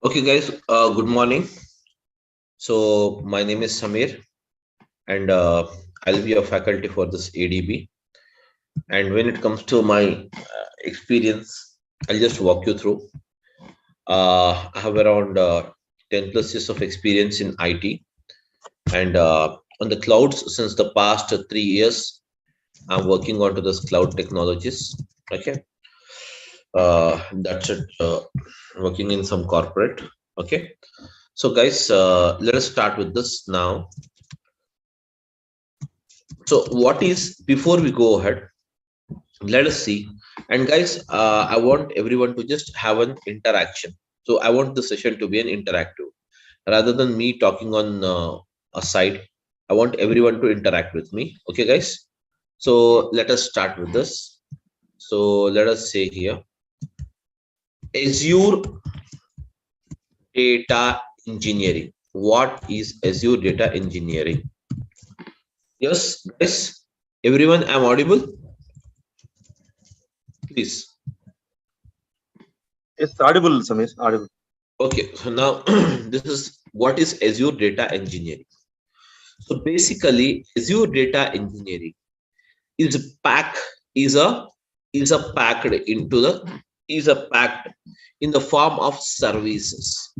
Okay, guys, good morning. So, my name is Samir, and I'll be a faculty for this ADB. And when it comes to my experience, I'll just walk you through. I have around 10 plus years of experience in IT and on the clouds since the past 3 years. I'm working onto this cloud technologies. Okay, that's it. Working in some corporate. Okay, so guys, let us start with this now. So what is, before we go ahead, let us see. And guys, I want everyone to just have an interaction. So I want the session to be an interactive rather than me talking on a side. I want everyone to interact with me. Okay, guys. So let us start with this. So let us say here, Azure Data Engineering. What is Azure Data Engineering? Yes, guys. Everyone, I'm audible. Please. It's audible, Samir. Audible. Okay, so now this is what is Azure Data Engineering. So basically, Azure Data Engineering is packed packed in the form of services.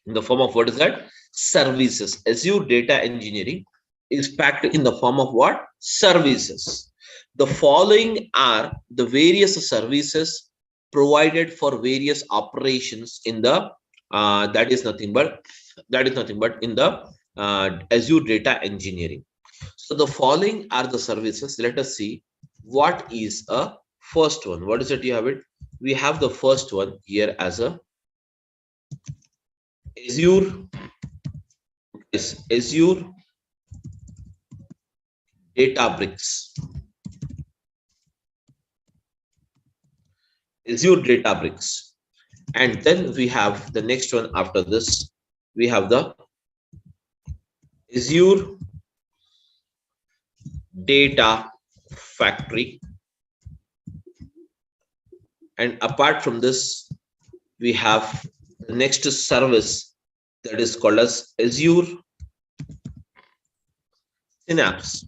In the form of what is that? Services. Azure Data Engineering is packed in the form of what? Services. The following are the various services provided for various operations in the that is nothing but in the Azure Data Engineering. So the following are the services. Let us see what is a first one. What is it? You have it. We have the first one here as a Azure Databricks. Azure Databricks. And then we have the next one after this. We have the Azure Data Factory. And apart from this, we have the next service that is called as Azure Synapse.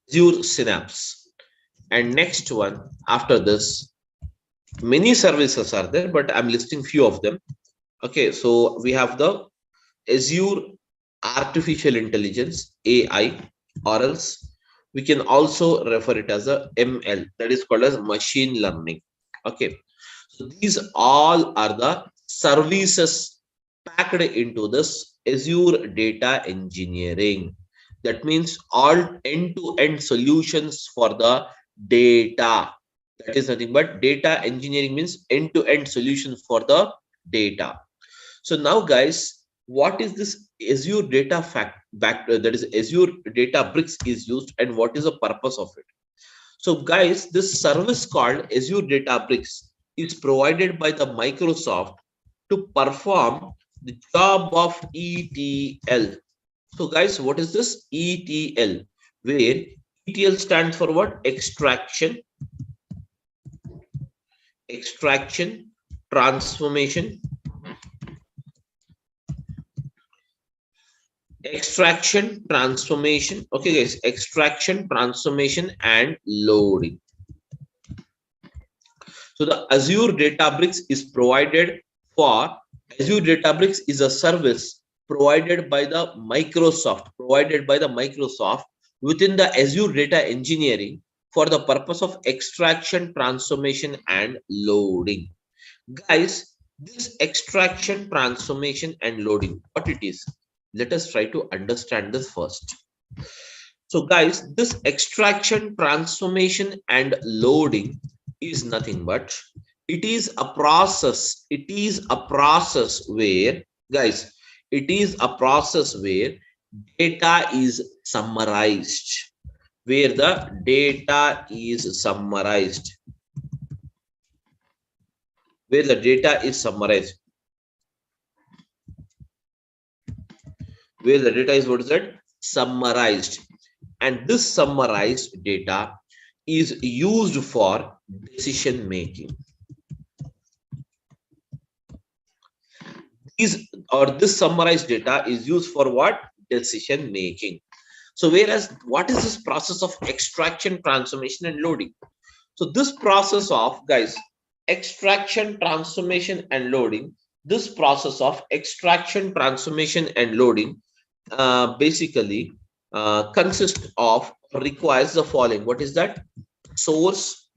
Azure Synapse. And next one after this, many services are there, but I'm listing few of them. Okay, so we have the Azure Artificial Intelligence, AI, or else we can also refer it as a ML, that is called as machine learning. Okay, so these all are the services packed into this Azure Data Engineering. That means all end-to-end solutions for the data. That is nothing but data engineering means end-to-end solutions for the data. So now, guys, what is this Azure Data that is Azure Databricks is used, and what is the purpose of it? So, guys, this service called Azure Databricks is provided by the Microsoft to perform the job of ETL. So, guys, what is this ETL? Where ETL stands for what? Extraction, transformation, okay, guys, extraction, transformation, and loading. So the Azure Databricks is provided for, Azure Databricks is a service provided by the Microsoft within the Azure Data Engineering for the purpose of extraction, transformation, and loading. Guys, this extraction, transformation, and loading, what it is? Let us try to understand this first. So guys, this extraction, transformation, and loading is nothing but it is a process where, guys, data is summarized, where the data is summarized, where the data is summarized, where the data is, what is that? Summarized. And this summarized data is used for decision making. this summarized data is used for what? Decision making. So whereas what is this process of extraction, transformation, and loading? So this process of, guys, extraction, transformation, and loading, this process of extraction, transformation, and loading basically consists of, requires the following. What is that? Source,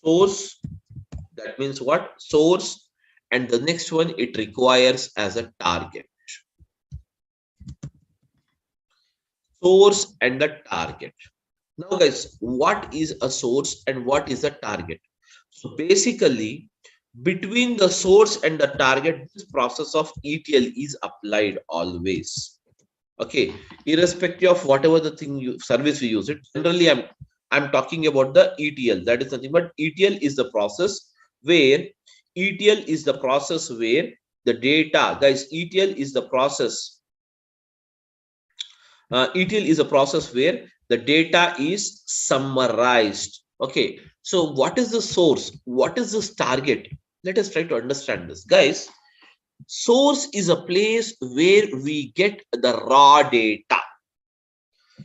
that means what? Source, and the next one it requires as a target. Source and the target. Now guys, what is a source and what is a target? So basically, between the source and the target, this process of ETL is applied always. Okay, irrespective of whatever the thing service we use it. Generally, I'm talking about the ETL. That is nothing but ETL is the process where the data, guys, ETL is the process. ETL is a process where the data is summarized. Okay, so what is the source? What is this target? Let us try to understand this, guys. Source is a place where we get the raw data.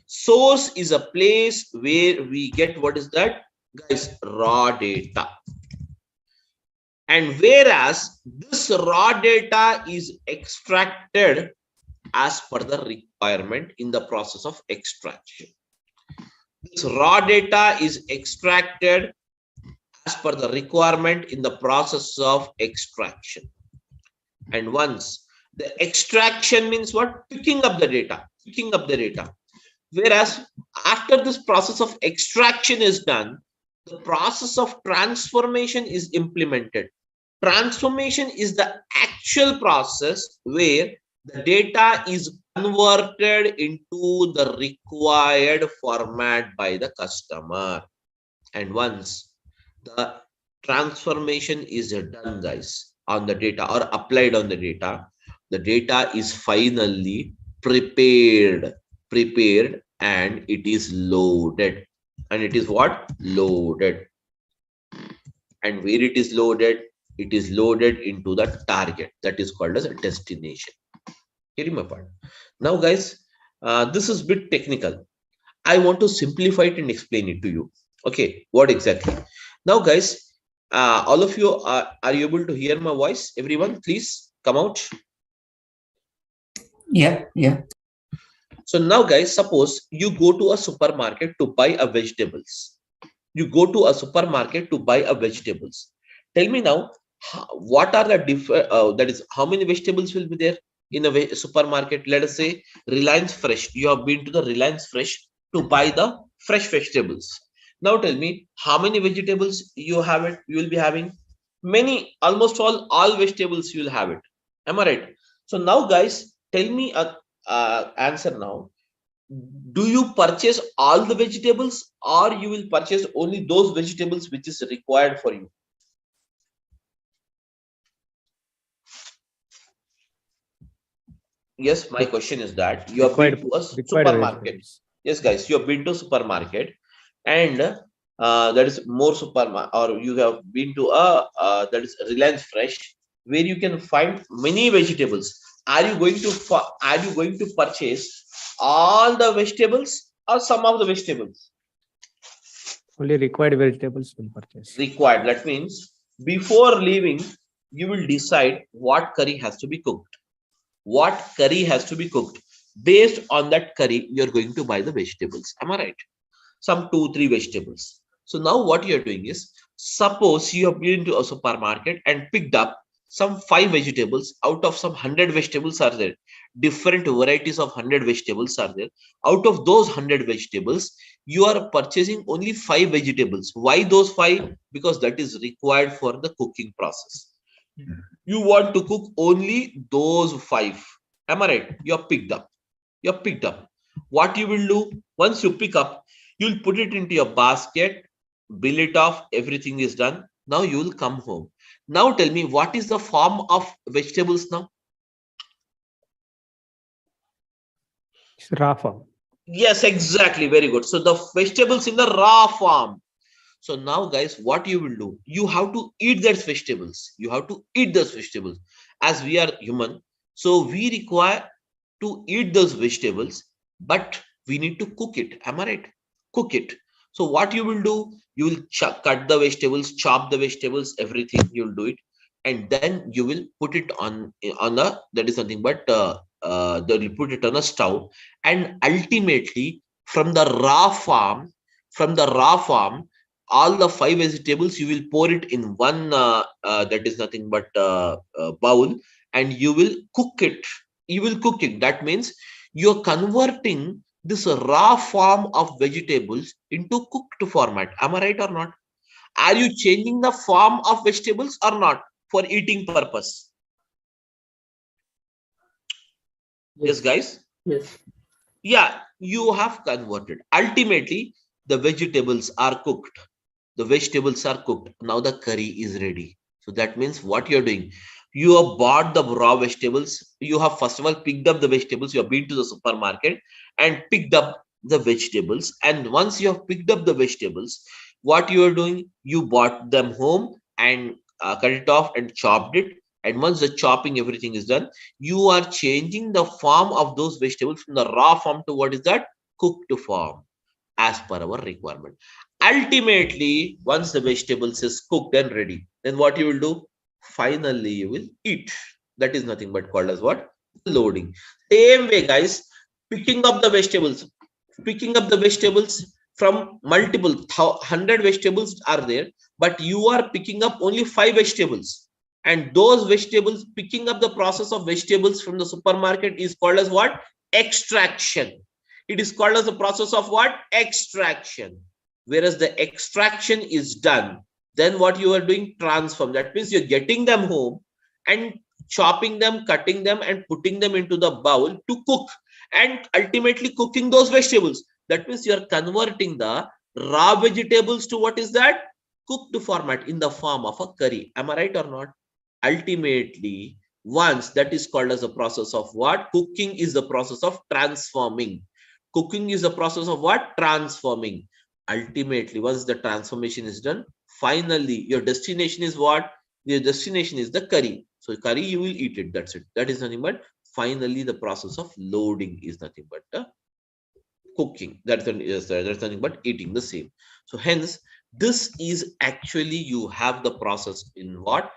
Source is a place where we get, what is that, guys? Raw data. And whereas this raw data is extracted as per the requirement in the process of extraction. This raw data is extracted as per the requirement in the process of extraction. And once the extraction means what? Picking up the data. Whereas after this process of extraction is done, the process of transformation is implemented. Transformation is the actual process where the data is converted into the required format by the customer. And once the transformation is done, guys, on the data or applied on the data is finally prepared and it is loaded. And it is what? Loaded. And where it is loaded? It is loaded into the target, that is called as a destination. Getting my point? Now guys, this is a bit technical. I want to simplify it and explain it to you. Okay, what exactly? Now guys, all of you are you able to hear my voice? Everyone, please come out. Yeah. So now guys, suppose you go to a supermarket to buy a vegetables. Tell me now, what are the different, that is, how many vegetables will be there in a supermarket? Let us say Reliance Fresh. You have been to the Reliance Fresh to buy the fresh vegetables. Now tell me, how many vegetables you will be having? Many, almost all vegetables you will have it. Am I right? So now guys, tell me a answer now. Do you purchase all the vegetables or you will purchase only those vegetables which is required for you? Yes, my question is that you have been to a supermarket. Yes, guys, you have been to supermarket and that is more supermarket, or you have been to a that is Reliance Fresh, where you can find many vegetables. Are you going to purchase all the vegetables or some of the vegetables? Only required vegetables will purchase. Required. That means before leaving, you will decide what curry has to be cooked. Based on that curry, you're going to buy the vegetables. Am I right? Some 2-3 vegetables. So now what you're doing is, suppose you have been to a supermarket and picked up some 5 vegetables out of some 100 vegetables are there. Different varieties of 100 vegetables are there. Out of those 100 vegetables, you are purchasing only 5 vegetables. Why those 5? Because that is required for the cooking process. You want to cook only those 5. Am I right? You're picked up. What you will do, once you pick up, you'll put it into your basket, bill it off, everything is done. Now you will come home. Now tell me, what is the form of vegetables now? It's raw form. Yes, exactly. Very good. So the vegetables in the raw form. So now guys, what you will do, you have to eat those vegetables. as we are human, so we require to eat those vegetables, but we need to cook it. Am I right? Cook it. So what you will do, you will cut the vegetables, chop the vegetables, everything you will do it, and then you will put it on a, that is nothing but they will put it on a stove, and ultimately from the raw farm, all the 5 vegetables you will pour it in one that is nothing but bowl, and you will cook it. That means you're converting this raw form of vegetables into cooked format. Am I right or not? Are you changing the form of vegetables or not for eating purpose? Yes, guys? Yes. Yeah, you have converted. Ultimately, the vegetables are cooked. Now the curry is ready. So that means what you're doing, you have bought the raw vegetables. You have first of all picked up the vegetables. You have been to the supermarket and picked up the vegetables. And once you have picked up the vegetables, what you are doing, you brought them home and cut it off and chopped it. And once the chopping, everything is done, you are changing the form of those vegetables from the raw form to what is that? Cooked form, as per our requirement. Ultimately, once the vegetables is cooked and ready, then what you will do? Finally, you will eat. That is nothing but called as what? Loading. Same way, guys, picking up the vegetables. From multiple 100 vegetables are there, but you are picking up only 5 vegetables. And those vegetables, picking up the process of vegetables from the supermarket is called as what? Extraction. It is called as the process of what? Extraction. Whereas the extraction is done, then what you are doing? Transform. That means you're getting them home and chopping them, cutting them, and putting them into the bowl to cook, and ultimately cooking those vegetables. That means you are converting the raw vegetables to what is that? Cooked format in the form of a curry. Am I right or not? Ultimately, once that is called as a process of what? Cooking is the process of transforming. Cooking is the process of what? Transforming. Ultimately, once the transformation is done, finally your destination is what? Your destination is the curry. So curry, you will eat it. That's it. That is nothing but finally the process of loading is nothing but cooking. That's nothing but eating the same. So hence, this is actually you have the process in what?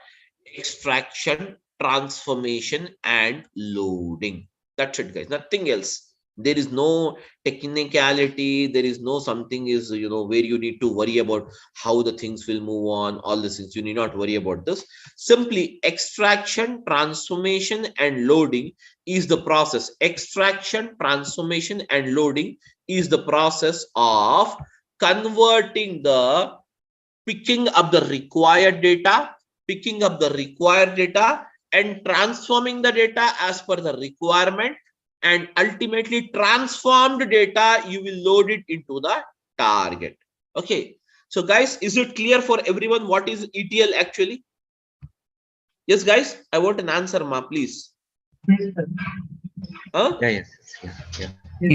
Extraction, transformation, and loading. That's it, guys. Nothing else. There is no technicality. There is no something is, where you need to worry about how the things will move on. All these things, you need not worry about this. Simply extraction, transformation, and loading is the process. Extraction, transformation, and loading is the process of converting the picking up the required data and transforming the data as per the requirement, and ultimately transformed data you will load it into the target. Okay, so guys, is it clear for everyone what is ETL actually? Yes, guys, I want an answer, ma, please. Huh? Yeah.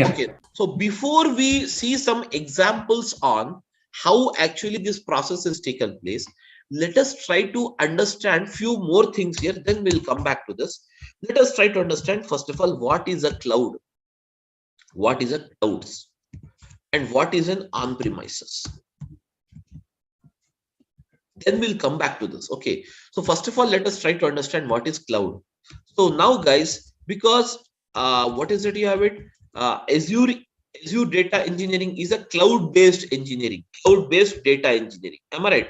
Okay, so before we see some examples on how actually this process has taken place, let us try to understand few more things here, then we'll come back to this. Let us try to understand first of all what is a cloud, what is a clouds, and what is an on-premises. Then we'll come back to this. Okay, so first of all, let us try to understand what is cloud. So now, guys, because what is it you have it? Azure data engineering is a cloud-based engineering, cloud-based data engineering. Am I right?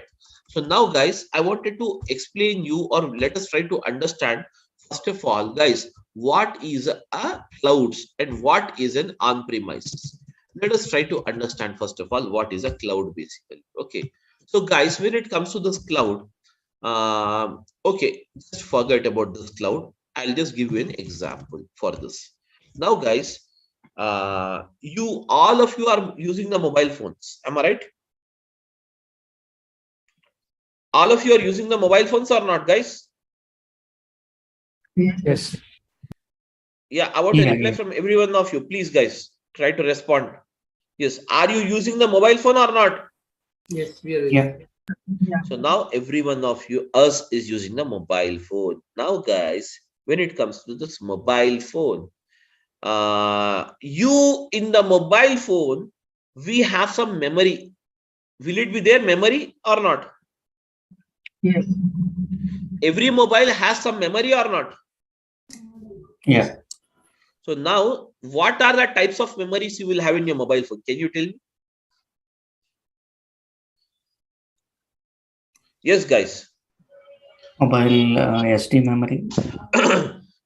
So now, guys, I wanted to explain you, or let us try to understand first of all, guys, what is a clouds and what is an on-premises. Let us try to understand first of all what is a cloud basically. Okay, so guys, when it comes to this cloud, okay, just forget about this cloud. I'll just give you an example for this. Now, guys, all of you are using the mobile phones. Am I right? All of you are using the mobile phones or not, guys? Yes. Yeah, I want to reply from every one of you. Please, guys, try to respond. Yes, are you using the mobile phone or not? Yes, we are. So now every one of us is using the mobile phone. Now guys, when it comes to this mobile phone, you in the mobile phone, we have some memory. Will it be there memory or not? Yes. Every mobile has some memory or not? Yeah. So now, what are the types of memories you will have in your mobile phone? Can you tell me? Yes, guys. Mobile SD memory.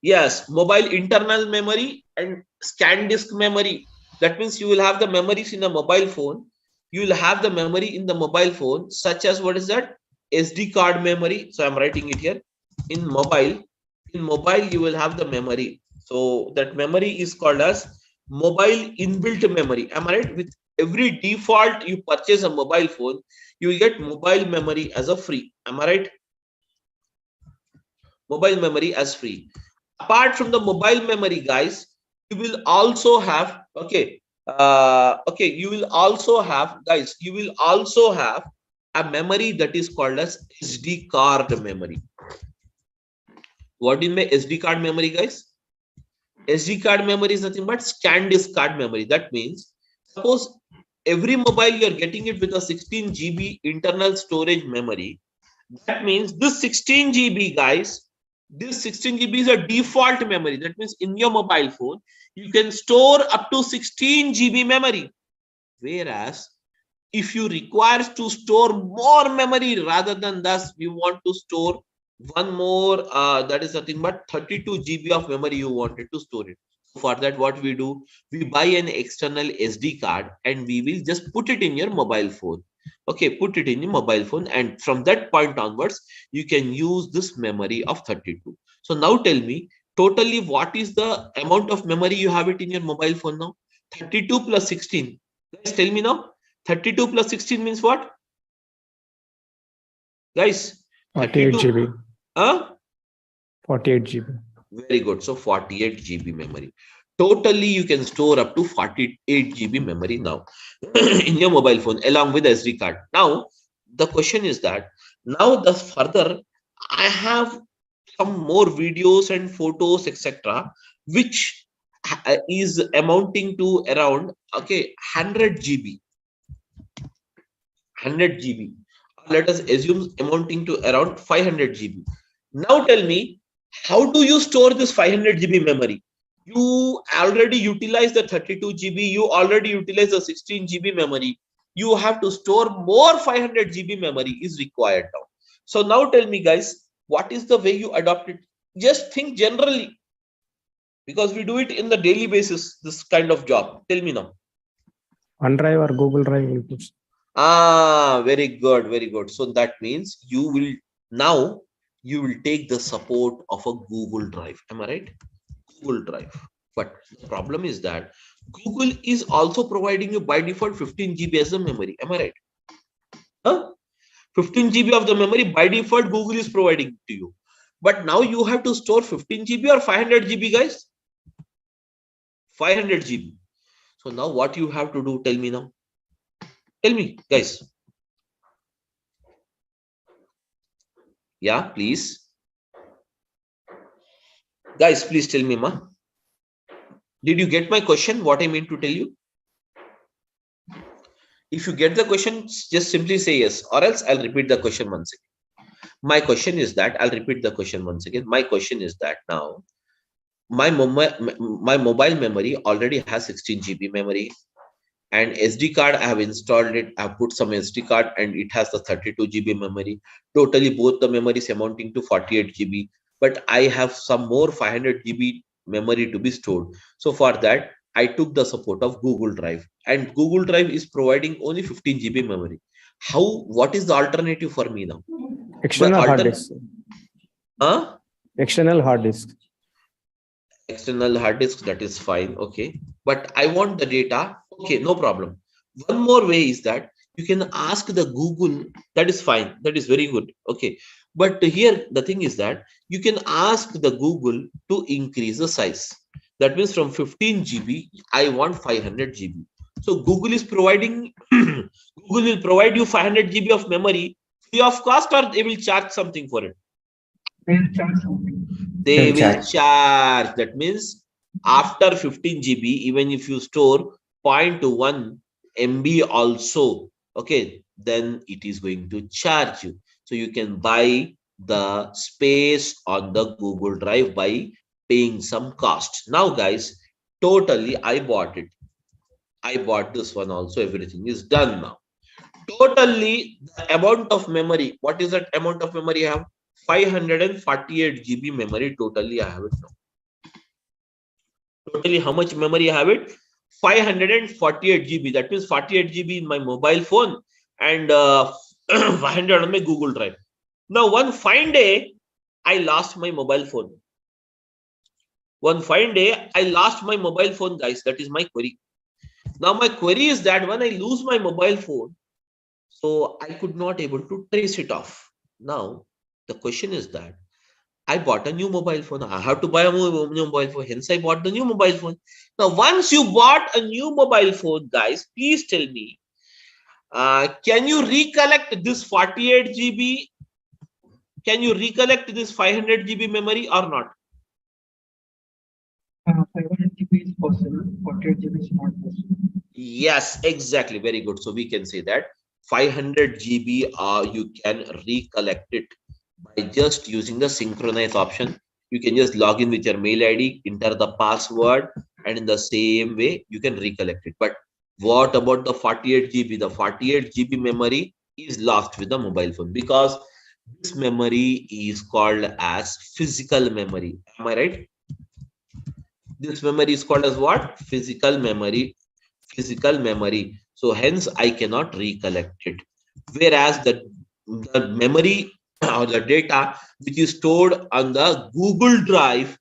Yes, mobile internal memory and scan disk memory. That means you will have the memories in a mobile phone. You will have the memory in the mobile phone, such as what is that? SD card memory. So I'm writing it here. In mobile, you will have the memory. So that memory is called as mobile inbuilt memory. Am I right? With every default you purchase a mobile phone, you will get mobile memory as a free. Am I right? Mobile memory as free. Apart from the mobile memory, guys, you will also have you will also have a memory that is called as SD card memory. What is my SD card memory, guys? SD card memory is nothing but scan disk card memory. That means suppose every mobile you are getting it with a 16 GB internal storage memory. That means this 16 GB, guys, this 16 GB is a default memory. That means in your mobile phone, you can store up to 16 GB memory. Whereas if you require to store more memory rather than thus, you want to store one more, that is nothing but 32 GB of memory you wanted to store it. For that, what we do, we buy an external SD card and we will just put it in your mobile phone. Okay, put it in your mobile phone, and from that point onwards, you can use this memory of 32. So now tell me, totally what is the amount of memory you have it in your mobile phone now? 32 plus 16. Guys, tell me now. 32 plus 16 means what? Guys, 48 32. GB. 48 GB. Very good. So 48 GB memory. Totally, you can store up to 48 GB memory now in your mobile phone along with SD card. Now, the question is that now the further I have some more videos and photos, etc., which is amounting to around 100 GB. 100 GB. Let us assume amounting to around 500 GB. Now tell me, how do you store this 500 GB memory? You already utilize the 32 GB, you already utilize the 16 GB memory. You have to store more 500 GB memory is required now. So now tell me, guys, what is the way you adopt it? Just think generally, because we do it in the daily basis, this kind of job. Tell me now. OneDrive or Google Drive will push. Very good, very good. So that means you will take the support of a Google Drive. Am I right? Google Drive. But the problem is that Google is also providing you by default 15 GB as a memory. Am I right? 15 GB of the memory by default Google is providing to you. But now you have to store 15 GB or 500 GB, guys? 500 GB. So now what you have to do, tell me now. Tell me, guys. Yeah, please. Guys, please tell me, ma. Did you get my question? What I mean to tell you? If you get the question, just simply say yes, or else I'll repeat the question once again. My question is that, I'll repeat the question once again. My question is that now, my mobile memory already has 16 GB memory, and SD card, I have installed it. I've put some SD card and it has the 32 GB memory. Totally both the memories amounting to 48 GB, but I have some more 500 GB memory to be stored. So for that, I took the support of Google Drive, and Google Drive is providing only 15 GB memory. What is the alternative for me now? External hard disk. External hard disk. External hard disk, that is fine. Okay, but I want the data. Okay, no problem. One more way is that you can ask the Google. That is fine. That is very good. Okay, but here the thing is that you can ask the Google to increase the size. That means from 15 GB, I want 500 GB. So Google is providing, Google will provide you 500 GB of memory free of cost or they will charge something for it? They will charge something. They will charge. That means after 15 GB, even if you store 0.1 MB also, okay, then it is going to charge you. So you can buy the space on the Google Drive by paying some cost. Now, guys, totally I bought it. I bought this one also. Everything is done now. Totally, the amount of memory. What is that amount of memory I have? 548 GB memory. Totally, I have it now. Totally, how much memory I have it? 548 GB. That means 48 GB in my mobile phone and 500 on my Google Drive. Now, one fine day, I lost my mobile phone. One fine day, I lost my mobile phone, guys. That is my query. Now, my query is that when I lose my mobile phone, so I could not able to trace it off. Now, the question is that I bought a new mobile phone. I have to buy a new mobile phone. Hence, I bought the new mobile phone. Now, once you bought a new mobile phone, guys, please tell me, can you recollect this 48 GB? Can you recollect this 500 GB memory or not? 500 GB is possible. 48 GB is not possible. Yes, exactly. Very good. So we can say that 500 GB, you can recollect it by just using the synchronize option. You can just log in with your mail ID, enter the password, and in the same way you can recollect it. But what about the 48 GB? The 48 GB memory is lost with the mobile phone because this memory is called as physical memory. Am I right? This memory is called as what? Physical memory. Physical memory. So hence I cannot recollect it. Whereas the memory or the data which is stored on the Google Drive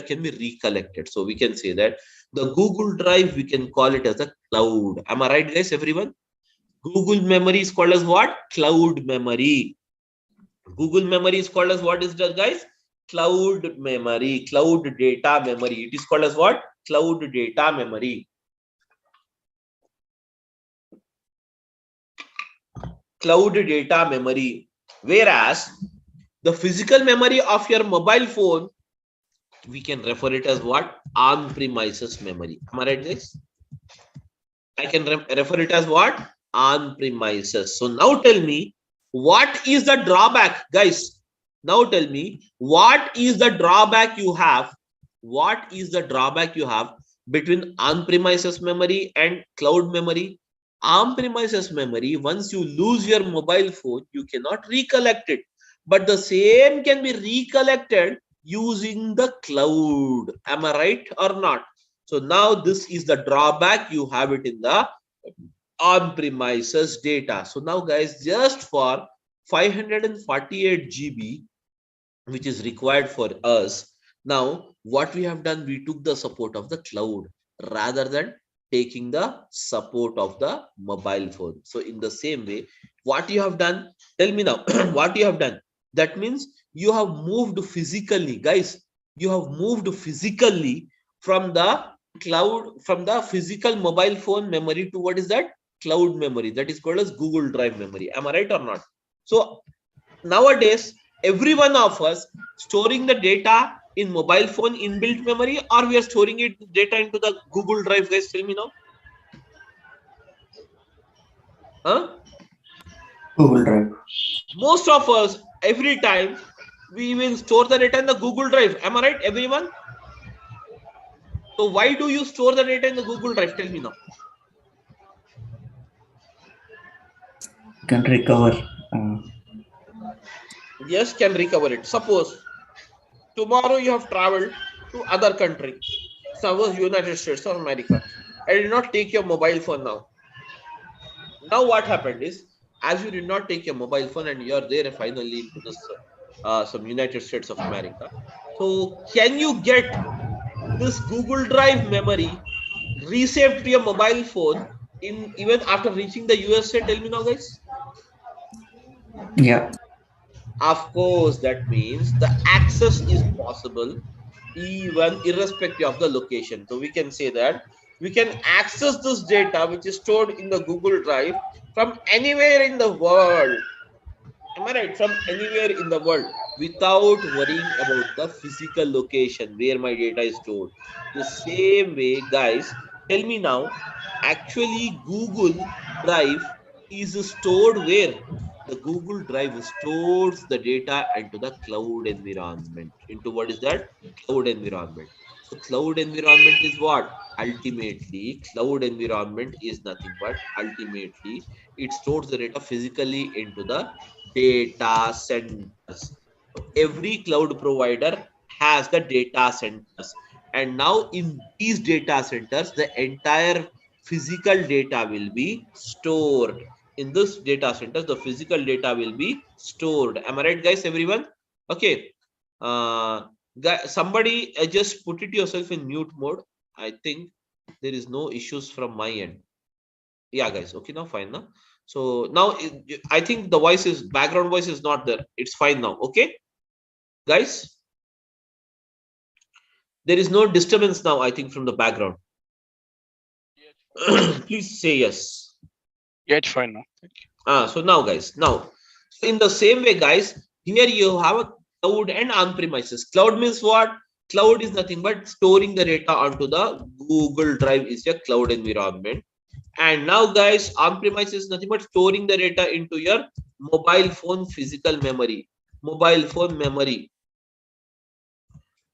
can be recollected. So we can say that the Google Drive, we can call it as a cloud. Am I right, guys, everyone? Google memory is called as what? Cloud memory. Google memory is called as what is that, guys? Cloud memory, cloud data memory. It is called as what? Cloud data memory. Cloud data memory. Whereas the physical memory of your mobile phone, we can refer it as what? On-premises memory. Am I right, guys? I can refer it as what? On-premises. So now tell me, what is the drawback, guys? Now tell me, what is the drawback you have? What is the drawback you have between on-premises memory and cloud memory? On-premises memory, once you lose your mobile phone, you cannot recollect it. But the same can be recollected using the cloud. Am I right or not? So now this is the drawback. You have it in the on-premises data. So now, guys, just for 548 GB, which is required for us, now what we have done, we took the support of the cloud rather than taking the support of the mobile phone. So in the same way, what you have done, tell me now, what you have done? That means you have moved physically, guys. You have moved physically from the cloud, from the physical mobile phone memory to what is that? Cloud memory. That is called as Google Drive memory. Am I right or not? So nowadays, every one of us storing the data in mobile phone inbuilt memory, or we are storing it data into the Google Drive, guys? Tell me now. Huh? Google Drive. Most of us, every time, we will store the data in the Google Drive. Am I right, everyone? So why do you store the data in the Google Drive? Tell me now. Can recover. Yes, can recover it. Suppose tomorrow you have traveled to other country, suppose United States or America, and did not take your mobile phone now. Now what happened is, as you did not take your mobile phone and you are there finally into this some United States of America. So can you get this Google Drive memory resaved to your mobile phone in even after reaching the USA? Tell me now, guys. Yeah. Of course, that means the access is possible even irrespective of the location. So we can say that we can access this data which is stored in the Google Drive from anywhere in the world. Am I right? From anywhere in the world without worrying about the physical location where my data is stored. The same way, guys, tell me now, actually Google Drive is stored where? The Google Drive stores the data into the cloud environment. Into what is that? Cloud environment. So cloud environment is what? Ultimately, cloud environment is nothing but ultimately it stores the data physically into the data centers. So every cloud provider has the data centers. And now in these data centers, the entire physical data will be stored. In this data centers, the physical data will be stored. Am I right, guys, everyone? Okay. Somebody just put it yourself in mute mode. I think there is no issues from my end. Yeah, guys. Okay, now fine now. So now I think the voice is background voice is not there. It's fine now. Okay, guys. There is no disturbance now, I think, from the background. Please say yes. Yeah, it's fine now. So now, guys, now in the same way, guys, here you have a cloud and on-premises. Cloud means what? Cloud is nothing but storing the data onto the Google Drive is a cloud environment. And now, guys, on-premises is nothing but storing the data into your mobile phone physical memory. Mobile phone memory.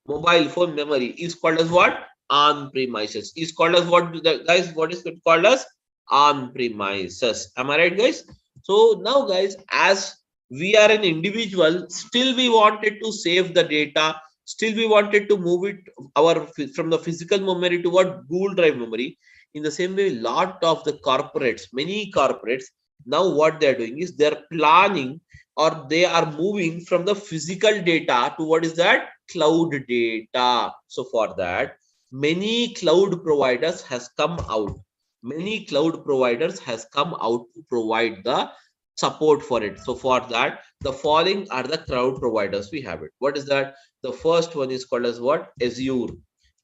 Mobile phone memory is called as what? On-premises. Is called as what, guys? What is it called as? On-premises. Am I right, guys? So now, guys, as we are an individual, still we wanted to save the data. Still we wanted to move it from the physical memory to what? Google Drive memory. In the same way, lot of the corporates, many corporates, now what they are doing is they are planning or they are moving from the physical data to what is that? Cloud data. So for that, many cloud providers has come out. Many cloud providers has come out to provide the support for it. So for that, the following are the cloud providers we have it. What is that? The first one is called as what? Azure.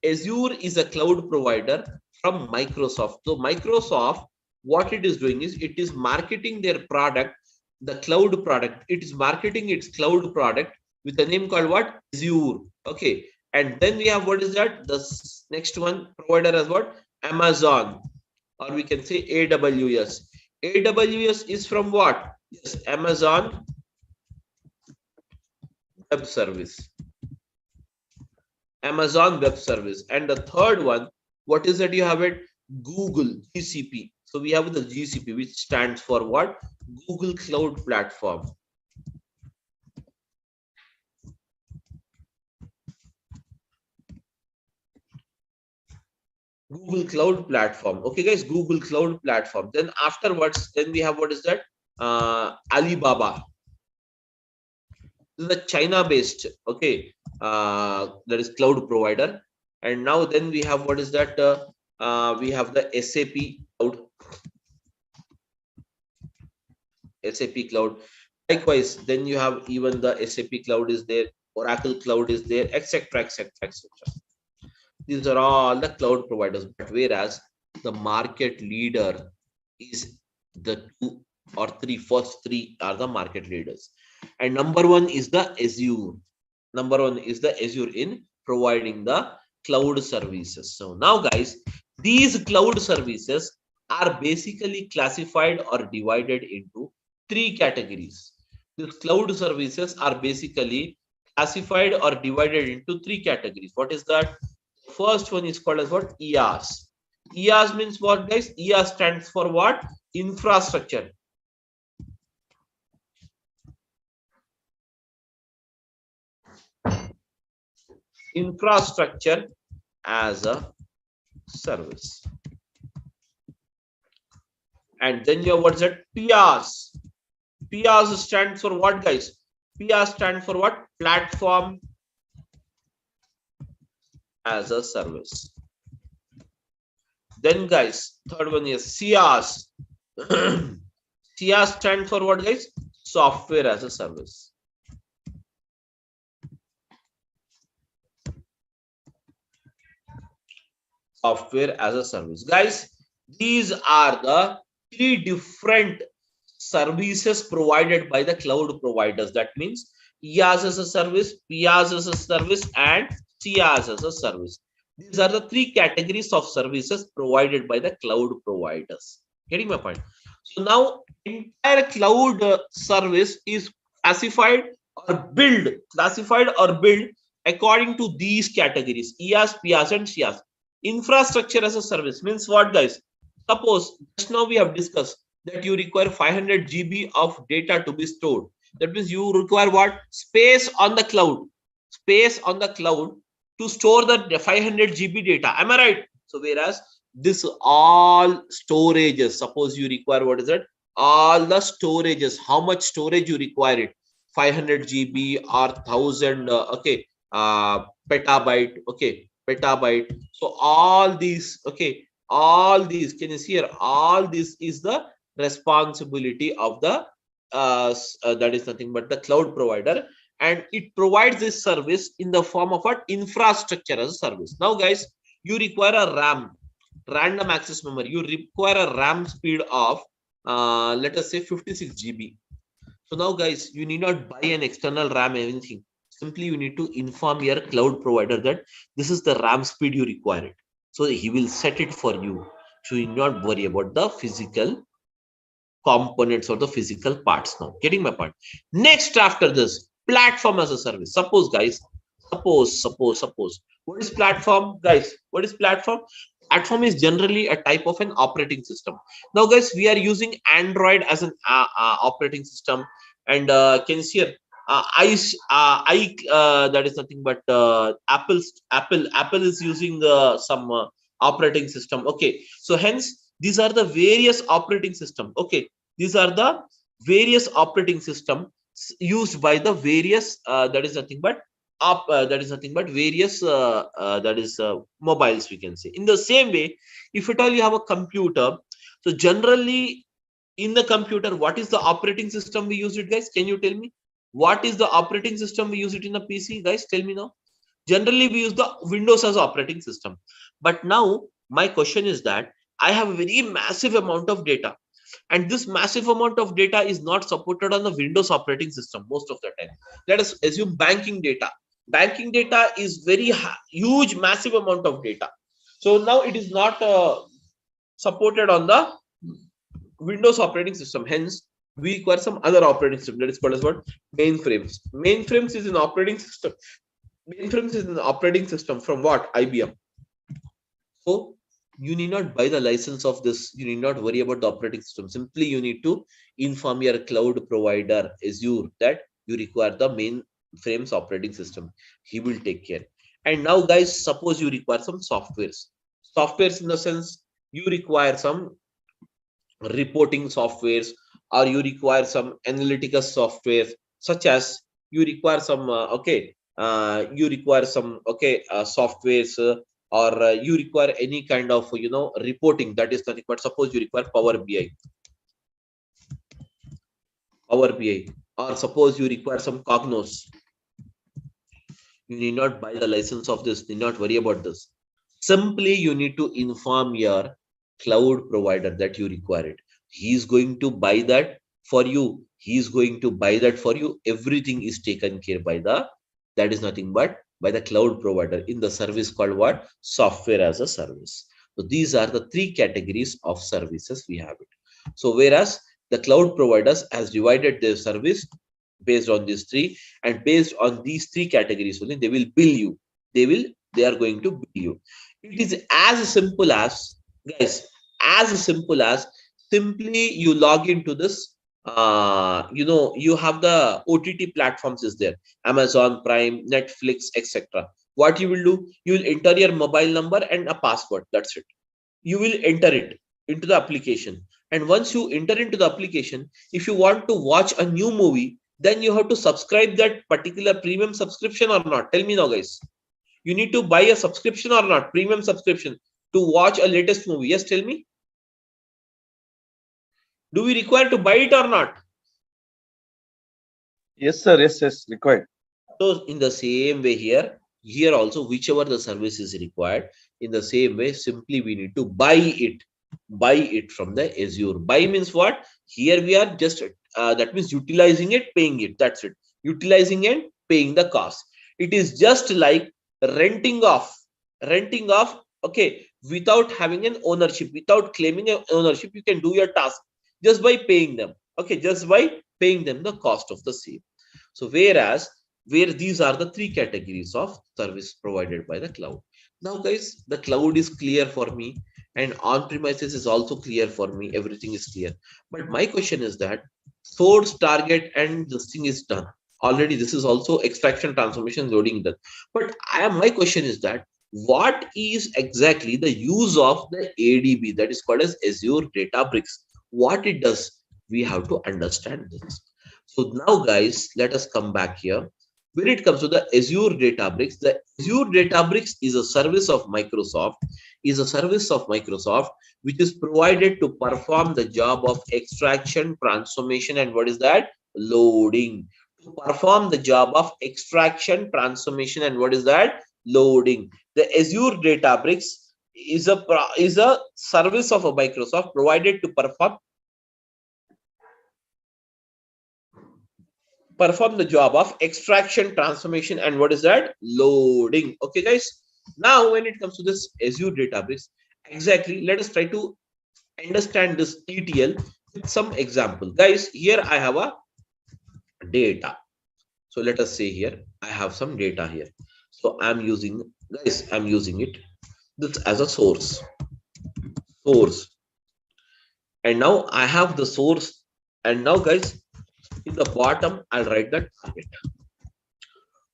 Azure is a cloud provider from Microsoft. So Microsoft, what it is doing is it is marketing their product, the cloud product. It is marketing its cloud product with a name called what? Azure. Okay. And then we have what is that? The next one provider as what? Amazon, or we can say AWS. AWS is from what? Yes, Amazon Web Service. Amazon Web Service. And the third one, what is that you have it? Google, GCP. So we have the GCP, which stands for what? Google Cloud Platform. Google Cloud Platform. Okay, guys, Google Cloud Platform. Then afterwards, then we have what is that? Alibaba. This is a China-based, okay, that is cloud provider. And now then we have what is that? We have the SAP Cloud. SAP Cloud. Likewise, then you have even the SAP Cloud is there, Oracle Cloud is there, etc., etc., etc. These are all the cloud providers. But whereas the market leader is the two or three, first three are the market leaders. And number one is the Azure. Number one is the Azure in providing the cloud services. So now, guys, these cloud services are basically classified or divided into three categories. These cloud services are basically classified or divided into three categories. What is that? First one is called as what? IaaS. IaaS means what, guys? IaaS stands for what? Infrastructure. Infrastructure as a service. And then you have what's that? PaaS. PaaS stands for what, guys? PaaS stands for what? Platform as a service. Then, guys, third one is SaaS. SaaS stands for what, guys? Software as a service. Software as a service. Guys, these are the three different services provided by the cloud providers. That means IaaS as a service, PaaS as a service, and SaaS as a service. These are the three categories of services provided by the cloud providers. Getting my point? So now entire cloud service is classified or built according to these categories: IaaS, PaaS, and SaaS. Infrastructure as a service means what, guys? Suppose just now we have discussed that you require 500 GB of data to be stored. That means you require what? Space on the cloud. Space on the cloud to store the 500 GB data. Am I right? So whereas this all storages, suppose you require, what is it? All the storages, how much storage you require it? 500 GB or 1000 petabyte, okay, petabyte. So all these, okay, all these, can you see here? All this is the responsibility of the that is nothing but the cloud provider, and it provides this service in the form of what? Infrastructure as a service. Now guys, you require a RAM, random access memory. You require a RAM speed of let us say 56 GB. So now guys, you need not buy an external RAM, anything. Simply you need to inform your cloud provider that this is the RAM speed you require it. So he will set it for you. So you need not worry about the physical components or the physical parts now. Getting my point? Next, after this, platform as a service. Suppose guys, suppose. What is platform, guys? What is platform? Platform is generally a type of an operating system. Now guys, we are using Android as an operating system, and can you see here? That is nothing but Apple is using some operating system. Okay, so hence these are the various operating system. Okay, these are the various operating system used by the various that is nothing but various mobiles, we can say. In the same way, if at all you have a computer, so generally in the computer, what is the operating system we use it, guys? Can you tell me what is the operating system we use it in a PC, guys? Tell me now. Generally we use the Windows as operating system. But now my question is that I have a very massive amount of data, and this massive amount of data is not supported on the Windows operating system most of the time. Let us assume banking data. Banking data is very huge, massive amount of data. So now it is not supported on the Windows operating system. Hence, we require some other operating system that is called as what? Mainframes. Mainframes is an operating system. Mainframes is an operating system from what? IBM. So you need not buy the license of this. You need not worry about the operating system. Simply you need to inform your cloud provider Azure that you require the mainframes operating system. He will take care. And now guys, suppose you require some softwares. Softwares in the sense you require some reporting softwares, or you require some analytical software, such as you require some softwares, or you require any kind of reporting. That is nothing but, suppose you require Power BI, or suppose you require some Cognos. You need not buy the license of this. Need not worry about this. Simply you need to inform your cloud provider that you require it. He is going to buy that for you. Everything is taken care by the, that is nothing but by the cloud provider in the service called what? Software as a service. So these are the three categories of services we have it. So whereas the cloud providers has divided their service based on these three, and based on these three categories only they will bill you. They are going to bill you. It is as simple as, guys, simply you log into this. You have the OTT platforms is there, Amazon Prime, Netflix, etc. What you will do, you will enter your mobile number and a password. That's it. You will enter it into the application, and once you enter into the application, if you want to watch a new movie, then you have to subscribe that particular premium subscription or not. Tell me now, guys. You need to buy a subscription or not, premium subscription, to watch a latest movie. Yes, tell me. Do we require to buy it or not? Yes, sir. Yes, required. So in the same way here also, whichever the service is required, in the same way, simply we need to buy it from the Azure. Buy means what? Here we are just that means utilizing it, paying it. That's it. Utilizing and paying the cost. It is just like renting off. Okay, without having an ownership, without claiming an ownership, you can do your task just by paying them. Okay, just by paying them the cost of the same. So where these are the three categories of service provided by the cloud. Now guys, the cloud is clear for me, and on premises is also clear for me. Everything is clear. But my question is that source, target, and this thing is done already. This is also extraction, transformation, loading done. But my question is that what is exactly the use of the ADB, that is called as Azure Databricks? What it does, we have to understand this. So now guys, let us come back here. When it comes to the Azure Databricks is a service of Microsoft, which is provided to perform the job of extraction, transformation, and what is that? Loading. To perform the job of extraction, transformation, and what is that? Loading. The Azure Databricks is a service of a Microsoft provided to perform the job of extraction, transformation, and what is that? Loading. Okay guys, now when it comes to this Azure Databricks, exactly, let us try to understand this ETL with some example. Guys, here I have a data. So let us say here I have some data here. So I'm using it this as a source, and now I have the source, and now guys, in the bottom I'll write the target.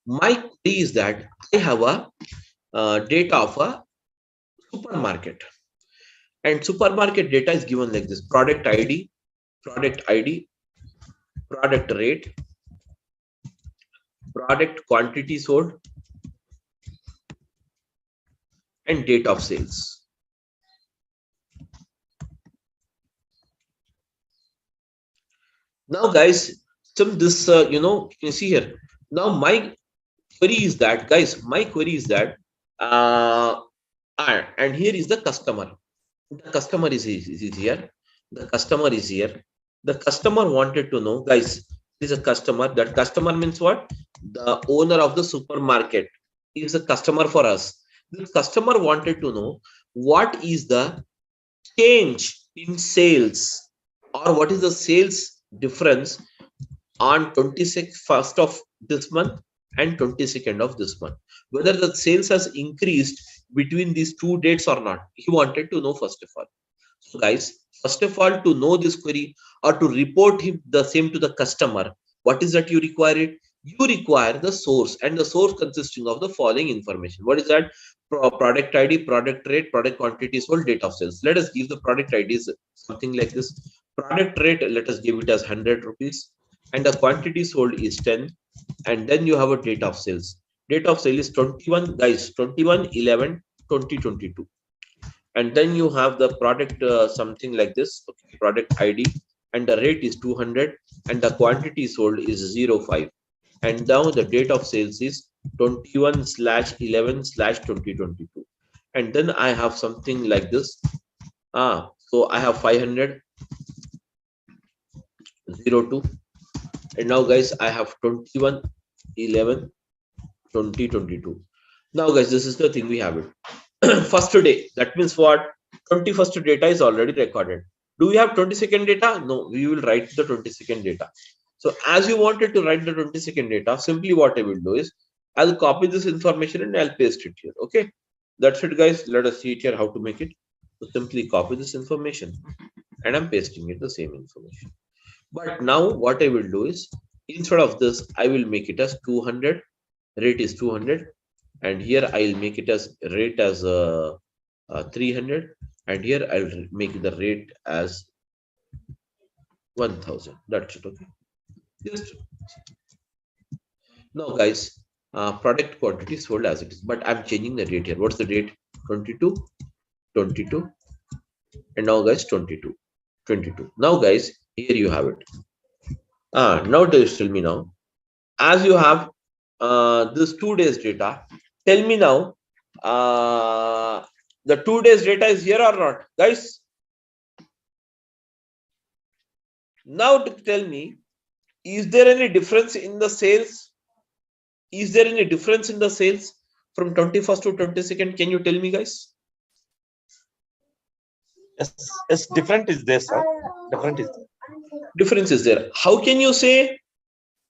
My query is that I have a data of a supermarket, and supermarket data is given like this: product ID, product rate, product quantity sold, and date of sales. Now guys, some this you can see here. Now my query is that, guys, and here is the customer. The customer is here. The customer wanted to know, guys, this is a customer. That customer means what? The owner of the supermarket is a customer for us. The customer wanted to know what is the change in sales, or what is the sales difference on 21st of this month and 22nd of this month, whether the sales has increased between these two dates or not. He wanted to know first of all. So guys, first of all, to know this query or to report him the same to the customer, what is that you require it? You require the source, and the source consisting of the following information. What is that? Product ID, product rate, product quantity sold, date of sales. Let us give the product ID is something like this. Product rate, let us give it as 100 rupees, and the quantity sold is 10, and then you have a date of sales. Date of sale is 21, guys, 21/11/2022. And then you have the product something like this, okay, product ID, and the rate is 200, and the quantity sold is 05, and now the date of sales is 21/11/2022. And then I have something like this. So I have 500/02, and now guys I have 21/11/2022. Now guys, this is the thing we have it. First day, that means what? 21st data is already recorded. Do we have 22nd data? No, we will write the 22nd data. So as you wanted to write the 22nd data, simply what I will do is I'll copy this information and I'll paste it here. Okay, that's it guys. Let us see it here how to make it. So simply copy this information and I'm pasting it the same information. But now what I will do is, instead of this, I will make it as 200, rate is 200, and here I'll make it as rate as 300, and here I'll make the rate as 1000. That's it. Okay, just now guys, product quantity sold as it is, but I'm changing the date here. What's the date? 22, and now guys 22. Now guys, here you have it. Now just tell me now, as you have this 2 days data, tell me now, the 2 days data is here or not, guys? Now tell me, is there any difference in the sales? Is there any difference in the sales from 21st to 22nd? Can you tell me, guys? Yes, different is there, sir. Different is there. Difference is there. How can you say?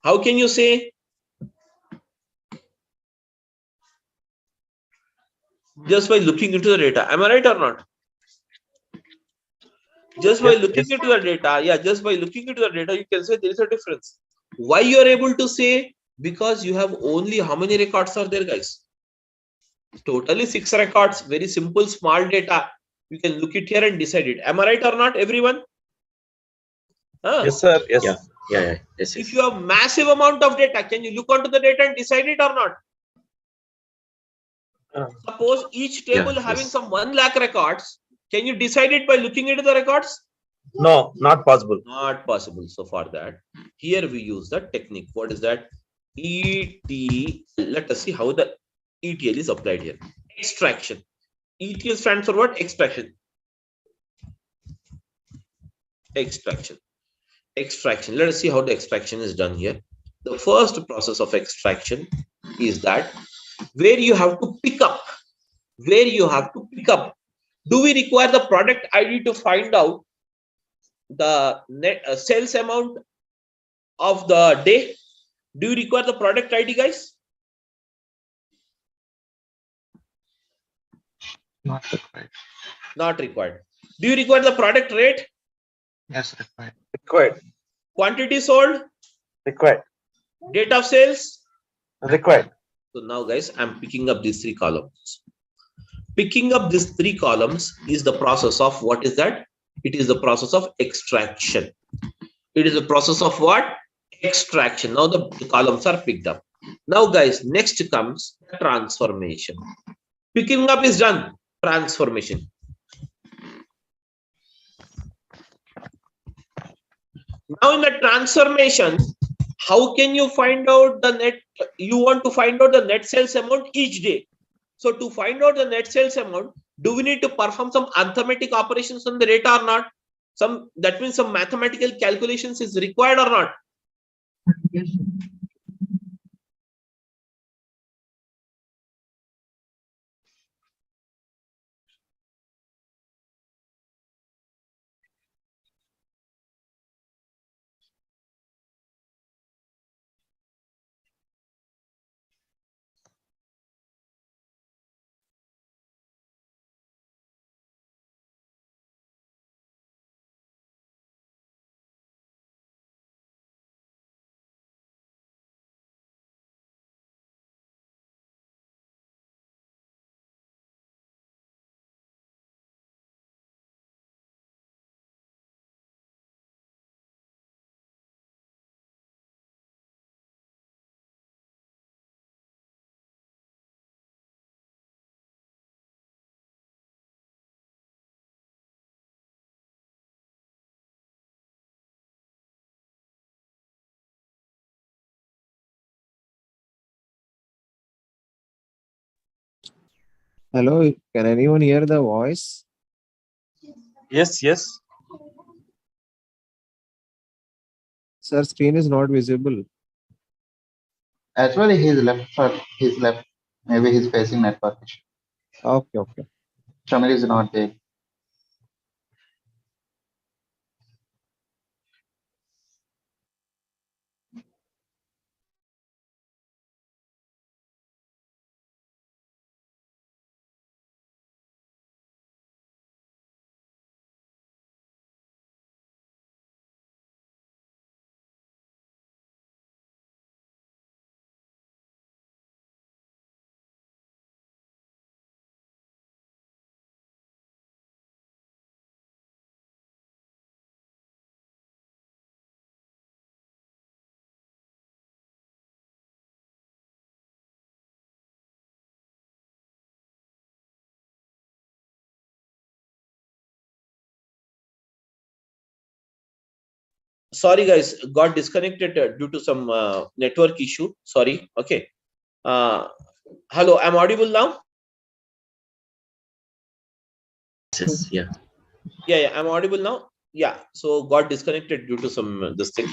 How can you say? Just by looking into the data. Am I right or not? Just by looking into the data, yeah, just by looking into the data, you can say there is a difference. Why you are able to say? Because you have only how many records are there, guys? Totally 6 records. Very simple, small data. You can look it here and decide it. Am I right or not, everyone? Yes, sir. Yes. Yeah. Yes. If you have massive amount of data, can you look onto the data and decide it or not? Suppose each table having some 1 lakh records. Can you decide it by looking into the records? No, not possible. Not possible. So for that, here we use the technique. What is that? ETL. Let us see how the ETL is applied here. Extraction. ETL stands for what? Extraction. Extraction. Extraction. Let us see how the extraction is done here. The first process of extraction is that where you have to pick up. Where you have to pick up. Do we require the product ID to find out the net sales amount of the day? Do you require the product ID, guys? Not required. Not required. Do you require the product rate? Yes, required. Required. Quantity sold? Required. Date of sales? Required. So now, guys, I'm picking up these 3 columns. Picking up these 3 columns is the process of what is that? It is the process of extraction. It is the process of what? Extraction. Now the columns are picked up. Now, guys, next comes transformation. Picking up is done. Transformation. Now in the transformation, how can you find out the net? You want to find out the net sales amount each day. So to find out the net sales amount, do we need to perform some arithmetic operations on the data or not? That means some mathematical calculations is required or not? Yes. Hello, can anyone hear the voice? Yes, yes. Sir, screen is not visible. Actually, he's left. He's left. Maybe he's facing network issue. Okay. Shamir is not there. Sorry, guys, got disconnected due to some network issue. Sorry. Okay. Hello, I'm audible now? Yes, yeah. Yeah, I'm audible now. yeah, so got disconnected due to some this thing,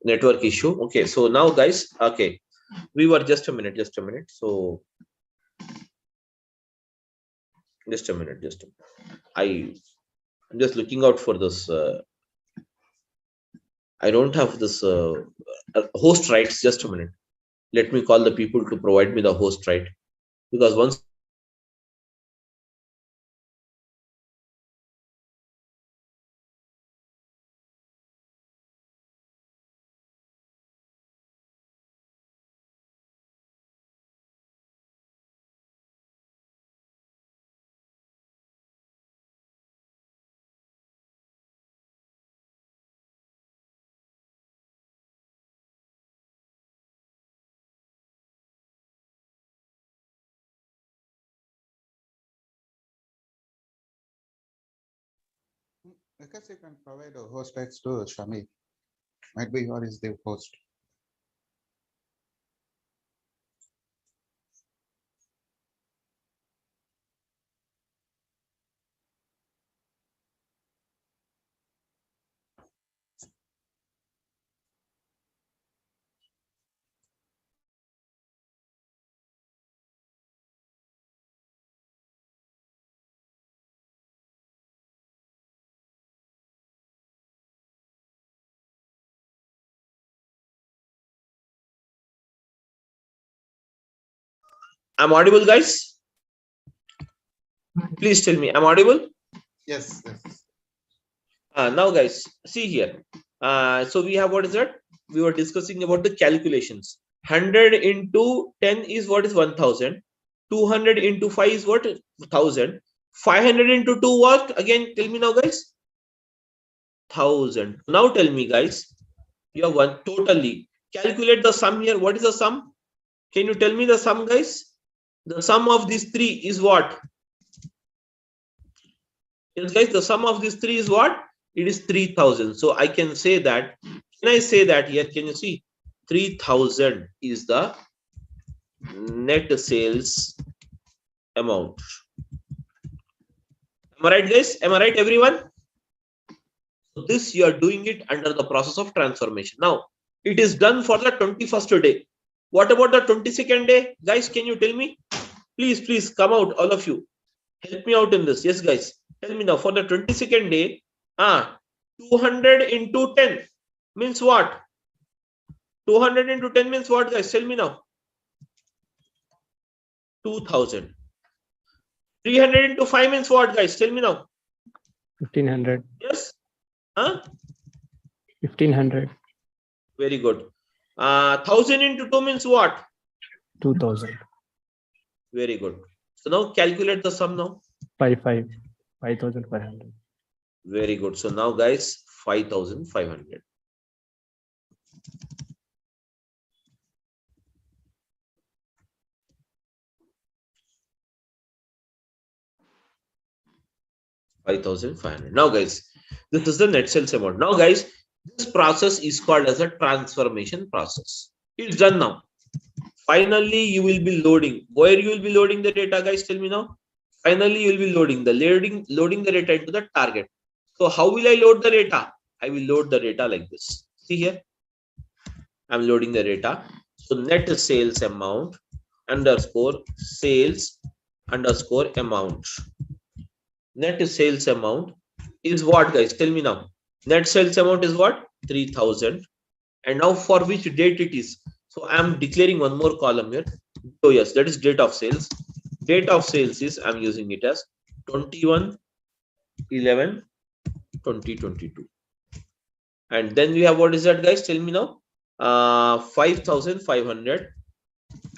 network issue. Okay, so now guys, okay, we were just a minute. So just a minute. I'm just looking out for this. I don't have this host rights. Just a minute. Let me call the people to provide me the host right, because once Because you can provide a host rights to Shami. Might be or is the host. I'm audible, guys. Please tell me, I'm audible. Yes. Now guys, see here. So we have, what is that? We were discussing about the calculations. 100 into 10 is what is 1000. 200 into 5 is what? 1000. 500 into 2 what? Again, tell me now, guys. 1000. Now tell me, guys. You have one totally. Calculate the sum here. What is the sum? Can you tell me the sum, guys? The sum of these three is what? Yes, guys, the sum of these three is what? It is 3000. So I can say that. Can I say that here? Can you see? 3000 is the net sales amount. Am I right, guys? Am I right, everyone? So this you are doing it under the process of transformation. Now, it is done for the 21st day. What about the 22nd day? Guys, can you tell me? Please come out, all of you. Help me out in this. Yes, guys. Tell me now, for the 22nd day, 200 into 10 means what? 200 into 10 means what, guys? Tell me now. 2000. 300 into 5 means what, guys? Tell me now. 1500. Yes? 1500. Very good. 1000 into 2 means what? 2000. Very good. So now calculate the sum now. 5500. Very good. So now, guys, 5500. Now, guys, this is the net sales amount. Now, guys, this process is called as a transformation process. It's done now. Finally, you will be loading. Where you will be loading the data, guys? Tell me now. Finally, you will be loading the data into the target. So how will I load the data? I will load the data like this. See here. I'm loading the data. So net sales amount underscore sales underscore amount. Net sales amount is what, guys? Tell me now. Net sales amount is what? 3000. And now for which date it is? So I'm declaring one more column here. Oh yes, that is date of sales. Date of sales is, I'm using it as 21/11/2022. And then we have, what is that, guys? Tell me now. 5500,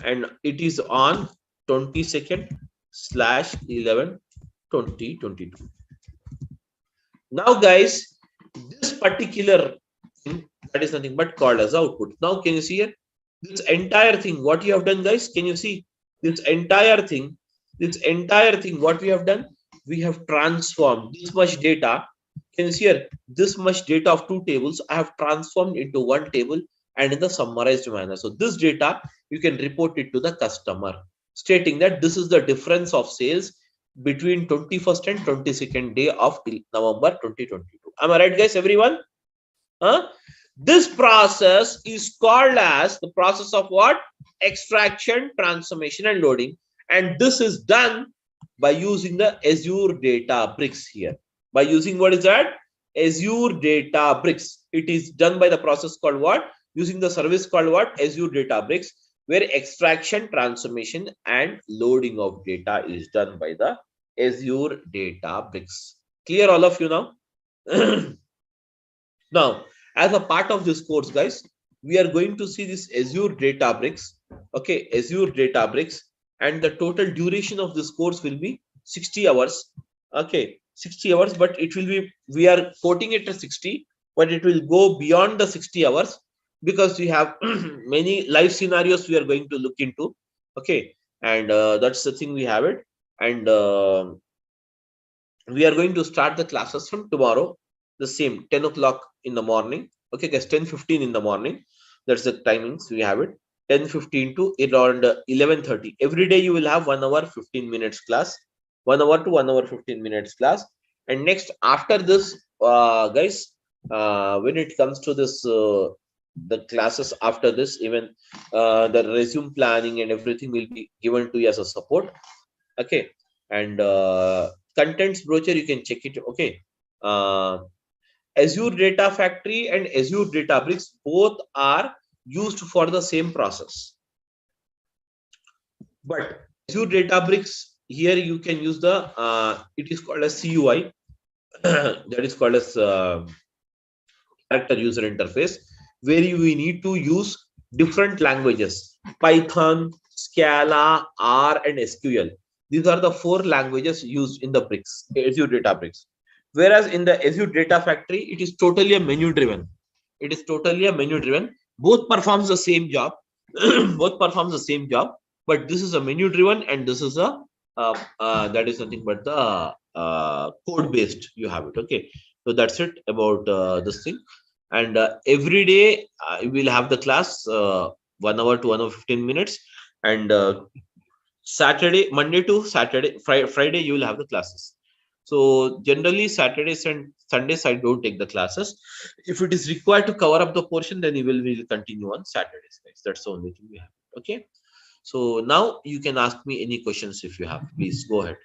and it is on 22nd/11/2022. Now, guys, this particular thing, that is nothing but called as output. Now, can you see here? This entire thing, what you have done, guys? Can you see this entire thing? What we have done? We have transformed this much data. Can you see here? This much data of two tables I have transformed into one table and in the summarized manner. So this data, you can report it to the customer, stating that this is the difference of sales between 21st and 22nd day of November 2022. Am I right, guys? Everyone? Huh? This process is called as the process of what? Extraction, transformation, and loading. And this is done by using the Azure Databricks here. By using what is that? Azure Databricks. It is done by the process called what? Using the service called what? Azure Databricks, where extraction, transformation, and loading of data is done by the Azure Databricks. Clear, all of you now? Now, as a part of this course, guys, we are going to see this Azure Databricks. Okay, Azure Databricks, and the total duration of this course will be 60 hours. Okay, 60 hours, but it will be, we are quoting it as 60, but it will go beyond the 60 hours because we have many live scenarios we are going to look into. Okay, and that's the thing we have it. And we are going to start the classes from tomorrow, the same 10 o'clock in the morning. Okay, guys, 10:15 in the morning. That's the timings we have it. 10:15 to around 11:30. Every day you will have 1 hour 15 minutes class, 1 hour to 1 hour 15 minutes class. And next, after this, guys, when it comes to this, the classes after this, even the resume planning and everything will be given to you as a support. Okay, and contents brochure, you can check it. Okay, Azure Data Factory and Azure Databricks both are used for the same process, but Azure Databricks, here you can use the it is called as CUI, that is called as character user interface, where you need to use different languages: Python, Scala, R, and SQL. These are the 4 languages used in the bricks, Azure Databricks. Whereas in the Azure Data Factory, it is totally a menu driven. It is totally a menu driven. Both performs the same job. Both performs the same job, but this is a menu driven, and this is a that is nothing but the code based. You have it. Okay, so that's it about this thing. And every day we will have the class 1 hour to 1 hour 15 minutes, and Saturday, Monday to Saturday, Friday you will have the classes. So generally Saturdays and Sundays I don't take the classes. If it is required to cover up the portion, then we will continue on Saturdays, guys. That's the only thing we have. Okay. So now you can ask me any questions if you have. Please go ahead.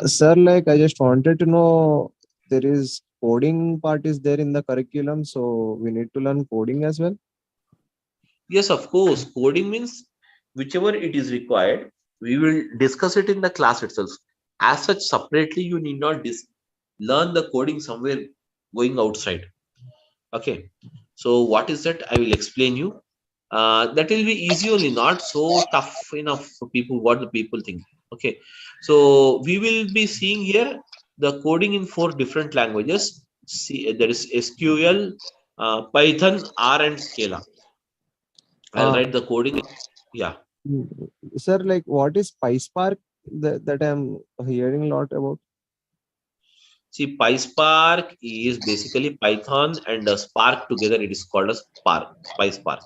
Sir, like I just wanted to know, there is coding part is there in the curriculum, so we need to learn coding as well. Yes, of course. Coding means whichever it is required, we will discuss it in the class itself. As such, separately, you need not learn the coding somewhere going outside. Okay. So what is that? I will explain you. That will be easy only, not so tough enough for people, what the people think. Okay. So we will be seeing here the coding in 4 different languages. See, there is SQL, Python, R, and Scala. I'll write the coding. Yeah. Sir, like what is PySpark that I'm hearing a lot about? See, PySpark is basically Python and Spark together. It is called as PySpark.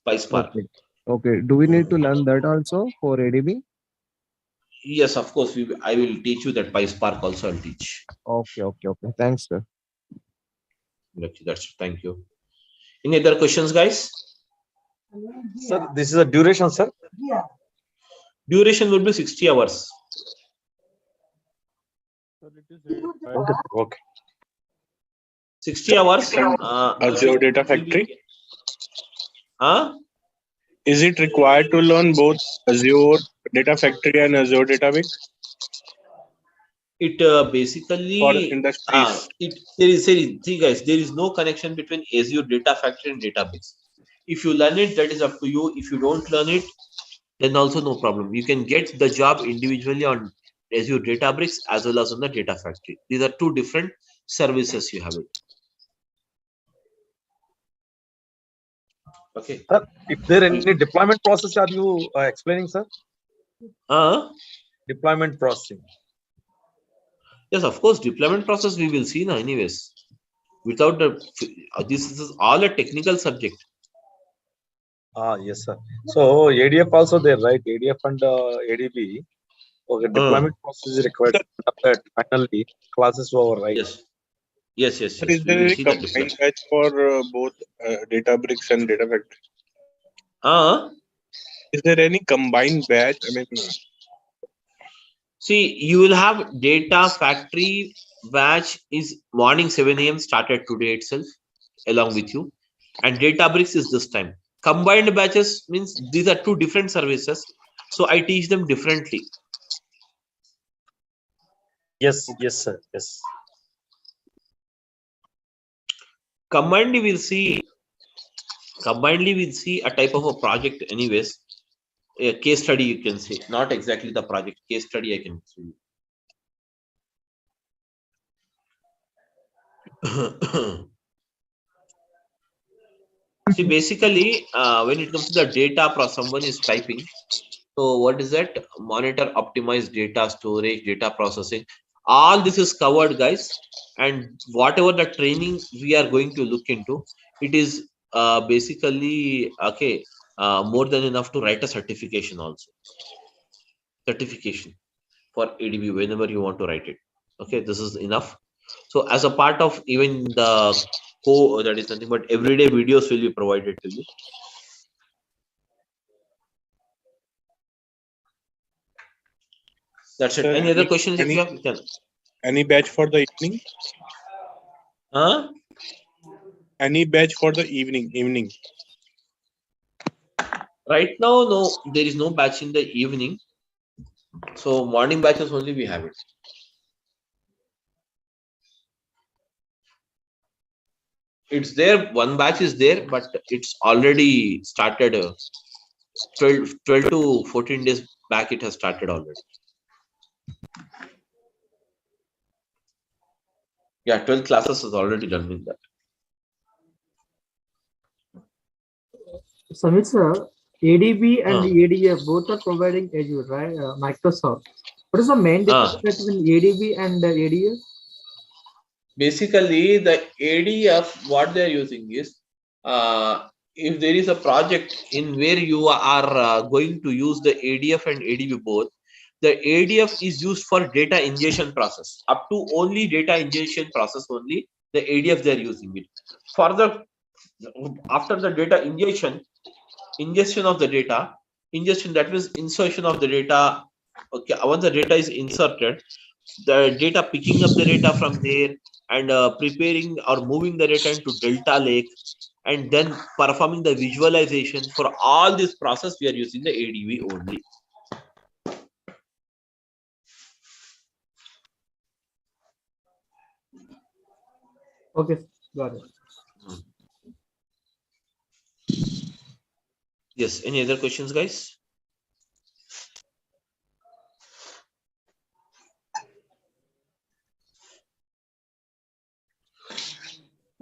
PySpark. Okay. Okay. Do we need to learn that also for ADB? Yes, of course. I will teach you that PySpark also. I'll teach. Okay. Okay. Okay. Thanks, sir. Okay, that's thank you. Any other questions, guys? Sir, this is a duration, sir. Duration will be 60 hours. Okay. Okay. 60 hours. Azure Data Factory. Huh? Is it required to learn both Azure Data Factory and Azure Databricks It basically for industries? See guys, there is no connection between Azure Data Factory and Databricks. If you learn it, that is up to you. If you don't learn it, then also no problem. You can get the job individually on Azure Databricks as well as on the Data Factory. These are 2 different services you have it. Okay. Sir, if there any deployment process are you explaining, sir? Deployment processing. Yes, of course, deployment process we will see now anyways. Without the this is all a technical subject. Yes, sir. So ADF also there, right? ADF and ADB. Okay, deployment process is required. But finally, classes over, right? Yes, yes, yes, Sir, yes. is We there will any see that combined difference. batch for both Databricks and Data Factory? Uh, Is there any combined batch? I mean, See, you will have data factory batch is morning 7 a.m. started today itself along with you, and Databricks is this time. Combined batches means these are two different services, so I teach them differently. Yes, yes, sir. Yes. Combinedly, we'll see a type of a project, anyways. A case study, you can say, not exactly the project case study. I can see. See, basically, when it comes to the data, someone is typing. So, what is that? Monitor, optimize data storage, data processing. All this is covered, guys. And whatever the training we are going to look into, it is basically okay. More than enough to write a certification also. Certification for ADB whenever you want to write it. Okay, this is enough. So, as a part of even the that is nothing but everyday videos will be provided to you. That's it. sir, Any other questions if you have? You can. any batch for the evening? Huh? Any batch for the evening? Right now, no, there is no batch in the evening. So morning batches only we have it. It's there, one batch is there, but it's already started 12 to 14 days back, it has started already. Yeah, 12 classes is already done with that. Samit sir, ADB and ADF both are providing Azure, right? Microsoft. What is the main difference between ADB and ADF? Basically, the ADF, what they're using is, if there is a project in where you are going to use the ADF and ADB both, the ADF is used for data ingestion process. Up to only data ingestion process only, the ADF they're using it. Further, after the data ingestion of the data, ingestion, that means insertion of the data. Okay, once the data is inserted, the data, picking up the data from there and preparing or moving the data into Delta Lake, and then performing the visualization. For all this process, we are using the ADB only. Okay, got it. Yes, any other questions, guys?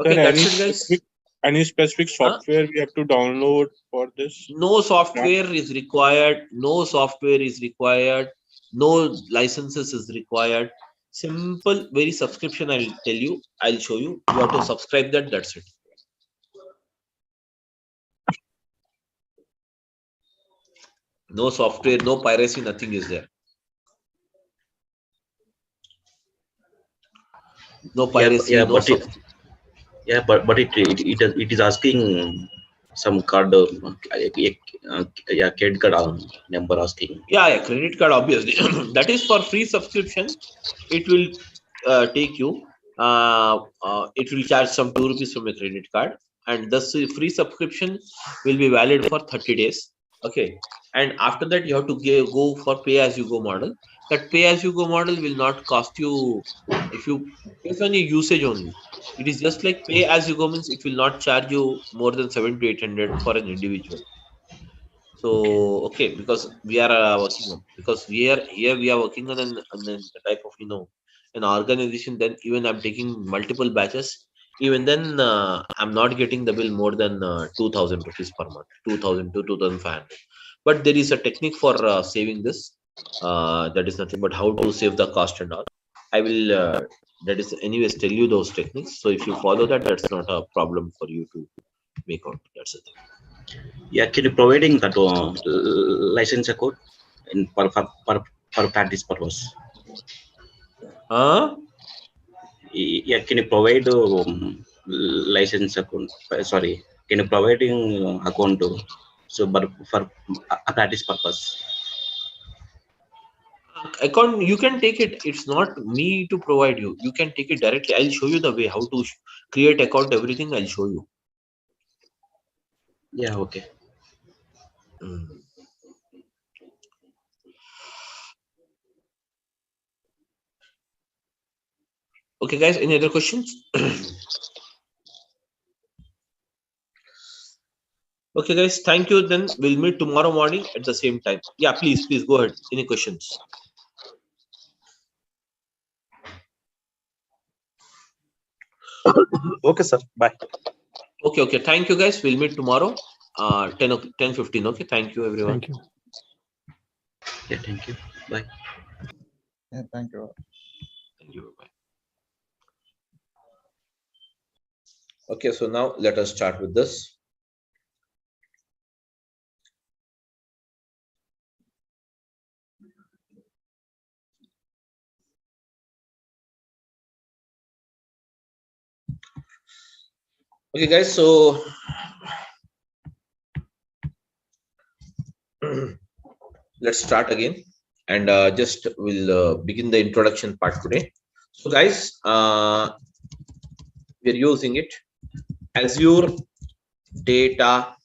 Okay, Sir, that's it, guys. Any specific software we have to download for this? No software is required. No software is required. No licenses is required. Simple, very subscription. I'll tell you. I'll show you. You have to subscribe that. That's it. No software, no piracy, nothing is there. No piracy, Yeah, no but it is asking some card, yeah, credit card number asking. Yeah, credit card, obviously. That is for free subscription. It will take you. It will charge some 2 rupees from a credit card, and the free subscription will be valid for 30 days. Okay, and after that you have to go for pay as you go model. That pay as you go model will not cost you if you based on your usage only. It is just like pay as you go, means it will not charge you more than 700 to 800 for an individual. So okay, because we are working on, because we are working on an type of an organization. Then even I'm taking multiple batches. Even then I'm not getting the bill more than 2,000 rupees per month, 2,000 to 2,500. But there is a technique for saving this. That is nothing but how to save the cost and all. I will that is anyways tell you those techniques. So if you follow that, that's not a problem for you to make out. That's it. Yeah, can you providing that license account in for practice purpose? Yeah, can you provide license account? Sorry, can you providing account so but for a practice purpose? Account, you can take it. It's not me to provide you. You can take it directly. I'll show you the way how to create account, everything. I'll show you. Yeah, okay. Okay, guys, any other questions? Okay, guys, thank you. Then we'll meet tomorrow morning at the same time. Yeah, please go ahead. Any questions? Okay, sir. Bye. Okay. Thank you, guys. We'll meet tomorrow, 10:15. Okay, thank you, everyone. Thank you. Yeah, thank you. Bye. Yeah, thank you. Thank you. Bye. Okay, so now let us start with this. Okay, guys, so let's start again, and just we'll begin the introduction part today. So, guys, we're using it Azure Databricks.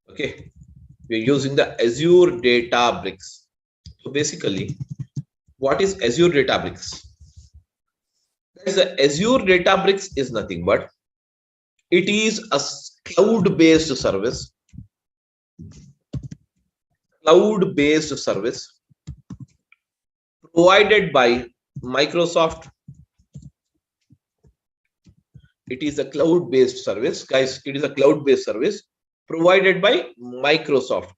Okay, we're using the Azure Databricks. So basically, what is Azure Databricks? Guys, the Azure Databricks is nothing but it is a cloud-based service. Cloud-based service provided by Microsoft. It is a cloud-based service, guys. It is a cloud-based service provided by Microsoft.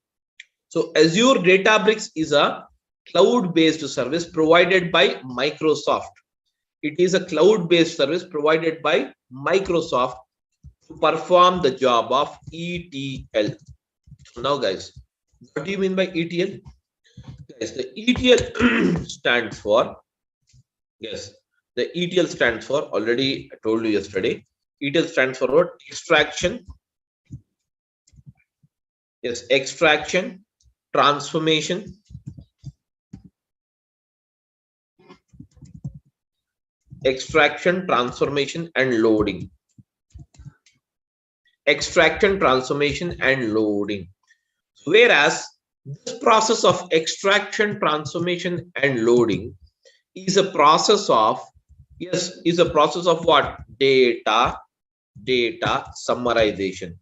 So Azure Databricks is a cloud-based service provided by Microsoft. It is a cloud-based service provided by Microsoft to perform the job of ETL. So now, guys, what do you mean by ETL? Guys, the ETL stands for, yes, the ETL stands for, already I told you yesterday, ETL stands for what? Extraction. Yes, extraction, transformation, and loading. Extraction, transformation, and loading. Whereas this process of extraction, transformation, and loading is a process of, yes, is a process of what? Data summarization.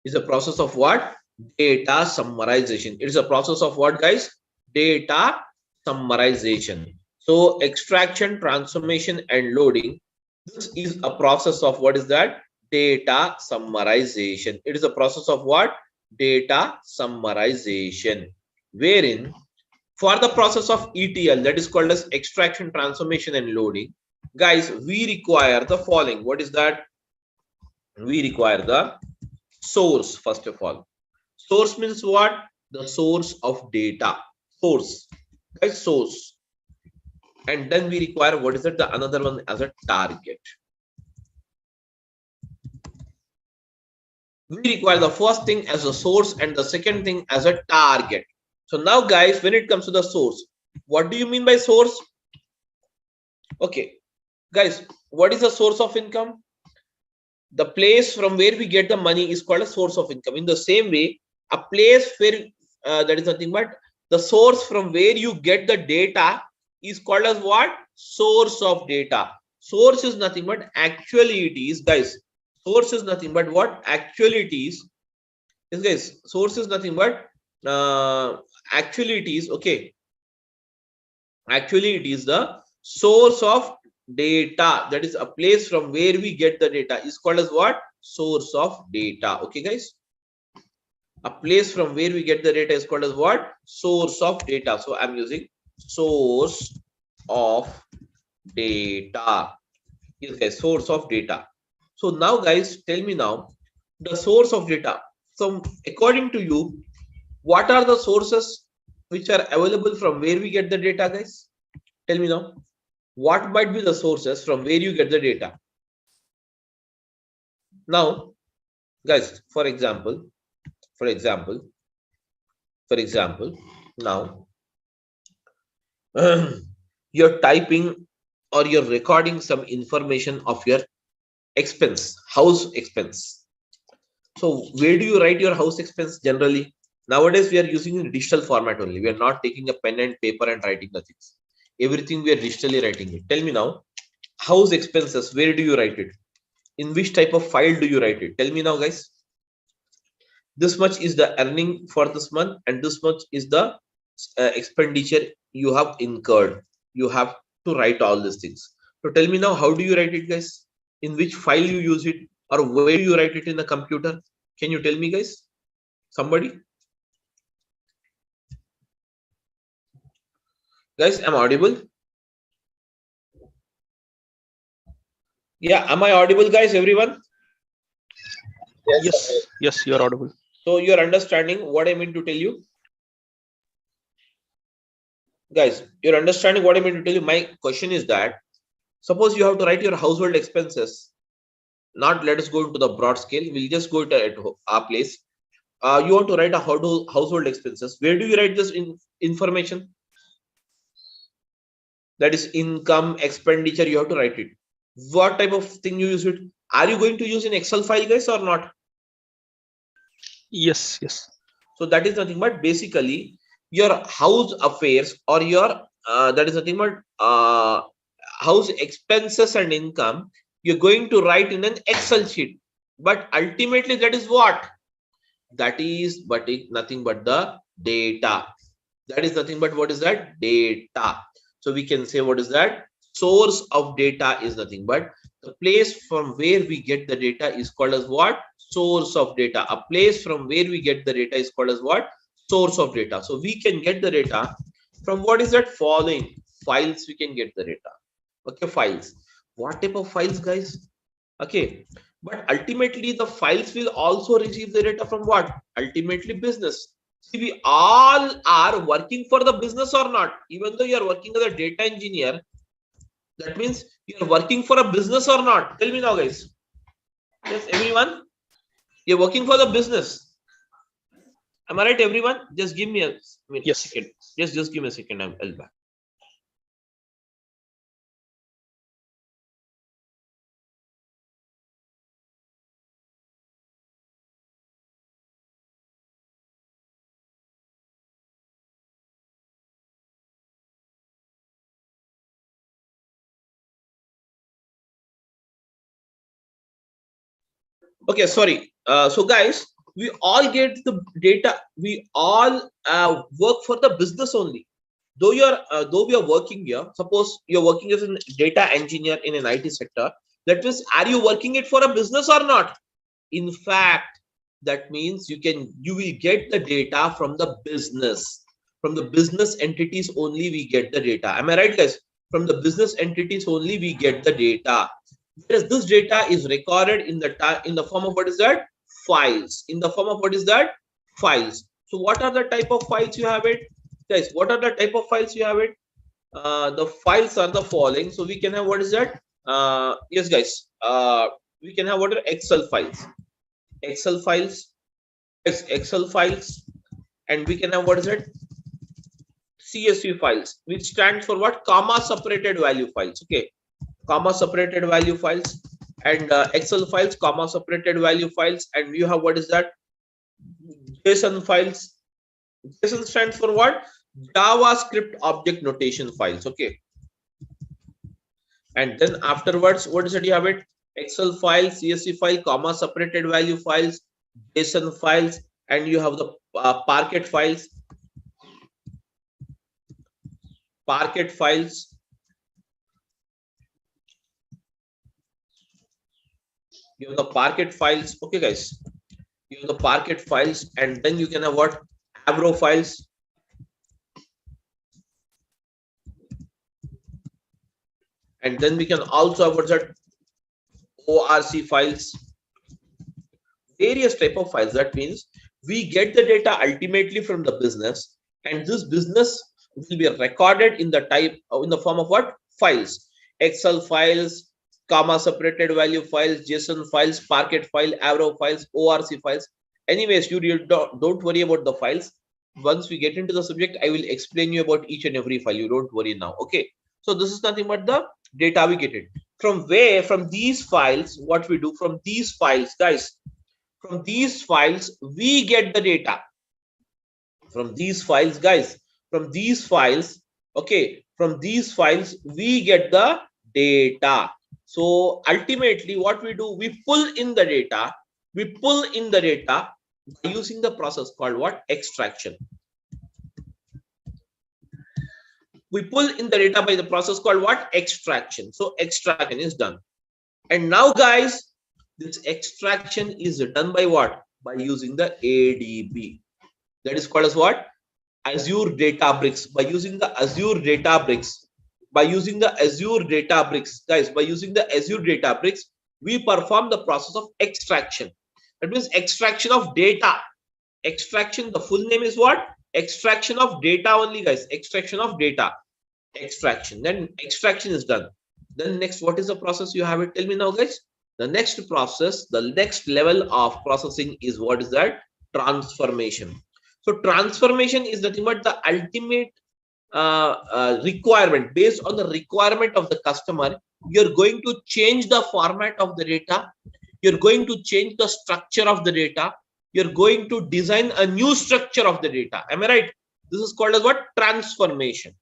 Is a process of what? Data summarization. It is a process of what, guys? Data summarization. So extraction, transformation, and loading. This is a process of what is that? Data summarization. It is a process of what? Data summarization. Wherein for the process of ETL, that is called as extraction, transformation, and loading, guys, we require the following. What is that? We require the source. First of all, source means what? The source of data. Source, guys, source. And then we require, what is it? The another one as a target. We require the first thing as a source and the second thing as a target. So now, guys, when it comes to the source, what do you mean by source? Okay, guys, what is the source of income? The place from where we get the money is called a source of income. In the same way, a place where that is nothing but the source from where you get the data is called as what? Source of data. Source is nothing but actually it is, guys. Source is nothing but what? Actually it is. Yes, guys. Source is nothing but actually it is. Okay. Actually, it is the source of data. That is a place from where we get the data is called as what? Source of data. Okay, guys. A place from where we get the data is called as what? Source of data. So I'm using source of data. Yes, guys, source of data. So now, guys, tell me now the source of data. So according to you, what are the sources which are available from where we get the data, guys? Tell me now. What might be the sources from where you get the data? Now, guys, for example, now you're typing or you're recording some information of your expense, house expense. So where do you write your house expense generally? Nowadays, we are using in digital format only. We are not taking a pen and paper and writing the things. Everything we are digitally writing it. Tell me now, house expenses, where do you write it? In which type of file do you write it? Tell me now, guys. This much is the earning for this month, and this much is the expenditure you have incurred. You have to write all these things. So tell me now, how do you write it, guys? In which file you use it, or where do you write it in the computer? Can you tell me, guys? Somebody? Guys, am I audible? Yeah, am I audible, guys? Everyone? Yes, you are audible. So you're understanding what I mean to tell you? Guys, you're understanding what I mean to tell you? My question is that, suppose you have to write your household expenses. Not let us go into the broad scale. We'll just go to at our place. You want to write a household expenses. Where do you write this information? That is income, expenditure. You have to write it. What type of thing you use it? Are you going to use an Excel file, guys, or not? Yes. So that is nothing but basically your house affairs, or your that is nothing but house expenses and income. You're going to write in an Excel sheet, but ultimately that is what? That is nothing but the data. That is nothing but what is that? Data. So we can say, what is that? Source of data is nothing but the place from where we get the data is called as what? Source of data. A place from where we get the data is called as what? Source of data. So we can get the data from what is that? Following files. We can get the data. Okay, files. What type of files, guys? Okay, but ultimately the files will also receive the data from what? Ultimately business. See, we all are working for the business or not? Even though you are working as a data engineer, that means you are working for a business or not? Tell me now, guys. Yes, everyone? You're working for the business. Am I right, everyone? Just give me a second. Just give me a second. I'll back. Okay, sorry. So guys, we all get the data. We all work for the business only. Though we are working here, suppose you're working as a data engineer in an IT sector, that means, are you working it for a business or not? In fact, that means you will get the data from the business. From the business entities only we get the data. Am I right, guys? From the business entities only we get the data. Whereas this data is recorded in the form of what is that? Files. In the form of what is that? Files. So what are the type of files you have it? Guys, what are the type of files you have it? The files are the following. So we can have what is that? Yes, guys. We can have what are Excel files. Excel files, and we can have what is it? CSV files, which stands for what? Comma separated value files. Okay, comma separated value files, and Excel files, comma separated value files, and you have what is that? JSON files. JSON stands for what? JavaScript object notation files. Okay, and then afterwards, what is it? You have it? Excel file, CSV file, comma separated value files, JSON files, and you have the Parquet files. Parquet files. You have the Parquet files. Okay, guys. You have the Parquet files, and then you can have what? Avro files. And then we can also have what's that ORC files, various type of files. That means we get the data ultimately from the business, and this business will be recorded in the type in the form of what? Files, Excel files, comma separated value files, JSON files, Parquet file, Avro files, ORC files. Anyways, you don't worry about the files. Once we get into the subject, I will explain you about each and every file. You don't worry now. Okay. So this is nothing but the data we get it. From where? From these files. What we do from these files, guys? From these files, we get the data. From these files, guys. From these files. Okay. From these files, we get the data. So ultimately, what we do, we pull in the data. We pull in the data by using the process called what? Extraction. We pull in the data by the process called what? Extraction. So extraction is done. And now, guys, this extraction is done by what? By using the ADB. That is called as what? Azure Databricks. By using the Azure Databricks. By using the Azure Databricks, guys, by using the Azure Databricks, we perform the process of extraction. That means extraction of data. Extraction, the full name is what? Extraction of data only, guys. Extraction of data. Extraction. Then extraction is done. Then next, what is the process you have it? Tell me now, guys. The next process, the next level of processing is what is that? Transformation. So transformation is nothing but the ultimate requirement. Based on the requirement of the customer, you're going to change the format of the data. You're going to change the structure of the data. You're going to design a new structure of the data. Am I right? This is called as what? Transformation.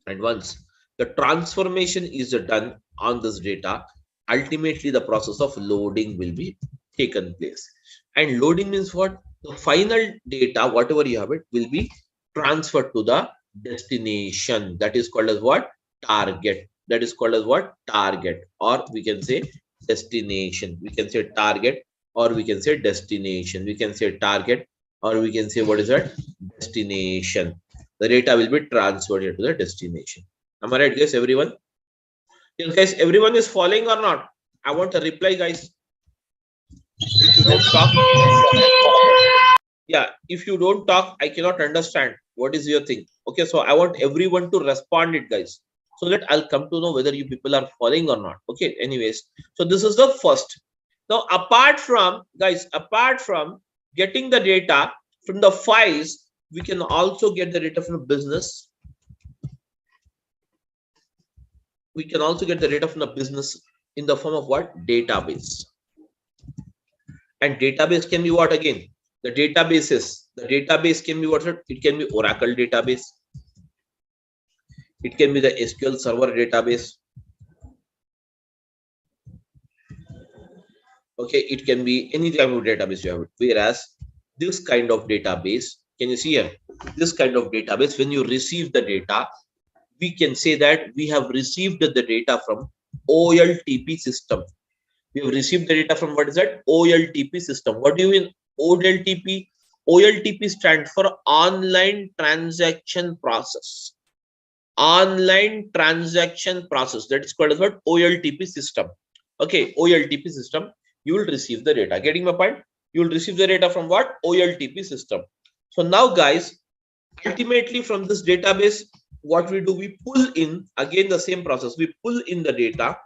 And once the transformation is done on this data, ultimately the process of loading will be taken place. And loading means what? The final data, whatever you have it, will be transferred to the destination. That is called as what? Target. That is called as what? Target. Or we can say destination. We can say target, or we can say destination. We can say target, or we can say what is that? Destination. The data will be transferred to the destination. Am I right, guys? Everyone? Yes, guys, everyone is following or not? I want a reply, guys. If you don't talk, yeah, if you don't talk, I cannot understand what is your thing. Okay, so I want everyone to respond it, guys, so that I'll come to know whether you people are following or not. Okay, anyways, so this is the first. Now, apart from, guys, apart from getting the data from the files, we can also get the data from the business. We can also get the data from the business in the form of what? Database. And database can be what again? The database can be what? It can be Oracle database. It can be the SQL Server database. Okay, it can be any type of database you have. Whereas this kind of database, can you see here? This kind of database, when you receive the data, we can say that we have received the data from OLTP system. We have received the data from what is that? OLTP system. What do you mean OLTP? OLTP stands for online transaction process. Online transaction process. That is called as what? OLTP system. Okay, OLTP system. You will receive the data. Getting my point? You will receive the data from what? OLTP system. So now, guys, ultimately from this database, what we do, we pull in again the same process. We pull in the data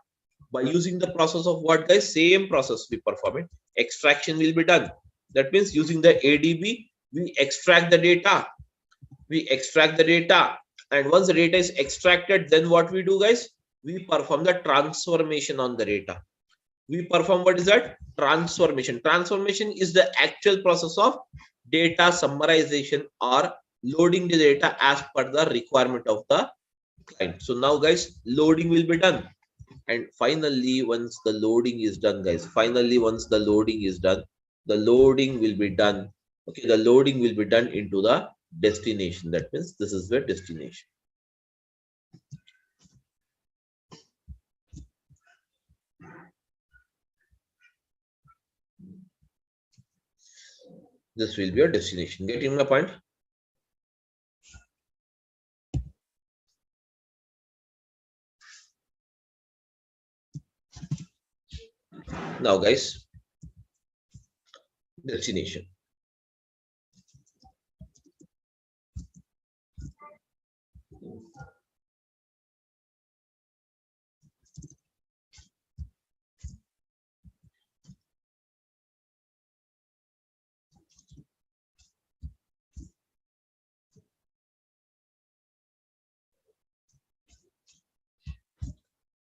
by using the process of what, guys? Same process we perform it. Extraction will be done. That means using the ADB, we extract the data. We extract the data. And once the data is extracted, then what we do, guys? We perform the transformation on the data. We perform what is that? Transformation. Transformation is the actual process of data summarization or loading the data as per the requirement of the client. So now, guys, loading will be done. And finally, once the loading is done, guys, once the loading is done, the loading will be done. Okay, the loading will be done into the destination. That means this is the destination. This will be your destination. Getting my point? Now guys, destination.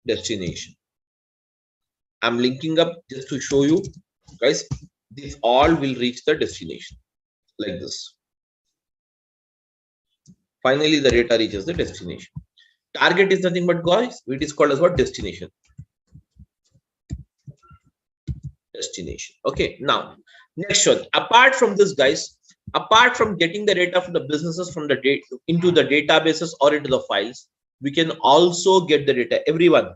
Destination. I'm linking up just to show you guys, these all will reach the destination like this. Finally, the data reaches the destination. Target is nothing but guys, it is called as what? Destination. Destination. Okay, now next one. Apart from this, guys, apart from getting the data from the businesses from the data into the databases or into the files, we can also get the data. Everyone,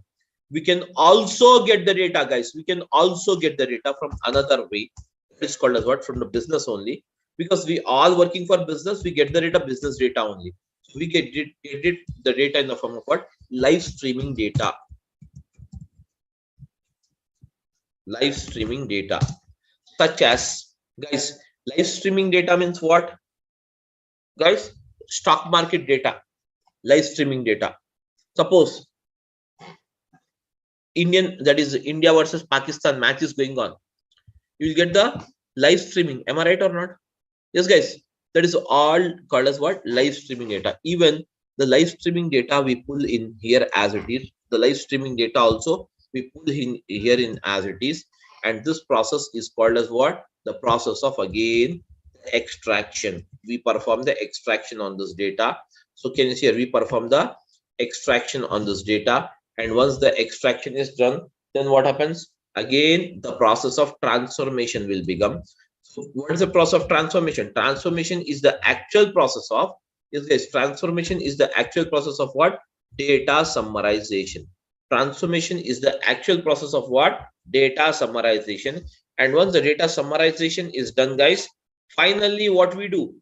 we can also get the data, guys. We can also get the data from another way. It's called as what? From the business only. Because we all working for business, we get the data, business data only. So we get the data in the form of what? Live streaming data. Live streaming data. Such as, guys, live streaming data means what? Guys, stock market data. Live streaming data. Suppose that is India versus Pakistan match is going on. You will get the live streaming. Am I right or not? Yes, guys. That is all called as what? Live streaming data. Even the live streaming data we pull in here as it is. The live streaming data also we pull in here in as it is. And this process is called as what? The process of, again, extraction. We perform the extraction on this data. So can you see here, we perform the extraction on this data. And once the extraction is done, then what happens? Again, the process of transformation will become. So what is the process of transformation? Transformation is the actual process of, transformation is the actual process of what? Data summarization. Transformation is the actual process of what? Data summarization. And once the data summarization is done, guys, finally what we do?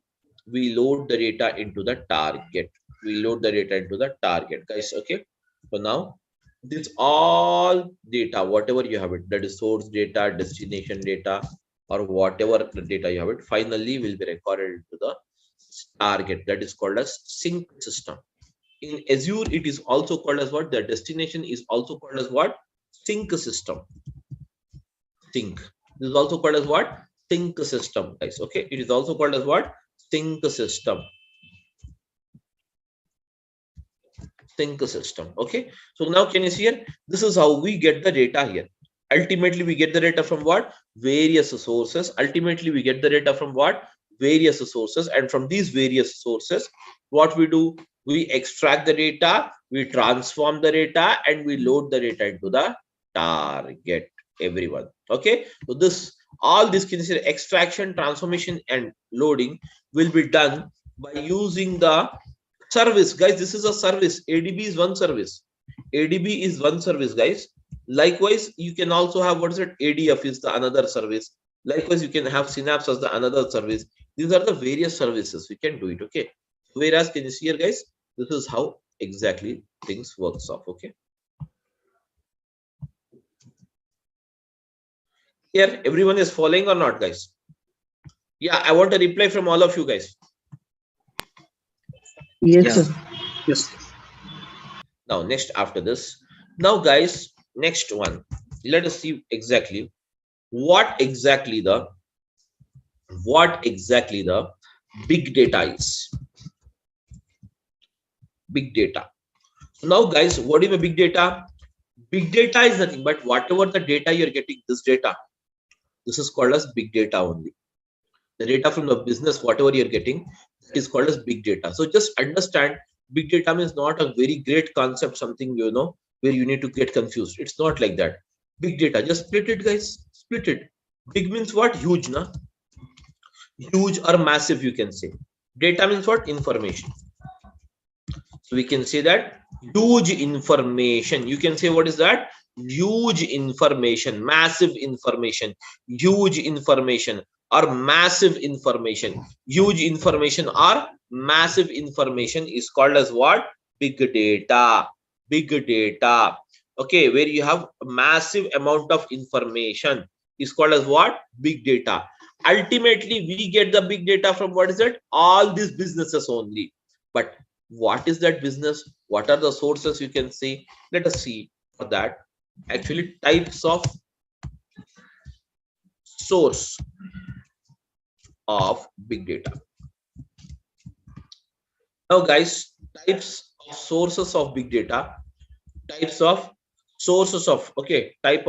We load the data into the target. We load the data into the target, guys. Okay. So now this all data, whatever you have it, that is source data, destination data, or whatever the data you have it, finally will be recorded into the target. That is called as sync system. In Azure, it is also called as what? The destination is also called as what? Sync system. Sync. This is also called as what? Sync system, guys. Okay. It is also called as what? Sync system. Sync system. Okay. So now can you see here? This is how we get the data here. Ultimately, we get the data from what? Various sources. Ultimately, we get the data from what? Various sources. And from these various sources, what we do? We extract the data, we transform the data, and we load the data into the target. Everyone. Okay. So this, all this can see extraction, transformation, and loading will be done by using the service. Guys, this is a service. ADB is one service. ADB is one service, guys. Likewise, you can also have, what is it? ADF is the another service. Likewise, you can have Synapse as the another service. These are the various services. We can do it. Okay. Whereas, can you see here, guys? This is how exactly things works off. Okay. Here, everyone is following or not, guys? Yeah, I want a reply from all of you guys. Yes, sir. Yes. Now, next after this. Now, guys, next one. Let us see exactly what exactly the big data is. Big data. Now, guys, what is a big data? Big data is nothing but whatever the data you're getting, this data, this is called as big data only. The data from the business, whatever you're getting, is called as big data. So just understand, big data means not a very great concept, something, you know, where you need to get confused. It's not like that. Big data, just split it, guys. Split it. Big means what? Huge, na? Huge or massive, you can say. Data means what? Information. So we can say that huge information. You can say, what is that? Huge information, massive information, huge information, or massive information. Huge information or massive information is called as what? Big data. Big data. okay, where you have a massive amount of information, is called as what? Big data. Ultimately, we get the big data from what is it? All these businesses only. But what is that business? What are the sources you can see? Let us see for that. Actually, types of source of big data. Now, guys, types of sources of big data, types of sources of, okay, types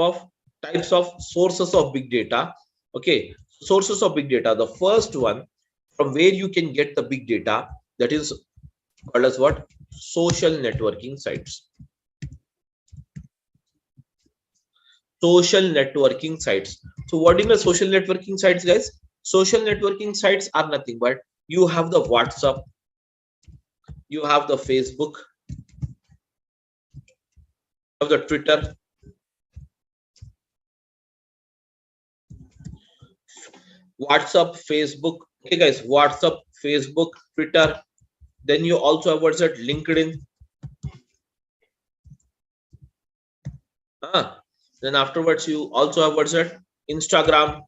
of sources of big data. Okay, sources of big data. The first one from where you can get the big data, that is called as what? Social networking sites. Social networking sites. So what is the social networking sites, guys? Social networking sites are nothing but you have the WhatsApp, you have the Facebook, you have the Twitter, WhatsApp, Facebook. Okay, guys, WhatsApp, Facebook, Twitter. Then you also have what's that? LinkedIn. Then afterwards, you also have what's that? Instagram.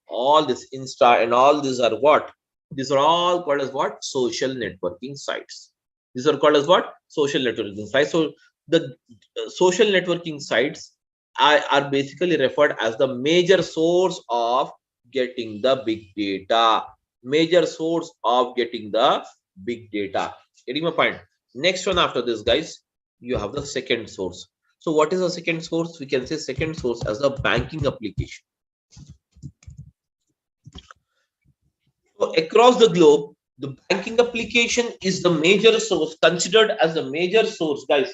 All this Insta and all these are what? These are all called as what? Social networking sites. These are called as what? Social networking sites. So the social networking sites are basically referred as the major source of getting the big data. Major source of getting the big data. Getting my point? Next one after this, guys, you have the second source. So what is the second source? We can say second source as the banking application. So across the globe, the banking application is the major source, considered as the major source, guys.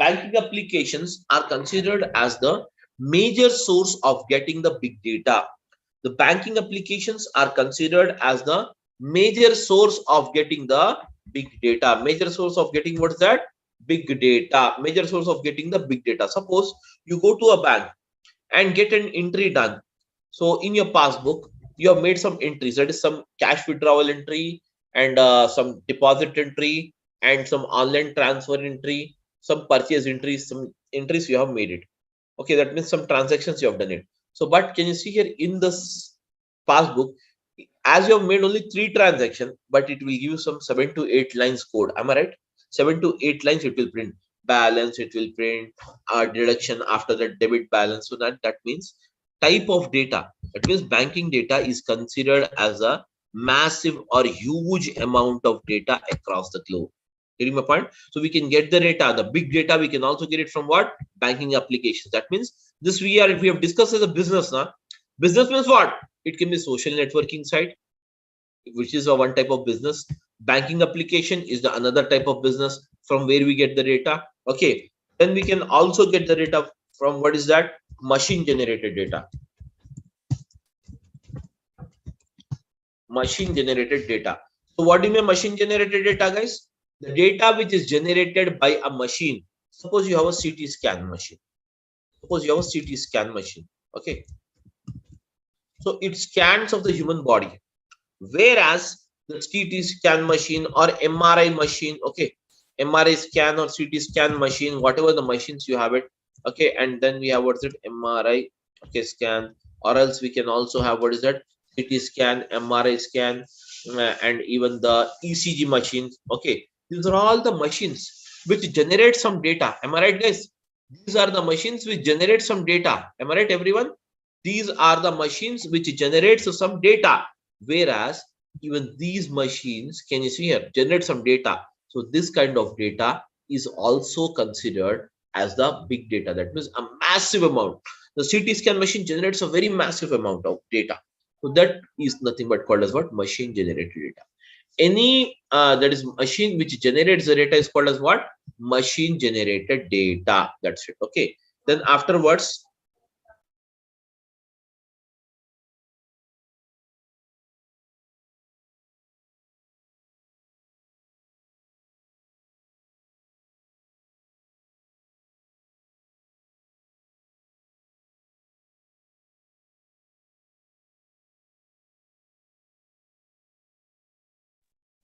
Banking applications are considered as the major source of getting the big data. The banking applications are considered as the major source of getting the big data. Major source of getting what's that? Big data. Major source of getting the big data. Suppose you go to a bank and get an entry done. So in your passbook, you have made some entries. That is some cash withdrawal entry and some deposit entry and some online transfer entry, some purchase entries, some entries you have made it. Okay, that means some transactions you have done it. So, but can you see here in this passbook, as you have made only 3 transactions, but it will give you some 7 to 8 lines code. Am I right? 7 to 8 lines it will print. Balance, it will print deduction after the debit balance. So that means type of data. That means banking data is considered as a massive or huge amount of data across the globe. Getting my point? So we can get the data, the big data. We can also get it from what? Banking applications. That means this we have discussed as a business now. Business means what? It can be social networking site, which is a one type of business. Banking application is the another type of business from where we get the data. Okay, then we can also get the data from what is that? Machine generated data. Machine generated data. So what do you mean machine generated data, guys? The data which is generated by a machine. Suppose you have a CT scan machine. Suppose you have a CT scan machine. Okay, so it scans of the human body, whereas the CT scan machine or MRI machine, okay, MRI scan or CT scan machine, whatever the machines you have it, okay, and then we have what's it? MRI, okay, scan, or else we can also have what is that? CT scan, MRI scan, and even the ECG machines. Okay, these are all the machines which generate some data. Am I right, guys? These are the machines which generate some data. Am I right, everyone? These are the machines which generate some data, whereas even these machines, can you see here, generate some data. So this kind of data is also considered as the big data. That means a massive amount. The CT scan machine generates a very massive amount of data. So that is nothing but called as what? Machine generated data. Any that is machine which generates the data is called as what? Machine generated data. That's it. Okay. Then afterwards,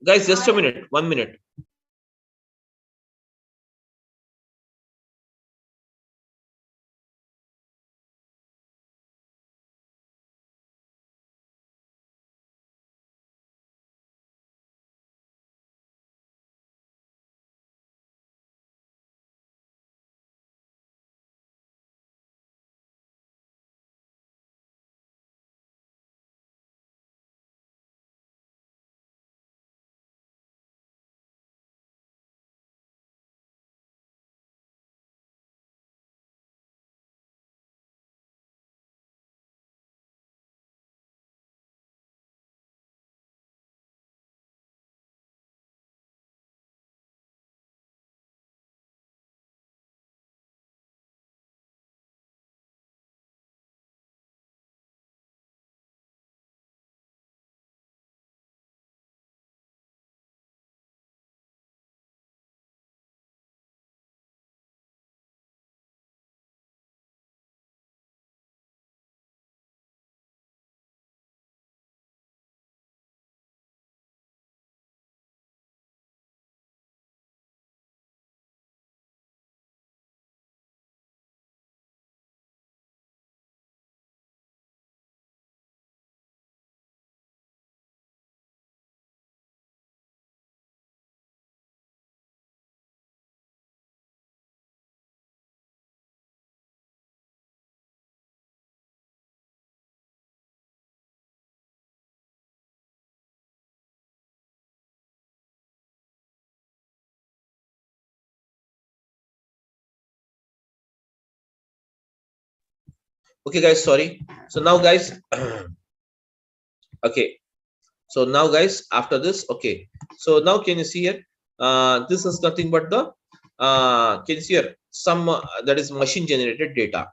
guys, just a minute, 1 minute. Okay, guys, sorry. So now, guys, okay. So now, guys, after this, okay. So now, can you see here? This is nothing but the can you see here some that is machine generated data.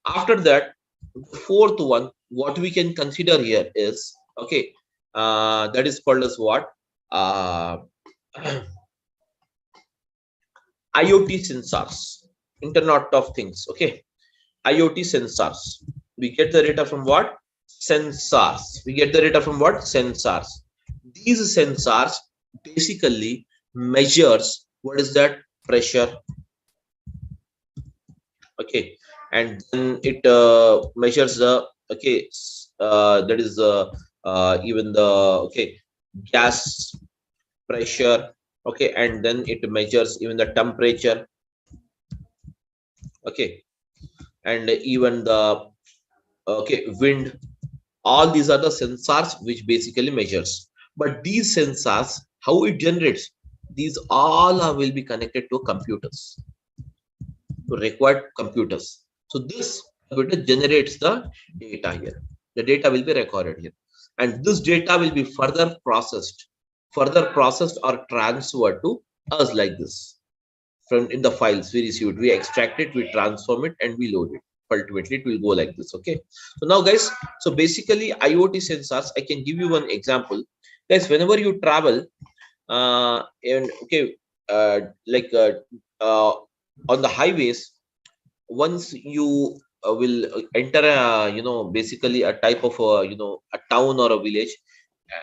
After that, the fourth one, what we can consider here is okay. That is called as what? IoT sensors, Internet of Things. Okay, IoT sensors. We get the data from what? Sensors. We get the data from what? Sensors. These sensors basically measures what is that? Pressure. Okay, and then it measures the okay that is even the okay gas pressure. Okay, and then it measures even the temperature. Okay, and even the okay wind. All these are the sensors which basically measures. But these sensors, how it generates, these all will be connected to computers, to required computers. So this computer generates the data here. The data will be recorded here, and this data will be further processed or transferred to us like this. From in the files we received, we extract it, we transform it, and we load it. Ultimately it will go like this. Okay, so now, guys, so basically IoT sensors, I can give you one example, guys. Whenever you travel and okay like on the highways, once you will enter a basically a type of a town or a village.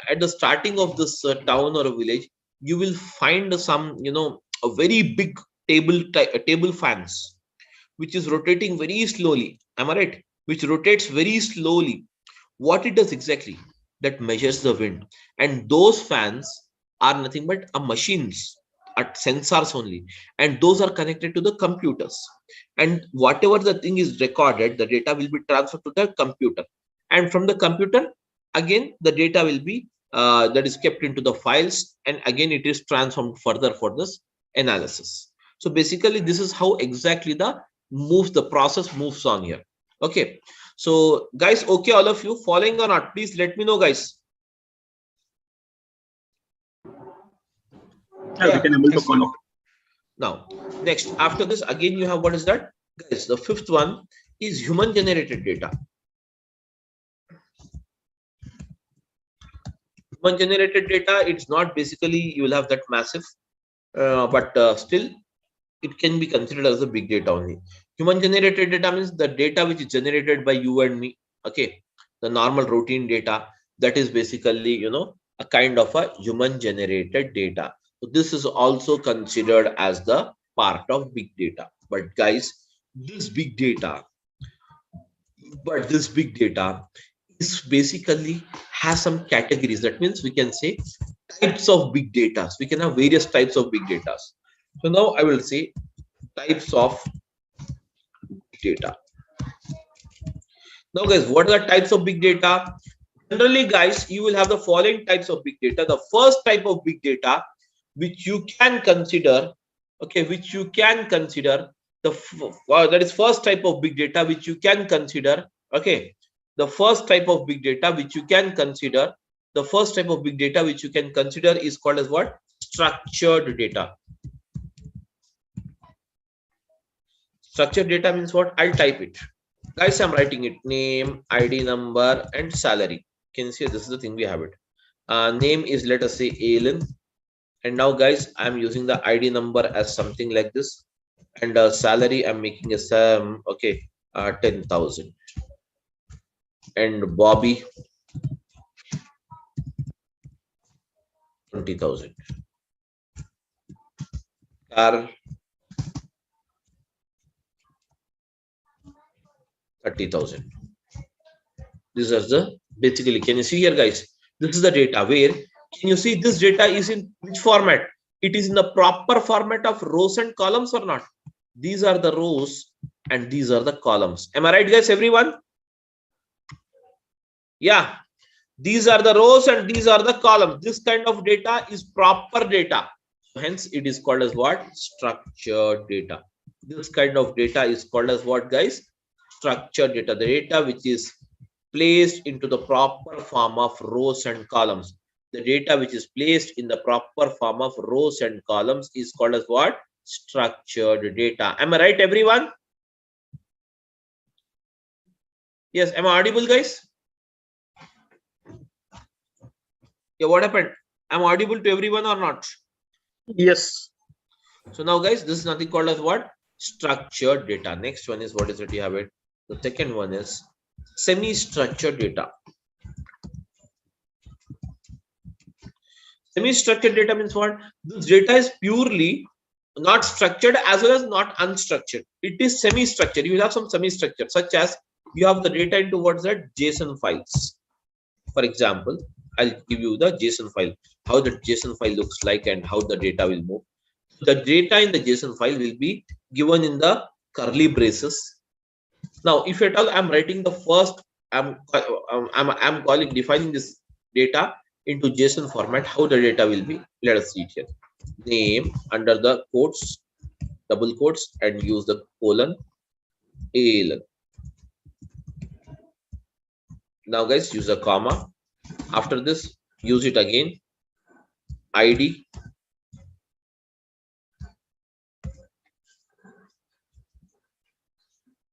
At the starting of this town or a village, you will find some a very big table fans which is rotating very slowly. Am I right? Which rotates very slowly. What it does exactly? That measures the wind, and those fans are nothing but a machines at sensors only, and those are connected to the computers. And whatever the thing is recorded, the data will be transferred to the computer, and from the computer again the data will be that is kept into the files, and again it is transformed further for this analysis. So basically this is how exactly the process moves on here. Okay, so guys, okay, all of you following or not, please let me know, guys. Yeah, we can able to follow. Now next, after this, again you have what is that, guys? The fifth one is human generated data. Human generated data, it's not basically you will have that massive, but still it can be considered as a big data only. Human generated data means the data which is generated by you and me. Okay, the normal routine data, that is basically a kind of a human generated data. So this is also considered as the part of big data. But guys, this big data is basically has some categories. That means we can say types of big data. We can have various types of big data. So now I will say types of data. Now, guys, what are the types of big data? Generally, guys, you will have the following types of big data. The first type of big data which you can consider, okay, which you can consider, that is first type of big data which you can consider. Okay, the first type of big data which you can consider, is called as what? Structured data. Structured data means what? I'll type it, guys. I'm writing it: name, ID number, and salary. Can you see this is the thing we have it? Name is, let us say, Alan, and now, guys, I'm using the ID number as something like this, and salary I'm making a 10,000, and Bobby 20,000, Carl 30,000. These are the basically. Can you see here, guys? This is the data. Where can you see this data is in which format? It is in the proper format of rows and columns or not? These are the rows and these are the columns. Am I right, guys? Everyone? Yeah. These are the rows and these are the columns. This kind of data is proper data. Hence, it is called as what? Structured data. This kind of data is called as what, guys? structured data, the data which is placed into the proper form of rows and columns. The data which is placed in the proper form of rows and columns is called as what? Structured data. Am I right, everyone? Yes, am I audible, guys? Yeah, what happened? Am I audible to everyone or not? Yes. So now, guys, this is nothing called as what? Structured data. Next one is what is it? You have it. The second one is semi-structured data. Semi-structured data means what? This data is purely not structured as well as not unstructured. It is semi-structured. You will have some semi-structured, such as you have the data into what's that? JSON files. For example, I'll give you the JSON file, how the JSON file looks like and how the data will move. The data in the JSON file will be given in the curly braces. Now, if at all I'm writing the first, I'm calling defining this data into JSON format, how the data will be. Let us see it here. Name under the quotes, double quotes, and use the colon, ALN. Now, guys, use a comma. After this, use it again. ID.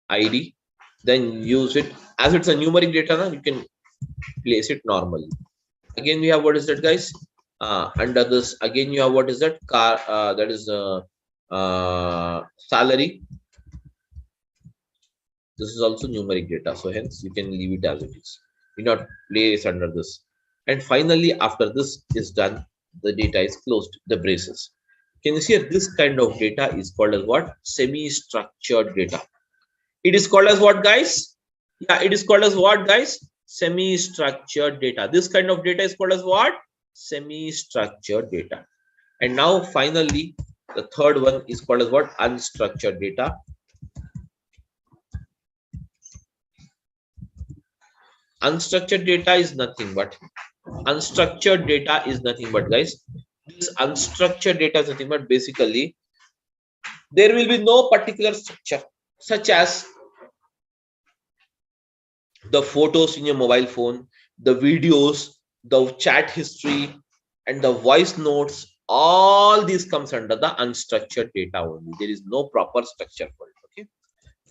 ID. Then use it as it's a numeric data. Now you can place it normally. Again, we have what is that, guys? Under this, again you have what is that? Car. That is salary. This is also numeric data, so hence you can leave it as it is. Do not place under this. And finally, after this is done, the data is closed, the braces. Can you see this kind of data is called as what? Semi-structured data. It is called as what, guys? Yeah, it is called as what, guys? Semi-structured data. This kind of data is called as what? Semi-structured data. And now finally, the third one is called as what? Unstructured data. Unstructured data is nothing but guys, this unstructured data is nothing but basically there will be no particular structure, such as the photos in your mobile phone, the videos, the chat history, and the voice notes. All these comes under the unstructured data only. There is no proper structure for it. Okay,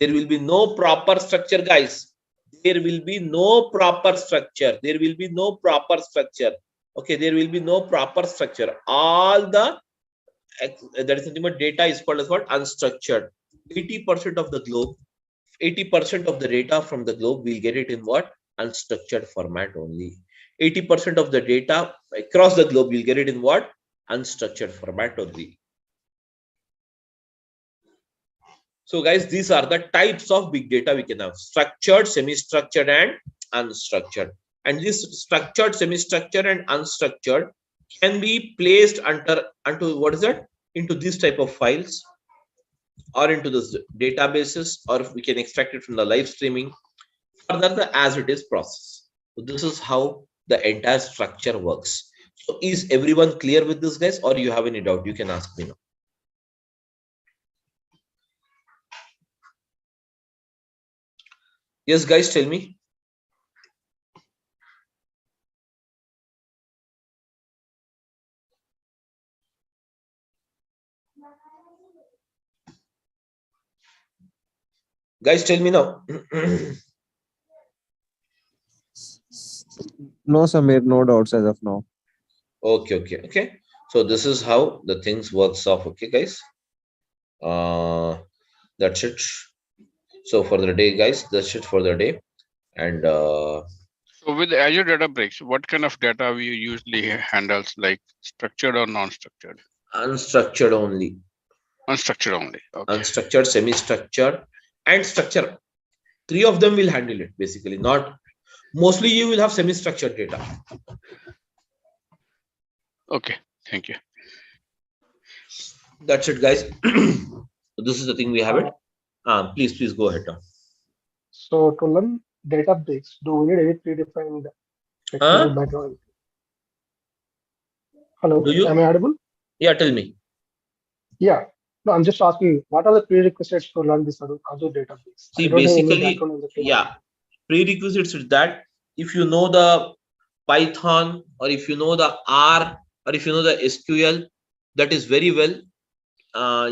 there will be no proper structure, guys. There will be no proper structure. There will be no proper structure. Okay, there will be no proper structure. All the that is nothing but data is called as what? Unstructured. 80% of the globe, 80% of the data from the globe, we'll get it in what? Unstructured format only. 80% of the data across the globe, we'll get it in what? Unstructured format only. So guys, these are the types of big data we can have: structured, semi-structured, and unstructured. And this structured, semi-structured, and unstructured can be placed onto what is that? Into this type of files, or into this databases, or we can extract it from the live streaming. Further, the as it is process. So this is how the entire structure works. So is everyone clear with this, guys, or you have any doubt? You can ask me now. Yes, guys, tell me. Guys, tell me now. No, Samir, no doubts as of now. Okay. So this is how the things works off. Okay, guys. That's it. So for the day, guys, that's it for the day. And so with Azure Databricks, what kind of data we usually handles, like structured or non-structured? Unstructured only. Unstructured only. Okay. Unstructured, semi-structured, and structure. 3 of them will handle it basically. Not mostly you will have semi-structured data. Okay, thank you. That's it, guys. So this is the thing we have it. Please go ahead now. So to learn Databricks, do we need any predefined technical background? Hello, Do you? am I audible? Yeah, tell me. Yeah. No, I'm just asking, what are the prerequisites to learn this Azure database? See, I don't have any basically, background in the field. yeah, prerequisites is that if you know the Python, or if you know the R, or if you know the SQL, that is very well.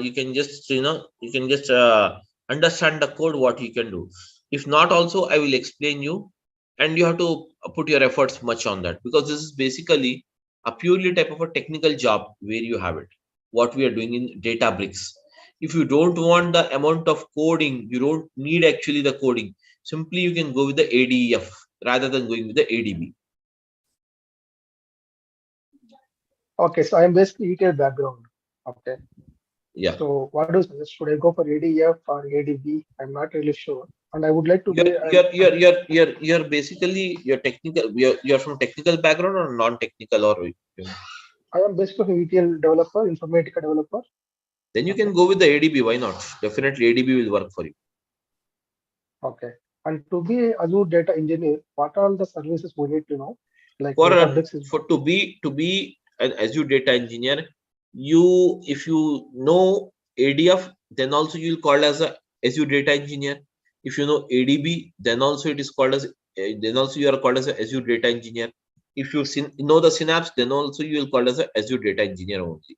You can just understand the code what you can do. If not, also I will explain you, and you have to put your efforts much on that, because this is basically a purely type of a technical job where you have it. What we are doing in Databricks. If you don't want the amount of coding, you don't need actually the coding. Simply you can go with the ADF rather than going with the ADB. Okay, so I'm basically ETL background. Okay. Yeah. So what do you suggest? Should I go for ADF or ADB? I'm not really sure. And I would like to You're basically you're from technical background or non-technical, or I am basically an ETL developer, Informatica developer. Then you can go with the ADB. Why not? Definitely ADB will work for you. Okay. And to be Azure data engineer, what are the services we need to know? Like to be an Azure data engineer, if you know ADF, then also you'll call as a Azure data engineer. If you know ADB, then also it is called as you are called as a Azure data engineer. If you know the Synapse, then also you will call as a Azure data engineer only.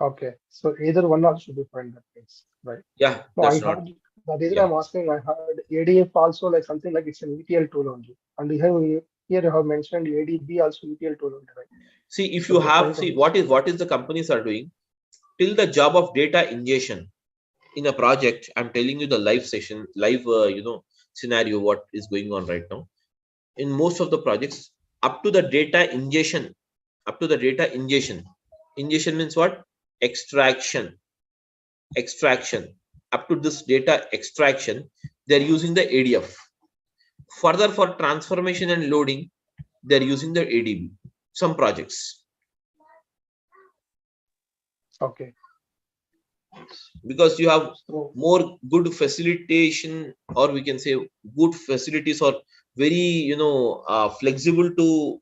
Okay, so either one or should be fine, that means, right? Yeah, no, the reason I'm asking, I heard ADF also like something like it's an ETL tool only, and here you have mentioned ADB also ETL tool only, right? See, if you have what is the companies are doing till the job of data ingestion in a project. I'm telling you the live scenario what is going on right now in most of the projects. Up to the data ingestion, ingestion means what? Extraction. Up to this data extraction, they're using the ADF. Further, for transformation and loading, they're using the ADB. Some projects. Okay. Because you have more good facilitation, or we can say good facilities, or very flexible to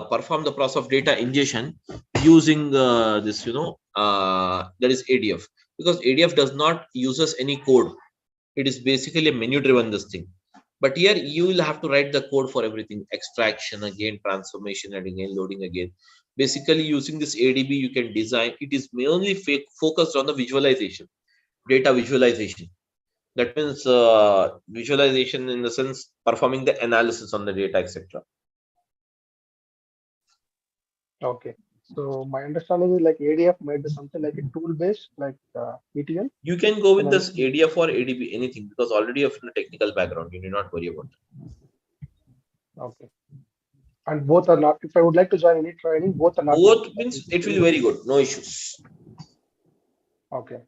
perform the process of data ingestion using this that is ADF, because ADF does not uses any code. It is basically a menu driven this thing. But here you will have to write the code for everything: extraction again, transformation, and again loading again. Basically, using this ADB, you can design. It is mainly focused on the visualization, data visualization. That means visualization in the sense performing the analysis on the data, etc. Okay. So my understanding is like ADF might be something like a tool based, like ETL. You can go with this ADF or ADB, anything, because already you have a technical background. You need not worry about it. Okay. And both are not, if I would like to join any training, both are not. Both means it will be very good. No issues. Okay.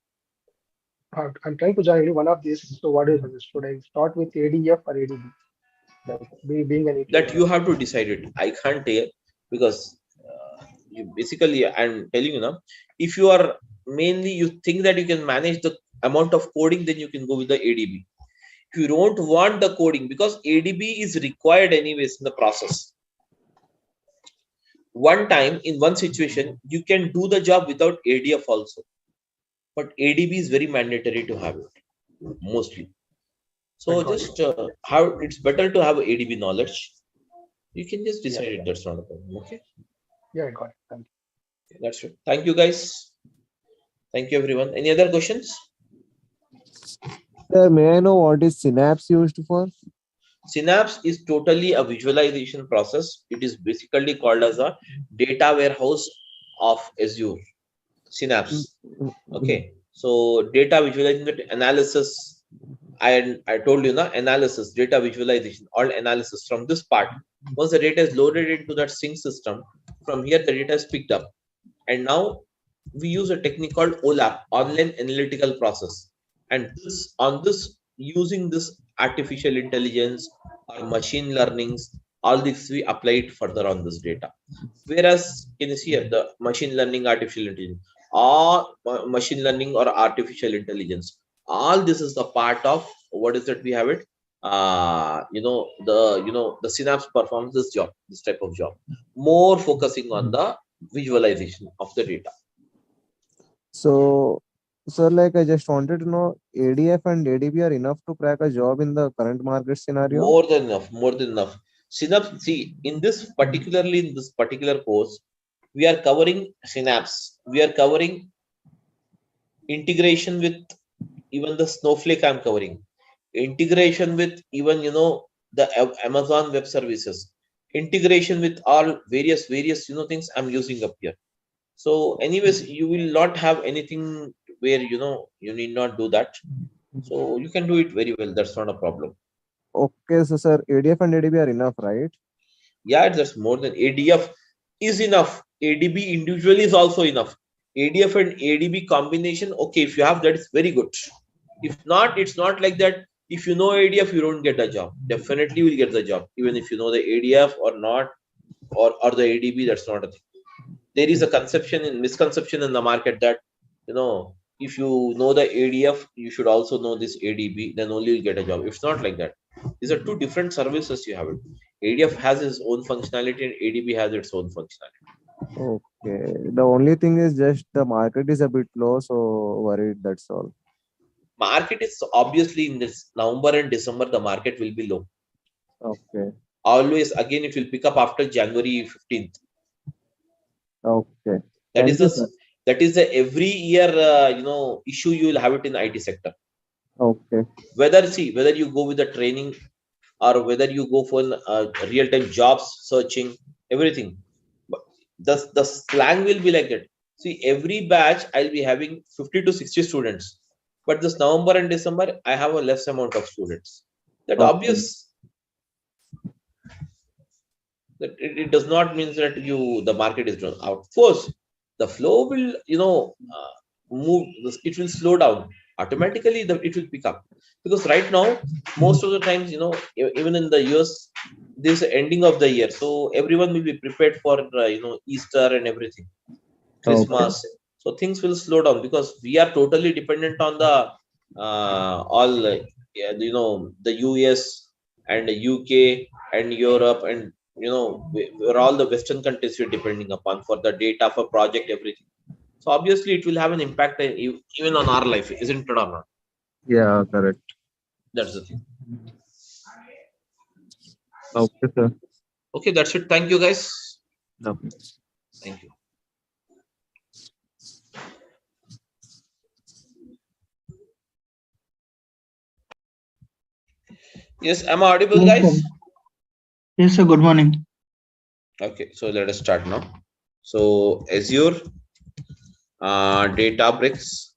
I'm trying to join any one of these. So what is this? Should I start with ADF or ADB? Like being an ETL. That you have to decide it. I can't tell, because basically I'm telling you now, if you are mainly you think that you can manage the amount of coding, then you can go with the ADB. If you don't want the coding, because ADB is required anyways in the process. One time in one situation you can do the job without ADF also, but ADB is very mandatory to have it mostly. So just how it's better to have ADB knowledge. You can just decide it. That's not a problem. Okay. Yeah, I got it. Thank you. That's it. Thank you, guys. Thank you, everyone. Any other questions? Sir, may I know what is Synapse used for? Synapse is totally a visualization process. It is basically called as a data warehouse of Azure. Synapse. Okay. So data visualization, analysis. I told you now, analysis, data visualization, all analysis from this part. Once the data is loaded into that sync system, from here the data is picked up. And now we use a technique called OLAP, online analytical process. And using this artificial intelligence or machine learnings, all this we applied further on this data. Whereas can you see here the machine learning, artificial intelligence, or machine learning or artificial intelligence, all this is the part of what is that we have it. The Synapse performs this type of job, more focusing on the visualization of the data. So, sir, like I just wanted to know, ADF and ADB are enough to crack a job in the current market scenario? More than enough, more than enough. Synapse, see, in this particular course, we are covering Synapse. We are covering integration with even the Snowflake. I'm covering integration with even the Amazon Web Services. Integration with all various things I'm using up here. So, anyways, you will not have anything where you need not do that. So you can do it very well. That's not a problem. Okay, so sir, ADF and ADB are enough, right? Yeah, that's more than ADF is enough. ADB individually is also enough. ADF and ADB combination, okay, if you have that, it's very good. If not, it's not like that. If you know ADF, you don't get a job. Definitely will get the job, even if you know the ADF or not, or the ADB. That's not a thing. There is a misconception in the market that if you know the ADF, you should also know this ADB, then only you'll get a job. It's not like that. These are two different services you have it. ADF has its own functionality and ADB has its own functionality. Okay. The only thing is just the market is a bit low, so worried, that's all. Market is obviously in this November and December, the market will be low. Okay. Always, again, it will pick up after January 15th. Okay. That is the every year issue you will have it in the IT sector. Okay. Whether you go with the training or whether you go for real-time jobs searching, everything, but the slang will be like that. See, every batch I'll be having 50 to 60 students, but this November and December I have a less amount of students. That obvious. That it does not mean that the market is drawn out. Of course, the flow will move. It will slow down automatically. It will pick up, because right now most of the times even in the US, this is the ending of the year, so everyone will be prepared for Easter and everything, Christmas. So things will slow down because we are totally dependent on the all the US and the UK and Europe, and we're all the Western countries we're depending upon for the data, for project, everything. So obviously it will have an impact even on our life, isn't it or not? Yeah, correct. That's the thing. Okay, sir. Okay, that's it. Thank you, guys. Okay. Thank you. Yes, am I audible, guys? Yes, sir. Good morning. Okay, so let us start now. So Azure Databricks.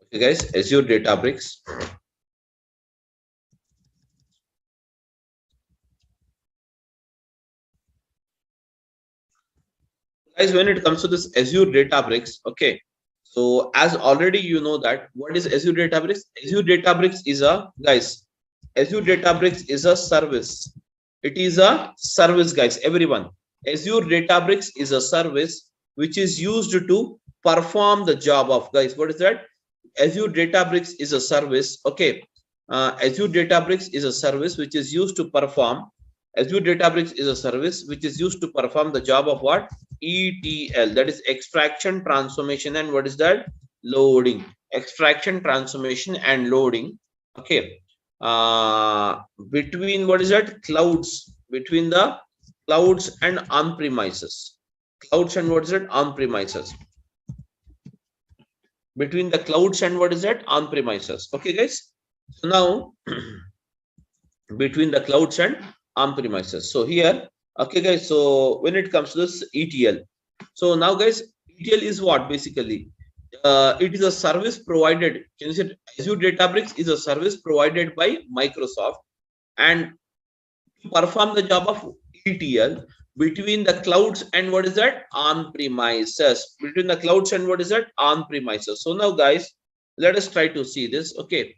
Okay, guys, Azure Databricks. Guys, when it comes to this Azure Databricks, okay. So as already you know that what is Azure Databricks? Azure Databricks is Azure Databricks is a service. It is a service, guys. Everyone, Azure Databricks is a service which is used to perform the job of, guys. What is that? Azure Databricks is a service. Okay, Azure Databricks is a service which is used to perform. Azure Databricks is a service which is used to perform the job of what? ETL, that is extraction, transformation, and what is that? Loading. Extraction, transformation, and loading. Okay. Between what is that? Clouds. Between the clouds and on-premises. Clouds and what is it? On-premises. Between the clouds and what is that? On-premises. Okay, guys. So now between the clouds and on-premises. So here, okay, guys. So when it comes to this ETL, so now, guys, ETL is what? Basically, it is a service provided. Can you say Azure Databricks is a service provided by Microsoft, and to perform the job of ETL between the clouds and what is that? On-premises. Between the clouds and what is that? On-premises. So now, guys, let us try to see this. Okay.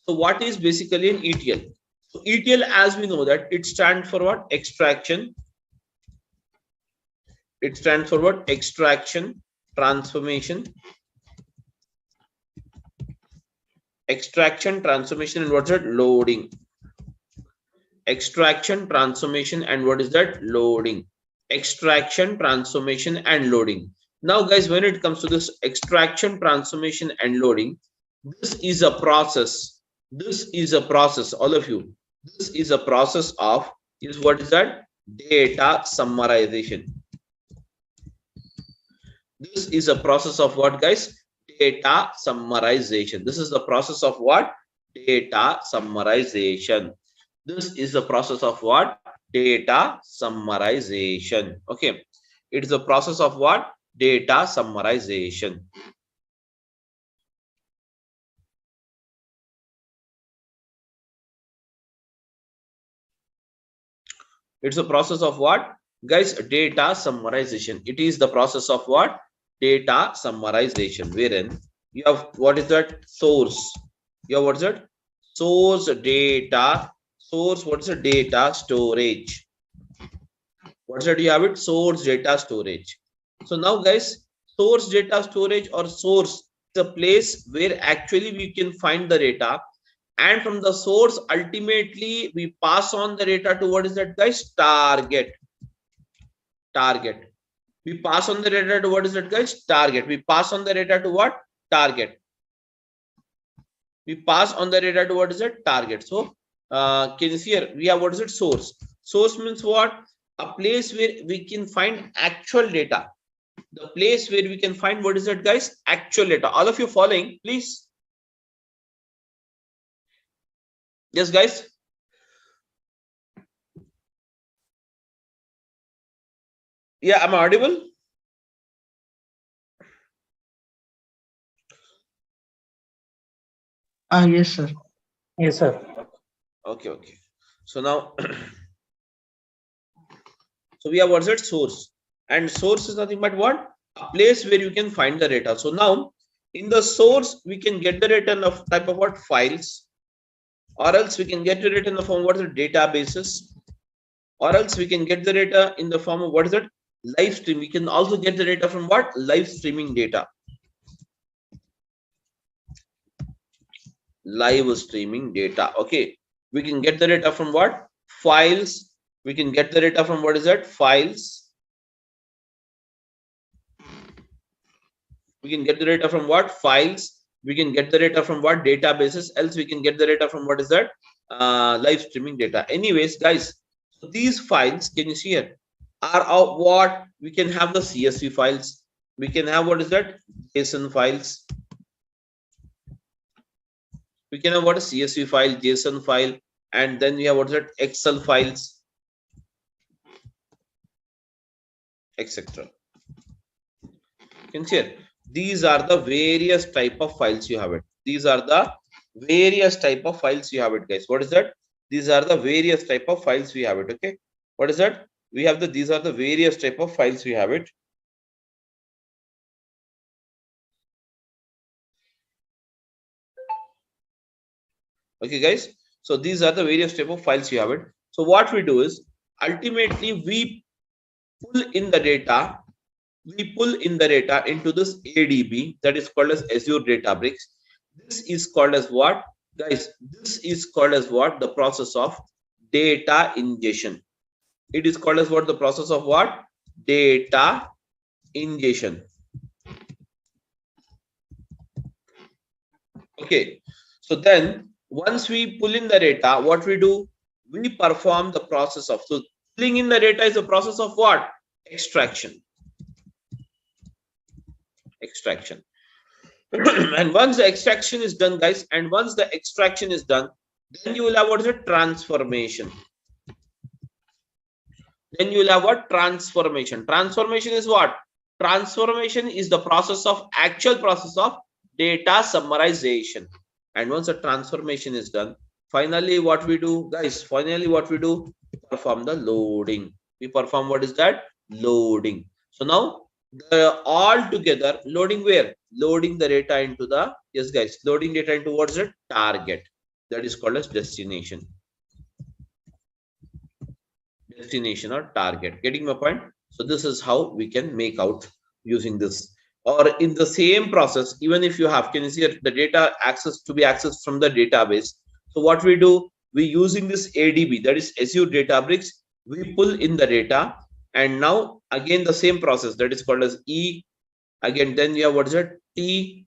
So what is basically an ETL? So ETL, as we know that it stands for what? Extraction. It stands for what? Extraction, transformation. Extraction, transformation, and what's that? Loading. Extraction, transformation, and what is that? Loading. extraction, transformation, and loading. Now, guys, when it comes to this extraction, transformation, and loading, this is a process. This is a process, all of you. This is a process of, is what is that? Data summarization. This is a process of what, guys? Data summarization. This is the process of what? Data summarization. This is the process of what? Data summarization. Okay. It is the process of what? Data summarization. It's a process of what, guys? Data summarization. It is the process of what? Data summarization, wherein you have, what is that? Source. You have, what is it? Source data. Source, what is the data storage? What's that? You have it? Source data storage. So now, guys, source data storage or source is a place where actually we can find the data. And from the source, ultimately, we pass on the data to what is that, guys? Target. Target. We pass on the data to what is that, guys? Target. We pass on the data to what? Target. We pass on the data to what is it? Target. So, can you see here? We have, what is it? Source. Source means what? A place where we can find actual data. The place where we can find, what is that, guys? Actual data. All of you following, please. Yes, guys. Yeah, am I audible? Yes, sir. Yes, sir. Okay, okay. So now, so we have, what's it? Source. And source is nothing but what? A place where you can find the data. So now, in the source, we can get the data of type of what? Files. Or else we can get the data in the form of what is it? Databases. Or else we can get the data in the form of what is it? Live stream. We can also get the data from what? Live streaming data. Live streaming data. Okay. We can get the data from what? Files. We can get the data from what is that? Files. We can get the data from what? Files. We can get the data from what? Databases. Else we can get the data from what is that? Live streaming data. Anyways, guys, so these files, can you see here, are of what? We can have the CSV files. We can have, what is that? JSON files. We can have what? A CSV file, JSON file, and then we have, what is that? Excel files, etc. Can you see here? These are the various type of files you have it. These are the various type of files you have it, guys. What is that? These are the various type of files we have it. Okay. What is that? We have the, these are the various type of files we have it. Okay, guys. So these are the various type of files you have it. So what we do is, ultimately we pull in the data. We pull in the data into this ADB, that is called as Azure Databricks. This is called as what, guys? This is called as what? The process of data ingestion. It is called as what? The process of what? Data ingestion. Okay. So then once we pull in the data, what we do? We perform the process of, so pulling in the data is a process of what? Extraction. Extraction. And once the extraction is done, guys, and once the extraction is done, then you will have, what is it? Transformation. Then you will have what? Transformation. Transformation is what? Transformation is the process of, actual process of data summarization. And once the transformation is done, finally what we do, guys? Finally what we do? We perform the loading. We perform, what is that? Loading. So now, all together, loading where? Loading the data into the, yes, guys, loading data into what is it? Target. That is called as destination. Destination or target. Getting my point? So this is how we can make out using this. Or in the same process, even if you have, can you see the data access to be accessed from the database? So what we do? We using this ADB, that is Azure Databricks. We pull in the data. And now again the same process, that is called as E. Again, then you have what is it? T.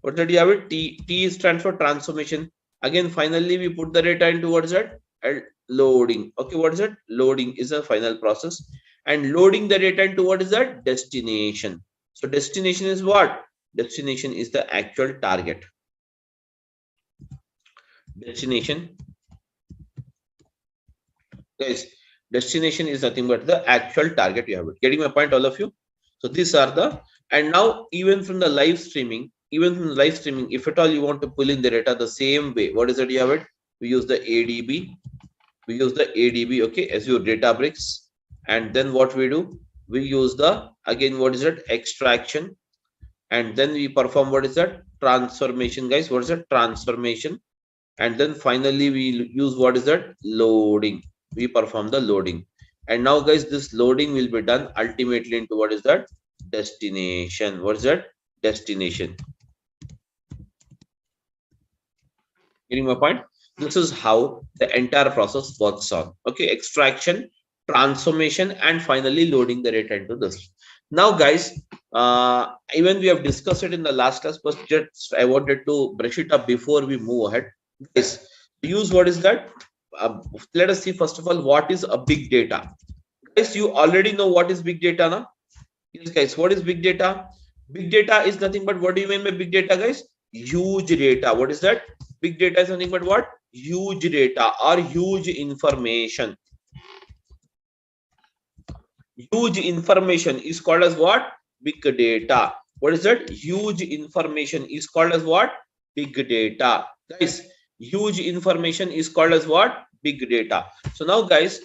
What did you have it? T stands for transformation. Again, finally we put the data into what is that? Loading. Okay, what is that? Loading is a final process. And loading the data into what is that? Destination. So destination is what? Destination is the actual target. Destination. Guys, destination is nothing but the actual target you have it. Getting my point, all of you? So these are the, and now even from the live streaming, if at all you want to pull in the data the same way, what is it you have it? We use the ADB. We use the ADB, okay, Azure Databricks. And then what we do? We use the, again, what is it? Extraction. And then we perform what is that? Transformation, guys. What is that? Transformation. And then finally we use what is that? Loading. We perform the loading. And now, guys, this loading will be done ultimately into what is that? Destination. What is that? Destination. Getting my point? This is how the entire process works on. Okay, extraction, transformation, and finally loading the data into this. Now, guys, even we have discussed it in the last class, but just I wanted to brush it up before we move ahead. Guys, use what is that? Let us see first of all what is a big data. Guys, you already know what is big data now. Yes, guys, what is big data? Big data is nothing but, what do you mean by big data, guys? Huge data. What is that? Big data is nothing but what? Huge data or huge information. Huge information is called as what? Big data. What is that? Huge information is called as what? Big data. Guys, huge information is called as what? Big data. So now, guys,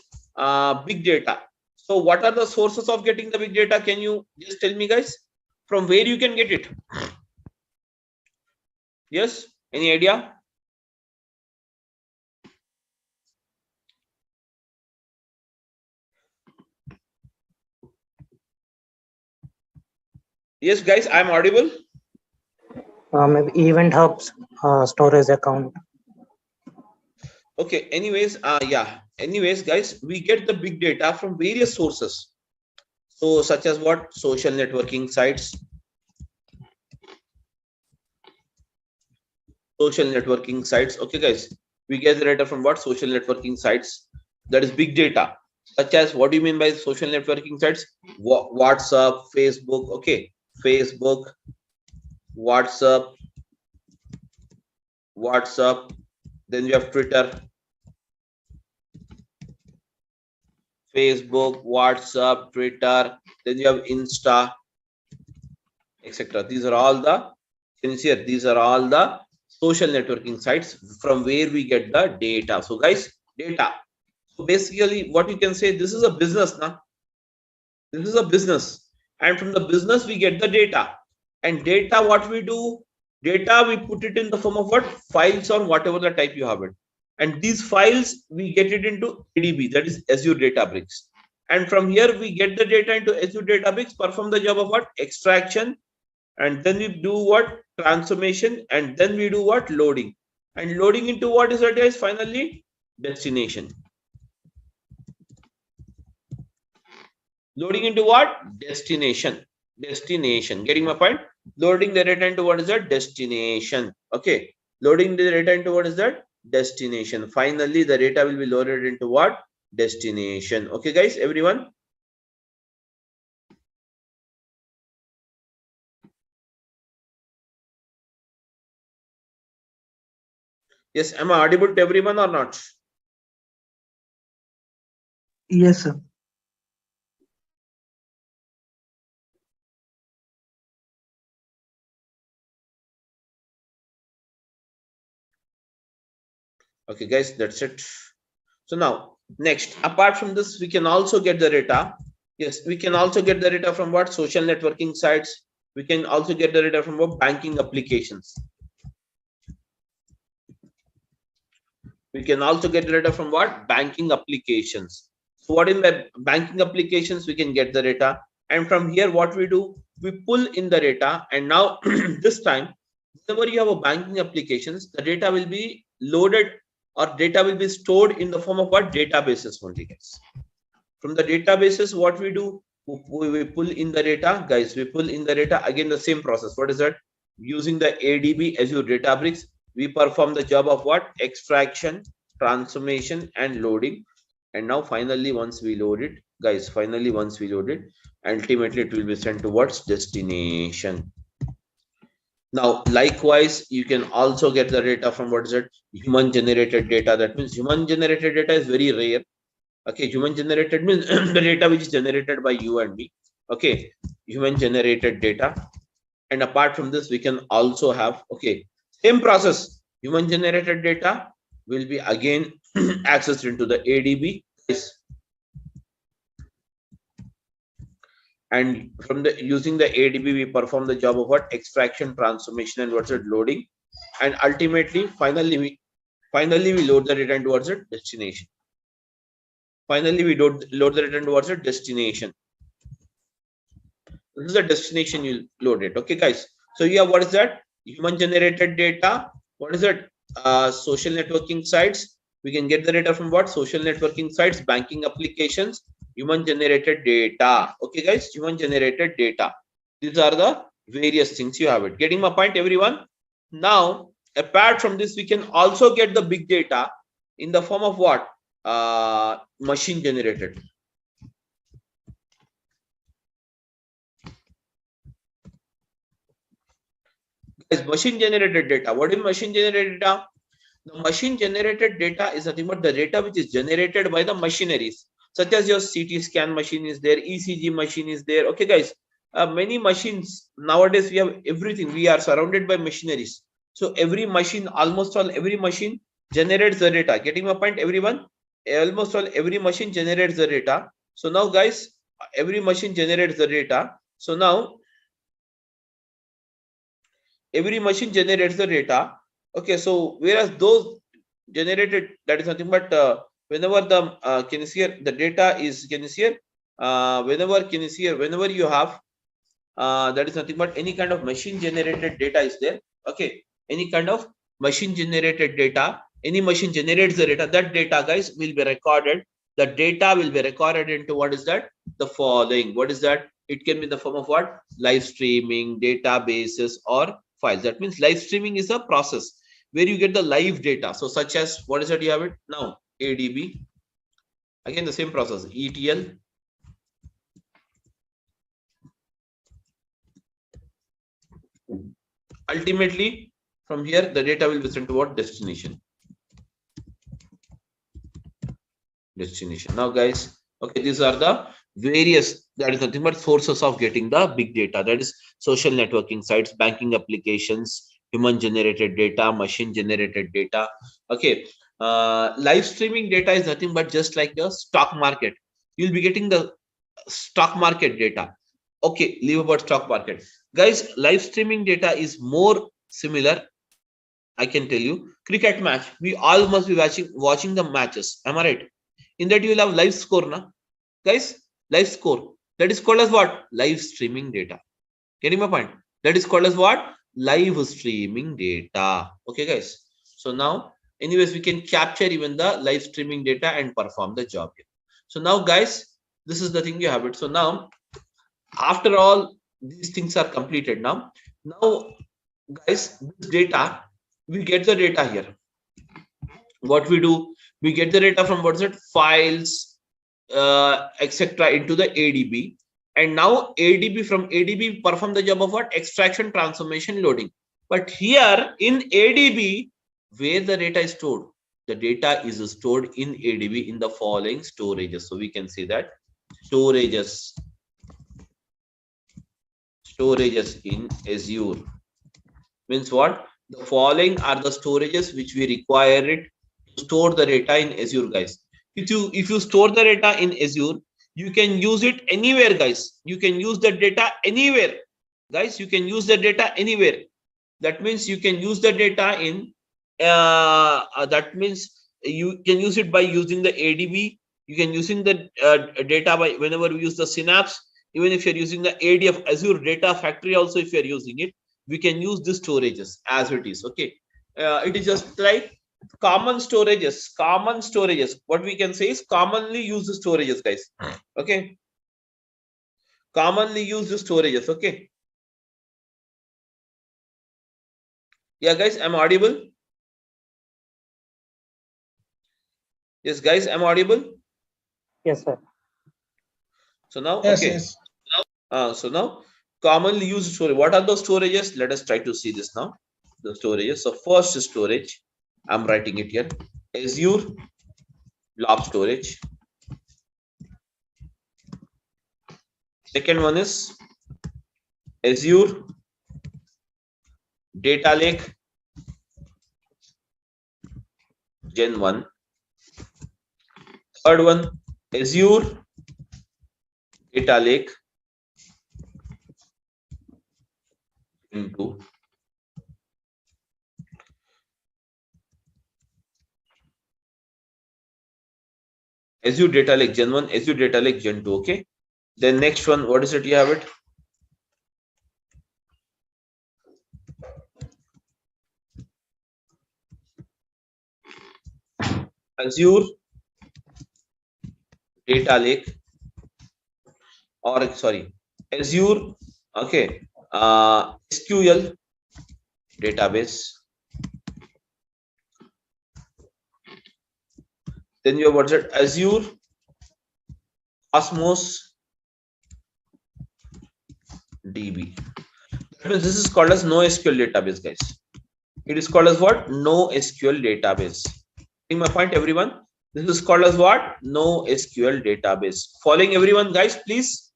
big data. So what are the sources of getting the big data? Can you just tell me, guys, from where you can get it? Yes, any idea? Yes, guys, I'm audible. Maybe event hubs, storage account. Okay, anyways, anyways, guys, we get the big data from various sources. So such as what? Social networking sites. Social networking sites. Okay, guys, we get the data from what? Social networking sites. That is big data. Such as, what do you mean by social networking sites? WhatsApp, Facebook. Okay, Facebook, WhatsApp. Then you have Twitter, Facebook, WhatsApp, Twitter. Then you have Insta, etc. These are all the, can you see here? These are all the social networking sites from where we get the data. So, guys, data. So basically, what you can say, this is a business now. This is a business, and from the business we get the data. And data, what we do? Data, we put it in the form of what? Files or whatever the type you have it. And these files, we get it into ADB, that is Azure Databricks. And from here, we get the data into Azure Databricks, perform the job of what? Extraction. And then we do what? Transformation. And then we do what? Loading. And loading into what is that, guys? Finally, destination. Loading into what? Destination. Destination. Getting my point? Loading the data into what is that? Destination. Okay. Loading the data into what is that? Destination. Finally, the data will be loaded into what? Destination. Okay, guys, everyone. Yes, am I audible to everyone or not? Yes, sir. Okay, guys, that's it. So now, next, apart from this, we can also get the data. Yes, we can also get the data from what? Social networking sites. We can also get the data from what? Banking applications. We can also get the data from what? Banking applications. So what in the banking applications, we can get the data. And from here, what we do? We pull in the data. And now, this time, whenever you have a banking applications, the data will be loaded, or data will be stored in the form of what? Databases only, guys. From the databases, what we do, we pull in the data, guys. We pull in the data, again the same process. What is that? Using the ADB, Azure Databricks, we perform the job of what? Extraction, transformation, and loading. And now finally, once we load it, guys, finally once we load it, ultimately it will be sent towards destination. Now, likewise, you can also get the data from what is it? Human generated data. That means human generated data is very rare. Okay, human generated means the data which is generated by you and me. Okay, human generated data. And apart from this, we can also have, okay, same process. Human generated data will be again accessed into the ADB. And from the using the ADB, we perform the job of what? Extraction, transformation, and what's it? Loading. And ultimately, finally we load the data towards a destination. Finally, we load the data towards a destination. This is the destination you load it. Okay, guys. So yeah, what is that? Human generated data. What is it? Social networking sites. We can get the data from what? Social networking sites, banking applications, human generated data. Okay, guys, human generated data. These are the various things you have it. Getting my point, everyone? Now, apart from this, we can also get the big data in the form of what? Machine generated. Guys, machine generated data. What is machine generated data? The machine generated data is nothing but the data which is generated by the machineries, such as your CT scan machine is there, ECG machine is there. Okay, guys, many machines nowadays, we have everything. We are surrounded by machineries. So every machine, almost all every machine generates the data. Getting my point, everyone? Almost all every machine generates the data. So now, guys, every machine generates the data. So now every machine generates the data. Okay, so whereas those generated, that is nothing but whenever the can you see here, the data is, can you see here, whenever can you see here, whenever you have that is nothing but any kind of machine generated data is there. Okay, any kind of machine generated data, any machine generates the data, that data, guys, will be recorded. The data will be recorded into what is that? The following. What is that? It can be in the form of what? Live streaming, databases, or files. That means live streaming is a process where you get the live data. So such as, what is that you have it now? ADB. Again, the same process, ETL. Ultimately, from here, the data will be sent to what? Destination. Now, guys, okay, these are the various, that is nothing but sources of getting the big data. That is social networking sites, banking applications, human generated data, machine generated data. Okay, live streaming data is nothing but just like the stock market. You'll be getting the stock market data. Okay, leave about stock market, guys. Live streaming data is more similar, I can tell you. Cricket match, we all must be watching the matches, am I right? In that you will have live score, na guys? Live score, that is called as what? Live streaming data. Getting my point? That is called as what? Live streaming data. Okay, guys, so now anyways, we can capture even the live streaming data and perform the job here. So now, guys, this is the thing you have it. So now, after all these things are completed, now guys, this data, we get the data here. What we do, we get the data from what's it? Files, etc. into the ADB. And now ADB, from ADB perform the job of what? Extraction, transformation, loading. But here in ADB, where the data is stored, the data is stored in ADB in the following storages. So we can say that storages in Azure means what? The following are the storages which we require it to store the data in Azure, guys. If you store the data in Azure, you can use it anywhere, guys. You can use the data anywhere, guys. You can use the data anywhere. That means you can use the data in that means you can use it by using the ADB. You can using the data by whenever we use the Synapse. Even if you're using the ADF, Azure Data Factory, also if you're using it, we can use the storages as it is. Okay, it is just like common storages. What we can say is commonly used storages, guys. Okay. Commonly used storages. Okay. Yeah, guys, I'm audible. Yes, guys, I'm audible. Yes, sir. So now, Yes, okay. yes. So now, commonly used storage. What are those storages? Let us try to see this now. The storages. So first storage, I'm writing it here. Azure blob storage. Second one is Azure Data Lake Gen 1. Third one, Azure Data Lake Gen 2. Azure Data Lake Gen 1, Azure Data Lake Gen 2. Okay. Then next one, what is it? You have it. Azure Data Lake, or sorry, Azure, okay, SQL database. Then you have what's it? Azure Cosmos DB. That means this is called as NoSQL database, guys. It is called as what? NoSQL database. See my point, everyone? This is called as what? NoSQL database. Following everyone, guys, please.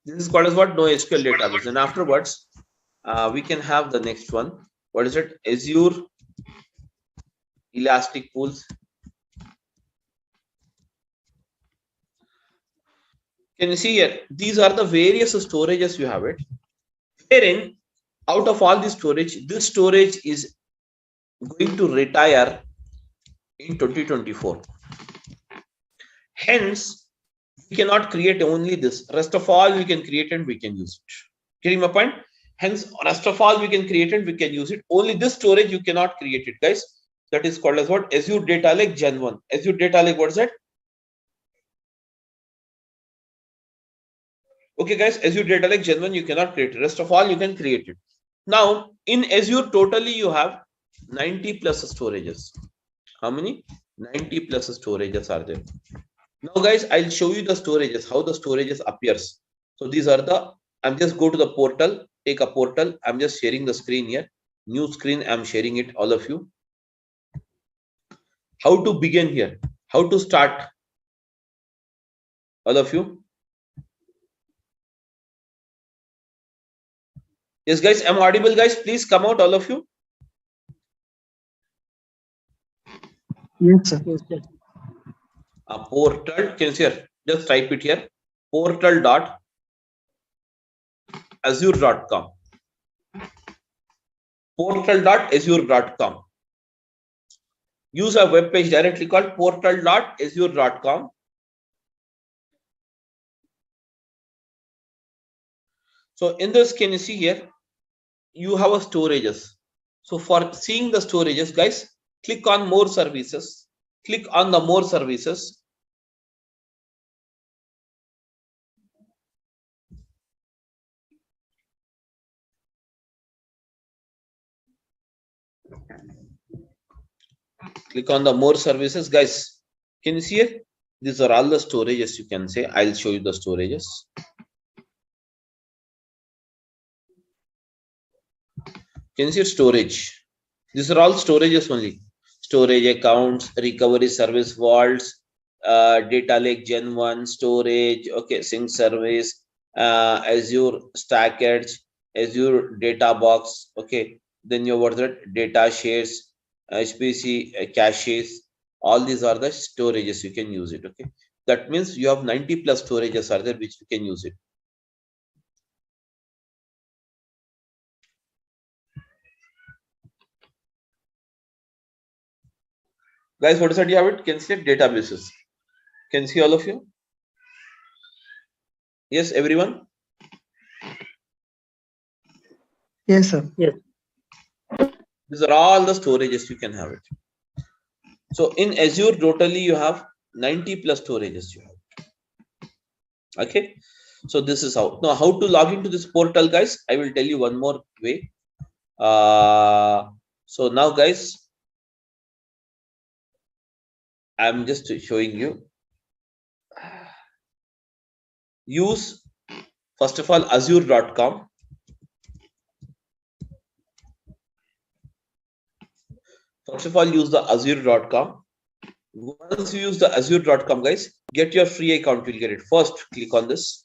This is called as what? NoSQL database. And afterwards, we can have the next one. What is it? Azure Elastic Pools. Can you see here? These are the various storages you have it. Wherein, out of all the storage, this storage is going to retire in 2024. Hence, we cannot create only this. Rest of all we can create and we can use it. Getting my point? Hence, rest of all we can create and we can use it. Only this storage you cannot create it, guys. That is called as what? Azure Data Lake Gen 1. Azure Data Lake, what is that? Okay, guys, Azure Data Lake Gen 1 you cannot create it. Rest of all you can create it. Now, in Azure, totally you have 90 plus storages. How many? 90 plus storages are there. Now, guys, I'll show you the storages, how the storages appears. So these are the, I'm just go to the portal, take a portal. I'm just sharing the screen here. New screen, I'm sharing it, all of you. How to begin here? How to start? All of you. Yes, guys, I'm audible, guys. Please come out, all of you. Yes, sir. A portal, can you see here? Just type it here. Portal.azure.com. Portal.azure.com. Use a web page directly called portal.azure.com. So in this, can you see here? You have a storages. So for seeing the storages, guys, click on more services. Click on the more services. Click on the more services, guys. Can you see it? These are all the storages you can say. I'll show you the storages. Can you see storage? These are all storages only. Storage accounts, recovery service vaults, data lake Gen 1, storage, okay, sync service, Azure Stack Edge, Azure Data Box, okay. Then you have that data shares, HPC caches. All these are the storages you can use it, okay. That means you have 90 plus storages are there which you can use it. Guys, what is that you have it? Can see databases. Can see all of you? Yes, everyone? Yes, sir. Yes. These are all the storages you can have it. So in Azure, totally you have 90 plus storages you have. Okay. So this is how. Now, how to log into this portal, guys? I will tell you one more way. So now, guys, I'm just showing you. Use, first of all, azure.com. First of all, use the azure.com. Once you use the azure.com, guys, get your free account. You'll get it. First, click on this.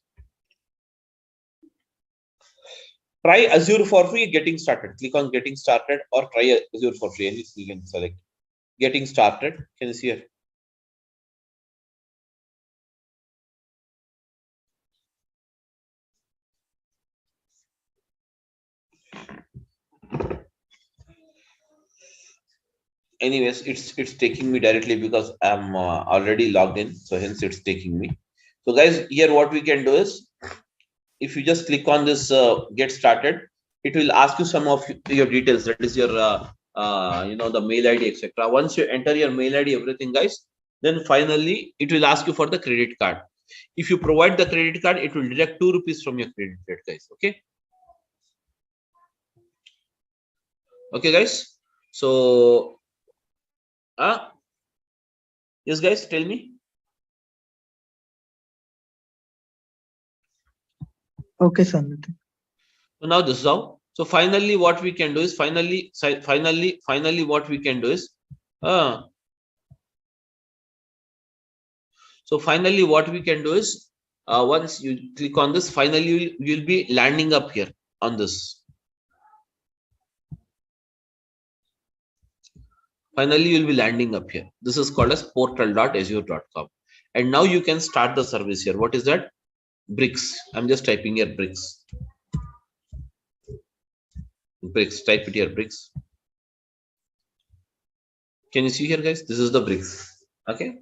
Try Azure for free, getting started. Click on getting started or try Azure for free. And you can select getting started. Can you see here? Anyways, it's taking me directly because I'm already logged in, so hence it's taking me. So guys, here what we can do is, if you just click on this get started, it will ask you some of your details. That is your the mail ID, etc. Once you enter your mail ID, everything, guys, then finally it will ask you for the credit card. If you provide the credit card, it will deduct 2 rupees from your credit card, guys. Okay, guys. So yes, guys, tell me. Okay, sir. So now this is how. So finally, what we can do is finally what we can do is once you click on this, finally you'll be landing up here on this. Finally, you'll be landing up here. This is called as portal.azure.com. And now you can start the service here. What is that? Bricks. I'm just typing here bricks. Bricks. Type it here, bricks. Can you see here, guys? This is the bricks. Okay.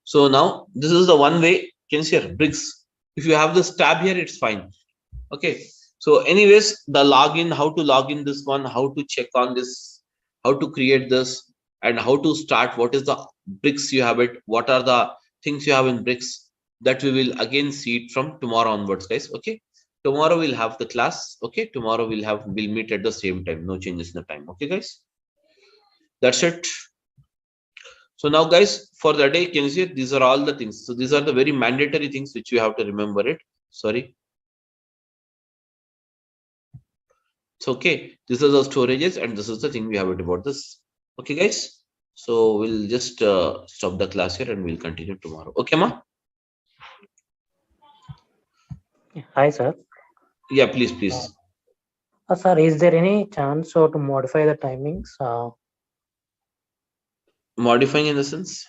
So now this is the one way. Can you see here? Bricks. If you have this tab here, it's fine. Okay. So anyways, the login, how to log in this one, how to check on this, how to create this, and how to start, what is the bricks you have it, what are the things you have in bricks, that we will again see it from tomorrow onwards, guys. Okay. Tomorrow we'll have the class. Okay. Tomorrow we'll meet at the same time. No changes in the time. Okay, guys. That's it. So now, guys, for the day, can you see these are all the things. So these are the very mandatory things which you have to remember it. Sorry. It's okay. This is the storages, and this is the thing we have it about this. Okay, guys. So we'll just stop the class here and we'll continue tomorrow. Okay, ma? Hi, sir. Yeah, please. Sir, is there any chance to modify the timings? Modifying in the sense?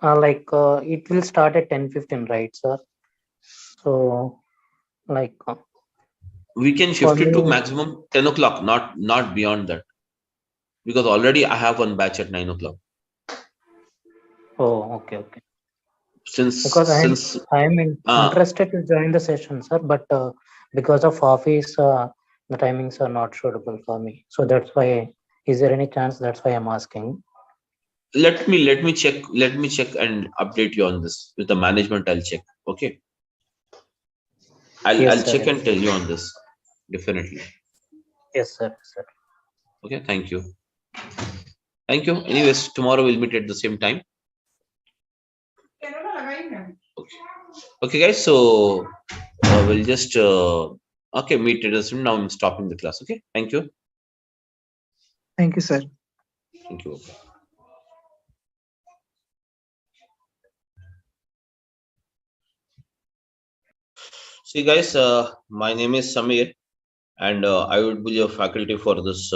Like it will start at 10:15, right, sir? So, like we can shift it to maximum 10 o'clock, not beyond that, because already I have one batch at 9 o'clock. Oh, okay. Since I'm interested to join the session, sir, but because of office, the timings are not suitable for me. So that's why. Is there any chance? That's why I'm asking. Let me check and update you on this with the management. I'll check. Okay. I'll check and tell you on this. Definitely. Yes, sir. Okay. Thank you. Anyways, tomorrow we'll meet at the same time. Okay, guys. So we'll just meet at the same. Now I'm stopping the class. Okay. Thank you. Thank you, sir. Thank you. See, guys, my name is Samir, and I would be your faculty for this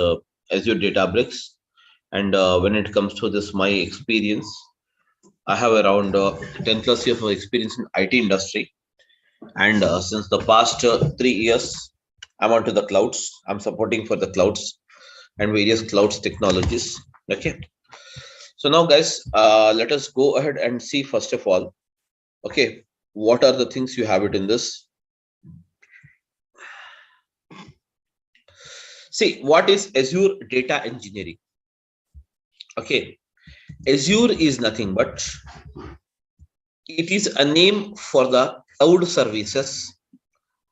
Azure Databricks. And when it comes to this, my experience, I have around 10 plus years of experience in IT industry. And since the past 3 years, I'm onto the clouds. I'm supporting for the clouds and various clouds technologies. Okay. So now, guys, let us go ahead and see first of all, okay, what are the things you have it in this? See, what is Azure data engineering? Okay, Azure is nothing but it is a name for the cloud services.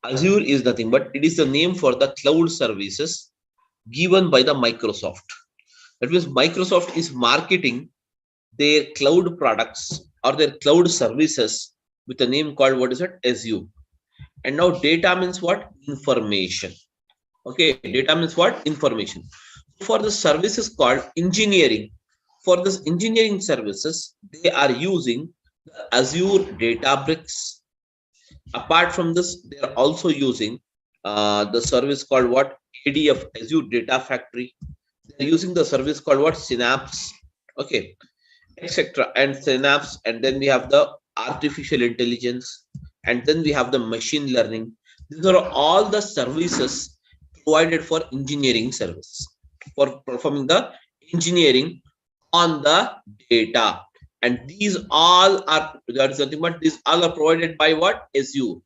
Azure is nothing but it is the name for the cloud services given by the Microsoft. That means Microsoft is marketing their cloud products or their cloud services with a name called what is it? Azure. And now data means what? Information. Okay, data means what? Information. For the services called engineering, for this engineering services, they are using the Azure Databricks. Apart from this, they are also using the service called what? ADF, Azure Data Factory. They are using the service called what? Synapse. Okay, etc. And Synapse, and then we have the artificial intelligence, and then we have the machine learning. These are all the services provided for engineering service, for performing the engineering on the data. And these all are, that is nothing but these all are provided by what? Azure.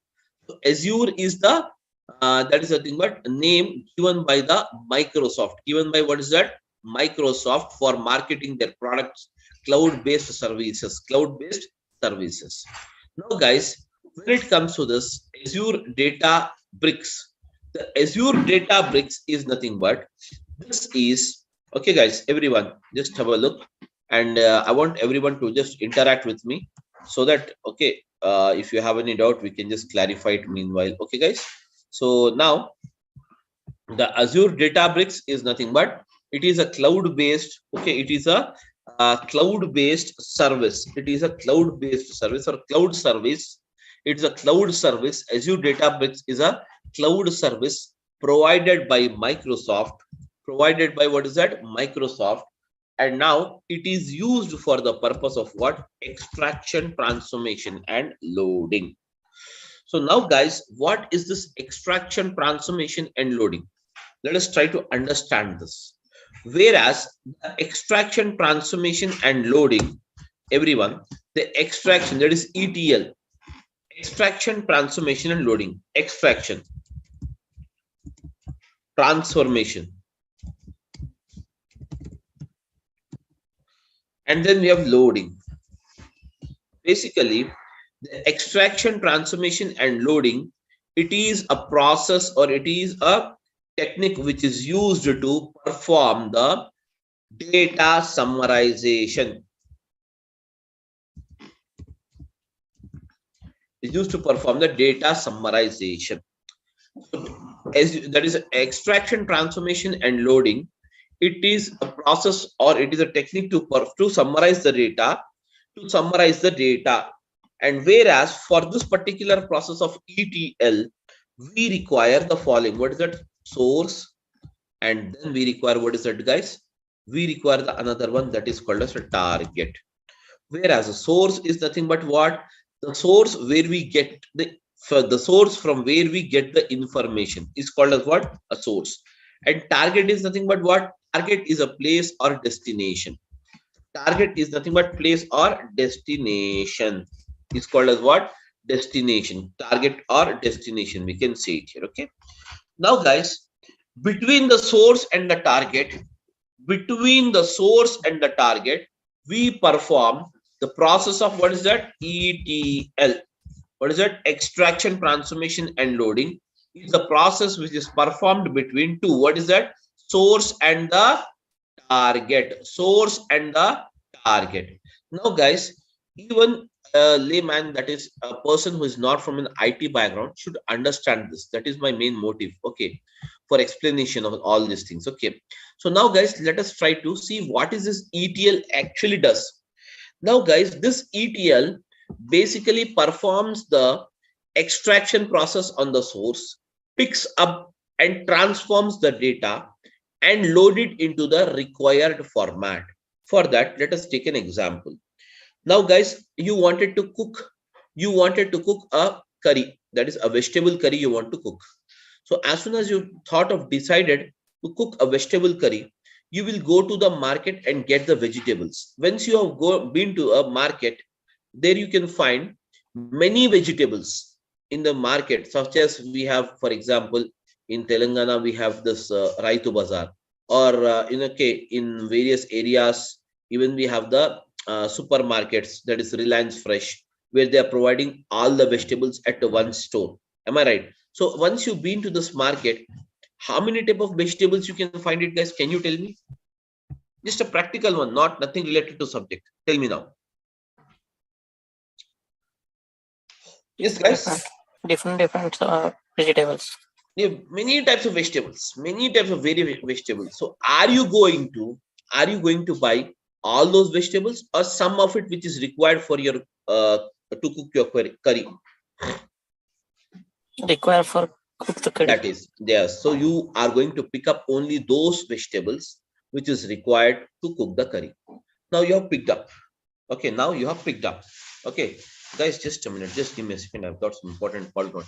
So Azure is the that is nothing but name given by the Microsoft, given by what is that? Microsoft, for marketing their products, cloud-based services, cloud-based services. Now guys, when it comes to this Azure Databricks, the Azure Databricks is nothing but this is, okay guys, everyone just have a look, and I want everyone to just interact with me so that, okay, if you have any doubt we can just clarify it meanwhile. Okay guys, so now the Azure Databricks is nothing but it is a cloud-based, okay, it is a cloud-based service. It is a cloud-based service or cloud service. It's a cloud service. Azure Databricks is a cloud service provided by Microsoft, provided by what is that? Microsoft. And now it is used for the purpose of what? Extraction, transformation, and loading. So now guys, what is this extraction, transformation, and loading? Let us try to understand this. Whereas the extraction, transformation, and loading, everyone, the extraction, that is ETL, extraction, transformation, and loading. Extraction, transformation, and then we have loading. Basically, the extraction, transformation, and loading, it is a process or it is a technique which is used to perform the data summarization. It's used to perform the data summarization. As that is extraction, transformation, and loading. It is a process or it is a technique to summarize the data, And whereas for this particular process of ETL, we require the following. What is that? Source, and then we require what is that, guys? We require the another one that is called as a target. Whereas a source is nothing but what? The source where we get the source from where we get the information is called as what? A source. And target is nothing but what? Target is a place or destination. Target is nothing but place or destination. It's called as what? Destination. Target or destination. We can say it here. Okay. Now, guys, between the source and the target, we perform the process of what is that? ETL. What is that? Extraction, transformation, and loading. Is the process which is performed between two. What is that? Source and the target. Source and the target. Now, guys, even a layman, that is a person who is not from an IT background, should understand this. That is my main motive, okay, for explanation of all these things. Okay, so now guys, let us try to see what is this ETL actually does. Now guys, this ETL basically performs the extraction process on the source, picks up and transforms the data and load it into the required format. For that, let us take an example. Now guys, you wanted to cook a curry, that is a vegetable curry you want to cook. So as soon as you decided to cook a vegetable curry, you will go to the market and get the vegetables. Once you have been to a market, there you can find many vegetables in the market, such as we have, for example, In Telangana, we have this Raitu Bazaar, or in various areas, even we have the supermarkets, that is Reliance Fresh, where they are providing all the vegetables at one store. Am I right? So once you've been to this market, how many type of vegetables you can find it, guys? Can you tell me? Just a practical one, not nothing related to subject. Tell me now. Yes, guys. Different vegetables. Yeah, many types of vegetables, many types of vegetables. So are you going to buy all those vegetables, or some of it which is required for your to cook your curry? Require for cook the curry. That is there. So you are going to pick up only those vegetables which is required to cook the curry. Now you have picked up. Okay, now you have picked up. Okay, guys, just a minute. Just give me a second. I've got some important call note.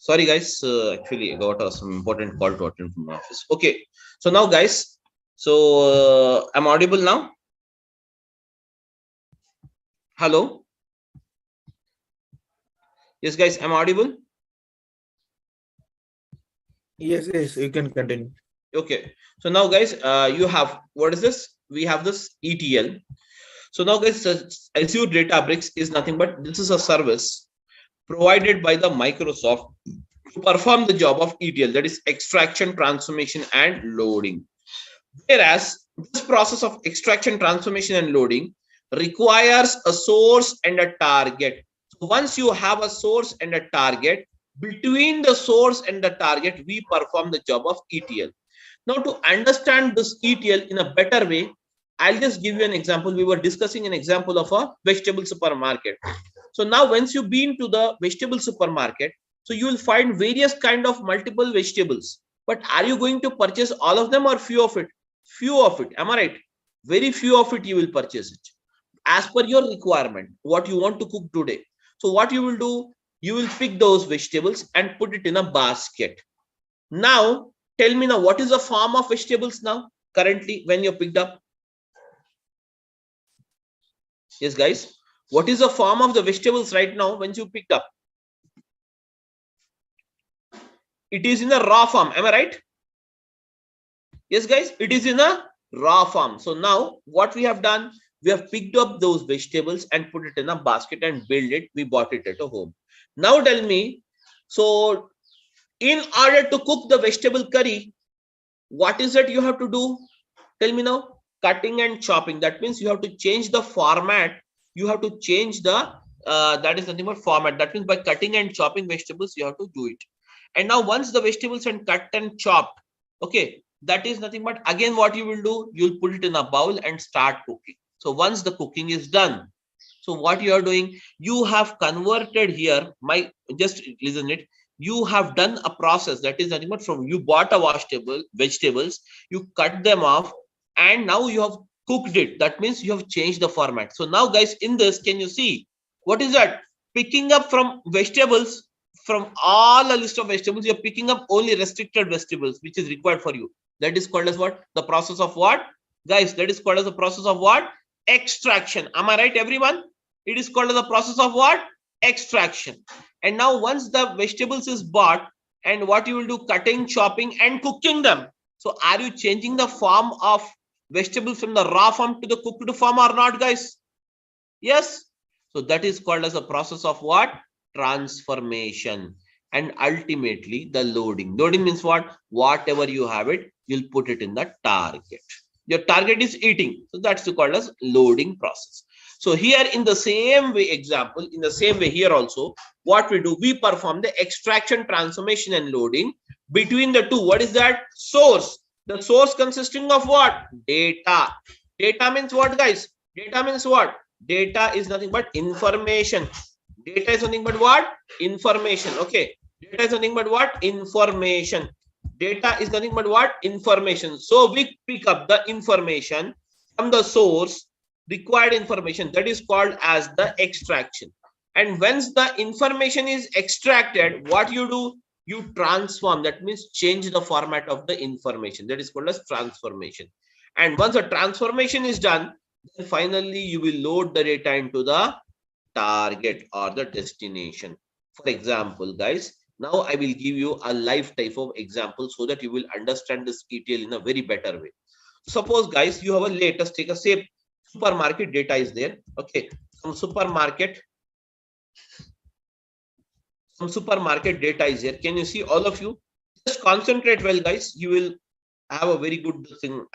Sorry, guys. Actually, I got some important call to attend from my office. Okay. So now, guys. So I'm audible now. Hello. Yes, guys. I'm audible. Yes, you can continue. Okay. So now, guys, you have, what is this? We have this ETL. So now, guys, Azure Databricks is nothing but this is a service provided by the Microsoft to perform the job of ETL, that is extraction, transformation, and loading. Whereas this process of extraction, transformation, and loading requires a source and a target. So once you have a source and a target, between the source and the target, we perform the job of ETL. Now, to understand this ETL in a better way, I'll just give you an example. We were discussing an example of a vegetable supermarket. So now once you've been to the vegetable supermarket, so you will find various kind of multiple vegetables. But are you going to purchase all of them or few of it? Few of it. Am I right? Very few of it you will purchase it as per your requirement, what you want to cook today. So what you will do, you will pick those vegetables and put it in a basket. Now, tell me now, what is the form of vegetables now currently when you're picked up? Yes, guys. What is the form of the vegetables right now when you picked up? It is in a raw form. Am I right? Yes, guys. It is in a raw form. So now what we have done, we have picked up those vegetables and put it in a basket and build it. We bought it at a home. Now tell me, so in order to cook the vegetable curry, what is it you have to do? Tell me now. Cutting and chopping. That means you have to change the format. You have to change the, that is nothing but format. That means by cutting and chopping vegetables, you have to do it. And now once the vegetables are cut and chopped, okay, that is nothing but again what you will do, you'll put it in a bowl and start cooking. So once the cooking is done, so what you are doing, you have converted here, just listen it, you have done a process that is nothing but from you bought a vegetables, you cut them off, and now you have cooked it. That means you have changed the format. So now, guys, in this, can you see what is that? Picking up from vegetables, from all a list of vegetables, you're picking up only restricted vegetables, which is required for you. That is called as what? The process of what? Guys, that is called as the process of what? Extraction. Am I right, everyone? It is called as the process of what? Extraction. And now once the vegetables is bought, and what you will do, cutting, chopping, and cooking them. So are you changing the form of vegetables from the raw form to the cooked form or not, guys? Yes. So that is called as a process of what? Transformation. And ultimately the loading. Loading means what? Whatever you have it, you'll put it in the target. Your target is eating. So that's called as loading process. So here in the same way example, in the same way here also, what we do, we perform the extraction, transformation, and loading between the two. What is that? Source. The source consisting of what? Data. Data means what, guys? Data means what? Data is nothing but information. Data is nothing but what? Information. Okay. Data is nothing but what? Information. Data is nothing but what? Information. So we pick up the information from the source, required information, that is called as the extraction. And once the information is extracted, what you do? You transform. That means change the format of the information. That is called as transformation. And once the transformation is done, then finally you will load the data into the target or the destination. For example, guys, now I will give you a live type of example so that you will understand this ETL in a very better way. Suppose, guys, you have a latest, take a say supermarket data is there. Okay, some supermarket data is here. Can you see, all of you? Just concentrate well, guys. You will have a very good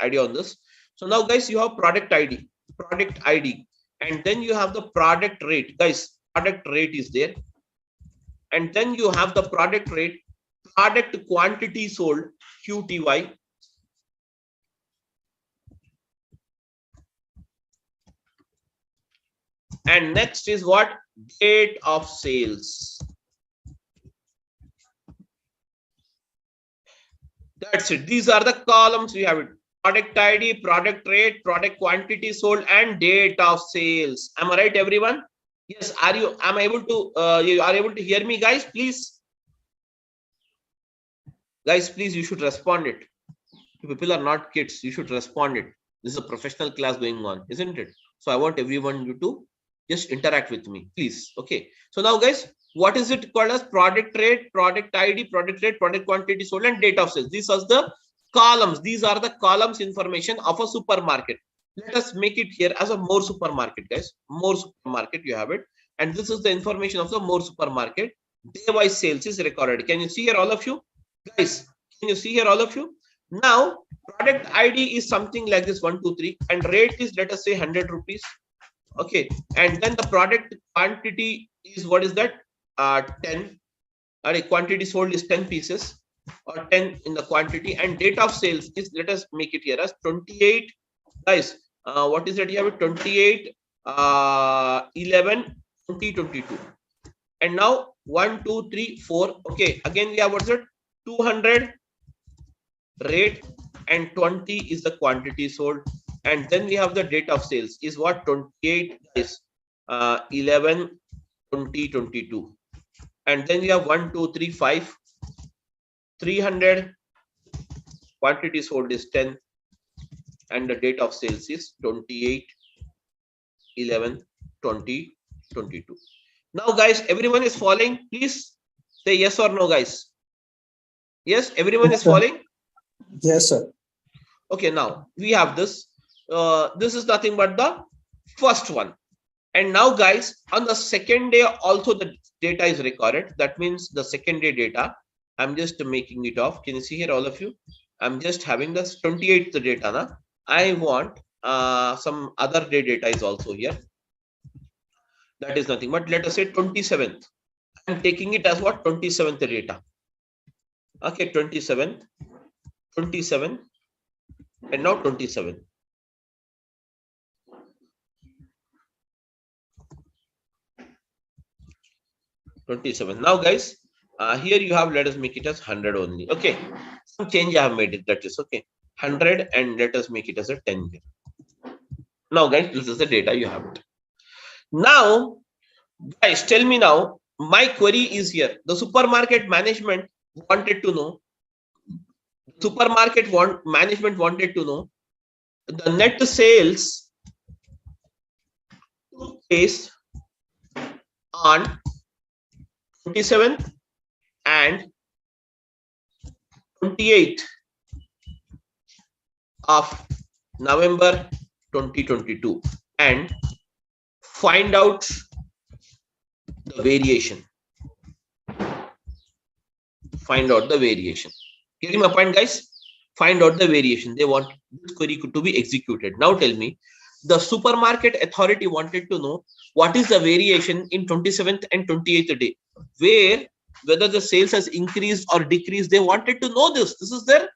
idea on this. So now, guys, you have product ID, and then you have the product rate. Guys, product rate is there. And then you have the product rate, product quantity sold, QTY. And next is what? Date of sales. That's it. These are the columns we have it. Product ID, product rate, product quantity sold, and date of sales. Am I right, everyone? Yes. You are able to hear me, guys? Please. Guys, please, you should respond it. You people are not kids. You should respond it. This is a professional class going on, isn't it? So I want everyone you to just interact with me, please. Okay. So now, guys, what is it called as? Product rate, product ID, product rate, product quantity sold, and date of sales. These are the columns. These are the columns information of a supermarket. Let us make it here as a more supermarket, guys. More supermarket, you have it. And this is the information of the more supermarket. Day-wise sales is recorded. Can you see here, all of you? Guys, can you see here, all of you? Now, product ID is something like this, 1, 2, 3, and rate is, let us say, 100 rupees. Okay, and then the product quantity is, what is that? 10. Quantity sold is 10 pieces, or 10 in the quantity, and date of sales is, let us make it here as 28. Guys, what is that? You have 28 11 2022, and now 1, 2, 3, 4. Okay, again we have, what's it? 200 rate, and 20 is the quantity sold, and then we have the date of sales is what? 28 is 11 2022, and then we have 1, 2, 3, 5, 300, quantity sold is 10, and the date of sales is 28 11 2022. Now, guys, everyone is following? Please say yes or no, guys. Yes, everyone is following? Yes, sir. Okay, now we have this. This is nothing but the first one. And now, guys, on the second day also the data is recorded. That means the second day data. I'm just making it off. Can you see here, all of you? I'm just having the 28th data. Na? I want some other day data is also here. That is nothing but, let us say, 27th. I'm taking it as what? 27th data. Okay, 27, and now 27. Now, guys, here you have, let us make it as 100 only. Okay, some change I have made it. That is okay. 100, and let us make it as a 10 here. Now, guys, this is the data you have it. Now, guys, tell me now. My query is here. The supermarket management wanted to know. Management wanted to know the net sales took place on 27th and 28th of November 2022, and find out the variation. Find out the variation. Getting my point, guys? Find out the variation. They want this query to be executed. Now tell me, the supermarket authority wanted to know what is the variation in 27th and 28th day, whether the sales has increased or decreased. They wanted to know this. This is their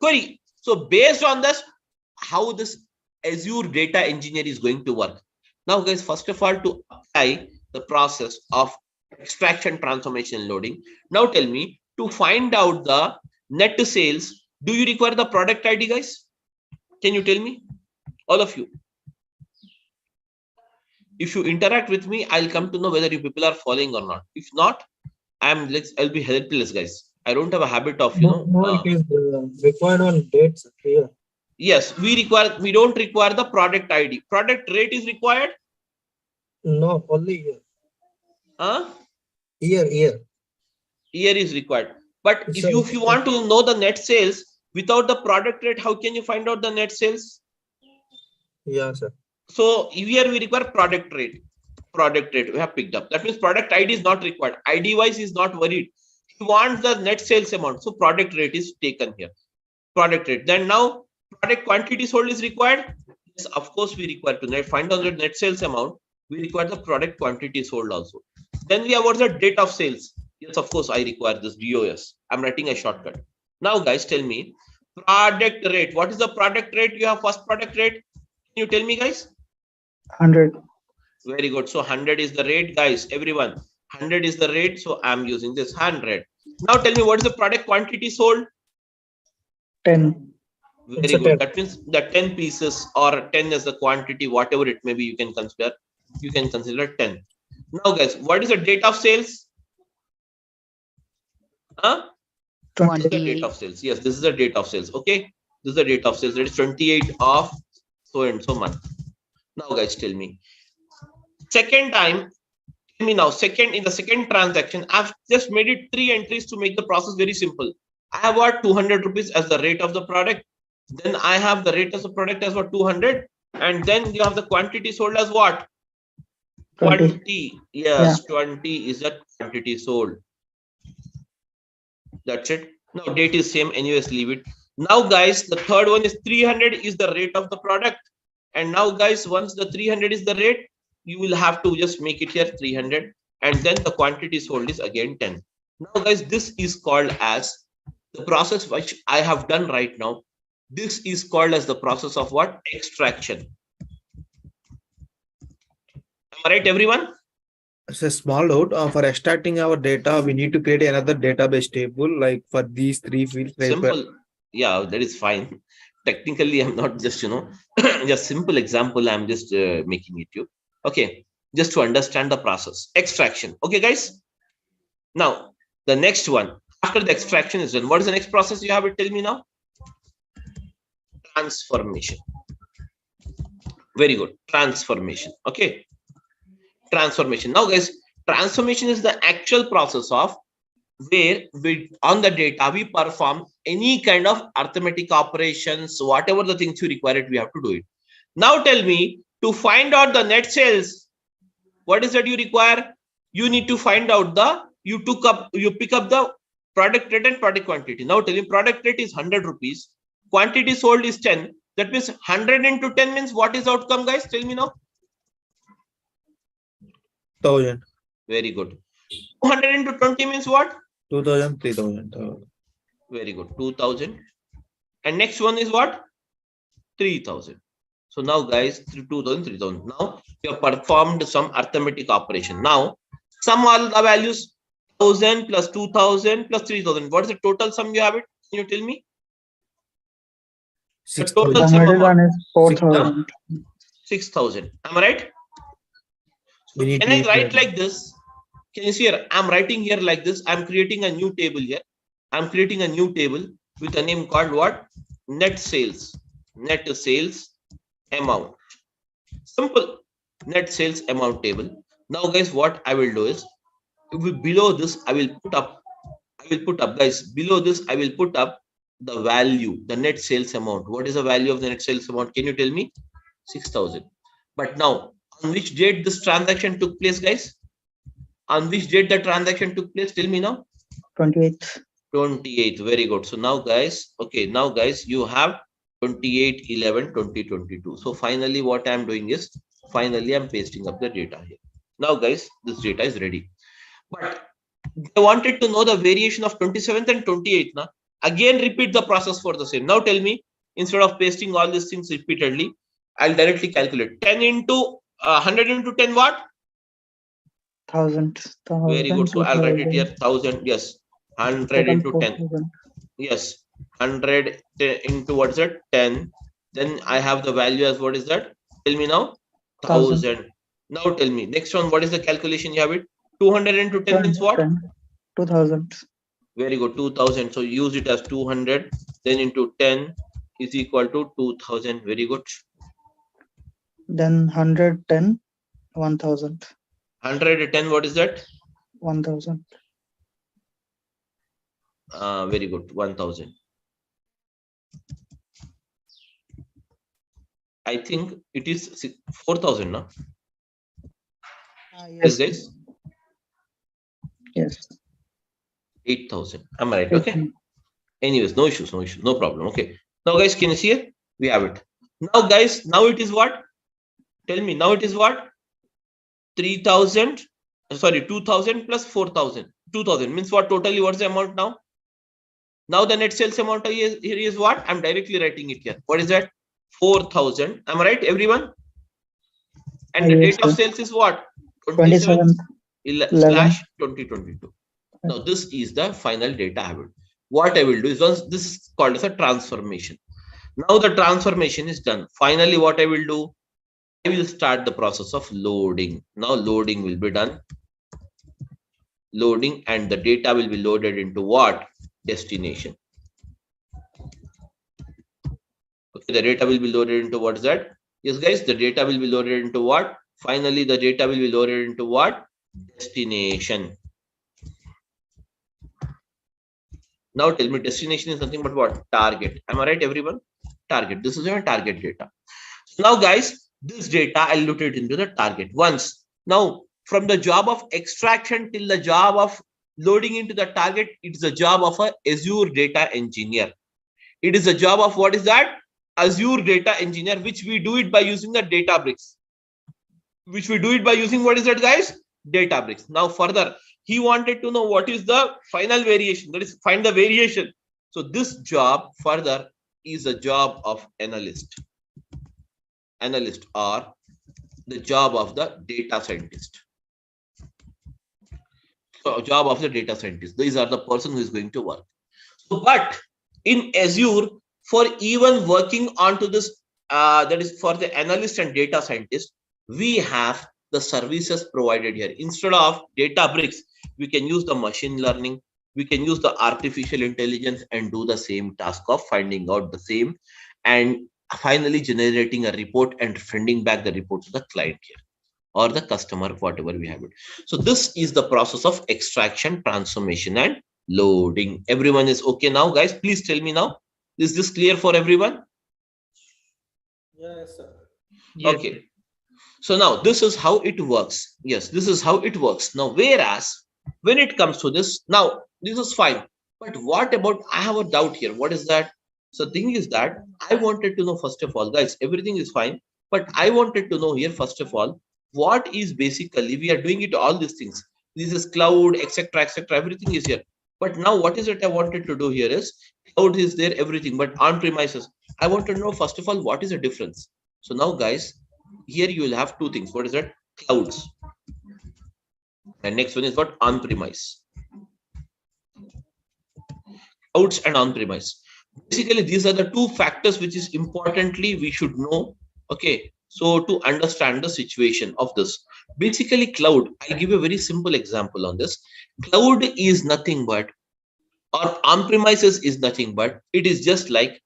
query. So based on this, how this Azure data engineer is going to work. Now, guys, first of all, to apply the process of extraction, transformation, loading. Now tell me, to find out the net sales, do you require the product ID, guys? Can you tell me, all of you? If you interact with me, I'll come to know whether you people are following or not. If not, I'll be helpless, guys. I don't have a habit of, No, it is required on dates here. Yes, we don't require the product ID. Product rate is required? No, only here. Year is required. But if you want to know the net sales without the product rate, how can you find out the net sales? Yeah, sir. So here we require product rate. We have picked up. That means product ID is not required. ID wise is not worried. He wants the net sales amount. So product rate is taken here. Product rate. Then now product quantity sold is required. Yes, of course we require to find out the net sales amount. We require the product quantity sold also. Then we have what's the date of sales. Yes, of course I require this DOS. I'm writing a shortcut. Now, guys, tell me product rate. What is the product rate? You have first product rate. Can you tell me, guys? 100. Very good. So 100 is the rate, guys. Everyone, 100 is the rate. So I'm using this 100. Now tell me, what is the product quantity sold? 10. Very good. 10. That means the 10 pieces or 10 is the quantity, whatever it may be, you can consider. You can consider 10. Now, guys, what is the date of sales? This is the date of sales. Yes, this is the date of sales. Okay, this is the date of sales. That is 28 of so and so month. Now, guys, tell me. Second time, tell me now. In the second transaction, I've just made it 3 entries to make the process very simple. I have what 200 rupees as the rate of the product. Then I have the rate of the product as what 200, and then you have the quantity sold as what 20. Yes, yeah. 20 is the quantity sold. That's it. Now date is same. Anyways, leave it. Now, guys, the third one is 300 is the rate of the product. And now, guys, once the 300 is the rate, you will have to just make it here 300, and then the quantity sold is again 10. Now, guys, this is called as the process which I have done right now. This is called as the process of what? Extraction. Am I right, everyone? It's a small doubt. For extracting our data, we need to create another database table like for these 3 fields. Simple. Yeah, that is fine. Technically, I'm not just, just simple example. I'm just making it you. Okay, just to understand the process. Extraction. Okay, guys. Now, the next one. After the extraction is done, what is the next process you have to tell me now? Transformation. Very good. Transformation. Okay. Transformation. Now, guys, transformation is the actual process of where we on the data we perform any kind of arithmetic operations, whatever the things you require it, we have to do it. Now tell me, to find out the net sales, what is that you require? You need to find out you pick up the product rate and product quantity. Now tell me, product rate is 100 rupees, quantity sold is 10. That means 100 into 10 means what is outcome, guys? Tell me now. 1000. Very good. 200 into 20 means what? 2000, 3000. Very good. 2000. And next one is what? 3000. So now, guys, 2000, 3000. Now you have performed some arithmetic operation. Now sum all the values 1000 plus 2000 plus 3000. What is the total sum you have it? Can you tell me? The total sum is 4000. 6000. Am I right? So can I write like this? Can you see here? I'm writing here like this. I'm creating a new table here. I'm creating a new table with a name called what? Net sales. Net sales amount. Simple. Net sales amount table. Now, guys, what I will do is, below this, I will put up, guys, below this, I will put up the value, the net sales amount. What is the value of the net sales amount? Can you tell me? 6000. But now, on which date this transaction took place, guys? On which date the transaction took place? Tell me now. 28th. 28th. Very good. So now, guys, okay, now, guys, you have 28/11/2022. So finally, what I'm doing is, finally, I'm pasting up the data here. Now, guys, this data is ready. But I wanted to know the variation of 27th and 28th. Now, again, repeat the process for the same. Now, tell me, instead of pasting all these things repeatedly, I'll directly calculate 10 into 100 into 10 what? 1000. Very good. So I'll write it here 1000. Yes. 100 into 10. Yes. 100 into what is that? 10. Then I have the value as what is that? Tell me now. 1000. Now tell me. Next one, what is the calculation you have it? 200 into 10 means what? 2000. Very good. 2000. So use it as 200. Then into 10 is equal to 2000. Very good. Then 110, 1000. 110, what is that? 1000. Very good. 1000. I think it is 4000 now. Yes. Guys? Yes. 8000. Am I right? Okay. Anyways, no issues, no problem. Okay. Now, guys, can you see it? We have it. Now, guys, now it is what? Tell me, now it is what? 3000. Sorry, 2000 plus 4000. 2000 means what? Totally, what's the amount now? Now the net sales amount here is what? I'm directly writing it here. What is that? 4000. Am I right, everyone? And the date of sales is what? 27/2022. Now this is the final data I will. What I will do is, this is called as a transformation. Now the transformation is done. Finally, what I will do? I will start the process of loading. Now loading will be done. Loading, and the data will be loaded into what? destination. Okay, the data will be loaded into what is that? Yes, guys, the data will be loaded into what? Finally, the data will be loaded into what? Destination. Now tell me, destination is nothing but what? Target. Am I right, everyone? Target. This is your target data. So now, guys, this data I'll load it into the target once. Now, from the job of extraction till the job of loading into the target, it's the job of a Azure data engineer. It is a job of what is that? Azure data engineer, which we do it by using the Databricks. Which we do it by using what is that, guys? Databricks. Now further, he wanted to know what is the final variation. That is, find the variation. So this job further is a job of analyst. Analyst or the job of the data scientist. So job of the data scientist. These are the person who is going to work. So, but in Azure, for even working onto this, that is for the analyst and data scientist, we have the services provided here. Instead of Databricks, we can use the machine learning, we can use the artificial intelligence and do the same task of finding out the same and finally generating a report and sending back the report to the client here or the customer, whatever we have it. So this is the process of extraction, transformation and loading. Everyone is okay now, guys? Please tell me now. Is this clear for everyone? Yes, sir. Okay. So now this is how it works. Yes, this is how it works. Now, whereas when it comes to this, now this is fine. But what about, I have a doubt here. What is that? So the thing is that I wanted to know, first of all, guys, everything is fine. But I wanted to know here, first of all, what is basically, we are doing it, all these things. This is cloud, etc., everything is here. But now what is it I wanted to do here is, cloud is there, everything, but on premises. I want to know, first of all, what is the difference? So now, guys, here you will have two things. What is that? Clouds. And next one is what? On-premise. Clouds and on-premise. Basically, these are the two factors which is importantly we should know. Okay. So to understand the situation of this, basically cloud, I'll give you a very simple example on this. Cloud is nothing but, or on-premises is nothing but, it is just like,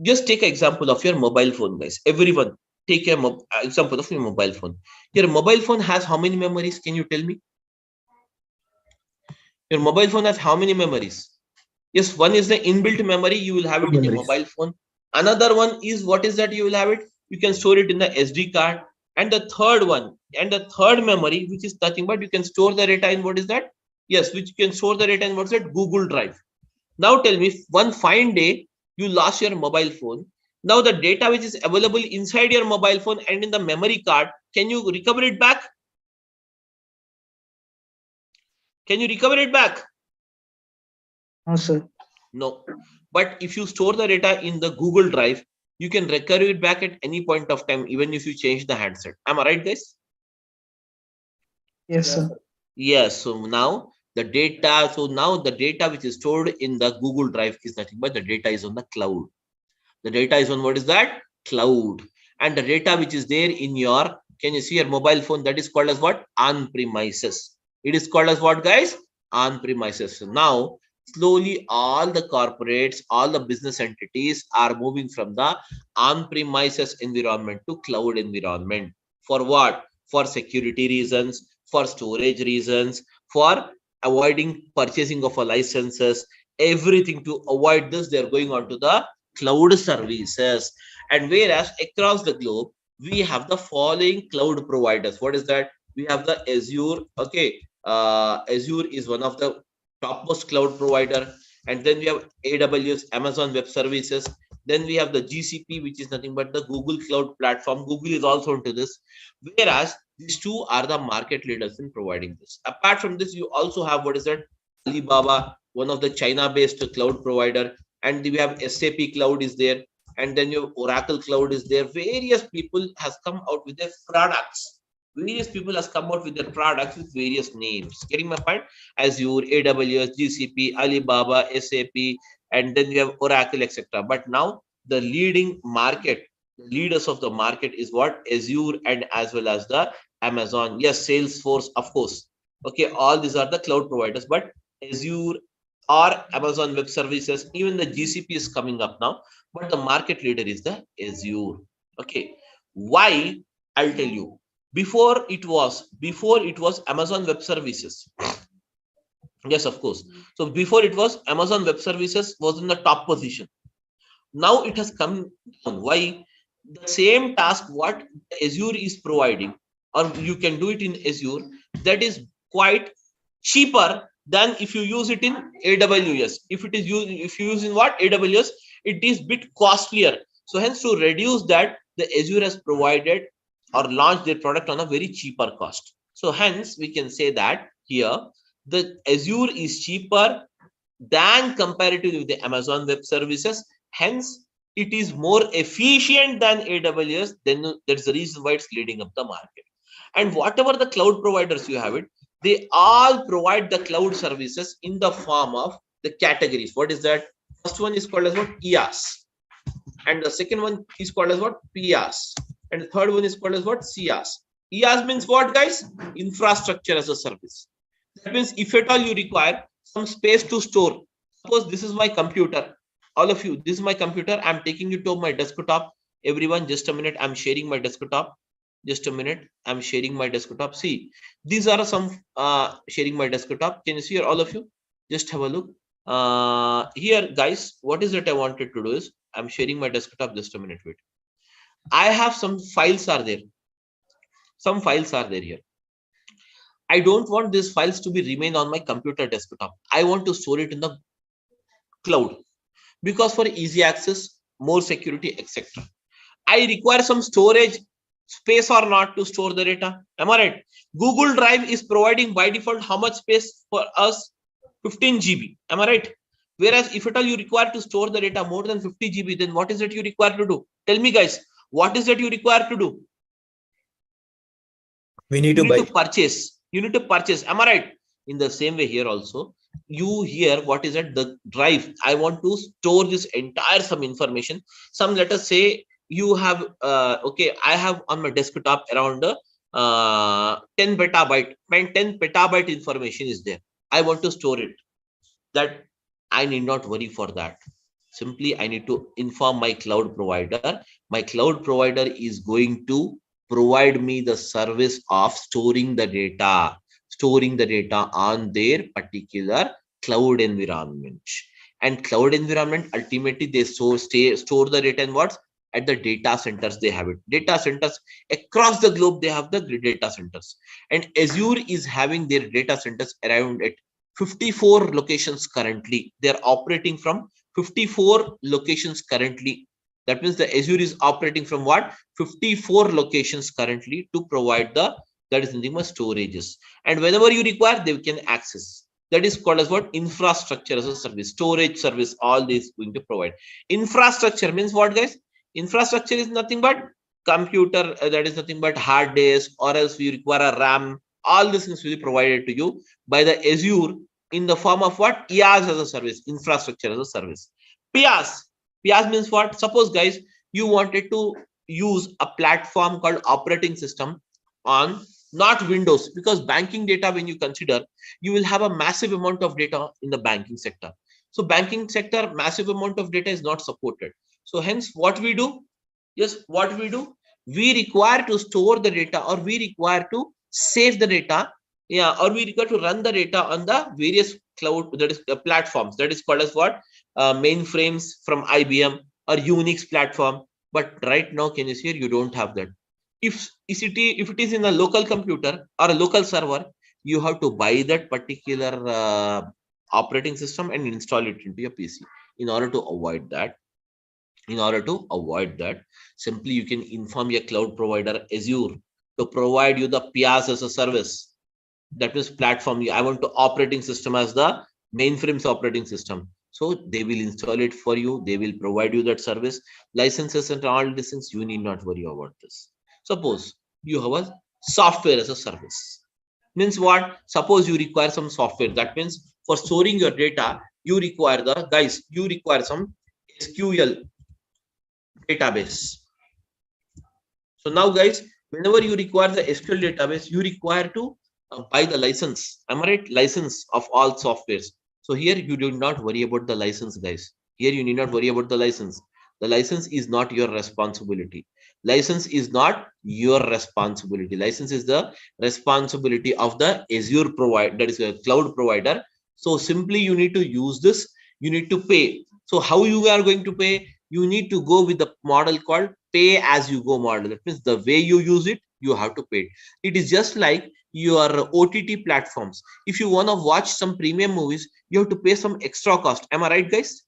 just take an example of your mobile phone, guys. Everyone, take an example of your mobile phone. Your mobile phone has how many memories? Can you tell me? Your mobile phone has how many memories? Yes, one is the inbuilt memory. You will have it in the mobile phone. Another one is, what is that? You will have it. You can store it in the SD card. And the third one, and the third memory, which is nothing but you can store the data in, what is that? Yes, which you can store the data in, what's that? Google Drive. Now tell me, one fine day, you lost your mobile phone. Now the data which is available inside your mobile phone and in the memory card, can you recover it back? Can you recover it back? No, sir. No. But if you store the data in the Google Drive, you can recover it back at any point of time, even if you change the handset. Am I right, guys? Yes, sir. Yes. So now the data, which is stored in the Google Drive is nothing but the data is on the cloud. The data is on, what is that? Cloud. And the data which is there in your, can you see your mobile phone? That is called as what? On-premises. It is called as what, guys? On-premises. So now, slowly all the corporates, all the business entities are moving from the on-premises environment to cloud environment. For what? For security reasons, for storage reasons, for avoiding purchasing of a licenses, everything. To avoid this, they're going on to the cloud services. And whereas across the globe, we have the following cloud providers. What is that? We have the Azure. Okay. Azure is one of the topmost cloud provider. And then we have AWS, Amazon Web Services. Then we have the GCP, which is nothing but the Google Cloud Platform. Google is also into this. Whereas these two are the market leaders in providing this. Apart from this, you also have, what is that? Alibaba, one of the China-based cloud provider. And we have SAP Cloud is there. And then you have Oracle Cloud is there. Various people has come out with their products. Various people has come out with their products with various names. Getting my point? Azure, AWS, GCP, Alibaba, SAP, and then you have Oracle, etc. But now the leading market, the leaders of the market is what? Azure and as well as the Amazon. Yes, Salesforce, of course. Okay, all these are the cloud providers, but Azure, or Amazon Web Services. Even the GCP is coming up now, but the market leader is the Azure. Okay, why? I'll tell you. Before it was Amazon Web Services. Yes, of course. So before it was Amazon Web Services was in the top position. Now it has come down. Why? The same task what Azure is providing, or you can do it in Azure, that is quite cheaper than if you use it in AWS. If you use in what? AWS, it is bit costlier. So hence, to reduce that, the Azure has provided or launched their product on a very cheaper cost. So hence, we can say that here the Azure is cheaper than comparatively with the Amazon Web Services. Hence, it is more efficient than AWS. Then that's the reason why it's leading up the market. And whatever the cloud providers you have it, they all provide the cloud services in the form of the categories. What is that? First one is called as what? IaaS. And the second one is called as what? PaaS. And the third one is called as what? SaaS. IaaS means what, guys? Infrastructure as a service. That means if at all you require some space to store. Suppose this is my computer. All of you, this is my computer. I'm taking it to my desktop. Everyone, just a minute. I'm sharing my desktop. Just a minute. I'm sharing my desktop. See, these are some sharing my desktop. Can you see here, all of you? Just have a look. Here, guys, what is it I wanted to do is I'm sharing my desktop. Just a minute. Wait. I have some files are there. Some files are there here. I don't want these files to be remain on my computer desktop. I want to store it in the cloud because for easy access, more security, etc. I require some storage space or not to store the data. Am I right? Google Drive is providing by default how much space for us? 15 GB. Am I right? Whereas if at all you require to store the data more than 50 GB, then what is it you require to do? Tell me, guys, what is it you require to do? We need to purchase. You need to purchase. Am I right? In the same way here also, you hear what is it? The drive. I want to store this entire some information. Some, let us say you have okay, I have on my desktop around 10 petabyte. 10 petabyte information is there. I want to store it. That I need not worry for that. Simply I need to inform my cloud provider. My cloud provider is going to provide me the service of storing the data on their particular cloud environment. And cloud environment, ultimately they store the data in what? At the data centers they have it. Data centers across the globe, they have the data centers. And Azure is having their data centers around at 54 locations currently. They are operating from 54 locations currently. That means the Azure is operating from what? 54 locations currently to provide the, that is nothing but storages. And whenever you require, they can access. That is called as what? Infrastructure as a service, storage service, all this going to provide. Infrastructure means what, guys? Infrastructure is nothing but computer, that is nothing but hard disk, or else you require a RAM. All these things will be provided to you by the Azure in the form of what? IaaS as a service, infrastructure as a service. PaaS. PaaS means what? Suppose, guys, you wanted to use a platform called operating system on not Windows, because banking data, when you consider, you will have a massive amount of data in the banking sector. So banking sector, massive amount of data is not supported. So hence what we do? Yes, what we do? We require to store the data, or we require to save the data, yeah, or we require to run the data on the various cloud, that is platforms. That is called as what? Mainframes from IBM or Unix platform. But right now, can you see here? You don't have that. If it is in a local computer or a local server, you have to buy that particular operating system and install it into your PC. In order to avoid that, simply you can inform your cloud provider Azure to provide you the PaaS as a service. That means platform. I want to operating system as the mainframes operating system. So they will install it for you. They will provide you that service, licenses and all these things. You need not worry about this. Suppose you have a software as a service. Means what? Suppose you require some software. That means for storing your data, you require some SQL database. So now, guys, whenever you require the SQL database, you require to buy the license. Am I right? License of all softwares. So here you do not worry about the license, guys. Here you need not worry about the license. The license is not your responsibility. License is not your responsibility. License is the responsibility of the Azure provider, that is a cloud provider. So simply you need to use this. You need to pay. So how you are going to pay? You need to go with the model called pay as you go model. That means the way you use it, you have to pay. It is just like your OTT platforms. If you want to watch some premium movies, you have to pay some extra cost. Am I right, guys?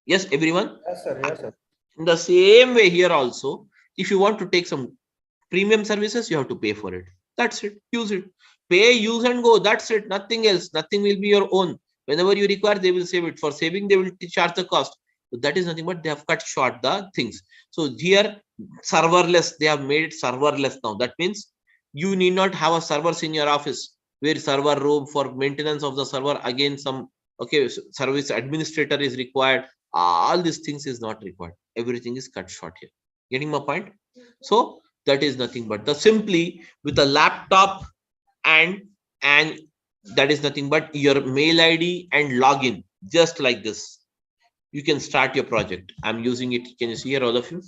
Yes, everyone? Yes, sir. Yes, sir. In the same way here also, if you want to take some premium services, you have to pay for it. That's it. Use it. Pay, use and go. That's it. Nothing else. Nothing will be your own. Whenever you require, they will save it. For saving, they will charge the cost. So that is nothing but they have cut short the things. So here, serverless, they have made it serverless now. That means you need not have a servers in your office where server room for maintenance of the server. Again, some service administrator is required. All these things is not required. Everything is cut short here. Getting my point? So that is nothing but the simply with a laptop and that is nothing but your mail ID and login, just like this. You can start your project. I'm using it. Can you see here, all of you?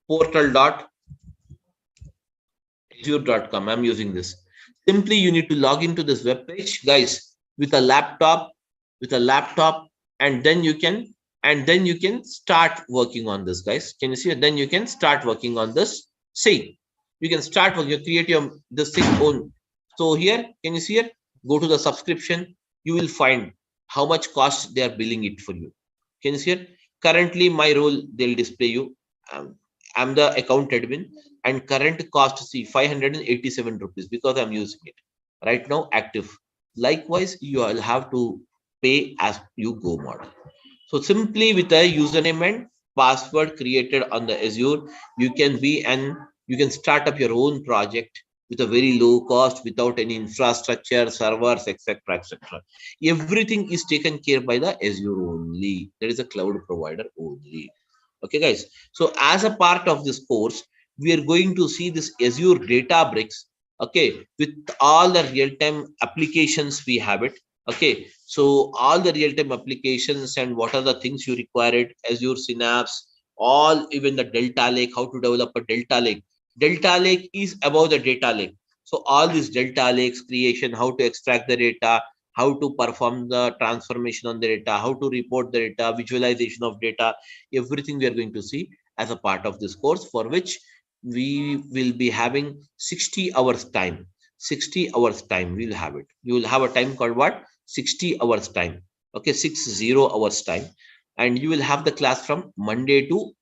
Portal.azure.com. I'm using this. Simply you need to log into this web page, guys, with a laptop, and then you can start working on this, guys. Can you see it? Then you can start working on this. See, you can start working, you create your this thing own. So here, can you see it? Go to the subscription. You will find how much cost they are billing it for you. Can you see it? Currently, my role, they'll display you. I'm the account admin and current cost, see, 587 rupees because I'm using it right now active. Likewise, you will have to pay as you go model. So simply with a username and password created on the Azure, you can start up your own project with a very low cost without any infrastructure, servers, etc., etc. Everything is taken care by the Azure only. There is a cloud provider only. Okay, guys. So as a part of this course, we are going to see this Azure Databricks. Okay, with all the real-time applications we have it. Okay, so all the real-time applications and what are the things you require it, Azure Synapse, all, even the Delta Lake, how to develop a Delta Lake. Delta Lake is about the data lake. So all these Delta Lakes creation, how to extract the data, how to perform the transformation on the data, how to report the data, visualization of data, everything we are going to see as a part of this course, for which we will be having 60 hours time. 60 hours time we will have it. You will have a time called what? 60 hours time. Okay, 60 hours time. And you will have the class from Monday to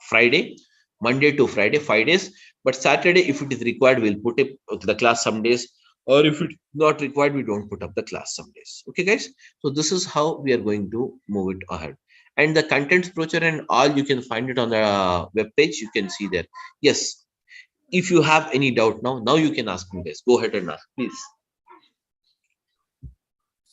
Friday. Monday to Friday, 5 days. But Saturday, if it is required, we'll put it the class some days. Or if it's not required, we don't put up the class some days. Okay, guys. So this is how we are going to move it ahead. And the content brochure and all, you can find it on the web page. You can see there. Yes. If you have any doubt now you can ask me, guys. Go ahead and ask, please.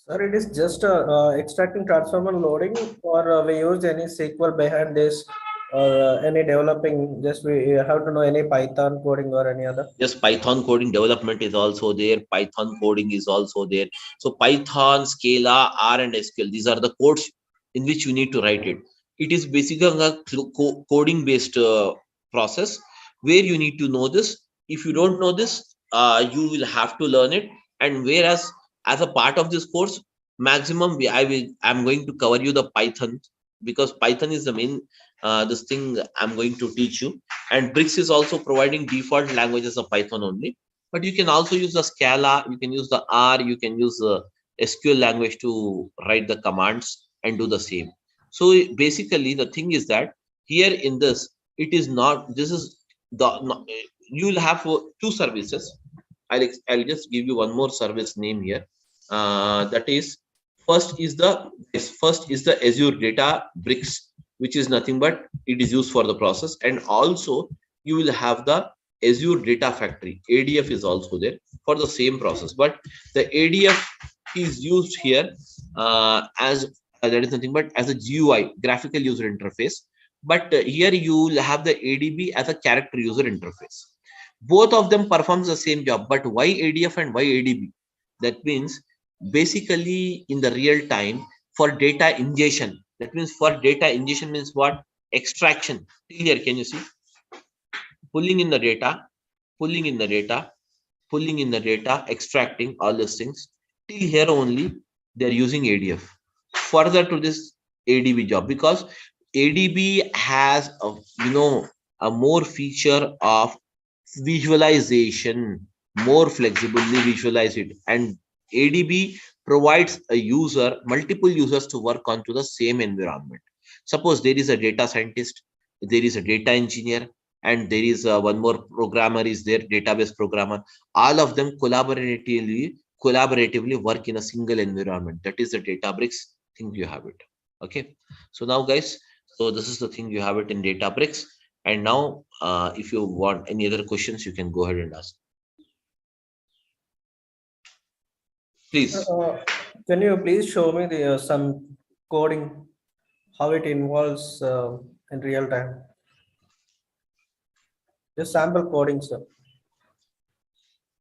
Sir, it is just extracting transformer loading, or we use any SQL behind this, or any developing, just we have to know any Python coding or any other? Yes, Python coding development is also there. Python coding is also there. So Python, Scala, R and SQL, these are the codes in which you need to write it. It is basically a coding based process where you need to know this. If you don't know this, you will have to learn it. And whereas as a part of this course, maximum I'm going to cover you the Python, because Python is the main this thing I'm going to teach you. And Bricks is also providing default languages of Python only, but you can also use the Scala, you can use the R, you can use the SQL language to write the commands and do the same. So basically the thing is that here in this, it is not, this is the, you will have two services. I'll just give you one more service name here. That is, first is the Azure Databricks, which is nothing but it is used for the process. And also you will have the Azure Data Factory. ADF is also there for the same process, but the ADF is used here as that is nothing but as a GUI, graphical user interface. But here you will have the ADB as a character user interface. Both of them performs the same job, but why ADF and why ADB? That means basically in the real time for data ingestion. That means for data ingestion means what? Extraction. Here, can you see? Pulling in the data, pulling in the data, pulling in the data, extracting all these things. Till here only they are using ADF. Further to this ADB job, because ADB has a more feature of visualization, more flexibly visualize it, and ADB provides a user, multiple users to work onto the same environment. Suppose there is a data scientist, there is a data engineer, and there is one more programmer is there, database programmer. All of them collaboratively work in a single environment. That is the Databricks thing you have it. Okay. So now guys, so this is the thing you have it in Databricks. And now if you want any other questions, you can go ahead and ask. Please. Can you please show me the some coding, how it involves in real time? Just sample coding, sir.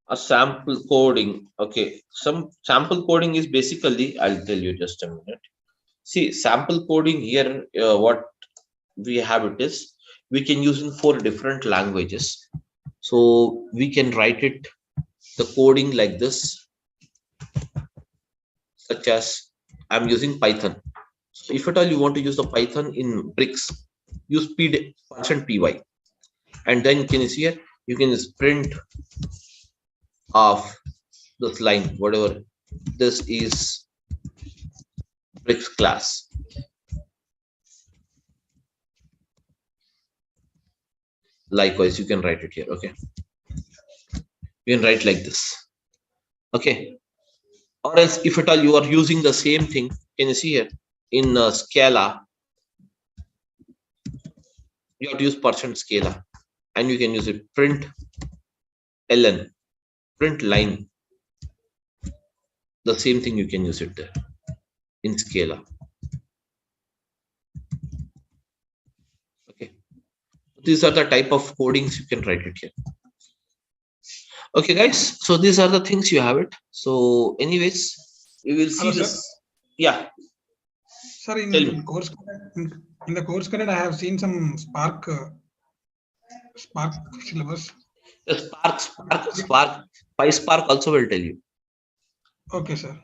A sample coding. Okay. Some sample coding is basically, I'll tell you just a minute. See, sample coding here, what we have it is, we can use in 4 different languages. So we can write it, the coding like this, such as I'm using Python. So if at all you want to use the Python in bricks, use %py. And then can you see here, you can just print off this line, whatever. This is bricks class. Likewise, you can write it here. Okay. You can write like this. Okay. Or else, if at all you are using the same thing, can you see here in Scala, you have to use %Scala, and you can use it print ln, print line. The same thing you can use it there in Scala. Okay. These are the type of codings you can write it here. Okay, guys. So these are the things you have it. So, anyways, we will see this. Sir. Yeah. Sir, in the course content, I have seen some Spark syllabus. Spark, PySpark also will tell you. Okay, sir.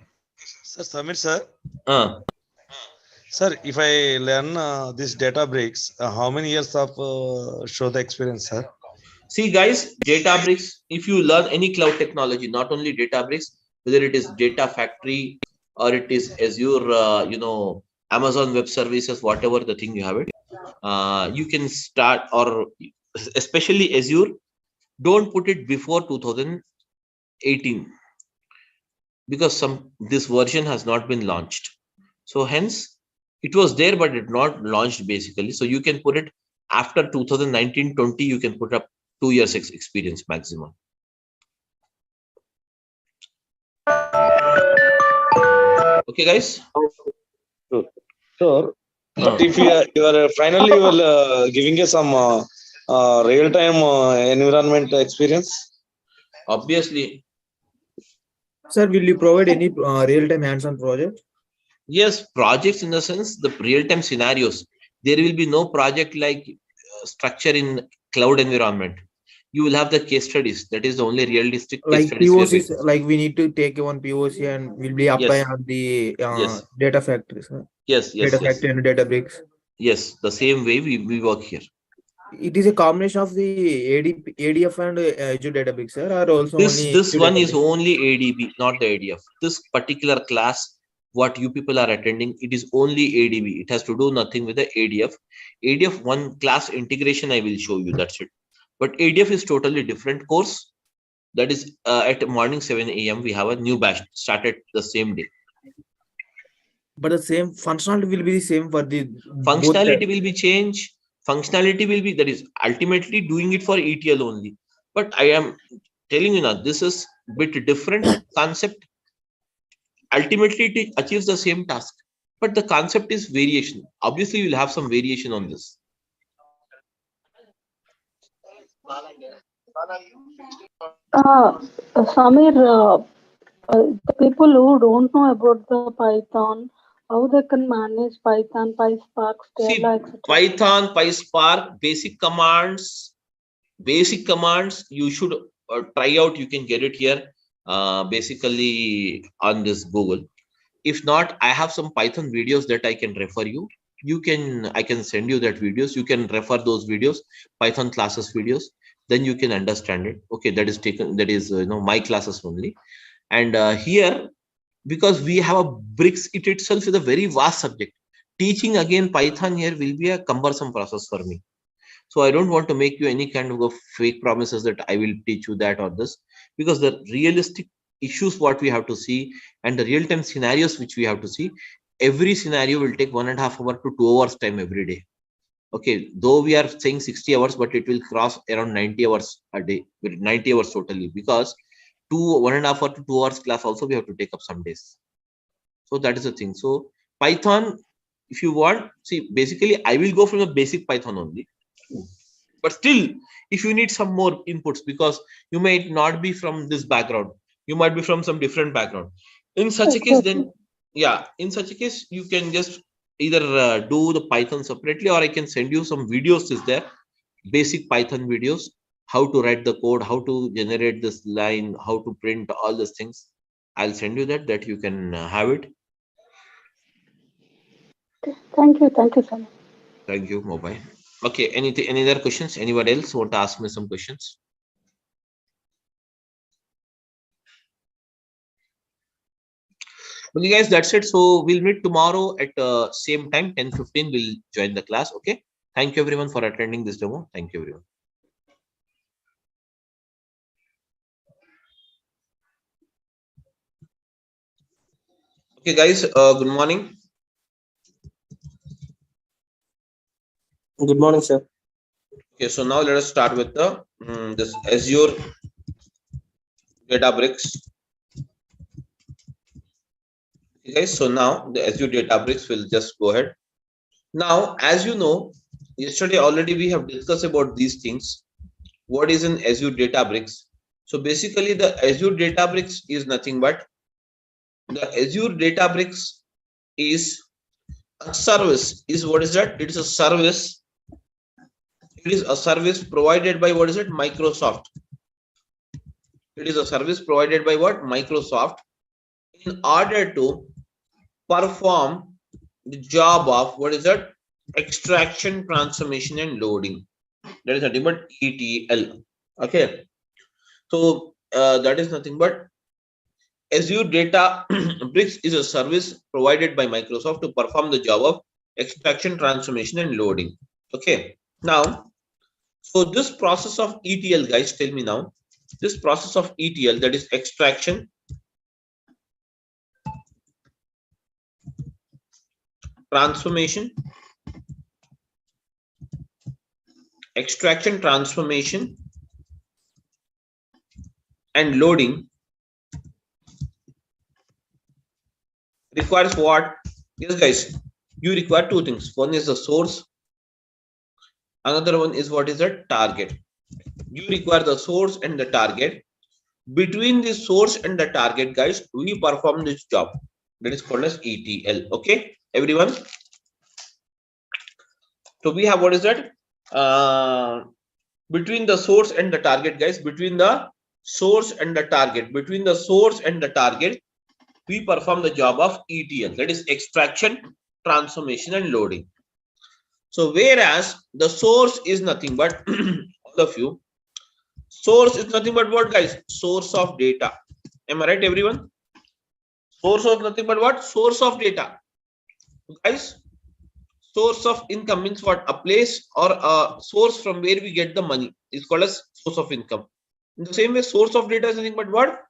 Sir, Samir sir. Sir, if I learn this Databricks, how many years of show the experience, sir? See, guys, Databricks, if you learn any cloud technology, not only Databricks, whether it is Data Factory or it is Azure, Amazon Web Services, whatever the thing you have it, you can start, or especially Azure, don't put it before 2018 because this version has not been launched. So hence, it was there, but it not launched basically. So you can put it after 2019-20, you can put up 2 years experience maximum. Okay, guys. Sure. But if you are finally giving us some real-time environment experience, obviously. Sir, will you provide any real-time hands-on project? Yes, projects in the sense the real-time scenarios. There will be no project like structure in cloud environment. You will have the case studies. That is the only realistic like case POCs. Like we need to take one POC and we'll be applying on the data factories. Yes. Data factory and Databricks. Yes, the same way we work here. It is a combination of the ADF and Azure Databricks, sir, or also this one is only ADB, not the ADF. This particular class, what you people are attending, it is only ADB. It has to do nothing with the ADF. ADF one class integration I will show you. That's it. But ADF is totally different course. That is at morning 7 a.m. we have a new batch started the same day. But the same functionality will be the same for the functionality will be changed. Functionality will be, that is ultimately doing it for ETL only. But I am telling you now, this is a bit different concept. Ultimately, it achieves the same task, but the concept is variation. Obviously, you will have some variation on this. Samir, the people who don't know about the Python, how they can manage Python, PySpark, See, Scala, etc. Python, PySpark, basic commands you should try out. You can get it here basically on this Google. If not, I have some Python videos that I can refer you. I can send you that videos. You can refer those videos, Python classes videos. Then you can understand it. Okay, that is my classes only. And here, because we have a bricks, it itself is a very vast subject. Teaching again Python here will be a cumbersome process for me. So I don't want to make you any kind of fake promises that I will teach you that or this, because the realistic issues what we have to see and the real-time scenarios which we have to see, every scenario will take 1.5 hours to 2 hours time every day. Okay, though we are saying 60 hours, but it will cross around 90 hours a day, 90 hours totally, because 1.5 hours to 2 hours class also we have to take up some days. So that is the thing. So Python, if you want, see, basically I will go from the basic Python only. But still, if you need some more inputs, because you might not be from this background, you might be from some different background. In such a case, then, yeah, in such a case, you can just either do the Python separately, or I can send you some videos. Is there basic Python videos, how to write the code, how to generate this line, how to print all these things. I'll send you that you can have it. Thank you so much. Thank you, mobile. Okay, any other questions? Anyone else want to ask me some questions? Okay, guys, that's it. So we'll meet tomorrow at same time, 10:15. We'll join the class. Okay. Thank you everyone for attending this demo. Thank you everyone. Okay, guys. Good morning. Good morning, sir. Okay, so now let us start with the this Azure Databricks. Okay, guys, so now the Azure Databricks will just go ahead. Now, as you know, yesterday already we have discussed about these things. What is an Azure Databricks? So basically, the Azure Databricks is nothing but the Azure Databricks is a service. What is that? It is a service. It is a service provided by what is it? Microsoft. It is a service provided by what? Microsoft, in order to perform the job of what is that? Extraction, transformation, and loading. That is nothing but ETL. Okay. So that is nothing but Azure Databricks is a service provided by Microsoft to perform the job of extraction, transformation, and loading. Okay. Now, so this process of ETL, guys, tell me now, this process of ETL, that is extraction, transformation, and loading requires what? Yes, guys, you require two things. One is the source. Another one is what is the target. You require the source and the target. Between the source and the target, guys, we perform this job. That is called as ETL. Okay, everyone. So we have what is that? Between the source and the target, guys, between the source and the target, we perform the job of ETL. That is extraction, transformation, and loading. So whereas the source is nothing but all of you, source is nothing but what, guys? Source of data. Am I right, everyone? Source of nothing but what? Source of data. Guys, source of income means what? A place or a source from where we get the money is called as source of income. In the same way, source of data is nothing but what?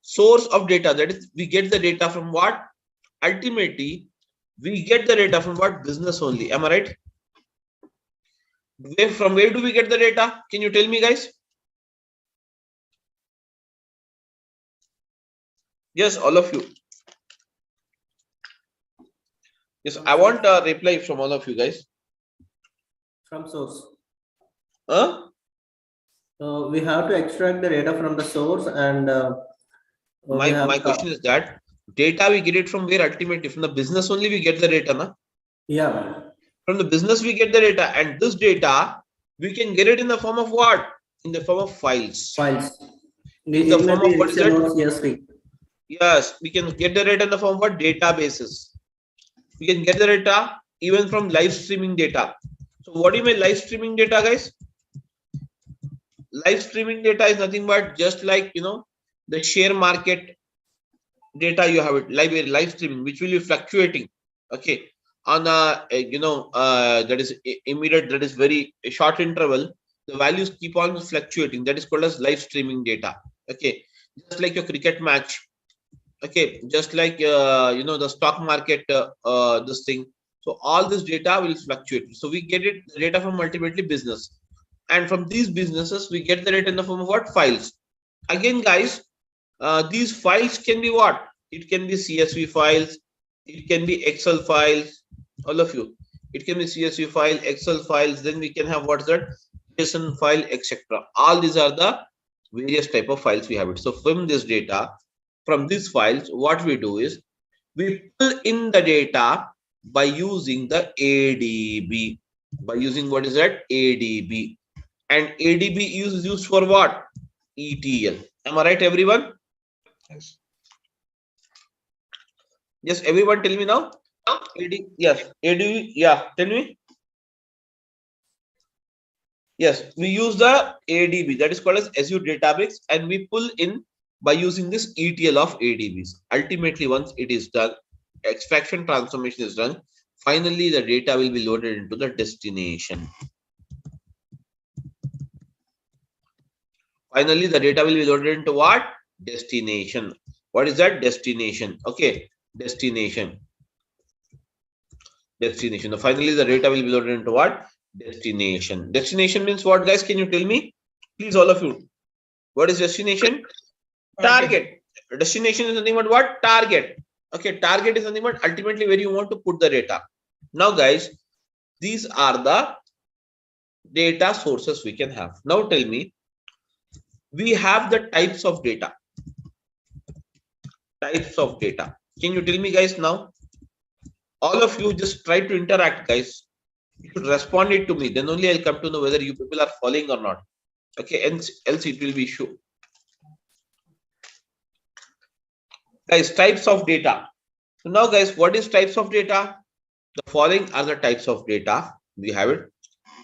Source of data. That is, we get the data from what? Ultimately, we get the data from what? Business only. Am I right? From where do we get the data? Can you tell me, guys? Yes, all of you. Yes, I want a reply from all of you guys. From source. Huh? So we have to extract the data from the source, and My question is that data we get it from where? Ultimately from the business only we get the data, na? Yeah. From the business we get the data, and this data we can get it in the form of what? In the form of files. In the form of what is it? Yes, we can get the data in the form of what? Databases. We can get the data even from live streaming data. So what do you mean live streaming data, guys? Live streaming data is nothing but just like, you know, the share market data you have it live streaming, which will be fluctuating. Okay, on a that is immediate, that is very short interval, the values keep on fluctuating. That is called as live streaming data. Okay, just like your cricket match. Okay, just like the stock market, this thing. So all this data will fluctuate. So we get it the data from ultimately business, and from these businesses we get the data in the form of what? Files. Again, guys, these files can be what? It can be CSV files, it can be Excel files, all of you. It can be CSV file, Excel files, then we can have what's that? JSON file, etc. All these are the various type of files we have it. So from this data, from these files, what we do is we pull in the data by using the ADB. By using what is that? ADB. And ADB is used for what? ETL. Am I right, everyone? Yes. Yes, everyone tell me now. Yes, ADB, yeah, tell me. Yes, we use the ADB, that is called as Azure Databricks, and we pull in by using this ETL of ADBs. Ultimately, once it is done, extraction transformation is done, finally the data will be loaded into the destination. Finally, the data will be loaded into what? Destination. What is that? Destination. Okay, destination. Destination. Now, finally, the data will be loaded into what? Destination. Destination means what, guys? Can you tell me? Please, all of you. What is destination? Target. Destination is nothing but what? Target. Okay, target is nothing but ultimately where you want to put the data. Now, guys, these are the data sources we can have. Now, tell me, we have the types of data. Types of data. Can you tell me, guys, now? All of you just try to interact, guys. You should respond it to me. Then only I'll come to know whether you people are following or not. Okay, else it will be issue. Guys, types of data. So now, guys, what is types of data? The following are the types of data. We have it.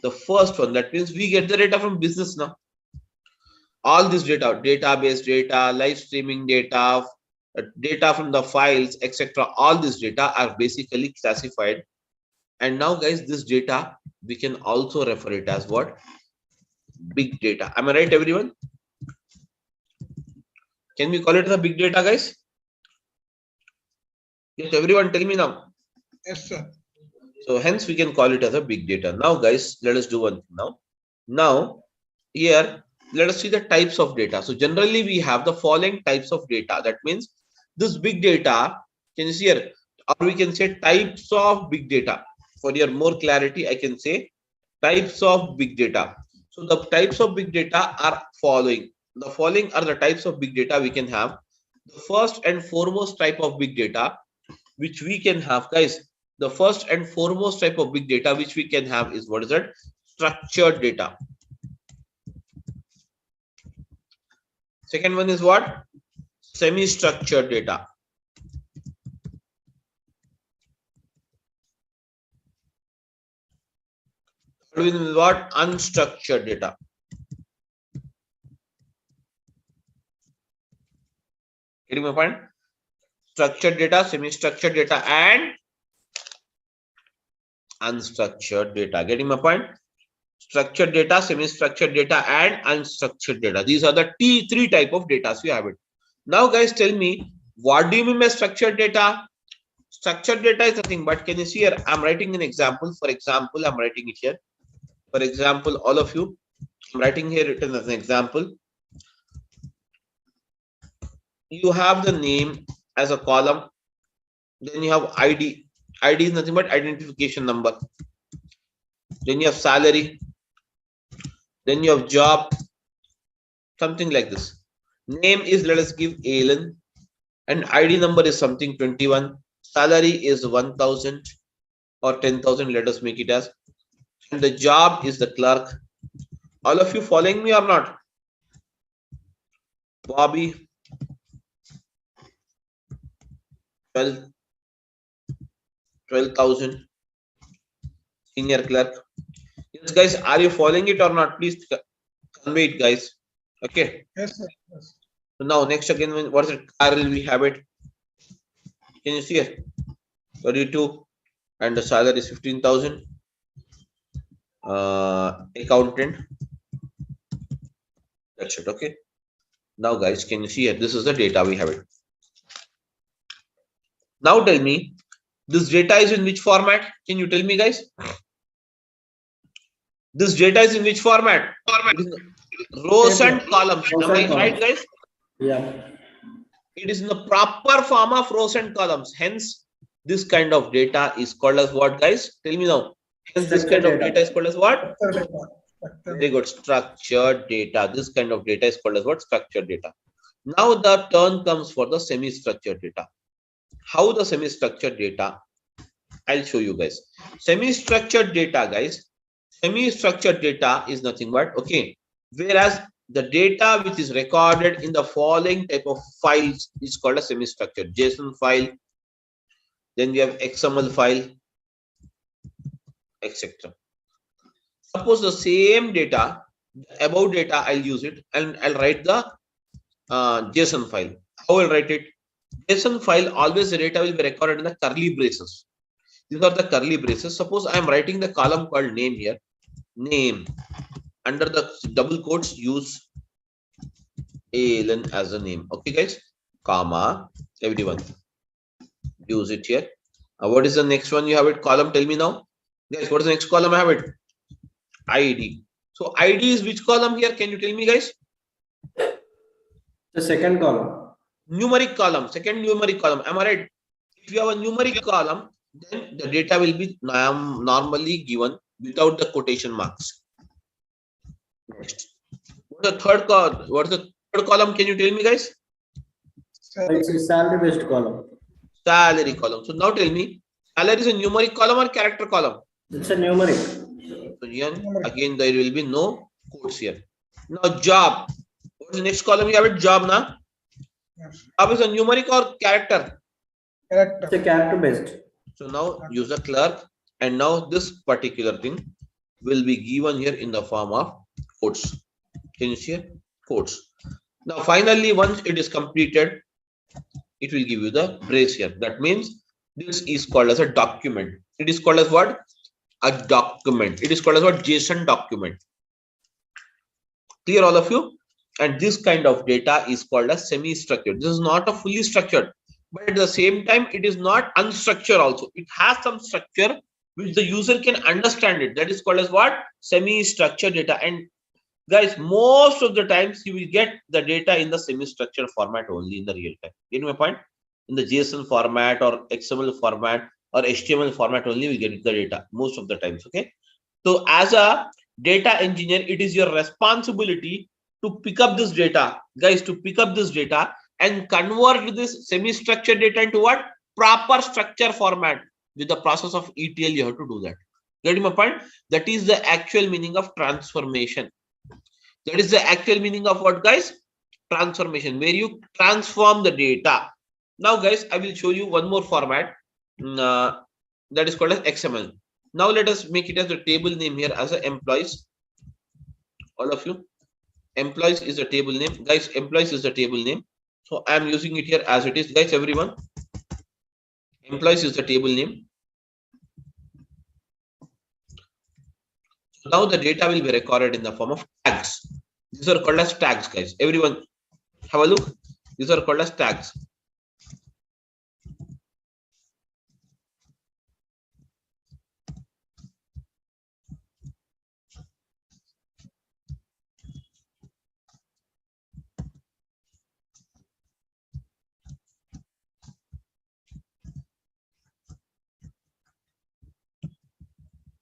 The first one, that means we get the data from business now. All this data, database data, live streaming data, data from the files, etc. All this data are basically classified. And now, guys, this data, we can also refer it as what? Big data. Am I right, everyone? Can we call it the big data, guys? Yes, everyone tell me now. Yes, sir. So hence we can call it as a big data. Now, guys, let us do one thing now. Now, here, let us see the types of data. So generally, we have the following types of data. That means this big data, can you see here? Or we can say types of big data. For your more clarity, I can say types of big data. So the types of big data are following. The following are the types of big data we can have. The first and foremost type of big data which we can have, guys, the first and foremost type of big data which we can have is what is that? Structured data. Second one is what? Semi-structured data. Third one is what? Unstructured data. Getting my point? Structured data, semi-structured data, and unstructured data. Getting my point? Structured data, semi-structured data, and unstructured data. These are the three type of data we have it. Now, guys, tell me, what do you mean by structured data? Structured data is nothing but, can you see here? I'm writing an example. For example, I'm writing it here. For example, all of you, I'm writing here written as an example. You have the name as a column. Then you have ID. ID is nothing but identification number. Then you have salary. Then you have job. Something like this. Name is, let us give Alan. and ID number is something 21. Salary is 1,000 or 10,000. Let us make it as. And the job is the clerk. All of you following me or not? Bobby, 12,000. Senior clerk. Yes, guys, are you following it or not? Please convey it, guys. Okay. Yes, sir. Yes. So now next again, what is it? Carl, we have it. Can you see it? 32, and the salary is 15,000. Accountant. That's it. Okay. Now, guys, can you see it? This is the data we have it. Now tell me, this data is in which format? Can you tell me, guys? This data is in which format? Rows and columns. Am I right, guys? Yeah. It is in the proper form of rows and columns. Hence, this kind of data is called as what, guys? Tell me now. Hence, this kind of data is called as what? Very good. Structured data. This kind of data is called as what? Structured data. Now the turn comes for the semi-structured data. How the semi-structured data? I'll show you guys. Semi-structured data, guys. Semi-structured data is nothing but, okay, whereas the data which is recorded in the following type of files is called a semi-structured. JSON file, then we have XML file, etc. Suppose the same data, above data, I'll use it and I'll write the JSON file. How will I write it? JSON file, always the data will be recorded in the curly braces. These are the curly braces. Suppose I am writing the column called name here. Name. Under the double quotes, use ALN as a name. Okay, guys? Comma. Everyone. Use it here. What is the next one? You have it. Column. Tell me now. Guys, what is the next column? I have it. ID. So ID is which column here? Can you tell me, guys? The second column. Numeric column. Second numeric column. Am I right? If you have a numeric column, then the data will be normally given without the quotation marks. Next. What is the third column? What is the third column? Can you tell me, guys? It's a salary based column. Salary column. So now tell me, salary is a numeric column or character column? It's a numeric. So again, there will be no quotes here. Now job. What is the next column? You have it. Job now. Yes. Job is a numeric or character? Character. It's a character based. So now use a clerk, and now this particular thing will be given here in the form of quotes. Can you see it? Quotes. Now finally, once it is completed, it will give you the brace here. That means this is called as a document. It is called as what? A document. It is called as what? JSON document. Clear, all of you? And this kind of data is called as semi-structured. This is not a fully structured, but at the same time, it is not unstructured also. It has some structure which the user can understand it. That is called as what? Semi-structured data. And guys, most of the times you will get the data in the semi-structured format only in the real time. Get my point? In the JSON format or XML format or HTML format only we get the data most of the times. Okay. So as a data engineer, it is your responsibility to pick up this data, guys, to pick up this data and convert this semi-structured data into what? Proper structure format. With the process of ETL, you have to do that. Getting my point? That is the actual meaning of transformation. That is the actual meaning of what, guys? Transformation, where you transform the data. Now, guys, I will show you one more format that is called as XML. Now, let us make it as a table name here as a employees. All of you. Employees is a table name. Guys, employees is the table name. So I am using it here as it is. Guys, everyone. Employees is the table name. So now the data will be recorded in the form of tags. These are called as tags, guys. Everyone have a look. These are called as tags.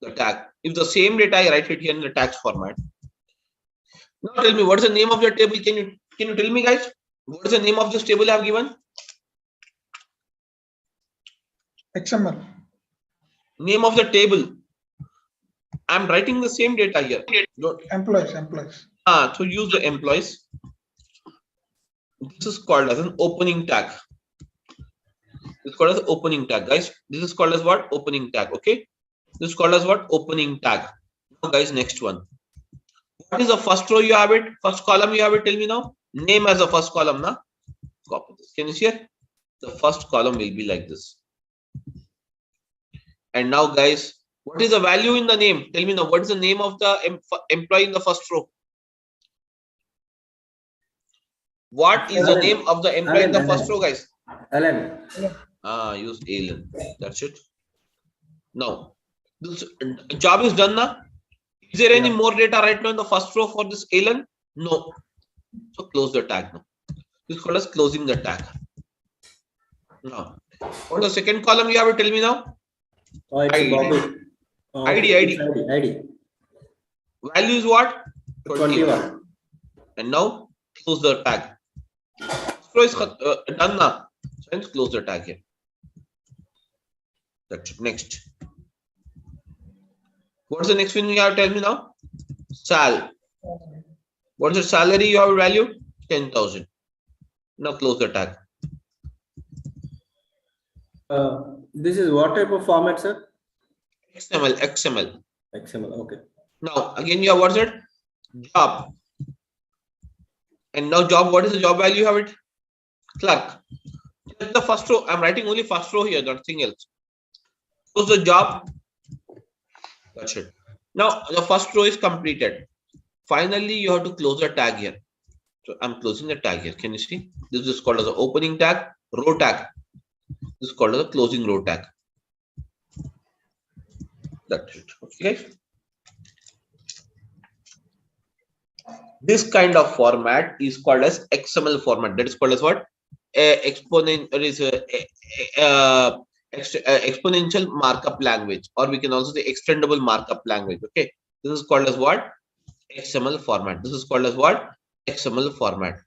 The tag. If the same data I write it here in the tags format. Now tell me what is the name of your table? Can you tell me, guys? What is the name of this table I have given? XML. Name of the table. I'm writing the same data here. Employees. To use the employees. This is called as an opening tag. This is called as opening tag, guys. This is called as what? Opening tag. Okay. This is called as what? Opening tag. Now, guys, next one. What is the first row you have it? First column you have it? Tell me now. Name as the first column. Now, copy this. Can you see it? The first column will be like this. And now, guys, what is the value in the name? Tell me now. What is the name of the employee in the first row? What is the name of the employee in the first row, guys? Alan. Use Alan. That's it. Now, this job is done now. Is there any more data right now in the first row for this Alan? No. So close the tag now. This is called as closing the tag. Now, what is the second column you have to tell me now? ID. ID. Value is what? 21. And now close the tag. So is done now. So let's close the tag here. That's it. Next. What's the next one you have to tell me now? Sal. What's the salary you have value? 10,000. Now close the tag. This is what type of format, sir? XML. Okay. Now again you have what's it? Job. And now job, what is the job value you have it? Clerk. Just the first row. I'm writing only first row here, nothing else. Close the job. That's it. Now the first row is completed. Finally, you have to close the tag here. So I'm closing the tag here. Can you see? This is called as the opening tag, row tag. This is called as the closing row tag. That's it. Okay. This kind of format is called as XML format. That is called as what? Exponential markup language, or we can also say extendable markup language. Okay. This is called as what? XML format. This is called as what? XML format.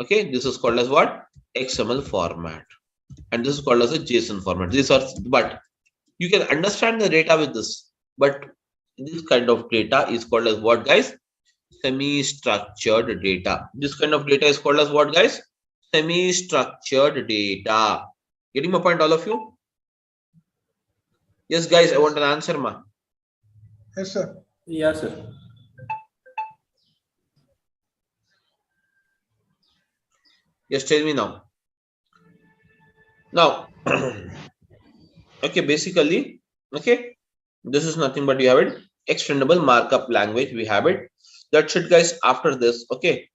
Okay. This is called as what? XML format. And this is called as a JSON format. These are, but you can understand the data with this, but this kind of data is called as what, guys? Semi-structured data. This kind of data is called as what, guys? Semi-structured data. Getting my point, all of you? Yes, guys, I want an answer, ma. Yes, sir. Yes, sir. Yes, tell me now. Now, okay, basically, okay, this is nothing but you have it. Extendable markup language, we have it. That's it, guys. After this, okay.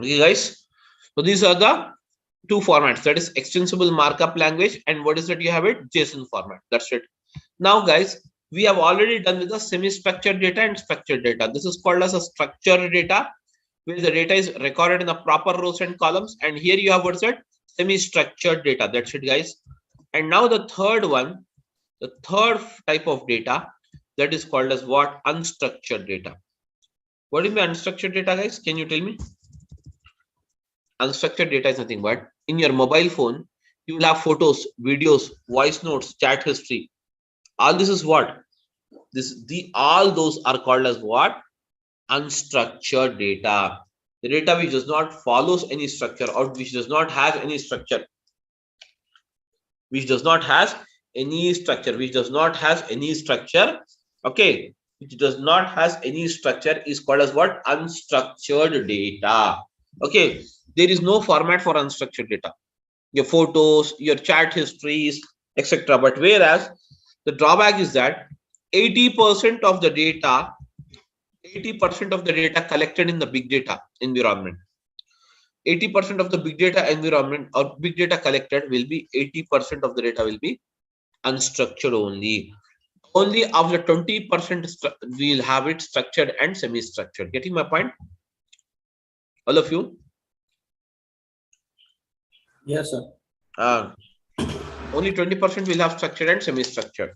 Okay, guys. So these are the two formats, that is extensible markup language, and what is that you have it? JSON format. That's it. Now, guys, we have already done with the semi-structured data and structured data. This is called as a structured data, where the data is recorded in the proper rows and columns. And here you have what's that? Semi-structured data. That's it, guys. And now the third one, the third type of data, that is called as what? Unstructured data. What is the unstructured data, guys? Can you tell me? Unstructured data is nothing but in your mobile phone, you will have photos, videos, voice notes, chat history. All this is what? All those are called as what? Unstructured data. The data which does not follows any structure, or which does not have any structure. Which does not have any structure. Which does not have any structure. Okay. Which does not has any structure is called as what? Unstructured data. Okay. There is no format for unstructured data. Your photos, your chat histories, etc. But whereas the drawback is that 80% of the data collected in the big data environment, 80% of the big data environment or big data collected will be 80% of the data will be unstructured only. Only of the 20% we'll have it structured and semi-structured. Getting my point? All of you? Yes, sir. Only 20% will have structured and semi-structured.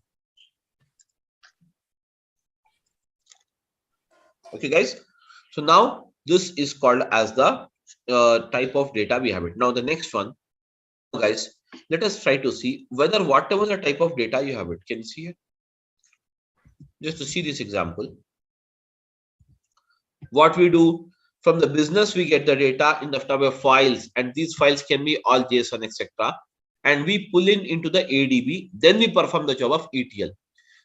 Okay, guys. So now this is called as the type of data we have it. Now the next one, guys, let us try to see whether whatever the type of data you have it. Can you see it? Just to see this example. What we do from the business, we get the data in the form of files, and these files can be all JSON, etc. And we pull in into the ADB, then we perform the job of ETL.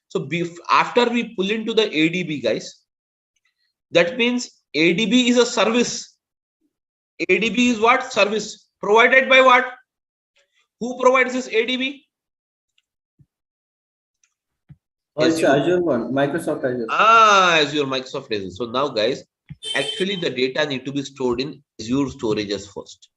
So after we pull into the ADB, guys, that means ADB is a service. ADB is what? Service provided by what? Who provides this ADB? It's Azure one, Microsoft Azure. Azure, Microsoft Azure. So now, guys, actually the data need to be stored in Azure storages first.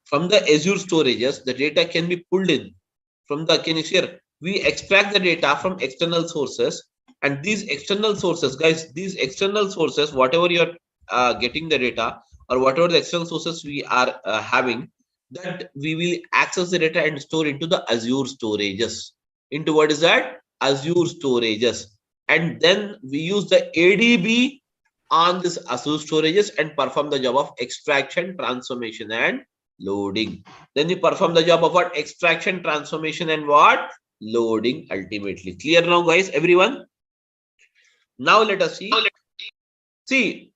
From the Azure storages, the data can be pulled in. From the, can you share? We extract the data from external sources, and these external sources, guys, these external sources, whatever you're getting the data or whatever the external sources we are having, that we will access the data and store into the Azure storages. Into what is that? Azure storages. And then we use the ADB on this Azure storages and perform the job of extraction, transformation, and loading. Then we perform the job of what? Extraction, transformation, and what? Loading ultimately. Clear now, guys, everyone? Now let us see. See,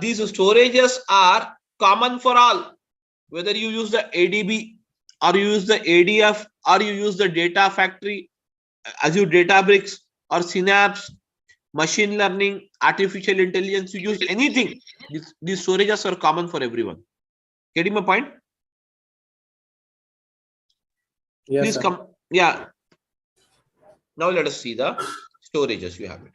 these storages are common for all. Whether you use the ADB or you use the ADF or you use the data factory, Azure Databricks or Synapse, machine learning, artificial intelligence, you use anything. These storages are common for everyone. Getting my point? Yes, please sir. come. Yeah. Now let us see the storages. You have it.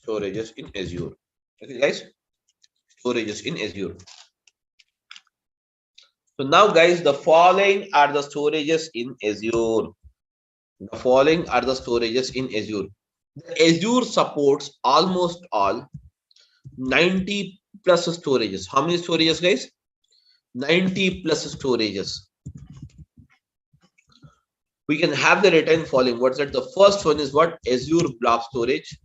Storages in Azure. Okay, guys. Storages in Azure. So now, guys, the following are the storages in Azure. The following are the storages in Azure. The Azure supports almost all 90 plus storages. How many storages, guys? 90 plus storages. We can have the data in following. What's that? The first one is what? Azure Blob Storage.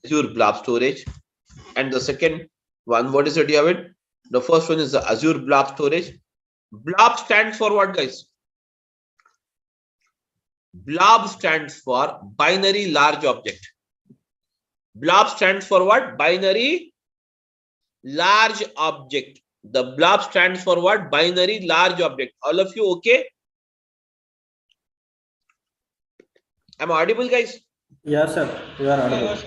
Azure Blob Storage. And the second one, what is it? You have it. The first one is the Azure Blob Storage. Blob stands for what, guys? Blob stands for binary large object. Blob stands for what? Binary large object. The blob stands for what? Binary large object. All of you okay? Am I audible, guys? Yes, sir. You are audible.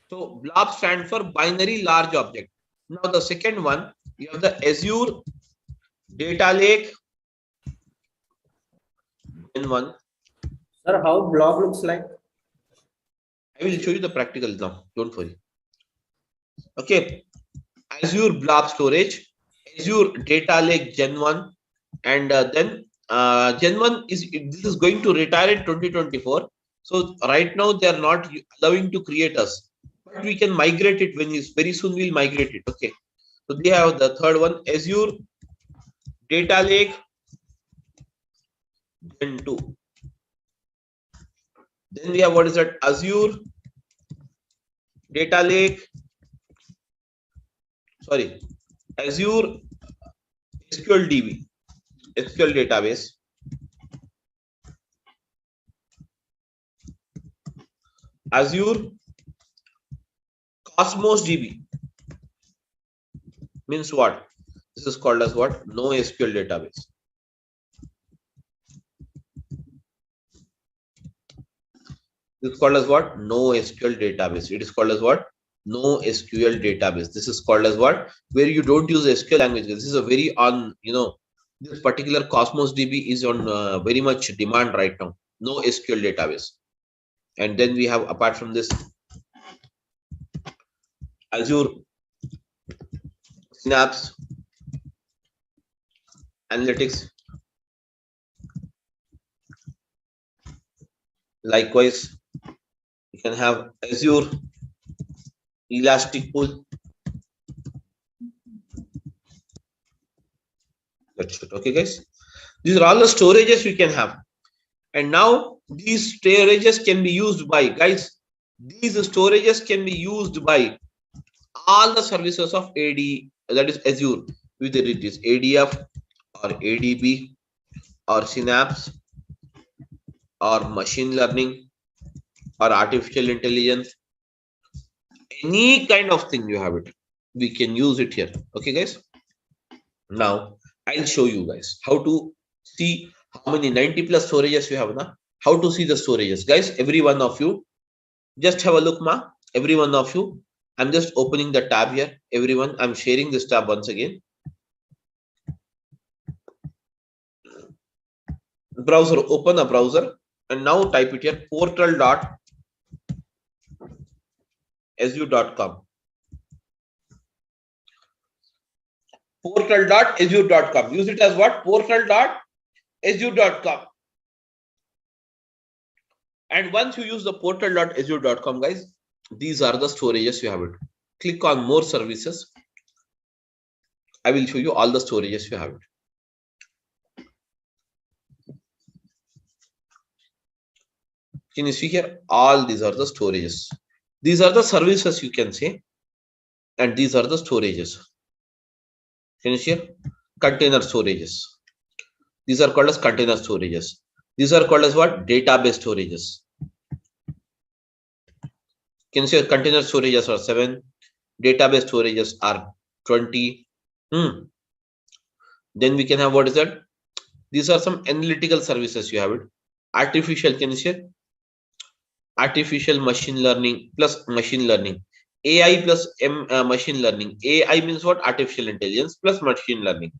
So blob stands for binary large object. Now the second one, you have the Azure Data Lake. In one. Sir, how blob looks like? I will show you the practical now. Don't worry. Okay. Azure Blob Storage, Azure Data Lake Gen 1, and then Gen 1 this is going to retire in 2024. So right now they are not allowing to create us, but we can migrate it when it's very soon. We'll migrate it. Okay. So they have the third one, Azure Data Lake Gen 2. Then we have what is that? Azure Data Lake. Sorry, Azure SQL DB, SQL database. Azure Cosmos DB means what? This is called as what? No SQL database. This is called as what? No SQL database. It is called as what? No SQL database. This is called as what? Where you don't use SQL language. This is a very this particular Cosmos DB is on very much demand right now. No SQL database. And then we have, apart from this, Azure Synapse analytics. Likewise, you can have Azure Elastic Pool. That's it. Okay, guys. These are all the storages we can have. And now these storages can be used by, guys, these storages can be used by all the services of AD, that is Azure, whether it is ADF or ADB or Synapse or machine learning or artificial intelligence, any kind of thing you have it, we can use it here. Okay, guys. Now I'll show you guys how to see how many 90 plus storages you have now. How to see the storages, guys. Every one of you, just have a look, every one of you. I'm just opening the tab here. Everyone, I'm sharing this tab once again. Browser, open a browser and now type it here, portal.azure.com. Portal.azure.com. Use it as what? Portal.azure.com. And once you use the portal.azure.com, guys, these are the storages you have it. Click on more services. I will show you all the storages you have it. Can you see here? All these are the storages. These are the services you can say. And these are the storages. Can you see here? Container storages. These are called as container storages. These are called as what? Database storages. Can you see container storages are 7, database storages are 20. Then we can have, what is that? These are some analytical services you have it. Artificial, can you see? Artificial machine learning plus machine learning. AI plus machine learning. AI means what? Artificial intelligence plus machine learning.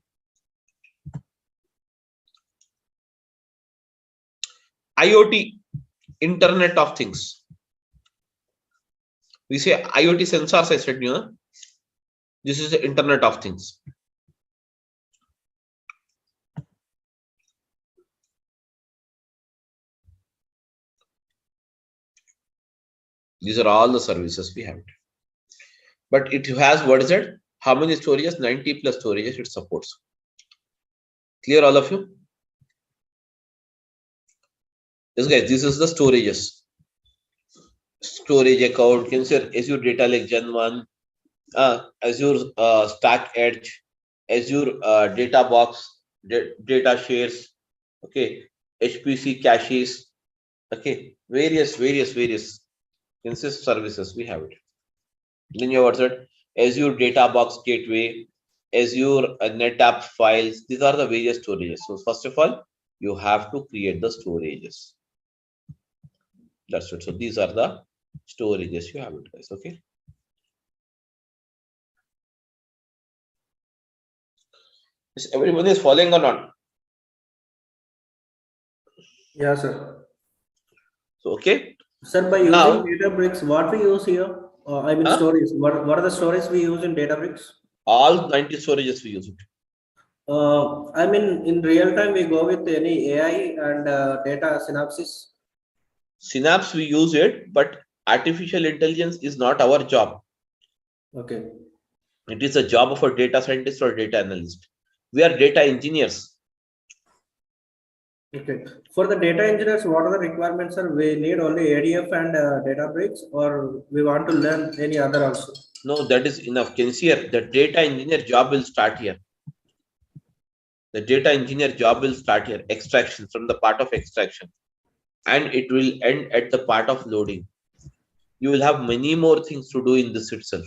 IoT, Internet of Things. We say IoT sensors, I said, you know, this is the Internet of Things. These are all the services we have. But it has, what is it? How many storages? 90 plus storages it supports. Clear, all of you? Yes, guys, this is the storages. Storage account, can say Azure Data Lake Gen 1, Azure Stack Edge, Azure Data Box, data shares, okay, HPC caches, okay, various services we have it. Then you have what's it? Azure Data Box Gateway, Azure NetApp files. These are the various storages. So first of all, you have to create the storages. That's it. So these are the storages you have it, guys. Okay. Is everyone is following or not? Yeah, sir. So okay. Sir, by using Now, Databricks, what we use here? I mean, stories. What are the stories we use in Databricks? All 90 storages we use it. I mean, in real time, we go with any AI and data synopsis. Synapse we use it, but artificial intelligence is not our job. Okay. It is a job of a data scientist or data analyst. We are data engineers. Okay. For the data engineers, what are the requirements, sir? We need only ADF and Databricks, or we want to learn any other also? No, that is enough. Can you see here? The data engineer job will start here. The data engineer job will start here. Extraction, from the part of extraction. And it will end at the part of loading. You will have many more things to do in this itself.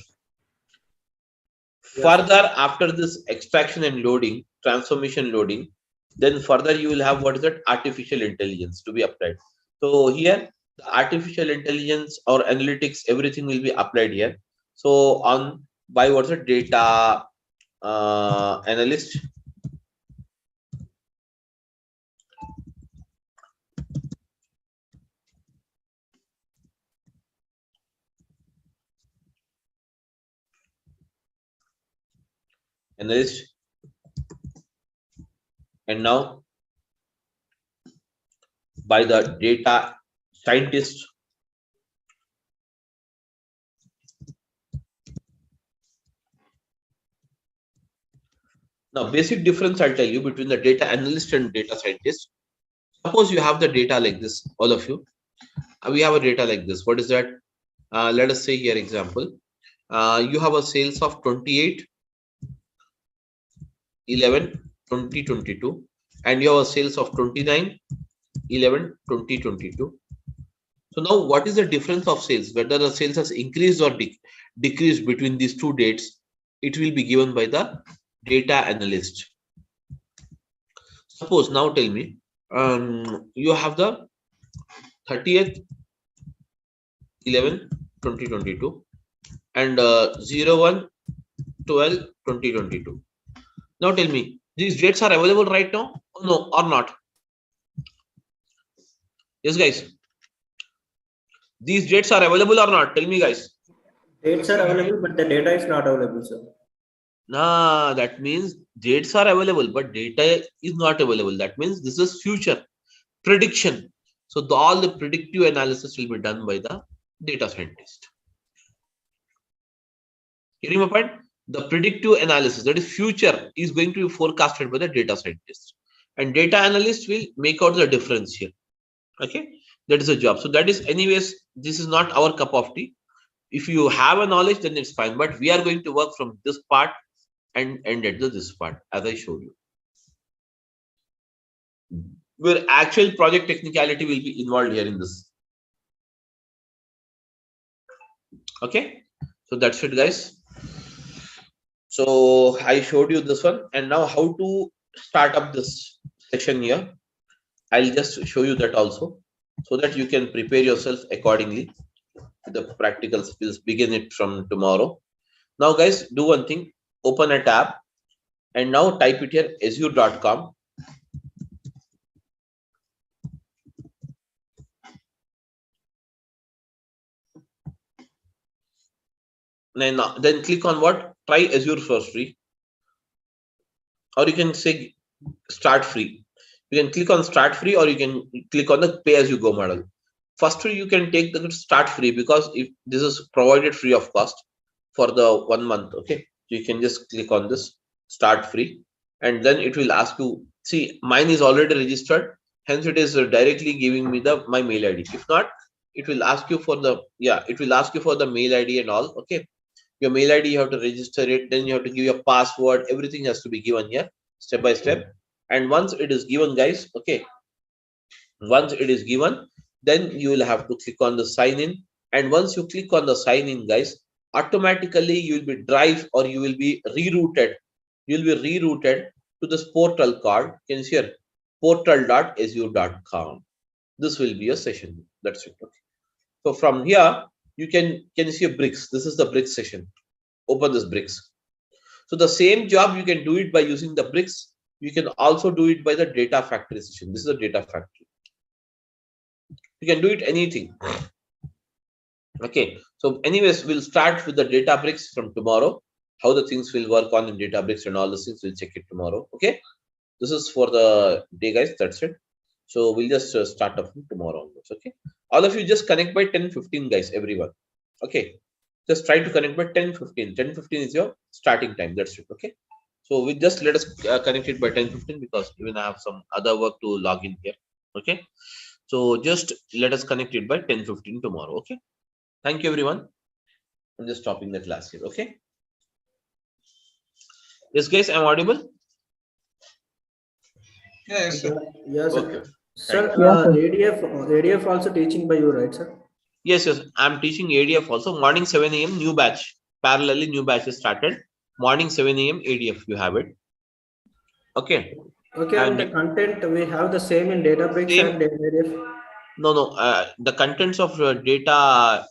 Yes. Further, after this extraction and loading, transformation loading, then further you will have, what is it? Artificial intelligence to be applied. So here, the artificial intelligence or analytics, everything will be applied here. So on by what's it? Data analyst. Analyst. and now by the data scientist. Now, basic difference I'll tell you between the data analyst and data scientist. Suppose you have the data like this, all of you. We have a data like this. What is that? Let us say here example. You have a sales of 28/11/2022, and you have a sales of 29/11/2022. So now, what is the difference of sales? Whether the sales has increased or decreased between these two dates, it will be given by the data analyst. Suppose now tell me, you have the 30th/11/2022 and 01/12/2022. Now tell me, these dates are available right now? No, or not? Yes, guys. These dates are available or not? Tell me, guys. Dates are available, but the data is not available, sir. Nah, that means dates are available, but data is not available. That means this is future prediction. So all the predictive analysis will be done by the data scientist. Getting my point? The predictive analysis, that is future, is going to be forecasted by the data scientist, and data analyst will make out the difference here. Okay, that is a job. So that is, anyways, this is not our cup of tea. If you have a knowledge, then it's fine, but we are going to work from this part and end at this part, as I showed you, where actual project technicality will be involved here in this. Okay, so that's it, guys. So I showed you this one, and now how to start up this section here. I'll just show you that also, so that you can prepare yourself accordingly. The practical skills, begin it from tomorrow. Now, guys, do one thing. Open a tab and now type it here, azure.com. Then click on what? Try Azure for free. Or you can say start free. You can click on start free, or you can click on the pay as you go model. First, you can take the start free, because if this is provided free of cost for the 1 month. Okay, you can just click on this start free, and then it will ask you. See, mine is already registered, hence it is directly giving me my mail ID. If not, it will ask you for the mail ID and all. Okay, your mail ID, you have to register it, then you have to give your password. Everything has to be given here step by step. And once it is given, guys, okay, once it is given, then you will have to click on the sign in. And once you click on the sign in, guys, automatically you will be drive, or you will be rerouted. You will be rerouted to this portal called, can you see here, portal.azure.com. This will be a session. That's it. Okay. So from here, you can see a bricks. This is the bricks session. Open this bricks. So the same job, you can do it by using the bricks. You can also do it by the data factory session. This is a data factory. You can do it anything. Okay. So anyways, we'll start with the Databricks from tomorrow. How the things will work on in Databricks and all the things, we'll check it tomorrow. Okay. This is for the day, guys. That's it. So we'll just start up from tomorrow onwards. Okay. All of you just connect by 10:15, guys, everyone. Okay. Just try to connect by 10:15. 10:15 is your starting time. That's it. Okay. So we just let us connect it by 10:15, because even I have some other work to log in here. Okay. So just let us connect it by 10:15 tomorrow. Okay. Thank you, everyone. I'm just stopping the class here. Okay. Yes, guys, I'm audible. Yes, sir. Yes, sir. Okay. Sir, ADF also teaching by you, right, sir? Yes, I'm teaching ADF also. Morning 7 a.m. new batch. Parallelly, new batch is started. Morning 7 a.m. ADF, you have it. Okay. Okay, and the content we have the same in Databricks and ADF. No. The contents of data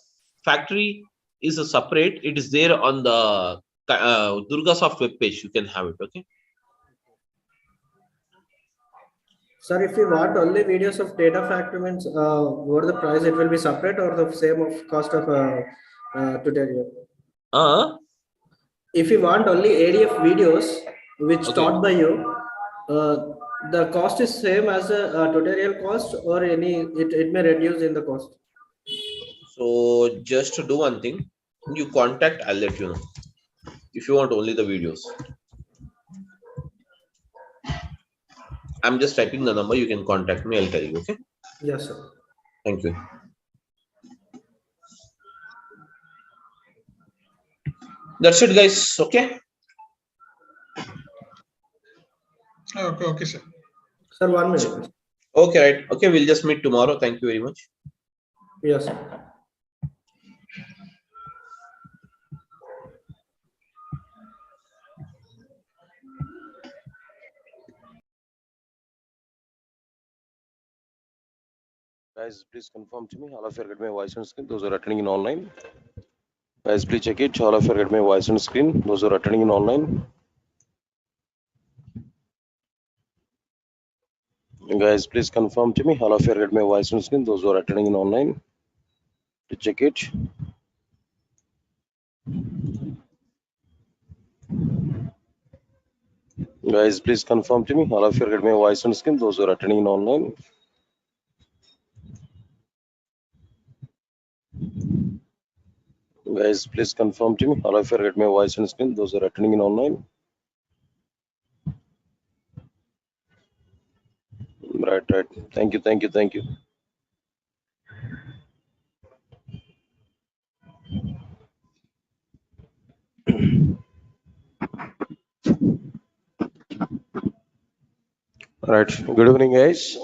factory is a separate. It is there on the Durga Soft web page. You can have it. Okay. Sir, if you want only videos of data factory, means what the price? It will be separate, or the same of cost of tutorial? If you want only ADF videos which taught by you, The cost is same as a tutorial cost, or it may reduce in the cost. So just to do one thing, you contact, I'll let you know. If you want only the videos, I'm just typing the number, you can contact me, I'll tell you. Okay. Yes, sir. Thank you. That's it, guys. Okay. Okay, sir. Sir, 1 minute. Okay, right. Okay, we'll just meet tomorrow. Thank you very much. Yes, sir. Guys, please confirm to me. All of you get my voice on screen. Those who are attending in online. Guys, please check it. All of you get my voice on screen. Those who are attending in online. Guys, please confirm to me. All of you get my voice on screen. Those who are attending in online. To check it. Guys, please confirm to me. All of you get my voice on screen. Those who are attending in online. Guys, please confirm to me. All of you get my voice on screen. Those who are attending in online. Right. Thank you. Right. Good evening, guys.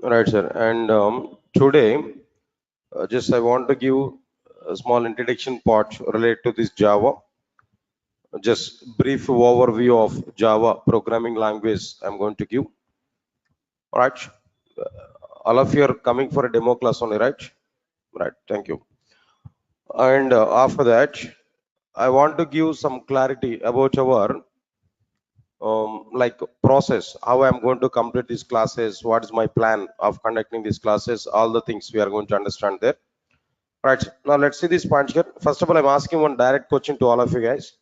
Right, sir. And today, just I want to give a small introduction part related to this Java. Just brief overview of Java programming language I'm going to give. All right. All of you are coming for a demo class only, right? Right. Thank you. And after that, I want to give some clarity about our like process, how I'm going to complete these classes, what is my plan of conducting these classes, all the things we are going to understand there. Right, now let's see this point here. First of all, I'm asking one direct question to all of you guys.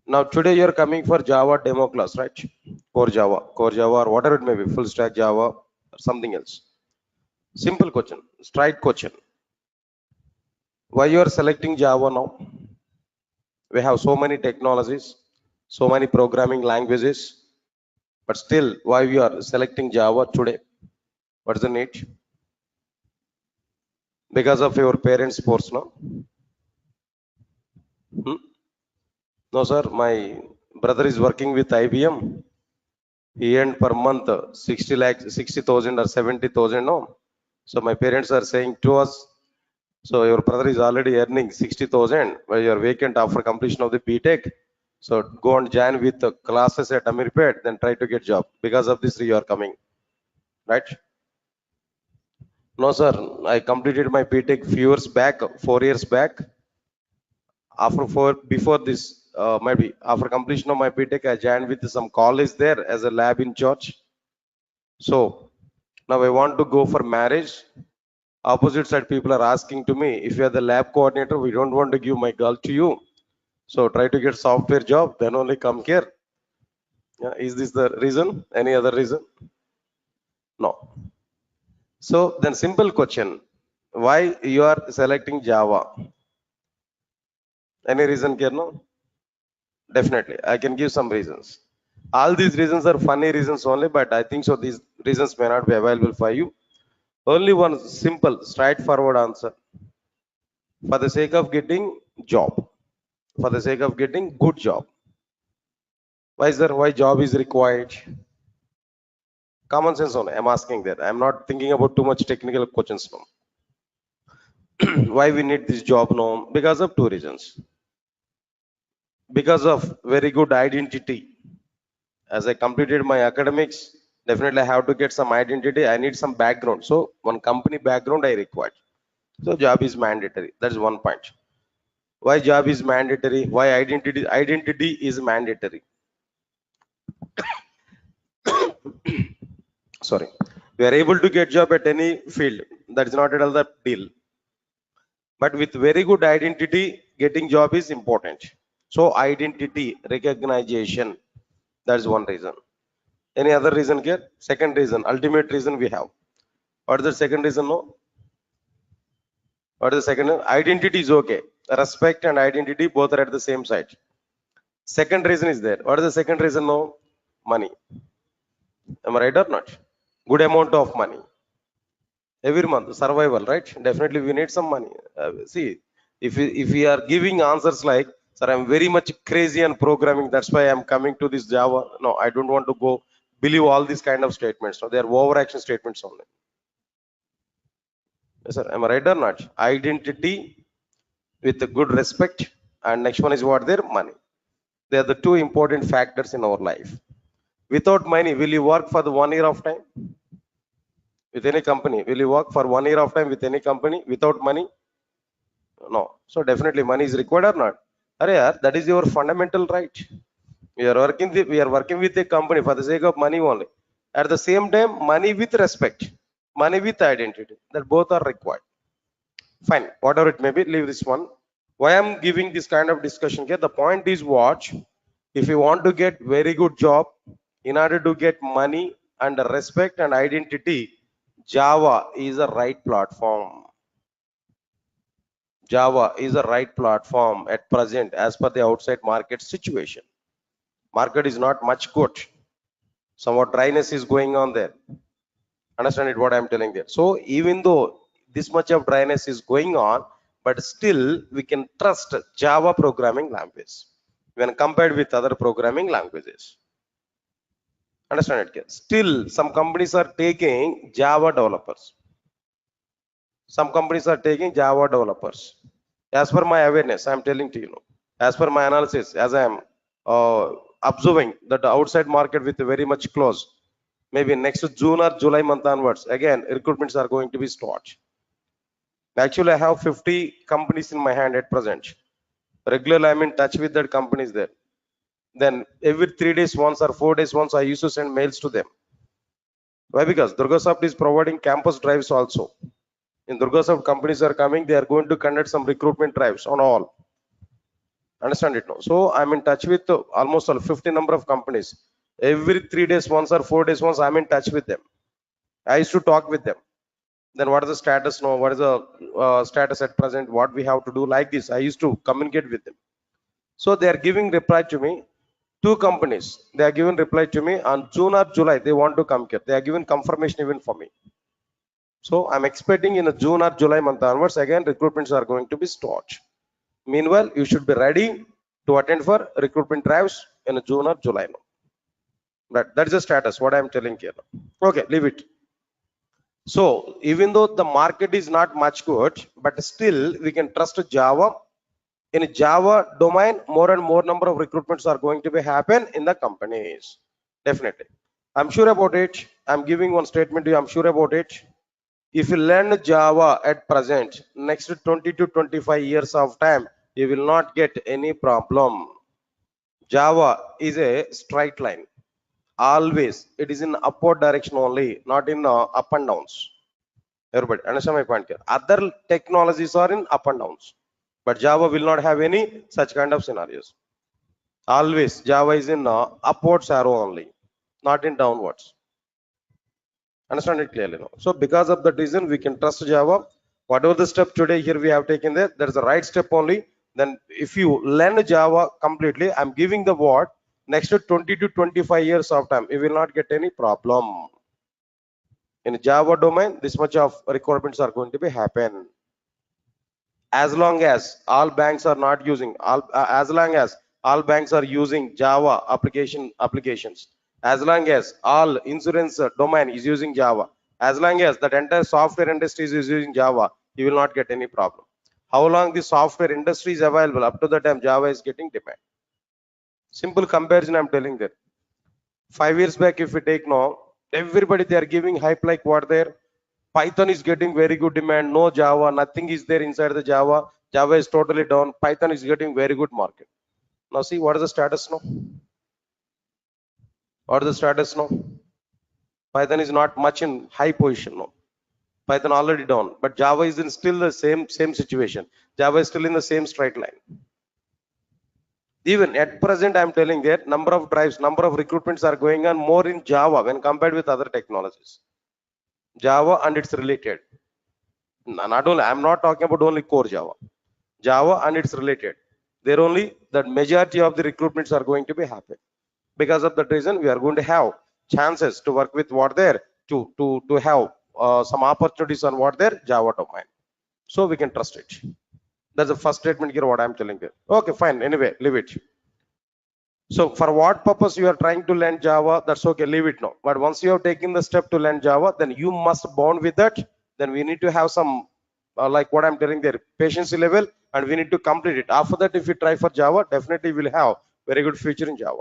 Now today you're coming for Java demo class, right? Core Java or whatever it may be, full stack Java or something else. Simple question, straight question. Why you are selecting Java now? We have so many technologies, so many programming languages, but still why we are selecting Java today? What is the need? Because of your parents' force, no? No, sir. My brother is working with IBM. He earned per month 60,000 or 70,000. No. So my parents are saying to us, so your brother is already earning 60,000 while you are vacant after completion of the BTech. So go and join with the classes at Amirpet, then try to get job. Because of this, you are coming, right? No, sir. I completed my BTech few years back, 4 years back. Before this, maybe after completion of my BTech, I joined with some college there as a lab in church. So now I want to go for marriage. Opposite side people are asking to me, if you are the lab coordinator, we don't want to give my girl to you. So try to get software job, then only come here. Yeah, is this the reason? Any other reason? No. So then simple question, why you are selecting Java? Any reason, Kerno? Definitely, I can give some reasons. All these reasons are funny reasons only, but I think so these reasons may not be available for you. Only one simple, straightforward answer. For the sake of getting job. For the sake of getting good job. Why is there? Why job is required? Common sense only. I'm asking that. I'm not thinking about too much technical questions now. Why we need this job now? Because of two reasons. Because of very good identity. As I completed my academics, definitely I have to get some identity. I need some background. So one company background I require. So job is mandatory. That's one point. Why job is mandatory? Why identity is mandatory? Sorry. We are able to get job at any field. That is not at all the deal. But with very good identity, getting job is important. So identity, recognition, that's one reason. Any other reason here? Second reason, ultimate reason we have. What is the second reason? No. What is the second? Identity is okay. Respect and identity both are at the same side. Second reason is there. What is the second reason? No. Money. Am I right or not? Good amount of money. Every month, survival, right? Definitely we need some money. See, if we are giving answers like, sir, I'm very much crazy on programming, that's why I'm coming to this Java. No, I don't want to go believe all these kind of statements. No, they are overaction statements only. Yes, sir. Am I right or not? Identity with a good respect, and next one is what? Their money. They are the two important factors in our life. Without money, will you work for the 1 year of time? With any company, will you work for 1 year of time with any company without money? No. So definitely money is required or not? That is your fundamental right. We are working with a company for the sake of money only. At the same time, money with respect, money with identity, that both are required. Fine, whatever it may be, leave this one. Why I'm giving this kind of discussion here? The point is what? If you want to get very good job, in order to get money and respect and identity, Java is a right platform. Java is a right platform at present as per the outside market situation. Market is not much good. Somewhat dryness is going on there. Understand it what I'm telling there. So even though this much of dryness is going on, but still we can trust Java programming language when compared with other programming languages. Understand it? Still some companies are taking Java developers. Some companies are taking Java developers. As per my awareness, I'm telling to you, as per my analysis, as I am observing that the outside market with very much close, maybe next June or July month onwards, again, recruitments are going to be start. Actually, I have 50 companies in my hand at present. Regularly, I'm in touch with that companies there. Then every 3 days once or 4 days once, I used to send mails to them. Why? Because Durgasoft is providing campus drives also. In Durgasoft, companies are coming, they are going to conduct some recruitment drives on all. Understand it now? So I'm in touch with almost 50 number of companies. Every 3 days once or 4 days once, I'm in touch with them. I used to talk with them. Then what is the status now? What is the status at present? What we have to do like this? I used to communicate with them. So they are giving reply to me. 2 companies, they are giving reply to me on June or July. They want to come here. They are giving confirmation even for me. So I'm expecting in a June or July month onwards, again, recruitments are going to be start. Meanwhile, you should be ready to attend for recruitment drives in June or July. That is the status, what I'm telling here. Okay, leave it. So even though the market is not much good, but still we can trust Java. In Java domain, more and more number of recruitments are going to be happen in the companies. Definitely. I'm sure about it. I'm giving one statement to you. I'm sure about it. If you learn Java at present, next 20 to 25 years of time, you will not get any problem. Java is a straight line. Always, it is in upward direction only, not in up and downs. Everybody understand my point here? Other technologies are in up and downs, but Java will not have any such kind of scenarios. Always, Java is in upwards arrow only, not in downwards. Understand it clearly now. So because of that reason, we can trust Java. Whatever the step today here we have taken there is the right step only. Then if you learn Java completely, I'm giving the word, next to 20 to 25 years of time, you will not get any problem. In Java domain, this much of requirements are going to be happen. As long as all banks are not using, as long as all banks are using Java applications, As long as all insurance domain is using Java, as long as that entire software industry is using Java, you will not get any problem. How long the software industry is available, up to the time Java is getting demand. Simple comparison I'm telling that. 5 years back, if we take now, everybody they are giving hype like what there. Python is getting very good demand, no Java, nothing is there inside the Java. Java is totally down. Python is getting very good market. Now see what is the status now? What is the status now? Python is not much in high position now. Python already down, but Java is in still the same situation. Java is still in the same straight line. Even at present, I'm telling that number of drives, number of recruitments are going on more in Java when compared with other technologies. Java and it's related. Not only, I'm not talking about only core Java. Java and it's related. There only the majority of the recruitments are going to be happen. Because of that reason, we are going to have chances to work with what there to have some opportunities on what there Java domain. So we can trust it. That's the first statement here, what I'm telling you. Okay, fine. Anyway, leave it. So for what purpose you are trying to learn Java, that's okay, leave it now. But once you have taken the step to learn Java, then you must bond with that. Then we need to have some, like what I'm telling there, patience level, and we need to complete it. After that, if you try for Java, definitely we'll have very good future in Java.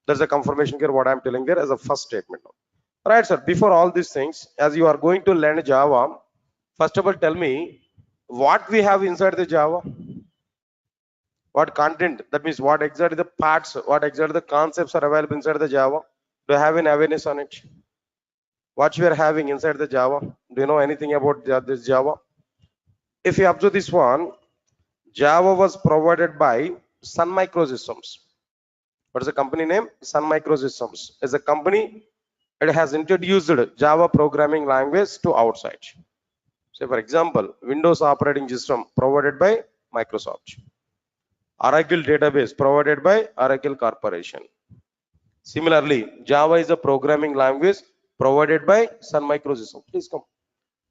There's a confirmation here, what I'm telling there as a first statement. All right, sir, before all these things, as you are going to learn Java, first of all, tell me what we have inside the Java. What content, that means what exactly the parts, what exactly the concepts are available inside the Java. Do you have any awareness on it? What you are having inside the Java? Do you know anything about this Java? If you observe this one, Java was provided by Sun Microsystems. What is the company name? Sun Microsystems is a company. It has introduced Java programming language to outside. So for example, Windows operating system provided by Microsoft. Oracle database provided by Oracle Corporation. Similarly, Java is a programming language provided by Sun Microsystems. Please come.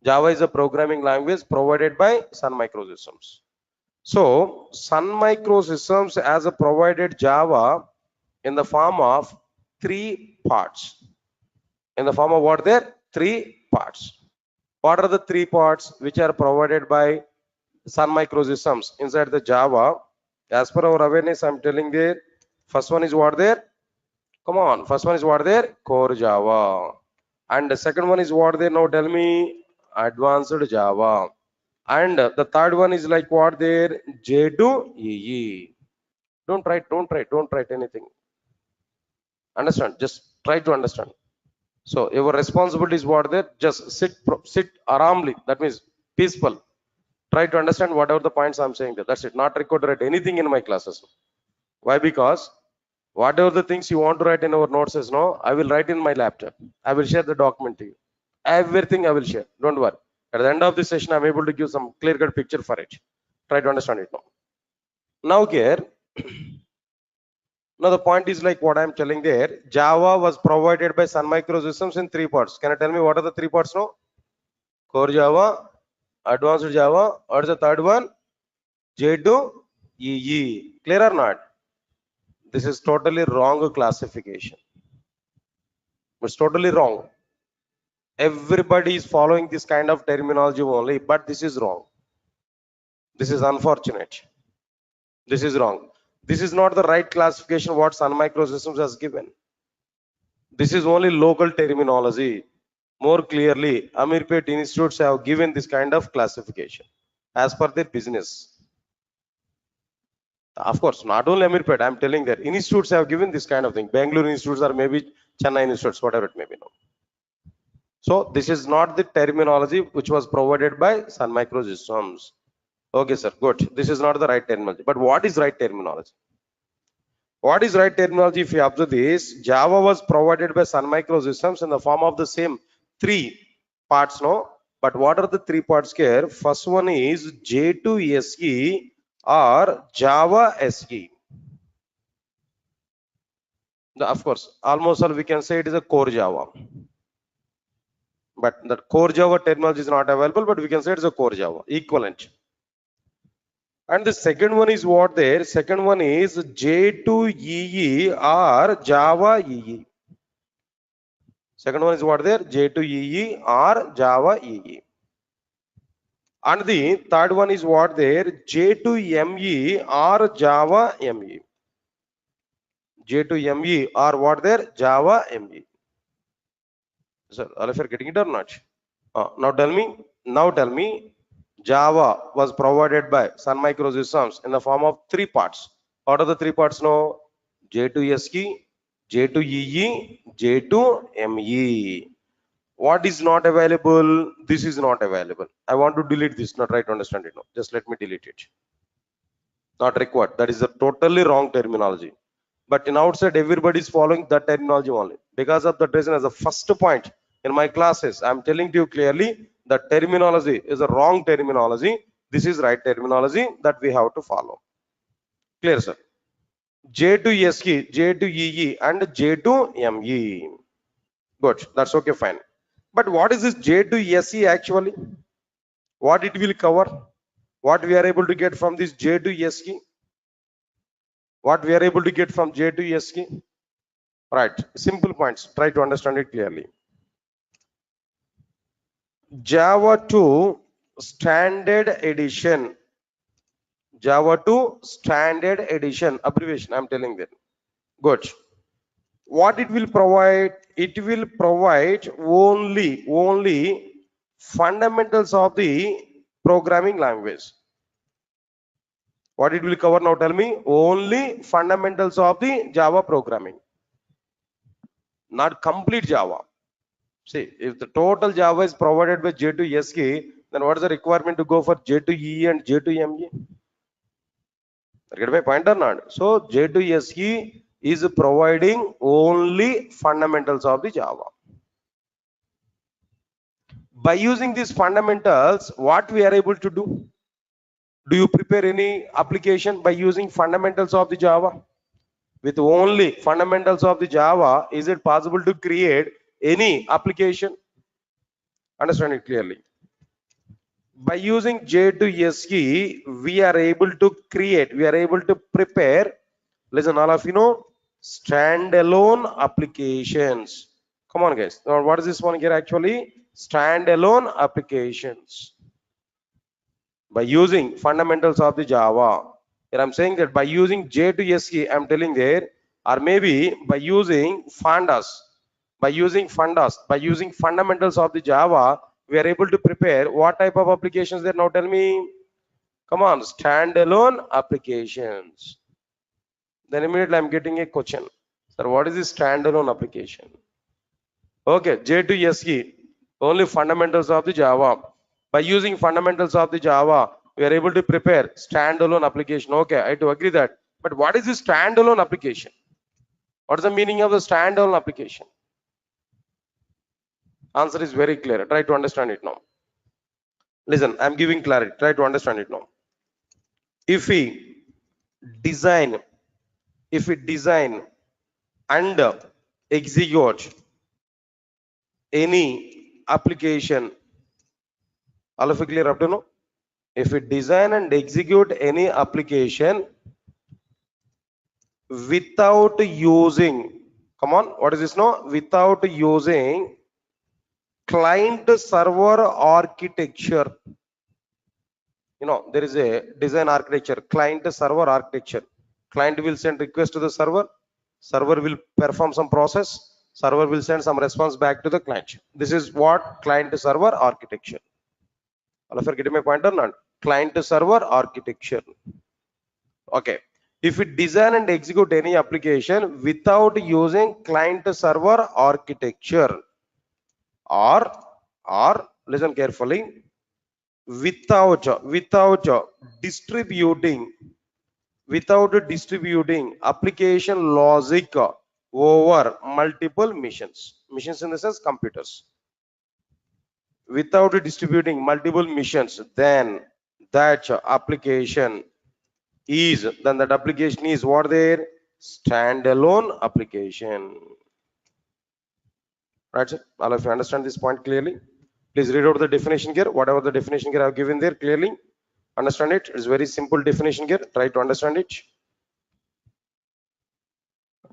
Java is a programming language provided by Sun Microsystems. So Sun Microsystems has a provided Java in the form of 3 parts. In the form of what there? 3 parts. What are the 3 parts which are provided by Sun Microsystems inside the Java? As per our awareness, I'm telling there, first one is what there? Come on, first one is what there? Core Java. And the second one is what there? Now tell me, advanced Java. And the third one is like what there? J2EE. Don't write anything. Understand? Just try to understand. So your responsibility is what there? Just sit aramly. That means peaceful. Try to understand whatever the points I'm saying there. That's it. Not required to write anything in my classes. Why? Because whatever the things you want to write in our notes is no, I will write in my laptop. I will share the document to you. Everything I will share. Don't worry. At the end of the session, I'm able to give some clear-cut picture for it. Try to understand it now. Now here, now the point is like what I'm telling there. Java was provided by Sun Microsystems in 3 parts. Can you tell me what are the 3 parts now? Core Java, Advanced Java, or the third one? J2EE. Clear or not? This is totally wrong classification. It's totally wrong. Everybody is following this kind of terminology only, but this is wrong. This is unfortunate. This is wrong. This is not the right classification what Sun Microsystems has given. This is only local terminology. More clearly, Amirpet institutes have given this kind of classification as per their business. Of course, not only Amirpet, I'm telling that institutes have given this kind of thing. Bangalore institutes or maybe Chennai institutes, whatever it may be. No. So this is not the terminology which was provided by Sun Microsystems. Okay, sir, good. This is not the right terminology. But what is right terminology? What is right terminology? If you observe this, Java was provided by Sun Microsystems in the form of the same 3 parts, no? But what are the 3 parts here? First one is J2SE or Java SE. Of course, almost all we can say it is a core Java. But the core Java terminology is not available, but we can say it is a core Java, equivalent. And the second one is what there? Second one is J2EE or Java EE. Second one is what there? J2EE or Java EE. And the third one is what there? J2ME or Java ME. J2ME or what there? Java ME. So all of you are getting it or not? Now tell me, Java was provided by Sun Microsystems in the form of three parts. What are the three parts now? J2SE, J2EE, J2ME. What is not available? This is not available. I want to delete this, not try to understand it now. Just let me delete it. Not required. That is a totally wrong terminology. But in outside, everybody is following that terminology only. Because of that reason, as a first point in my classes, I'm telling to you clearly that terminology is a wrong terminology. This is right terminology that we have to follow. Clear, sir? J2SE, J2EE, and J2ME. Good. That's okay, fine. But what is this J2SE actually? What it will cover? What we are able to get from this J2SE? What we are able to get from J2SE? Right. Simple points. Try to understand it clearly. Java 2 Standard Edition. Java 2 Standard Edition. Abbreviation, I'm telling that. Good. What it will provide? It will provide only fundamentals of the programming language. What it will cover now? Tell me. Only fundamentals of the Java programming. Not complete Java. See, if the total Java is provided by J2SE, then what is the requirement to go for J2EE and J2ME? Get my point or not? So J2SE is providing only fundamentals of the Java. By using these fundamentals, what we are able to do? Do you prepare any application by using fundamentals of the Java? With only fundamentals of the Java, is it possible to create any application? Understand it clearly. By using J2SE, we are able to create, we are able to prepare, listen, all of you know, standalone applications. Come on, guys. Now, what is this one here actually? Standalone applications. By using fundamentals of the Java. Here I'm saying that by using J2SE, I'm telling there, or maybe by using fundas, by using fundamentals of the Java, we are able to prepare what type of applications there? Now tell me. Come on, standalone applications. Then immediately I'm getting a question. Sir, what is this standalone application? Okay, J2SE, only fundamentals of the Java. By using fundamentals of the Java, we are able to prepare standalone application. Okay, I do agree that. But what is this standalone application? What is the meaning of the standalone application? Answer is very clear. Try to understand it now. Listen, I'm giving clarity. Try to understand it now. If we design and execute any application, all of you clear up to now? If we design and execute any application without using, come on, what is this now? Without using client server architecture. You know, there is a design architecture, client server architecture. Client will send request to the server, server will perform some process, server will send some response back to the client. This is what client server architecture. All of you are getting my point or not? Client server architecture. Okay. If we design and execute any application without using client server architecture, or listen carefully, without distributing application logic over multiple machines in the sense computers, without distributing multiple machines, then that application is what there? Standalone application. Right, sir? All of you understand this point clearly? Please read out the definition here. Whatever the definition here I have given there clearly. Understand it. It's very simple definition here. Try to understand it.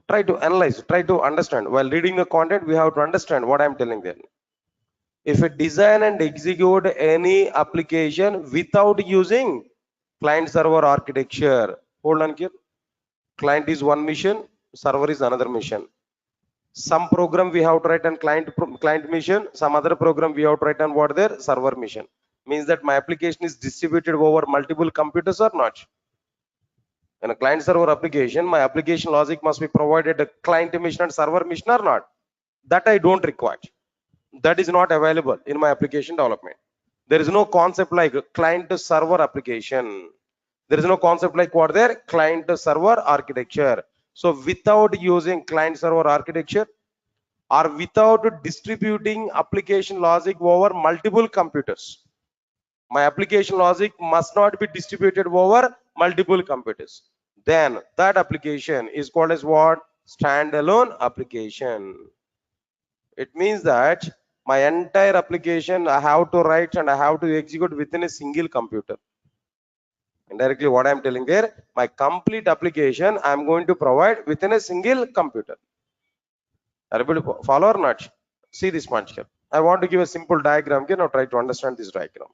try to analyze, try to understand. While reading the content, we have to understand what I'm telling there. If you design and execute any application without using client server architecture, hold on here. Client is one mission, server is another mission. Some program we have to write on client mission, some other program we have to write on what their server mission. Means that my application is distributed over multiple computers or not. In a client server application, my application logic must be provided a client mission and server mission or not. That I don't require. That is not available in my application development. There is no concept like client to server application. There is no concept like what there client to server architecture. So without using client server architecture or without distributing application logic over multiple computers, my application logic must not be distributed over multiple computers. Then that application is called as what? Standalone application. It means that my entire application I have to write and I have to execute within a single computer. Indirectly what I am telling there, my complete application I am going to provide within a single computer. Are you able to follow or not? See this point here. I want to give a simple diagram here. Now try to understand this diagram.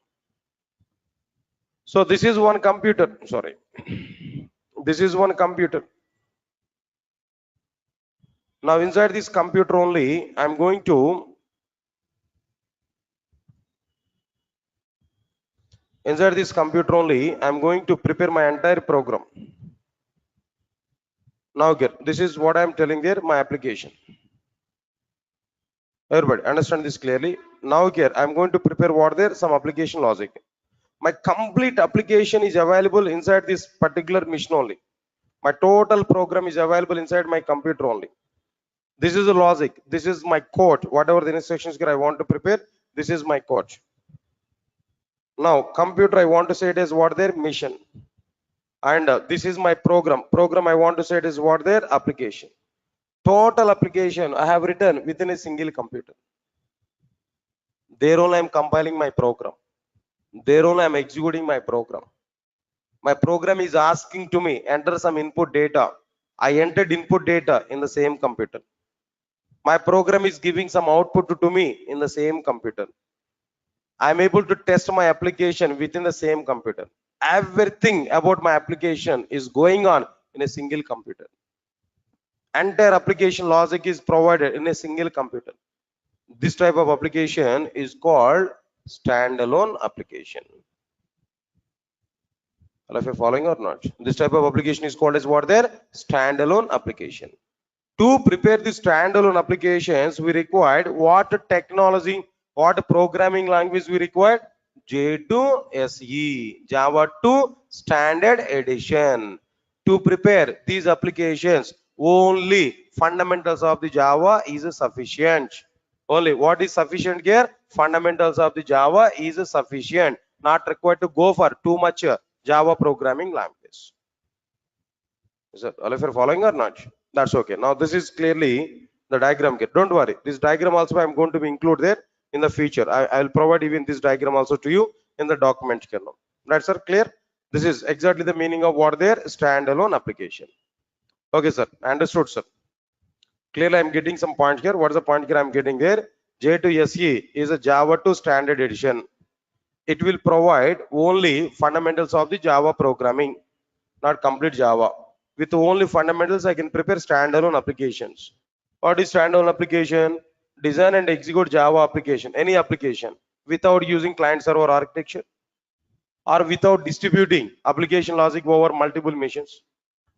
So this is one computer. Sorry. This is one computer. Now inside this computer only, I'm going to prepare my entire program. Now here, this is what I'm telling there, my application. Everybody understand this clearly. Now here, I'm going to prepare what there, some application logic. My complete application is available inside this particular mission only. My total program is available inside my computer only. This is the logic. This is my code. Whatever the instructions here I want to prepare, this is my code. Now computer I want to say it is what their mission. And this is my program. Program I want to say it is what their application. Total application I have written within a single computer. There only I am compiling my program. There only I am executing my program. My program is asking to me enter some input data. I entered input data in the same computer. My program is giving some output to me in the same computer. I am able to test my application within the same computer. Everything about my application is going on in a single computer. Entire application logic is provided in a single computer. This type of application is called standalone application. If you're following or not, this type of application is called as what there? Standalone application. To prepare the standalone applications, we required what technology, what programming language we required? J2SE, Java 2 Standard Edition. To prepare these applications, only fundamentals of the Java is sufficient. Only what is sufficient here? Fundamentals of the Java is sufficient. Not required to go for too much Java programming language. Is that all of you are following or not? That's okay. Now this is clearly the diagram here. Don't worry. This diagram also I'm going to be include there in the future. I will provide even this diagram also to you in the document here now. Right, sir? Clear? This is exactly the meaning of what there standalone application. Okay, sir. Understood, sir. Clearly, I'm getting some point here. What is the point here I'm getting there? J2SE is a Java 2 Standard Edition. It will provide only fundamentals of the Java programming, not complete Java. With only fundamentals, I can prepare standalone applications. What is standalone application? Design and execute Java application, any application, without using client server architecture or without distributing application logic over multiple machines,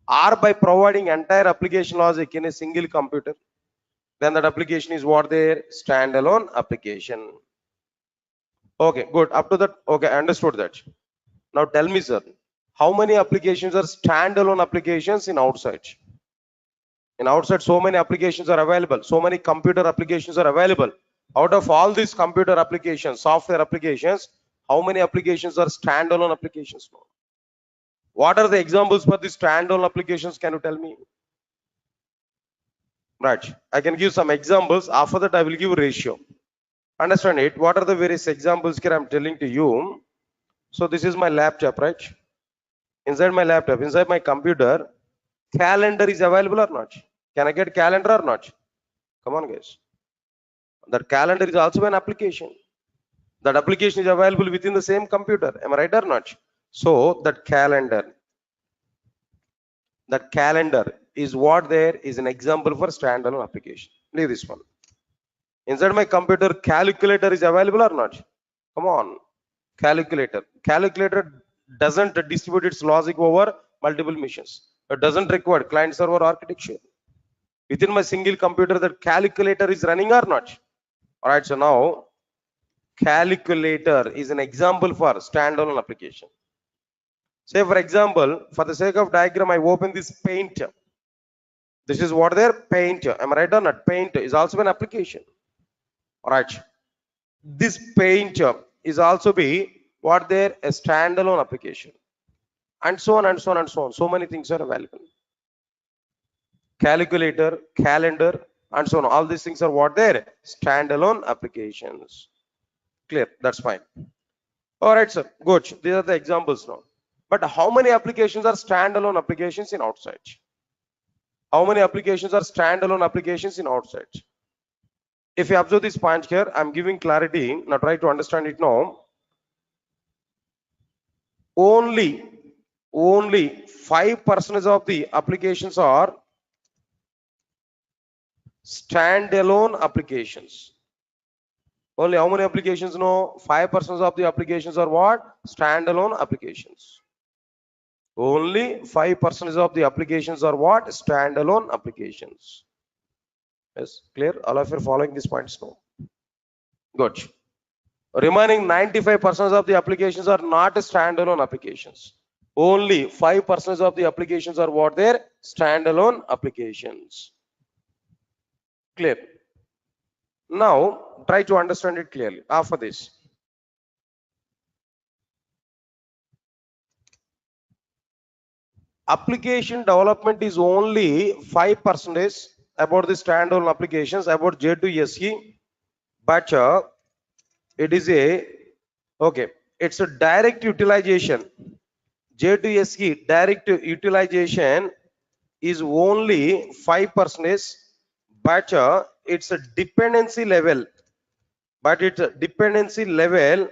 or by providing entire application logic in a single computer. Then that application is what their standalone application. Okay, good. Up to that, okay, I understood that. Now tell me, sir, how many applications are standalone applications in outside? In outside, so many applications are available. So many computer applications are available. Out of all these computer applications, software applications, how many applications are standalone applications? What are the examples for these standalone applications? Can you tell me? Right. I can give some examples. After that, I will give ratio. Understand it? What are the various examples here I'm telling to you? So this is my laptop, right? Inside my laptop, inside my computer, calendar is available or not? Can I get calendar or not? Come on, guys. That calendar is also an application. That application is available within the same computer. Am I right or not? So that calendar is what there is an example for standalone application. Leave this one. Inside my computer, calculator is available or not? Come on. Calculator doesn't distribute its logic over multiple machines. It doesn't require client server architecture. Within my single computer, that calculator is running or not? All right, so now calculator is an example for standalone application. Say for example, for the sake of diagram, I open this paint. This is what their paint. Am I right or not? Paint is also an application. All right. This paint is also be what their a standalone application. And so on and so on and so on. So many things are available. Calculator, calendar, and so on. All these things are what their standalone applications. Clear? That's fine. All right, sir. Good. These are the examples now. But how many applications are standalone applications in outside? How many applications are standalone applications in outside? If you observe this point here, I'm giving clarity. Now try to understand it now. Only 5% of the applications are standalone applications. Only how many applications? No, 5% of the applications are what? Standalone applications. Only 5% of the applications are what? Standalone applications. Yes, clear? All of you are following these points now. Good. Remaining 95% of the applications are not standalone applications. Only 5% of the applications are what? They're standalone applications. Clear? Now try to understand it clearly after this. Application development is only 5% about the standalone applications, about J2SE, but it is it's a direct utilization. J2SE direct utilization is only 5%, but it's a dependency level. But its dependency level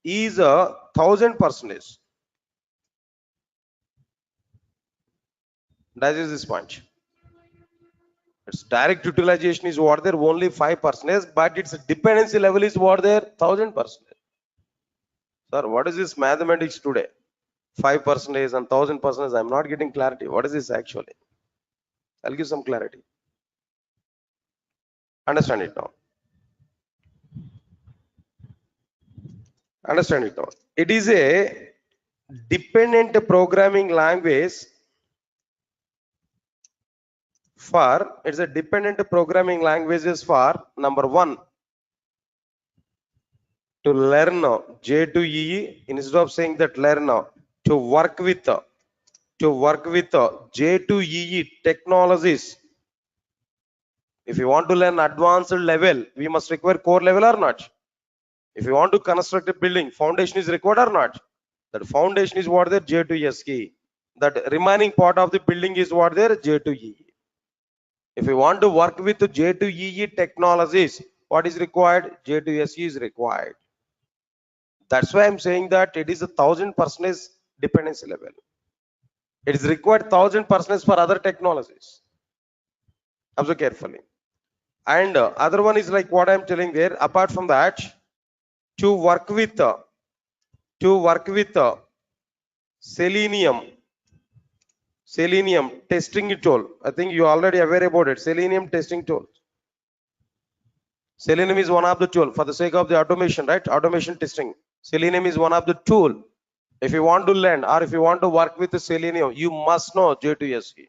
is 1000%. That is this point. Its direct utilization is what there only 5%, but its dependency level is what there 1000%. Sir, what is this mathematics today? 5% and 1000%. I'm not getting clarity. What is this actually? I'll give some clarity. Understand it now. Understand it now. It is a dependent programming language for, it's a dependent programming languages for number one, to learn J2EE, instead of saying that learn, to work with J2EE technologies. If you want to learn advanced level, we must require core level or not? If you want to construct a building, foundation is required or not? That foundation is what there J2SE. That remaining part of the building is what there J2EE. If you want to work with J2EE technologies, what is required? J2SE is required. That's why I'm saying that it is 1000% dependency level. It is required 1000% for other technologies. Observe carefully. And other one is like what I'm telling there. Apart from that, to work with Selenium testing tool. I think you already aware about it. Selenium testing tool. Selenium is one of the tool for the sake of the automation, right? Automation testing. Selenium is one of the tool. If you want to learn or if you want to work with the Selenium, you must know J2SE.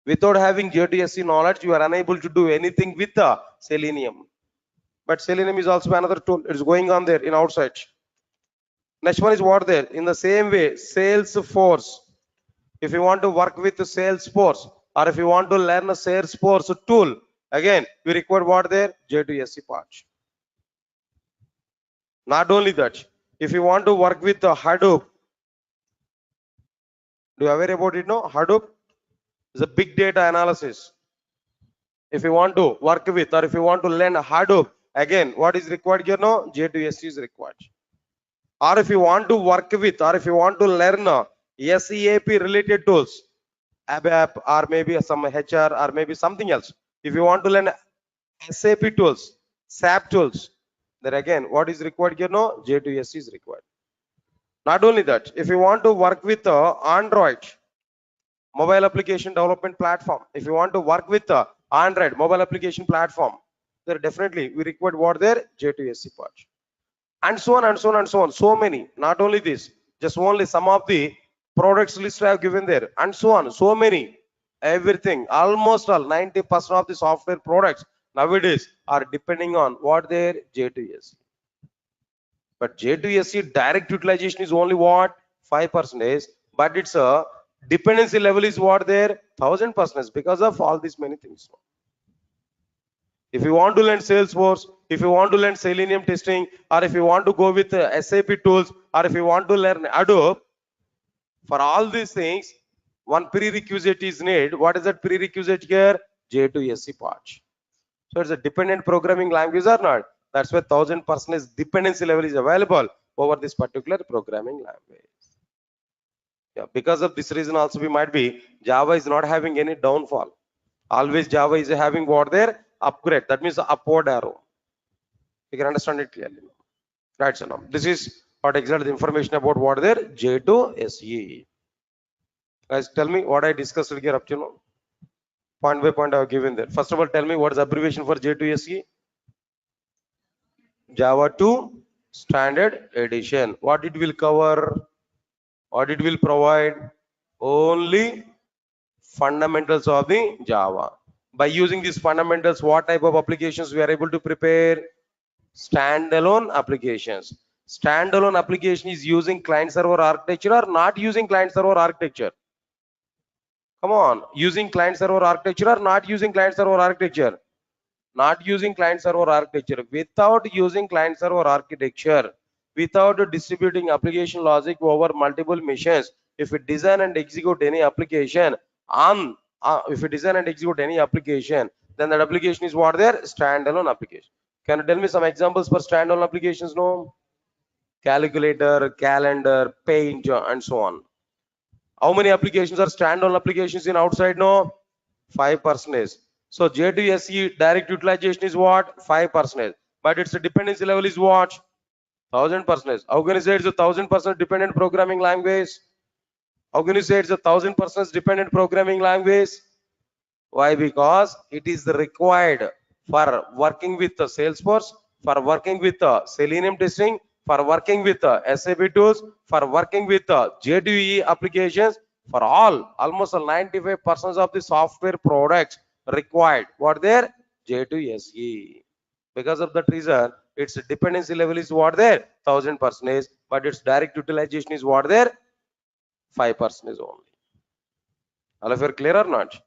Without having J2SE knowledge, you are unable to do anything with the Selenium. But Selenium is also another tool. It's going on there in outside. Next one is what there. In the same way, Salesforce. If you want to work with the Salesforce or if you want to learn a Salesforce tool, again, you require what there? J2SE part. Not only that, if you want to work with the Hadoop, do you aware about it? No, Hadoop is a big data analysis. If you want to work with or if you want to learn Hadoop, again, what is required here? No, J2SE is required. Or if you want to work with or if you want to learn SEAP related tools, ABAP or maybe some HR or maybe something else. If you want to learn SAP tools, SAP tools, then again, what is required here? No, J2SE is required. Not only that, if you want to work with Android mobile application development platform, if you want to work with Android mobile application platform, then definitely we require what there J2SE part, and so on and so on and so on. So many, not only this, just only some of the products list I have given there, and so on. So many, everything, almost all 90% of the software products nowadays are depending on what their J2SE. But J2SE direct utilization is only what 5%, but its a dependency level is what there 1000% because of all these many things. If you want to learn Salesforce, if you want to learn Selenium testing, or if you want to go with SAP tools, or if you want to learn Adobe, for all these things, one prerequisite is needed. What is that prerequisite here? J2SE part. So it's a dependent programming language or not? That's why 1000% dependency level is available over this particular programming language. Yeah, because of this reason also we might be Java is not having any downfall. Always Java is having what there upgrade. That means upward arrow. You can understand it clearly. Right, so now this is what exactly the information about what there J2SE. Guys, tell me what I discussed here up to now. Point by point I have given there. First of all, tell me what is abbreviation for J2SE? Java 2 Standard Edition. What it will cover? What it will provide? Only fundamentals of the Java. By using these fundamentals, what type of applications we are able to prepare? Standalone applications. Standalone application is using client server architecture or not using client server architecture? Come on, using client server architecture or not using client server architecture? Not using client server architecture. Without using client server architecture, without distributing application logic over multiple machines, if we design and execute any application on if we design and execute any application, then that application is what there standalone application. Can you tell me some examples for standalone applications? No, calculator, calendar, paint, and so on. How many applications are standalone applications in outside? No, 5%. So J2SE direct utilization is what 5%, but its dependency level is what 1000%. How can you say it's a 1000% dependent programming language? How can you say it's a 1000% dependent programming language? Why? Because it is required for working with the Salesforce, for working with the Selenium testing, for working with the SAP tools, for working with the J2EE applications, for almost 95% of the software products required what there J2SE. Because of that reason, its dependency level is what there 1000%, but its direct utilization is what there 5% only. All of you are clear or not?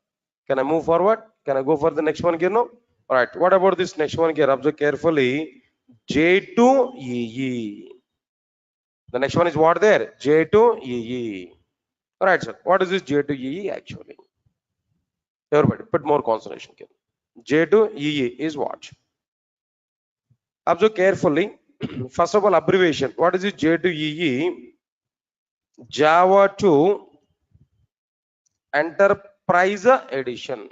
Can I move forward? Can I go for the next one here? No. All right. What about this next one here? Observe carefully. J2EE. The next one is what there? J2EE. All right, sir. What is this J2EE actually? Everybody, put more concentration here. J2EE is what? Observe carefully. First of all, abbreviation. What is this J2EE? Java 2 Enterprise Edition.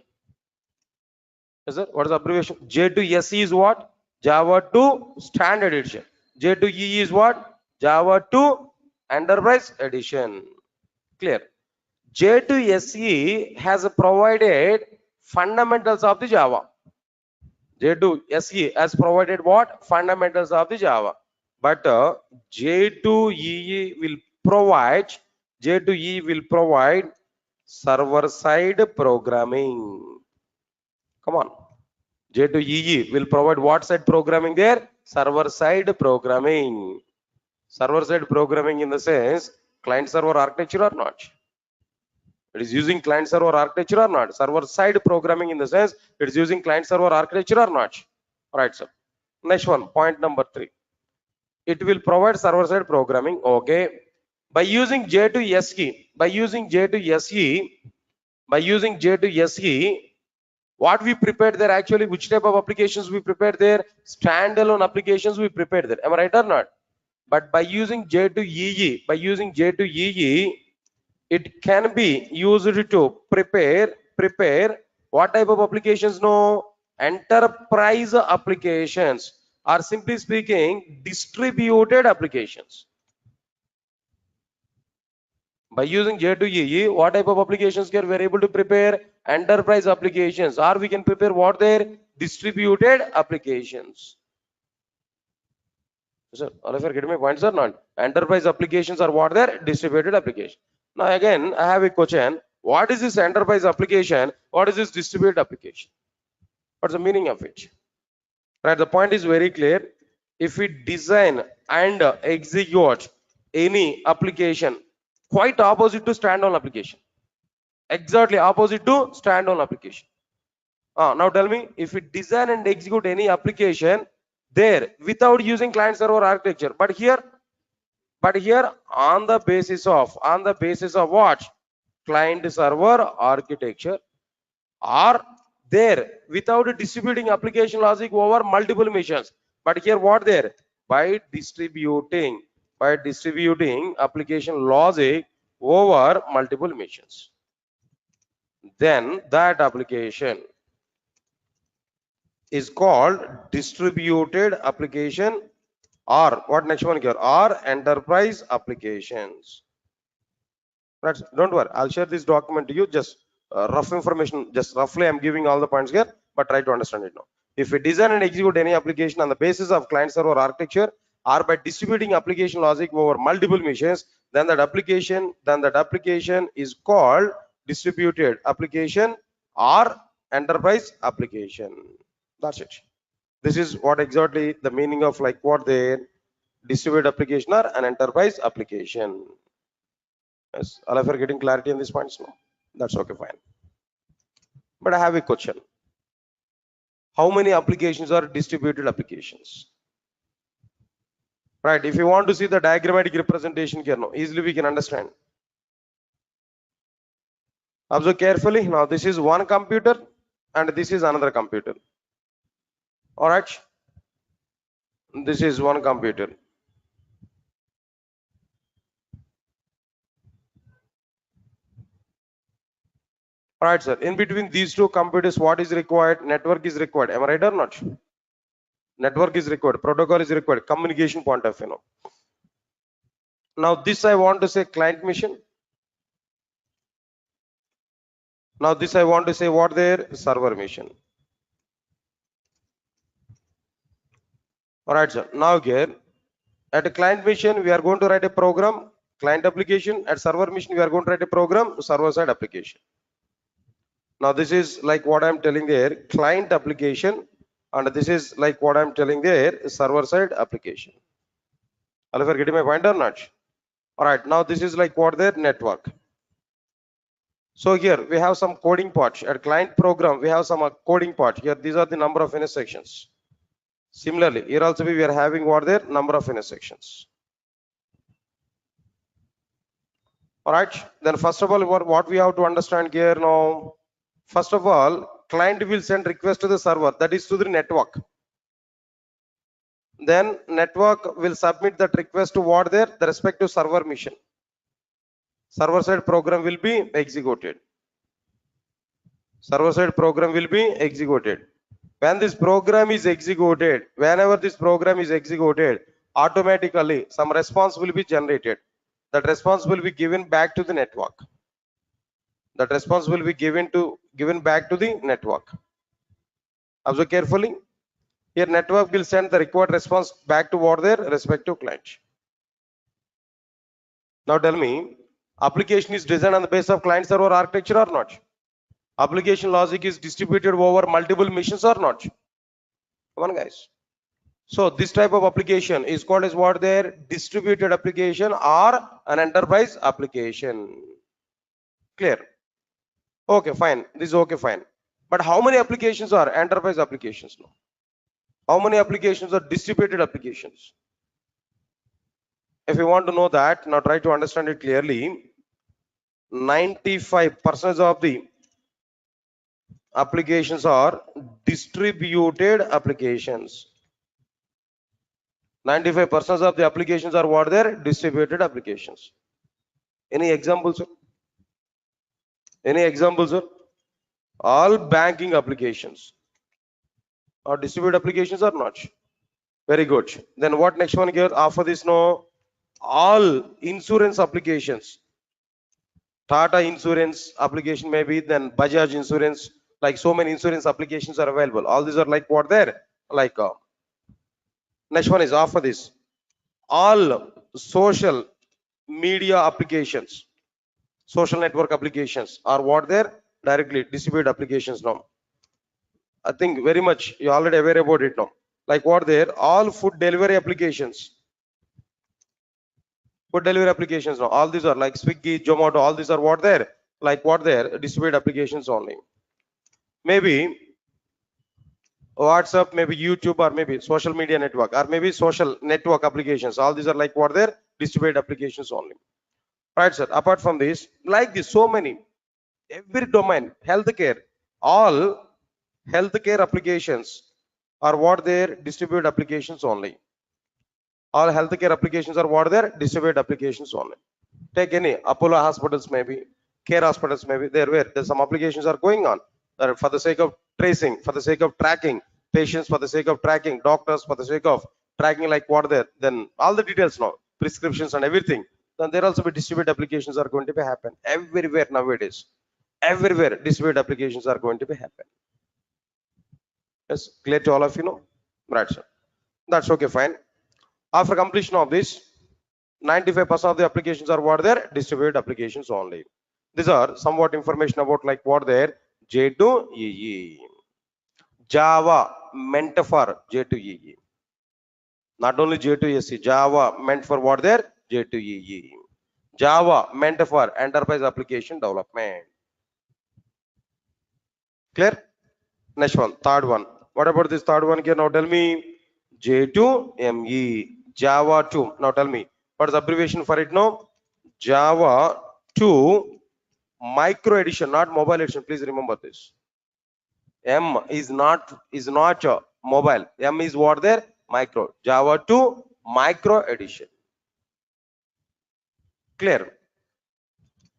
Yes, sir. What is the abbreviation? J2SE is what? Java 2 Standard Edition. J2EE is what? Java 2 Enterprise Edition. Clear? J2SE has provided fundamentals of the Java. J2SE has provided what? Fundamentals of the Java. But J2EE will provide server-side programming. Come on. J2EE will provide what side programming there? Server-side programming. Server-side programming in the sense client-server architecture or not? It is using client-server architecture or not? Server-side programming in the sense it is using client-server architecture or not? All right, sir. Next one, point number 3. It will provide server-side programming. Okay. By using J2SE, What we prepared there actually, which type of applications we prepared there? Standalone applications we prepared there. Am I right or not? But by using J2EE, it can be used to prepare what type of applications? No, enterprise applications, or simply speaking, distributed applications. By using J2EE, what type of applications can we are able to prepare? Enterprise applications, or we can prepare what there? Distributed applications. So, all of you are getting my points or not? Enterprise applications are what there? Distributed application. Now again, I have a question. What is this enterprise application? What is this distributed application? What's the meaning of it? Right, the point is very clear. If we design and execute any application, quite opposite to standalone application, exactly opposite to standalone application. Now tell me, if we design and execute any application there without using client server architecture, but here on the basis of what? Client server architecture, or there without distributing application logic over multiple machines, but here what there? By distributing application logic over multiple machines, then that application is called distributed application, or what next one here? Or enterprise applications. Right, don't worry, I'll share this document to you. Just rough information, just roughly I'm giving all the points here, but try to understand it now. If we design and execute any application on the basis of client server architecture, or by distributing application logic over multiple machines, then that application is called distributed application or enterprise application. That's it. This is what exactly the meaning of like what the distributed application or an enterprise application. Yes, all of you are getting clarity on these points now. That's okay, fine. But I have a question. How many applications are distributed applications? Right, if you want to see the diagrammatic representation here now, easily we can understand. Observe carefully. Now this is one computer and this is another computer. All right, this is one computer. All right, sir. In between these two computers, what is required? Network is required. Am I right or not? Network is required. Protocol is required. Communication point of view. Now this I want to say client mission. Now this I want to say what there? Server mission. All right, sir. Now here at a client mission, we are going to write a program, client application. At server mission, we are going to write a program, server side application. Now this is like what I'm telling there, client application, and this is like what I'm telling there, server side application. All of you are getting my point or not? All right, now this is like what there, network. So here we have some coding part. At client program, we have some coding part. Here these are the number of intersections. Similarly, here also we are having what there, number of intersections. All right, then first of all, what we have to understand here now. First of all, client will send request to the server, that is to the network. Then network will submit that request to what there, the respective server mission. Server side program will be executed. Server side program will be executed. When this program is executed, whenever this program is executed, automatically some response will be generated. That response will be given back to the network. That response will be given back to the network. Observe carefully. Here network will send the required response back to what their respective client. Now tell me, application is designed on the basis of client server architecture or not? Application logic is distributed over multiple machines or not? Come on guys. So this type of application is called as what their distributed application or an enterprise application. Clear? Okay, fine. This is okay, fine. But how many applications are enterprise applications now? How many applications are distributed applications? If you want to know that, now try to understand it clearly. 95% of the applications are distributed applications. 95% of the applications are what? They're distributed applications. Any examples, sir? Any examples, sir? All banking applications are distributed applications or not? Very good. Then what next one here? After this, no, all insurance applications. Tata insurance application maybe, then Bajaj insurance, like so many insurance applications are available. All these are like what there? Like next one is after this. All social media applications, social network applications are what there? Directly distributed applications now. I think very much you already aware about it now. Like what there? All food delivery applications. Food delivery applications now. All these are like Swiggy, Zomato, all these are what there? Like what there? Distributed applications only. Maybe WhatsApp, maybe YouTube, or maybe social media network, or maybe social network applications. All these are like what there? Distributed applications only. Right, sir. Apart from this, like this, so many, every domain, healthcare, all healthcare applications are what there? Distributed applications only. All healthcare applications are what there? Distributed applications only. Take any Apollo hospitals, maybe care hospitals, maybe there where there's some applications are going on for the sake of tracing, for the sake of tracking patients, for the sake of tracking doctors, for the sake of tracking like what there. Then all the details now, prescriptions and everything. Then there also be distributed applications are going to be happen everywhere nowadays. Everywhere distributed applications are going to be happen. Yes, clear to all of you know? Right, sir. That's okay, fine. After completion of this, 95% of the applications are what there? Distributed applications only. These are somewhat information about like what there? J2EE. Java meant for J2EE. Not only J2SC, Java meant for what there? J2EE. Java meant for enterprise application development. Clear? Next one, third one. What about this third one here? Now tell me. J2ME. Java 2. Now tell me. What is the abbreviation for it now? Java 2 micro edition, not mobile edition. Please remember this. M is not mobile. M is what there? Micro. Java 2 micro edition. Clear?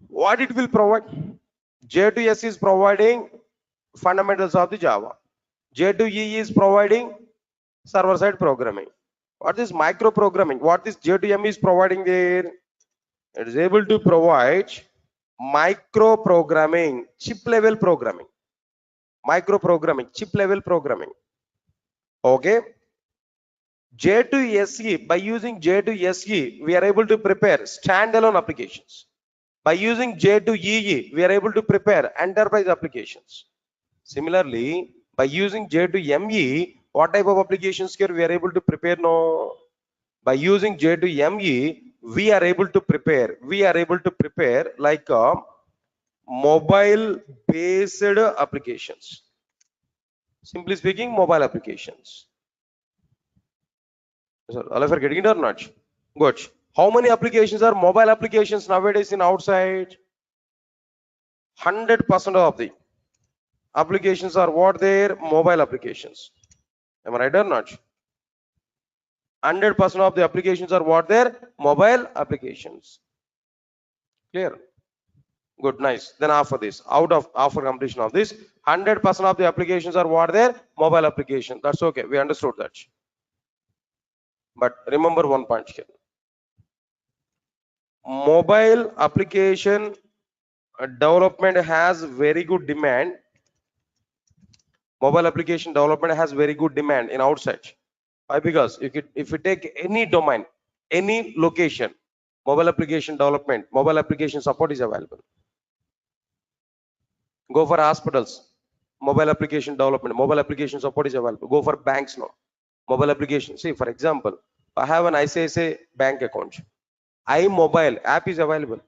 What it will provide? J2S is providing fundamentals of the Java. J2EE is providing server-side programming. What is micro programming? What this J2M is providing there? It is able to provide micro programming, chip level programming, micro programming, chip level programming. Okay. J2SE, by using J2SE, we are able to prepare standalone applications. By using J2EE, we are able to prepare enterprise applications. Similarly, by using J2ME, what type of applications here we are able to prepare now? By using J2ME, we are able to prepare like mobile based applications. Simply speaking, mobile applications. So, all of you are getting it or not? Good. How many applications are mobile applications nowadays in outside? 100% of the applications are what there? Mobile applications. Am I right or not? 100% of the applications are what there? Mobile applications. Clear? Good, nice. Then after this, after completion of this, 100% of the applications are what there? Mobile application. That's okay. We understood that. But remember one point here. Mobile application development has very good demand. Mobile application development has very good demand in outside. Why? Because if you take any domain, any location, mobile application development, mobile application support is available. Go for hospitals, mobile application development, mobile application support is available. Go for banks now, mobile application. See, for example, I have an ICICI bank account. iMobile app is available.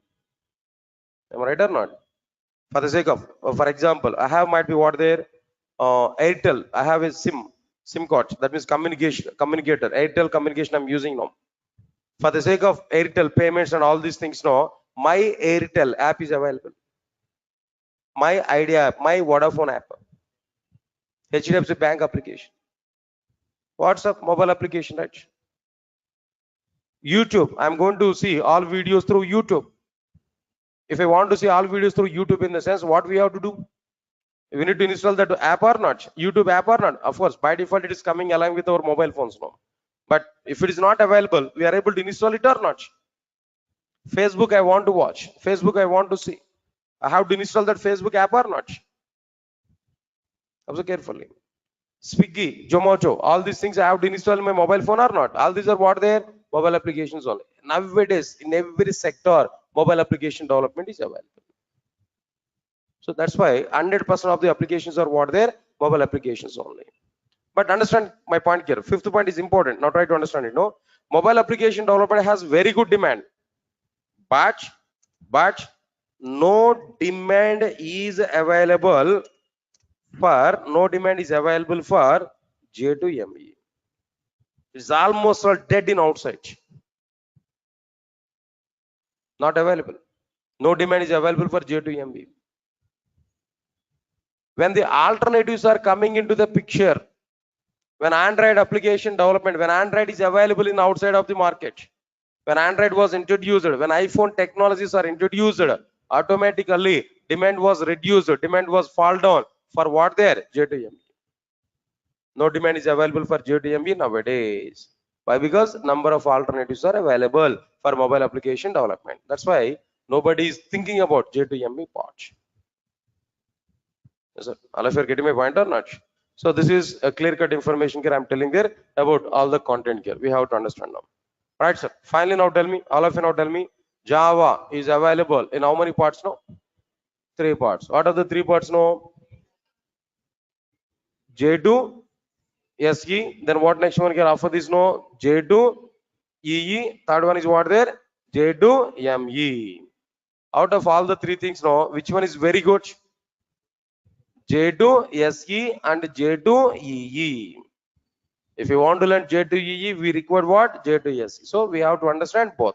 Am I right or not? For the sake of, for example, I have might be what there, Airtel. I have a SIM card. That means communicator. Airtel communication I'm using now. For the sake of Airtel payments and all these things now, my Airtel app is available. My Idea app, my Vodafone app. HDFC bank application. WhatsApp mobile application, right? YouTube, I'm going to see all videos through YouTube. If I want to see all videos through YouTube, in the sense, what we have to do? We need to install that app or not? YouTube app or not? Of course, by default, it is coming along with our mobile phones now. But if it is not available, we are able to install it or not? Facebook, I want to watch. Facebook, I want to see. I have to install that Facebook app or not? Observe carefully. Swiggy, Zomato, all these things I have to install in my mobile phone or not? All these are what their mobile applications only. Nowadays, in every sector, mobile application development is available. So that's why 100% of the applications are what their mobile applications only. But understand my point here. Fifth point is important. Now try to understand it. No, mobile application development has very good demand, but no demand is available for J2ME. It's almost all dead in outside. Not available. No demand is available for J2ME. When the alternatives are coming into the picture, when Android application development, when Android is available in outside of the market, when Android was introduced, when iPhone technologies are introduced, automatically demand was reduced, demand was fall down for what there? J2ME. No demand is available for J2ME nowadays. Why? Because number of alternatives are available for mobile application development. That's why nobody is thinking about J2ME part. Yes, sir. All of you are getting my point or not? So this is a clear-cut information here I'm telling there about all the content here. We have to understand now. Right, sir. Finally, now tell me, all of you now tell me, Java is available in how many parts now? 3 parts. What are the 3 parts now? J2 SE. Then what next one here after this no? J2 EE. Third one is what there? J2ME. Out of all the 3 things now, which one is very good? J2 SE and J2 EE. If you want to learn J2 EE, we require what? J2 SE. So we have to understand both.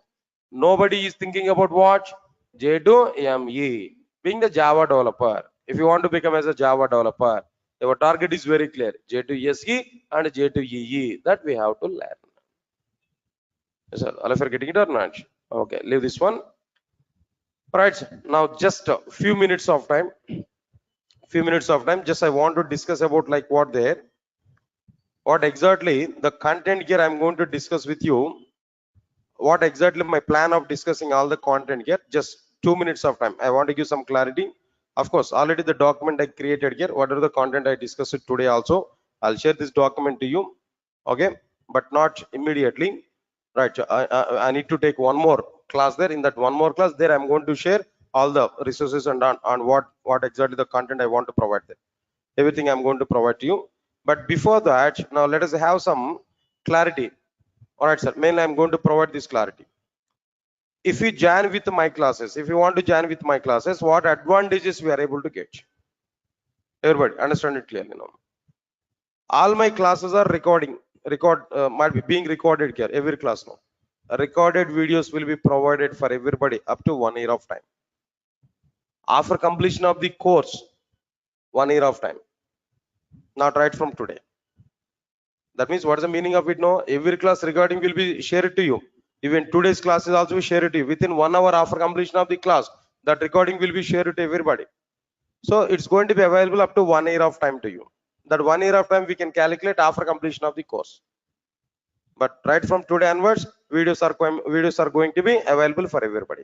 Nobody is thinking about what? J2ME. Being the Java developer, if you want to become as a Java developer, our target is very clear. J2 SE and J2 EE. That we have to learn. Yes, sir. All of you are getting it or not? Okay, leave this one. Right. Now just a few minutes of time. Just I want to discuss about like what there. What exactly the content here I'm going to discuss with you. What exactly my plan of discussing all the content here. Just 2 minutes of time. I want to give some clarity. Of course, already the document I created here. What are the content I discussed it today also. I'll share this document to you. Okay, but not immediately. Right. I need to take one more class there. In that one more class there, I'm going to share all the resources and on what exactly the content I want to provide there. Everything I'm going to provide to you. But before that, now let us have some clarity. All right, sir. Mainly I'm going to provide this clarity. If you join with my classes, if you want to join with my classes, what advantages we are able to get? Everybody understand it clearly now. All my classes are might be being recorded here every class now. Recorded videos will be provided for everybody up to 1 year of time. After completion of the course, 1 year of time. Not right from today. That means what is the meaning of it now? Every class recording will be shared to you. Even today's class is also shared to you. Within 1 hour after completion of the class, that recording will be shared to everybody. So it's going to be available up to 1 year of time to you. That 1 year of time we can calculate after completion of the course. But right from today onwards, videos are going to be available for everybody.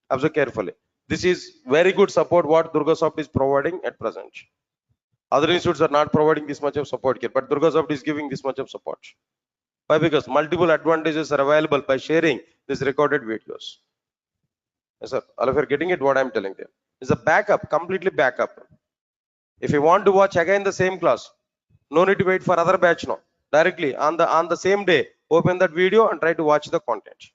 Observe carefully. This is very good support what DurgaSoft is providing at present. Other institutes are not providing this much of support here, but DurgaSoft is giving this much of support. Why? Because multiple advantages are available by sharing these recorded videos. Yes, sir. All of you are getting it what I'm telling you. It's a backup, completely backup. If you want to watch again the same class, no need to wait for other batch now. Directly on the same day, open that video and try to watch the content.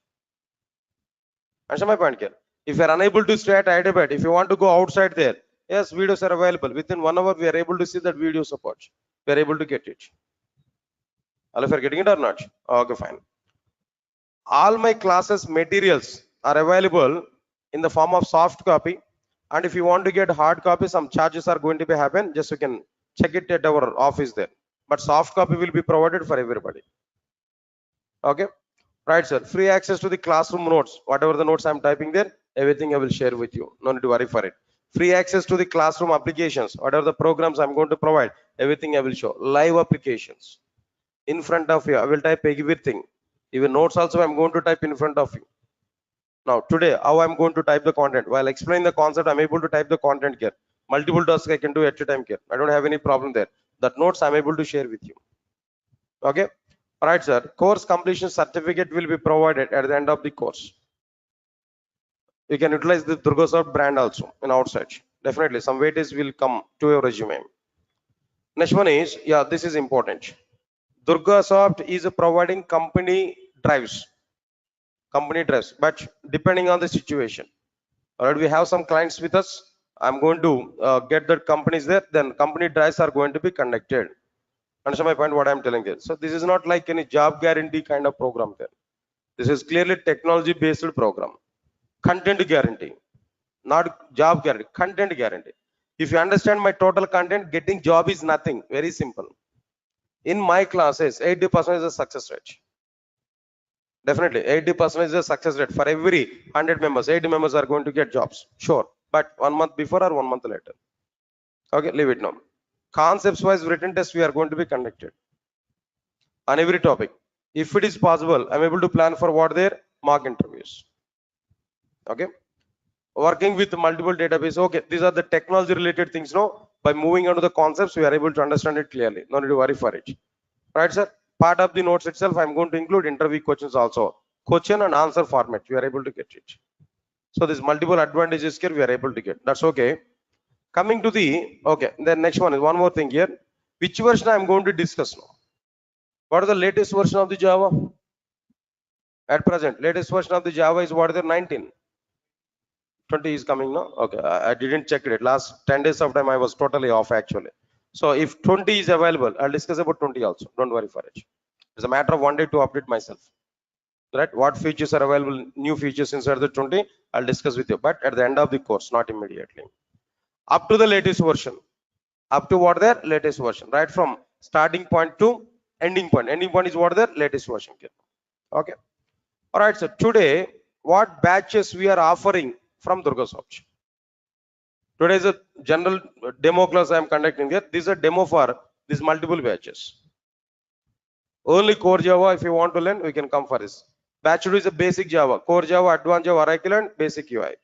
Understand my point here? If you are unable to stay at Hyderabad, if you want to go outside there, yes, videos are available. Within 1 hour, we are able to see that video support. We are able to get it. All of you are getting it or not? Okay, fine. All my classes materials are available in the form of soft copy. And if you want to get hard copy, some charges are going to be happen. Just you can check it at our office there. But soft copy will be provided for everybody. Okay, right, sir. Free access to the classroom notes. Whatever the notes I'm typing there, everything I will share with you. No need to worry for it. Free access to the classroom applications. Whatever the programs I'm going to provide, everything I will show. Live applications in front of you. I will type everything. Even notes also I'm going to type in front of you. Now today, how I'm going to type the content? While explaining the concept, I'm able to type the content here. Multiple tasks I can do at a time here. I don't have any problem there. That notes I'm able to share with you. Okay. All right, sir. Course completion certificate will be provided at the end of the course. You can utilize the Durga brand also in outside. Definitely, some weightage will come to your resume. Next one is, yeah, this is important. Durga is providing company drives, but depending on the situation. All right, we have some clients with us. I'm going to get the companies there. Then company drives are going to be conducted. Understand my point? What I'm telling you. So this is not like any job guarantee kind of program there. This is clearly technology-based program. Content guarantee, not job guarantee. Content guarantee. If you understand my total content, getting job is nothing. Very simple. In my classes, 80% is a success rate. Definitely, 80% is a success rate. For every 100 members, 80 members are going to get jobs. Sure, but 1 month before or 1 month later. Okay, leave it now. Concepts-wise written test we are going to be conducted on every topic. If it is possible, I'm able to plan for what their mock interviews. Okay, working with multiple database. Okay, these are the technology related things. No, by moving on to the concepts, we are able to understand it clearly. No need to worry for it. Right, sir? Part of the notes itself, I'm going to include interview questions also. Question and answer format, we are able to get it. So there's multiple advantages here we are able to get. That's okay. Coming to the, okay, the next one is one more thing here. Which version I'm going to discuss now? What is the latest version of the Java? At present, latest version of the Java is what is the 19? 20 is coming now. Okay, I didn't check it. Last 10 days of time I was totally off actually. So if 20 is available, I'll discuss about 20 also. Don't worry for it. It's a matter of 1 day to update myself. Right? What features are available, new features inside the 20, I'll discuss with you. But at the end of the course, not immediately. Up to the latest version. Up to what their latest version. Right from starting point to ending point. Ending point is what their latest version. Okay. All right. So today, what batches we are offering from Durga. Today is a general demo class I am conducting here. This is a demo for these multiple batches. Only core Java, if you want to learn, we can come for this. Batch 2 is a basic Java, core Java, advanced Java, Oracle, and basic UI.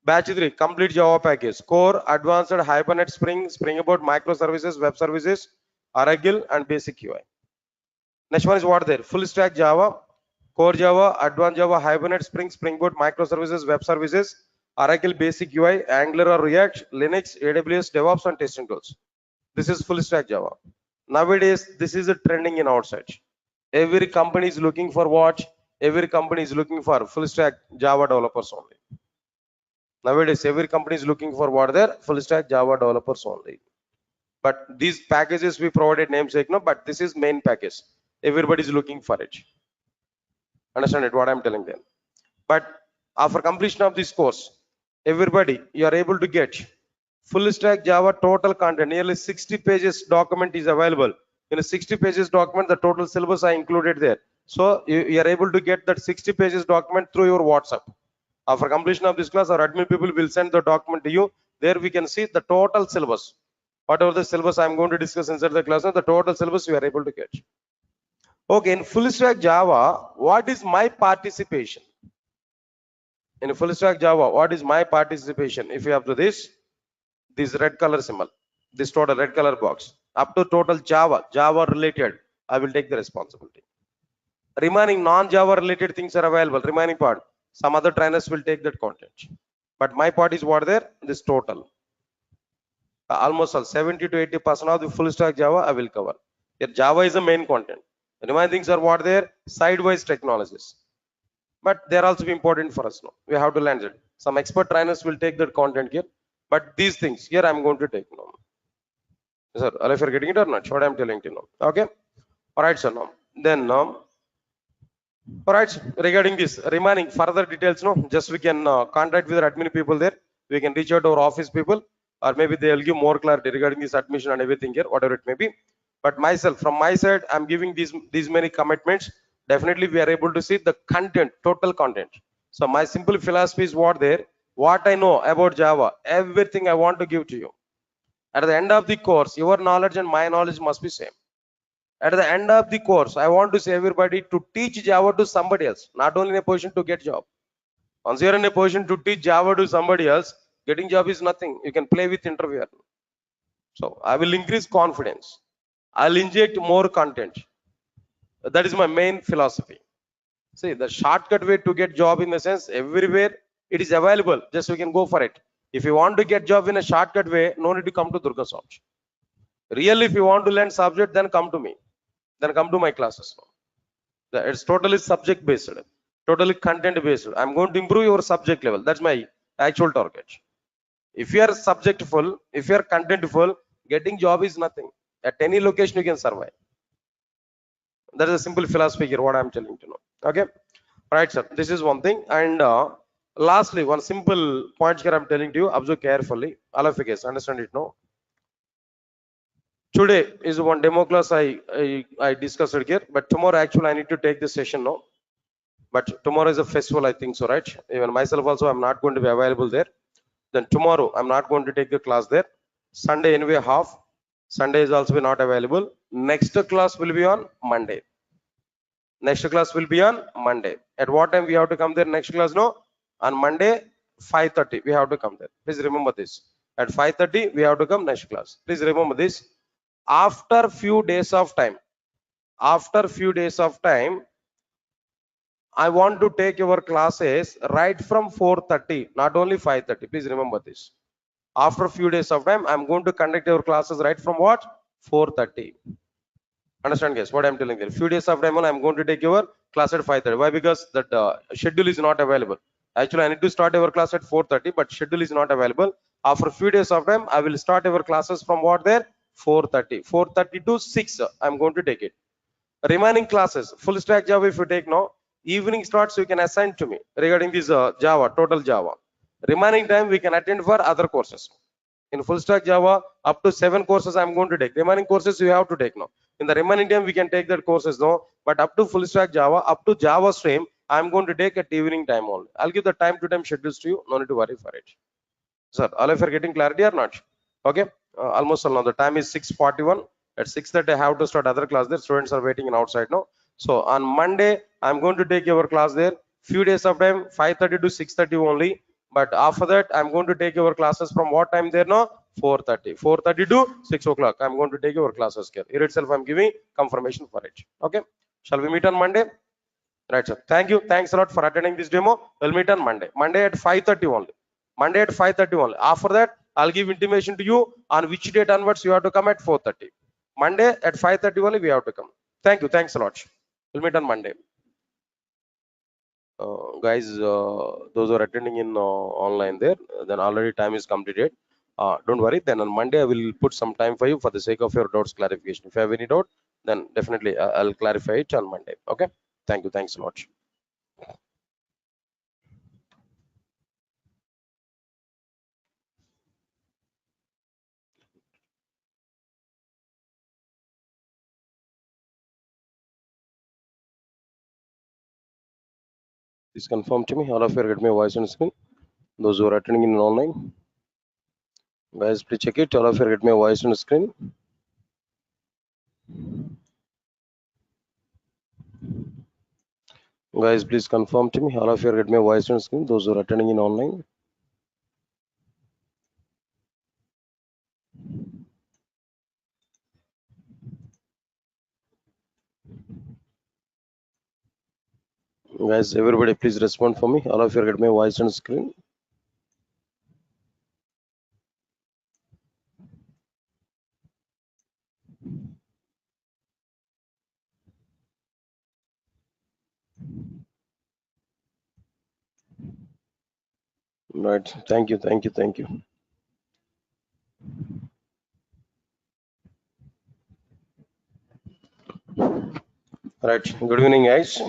Batch 3, complete Java package, core, advanced, Hibernate, Spring, Spring Boot, microservices, web services, Oracle, and basic UI. Next one is what there? Full stack Java, core Java, advanced Java, Hibernate, Spring, Spring Boot, microservices, web services, Oracle, basic UI, Angular or React, Linux, AWS, DevOps, and testing tools. This is full stack Java. Nowadays, this is a trending in outside. Every company is looking for what? Every company is looking for full stack Java developers only. Nowadays, every company is looking for what? Their full stack Java developers only. But these packages we provided namesake, no, but this is main package. Everybody is looking for it. Understand it? What I'm telling them. But after completion of this course, everybody, you are able to get full stack Java total content. Nearly 60 pages document is available. In a 60 pages document, the total syllabus are included there. So you are able to get that 60 pages document through your WhatsApp. After completion of this class, our admin people will send the document to you. There we can see the total syllabus. Whatever the syllabus I'm going to discuss inside the class, the total syllabus you are able to get. Okay, in full stack Java, what is my participation? In full stack Java, what is my participation? If you have to this red color symbol, this total red color box, up to total Java related, I will take the responsibility. Remaining non-Java related things are available. Remaining part, some other trainers will take that content. But my part is what there? This total. Almost all 70 to 80% of the full stack Java I will cover. Here Java is the main content. The remaining things are what there? Sidewise technologies. But they are also important for us now. We have to learn it. Some expert trainers will take that content here. But these things here I'm going to take now. Sir, if you're getting it or not, what I'm telling you now. Okay. All right, sir. Now then all right, regarding this remaining further details, no, just we can contact with our admin people there. We can reach out to our office people. or maybe they will give more clarity regarding this admission and everything here, whatever it may be. But myself, from my side, I'm giving these many commitments. Definitely we are able to see the content, total content. So my simple philosophy is what I know about Java, everything I want to give to you. At the end of the course, your knowledge and my knowledge must be same. At the end of the course, I want to say everybody to teach Java to somebody else, not only in a position to get job. Once you're in a position to teach Java to somebody else, getting job is nothing. You can play with interviewer. So I will increase confidence. I'll inject more content. That is my main philosophy. See, the shortcut way to get job in the sense everywhere it is available. Just we can go for it. If you want to get job in a shortcut way, no need to come to Durga Soft. Really, if you want to learn subject, then come to me. Then come to my classes. It's totally subject based, totally content based. I'm going to improve your subject level. That's my actual target. If you are subjectful, if you are contentful, getting job is nothing. At any location you can survive. That is a simple philosophy here, what I'm telling you know. Okay, right, sir. This is one thing. And lastly, one simple point here I'm telling to you. Observe carefully. All of you guys understand it now. Today is one demo class I discussed it here, but tomorrow actually I need to take this session now. But tomorrow is a festival, I think so, right? Even myself also, I'm not going to be available there. Then tomorrow I'm not going to take the class there. Sunday anyway half. Sunday is also not available. Next class will be on Monday. Next class will be on Monday. At what time we have to come there? Next class, no? On Monday, 5:30 we have to come there. Please remember this. At 5:30 we have to come next class. Please remember this. After few days of time, I want to take your classes right from 4:30, not only 5:30. Please remember this. After a few days of time, I'm going to conduct your classes right from what? 4:30. Understand, guys? What I'm telling you. Few days of time, I'm going to take your class at 5:30. Why? Because that schedule is not available. Actually, I need to start your class at 4:30, but schedule is not available. After a few days of time, I will start your classes from what there? 4:30. 4:30 to 6. I'm going to take it. Remaining classes, full stack Java, if you take now, evening starts you can assign to me regarding this Java, total Java. Remaining time we can attend for other courses. In full stack Java, up to 7 courses I'm going to take. Remaining courses you have to take now. In the remaining time we can take that courses now, but up to full stack Java, up to Java stream, I'm going to take at evening time only. I'll give the time to time schedules to you. No need to worry for it. Sir, all of you are getting clarity or not? Okay, almost all now. The time is 6:41. At 6:30 I have to start other class there. Students are waiting in outside now. So on Monday I'm going to take your class there. Few days of time, 5:30 to 6:30 only. But after that I'm going to take your classes from what time there now? 4:30. 4:30 to 6 o'clock. I'm going to take your classes here. Here itself I'm giving confirmation for it. Okay. Shall we meet on Monday? Right, sir. Thank you. Thanks a lot for attending this demo. We'll meet on Monday. Monday at 5:30 only. Monday at 5:30 only. After that, I'll give intimation to you on which date onwards you have to come at 4:30. Monday at 5:30 only we have to come. Thank you. Thanks a lot. We'll meet on Monday. Guys, those who are attending in online there, then already time is completed. Don't worry. Then on Monday I will put some time for you for the sake of your doubts clarification. If you have any doubt, then definitely I'll clarify it on Monday. Okay. Thank you. Thanks a lot. Please confirm to me. All of you get my voice on screen. Those who are attending in online, guys, please check it. All of you get my voice on screen. Guys, please confirm to me. All of you get my voice on screen. Those who are attending in online. Guys, everybody, please respond for me. All of you get my voice on screen. Right. Thank you. Thank you. Thank you. Right. Good evening, guys.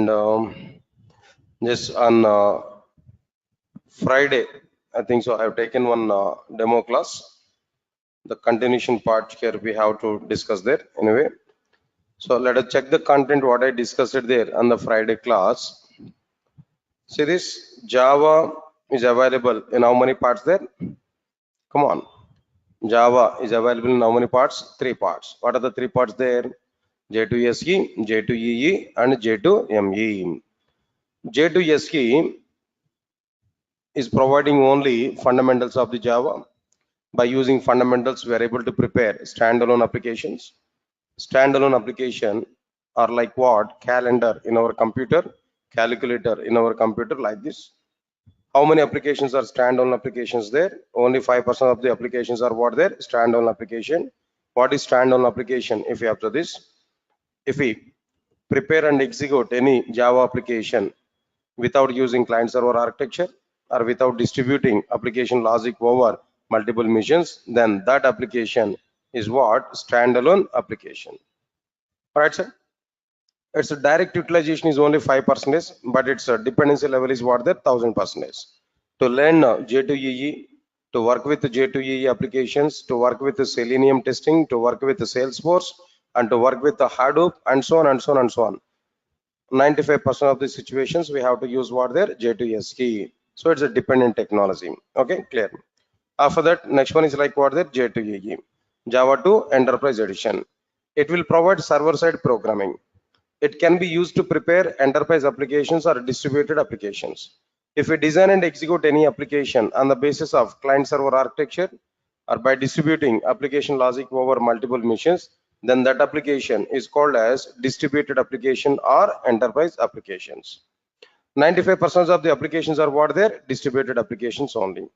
And just on Friday, I think so, I have taken one demo class. The continuation part here we have to discuss there anyway. So let us check the content what I discussed there on the Friday class. See this, Java is available in how many parts there? Come on. Java is available in how many parts? 3 parts. What are the 3 parts there? J2SE, J2EE and J2ME. J2SE is providing only fundamentals of the Java. By using fundamentals, we are able to prepare standalone applications. Standalone application are like what? Calendar in our computer, calculator in our computer, like this. How many applications are standalone applications there? Only 5% of the applications are what there? Standalone application. What is standalone application? If you have to this, if we prepare and execute any Java application without using client server architecture or without distributing application logic over multiple machines, then that application is what? Standalone application. All right, sir. Its direct utilization is only 5%, but its dependency level is what? There 1000%. To learn J2EE, to work with J2EE applications, to work with the Selenium testing, to work with the Salesforce, and to work with the Hadoop, and so on and so on and so on. 95% of the situations we have to use what there? J2SE. So it's a dependent technology. Okay, clear. After that, next one is like what there? J2EE, Java 2 Enterprise Edition. It will provide server-side programming. It can be used to prepare enterprise applications or distributed applications. If we design and execute any application on the basis of client-server architecture or by distributing application logic over multiple machines, then that application is called as distributed application or enterprise applications. 95% of the applications are what there? Distributed applications only.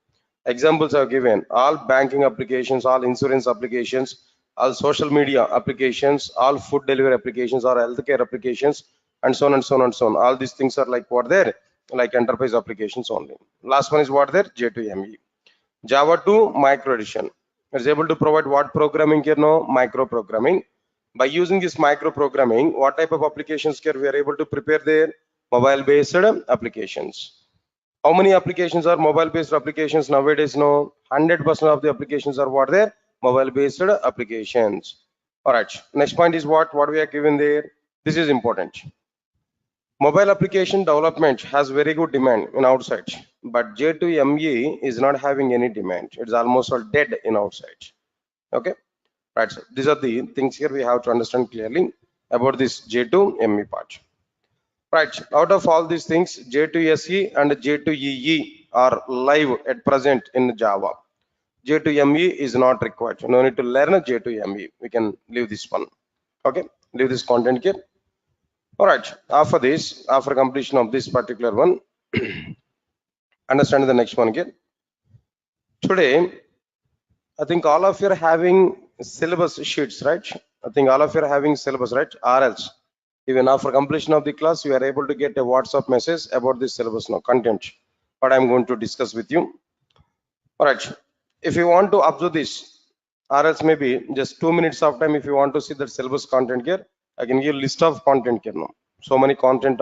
Examples are given: all banking applications, all insurance applications, all social media applications, all food delivery applications, or healthcare applications, and so on and so on and so on. All these things are like what there? Like enterprise applications only. Last one is what there? J2ME. Java 2 Micro Edition. It's able to provide what programming here? No, micro programming. By using this micro programming, what type of applications here we are able to prepare there? Mobile based applications. How many applications are mobile based applications nowadays? No, 100% of the applications are what there? Mobile based applications. All right, next point is what we are given there. This is important. Mobile application development has very good demand in outside, but J2ME is not having any demand. It's almost all dead in outside. Okay, right, so these are the things here we have to understand clearly about this J2ME part. Right, out of all these things, J2SE and J2EE are live at present in Java. J2ME is not required. No need to learn J2ME. We can leave this one. Okay, leave this content here. All right, after this, after completion of this particular one, understand the next one here. Today, I think all of you are having syllabus sheets, right? I think all of you are having syllabus, right? Or else, even after completion of the class, you are able to get a WhatsApp message about this syllabus now, content, what I'm going to discuss with you. All right, if you want to observe this, or else maybe just 2 minutes of time, if you want to see the syllabus content here, I can give a list of content here now. So many content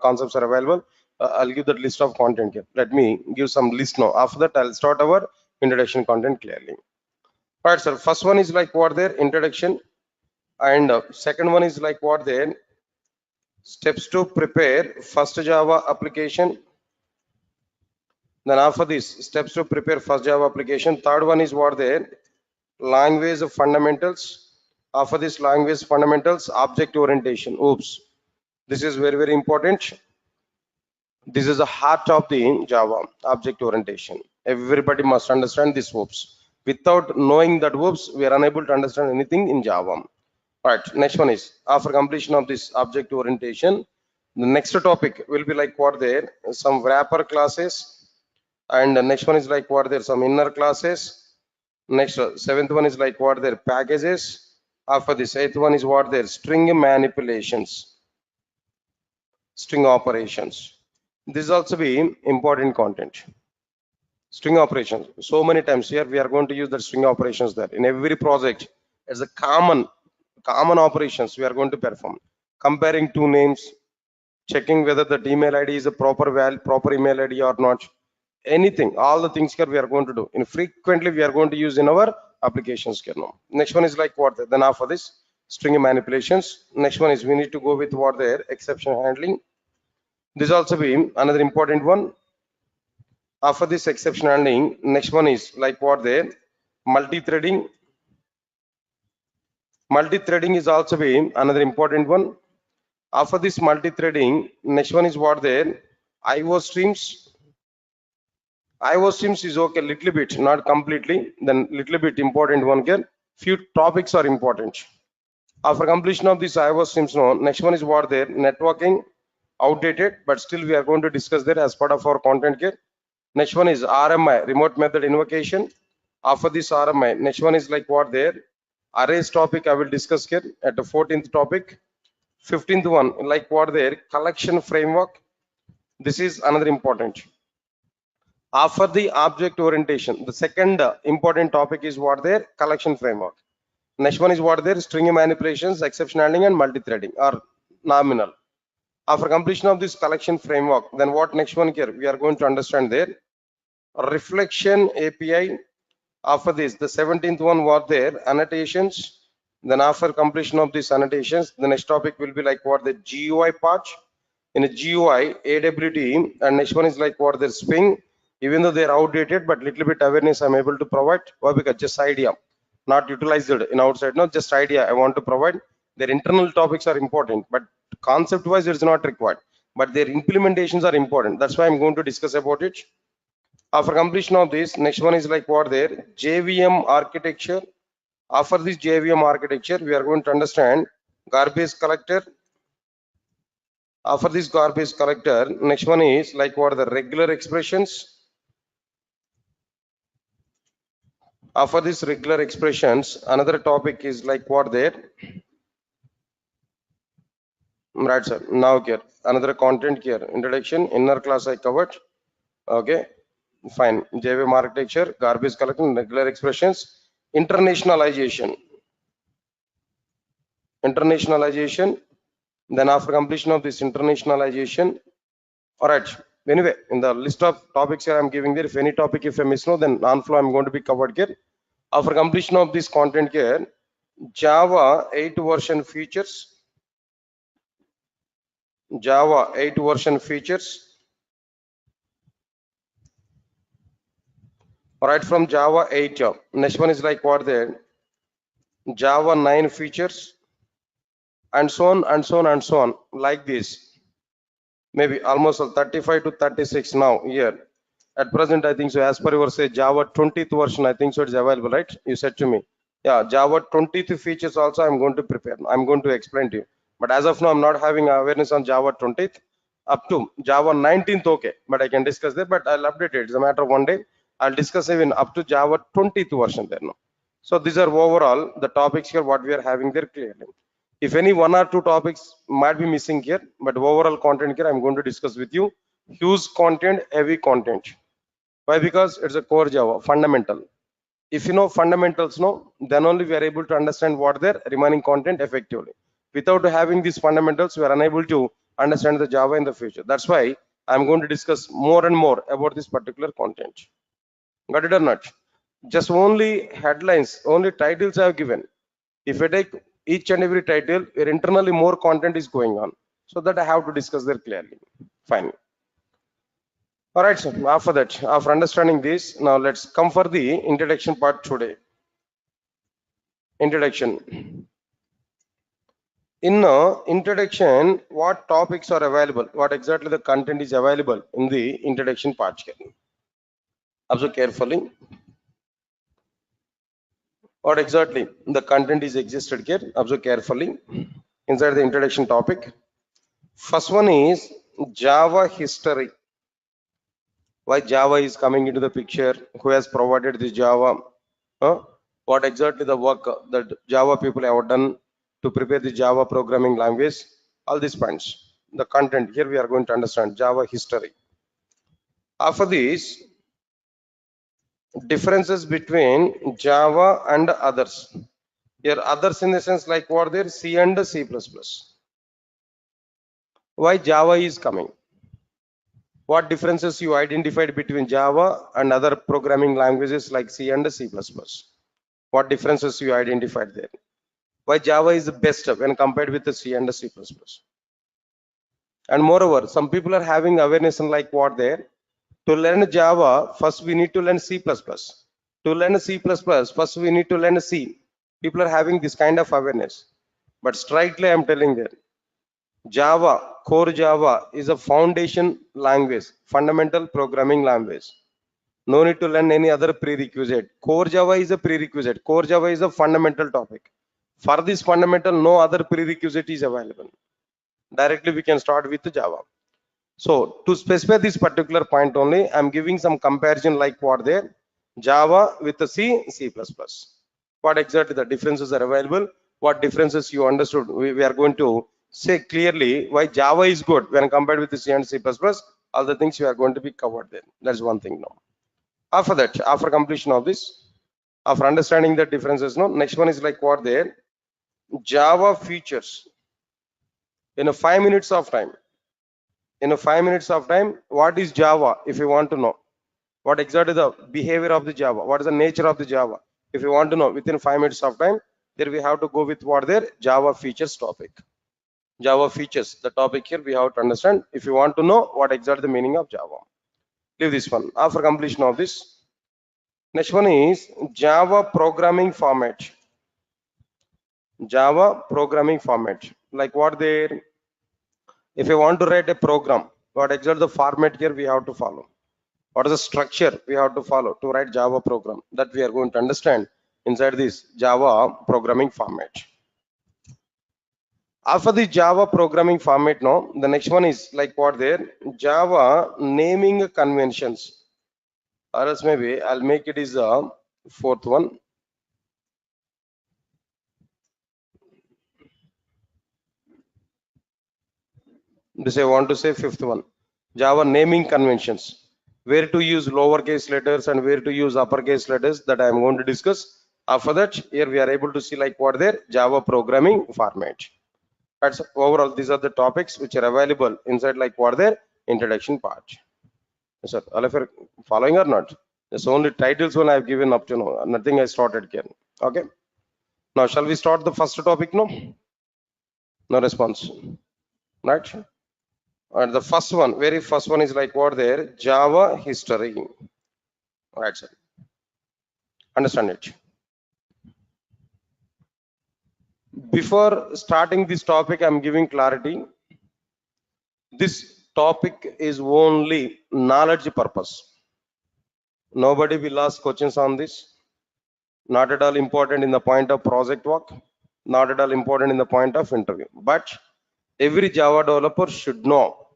concepts are available. I'll give that list of content here. Let me give some list now. After that, I'll start our introduction content clearly. All right, sir. First one is like what there? Introduction. And second one is like what there? Steps to prepare first Java application. Then after this, steps to prepare first Java application. Third one is what there? Language fundamentals. After this, language fundamentals, object orientation. Oops, this is very, very important. This is the heart of the Java, object orientation. Everybody must understand this. Oops. Without knowing that oops, we are unable to understand anything in Java. All right, next one is after completion of this object orientation, the next topic will be like what there? Some wrapper classes. And the next one is like what there? Some inner classes. Next, seventh one is like what there? Packages. After this, eighth one is what there? String manipulations, string operations. This is also be important content. String operations. So many times here we are going to use the string operations there in every project. As a common operations we are going to perform. Comparing two names, checking whether the email ID is a proper email ID or not. Anything, all the things here we are going to do. And frequently we are going to use in our applications here now. Next one is like what? Then after this, string manipulations. Next one is we need to go with what there, exception handling. This also be another important one. After this exception handling, next one is like what there, multi-threading. Multi-threading is also be another important one. After this multi-threading, next one is what there, IO streams. IO streams is okay, little bit, not completely. Then little bit important one here. Few topics are important. After completion of this IO streams, no, next one is what there, networking, outdated, but still we are going to discuss that as part of our content here. Next one is RMI, remote method invocation. After this RMI, next one is like what there, arrays topic I will discuss here at the 14th topic. 15th one, like what there, collection framework. This is another important. After the object orientation, the second important topic is what there, collection framework. Next one is what there, string manipulations, exception handling and multi-threading or nominal. After completion of this collection framework, then what next one here we are going to understand there, reflection API. After this, the 17th one was there, annotations. Then after completion of these annotations, the next topic will be like what the GUI part. In a GUI, AWT, and next one is like what the Swing. Even though they are outdated, but little bit awareness I'm able to provide. Why? Because just idea, not utilized in outside. No, just idea I want to provide. Their internal topics are important, but concept wise it is not required. But their implementations are important. That's why I'm going to discuss about it. After completion of this, next one is like what there, JVM architecture. After this JVM architecture, we are going to understand garbage collector. After this garbage collector, next one is like what the regular expressions. After this regular expressions, another topic is like what there. Right, sir. Now here, another content here. Introduction, inner class I covered. Okay, fine. JVM architecture, garbage collection, regular expressions, internationalization. Internationalization. Then after completion of this internationalization, all right. Anyway, in the list of topics here I'm giving there, if any topic if I miss no, then non-flow I'm going to be covered here. After completion of this content here, Java 8 version features. Java 8 version features. All right, from Java 8. Next one is like what there, Java 9 features, and so on and so on and so on, like this. Maybe almost 35 to 36 now here. At present, I think so. As per your say, Java 20th version, I think so it's available, right? You said to me, yeah, Java 20th features also I'm going to prepare. I'm going to explain to you. But as of now, I'm not having awareness on Java 20th. Up to Java 19th, okay. But I can discuss that. But I'll update it. It's a matter of one day. I'll discuss even up to Java 20th version there now. So these are overall the topics here what we are having there clearly. If any one or two topics might be missing here, but overall content here I'm going to discuss with you. Huge content, heavy content. Why? Because it's a core Java, fundamental. If you know fundamentals, no, then only we are able to understand what their remaining content effectively. Without having these fundamentals, we are unable to understand the Java in the future. That's why I'm going to discuss more and more about this particular content. Got it or not? Just only headlines, only titles I have given. If I take each and every title, where internally more content is going on, so that I have to discuss there clearly. Fine. All right, so after that, after understanding this, now let's come for the introduction part today. Introduction. In introduction, what topics are available? What exactly the content is available in the introduction part here? Observe carefully. What exactly the content is existed here? Observe carefully inside the introduction topic. First one is Java history. Why Java is coming into the picture? Who has provided this Java? What exactly the work that Java people have done to prepare the Java programming language? All these points. The content here we are going to understand Java history. After this, differences between Java and others. Here others in the sense like what there, C and C++. why Java is coming. What differences you identified between Java and other programming languages like C and C++? What differences you identified there? Why Java is the best when compared with the C and the C++? And moreover, some people are having awareness and like what there. To learn Java, first we need to learn C++. To learn C++, first we need to learn C. People are having this kind of awareness. But straightly I'm telling them, Java, core Java is a foundation language, fundamental programming language. No need to learn any other prerequisite. Core Java is a prerequisite. Core Java is a fundamental topic. For this fundamental, no other prerequisite is available. Directly we can start with Java. So to specify this particular point only, I'm giving some comparison like what there, Java with the C, C++. What exactly the differences are available, what differences you understood. We are going to say clearly why Java is good when compared with the C and C++. All the things you are going to be covered there. That's one thing now. After that, after completion of this, after understanding the differences, no, next one is like what there, Java features. In a 5 minutes of time, what is Java? If you want to know what exactly the behavior of the Java, what is the nature of the Java, if you want to know within 5 minutes of time, there we have to go with what there, Java features topic. Java features, the topic here we have to understand if you want to know what exactly the meaning of Java. Leave this one. After completion of this, next one is Java programming format. Java programming format, like what there, if you want to write a program, what exactly the format here we have to follow, what is the structure we have to follow to write Java program, that we are going to understand inside this Java programming format. After the Java programming format, no, the next one is like what there, Java naming conventions, or else maybe I'll make it is the fourth one. This I want to say fifth one, Java naming conventions, where to use lowercase letters and where to use uppercase letters, that I am going to discuss. After that, here we are able to see like what there, Java programming format. That's overall, these are the topics which are available inside like what there, introduction part. Sir, all of you are following or not? There's only titles one I have given up to now, nothing I started here. Okay. Now shall we start the first topic? No response, right? And the first one, very first one is like what there, Java history. Right, sir. Understand it. Before starting this topic, I'm giving clarity. This topic is only knowledge purpose. Nobody will ask questions on this. Not at all important in the point of project work. Not at all important in the point of interview. But every Java developer should know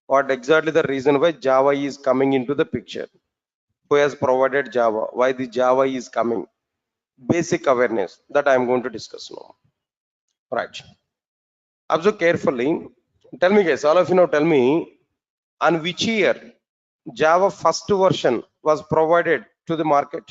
what exactly the reason why Java is coming into the picture. Who has provided Java? Why the Java is coming? Basic awareness that I am going to discuss now. Right. Observe carefully. Tell me guys, all of you now tell me, on which year Java first version was provided to the market?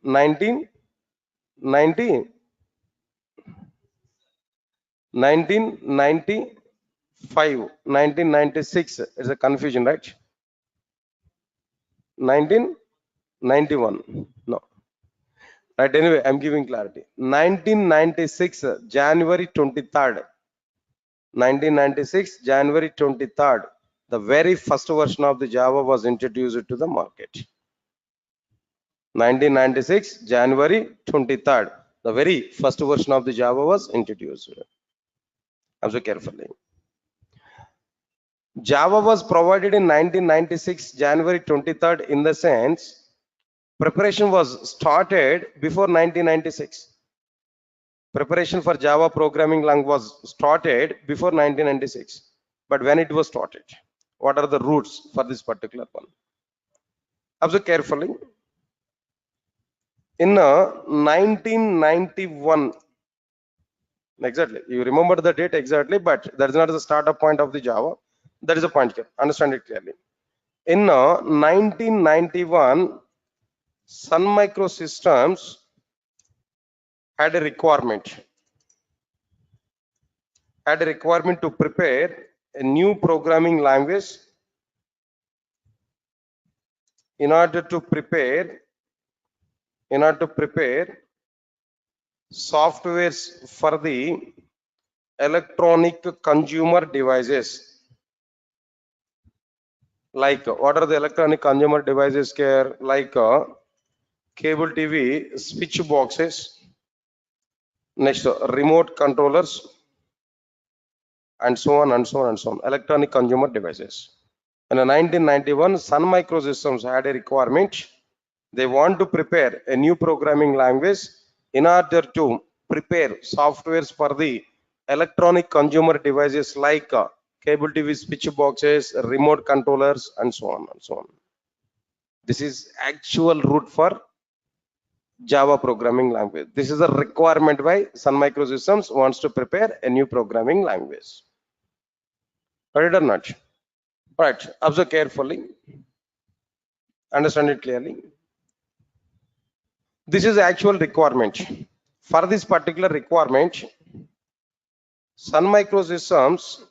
1995. It's a confusion, right? 1991. No. Right, anyway, I'm giving clarity. 1996, January 23rd. 1996, January 23rd. The very first version of the Java was introduced to the market. 1996, January 23rd. The very first version of the Java was introduced. Observe carefully. Java was provided in 1996, January 23rd, in the sense preparation was started before 1996. Preparation for Java programming language was started before 1996. But when it was started, what are the roots for this particular one? Observe carefully. In 1991, exactly, you remember the date exactly, but that is not the startup point of the Java. That is a point here. Understand it clearly. In 1991, Sun Microsystems had a requirement. had a requirement to prepare a new programming language in order to prepare softwares for the electronic consumer devices. Like what are the electronic consumer devices here? Like cable TV, switch boxes, next remote controllers, and so on and so on and so on. Electronic consumer devices. In 1991, Sun Microsystems had a requirement. They want to prepare a new programming language in order to prepare softwares for the electronic consumer devices like cable TV, switch boxes, remote controllers, and so on and so on. This is actual route for Java programming language. This is a requirement by Sun Microsystems wants to prepare a new programming language. Got it or not? Right. Observe carefully. Understand it clearly. This is actual requirement. For this particular requirement, Sun Microsystems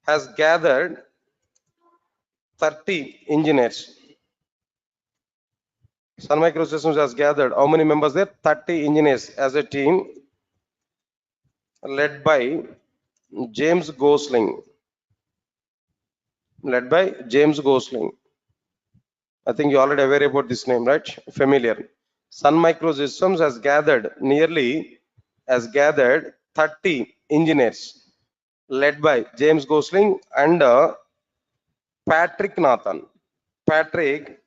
has gathered 30 engineers. Sun Microsystems has gathered how many members there? 30 engineers as a team led by James Gosling. Led by James Gosling. I think you already aware about this name, right? Familiar. Sun Microsystems has gathered 30 engineers led by James Gosling and Patrick Nathan. Patrick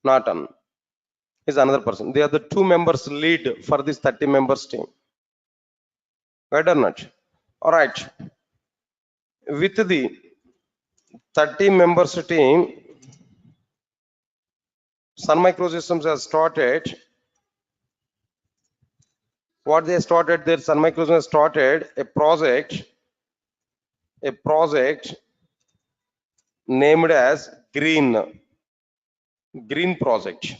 Nathan is another person. They are the 2 members lead for this 30 members team. Right or not? All right. With the 30 members team, Sun Microsystems has started. What they started there, Sun Microsystems started a project named as Green project.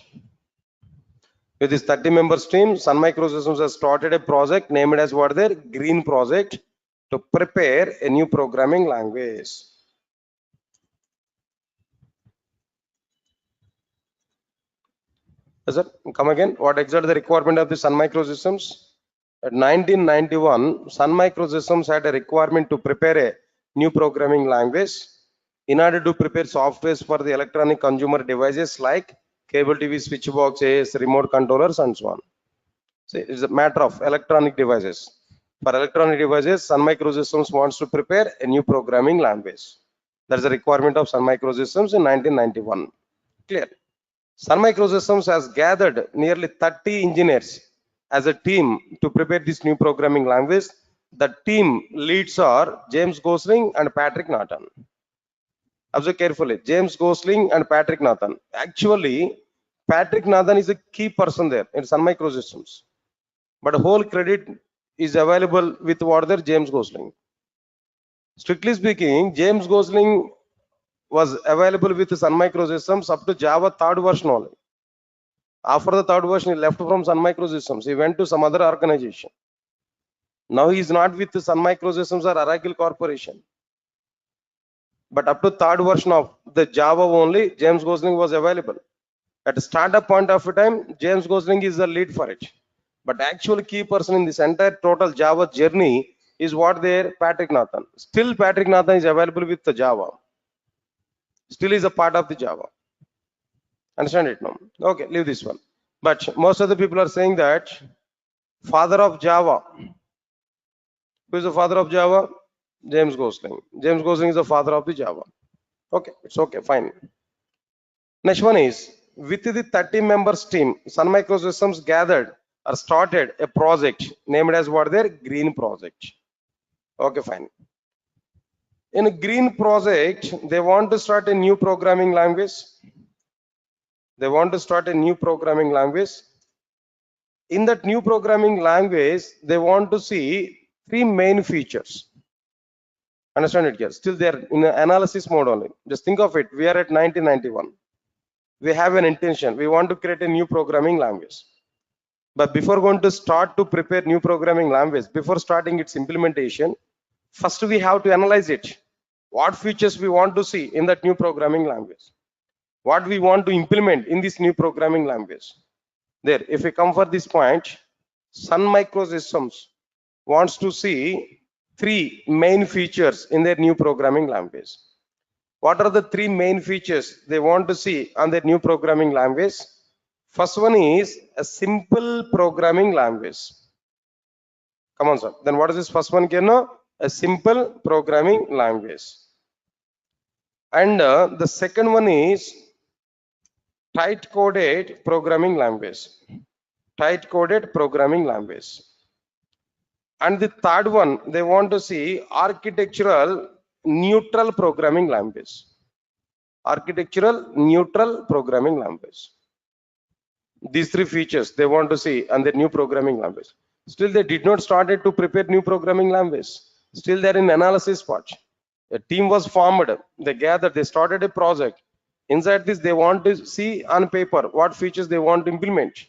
With this 30 members team, Sun Microsystems has started a project named as what there, Green project, to prepare a new programming language. Yes, sir. Come again. What exactly the requirement of the Sun Microsystems? At 1991, Sun Microsystems had a requirement to prepare a new programming language in order to prepare softwares for the electronic consumer devices like cable TV, switch boxes, remote controllers, and so on. See, it's a matter of electronic devices. For electronic devices, Sun Microsystems wants to prepare a new programming language. That's the requirement of Sun Microsystems in 1991. Clear? Sun Microsystems has gathered nearly 30 engineers as a team to prepare this new programming language. The team leads are James Gosling and Patrick Nathan. Observe carefully. James Gosling and Patrick Nathan. Actually, Patrick Nathan is a key person there in Sun Microsystems. But whole credit is available with what there, James Gosling. Strictly speaking, James Gosling was available with Sun Microsystems up to Java 3rd version only. After the 3rd version, he left from Sun Microsystems. He went to some other organization. Now he is not with Sun Microsystems or Oracle Corporation. But up to 3rd version of the Java only, James Gosling was available. At the startup point of time, James Gosling is the lead for it. But actual key person in this entire total Java journey is what there, Patrick Nathan. Still Patrick Nathan is available with the Java. Still is a part of the Java. Understand it now? Okay, leave this one. But most of the people are saying that father of Java. Who is the father of Java? James Gosling. James Gosling is the father of the Java. Okay, it's okay, fine. Next one is, with the 30 members team, Sun Microsystems gathered or started a project named as what their Green project. Okay, fine. In a Green project, they want to start a new programming language. In that new programming language, they want to see 3 main features. Understand it here? Still they are in analysis mode only. Just think of it. We are at 1991. We have an intention. We want to create a new programming language. But before going to start to prepare new programming language, before starting its implementation, first we have to analyze it. What features we want to see in that new programming language? What we want to implement in this new programming language? There, if we come for this point, Sun Microsystems wants to see 3 main features in their new programming language. What are the 3 main features they want to see on their new programming language? First one is a simple programming language. Come on, sir. Then what is this first one, Kirno? A simple programming language. And the second one is tight coded programming language. Tight coded programming language. And the third one, they want to see architectural neutral programming language. Architectural neutral programming language. These 3 features they want to see on their new programming language. Still, they did not started to prepare new programming language. Still, they're in analysis part. A team was formed. They gathered. They started a project. Inside this, they want to see on paper what features they want to implement.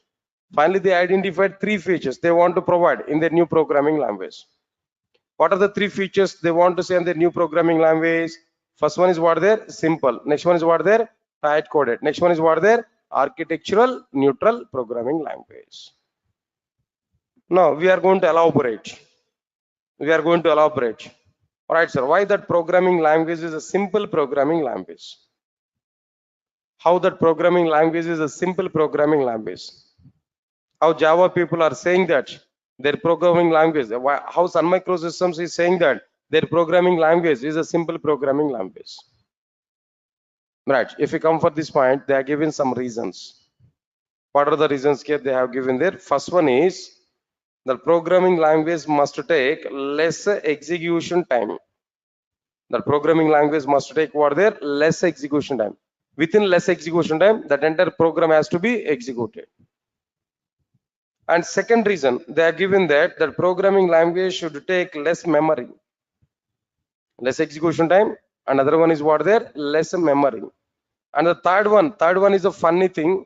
Finally, they identified 3 features they want to provide in their new programming language. What are the 3 features they want to see in their new programming language? First one is what there? Simple. Next one is what there? Tight coded. Next one is what there? Architectural neutral programming language. Now we are going to elaborate. All right, sir. Why that programming language is a simple programming language? How that programming language is a simple programming language? How Java people are saying that their programming language? How Sun Microsystems is saying that their programming language is a simple programming language? Right. If we come for this point, they are given some reasons. What are the reasons here they have given there? First one is the programming language must take less execution time. The programming language must take what there? Less execution time. Within less execution time, that entire program has to be executed. And second reason, they are given that the programming language should take less memory. Less execution time. Another one is what there? Less memory. And the third one is a funny thing.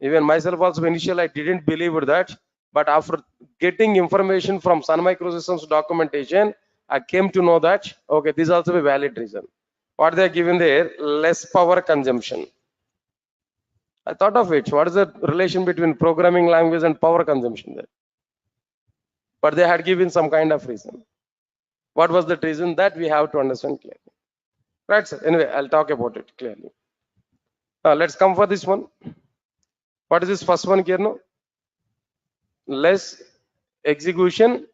Even myself also initially I didn't believe that, but after getting information from Sun Microsystems documentation, I came to know that okay, this is also a valid reason. What they are given there? Less power consumption. I thought of it. What is the relation between programming language and power consumption there? But they had given some kind of reason. What was the reason? That we have to understand clearly. Right, sir. Anyway, I'll talk about it clearly. Let's come for this one. What is this first one, Kirno? Less execution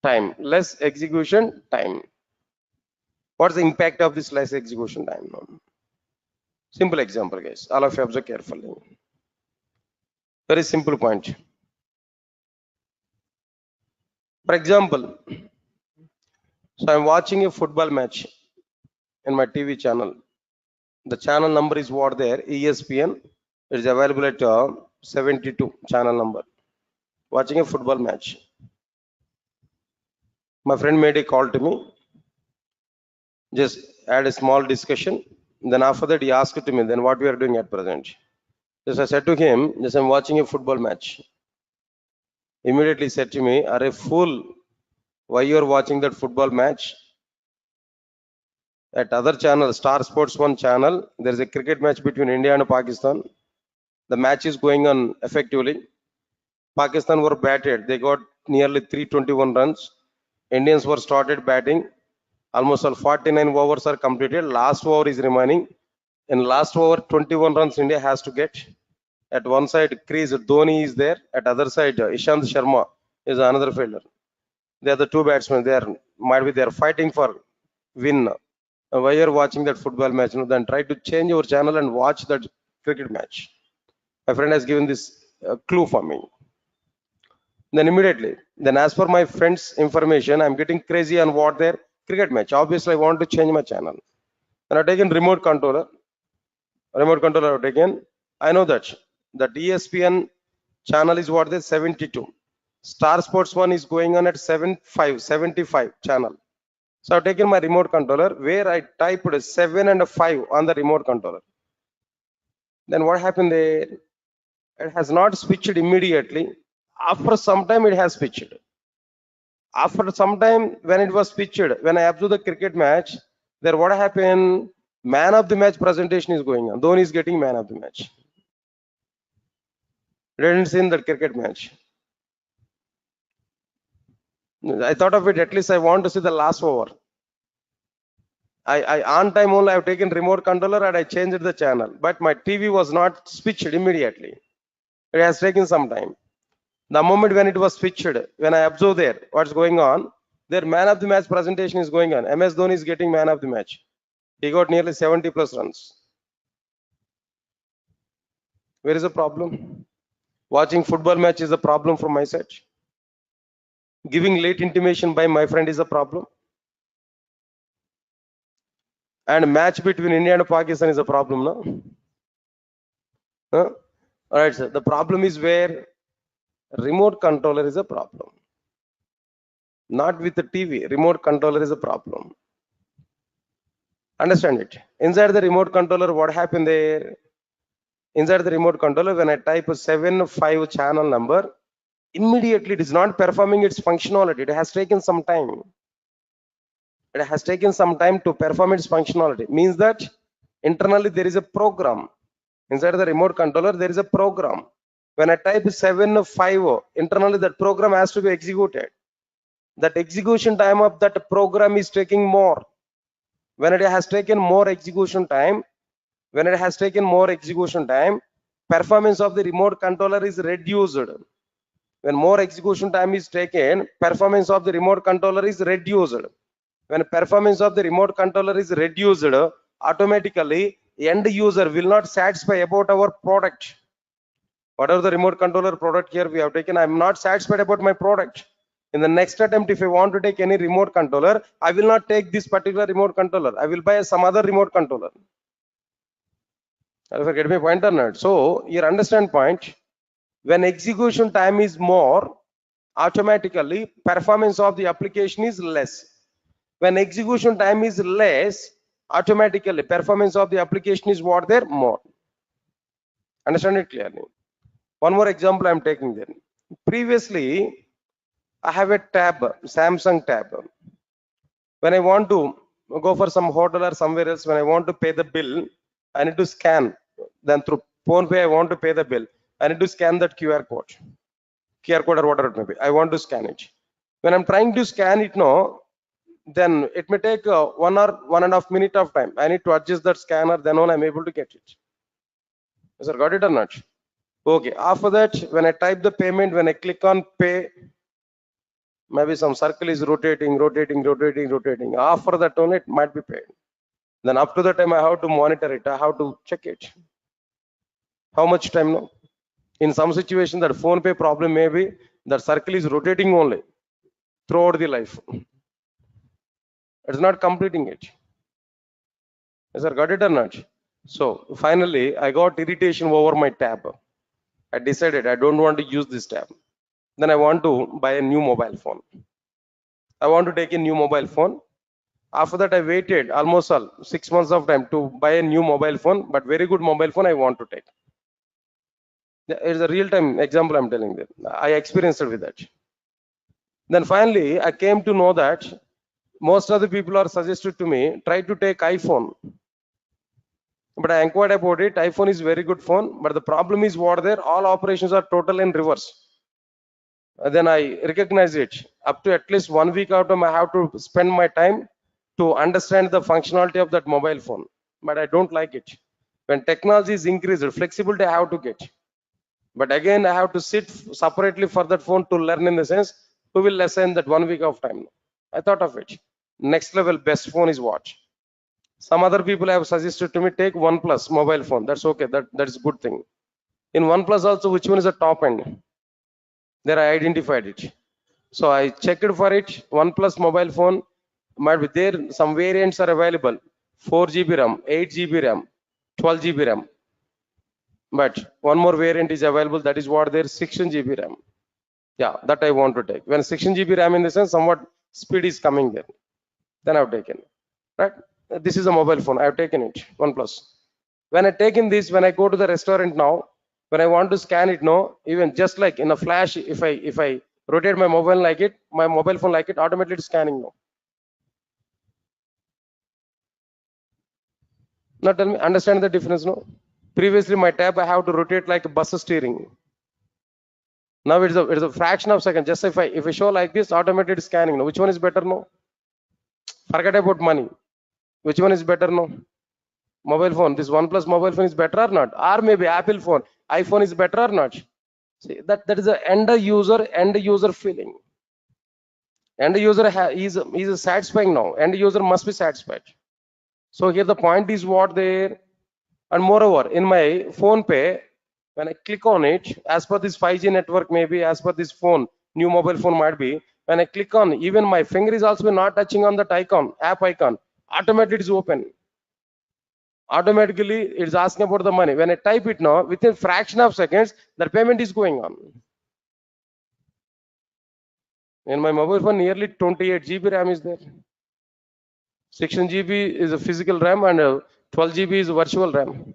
time. Less execution time. What's the impact of this less execution time? Simple example, guys. All of you observe carefully. Very simple point. For example, so I'm watching a football match in my TV channel. The channel number is what there? ESPN. It is available at 72 channel number. Watching a football match. My friend made a call to me. Just had a small discussion. Then after that he asked to me, then what we are doing at present. Just I said to him, just I'm watching a football match. Immediately said to me, "Are a fool, why you are watching that football match? At other channel, Star Sports 1 channel, there is a cricket match between India and Pakistan. The match is going on effectively. Pakistan were batted. They got nearly 321 runs. Indians were started batting. Almost all 49 overs are completed. Last over is remaining. In last over, 21 runs India has to get. At one side, crease Dhoni is there. At other side, Ishant Sharma is another fielder. They are the 2 batsmen. They are fighting for win. Why you are watching that football match? Then try to change your channel and watch that cricket match." My friend has given this clue for me. Then immediately, then as per my friend's information, I'm getting crazy on what their cricket match. Obviously, I want to change my channel. Then I've taken remote controller. I've taken. I know that ESPN channel is what there 72. Star Sports 1 is going on at 75 channel. So I've taken my remote controller where I typed 7 and 5 on the remote controller. Then what happened there? It has not switched immediately. After some time, it has switched. After some time, when it was switched, when I observe the cricket match, there what happened? Man of the match presentation is going on. Dhoni is getting man of the match. Didn't see in that cricket match. I thought of it, at least I want to see the last over. I on time only I have taken remote controller and I changed the channel, but my TV was not switched immediately. It has taken some time. The moment when it was switched, when I observe there what's going on, their man of the match presentation is going on. MS Dhoni is getting man of the match. He got nearly 70 plus runs. Where is the problem? Watching football match is a problem from my side. Giving late intimation by my friend is a problem. And match between India and Pakistan is a problem, no? Huh? All right, sir. The problem is where remote controller is a problem. Not with the TV. Remote controller is a problem. Understand it. Inside the remote controller, what happened there? Inside the remote controller, when I type a 75 channel number, immediately it is not performing its functionality. It has taken some time. It has taken some time to perform its functionality. Means that internally there is a program. Inside the remote controller, there is a program. When I type 750, internally that program has to be executed. That execution time of that program is taking more. When it has taken more execution time, performance of the remote controller is reduced. When more execution time is taken, performance of the remote controller is reduced. When performance of the remote controller is reduced, automatically end user will not satisfy about our product. Whatever the remote controller product here we have taken, I'm not satisfied about my product. In the next attempt, if I want to take any remote controller, I will not take this particular remote controller. I will buy some other remote controller. If I get my point or not. So your understand point, when execution time is more, automatically performance of the application is less. When execution time is less, automatically performance of the application is what there more. Understand it clearly. One more example I am taking there. Previously, I have a tab, Samsung tab. When I want to go for some hotel or somewhere else, when I want to pay the bill, I need to scan. Then through PhonePe, I want to pay the bill. I need to scan that QR code or whatever it may be. I want to scan it. When I'm trying to scan it now, then it may take 1 or 1.5 minutes of time. I need to adjust that scanner, then only I'm able to get it. Sir, got it or not? Okay. After that, when I type the payment, when I click on pay, maybe some circle is rotating. After that only it might be paid. Then up to the time I have to monitor it. I have to check it. How much time now? In some situation, that PhonePe problem may be that circle is rotating only throughout the life. It's not completing it. Yes, sir, got it or not? So finally, I got irritation over my tab. I decided I don't want to use this tab. Then I want to buy a new mobile phone. I want to take a new mobile phone. After that, I waited almost 6 months of time to buy a new mobile phone, but very good mobile phone I want to take. It's a real-time example I'm telling you. I experienced it with that. Then finally, I came to know that most of the people are suggested to me, try to take iPhone. But I inquired about it. iPhone is very good phone, but the problem is what there, all operations are total in reverse. Then I recognize it. Up to at least 1 week out of I have to spend my time to understand the functionality of that mobile phone. But I don't like it. When technology is increased, flexibility I have to get. But again, I have to sit separately for that phone to learn, in the sense, who will lesson that 1 week of time. I thought of it. Next level best phone is what? Some other people have suggested to me, take OnePlus mobile phone. That's okay. That is a good thing. In OnePlus also, which one is the top end? There I identified it. So I checked for it. OnePlus mobile phone might be there. Some variants are available. 4 GB RAM, 8 GB RAM, 12 GB RAM. But one more variant is available. That is what there, 16 GB RAM. Yeah, that I want to take. When 16 GB RAM, in the sense, somewhat speed is coming there. Then I've taken. Right? This is a mobile phone. I've taken it. OnePlus. When I taken this, when I go to the restaurant now, When I want to scan it, no, even just like in a flash, if I rotate my mobile like it, my mobile phone like it, automatically it's scanning now. Now tell me, understand the difference, no? Previously my tab I have to rotate like a bus steering. Now it's a fraction of a second. Just if I show like this, automated scanning. No, which one is better? No, forget about money. Which one is better? No, mobile phone. This OnePlus mobile phone is better or not? Or maybe Apple phone, iPhone is better or not? See, that is the end user feeling. End user is satisfying now. End user must be satisfied. So here the point is what there, and moreover in my phone pay, when I click on it, as per this 5G network, maybe as per this phone, new mobile phone might be, when I click on, even my finger is also not touching on that icon, app icon, automatically it's open. Automatically it's asking about the money. When I type it now, within fraction of seconds, the payment is going on. In my mobile phone, nearly 28 GB RAM is there. 16 GB is a physical RAM and 12 GB is virtual RAM.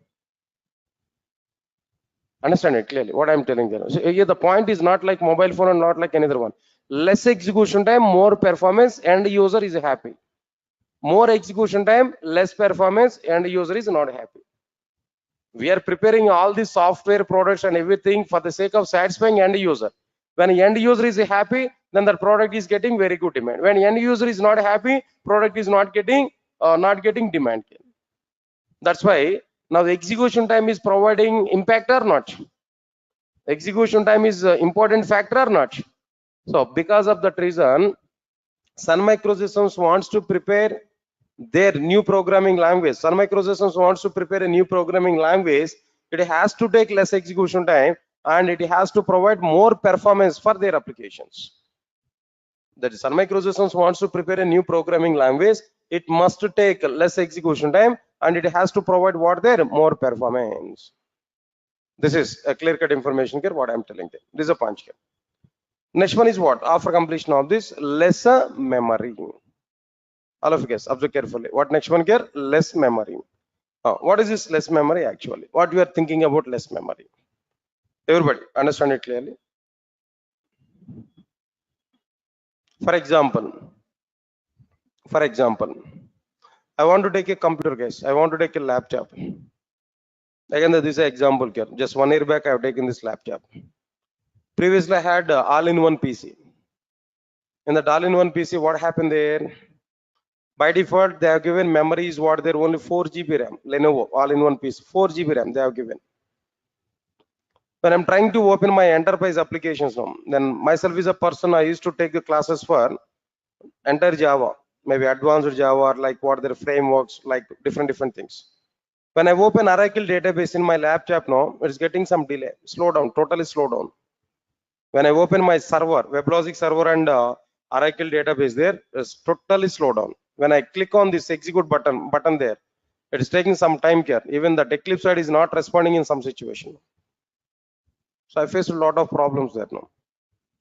Understand it clearly what I'm telling you. So here the point is not like mobile phone and not like any other one. Less execution time, more performance, and user is happy. More execution time, less performance, and user is not happy. We are preparing all the software products and everything for the sake of satisfying end user. When end user is happy, then the product is getting very good demand. When end user is not happy, product is not getting demand. That's why now the execution time is providing impact or not. Execution time is important factor or not. So because of that reason, Sun Microsystems wants to prepare their new programming language. Sun Microsystems wants to prepare a new programming language. It has to take less execution time and it has to provide more performance for their applications. That is, Sun Microsystems wants to prepare a new programming language. It must take less execution time and it has to provide what there more performance. This is a clear-cut information here. What I'm telling you. This is a punch here. Next one is what? After completion of this, lesser memory. All of you guys observe carefully. What next one here? Less memory. What is this less memory actually? What you are thinking about less memory? Everybody understand it clearly. For example, I want to take a computer, guys. I want to take a laptop. Again, this is an example here. Just 1 year back, I have taken this laptop. Previously, I had all-in-one PC. In that all-in-one PC, what happened there? By default, they have given memories what they're only 4 GB RAM. Lenovo all-in-one PC, 4 GB RAM they have given. When I'm trying to open my enterprise applications now, then myself is a person, I used to take the classes for entire Java, maybe advanced Java, like what their frameworks, like different things. When I open Oracle database in my laptop now, it's getting some delay, slow down, totally slow down. When I open my server, WebLogic server and Oracle database there, it's totally slow down. When I click on this execute button there, it is taking some time here. Even the Eclipse side is not responding in some situation. So I faced a lot of problems there now.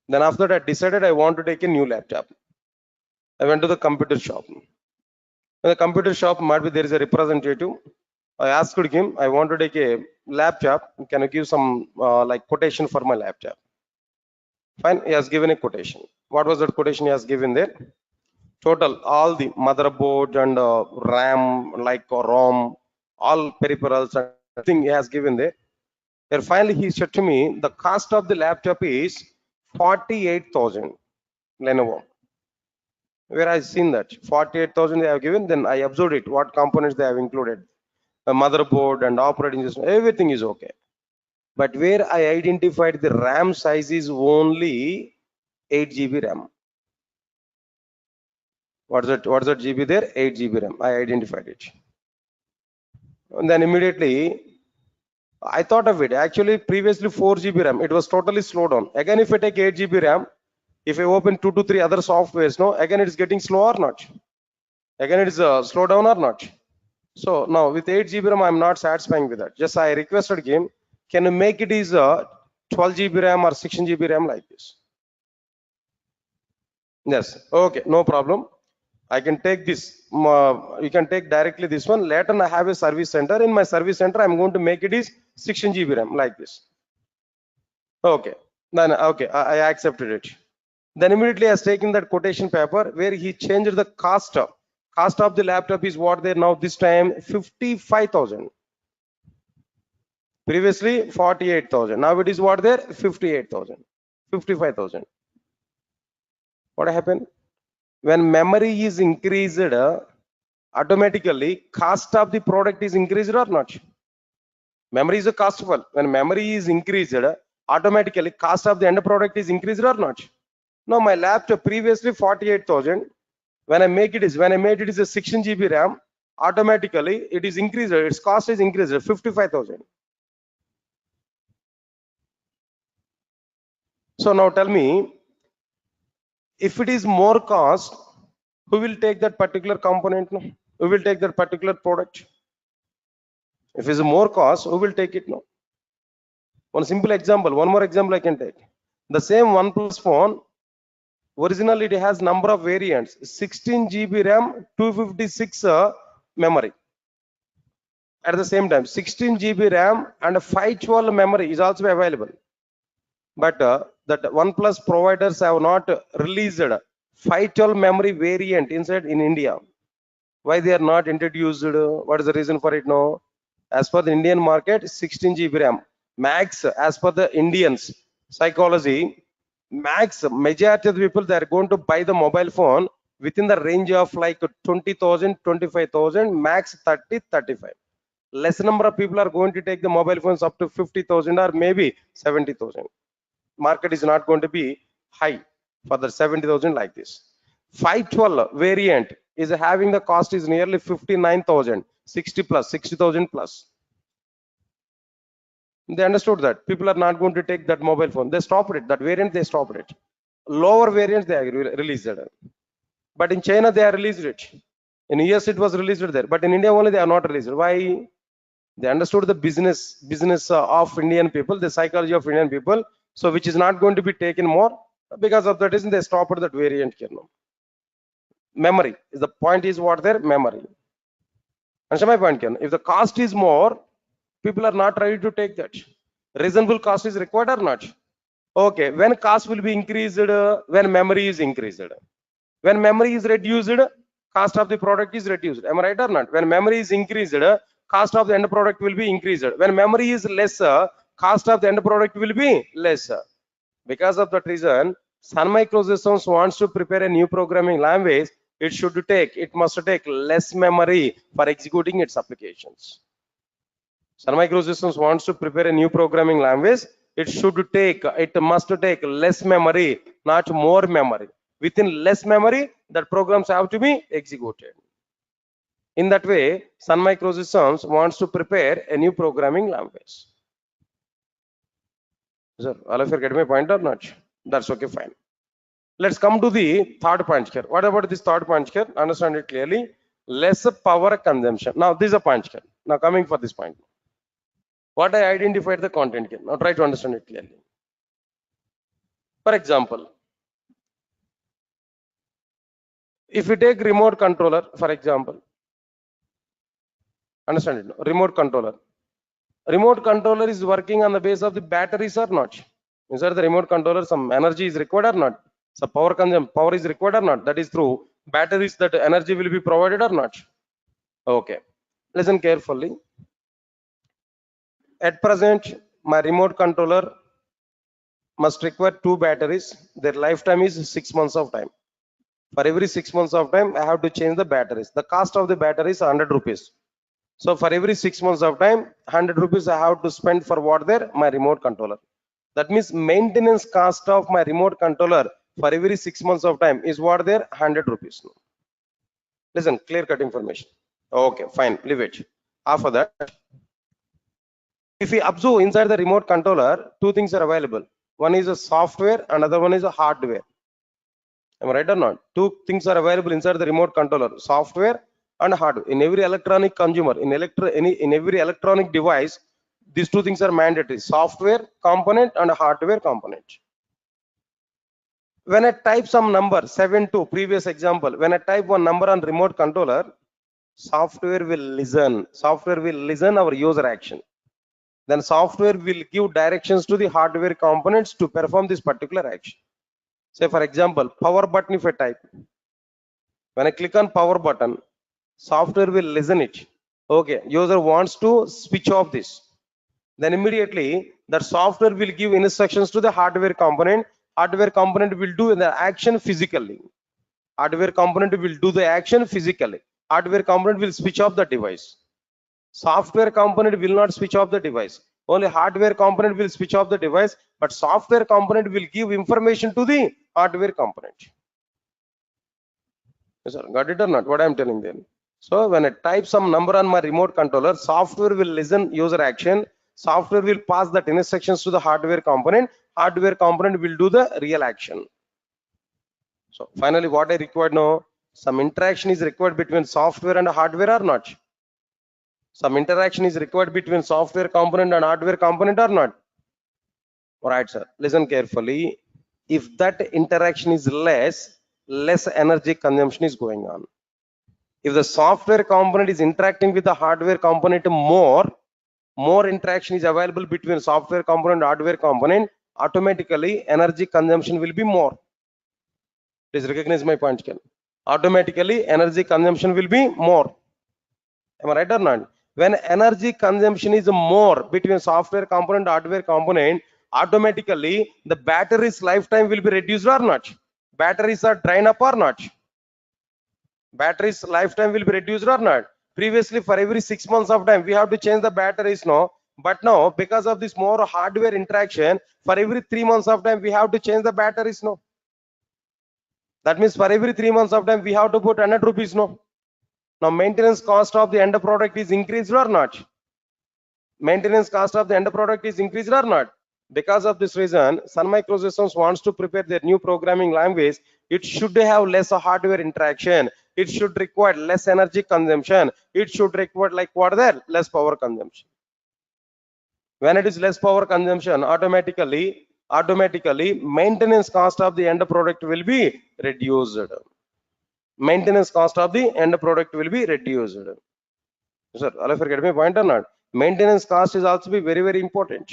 Then after that, I decided I want to take a new laptop. I went to the computer shop. In the computer shop, might be there is a representative. I asked him, I want to take a laptop. Can you give some like quotation for my laptop? Fine, he has given a quotation. What was that quotation he has given there? Total, all the motherboard and RAM, like ROM, all peripherals and everything he has given there. Then finally he said to me, the cost of the laptop is 48,000 Lenovo. Where I seen that 48,000 they have given, then I observed it, what components they have included. A motherboard and operating system, everything is okay. But where I identified the RAM size is only 8 GB RAM. What's that GB there? 8 GB RAM. I identified it. And then immediately I thought of it. Actually, previously 4 GB RAM. It was totally slowed down. Again, if I take 8 GB RAM, if I open 2 to 3 other softwares, no, again it's getting slow or not? Again, it is slow down or not? So now with 8 GB RAM, I'm not satisfying with that. Just I requested him, can you make it is 12 GB RAM or 16 GB RAM like this? Yes. Okay, no problem. I can take this. You can take directly this one. Later I have a service center. In my service center, I'm going to make it is 16 GB RAM like this. Okay, then okay, I accepted it. Then immediately I was taking that quotation paper where he changed the cost of the laptop is what there now this time 55,000. Previously 48,000. Now it is what there 58,000, 55,000. What happened? When memory is increased, automatically cost of the product is increased or not? Memory is a costful. When memory is increased, automatically cost of the end product is increased or not? No, my laptop previously 48,000. When I made it is a 16 GB RAM, automatically it is increased. Its cost is increased 55,000. So now tell me, if it is more cost, who will take that particular component? No? Who will take that particular product? If it's more cost, who will take it? No. One simple example, one more example I can take. The same OnePlus phone, originally it has number of variants, 16 GB RAM, 256 memory. At the same time, 16 GB RAM and 512 memory is also available. But that OnePlus providers have not released 512 memory variant inside in India. Why they are not introduced? What is the reason for it? No, as per the Indian market, 16 GB RAM max. As per the Indians psychology, max majority of the people, they are going to buy the mobile phone within the range of like 20,000, 25,000, max 30, 35. Less number of people are going to take the mobile phones up to 50,000 or maybe 70,000. Market is not going to be high for the 70,000 like this. 512 variant is having the cost is nearly 59,000, 60 plus, 60,000 plus. They understood that people are not going to take that mobile phone. They stopped it. That variant they stopped it. Lower variants they released it. But in China they are released it. In US it was released there. But in India only they are not released. Why? They understood the business of Indian people, the psychology of Indian people. So which is not going to be taken more. Because of that reason they stopped that variant here. No? Memory is the point is what their memory. Understand my point, Ken? If the cost is more, people are not ready to take that. Reasonable cost is required or not? Okay, when cost will be increased, when memory is increased. When memory is reduced, cost of the product is reduced. Am I right or not? When memory is increased, cost of the end product will be increased. When memory is lesser, cost of the end product will be lesser. Because of that reason, Sun Microsystems wants to prepare a new programming language. It must take less memory for executing its applications. Sun Microsystems wants to prepare a new programming language. It must take less memory, not more memory. Within less memory, that programs have to be executed. In that way, Sun Microsystems wants to prepare a new programming language. Sir, all of you get my point or not? That's okay, fine. Let's come to the third point here. What about this third point here? Understand it clearly. Less power consumption. Now, this is a point here. Now, coming for this point. What I identified the content here. Now, try to understand it clearly. For example, if we take remote controller, for example, understand it. Remote controller. Remote controller is working on the base of the batteries or not? Inside the remote controller, some energy is required or not? Some power is required or not? That is through batteries that energy will be provided or not? Okay. Listen carefully. At present, my remote controller must require 2 batteries. Their lifetime is 6 months of time. For every 6 months of time, I have to change the batteries. The cost of the battery is 100 rupees. So for every 6 months of time, 100 rupees I have to spend for what there? My remote controller. That means maintenance cost of my remote controller for every 6 months of time is what there? 100 rupees. Listen, clear cut information. Okay, fine, leave it. After that, if we observe inside the remote controller, 2 things are available. One is a software, another one is a hardware. Am I right or not? 2 things are available inside the remote controller: software and hardware. In every electronic consumer, in every electronic device, these 2 things are mandatory: software component and hardware component. When I type some number 72, previous example, when I type one number on remote controller, software will listen our user action. then software will give directions to the hardware components to perform this particular action. Say for example, power button if I type. When I click on power button, software will listen it. Okay, user wants to switch off this. Then immediately that software will give instructions to the hardware component. Hardware component will do the action physically. Hardware component will do the action physically. Hardware component will switch off the device. Software component will not switch off the device. Only hardware component will switch off the device, but software component will give information to the hardware component. Yes, sir. Got it or not? What I am telling them. So when I type some number on my remote controller, software will listen user action. Software will pass that instructions to the hardware component. Hardware component will do the real action. So finally, what I required now, some interaction is required between software and hardware or not? Some interaction is required between software component and hardware component or not? All right, sir. Listen carefully. If that interaction is less energy consumption is going on. If the software component is interacting with the hardware component more interaction is available between software component and hardware component, automatically energy consumption will be more. Please recognize my point, Ken. Automatically energy consumption will be more. Am I right or not? When energy consumption is more between software component and hardware component, automatically the battery's lifetime will be reduced or not? Batteries are drained up or not? Battery's lifetime will be reduced or not? Previously, for every 6 months of time, we have to change the batteries now. But now, because of this more hardware interaction, for every 3 months of time, we have to change the batteries now. That means for every 3 months of time, we have to put 100 rupees now. Now, maintenance cost of the end product is increased or not? Maintenance cost of the end product is increased or not? Because of this reason, Sun Microsystems wants to prepare their new programming language. It should have less hardware interaction. It should require less energy consumption. It should require like what there? Less power consumption. When it is less power consumption, automatically maintenance cost of the end product will be reduced. Maintenance cost of the end product will be reduced. Sir, all of you get my point or not? Maintenance cost is also be very, very important.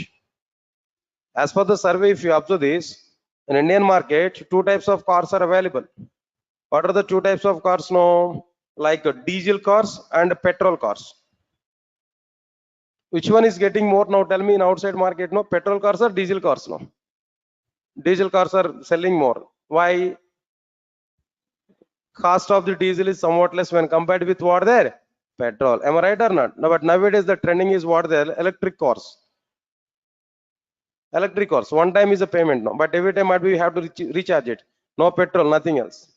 As per the survey, if you observe this, in Indian market, 2 types of cars are available. What are the 2 types of cars now? Like diesel cars and petrol cars. Which one is getting more now? Tell me in outside market, no? Petrol cars or diesel cars now? Diesel cars are selling more. Why? Cost of the diesel is somewhat less when compared with what there? Petrol. Am I right or not? No, but nowadays the trending is what there? Electric cars. Electric cars. One time is a payment now, but every time we have to recharge it. No petrol, nothing else.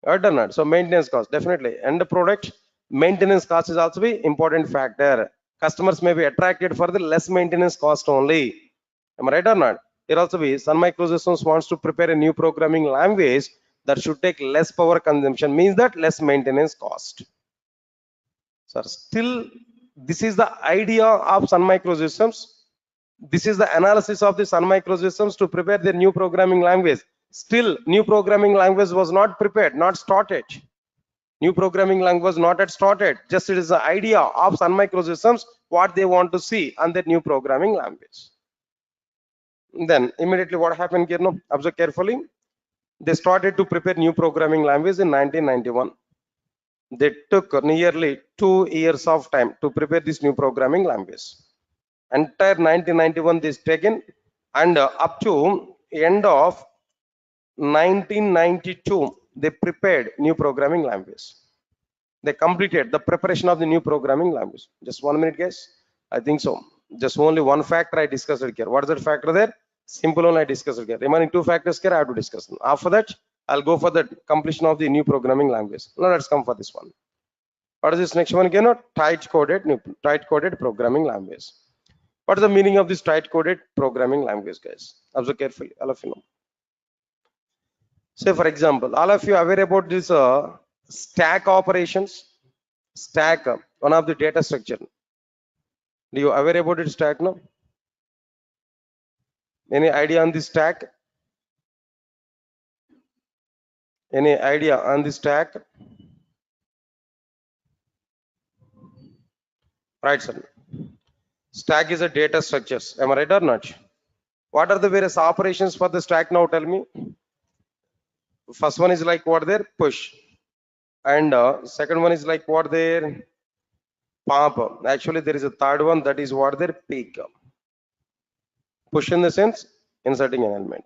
Right or not? So maintenance cost, definitely. End product maintenance cost is also be important factor. Customers may be attracted for the less maintenance cost only. Am I right or not? Here also be Sun Microsystems wants to prepare a new programming language that should take less power consumption, means that less maintenance cost. Sir, still this is the idea of Sun Microsystems. This is the analysis of the Sun Microsystems to prepare their new programming language. Still, new programming language was not prepared, not started. New programming language was not yet started. Just it is the idea of Sun Microsystems, what they want to see on their new programming language. Then immediately what happened here? No, observe carefully. They started to prepare new programming language in 1991. They took nearly 2 years of time to prepare this new programming language. Entire 1991 this taken, and up to end of 1992 they prepared new programming language. They completed the preparation of the new programming language. Just 1 minute, guys. I think so. Just only one factor I discussed here. What is that factor there? Simple one I discussed here. Remaining 2 factors here I have to discuss. After that, I'll go for the completion of the new programming language. Now let's come for this one. What is this next one again? Tight coded programming language. What is the meaning of this tight coded programming language, guys? Observe carefully, all of you know. Say for example, all of you are aware about this stack operations. Stack, one of the data structure. Do you aware about it? Stack, no? Any idea on this stack? Any idea on this stack? Right, sir. Stack is a data structures. Am I right or not? What are the various operations for the stack now? Tell me. First one is like what there? Push. And second one is like what there? Pop. Actually, there is a third one, that is what there? Peak. Push in the sense inserting an element.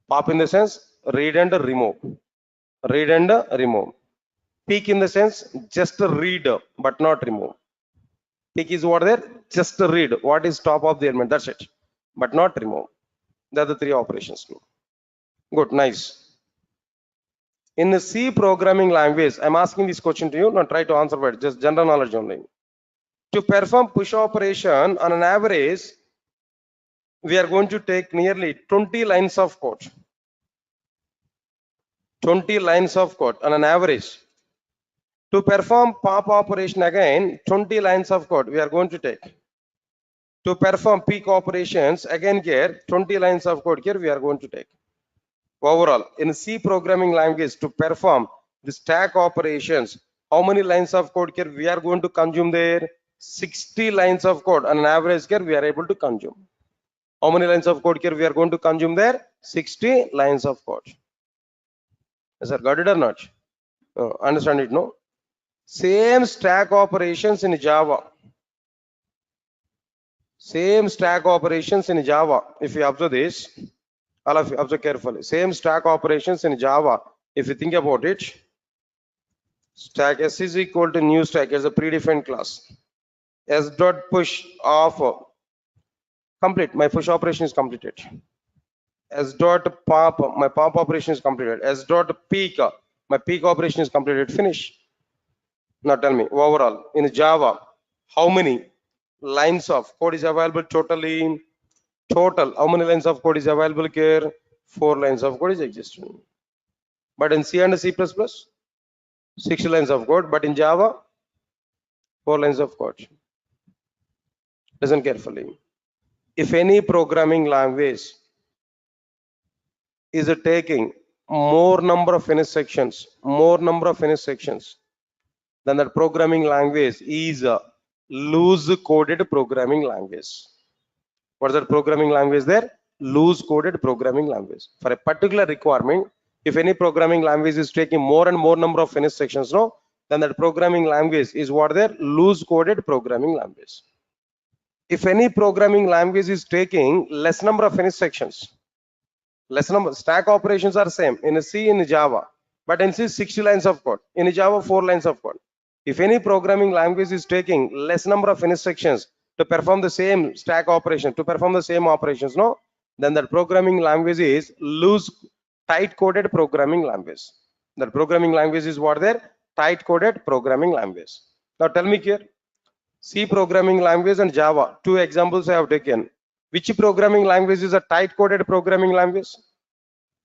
Pop in the sense read and remove. Read and remove. Peak in the sense just read but not remove. Peak is what there? Just read what is top of the element. That's it. But not remove. They are the three operations. Good, nice. In the C programming language, I'm asking this question to you. Now try to answer it. Just general knowledge only. To perform push operation on an average, we are going to take nearly 20 lines of code. 20 lines of code on an average. To perform pop operation again, 20 lines of code we are going to take. To perform peak operations again here, 20 lines of code here we are going to take. Overall, in C programming language, to perform the stack operations, how many lines of code here we are going to consume there? 60 lines of code on an average here we are able to consume. How many lines of code here we are going to consume there? 60 lines of code. Yes, sir, got it or not? Understand it, no? Same stack operations in Java. Same stack operations in Java. If you observe this, all of you observe carefully. Same stack operations in Java. If you think about it, stack S is equal to new stack as a predefined class. S dot push of complete. My push operation is completed. S dot pop. My pop operation is completed. S dot peak. My peak operation is completed. Finish. Now tell me overall in Java, how many lines of code is available totally? Total, how many lines of code is available here? 4 lines of code is existing. But in C and C++, 60 lines of code. But in Java, 4 lines of code. Listen carefully. If any programming language is taking more number of finish sections, then that programming language is a loose coded programming language. What is that programming language there? Loose coded programming language. For a particular requirement, if any programming language is taking more and more number of finish sections, no, then that programming language is what there? Loose coded programming language. If any programming language is taking less number of finish sections, less number, stack operations are same in C, in Java, but in C 60 lines of code, in Java 4 lines of code. If any programming language is taking less number of finish sections to perform the same stack operation, to perform the same operations, no, then that programming language is loose tight coded programming language. That programming language is what there? Tight coded programming language. Now tell me here, C programming language and Java, 2 examples I have taken. Which programming language is a tight coded programming language?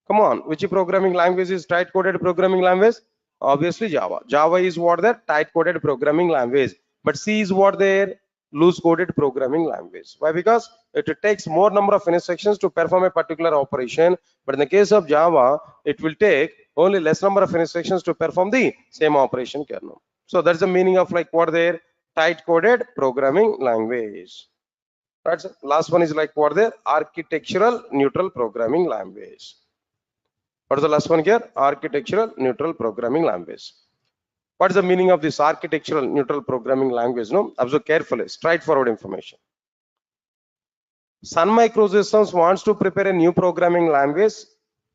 Come on, which programming language is tight coded programming language? Obviously Java. Java is what there? Tight coded programming language. But C is what there? Loose coded programming language. Why? Because it takes more number of instructions to perform a particular operation. But in the case of Java, it will take only less number of instructions to perform the same operation kernel. So that's the meaning of like what there? Tight coded programming language. Right. Last one is like what there? Architectural neutral programming language. What is the last one here? Architectural neutral programming language. What is the meaning of this architectural neutral programming language? No, observe carefully. Straightforward information. Sun Microsystems wants to prepare a new programming language.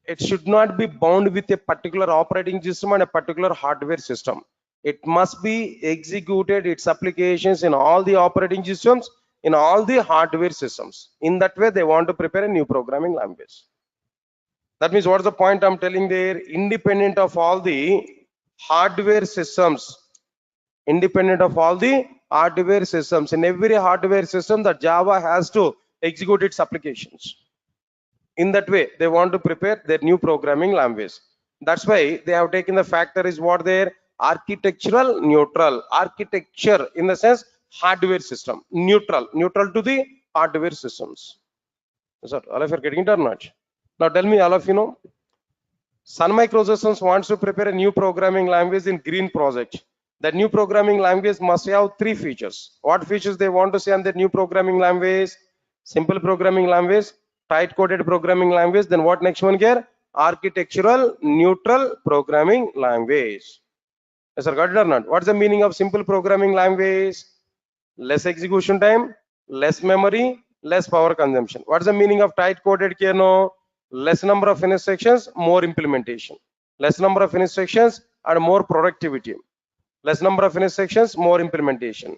It should not be bound with a particular operating system and a particular hardware system. It must be executed its applications in all the operating systems, in all the hardware systems. In that way, they want to prepare a new programming language. That means what's the point I'm telling there? Independent of all the hardware systems, independent of all the hardware systems, in every hardware system that Java has to execute its applications. In that way, they want to prepare their new programming language. That's why they have taken the factor is what their architectural neutral. Architecture in the sense hardware system, neutral to the hardware systems. Sir, all of you are getting it or not? Now tell me, all of you know, Sun Microsystems wants to prepare a new programming language in green project. That new programming language must have 3 features. What features they want to say on the new programming language? Simple programming language, tight coded programming language. Then what next one here? Architectural neutral programming language. Yes, sir, got it or not? What's the meaning of simple programming language? Less execution time, less memory, less power consumption. What's the meaning of tight coded here? No, less number of instructions, more implementation. Less number of instructions and more productivity. Less number of instructions, more implementation.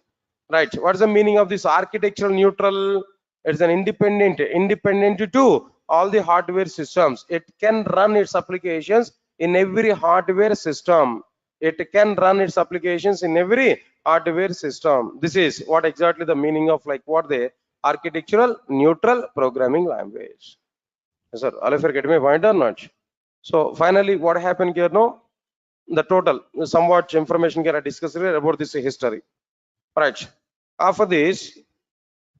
Right. What's the meaning of this architectural neutral? It's an independent to all the hardware systems. It can run its applications in every hardware system. It can run its applications in every hardware system. This is what exactly the meaning of like what the architectural neutral programming language. Yes, sir. All of you get my point or not? So finally, what happened here? No, the total somewhat information can I discuss about this history. Right. After this,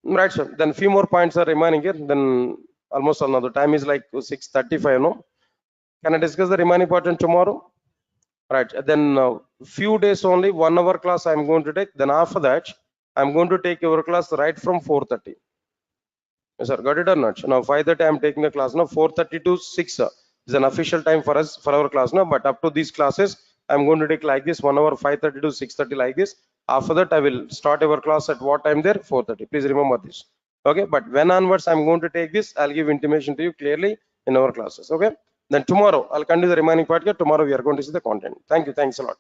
right, sir. Then few more points are remaining here. Then almost another time is like 6:35. No, can I discuss the remaining part tomorrow? Right. Then few days only 1 hour class I'm going to take. Then after that, I'm going to take your class right from 4:30. Yes, sir. Got it or not? Now 5:30 I'm taking a class. Now 4:30 to 6 is an official time for us for our class. Now, but up to these classes, I'm going to take like this 1 hour 5:30 to 6:30 like this. After that, I will start our class at what time there? 4:30. Please remember this. Okay. But when onwards I'm going to take this, I'll give intimation to you clearly in our classes. Okay. Then tomorrow I'll continue the remaining part here. Tomorrow we are going to see the content. Thank you. Thanks a lot.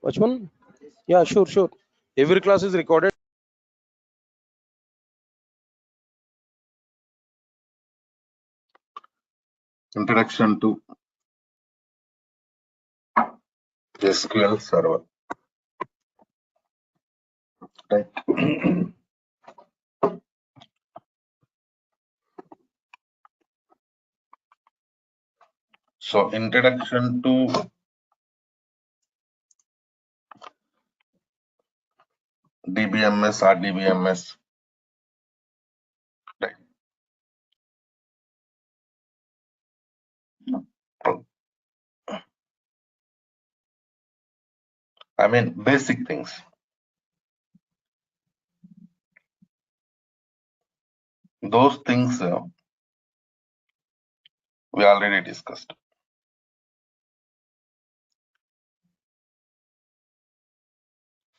Which one? Yeah, sure, sure. Every class is recorded. Introduction to SQL Server. Right. So introduction to DBMS, RDBMS. Right. I mean, basic things. Those things we already discussed.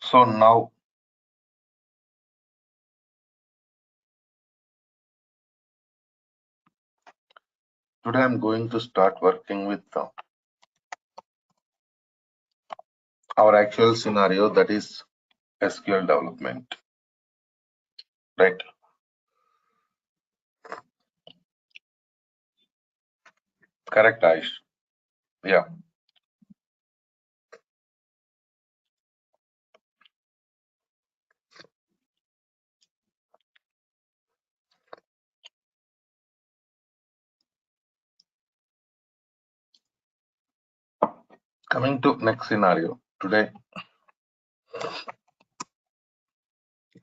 So now today I'm going to start working with our actual scenario, that is SQL development. Right. Correct, Aish. Yeah. Coming to next scenario. Today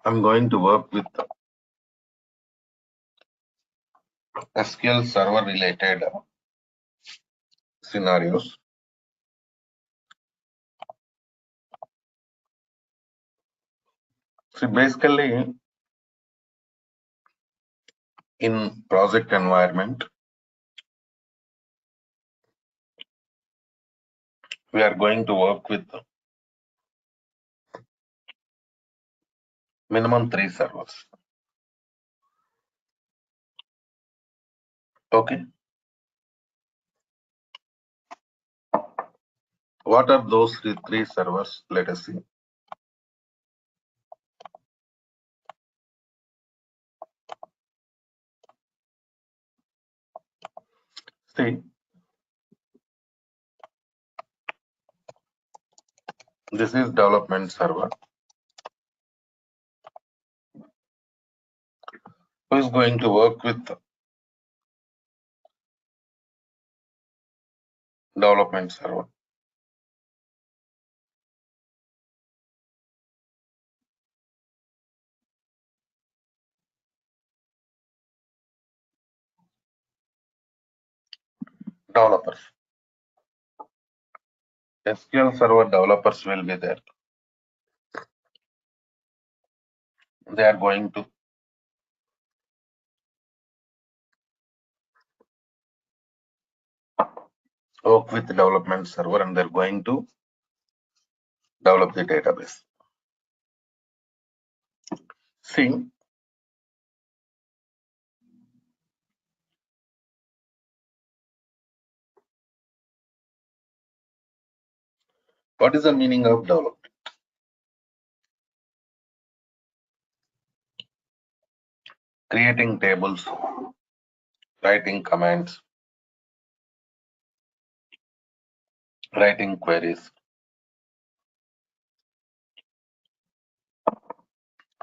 I'm going to work with SQL Server related scenarios. See, basically in project environment, we are going to work with minimum 3 servers. Okay. What are those 3 servers? Let us see. See, this is development server. Who is going to work with development server? developers. SQL Server developers will be there. They are going to work with the development server and they're going to develop the database. See, what is the meaning of development? Creating tables, writing commands, writing queries,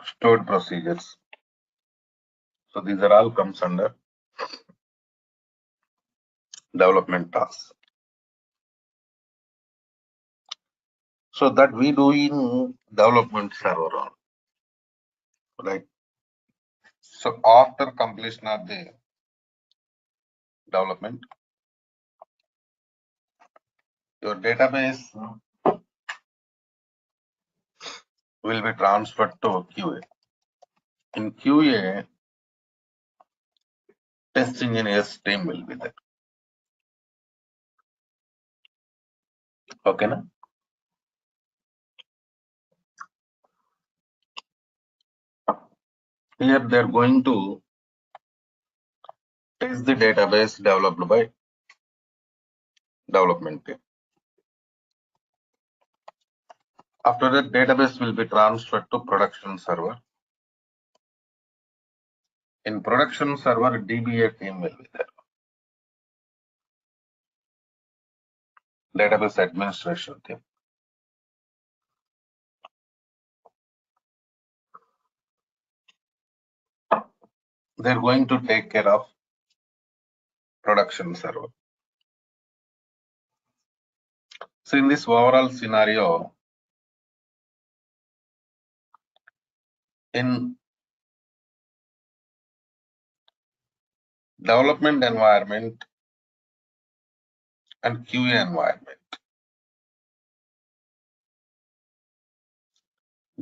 stored procedures. So these are all comes under development tasks. So that we do in development server on, right? So after completion of the development, your database will be transferred to QA. In QA, test engineers team will be there. Okay, na? Here they are going to test the database developed by development team. After that, database will be transferred to production server. In production server, DBA team will be there. Database administration team. They're going to take care of production server. So in this overall scenario, in development environment and QA environment,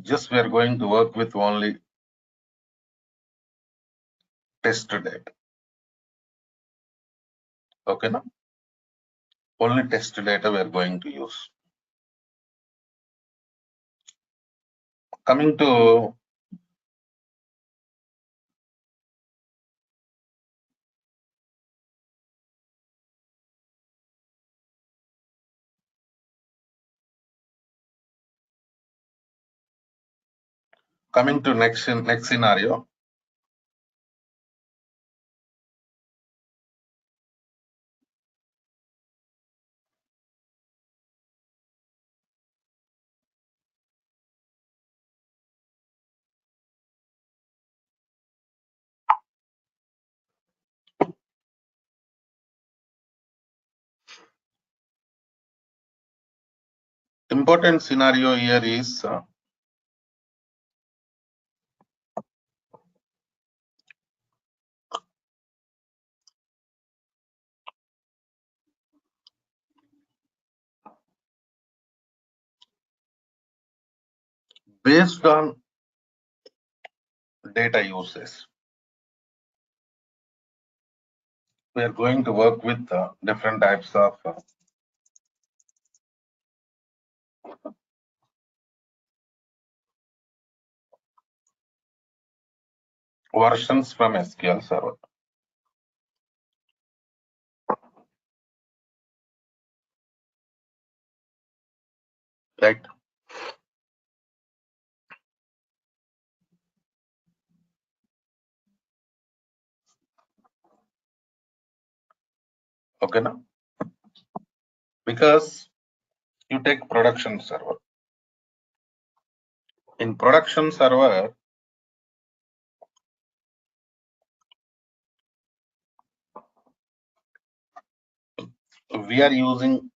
just we are going to work with only test data. Okay, now only test data we are going to use. Coming to next scenario. Important scenario here is based on data uses. We are going to work with different types of versions from SQL Server. Right. Okay, now because you take production server. In production server, we are using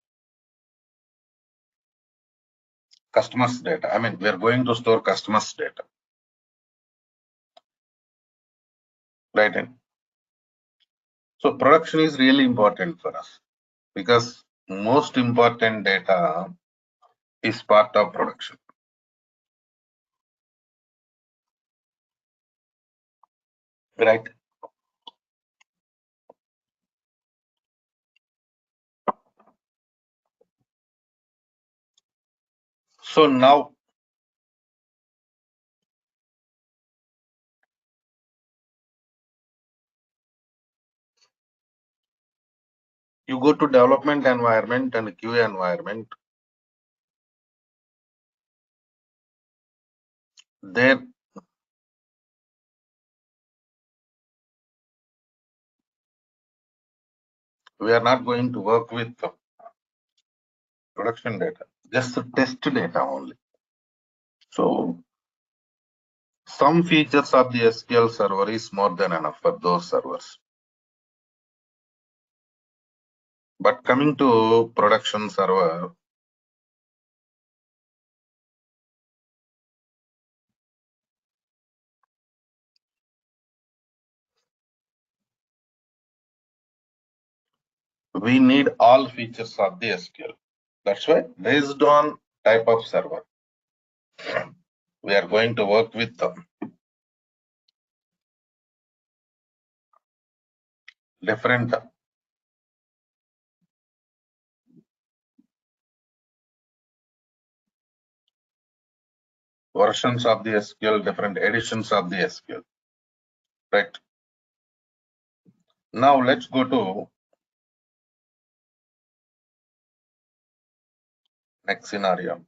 customers data. I mean, we are going to store customers data. Right. So production is really important for us. because most important data is part of production. Right? So now you go to development environment and QA environment. There we are not going to work with production data, just test data only. So some features of the SQL server is more than enough for those servers. But coming to production server, we need all features of the SQL. That's why based on type of server, we are going to work with different versions of the SQL, different editions of the SQL. Right. Now let's go to next scenario.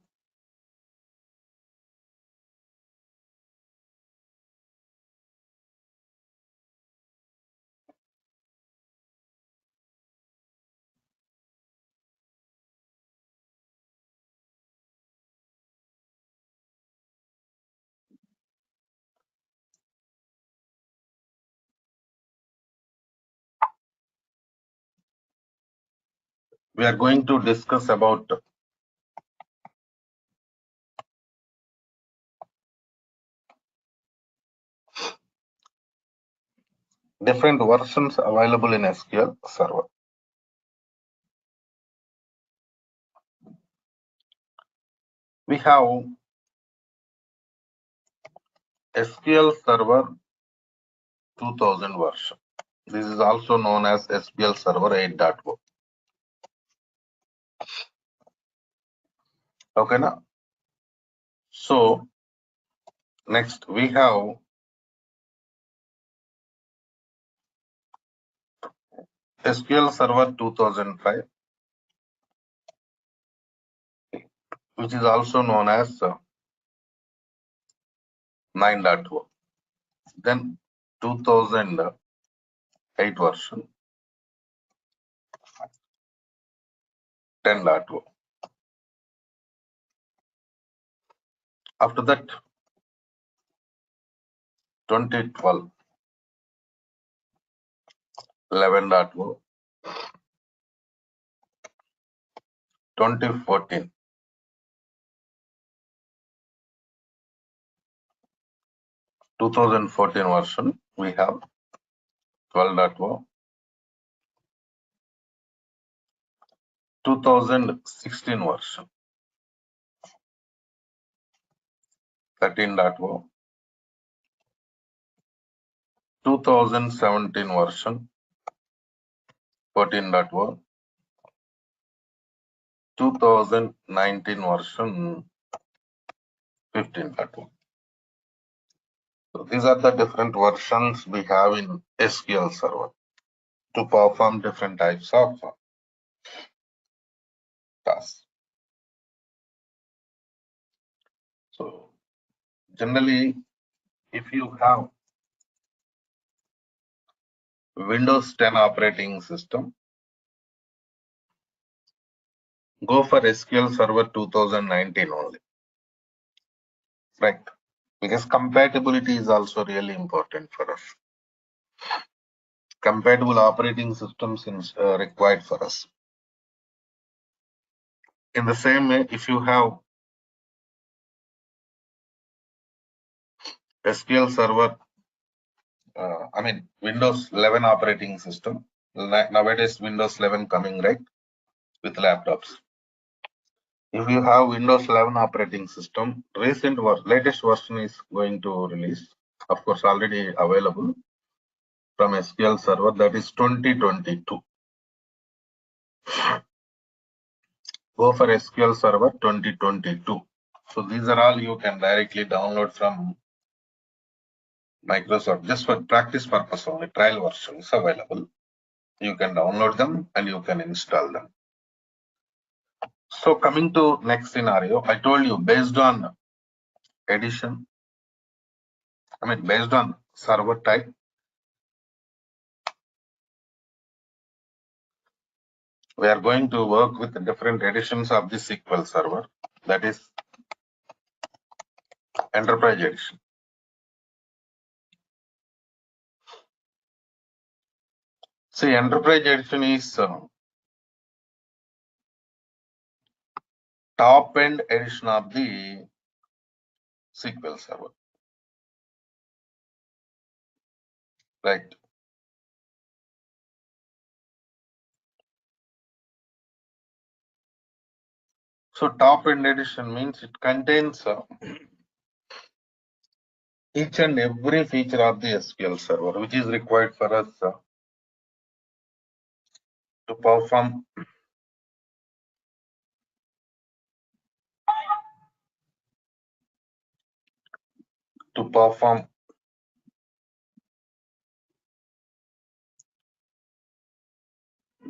We are going to discuss about different versions available in SQL Server. We have SQL Server 2000 version. This is also known as SQL Server 8.0. Okay, now. So next we have SQL Server 2005, which is also known as 9.0. Then 2008 version 10.0. After that 2012 11.0, 2014 version we have 12.0, 2016 version 13.0, 2017 version 14.0, 2019 version 15.0. So these are the different versions we have in SQL Server to perform different types of tasks. So generally, if you have Windows 10 operating system, go for SQL Server 2019 only. Right. Because compatibility is also really important for us. Compatible operating systems is required for us. In the same way, if you have SQL Server, Windows 11 operating system, nowadays Windows 11 coming, right? with laptops. If you have Windows 11 operating system, latest version is going to release. Of course, already available from SQL Server, that is 2022. Go for SQL Server 2022. So these are all you can directly download from Microsoft, just for practice purpose only. Trial versions available. You can download them and you can install them. So coming to next scenario, I told you based on edition, based on server type, we are going to work with the different editions of the SQL Server, that is Enterprise Edition. See, Enterprise Edition is top-end edition of the SQL Server, right? So top-end edition means it contains each and every feature of the SQL Server, which is required for us to perform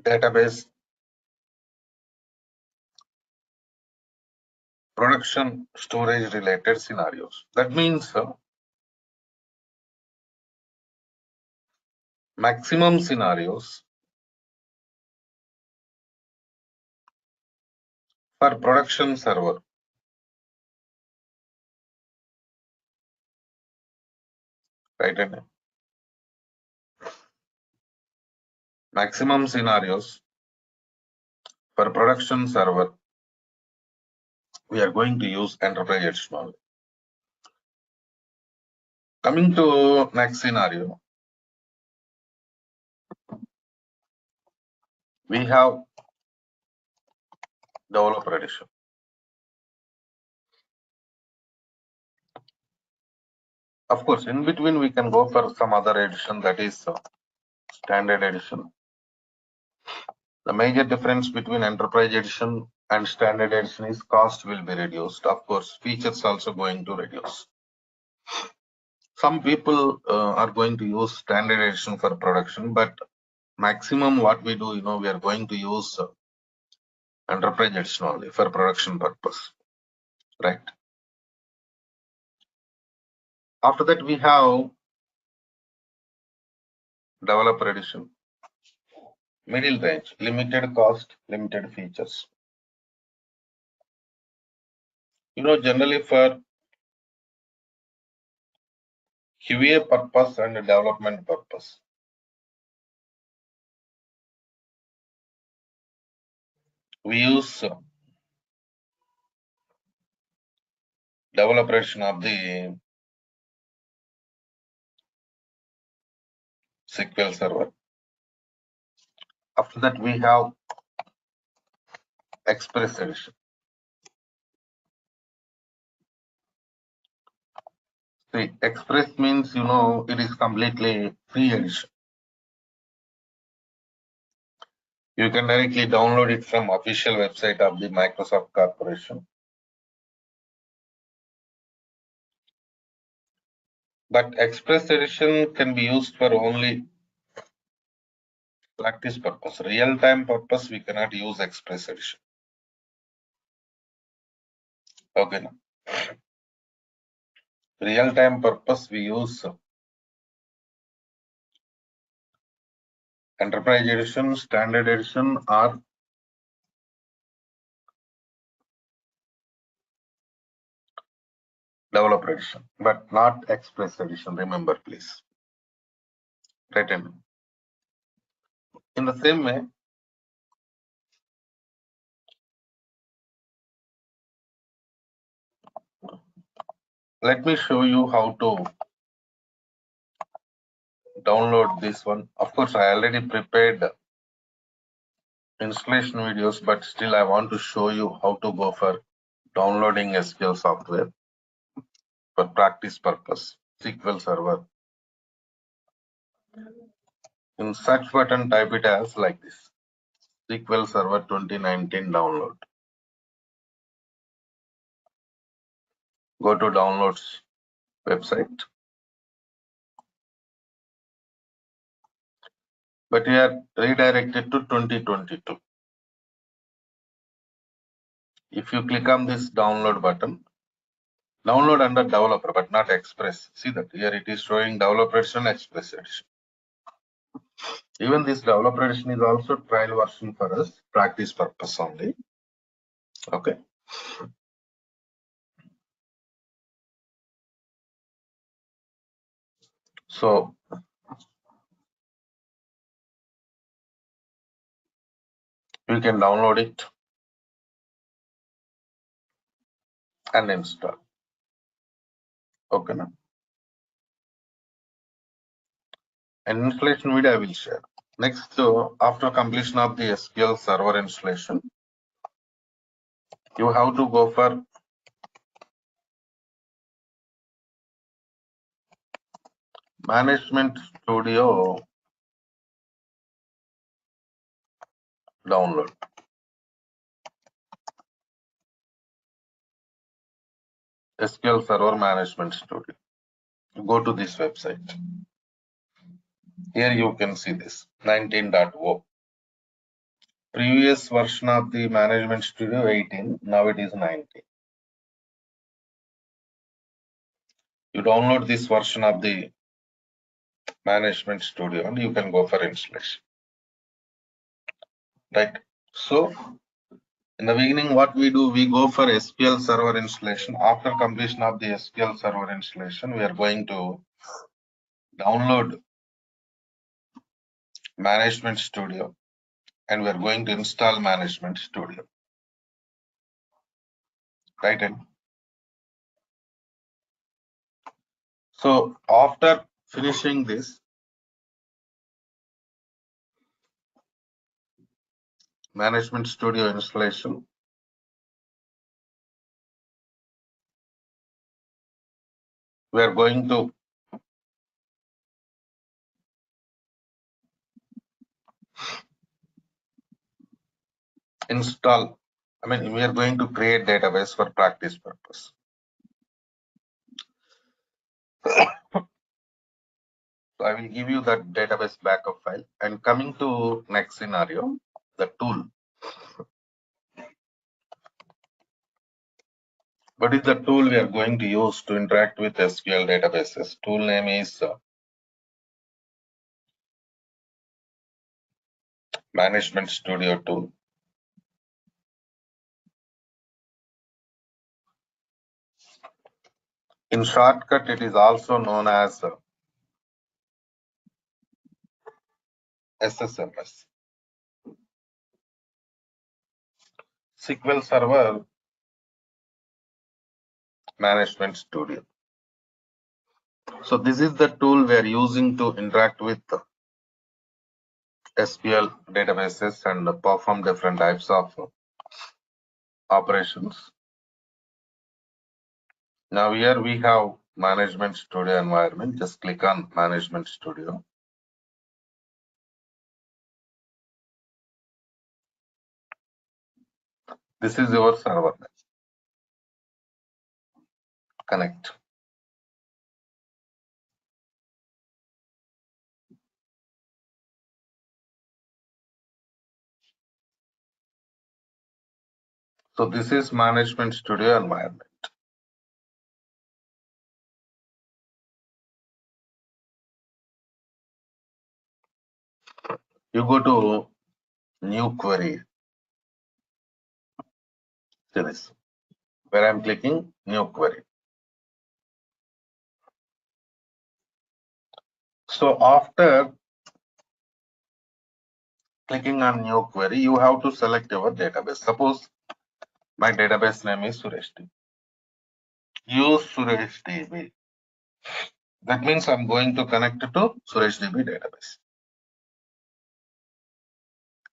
database production storage related scenarios. That means maximum scenarios for production server, right? And maximum scenarios for production server, we are going to use Enterprise Edition. Coming to next scenario, we have Developer Edition. Of course, in between we can go for some other edition, that is Standard Edition. The major difference between Enterprise Edition and Standard Edition is cost will be reduced. Of course, features also going to reduce. Some people are going to use Standard Edition for production, but maximum what we do, we are going to use Enterprise Edition only for production purpose, right? After that, we have Developer Edition. Middle range, limited cost, limited features. Generally for QA purpose and development purpose, we use Developer Edition of the SQL Server. After that, we have Express Edition. See, Express means, it is completely free edition. You can directly download it from official website of the Microsoft Corporation. But Express Edition can be used for only practice purpose. Real-time purpose, we cannot use Express Edition. Okay. Now, real-time purpose, we use Enterprise Edition, Standard Edition, or Developer Edition, but not Express Edition. Remember, please. Right. In the same way, let me show you how to download this one. Of course, I already prepared installation videos, but still I want to show you how to go for downloading SQL software for practice purpose. SQL Server. In search button, type it as like this: SQL Server 2019 download. Go to downloads website. But you are redirected to 2022. If you click on this download button, download under developer, but not express. See that here it is showing developer edition, express edition. Even this developer edition is also trial version for us, practice purpose only. Okay. So you can download it and install. Okay. Now, an installation video I will share. Next, after completion of the SQL Server installation, you have to go for Management Studio download. SQL Server Management Studio. Go to this website. Here you can see this 19.0. Previous version of the Management Studio 18, now it is 19. You download this version of the Management Studio and you can go for installation. Right. So in the beginning, what we do, we go for SQL Server installation. After completion of the SQL Server installation, we are going to download Management Studio and we are going to install Management Studio. Right. And so after finishing this Management Studio installation, we are going to install, we are going to create database for practice purpose. So I will give you that database backup file. And coming to next scenario, the tool. What is the tool we are going to use to interact with SQL databases? Tool name is Management Studio tool. In shortcut, it is also known as SSMS. SQL Server Management Studio. So this is the tool we are using to interact with SQL databases and perform different types of operations. Now here we have Management Studio environment. Just click on Management Studio. This is your server. Connect. So this is Management Studio environment. You go to New Query. See this, where I'm clicking New Query. So after clicking on New Query, you have to select your database. Suppose my database name is SureshDB. Use SureshDB. That means I'm going to connect it to SureshDB database.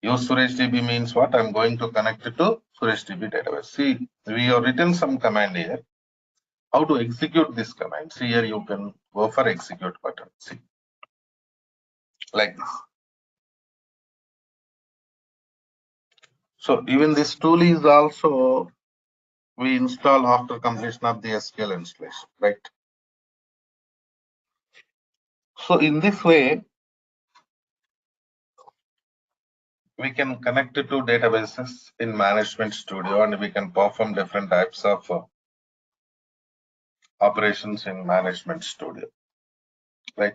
Use SureshDB means what? I'm going to connect it to SureshDB database. See, we have written some command here. How to execute this command? See here, you can go for execute button. See, like this. So even this tool is also we install after completion of the SQL installation, right? So in this way, we can connect it to databases in Management Studio, and we can perform different types of operations in Management Studio, right?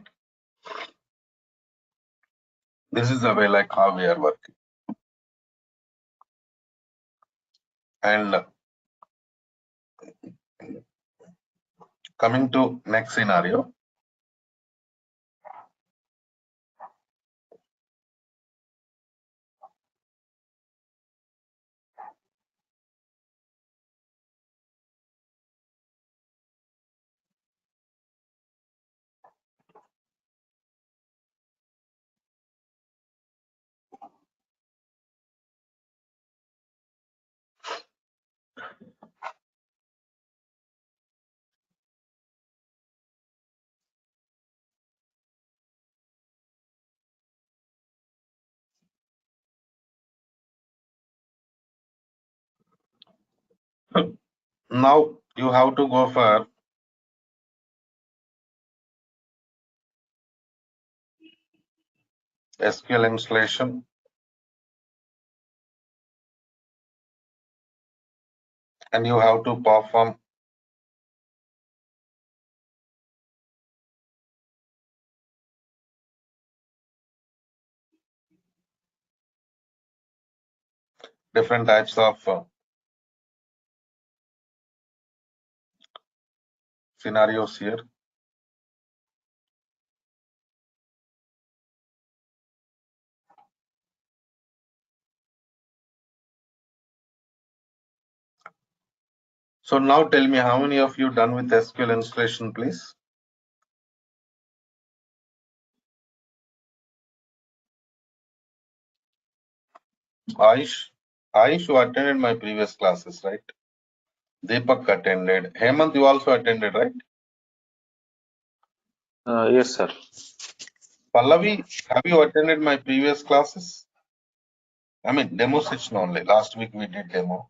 This is the way like how we are working. And coming to next scenario. Now you have to go for SQL installation. And you have to perform different types of scenarios here. So now tell me, how many of you done with SQL installation, please? Aish, you attended my previous classes, right? Deepak attended. Hemant, you also attended, right? Yes, sir. Pallavi, have you attended my previous classes? I mean, demo session only. Last week we did demo.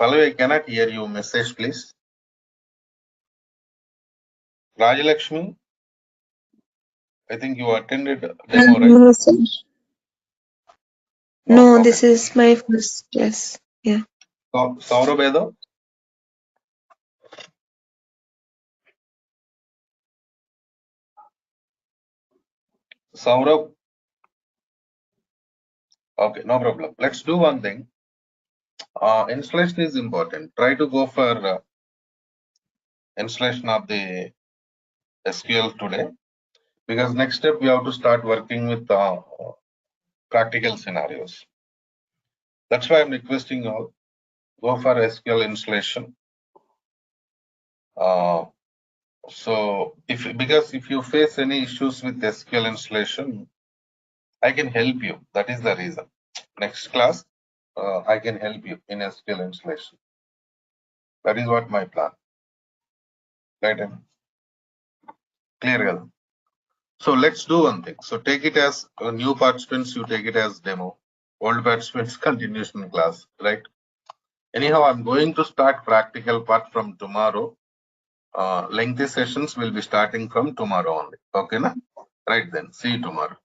Pallavi, I cannot hear you. Message, please. Rajalakshmi, I think you attended demo, right? No, sir. No, okay. this is my first class. Yeah. So, Saurabh, Saurabh, okay, no problem. Let's do one thing. Installation is important. Try to go for installation of the SQL today, because next step we have to start working with practical scenarios. That's why I'm requesting you all go for SQL installation. So because if you face any issues with SQL installation, I can help you. That is the reason. Next class, I can help you in SQL installation. That is what my plan. Right? Clear, girl. So let's do one thing. So take it as new participants, you take it as demo. Old participants continuation class, right? Anyhow, I'm going to start practical part from tomorrow. Lengthy sessions will be starting from tomorrow only. Okay, na? Right then. See you tomorrow.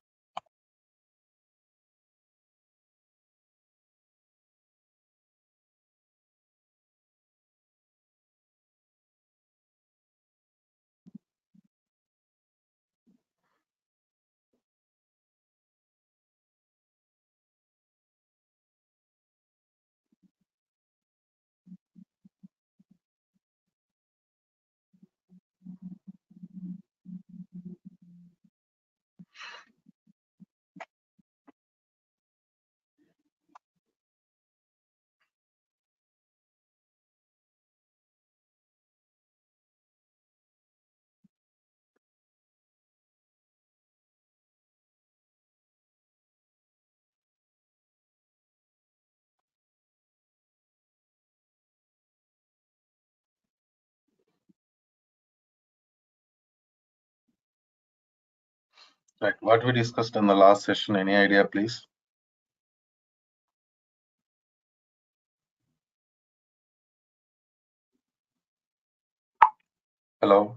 Right. What we discussed in the last session, any idea, please? Hello.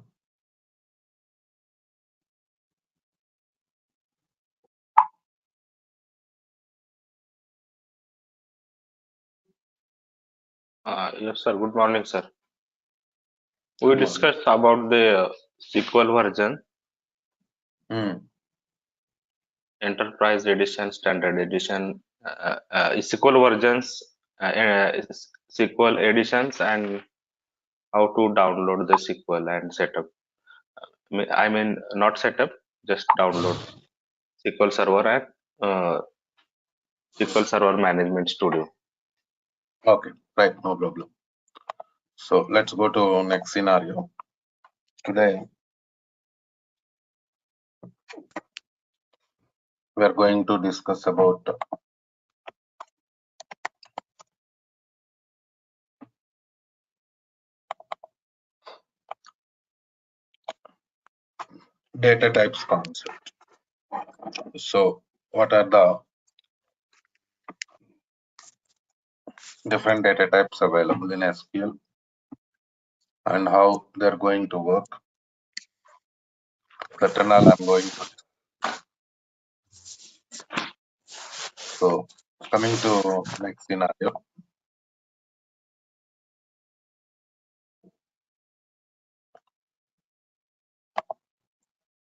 Yes, sir. Good morning, sir. We discussed about the SQL version, Enterprise Edition, Standard Edition, SQL versions, SQL editions, and how to download the SQL and setup. I mean, not setup, just download SQL Server and SQL Server Management Studio. Okay, right, no problem. So let's go to next scenario. Today, we are going to discuss about data types concept. So what are the different data types available in SQL and how they're going to work? That and all I'm going to. So coming to next scenario.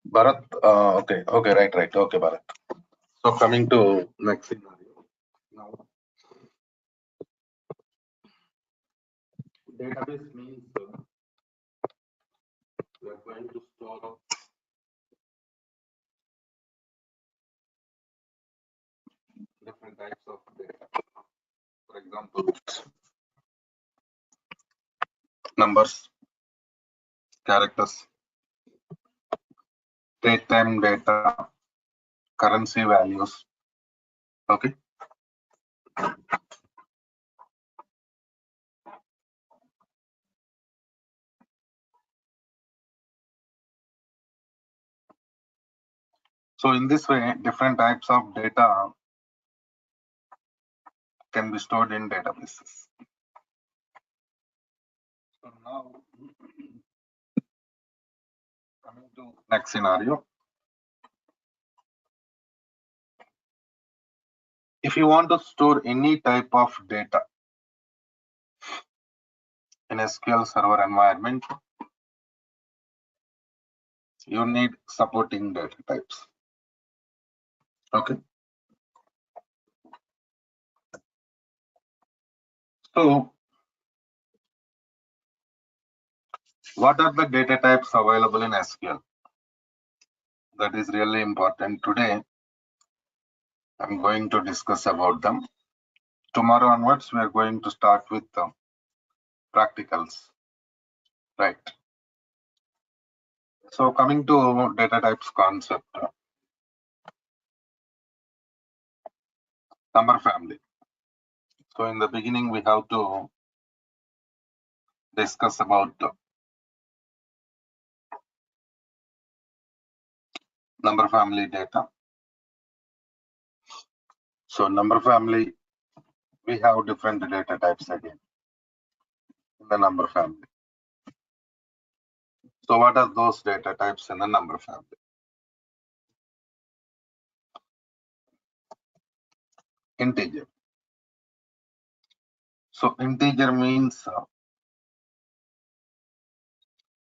Bharat, okay, right, okay, Bharat. So coming to next scenario. Now, database means we are going to store different types of data. For example, numbers, characters, date time data, currency values. Okay. So in this way, different types of data can be stored in databases. So now, coming to next scenario. If you want to store any type of data in SQL Server environment, you need supporting data types. Okay. So what are the data types available in SQL? That is really important. Today, I'm going to discuss about them. Tomorrow onwards, we are going to start with practicals. Right. So coming to data types concept. Number family. So in the beginning, we have to discuss about number family data. So number family, we have different data types again in the number family. So what are those data types in the number family? Integer. So integer means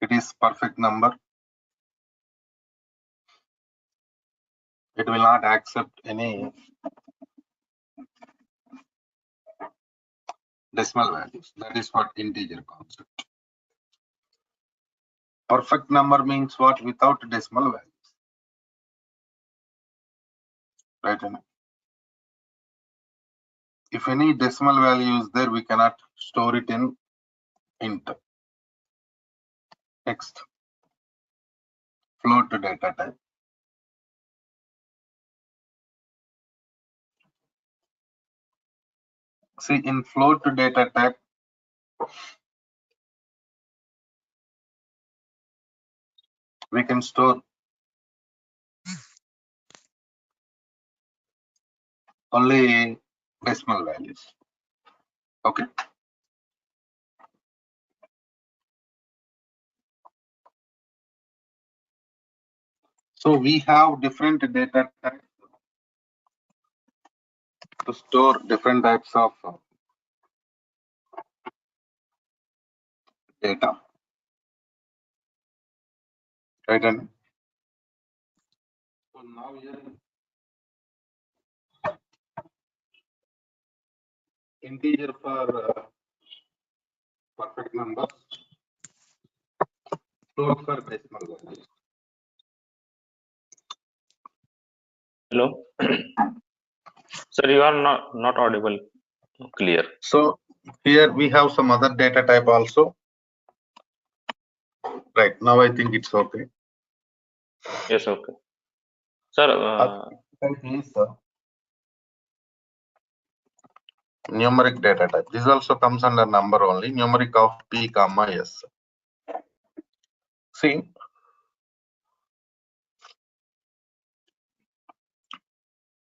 it is perfect number. It will not accept any decimal values. That is what integer concept. Perfect number means what? Without decimal values. Right? If any decimal value is there, we cannot store it in int. Next, float data type. See, in float data type, we can store only decimal values. Okay. So we have different data types to store different types of data. Right, and so now here integer for perfect numbers, float for decimal values. Hello. Sir, you are not audible clear. So here we have some other data type also. Right, now I think it's okay. Yes, okay. Sir, Numeric data type. This also comes under number only. Numeric of P comma S. See,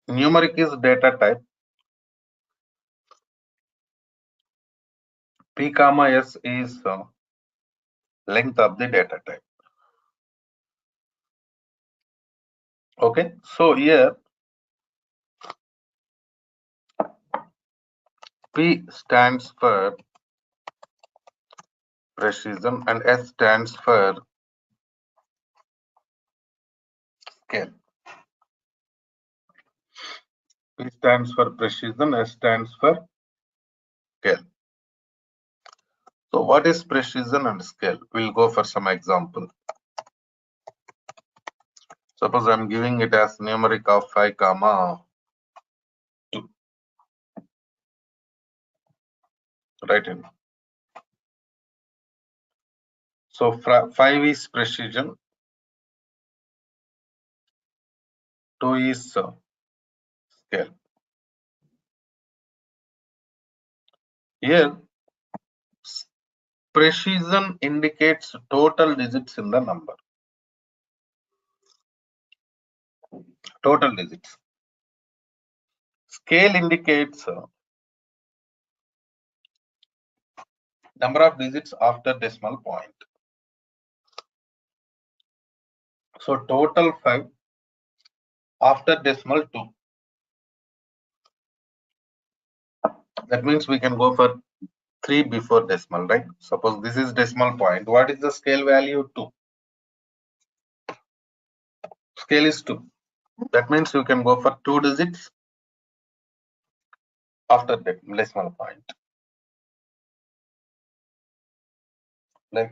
numeric is data type. P comma S is length of the data type. Okay, so here P stands for precision and S stands for scale. P stands for precision, S stands for scale. So what is precision and scale? We'll go for some example. Suppose I'm giving it as numeric of 5 comma 2. Right in. So 5 is precision, 2 is scale. Here, precision indicates total digits in the number. Total digits. Scale indicates number of digits after decimal point. So total 5 after decimal 2. That means we can go for 3 before decimal, right? Suppose this is decimal point. What is the scale value? 2. Scale is 2. That means you can go for 2 digits after decimal point. Right?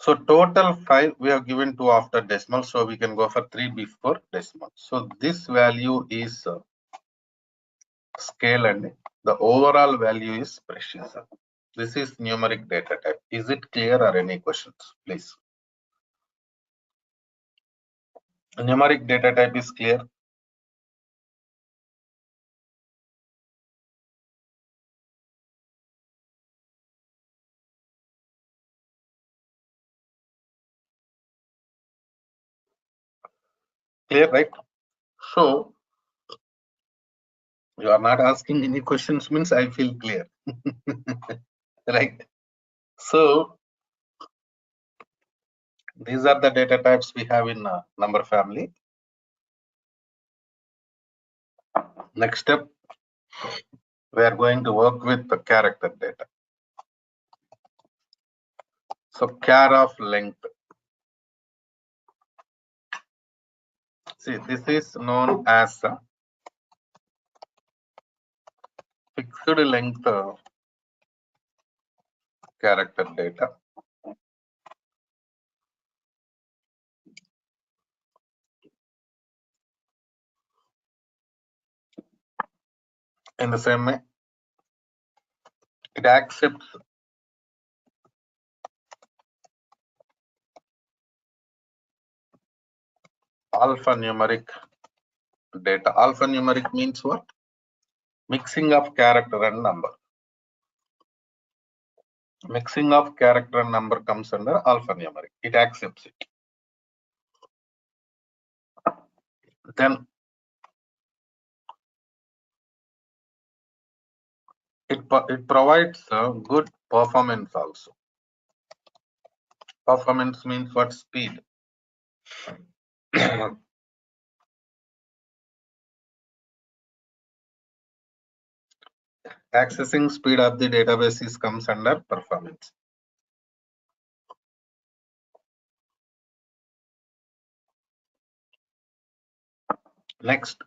So total 5 we have given 2 after decimal, so we can go for 3 before decimal. So this value is scale and the overall value is precision. This is numeric data type. Is it clear or any questions, please? Numeric data type is clear. Clear, right? So you are not asking any questions means I feel clear. Right? So these are the data types we have in number family. Next step, we are going to work with the character data. So char of length. See, this is known as fixed length character data. In the same way, it accepts alphanumeric data. Alphanumeric means what? Mixing of character and number. Mixing of character and number comes under alphanumeric. It accepts it. Then It provides a good performance also. Performance means what? Speed. Accessing speed of the databases comes under performance. Next,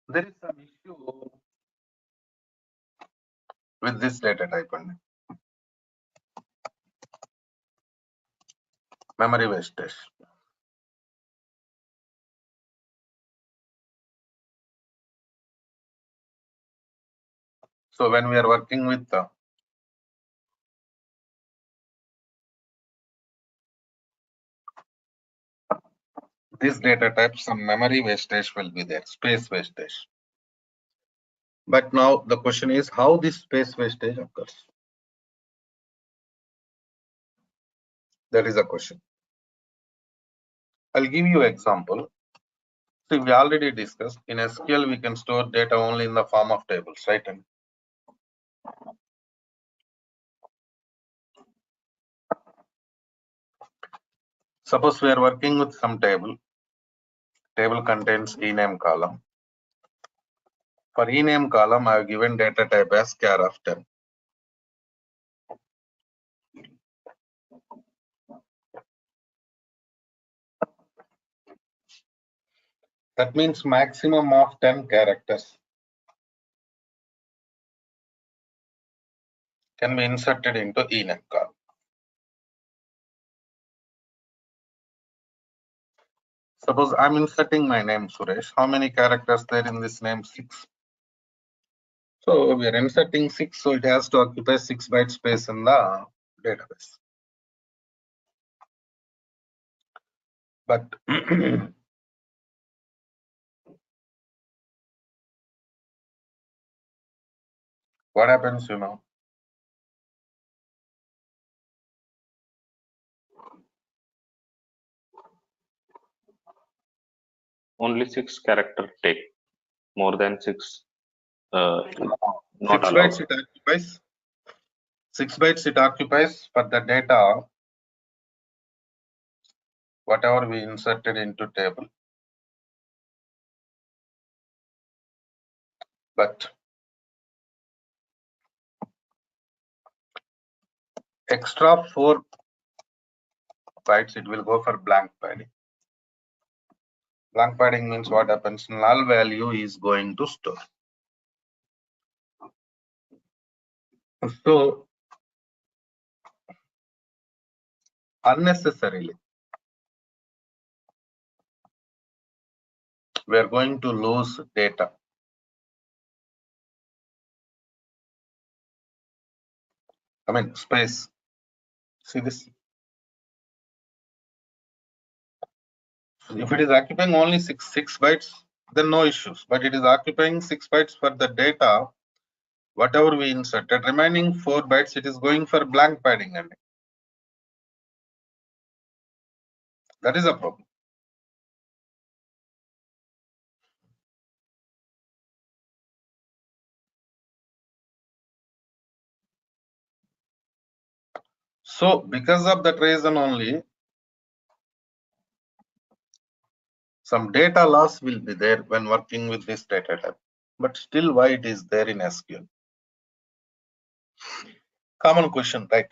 there is some issue with this data type only. Memory wastage. So when we are working with this data type, some memory wastage will be there, space wastage. But now the question is how this space wastage occurs. That is a question. I'll give you an example. See, we already discussed in SQL we can store data only in the form of tables, right? And suppose we are working with some table. Table contains ename column. For ename column, I have given data type as char of 10. That means maximum of 10 characters can be inserted into ename column. Suppose I'm inserting my name Suresh. How many characters there in this name? 6. So we are inserting 6, so it has to occupy 6 byte space in the database. But what happens, Only 6 character take. More than 6 not 6 allowed. bytes it occupies. 6 bytes it occupies for the data, whatever we inserted into table. But extra 4 bytes it will go for blank padding. Blank padding means what happens? Null value is going to store. So unnecessarily we are going to lose data. I mean space. See this? If it is occupying only 6 bytes, then no issues. But it is occupying 6 bytes for the data, whatever we inserted. Remaining 4 bytes, it is going for blank padding. And that is a problem. So because of that reason only, some data loss will be there when working with this data type. But still, why it is there in SQL? Common question, right?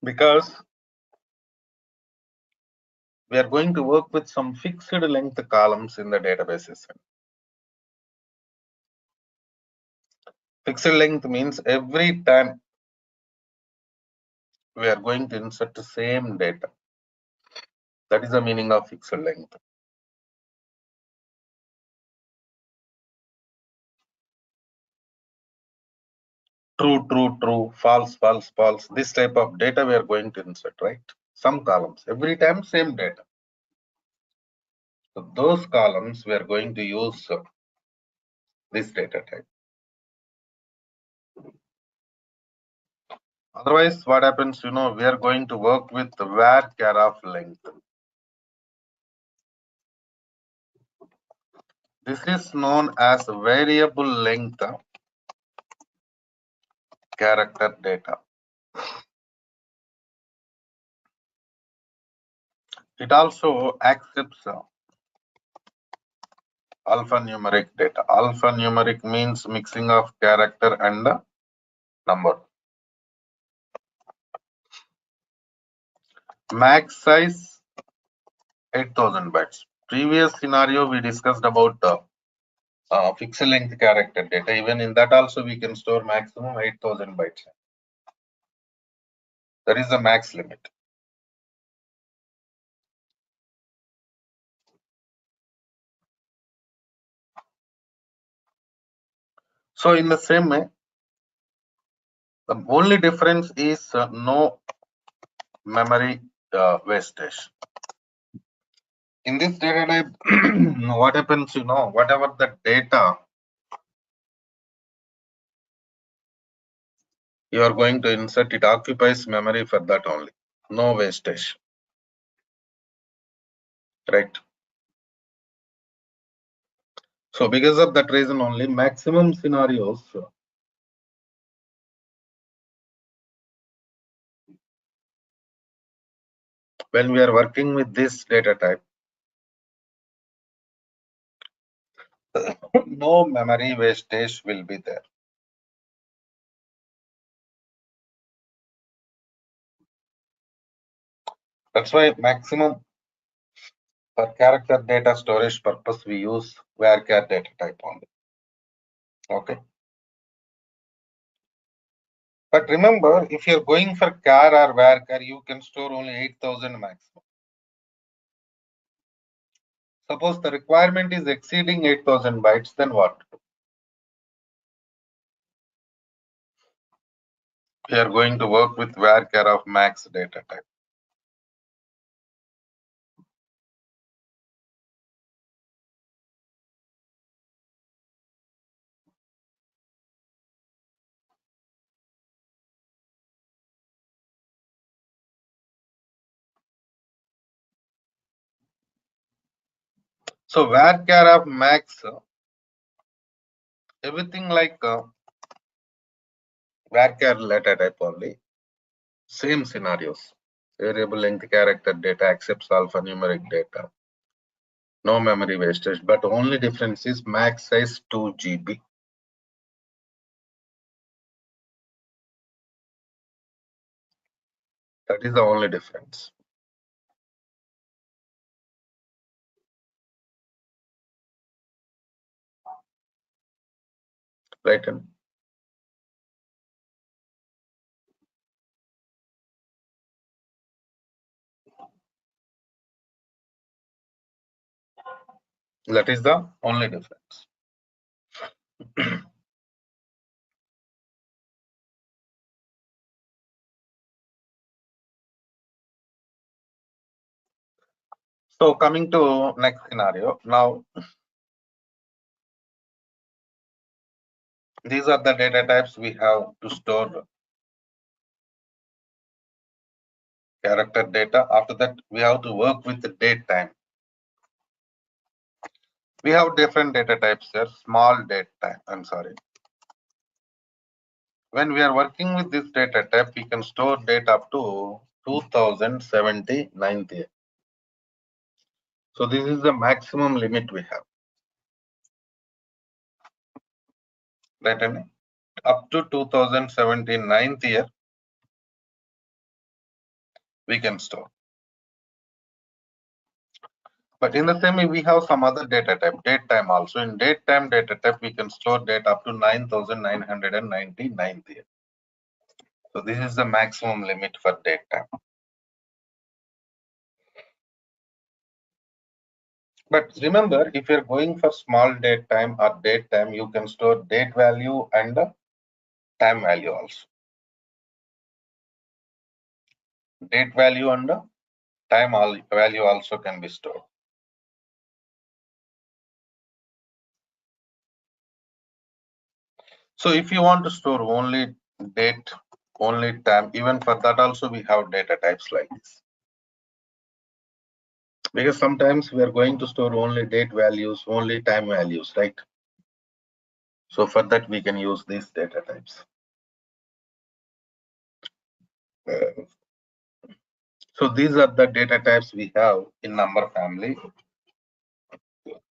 Because we are going to work with some fixed length columns in the databases. Fixed length means every time we are going to insert the same data. That is the meaning of fixed length. True, true, true, false, false, false. This type of data we are going to insert, right? Some columns, every time same data. So those columns we are going to use this data type. Otherwise, what happens, we are going to work with the var char of length. This is known as variable length character data. It also accepts alphanumeric data. Alphanumeric means mixing of character and number. Max size 8000 bytes. Previous scenario we discussed about pixel length character data. Even in that also we can store maximum 8000 bytes. That is the max limit. So in the same way, the only difference is no memory wastage. In this data type, what happens, whatever the data you are going to insert, it occupies memory for that only. No wastage. Right. So because of that reason only, maximum scenarios when we are working with this data type, no memory wastage will be there. That's why maximum for character data storage purpose we use varchar data type only. Okay. But remember, if you're going for char or varchar, you can store only 8000 maximum. Suppose the requirement is exceeding 8000 bytes, then what? We are going to work with varchar of max data type. So varchar of max, everything like varchar data type only. Same scenarios. Variable length character data accepts alphanumeric data. No memory wastage, but only difference is max size 2 GB. That is the only difference. Right. That is the only difference. So coming to next scenario. Now, these are the data types we have to store character data. After that, we have to work with the date time. We have different data types here. Small date time. I'm sorry. When we are working with this data type, we can store data up to 2079th year. So this is the maximum limit we have. Right, and up to 2079th year, we can store. But in the same way, we have some other data type, date time also. In date time data type, we can store data up to 9999th year. So this is the maximum limit for date time. But remember, if you're going for small date time or date time, you can store date value and time value also. Date value and time value also can be stored. So if you want to store only date, only time, even for that also we have data types like this. Because sometimes we are going to store only date values, only time values, right? So for that, we can use these data types. So these are the data types we have in number family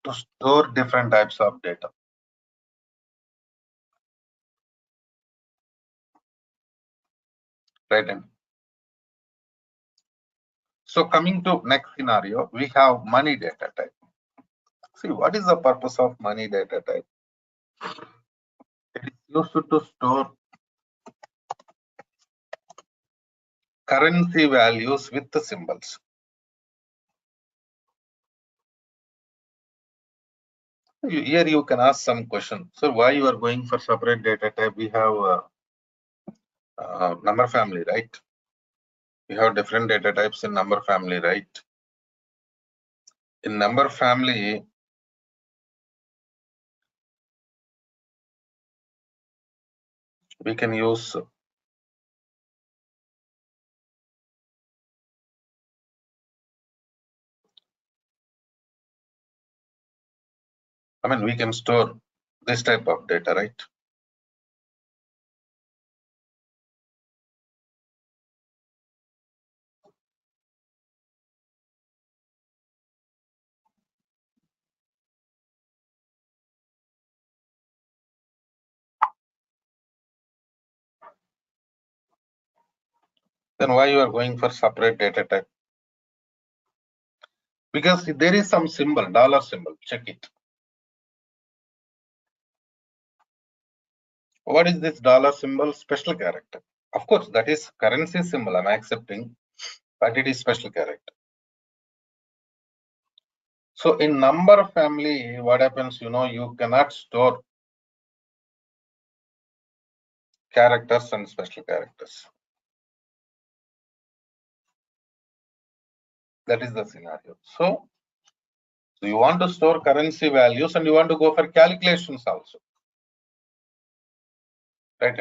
to store different types of data. Right. So coming to next scenario, we have money data type. See, what is the purpose of money data type? It is used to store currency values with the symbols. Here you can ask some question. So why you are going for separate data type? We have number family, right? We have different data types in number family, right? In number family, we can use we can store this type of data, right? Then why you are going for separate data type? Because there is some symbol, dollar symbol, check it. What is this dollar symbol? Special character. Of course, that is currency symbol, I'm accepting, but it is special character. So in number family, what happens, you cannot store characters and special characters. That is the scenario. So you want to store currency values and you want to go for calculations also. Right?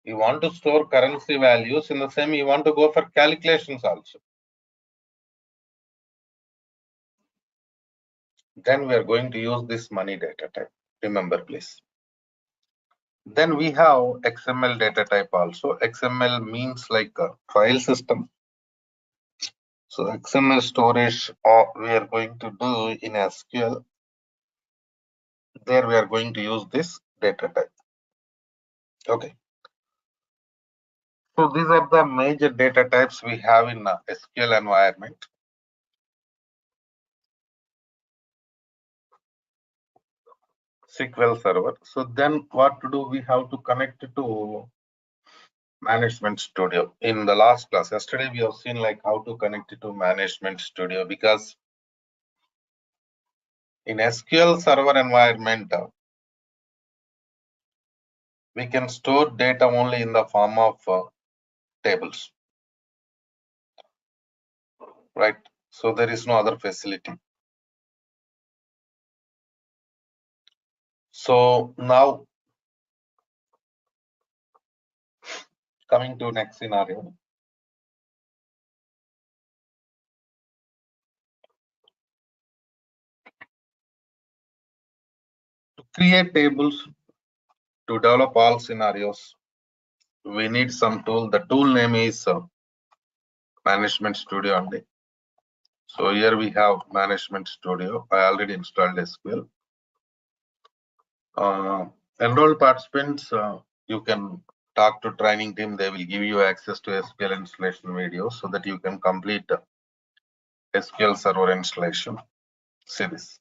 You want to store currency values in the same, you want to go for calculations also. Then we are going to use this money data type. Remember, please. Then we have XML data type also. XML means like a file system. So XML storage we are going to do in SQL. There we are going to use this data type. Okay. So these are the major data types we have in SQL environment. SQL Server. So then what to do? We have to connect it to Management Studio. In the last class, yesterday, we have seen like how to connect it to Management Studio, because in SQL Server environment, we can store data only in the form of tables, right? So there is no other facility. So now coming to next scenario. To create tables, to develop all scenarios, we need some tool. The tool name is Management Studio only. So here we have Management Studio. I already installed SQL. Enrolled participants, you can talk to training team. They will give you access to SQL installation videos so that you can complete SQL Server installation. See this.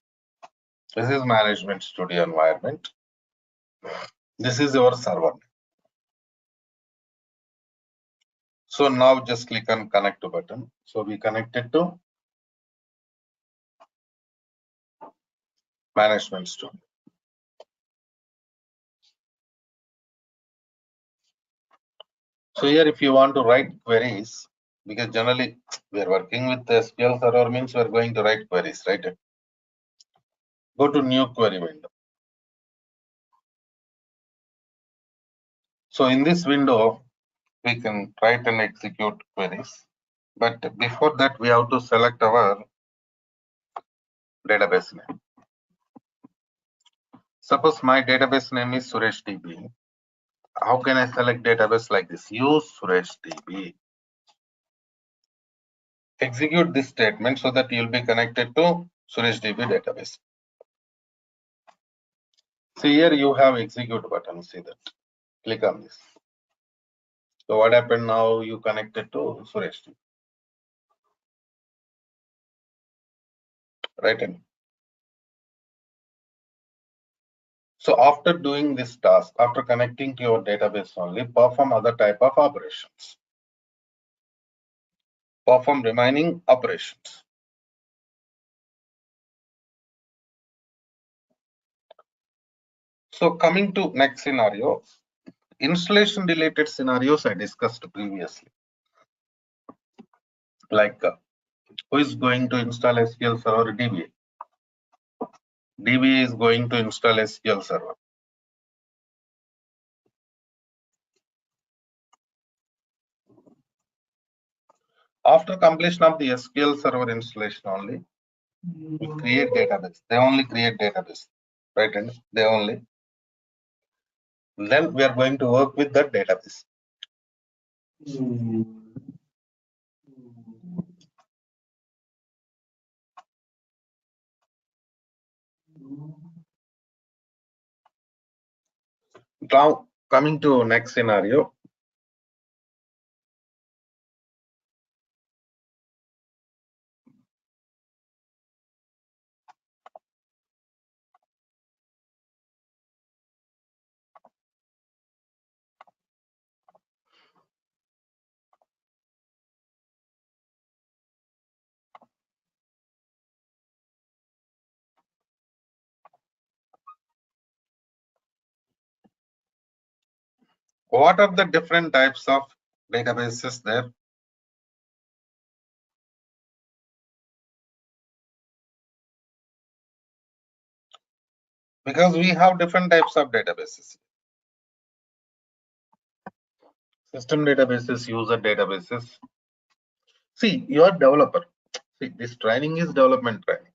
This is Management Studio environment. This is your server. So now just click on connect to button. So we connected to Management Studio. So here, if you want to write queries, because generally we are working with SQL Server, means we are going to write queries, right? Go to new query window. So in this window, we can write and execute queries. But before that, we have to select our database name. Suppose my database name is Suresh DB. How can I select database like this? Use Suresh DB. Execute this statement so that you'll be connected to Suresh DB database. See here you have execute button. See that. Click on this. So what happened now? You connected to Suresh DB. Right. So after doing this task, after connecting to your database only, perform other type of operations. Perform remaining operations. So coming to next scenario, installation related scenarios I discussed previously. Like who is going to install SQL Server? DB. DB is going to install SQL Server. After completion of the SQL Server installation only, we create database. They only create database, right? And they only. Then we are going to work with that database. Now coming to next scenario. What are the different types of databases there? Because we have different types of databases. System databases, user databases. See, you are developer. See, this training is development training.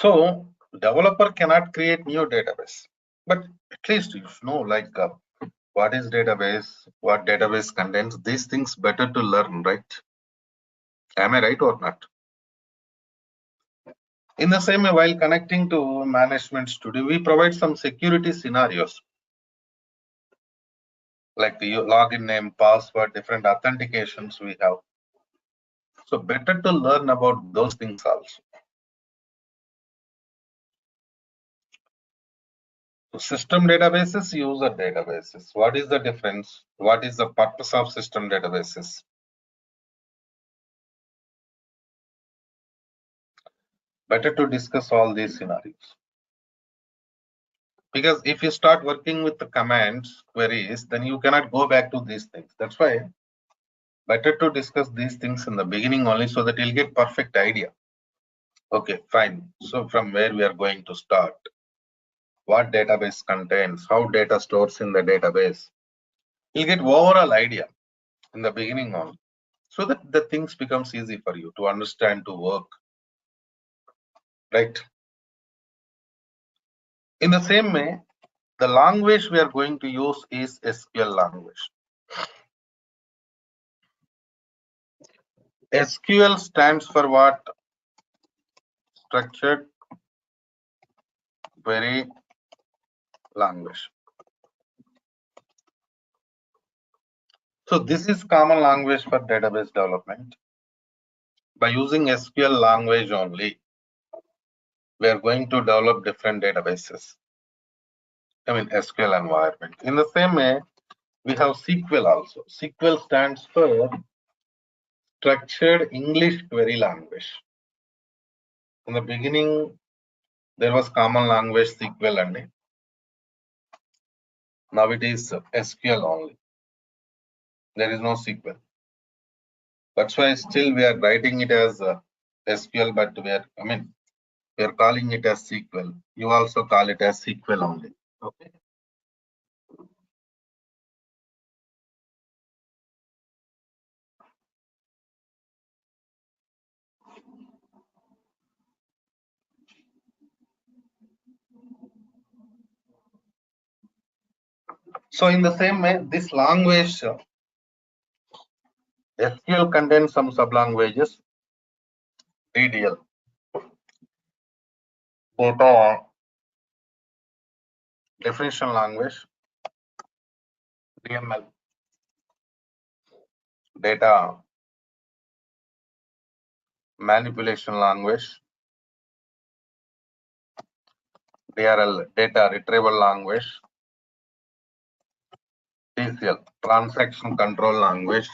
So developer cannot create new database, but at least you know like what is database, what database contains. These things better to learn, right? Am I right or not? In the same way, while connecting to management studio, we provide some security scenarios like the login name, password, different authentications we have. So better to learn about those things also. So system databases, user databases. What is the difference? What is the purpose of system databases? Better to discuss all these scenarios. Because if you start working with the commands, queries, then you cannot go back to these things. That's why better to discuss these things in the beginning only so that you'll get perfect idea. Okay, fine. So from where we are going to start? What database contains? How data stores in the database? You'll get overall idea in the beginning only, so that the things becomes easy for you to understand, to work. Right? In the same way, the language we are going to use is SQL language. SQL stands for what? Structured Query Language. So this is common language for database development. By using SQL language only, we are going to develop different databases. I mean SQL environment. In the same way, we have SQL also. SQL stands for Structured English Query Language. In the beginning, there was common language SQL only. Now it is SQL only. There is no SQL. That's why still we are writing it as SQL, but we are, We are calling it as SQL. You also call it as SQL only. Okay. So in the same way, this language, SQL contains some sublanguages, DDL, data definition language, DML, data manipulation language, DRL, data retrieval language, TCL, transaction control language,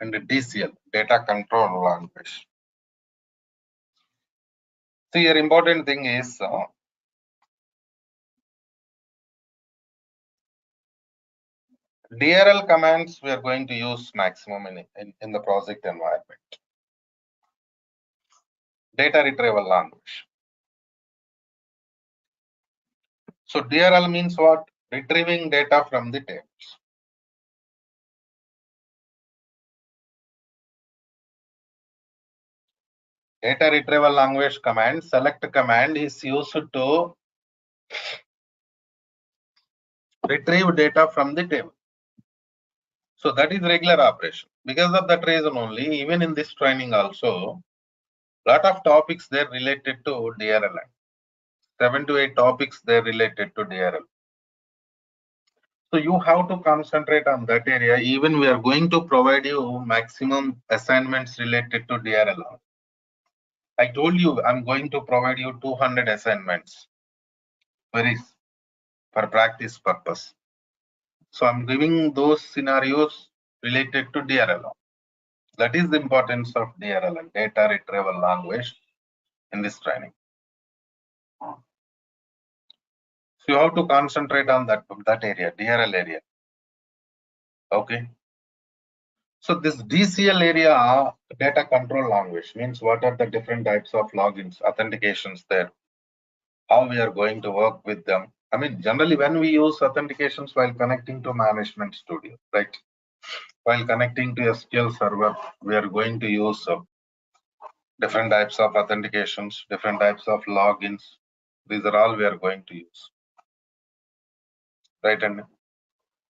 and DCL, data control language. So your important thing is DRL commands we are going to use maximum in the project environment. Data retrieval language. So DRL means what? Retrieving data from the tables. Data retrieval language command, select command is used to retrieve data from the table. So that is regular operation. Because of that reason only, even in this training also, lot of topics there related to DRL. 7 to 8 topics there related to DRL. So you have to concentrate on that area. Even we are going to provide you maximum assignments related to DRL. I told you I'm going to provide you 200 assignments for practice purpose. So I'm giving those scenarios related to DRL. That is the importance of DRL, data retrieval language, in this training. So you have to concentrate on that area, DRL area. Okay. So this DCL area, data control language, means what are the different types of logins, authentications there, how we are going to work with them. I mean, generally when we use authentications while connecting to Management Studio, right? While connecting to SQL Server, we are going to use different types of authentications, different types of logins. These are all we are going to use. Right? And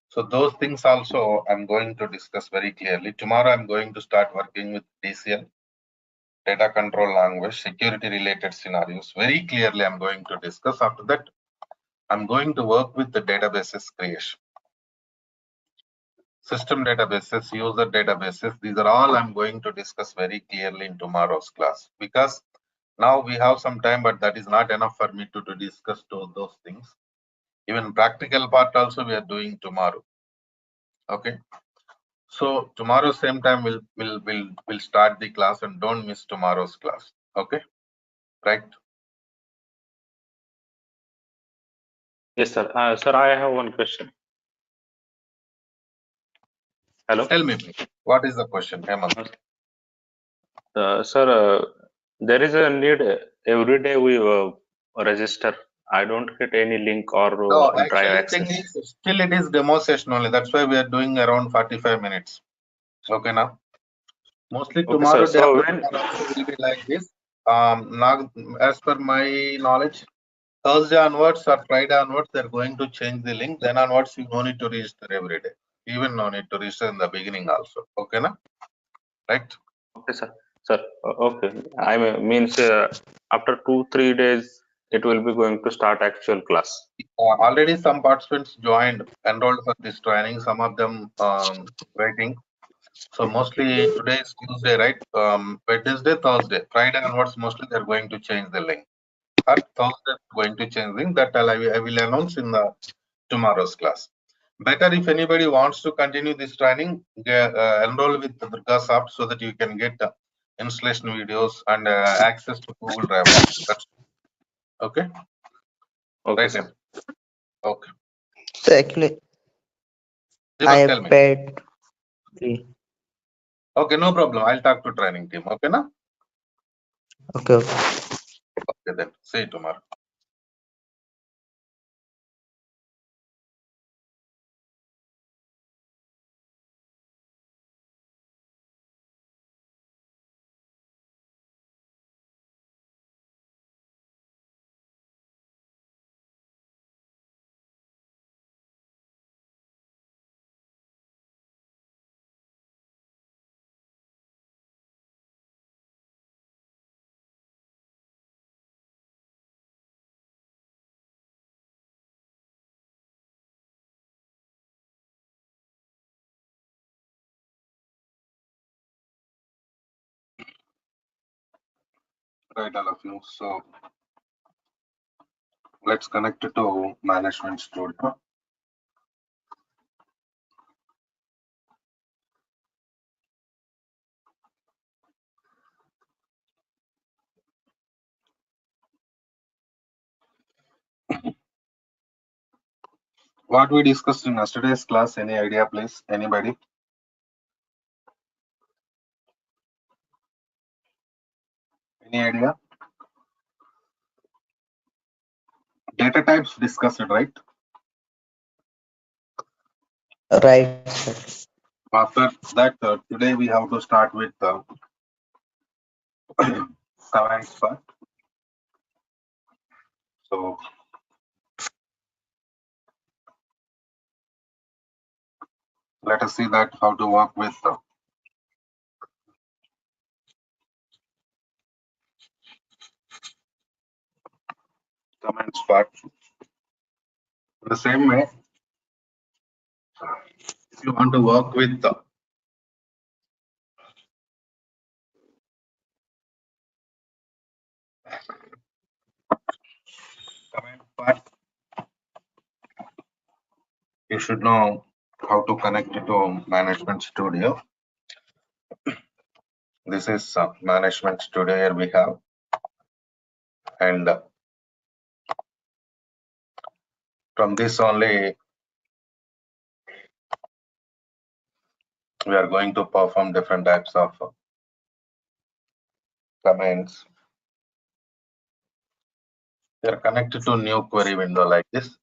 so those things also I'm going to discuss very clearly. Tomorrow I'm going to start working with DCL, data control language, security related scenarios. Very clearly I'm going to discuss. After that, I'm going to work with the databases creation. System databases, user databases, these are all I'm going to discuss very clearly in tomorrow's class. Because now we have some time, but that is not enough for me to discuss those things. Even practical part also we are doing tomorrow. Okay. So tomorrow same time we'll start the class, and don't miss tomorrow's class. Okay. Right. Yes, sir. Sir, I have one question. Hello. Tell me, what is the question, Hemant? Sir, there is a need every day we register. I don't get any link or No, drive actually access. thing is, still it is demo session only. That's why we are doing around 45 minutes. Okay, now mostly Okay, tomorrow sir. day So also will be like this. Now, as per my knowledge, Thursday onwards or Friday onwards, they're going to change the link. Then onwards, you no need to register every day. Even no need to register in the beginning also. Okay, na? Right? Okay, sir. Sir, okay. I means after 2-3 days, it will be going to start actual class. Already some participants joined, enrolled for this training. Some of them waiting. So mostly today is Tuesday, right? Wednesday, Thursday, Friday onwards, mostly they're going to change the link. Or Thursday going to change link. That I will announce in the tomorrow's class. Better if anybody wants to continue this training, enroll with the Durga app so that you can get installation videos and access to Google Drive. That's okay. Okay, right, sir. Okay. So actually, Deepak, I tell have me. paid. Okay, no problem. I'll talk to training team. Okay, na? Okay. Okay, then see you tomorrow. Right, all of you. So let's connect it to Management Studio. What we discussed in yesterday's class, any idea, please? Anybody? Any idea? Data types discussed, right? Right. After that, today we have to start with commands part. So let us see that how to work with commands part. In the same way, if you want to work with command part, you should know how to connect it to Management Studio. This is Management Studio. Here we have, and from this only we are going to perform different types of commands. They are connected to new query window like this.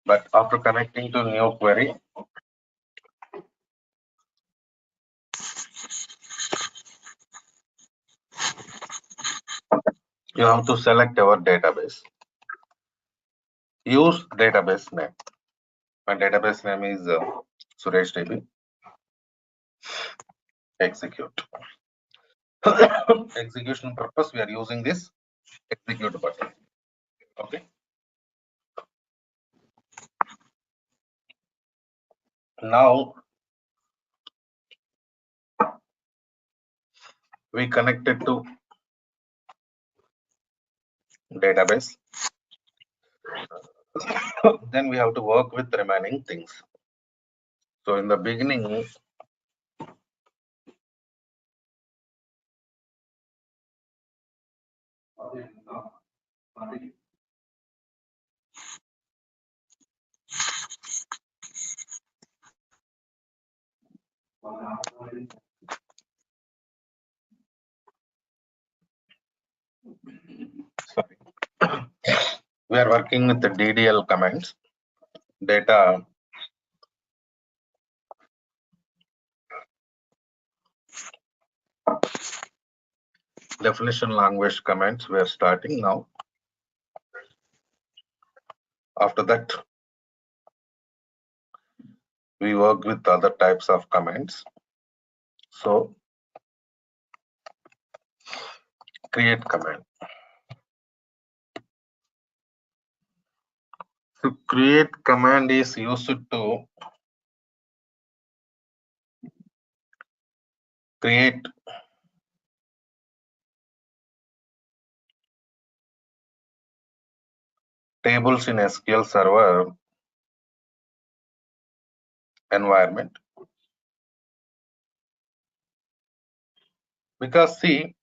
But after connecting to new query, you have to select our database. Use database name. My database name is Suresh DB. Execute. Execution purpose, we are using this execute button. Okay. Now we connected to database. Then we have to work with remaining things. So in the beginning, we are working with the DDL commands, data definition language commands. We are starting now. After that, we work with other types of commands. So create command. So create command is used to create tables in SQL Server environment. Because see,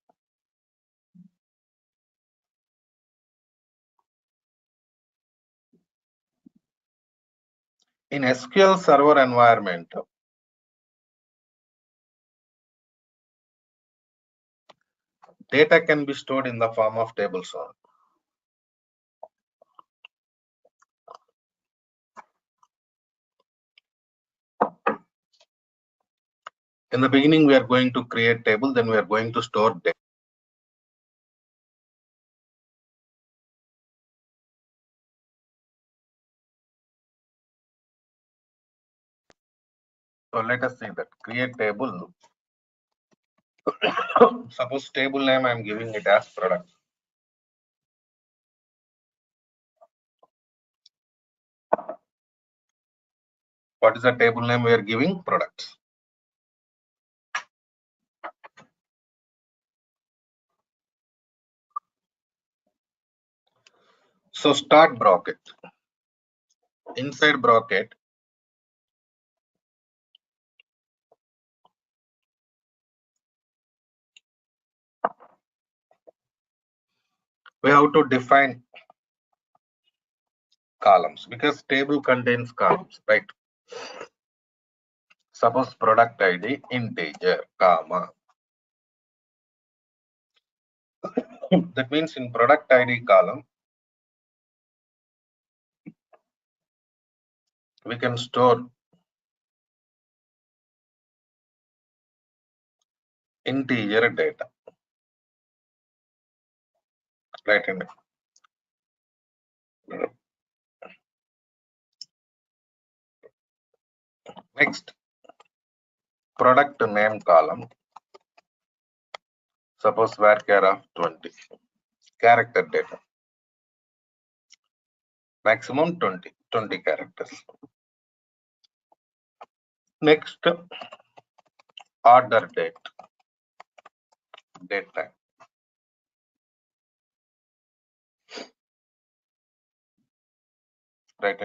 in SQL Server environment, Data can be stored in the form of tables only. In the beginning, we are going to create table, then we are going to store data. So let us see that. Create table. Suppose table name I am giving it as product. What is the table name we are giving? Products. So start bracket. Inside bracket, we have to define columns because table contains columns, right? Suppose product ID integer, comma. That means in product ID column, we can store integer data, right? Next, product name column. Suppose varchar of 20 character data, maximum 20 characters. Next, order date time. Right?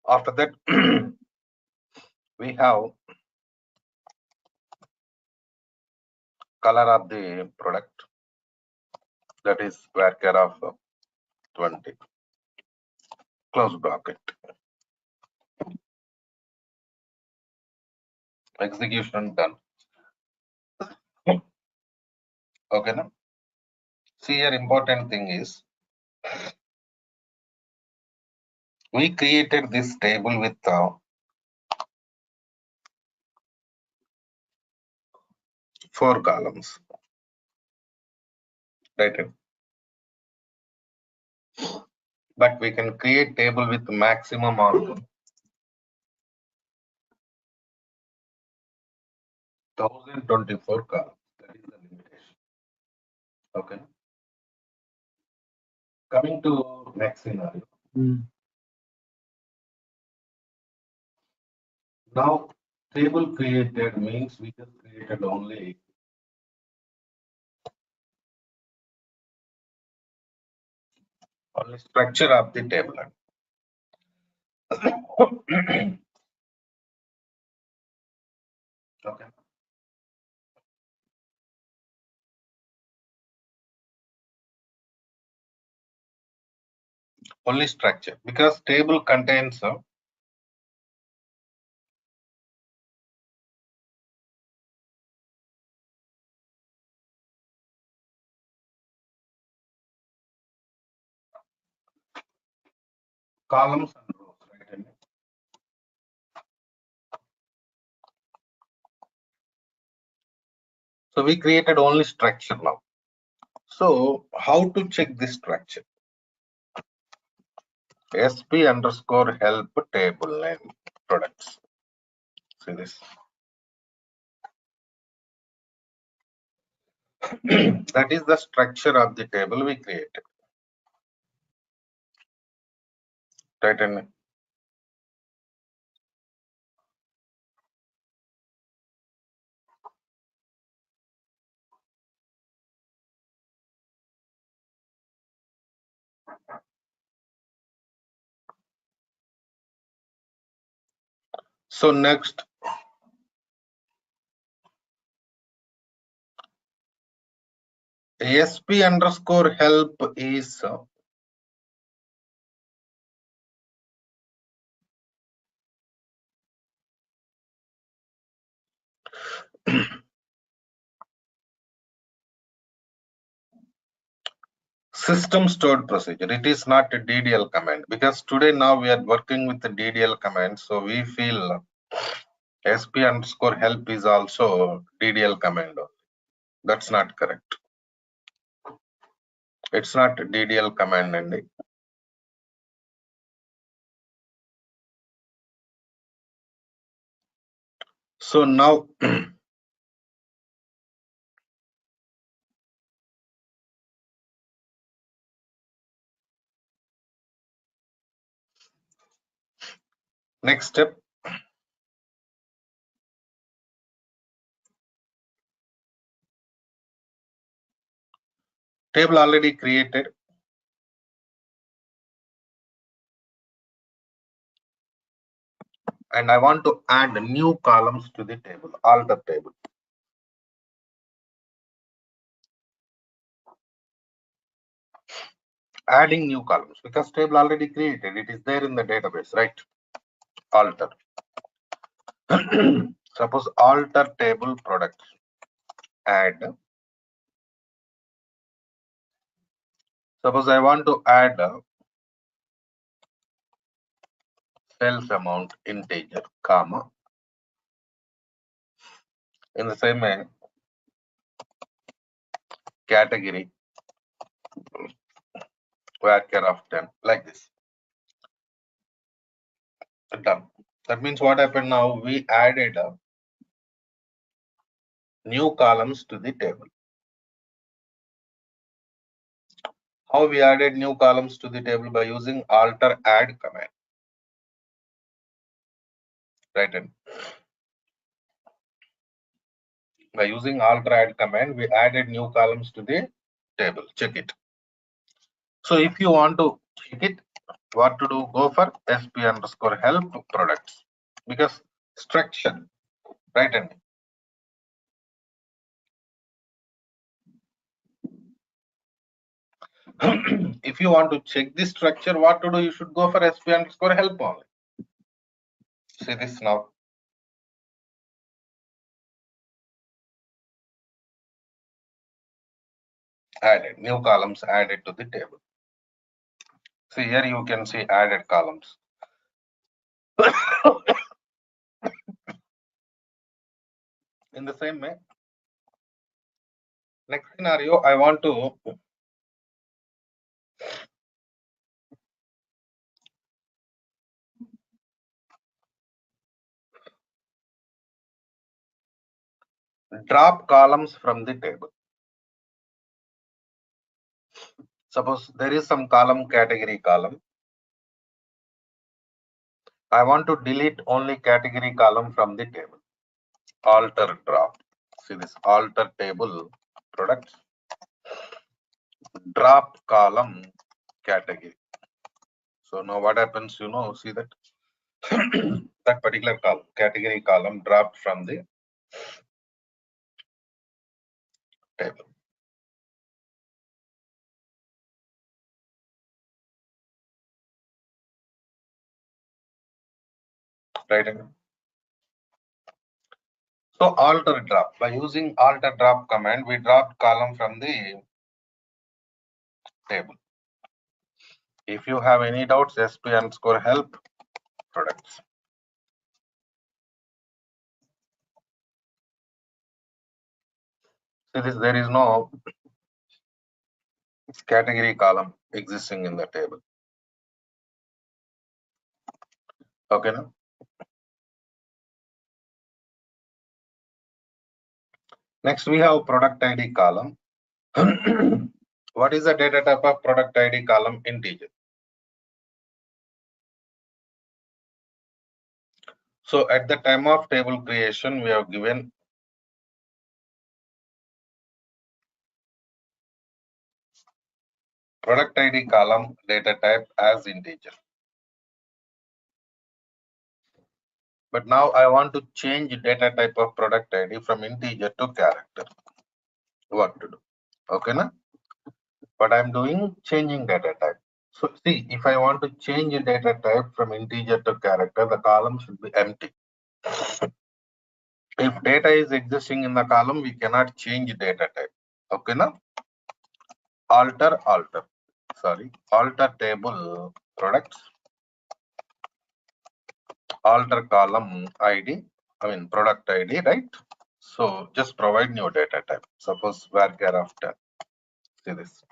After that, we have color of the product, that is varchar of 20. Close bracket. Execution done. Okay, now see here, important thing is we created this table with 4 columns, right? But we can create table with maximum of 1024 columns. That is the limitation. Okay. Coming to next scenario. Now, table created means we just created only structure of the table. Okay. Only structure, because table contains columns and rows, right? So we created only structure now. So how to check this structure? SP underscore help table name products. See this. That is the structure of the table we created. Right? So next, SP underscore help is System stored procedure. It is not a DDL command, because today now we are working with the DDL command. So we feel SP_help is also DDL command. That's not correct. It's not DDL command only. So now next step, table already created. And I want to add new columns to the table, alter table. Adding new columns, because table already created, it is there in the database, right? Alter. Suppose alter table products. Add. Suppose I want to add sales amount integer, comma. In the same way, category varchar of 10, like this. Done. That means what happened now? We added new columns to the table. How we added new columns to the table? By using alter add command. Right. And by using alter add command, we added new columns to the table. Check it. So if you want to check it, what to do? Go for SP_help products, because structure, right? And if you want to check this structure, what to do? You should go for SP_help only. See this now. Added new columns added to the table. See here you can see added columns. In the same way, next scenario, I want to drop columns from the table. Suppose there is some column, category column. I want to delete only category column from the table. Alter drop. See this, alter table products. Drop column category. So now what happens, see that that particular column, category column dropped from the table. Right. So alter drop, by using alter drop command, we dropped column from the table. If you have any doubts, SP_help products. See this, there is no category column existing in the table. Okay, now next we have product ID column. What is the data type of product ID column? Integer. So at the time of table creation, we have given product ID column data type as integer. But now I want to change data type of product ID from integer to character. What to do? Okay, na? But I'm doing changing data type. So see, if I want to change a data type from integer to character, the column should be empty. If data is existing in the column, we cannot change data type. Okay, now alter table products, alter column ID, product ID, right? So just provide new data type. Suppose varchar after. See this.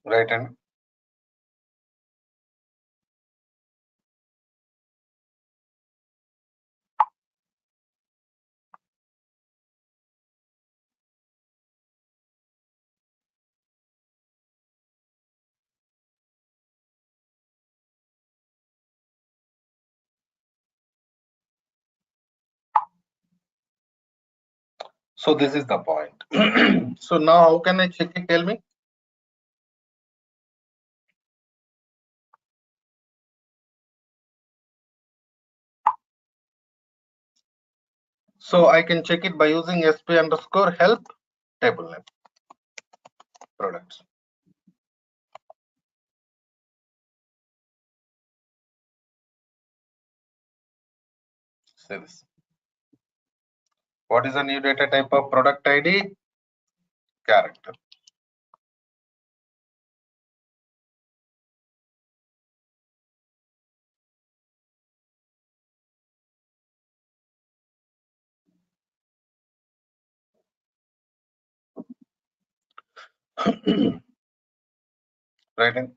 Right hand. So this is the point. So now how can I check it? Tell me. So I can check it by using sp underscore help table name products. See this. What is the new data type of product ID? Character. Right in.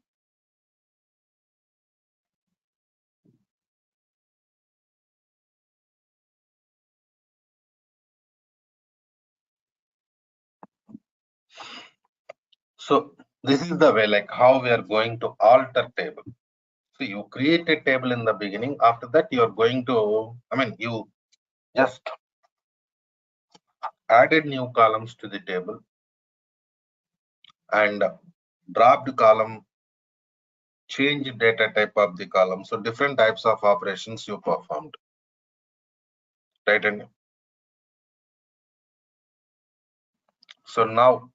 So this is the way, like how we are going to alter table. So you create a table in the beginning. After that, you are going to, you just added new columns to the table and dropped column, change data type of the column. So different types of operations you performed. Right. And so now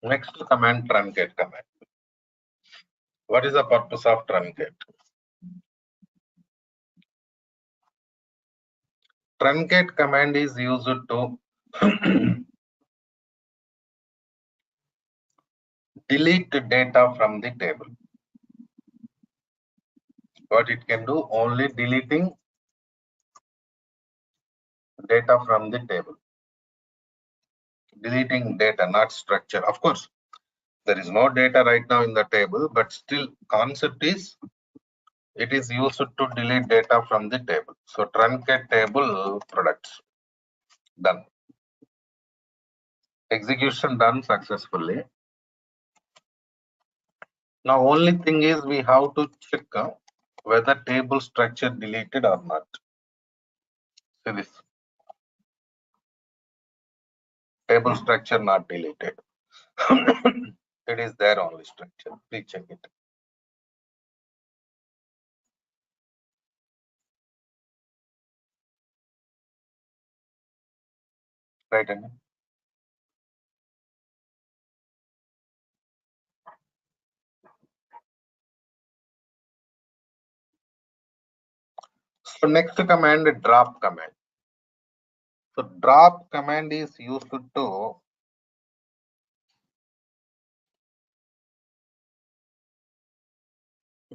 next command, truncate command. What is the purpose of truncate? Truncate command is used to delete data from the table. What it can do? Only deleting data from the table. Deleting data, not structure. Of course, there is no data right now in the table, but still concept is it is used to delete data from the table. So truncate table products. Done. Execution done successfully. Now only thing is we have to check whether table structure deleted or not. See this. Table structure not deleted. It is there only structure. Please check it. Right. So next command, drop command. So drop command is used to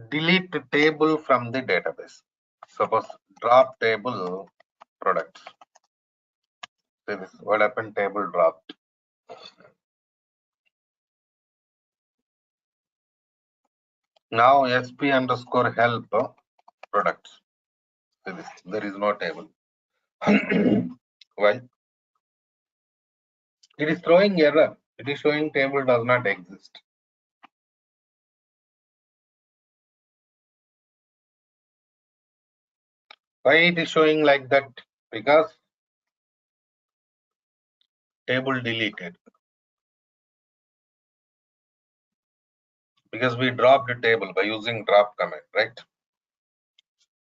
delete the table from the database. Suppose drop table products. See this, what happened? Table dropped. Now sp underscore help products. See this, there is no table. Why? It is throwing error. It is showing table does not exist. Why it is showing like that? Because table deleted. Because we dropped the table by using drop command, right?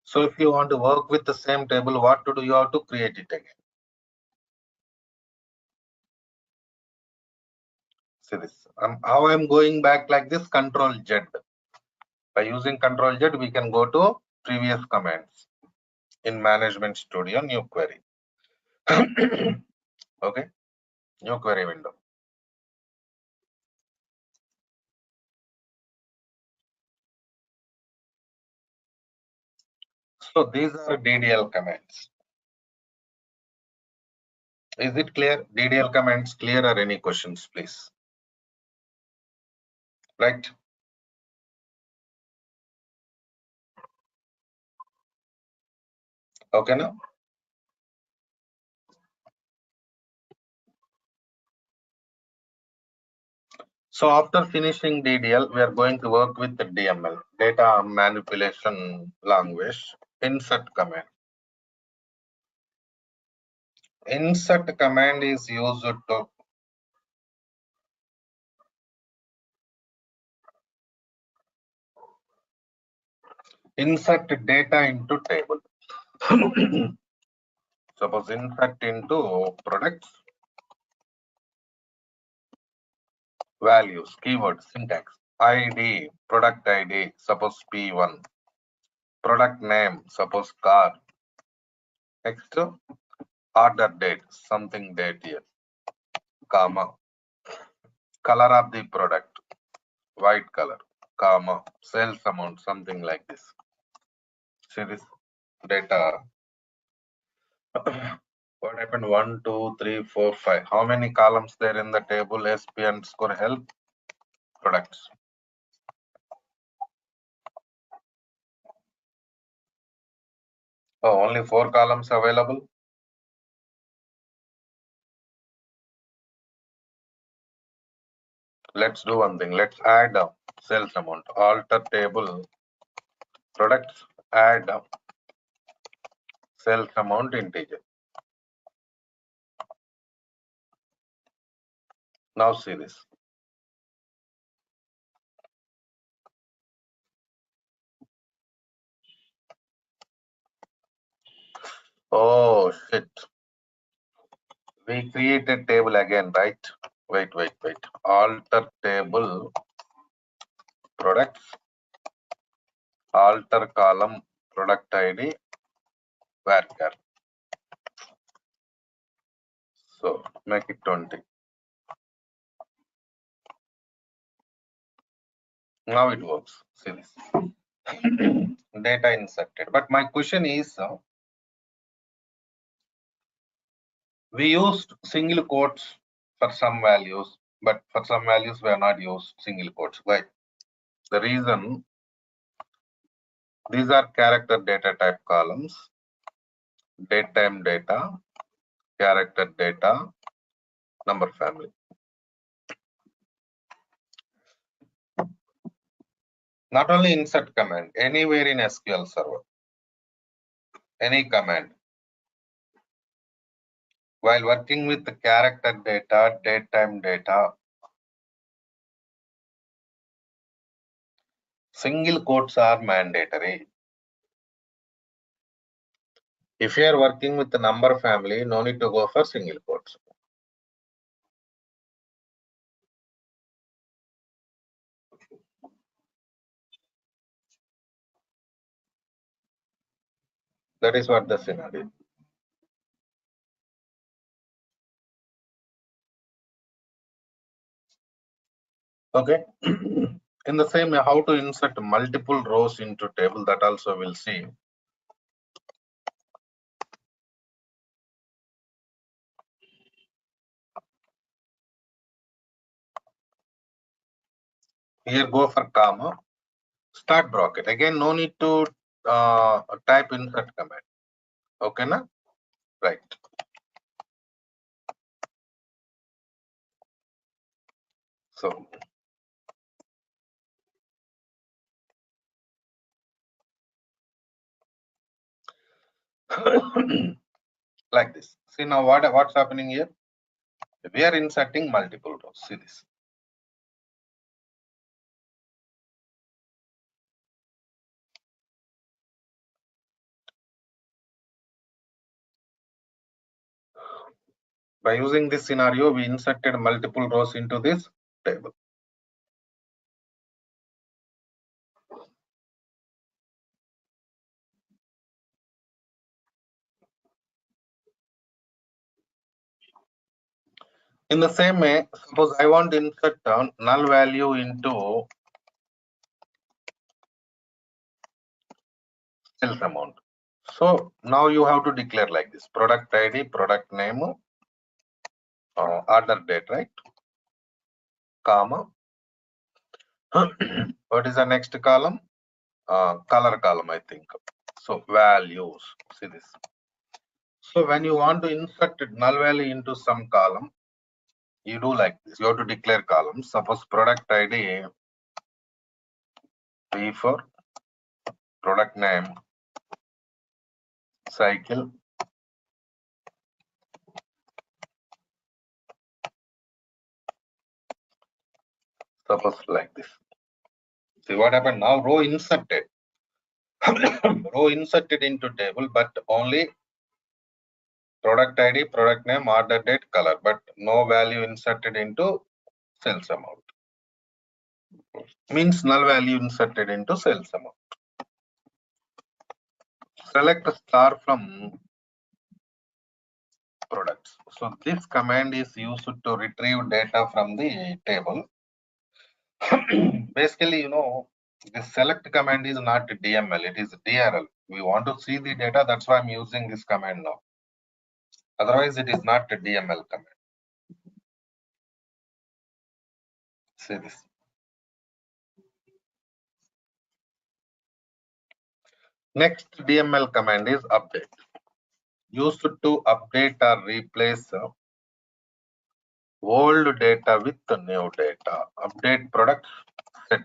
So if you want to work with the same table, what to do? You have to create it again. See this. How I'm going back like this, Control Z. By using Control Z, we can go to previous commands in Management Studio, new query. Okay, new query window. So these are DDL commands. Is it clear? DDL commands clear, or any questions, please? Right. Okay, now. So after finishing DDL, we are going to work with the DML, data manipulation language, insert command. Insert command is used to insert data into table. Suppose insert into products, values, keywords, syntax, ID, product ID, suppose P1, product name, suppose car, next order date, something date here, comma, color of the product, white color, comma, sales amount, something like this. See this data. What happened? 1, 2, 3, 4, 5. How many columns there in the table? SP underscore help products. Oh, only 4 columns available. Let's do one thing. Let's add sales amount. Alter table products. Add sales amount integer. Now see this. Oh shit. We created table again, right? Wait. Alter table products. Alter column product ID varchar. So make it 20. Now it works. See this. Data inserted. But my question is, we used single quotes for some values, but for some values we have not used single quotes. Why? The reason, these are character data type columns, date time data, character data, number family. Not only insert command, anywhere in SQL Server, any command. While working with the character data, date time data, single quotes are mandatory. If you are working with the number family, no need to go for single quotes. That is what the scenario. Okay. In the same way, how to insert multiple rows into table, that also we'll see. Here go for comma, start bracket. Again, no need to type insert command. Okay, na? Right. So Like this. See now what's happening here? We are inserting multiple rows. See this. By using this scenario, we inserted multiple rows into this table. In the same way, suppose I want to insert null value into sales amount. So now you have to declare like this: product ID, product name, order date, right? Comma. What is the next column? Color column, I think. So values. See this. So when you want to insert null value into some column, you do like this. You have to declare columns. Suppose product ID P4, product name cycle, suppose like this. See what happened now? Row inserted. Row inserted into table, but only product ID, product name, order date, color, but no value inserted into sales amount. Means null value inserted into sales amount. Select star from products. So this command is used to retrieve data from the table. Basically, the select command is not DML, it is DRL. We want to see the data, that's why I'm using this command now. Otherwise, it is not a DML command. See this. Next DML command is update. Used to update or replace old data with new data. Update product set.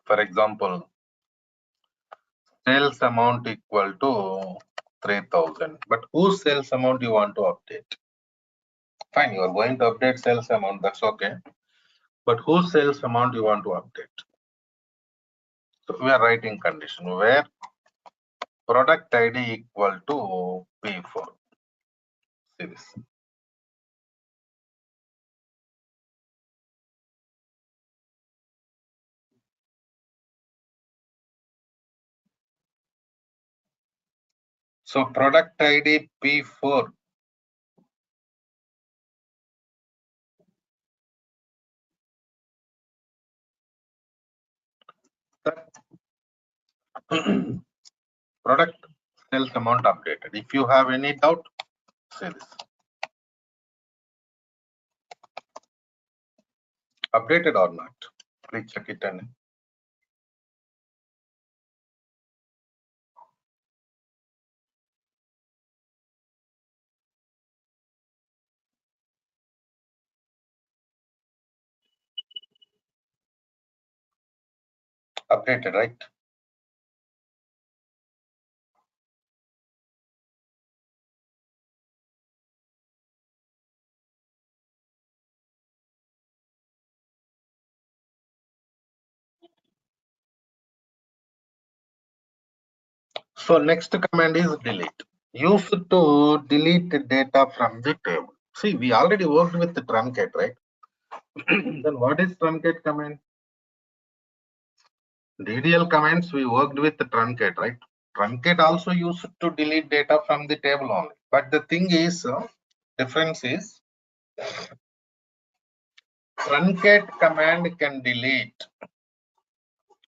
For example, sales amount equal to 3000. But whose sales amount you want to update? Fine, you are going to update sales amount, that's okay. But whose sales amount you want to update? So we are writing condition where product ID equal to P4. See this. So product ID P4 product sales amount updated. If you have any doubt, say this. Updated or not? Please check it and updated, right? So next command is delete. Used to delete the data from the table. See, we already worked with the truncate, right? Then what is truncate command? DDL commands we worked with the truncate, right? Truncate also used to delete data from the table only. But the thing is, difference is truncate command can delete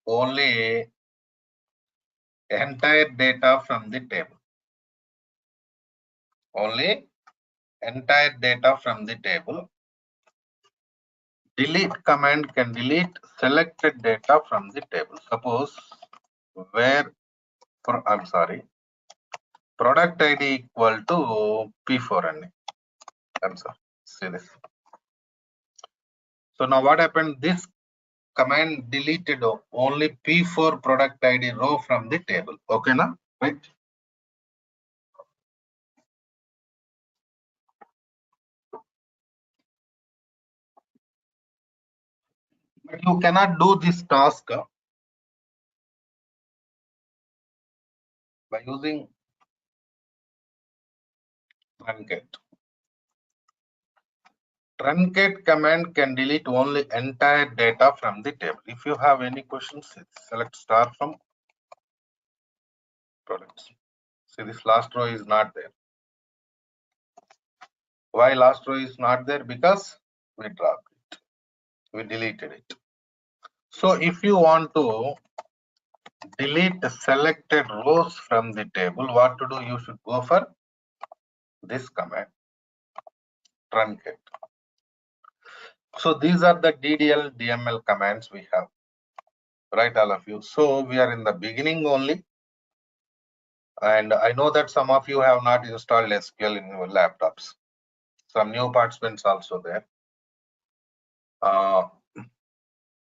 only entire data from the table. Only entire data from the table. Delete command can delete selected data from the table. Suppose where, I'm sorry, product ID equal to P4 I'm sorry, see this. So now what happened? This command deleted only P4 product ID row from the table. Okay, now, right? But you cannot do this task by using truncate. Truncate command can delete only entire data from the table. If you have any questions, select star from products. See, this last row is not there. Why last row is not there? Because we dropped it. We deleted it. So if you want to delete the selected rows from the table, what to do? You should go for this command, truncate. So these are the DDL, DML commands we have, right, all of you. So we are in the beginning only. And I know that some of you have not installed SQL in your laptops. Some new participants also there.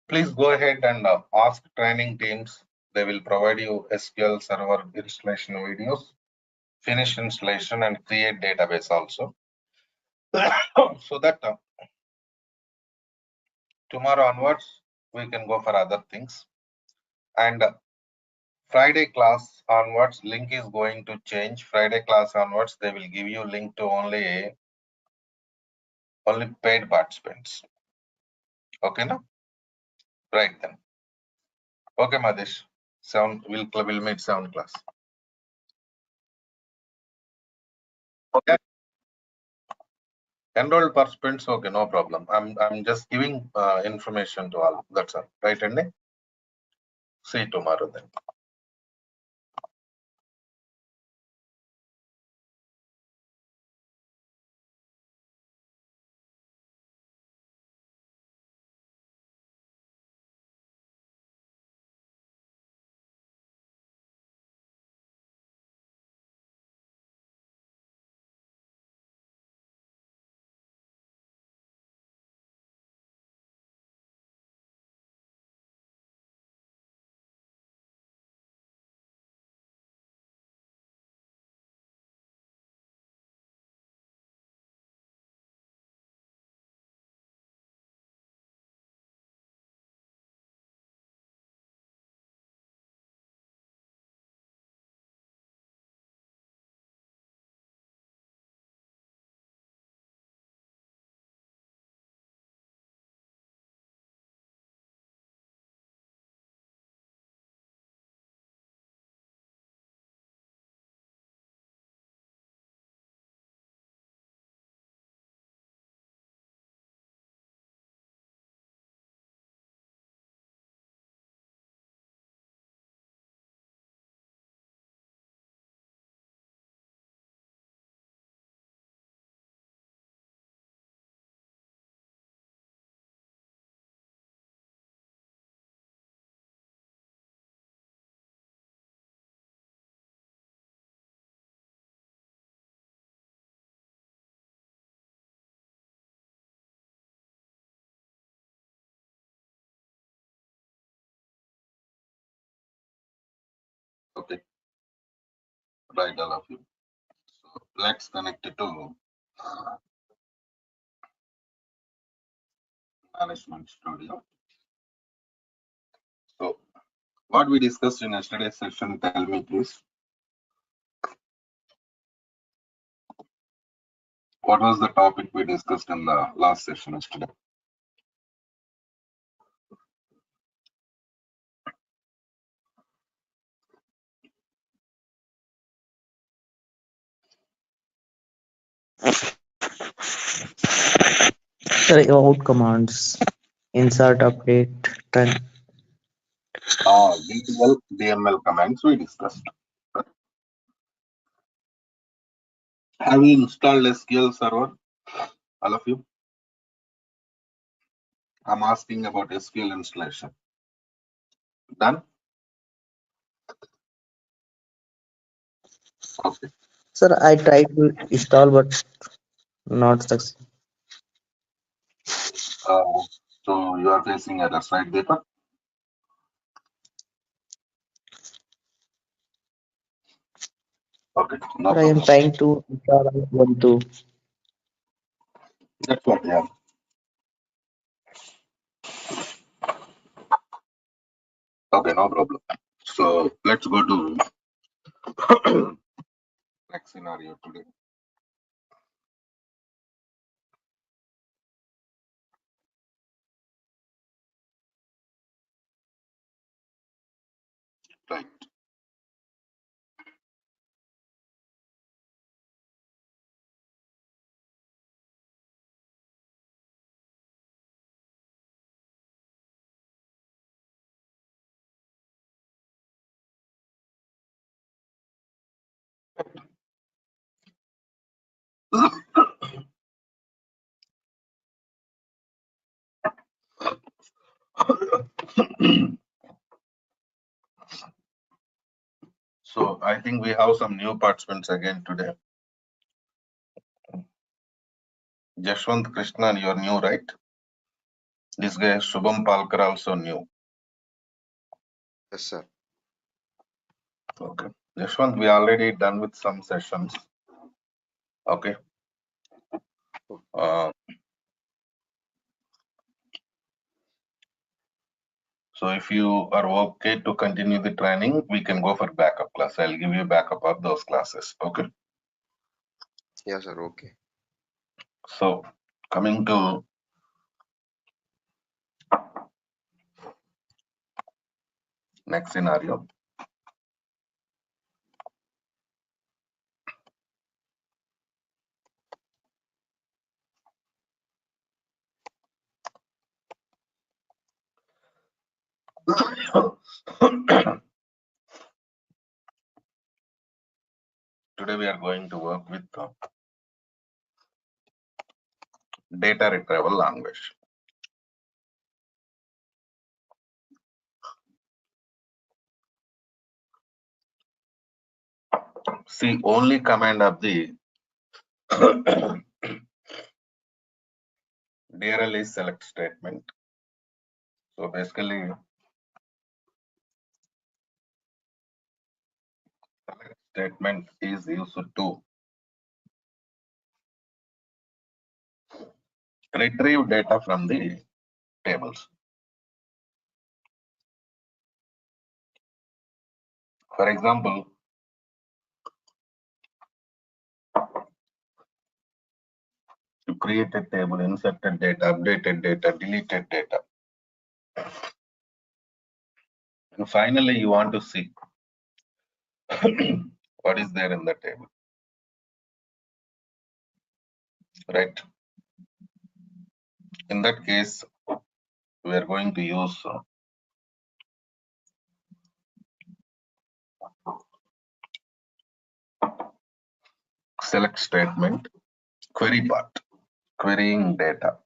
Please go ahead and ask training teams. They will provide you SQL Server installation videos, finish installation, and create database also. So that tomorrow onwards, we can go for other things. And Friday class onwards, link is going to change. Friday class onwards, they will give you link to only paid participants. Okay, no? Right then. Okay, Madesh. We'll meet 7 class. Okay. Enrolled participants, okay, no problem. I'm just giving information to all. That's all. Right, Andy? See you tomorrow then. Okay. Right, all of you. So let's connect it to Management Studio. So what we discussed in yesterday's session, tell me please. What was the topic we discussed in the last session yesterday? Out commands, insert, update, run. DDL, DML commands we discussed. Have you installed SQL Server? All of you? I'm asking about SQL installation. Done? Okay. Sir, I tried to install but not success. So you are facing errors, right, Deepak? Okay. No Sir, I am trying to install Ubuntu. That's what, yeah. Okay, no problem. So let's go to next scenario today. Right. So I think we have some new participants again today. Jashwant Krishnan, you're new, right? This guy Shubham Palkar also new. Yes, sir. Okay. Jashwant, we already done with some sessions. Okay. So if you are okay to continue the training, we can go for backup class. I'll give you backup of those classes. Okay. Yes, sir. Okay. So coming to next scenario. Today we are going to work with data retrieval language. See, only command of the DRL is select statement. So basically, select statement is used to retrieve data from the tables. For example, you create a table, inserted data, updated data, deleted data. And finally, you want to see what is there in the table, right? In that case, we are going to use select statement, query part, querying data.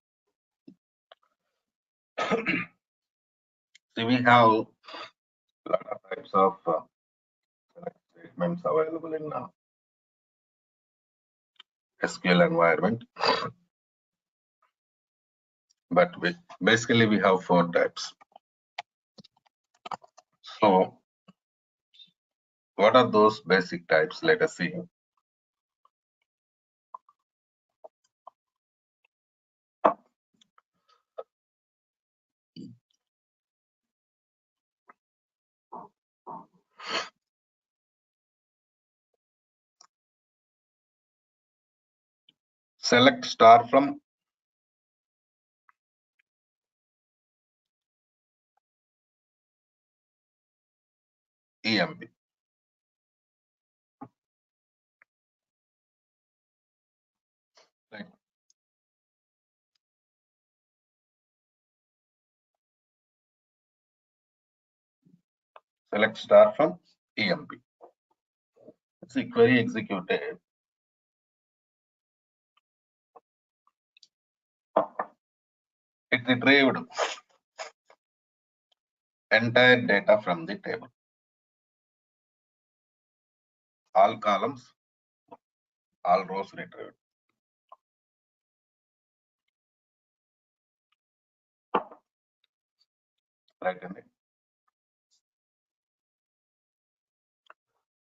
See, we have a lot of types of select statements available in SQL environment, but basically we have 4 types. So what are those basic types? Let us see. Select star from EMB. Right. Select star from EMB. See, query executed. It retrieved entire data from the table. All columns, all rows retrieved. Right.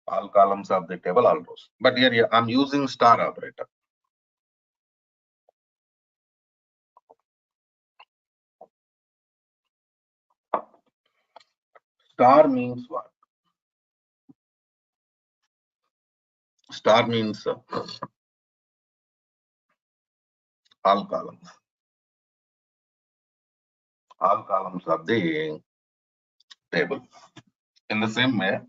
All columns of the table, all rows. But here I'm using star operator. Star means what? Star means all columns. All columns of the table. In the same way,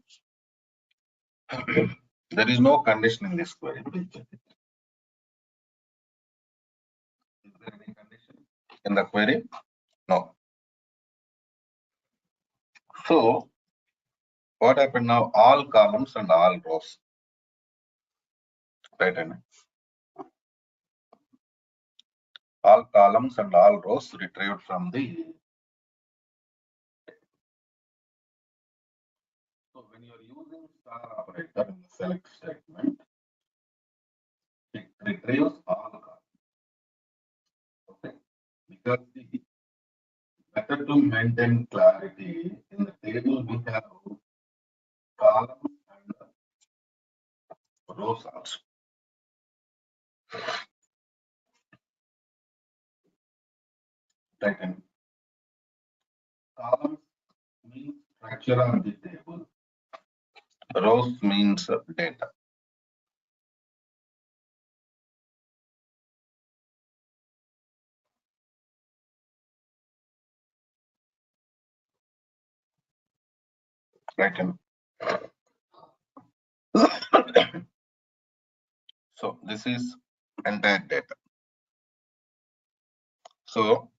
there is no condition in this query. Please check it. Is there any condition in the query? No. So what happened now? All columns and all rows. Right? All columns and all rows retrieved from the. So when you are using star operator in the select statement, it retrieves all columns. Okay. Because the better to maintain clarity in the table, we have columns and rows also. Right? Columns means structure of the table. Rows means data. Right? So this is entire data. So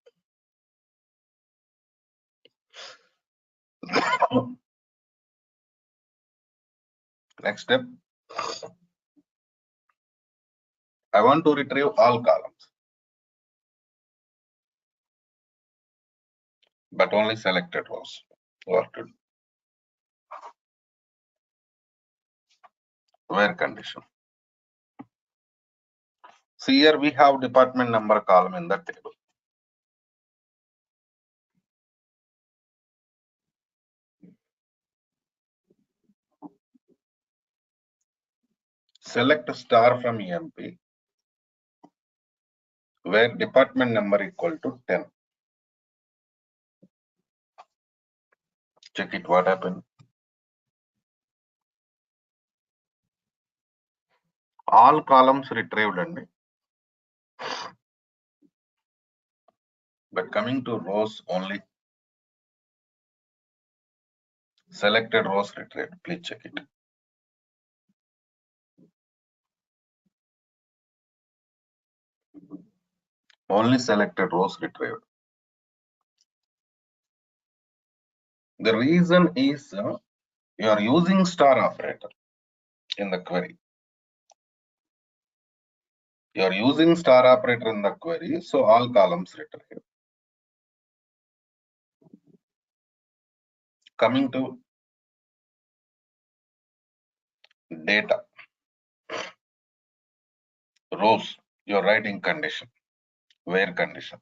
next step, I want to retrieve all columns, but only selected rows. What to do? Where condition? See here we have department number column in the table. Select a star from EMP where department number equal to 10. Check it, what happened. All columns retrieved only. But coming to rows only. Selected rows retrieved. Please check it. Only selected rows retrieved. The reason is you are using star operator in the query. You are using star operator in the query, so all columns retrieved. Coming to data, rows, you are writing condition, where condition.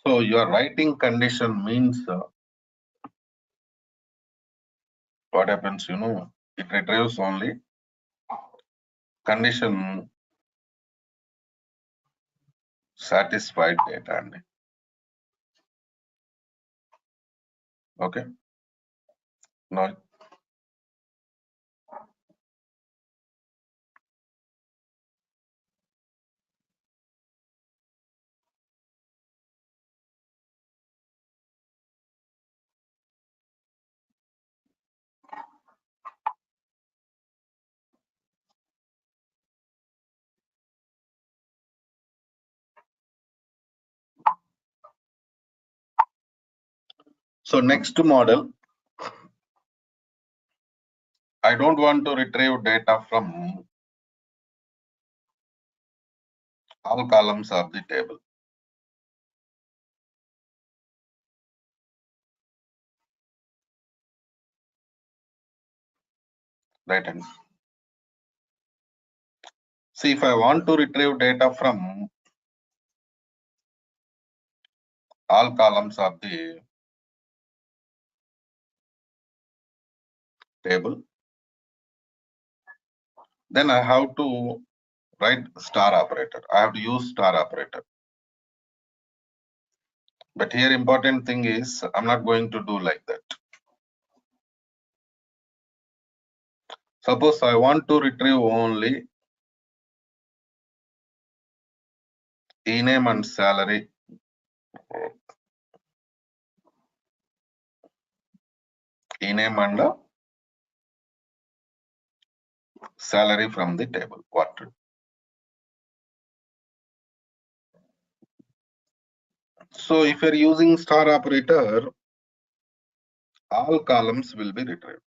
So your writing condition means what happens, it retrieves only condition satisfied data. Okay. Now so next model, I don't want to retrieve data from all columns of the table. Right hand. See, if I want to retrieve data from all columns of the table, then I have to write star operator. I have to use star operator. But here important thing is I'm not going to do like that. Suppose I want to retrieve only e-name and salary. E-name and salary from the table. What to do? So if you're using star operator, all columns will be retrieved.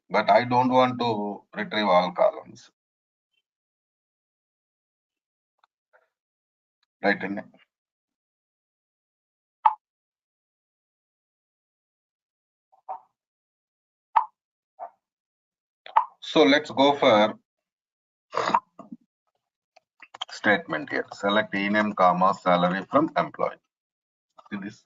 But I don't want to retrieve all columns. Right in it. So let's go for statement here. Select e-name, comma, salary from employee. See this?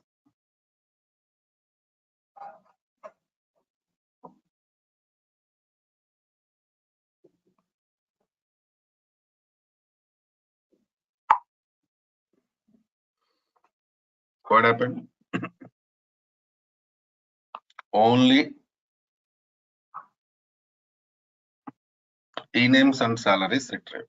What happened? Only e-names and salaries retrieved.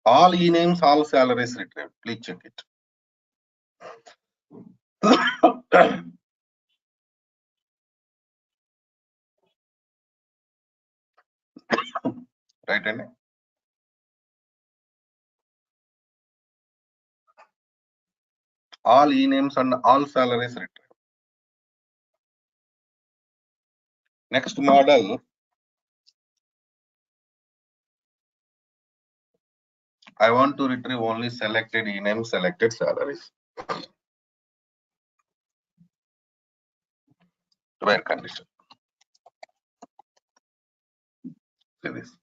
All e-names, all salaries retrieved. Please check it. Right in it. All e-names and all salaries retrieved. Next model, I want to retrieve only selected e-names, selected salaries. Where condition? See this.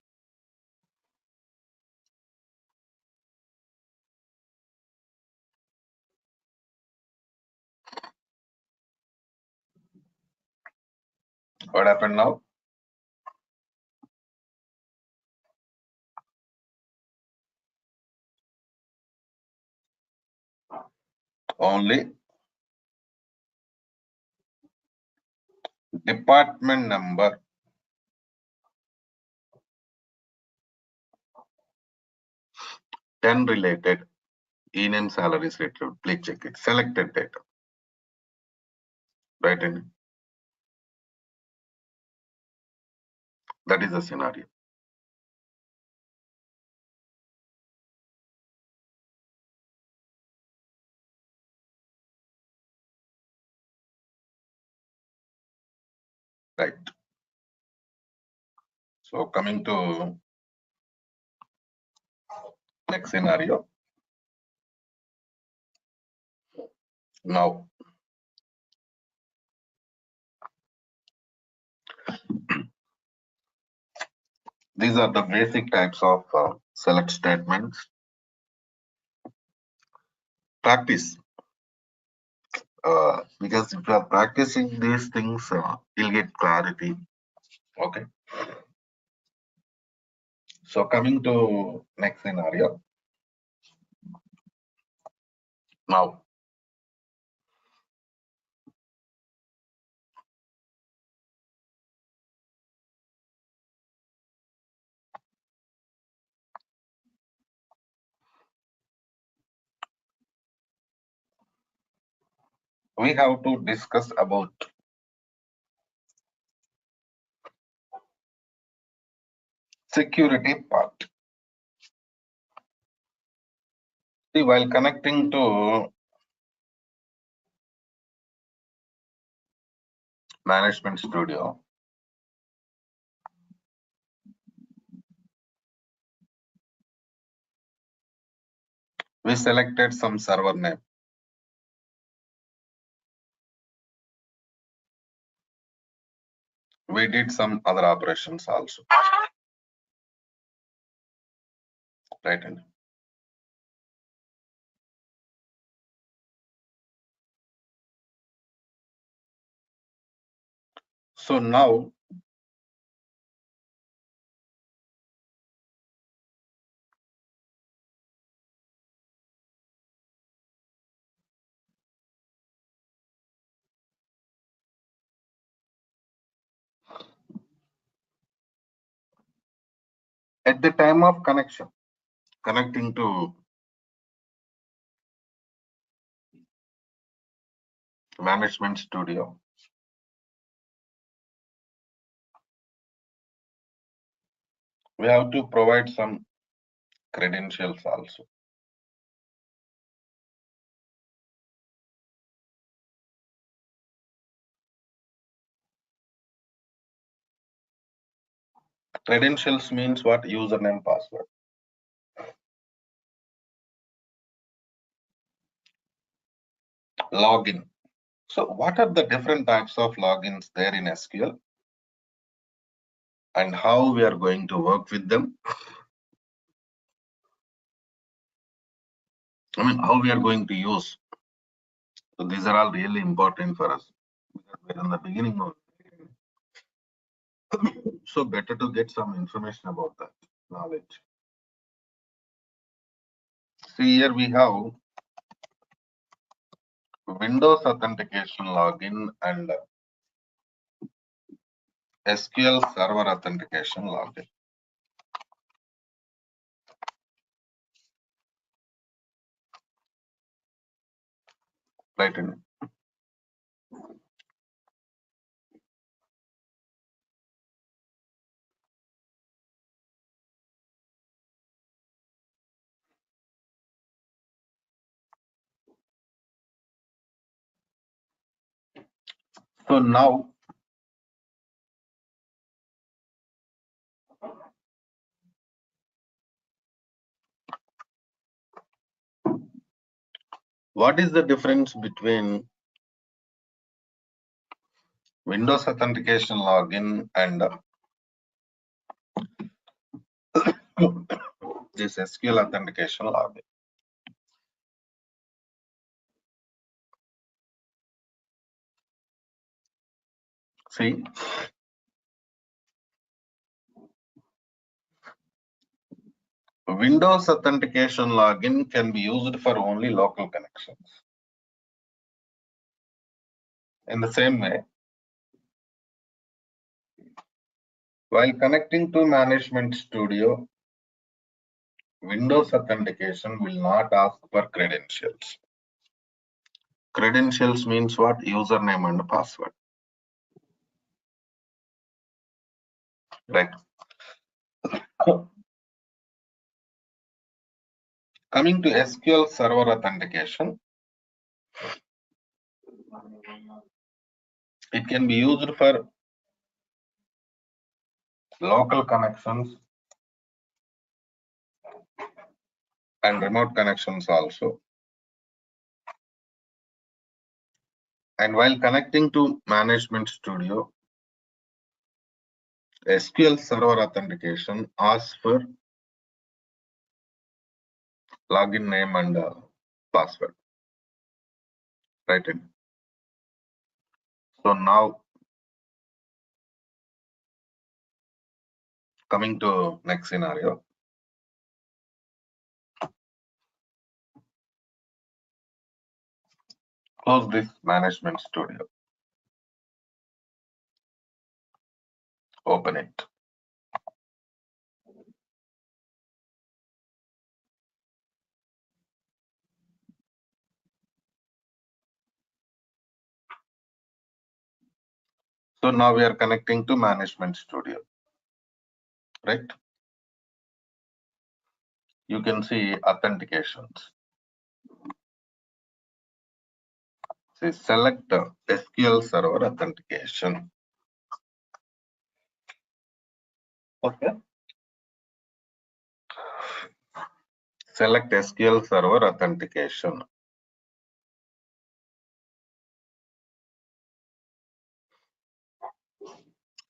What happened now? Only department number, ten related e-name salaries retrieved. Please check it. Selected data. Right in it. That is the scenario. Right. So coming to next scenario. Now, these are the basic types of select statements. Practice. Because if you are practicing these things, you'll get clarity. Okay. So coming to next scenario. Now, we have to discuss about security part. See, while connecting to Management Studio, we selected some server name. We did some other operations also. Right hand. So now at the time of connection, connecting to Management Studio, we have to provide some credentials also. Credentials means what? Username, password. Login. So what are the different types of logins there in SQL and how we are going to work with them? I mean, how we are going to use. So these are all really important for us because we're in the beginning of so better to get some information about that knowledge. See, here we have Windows authentication login and SQL Server authentication login. Right in. So now what is the difference between Windows authentication login and this SQL authentication login? See, Windows authentication login can be used for only local connections. In the same way, while connecting to Management Studio, Windows authentication will not ask for credentials. Credentials means what? Username and password. Right. Coming to SQL Server authentication, it can be used for local connections and remote connections also. And while connecting to Management Studio, SQL Server authentication asks for login name and password. Right in. So now coming to next scenario. Close this Management Studio. Open it. So now we are connecting to Management Studio. Right? You can see authentications. See, select SQL Server authentication. Okay. Select SQL Server authentication.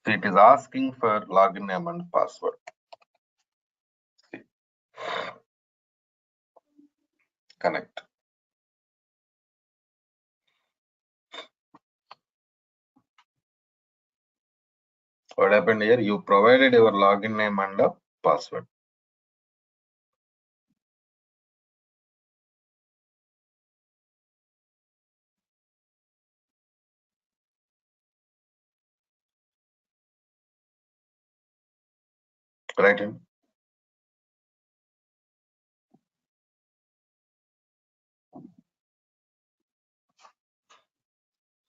So it is asking for login name and password. See. connect. What happened here? You provided your login name and a password. Right in.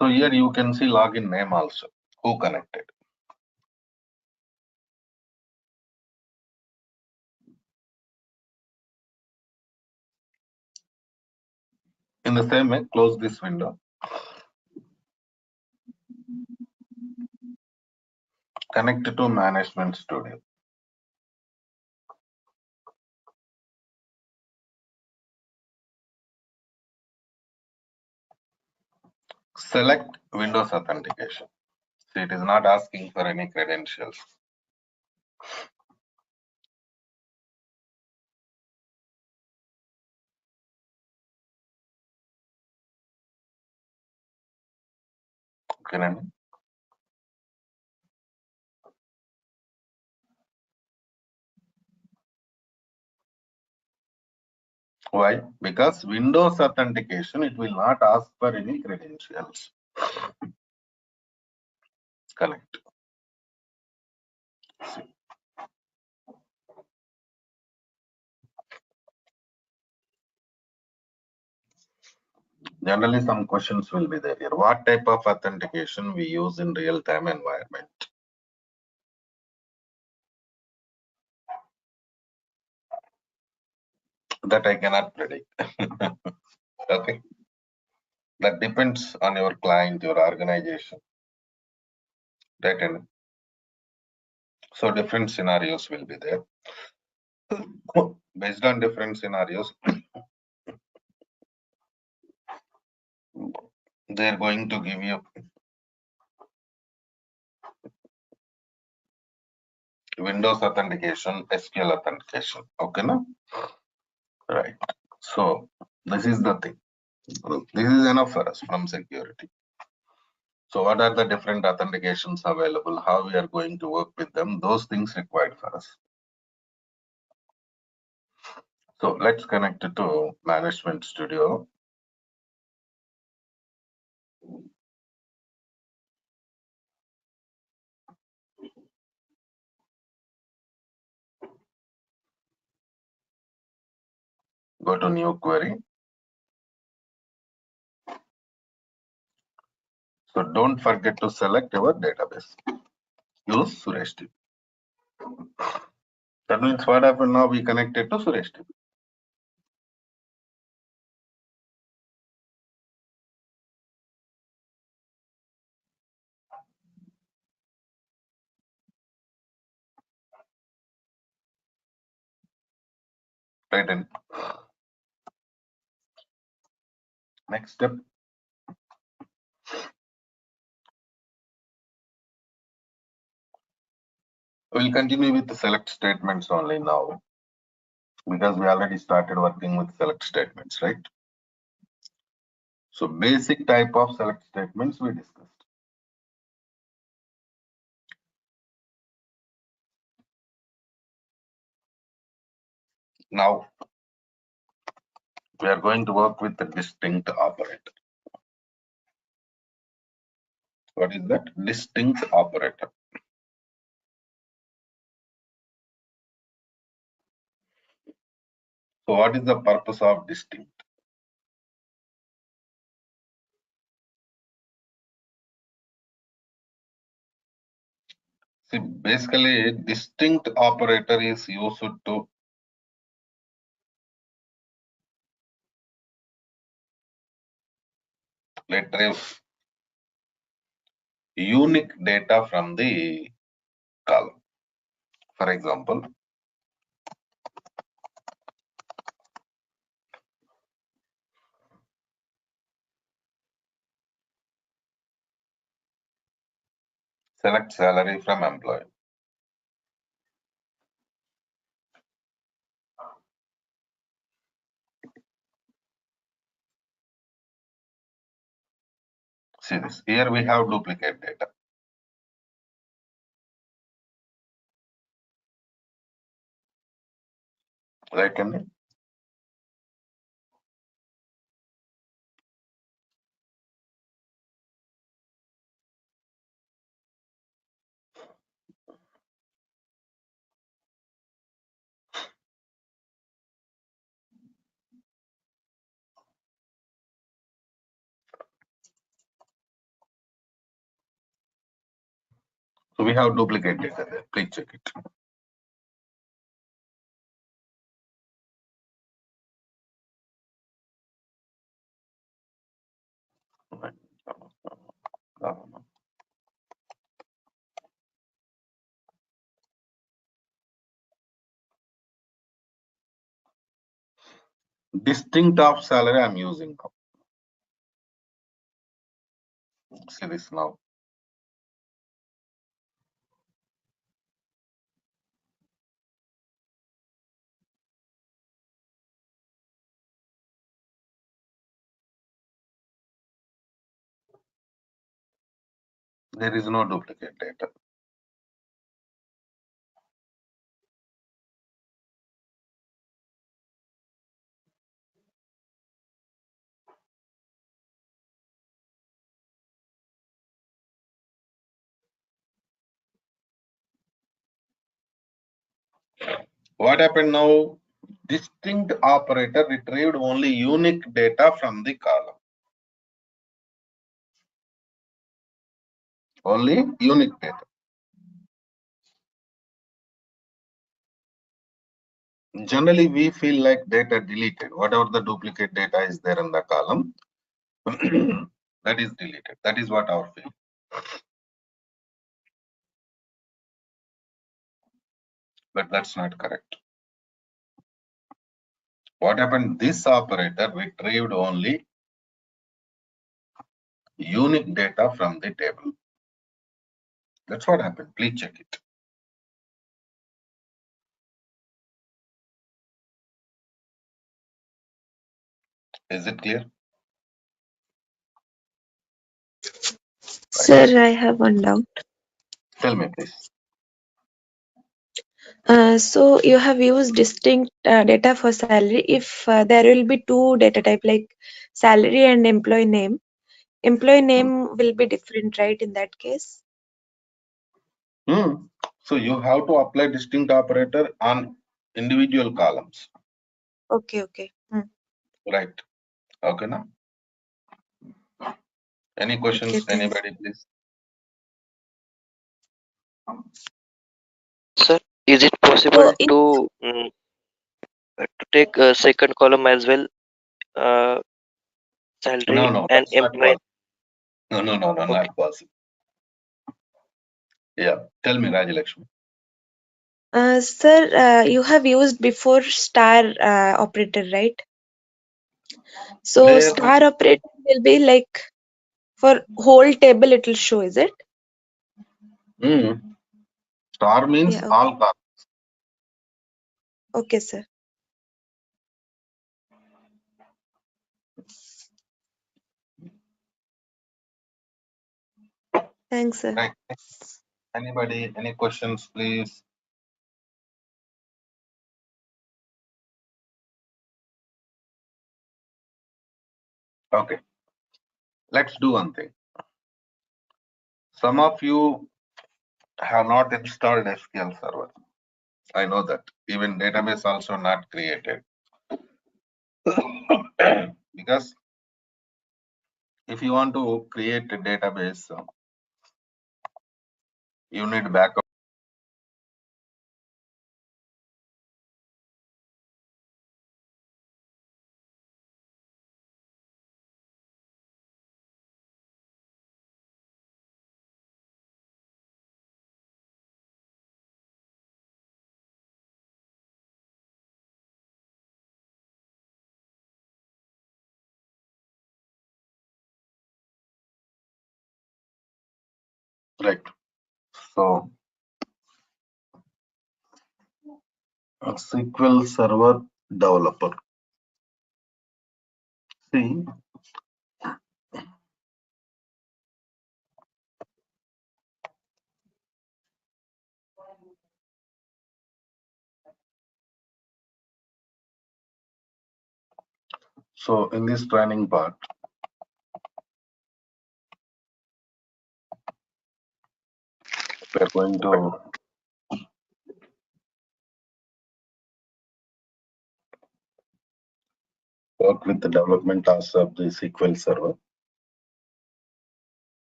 So here you can see login name also. Who connected? In the same way, close this window. Connect to Management Studio. Select Windows Authentication. See, it is not asking for any credentials. Okay, Nandi? Why? Because Windows Authentication, it will not ask for any credentials. Connect. See. Generally, some questions will be there here. What type of authentication we use in real-time environment? That I cannot predict. Okay. That depends on your client, your organization. Right? And so different scenarios will be there. Based on different scenarios, they're going to give you Windows authentication, SQL authentication. Okay, no? Right. So this is the thing. This is enough for us from security. So what are the different authentications available? How we are going to work with them? Those things required for us. So let's connect it to Management Studio. Go to new query. So don't forget to select your database. Use SureshDB. That means what happened now? We connected to SureshDB. Right. And next step. We'll continue with the select statements only now, because we already started working with select statements, right? So basic type of select statements we discussed. Now we are going to work with the distinct operator. What is that? Distinct operator. So what is the purpose of distinct? See, basically distinct operator is used to retrieve unique data from the column. For example, select salary from employee. See this. Here we have duplicate data. Right, Andy? So we have duplicate data there. Please check it. Distinct of salary I'm using now. See this now. There is no duplicate data. What happened now? Distinct operator retrieved only unique data from the column. Only unique data. Generally, we feel like data deleted. Whatever the duplicate data is there in the column, that is deleted. That is what our feeling. But that's not correct. What happened? This operator retrieved only unique data from the table. That's what happened. Please check it. Is it clear? Sir, I have one doubt. Tell me, please. So you have used distinct data for salary. If there will be two data type like salary and employee name will be different, right? In that case. So you have to apply distinct operator on individual columns. Okay. Right. Okay, now. Any questions? Okay, thanks. Anybody, please? Sir, is it possible to take a second column as well? Salary No, and that's not employee. possible. No, not possible. Yeah. Tell me, Rajalakshmi. Sir, you have used before star operator, right? So Where? star operator will be like for whole table it will show, is it? Star means Yeah, okay. all columns. Okay, sir. Thanks, sir. Right. Anybody, any questions, please? Okay. Let's do one thing. Some of you have not installed SQL Server. I know that. Even database also not created. Because if you want to create a database, you need backup. Right. So a SQL Server developer. See, So in this training part, we are going to work with the development tasks of the SQL Server.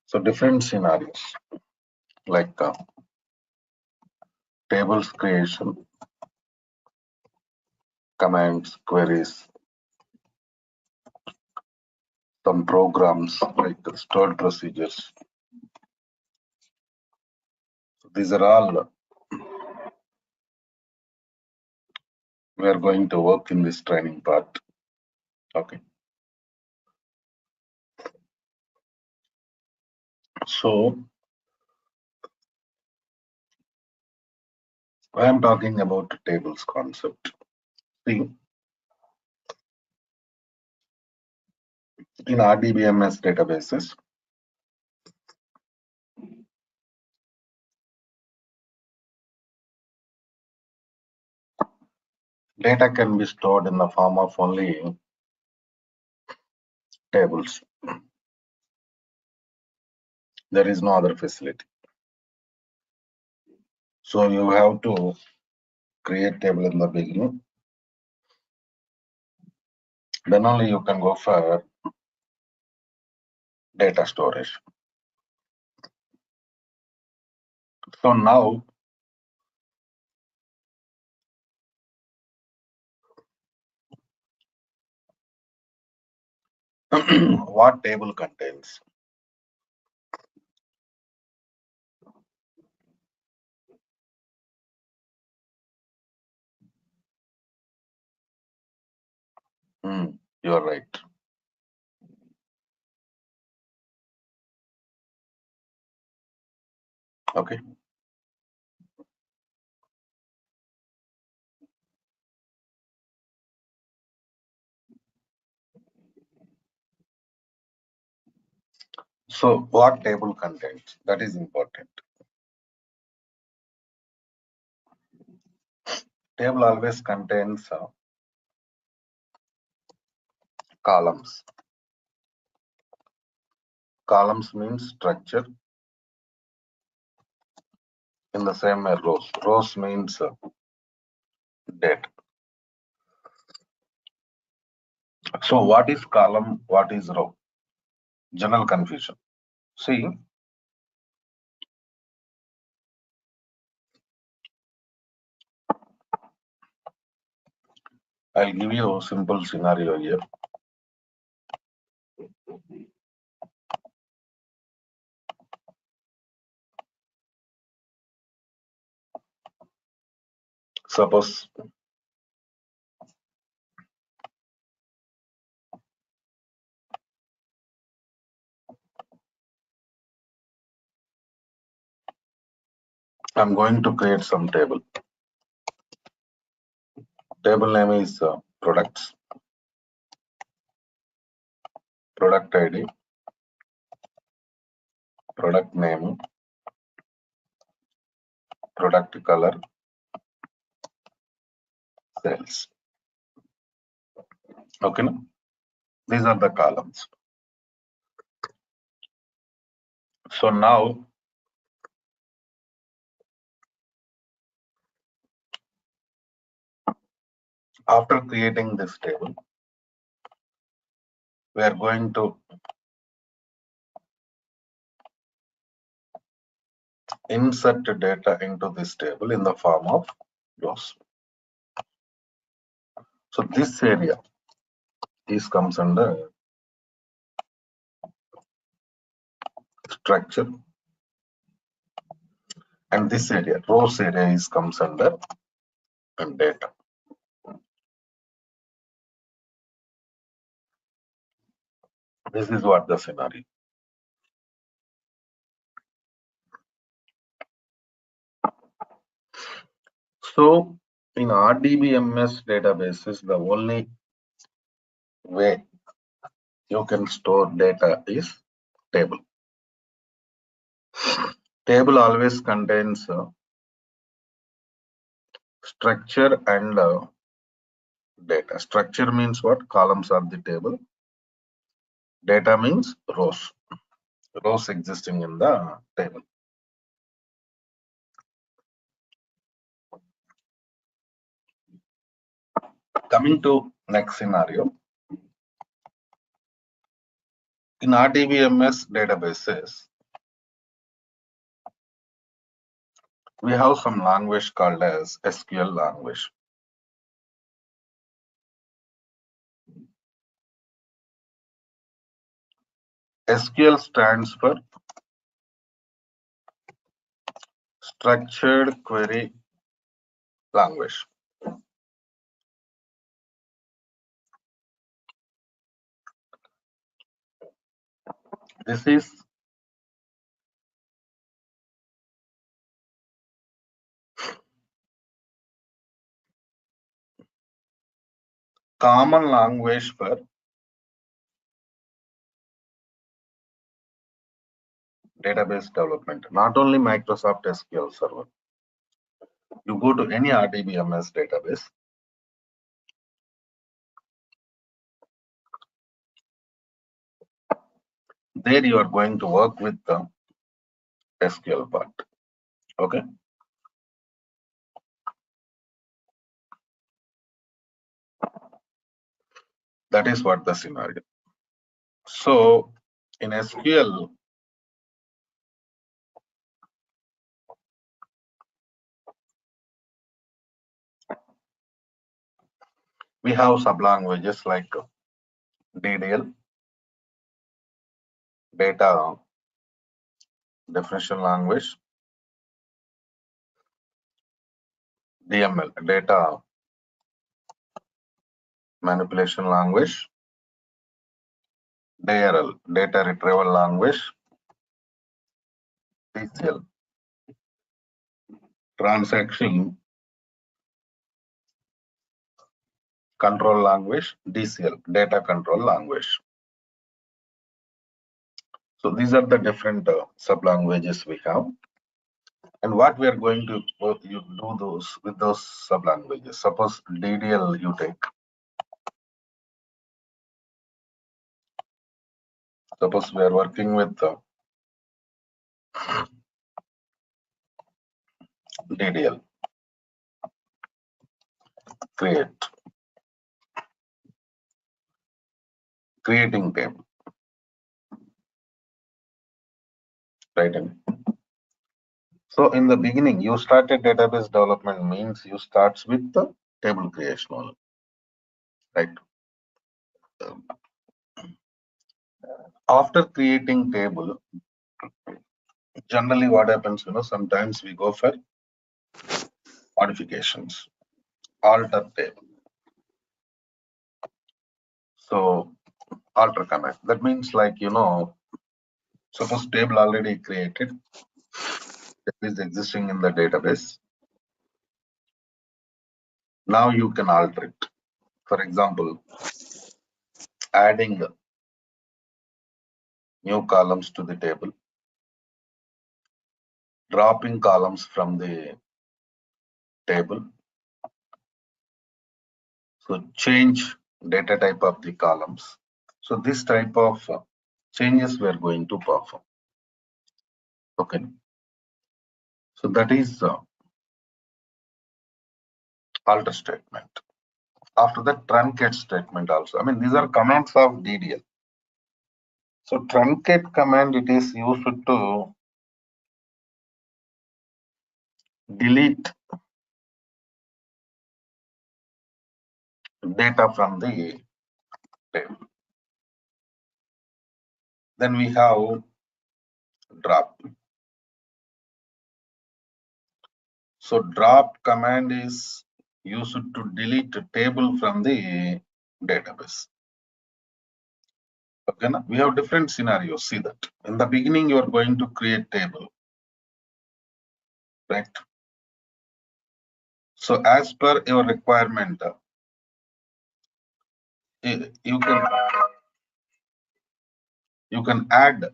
So different scenarios like tables creation, commands, queries, some programs like stored procedures. So these are all we are going to work in this training part. Okay. So I am talking about tables concept. See, in RDBMS databases, data can be stored in the form of only tables. There is no other facility. So you have to create table in the beginning. Then only you can go for data storage. So now what table contains? You are right. Okay. So what table contains? That is important. Table always contains columns. Columns means structure. In the same way, rows. Rows means date. So what is column? What is row? General confusion. See, I'll give you a simple scenario here. Suppose I'm going to create some table. Table name is products, product ID, product name, product color, sales. Okay, no? These are the columns. So now after creating this table, we are going to insert data into this table in the form of rows. So this area comes under structure, and this area, rows area, comes under data. This is what the scenario. So in RDBMS databases, the only way you can store data is table. Table always contains structure and data. Structure means what? Columns are the table. Data means rows. Rows existing in the table. Coming to next scenario. In RDBMS databases, we have some language called as SQL language. SQL stands for Structured Query Language. This is common language for database development, not only Microsoft SQL Server. You go to any RDBMS database, there you are going to work with the SQL part. Okay. That is what the scenario. So in SQL, we have sublanguages like DDL, data definition language, DML, data manipulation language, DRL, data retrieval language, TCL, transaction control language, DCL, data control language. So these are the different sublanguages we have. And what we are going to do those with those sublanguages. Suppose DDL you take. Suppose we are working with DDL. Creating table. Right. So in the beginning, you started database development means you start with the table creation only. Right. After creating table, generally what happens, sometimes we go for modifications, alter table. So alter command. That means like, suppose table already created, that is existing in the database. Now you can alter it. For example, adding new columns to the table, dropping columns from the table. So change data type of the columns. So this type of changes we are going to perform. Okay. So that is alter statement. After that, truncate statement also. I mean, these are commands of DDL. So truncate command, it is used to delete data from the table. Then we have drop. So drop command is used to delete a table from the database. Okay, we have different scenarios. See that in the beginning you are going to create table, right? So as per your requirement, you can add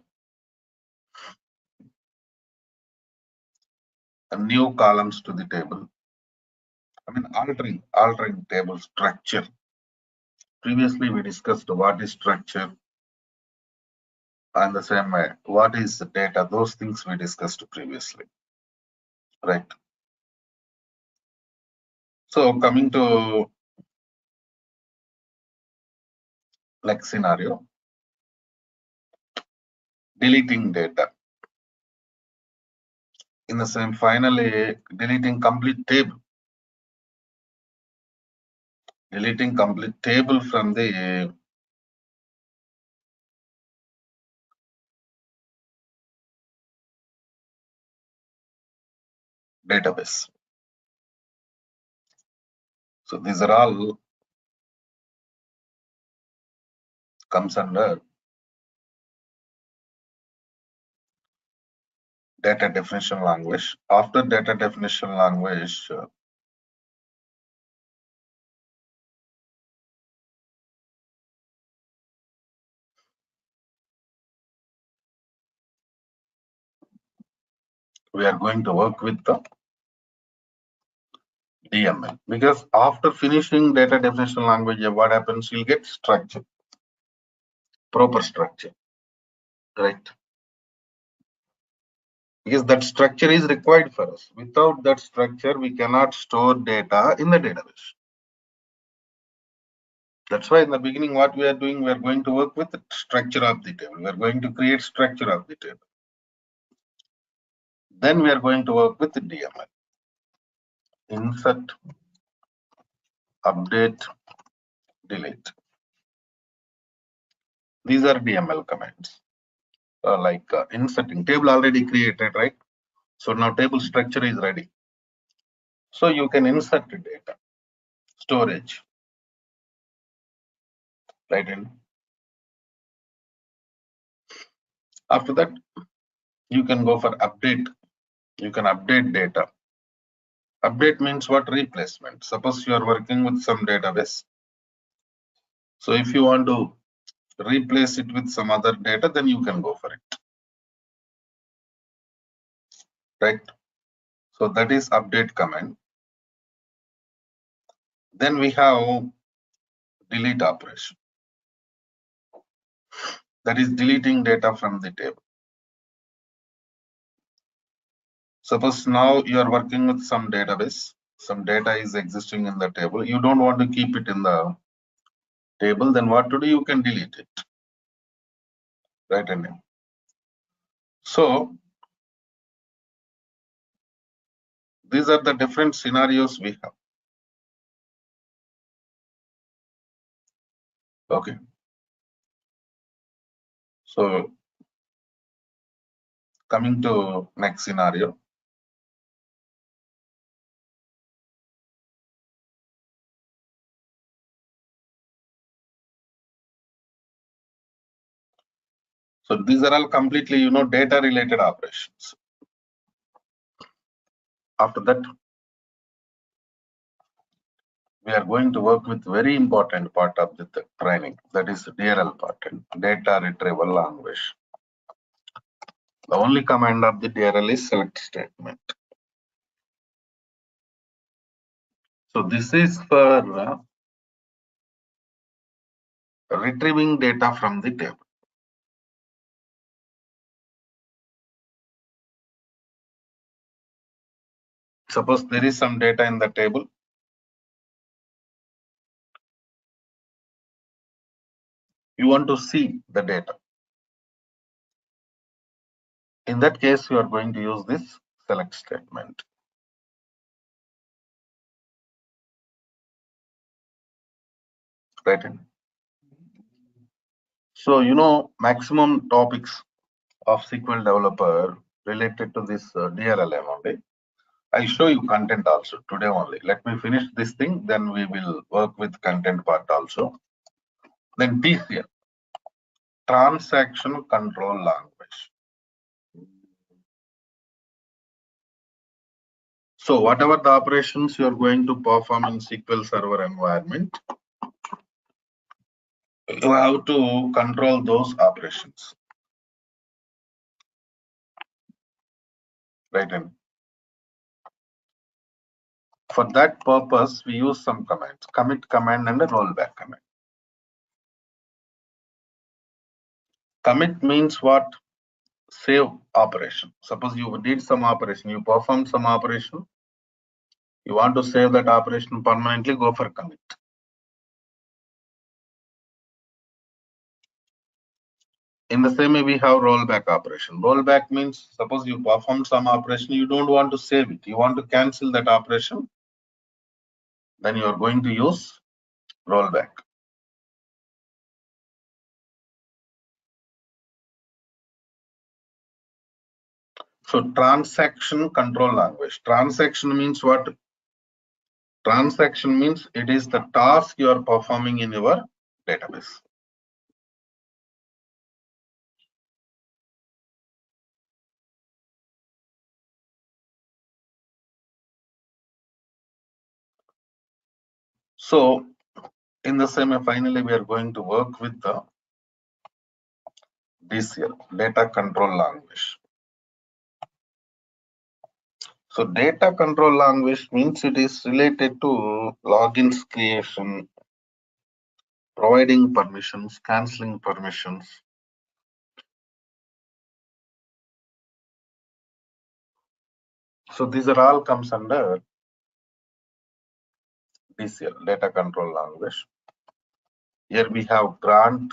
new columns to the table. I mean altering table structure Previously, we discussed what is structure and the same way, what is data, those things we discussed previously, right? So coming to next scenario, deleting data. In the same, finally, deleting complete table. Deleting complete table from the database. So these are all comes under data definition language. After data definition language, we are going to work with the DML, because after finishing data definition language, what happens? You'll get structure, proper structure, right? Because that structure is required for us. Without that structure, we cannot store data in the database. That's why in the beginning, what we are doing, we are going to work with the structure of the table. We are going to create structure of the table. Then we are going to work with the DML. Insert, update, delete. These are DML commands. Inserting table already created, right? So now table structure is ready. So you can insert the data, storage, right? In after that, you can go for update. You can update data. Update means what? Replacement. Suppose you are working with some database. So if you want to replace it with some other data, then you can go for it, right? So that is update command. Then we have delete operation. That is deleting data from the table. Suppose now you are working with some database, some data is existing in the table. You don't want to keep it in the table, then what to do? You can delete it, right? And so these are the different scenarios we have. Okay. So coming to next scenario. So these are all completely, data related operations. After that, we are going to work with very important part of the training, that is DRL part, data retrieval language. The only command of the DRL is select statement. So this is for retrieving data from the table. Suppose there is some data in the table. You want to see the data. In that case, you are going to use this select statement. Right. So, maximum topics of SQL developer related to this DRLM only. I'll show you content also today only. Let me finish this thing, then we will work with content part also. Then TCL, transaction control language. So whatever the operations you are going to perform in SQL Server environment, you have to control those operations. Right. And for that purpose, we use some commands, commit command and a rollback command. Commit means what? Save operation. Suppose you did some operation, you performed some operation, you want to save that operation permanently, go for commit. In the same way, we have rollback operation. Rollback means suppose you performed some operation, you don't want to save it, you want to cancel that operation, then you are going to use rollback. So transaction control language. Transaction means what? Transaction means it is the task you are performing in your database. So in the same way, finally, we are going to work with the DCL, data control language. So data control language means it is related to logins creation, providing permissions, canceling permissions. So these are all comes under DCL, data control language. Here we have grant,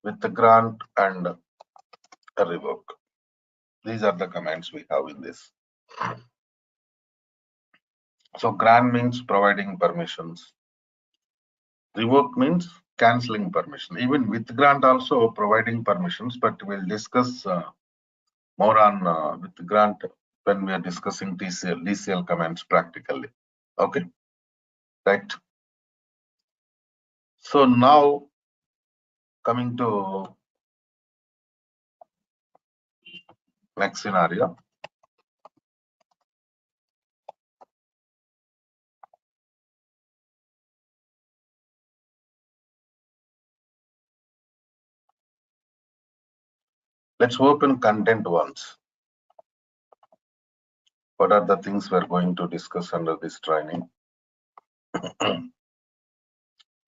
with the grant and a revoke. These are the commands we have in this. So grant means providing permissions. Revoke means canceling permission. Even with grant also providing permissions, but we'll discuss more on with grant when we are discussing DCL commands practically. Okay, right. So now coming to next scenario. Let's open content once. What are the things we're going to discuss under this training?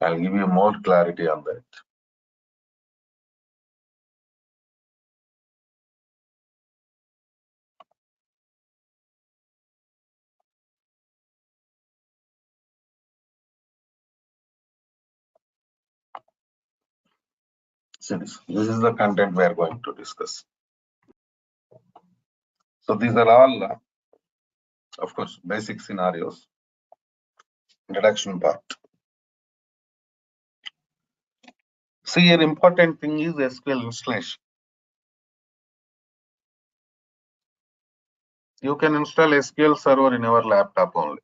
I'll give you more clarity on that. See this is the content we are going to discuss. So these are all, of course, basic scenarios. Introduction part. See, an important thing is SQL installation. You can install SQL Server in your laptop only.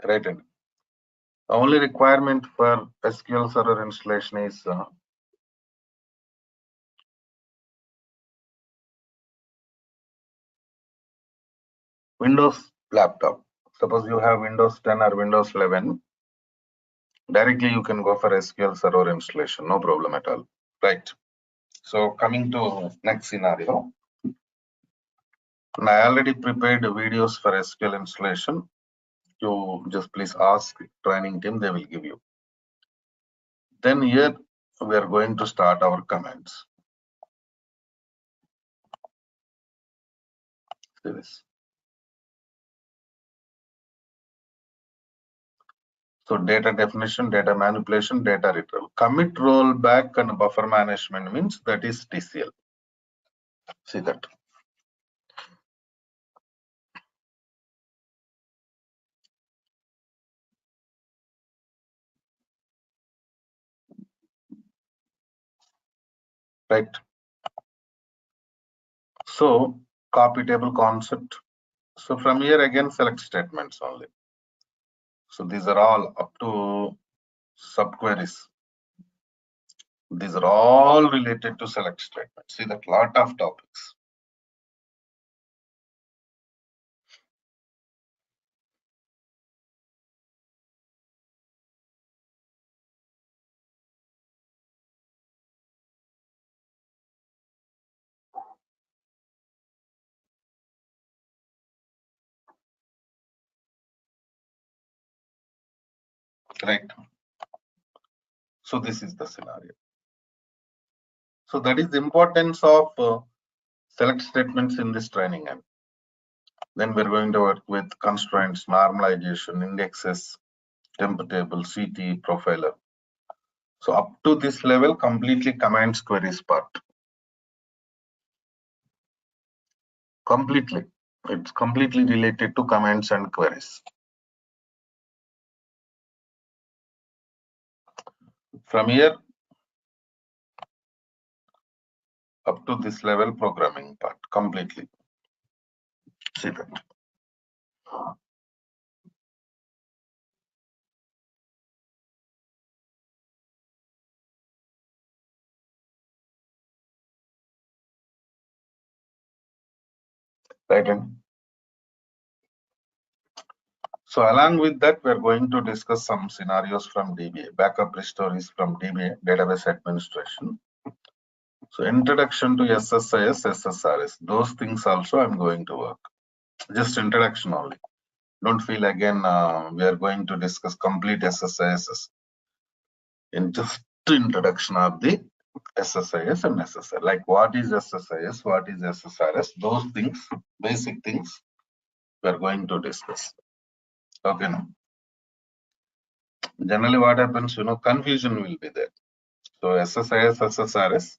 Right. The only requirement for SQL Server installation is Windows laptop. Suppose you have Windows 10 or Windows 11, directly you can go for SQL Server installation, no problem at all. Right. So coming to next scenario. I already prepared videos for SQL installation. You just please ask training team, they will give you. Then here we are going to start our commands. See this. So data definition, data manipulation, data retrieval. Commit, rollback, and buffer management means that is DCL. See that. Right. So copy table concept. So from here again select statements only. So these are all up to subqueries. These are all related to select statements. See that lot of topics. right? So this is the scenario. So that is the importance of select statements in this training. And then we're going to work with constraints, normalization, indexes, temp table, CT, profiler. So up to this level, completely commands queries part. Completely. It's completely related to commands and queries. From here up to this level, programming part completely. See that. Right. So along with that, we're going to discuss some scenarios from DBA, backup restores from DBA, database administration. So introduction to SSIS, SSRS, those things also I'm going to work. Just introduction only. Don't feel again we are going to discuss complete SSIS in just introduction of the SSIS and SSR. Like what is SSIS, what is SSRS, those things, basic things we are going to discuss. Okay, now. Generally what happens, confusion will be there. So SSIS, SSRS,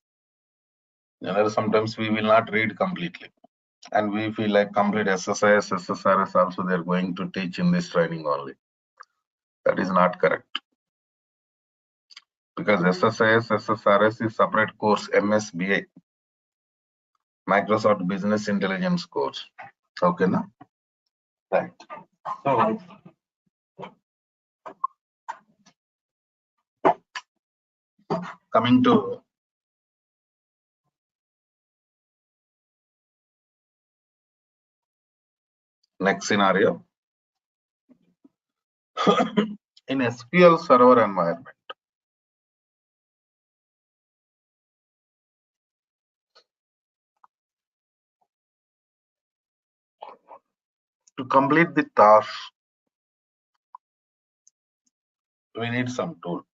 sometimes we will not read completely. And we feel like complete SSIS, SSRS also they're going to teach in this training only. That is not correct. Because SSIS, SSRS is separate course, MSBA, Microsoft Business Intelligence course. Okay, na? Right. So, coming to next scenario. In SQL Server environment, to complete the task, we need some tool.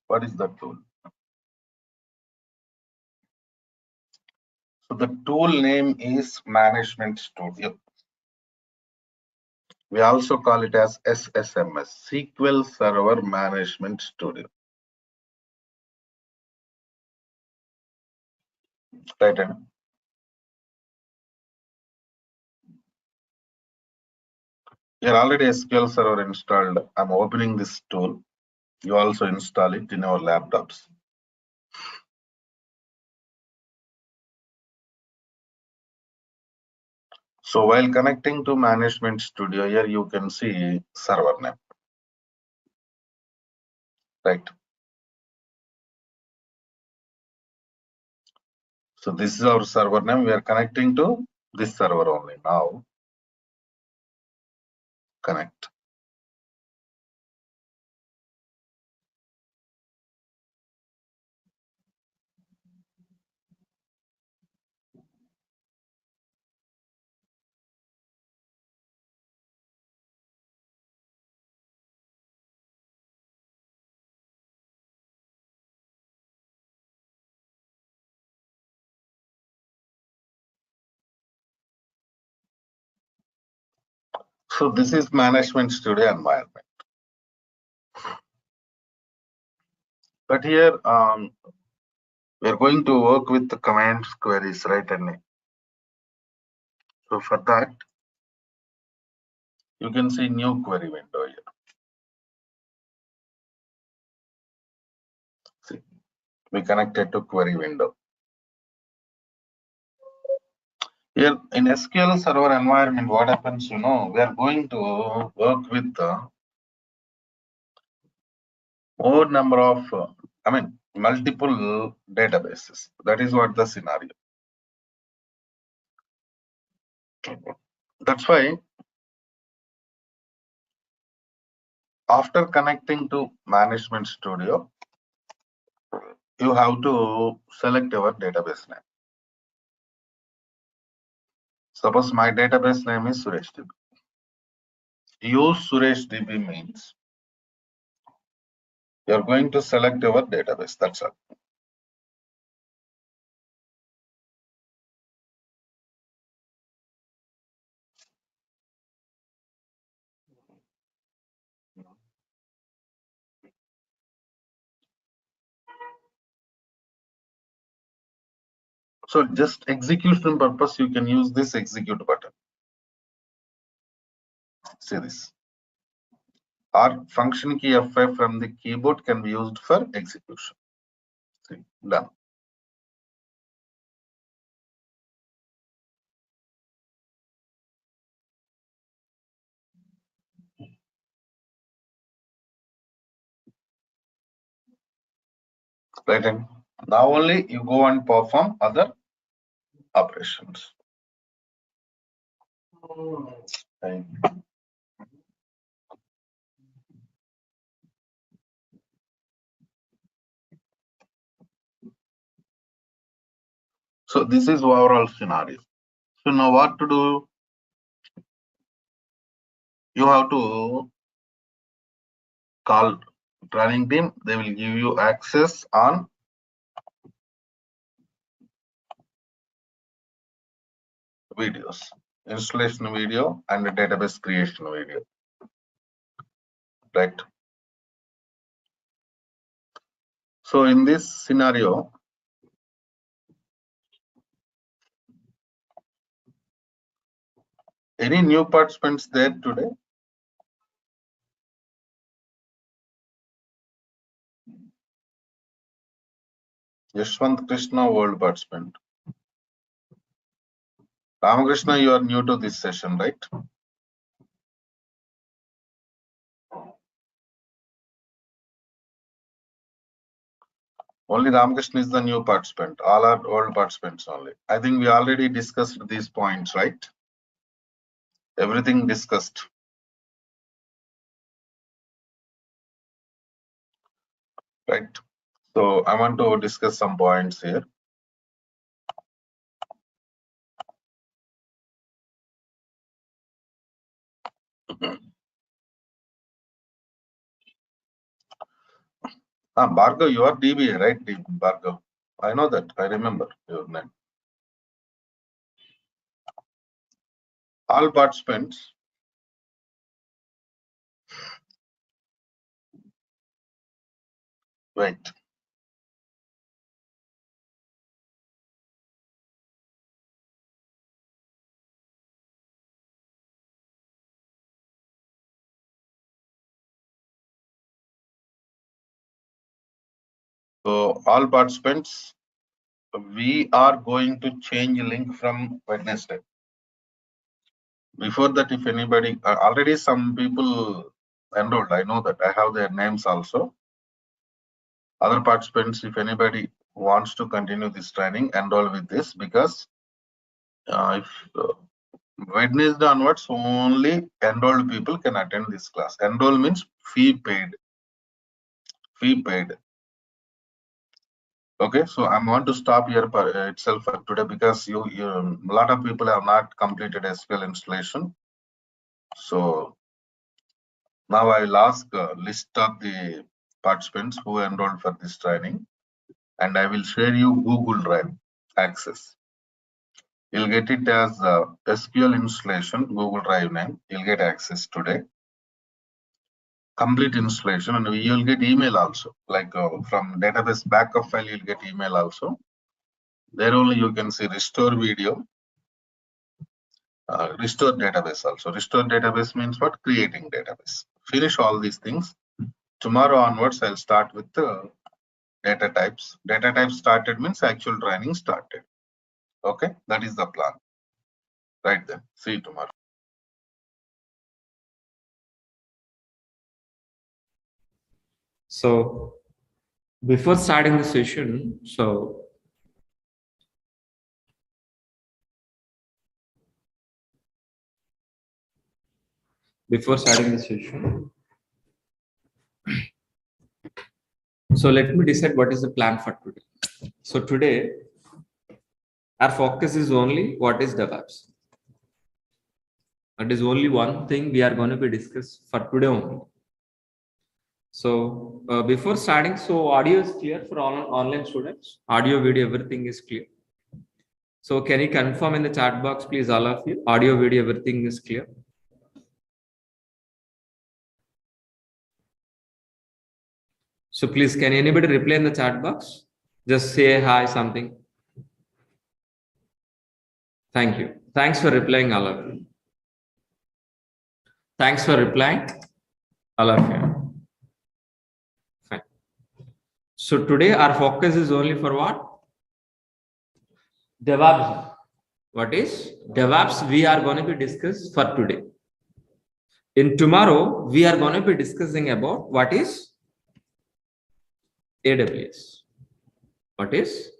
What is that tool? So the tool name is Management Studio. We also call it as SSMS, SQL Server Management Studio. Right. You're already SQL Server installed. I'm opening this tool. You also install it in our laptops. So while connecting to Management Studio, here you can see server name. Right. So this is our server name. We are connecting to this server only. Now connect. So this is Management Studio environment. But here we are going to work with the commands queries, right? And so for that, you can see new query window here. See, we connected to query window. Here in SQL Server environment, what happens, we are going to work with more number of, multiple databases. That is what the scenario. That's why after connecting to Management Studio, you have to select your database name. Suppose my database name is SureshDB. use Suresh DB means you're going to select your database. That's all. So just execution purpose, you can use this execute button. See this. Or function key F5 from the keyboard can be used for execution. See, done. Right, and now only you go and perform other operations. Right. So this is overall scenario. So now what to do? You have to call training team. They will give you access on videos, installation video and database creation video. Right. So in this scenario, any new participants there today? Yashwant Krishna, world participant. Ramakrishna, you are new to this session, right? Only Ramakrishna is the new participant. All are old participants only. I think we already discussed these points, right? Everything discussed. Right. So I want to discuss some points here. Bhargav, you are DBA, right? Bhargav. I know that. I remember your name. All participants. Wait. So all participants, we are going to change link from Wednesday. Before that, if anybody, already some people enrolled, I know that. I have their names also. Other participants, if anybody wants to continue this training, enroll with this, because if Wednesday onwards, only enrolled people can attend this class. Enroll means fee paid. Fee paid. Okay, so I want to stop here itself for today, because a lot of people have not completed SQL installation. So now I will ask a list of the participants who enrolled for this training, and I will share you Google Drive access. You'll get it as SQL installation, Google Drive name. You'll get access today. Complete installation, and you'll get email also, like from database backup file, you'll get email also. There only you can see restore video, restore database also. Restore database means what? Creating database. Finish all these things. Tomorrow onwards, I'll start with the data types. Data types started means actual training started. Okay, that is the plan. Right then, see you tomorrow. So before starting the session, so let me decide what is the plan for today. So today, our focus is only what is DevOps. That is only one thing we are going to be discussed for today only. So before starting, so audio is clear for all online students. Audio, video, everything is clear. So can you confirm in the chat box, please, all of you? Audio, video, everything is clear. So please, can anybody reply in the chat box? Just say hi, something. Thank you. Thanks for replying, all of you. Thanks for replying, all of you. Fine. So today our focus is only for what? DevOps. What is DevOps? We are going to be discussed for today. In tomorrow, we are going to be discussing about what is AWS. What is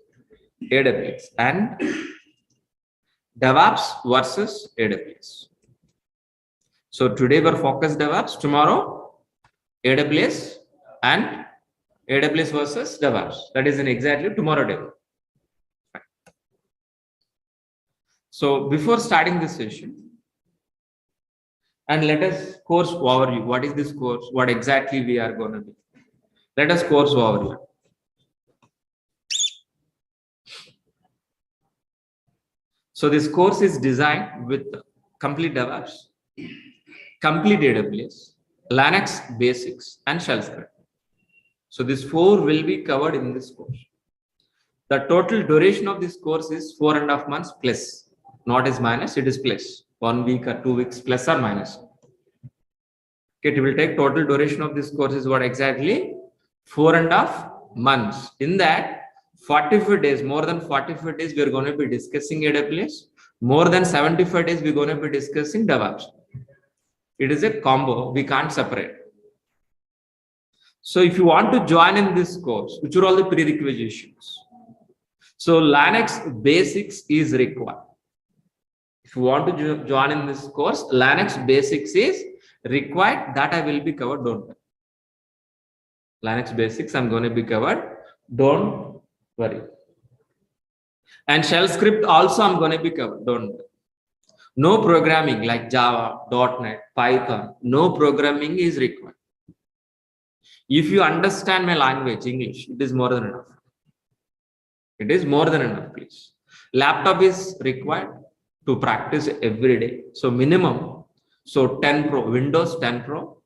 AWS and DevOps versus AWS. So today we're focused DevOps, tomorrow AWS and AWS versus DevOps. That is in exactly tomorrow DevOps. So before starting this session, and let us course overview. What is this course? What exactly we are going to do? Let us course overview. So this course is designed with complete DevOps, complete AWS, Linux basics, and shell script. So these 4 will be covered in this course. The total duration of this course is 4.5 months plus, not as minus, it is plus 1 week or 2 weeks plus or minus. Okay, it will take total duration of this course is what exactly 4.5 months. In that 45 days, more than 45 days, we are going to be discussing AWS. More than 75 days, we're going to be discussing DevOps. It is a combo, we can't separate. So if you want to join in this course, which are all the prerequisites? So Linux basics is required. If you want to join in this course, Linux basics is required. That I will be covered, don't worry. Linux basics I'm going to be covered, don't worry. And shell script also I'm going to be covered, don't worry. No programming like Java, .NET, Python, no programming is required. If you understand my language, English, it is more than enough. It is more than enough, please. Laptop is required to practice every day. So minimum, so 10 Pro, Windows 10 Pro,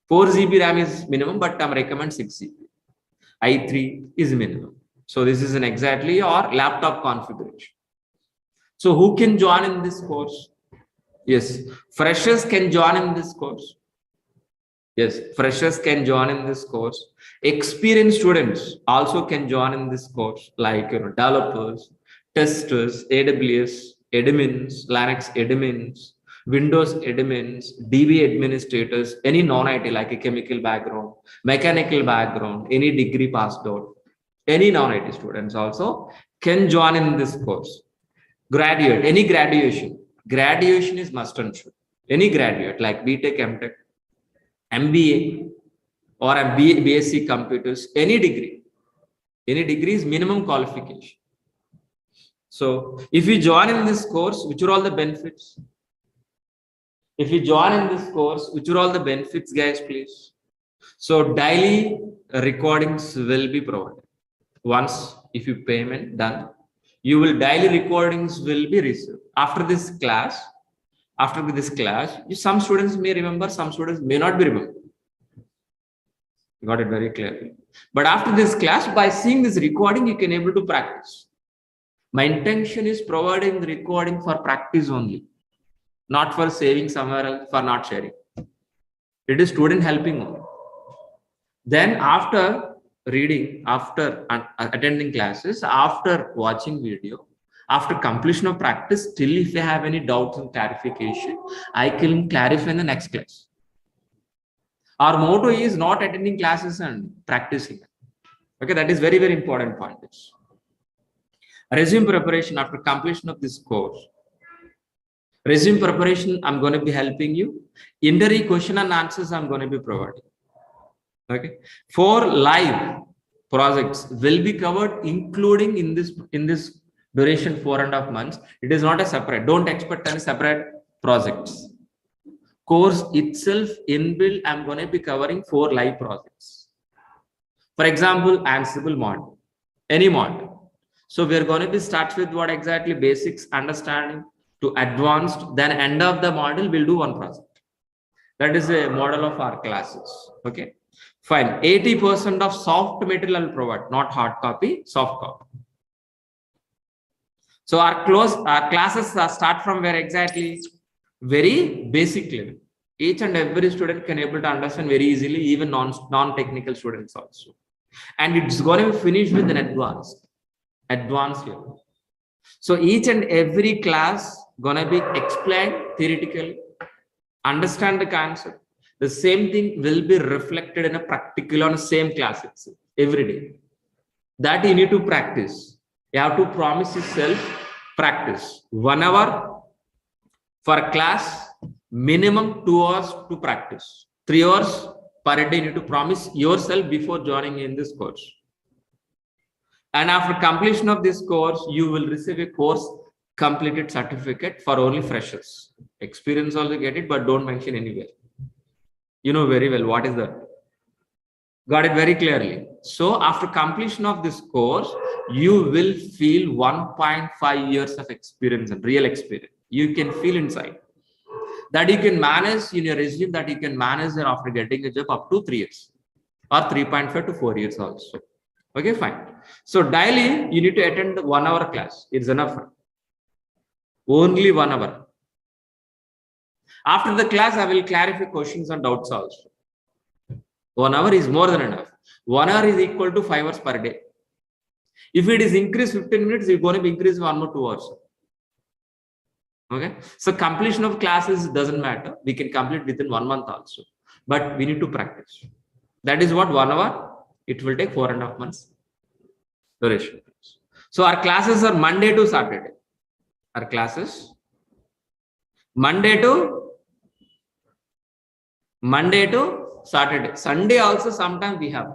4 GB RAM is minimum, but I recommend 6 GB. i3 is minimum. So this is an exactly your laptop configuration. So who can join in this course? Yes, freshers can join in this course. Yes, freshers can join in this course. Experienced students also can join in this course, like developers, testers, AWS admins, Linux admins, Windows admins, DB administrators, any non-IT like a chemical background, mechanical background, any degree passed out, any non-IT students also can join in this course. Graduate, any graduation. Graduation is must and should. Any graduate like BTech, MTech, MBA, or a BSc computers, any degree is minimum qualification. So if you join in this course, which are all the benefits? If you join in this course, which are all the benefits, guys, please? So daily recordings will be provided. Once if you payment done, you will daily recordings will be received. After this class, some students may remember, some students may not be remember. You got it very clearly. But after this class, by seeing this recording, you can able to practice. My intention is providing the recording for practice only, not for saving somewhere else, for not sharing. It is student helping only. Then after reading, after attending classes, after watching video, after completion of practice, still if you have any doubts and clarification, I can clarify in the next class. Our motto is not attending classes and practicing. Okay, that is very, very important point. Resume preparation after completion of this course. Resume preparation, I'm going to be helping you. Interview question and answers, I'm going to be providing. Okay, 4 live projects will be covered, including in this duration 4.5 months. It is not a separate. Don't expect any separate projects. course itself inbuilt, I'm going to be covering 4 live projects. For example, Ansible module, any module. So we're going to be start with what exactly basics, understanding to advanced, then end of the module, we'll do one project. That is a model of our classes. Okay, fine. 80% of soft material I'll provide, not hard copy, soft copy. So our classes start from where exactly? Very basic level. Each and every student can able to understand very easily, even non-technical students also. And it's going to be finished with an advanced level. So each and every class gonna be explained theoretically, understand the concept. The same thing will be reflected in a practical on the same class itself every day. That you need to practice. You have to promise yourself practice 1 hour for a class, minimum 2 hours to practice. 3 hours per day you need to promise yourself before joining in this course. And after completion of this course, you will receive a course completed certificate for only freshers. Experience also get it, but don't mention anywhere. You know very well what is that. Got it very clearly. So after completion of this course, you will feel 1.5 years of experience and real experience. You can feel inside that you can manage in your resume, that you can manage there after getting a job up to 3 years or 3.5 to 4 years also. Okay, fine. So daily you need to attend the 1 hour class. It's enough. Only 1 hour. After the class, I will clarify questions and doubts also. 1 hour is more than enough. 1 hour is equal to 5 hours per day. If it is increased 15 minutes, it's going to be increased 1 or 2 hours. Okay. So completion of classes doesn't matter. We can complete within 1 month also. But we need to practice. That is what 1 hour. It will take 4.5 months duration. So our classes are Monday to Saturday. Our classes Monday to Saturday. Sunday also sometimes we have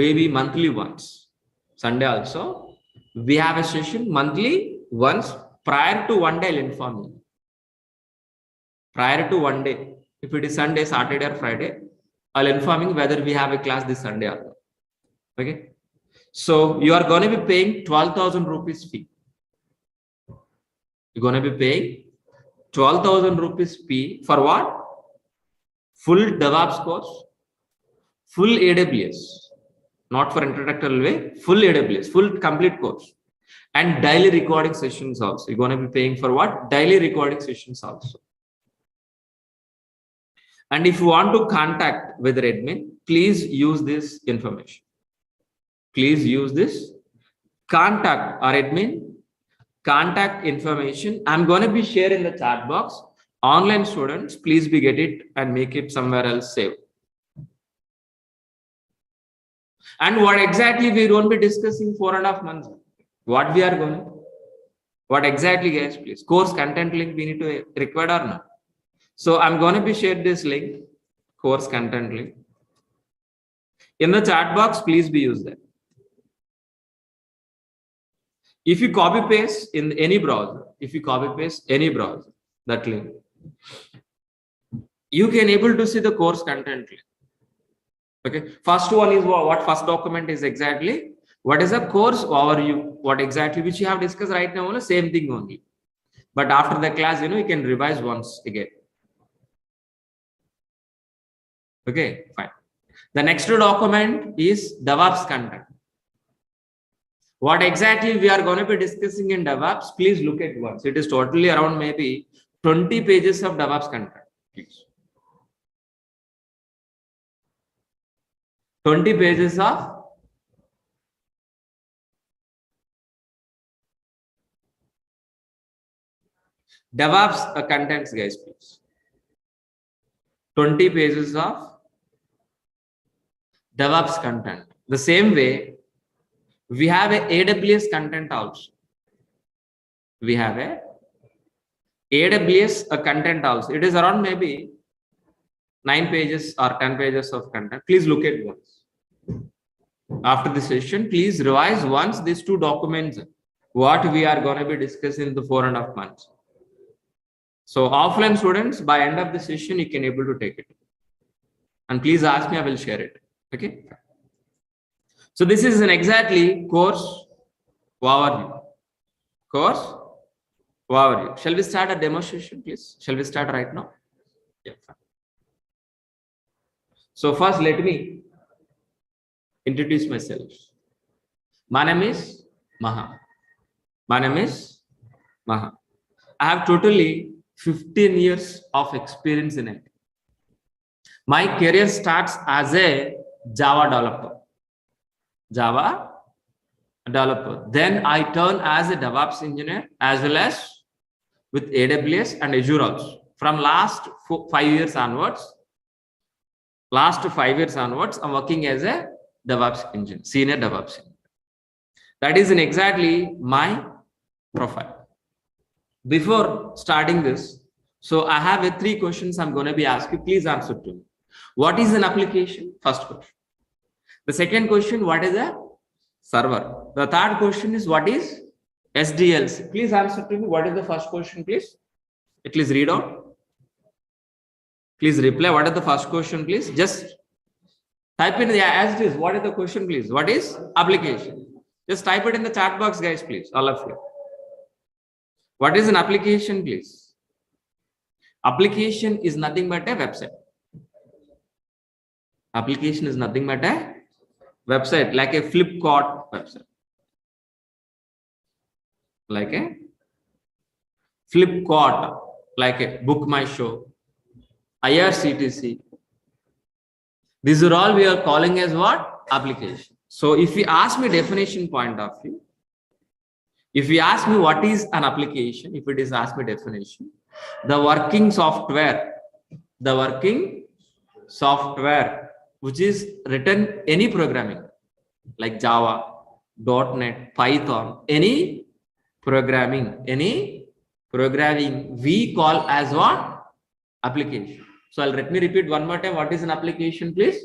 baby monthly once. Sunday also we have a session monthly once. Prior to 1 day I'll inform you. Prior to 1 day, if it is Sunday, Saturday or Friday, I'll inform you whether we have a class this Sunday or not. Okay. So you are going to be paying 12,000 rupees fee. You're going to be paying 12,000 rupees fee for what? Full DevOps course, full AWS, not for introductory way, full AWS, full complete course, and daily recording sessions also. You're going to be paying for what? Daily recording sessions also. And if you want to contact with the admin, please use this information. Please use this. Contact our admin. Contact information. I'm going to be sharing the chat box. Online students, please be get it and make it somewhere else save. And what exactly we won't be discussing 4.5 months. What we are going. What exactly, guys, please. Course content link we need to require or not. So I'm going to be share this link, course content link. In the chat box, please be used that. If you copy paste in any browser, that link, you can able to see the course content link. Okay. First one is what first document is exactly. What is a course overview? What exactly which you have discussed right now, only same thing only. But after the class, you can revise once again. Okay, fine. The next document is DevOps content. What exactly we are going to be discussing in DevOps, please look at once. It is totally around maybe 20 pages of DevOps content. Please. 20 pages of DevOps contents, guys, please. 20 pages of DevOps content. The same way, we have a AWS content also. We have a AWS content also. It is around maybe 9 pages or 10 pages of content. Please look at once. After the session, please revise once these 2 documents, what we are going to be discussing in the 4.5 months. So offline students, by end of the session, you can able to take it. And please ask me, I will share it. Okay. So this is an exactly course overview. Course overview. Shall we start a demonstration, please? Shall we start right now? Yeah. Fine. So first, let me introduce myself. My name is Maha. My name is Maha. I have totally 15 years of experience in it. My career starts as a Java developer. Java developer. Then I turn as a DevOps engineer as well as with AWS and Azure also. From last 5 years onwards, I'm working as a DevOps engineer, senior DevOps engineer. That is in exactly my profile. Before starting this, so I have 3 questions I'm going to be asking. Please answer to me. What is an application? First question. The second question, what is a server? The third question is, what is SDLC? Please answer to me. What is the first question, please? Please read out. Please reply. What is the first question, please? Just type in as it is. What is the question, please? What is application? Just type it in the chat box, guys, please. All of you. What is an application, please? Application is nothing but a website. Application is nothing but a website, like a Flipkart website. Like a Flipkart, like a Book My Show, IRCTC. These are all we are calling as what? Application. So if you ask me definition point of view, if you ask me what is an application, if it is ask me definition, the working software which is written any programming like Java, .NET, Python, any programming we call as what? Application. So let me repeat one more time. What is an application, please?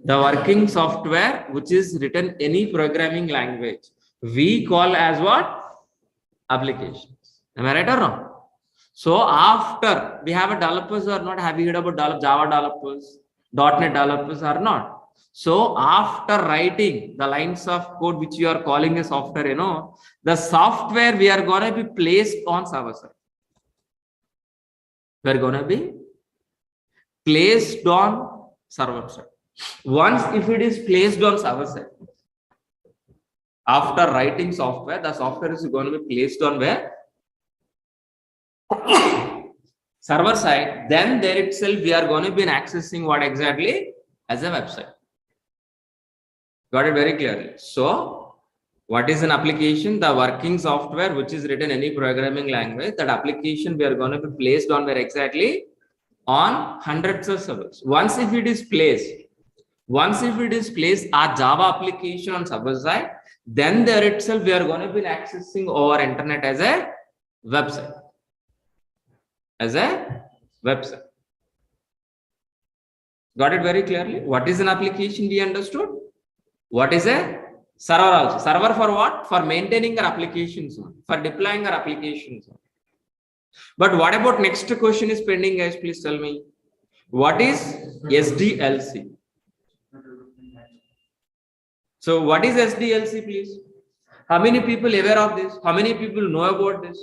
The working software which is written any programming language we call as what? Applications. Am I right or wrong? So after we have a developers or not, have you heard about Java developers, .NET developers or not? So after writing the lines of code which you are calling a software, the software we are going to be placed on server side. We are going to be placed on server side. Once if it is placed on server side, after writing software, the software is going to be placed on where? Server side. Then there itself we are going to be accessing what exactly? As a website. Got it very clearly. So what is an application? The working software which is written any programming language. That application we are going to be placed on where exactly? On hundreds of servers. Once if it is placed a Java application on server side, then there itself we are going to be accessing over internet as a website. Got it very clearly? What is an application we understood? What is a server also? Server for what? For maintaining our applications, for deploying our applications. But what about next question is pending, guys? Please tell me. What is SDLC? So what is SDLC, please? How many people aware of this? How many people know about this?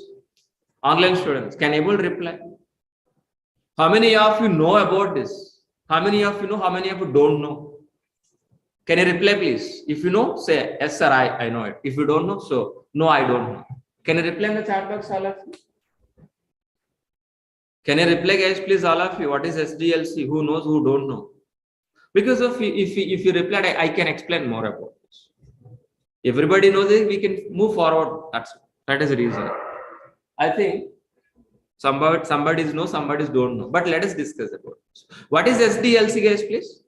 Online students can able to reply. How many of you know about this? How many of you know? How many of you don't know? Can you reply, please? If you know, say yes, sir. I know it. If you don't know, so no, I don't know. Can you reply in the chat box, all of you? Can you reply, guys, please, all of you? What is SDLC? Who knows? Who don't know? Because if you replied, I can explain more about this. Everybody knows it. We can move forward. That is the reason. I think somebody knows, somebody don't know. But let us discuss about this. What is SDLC, guys, please?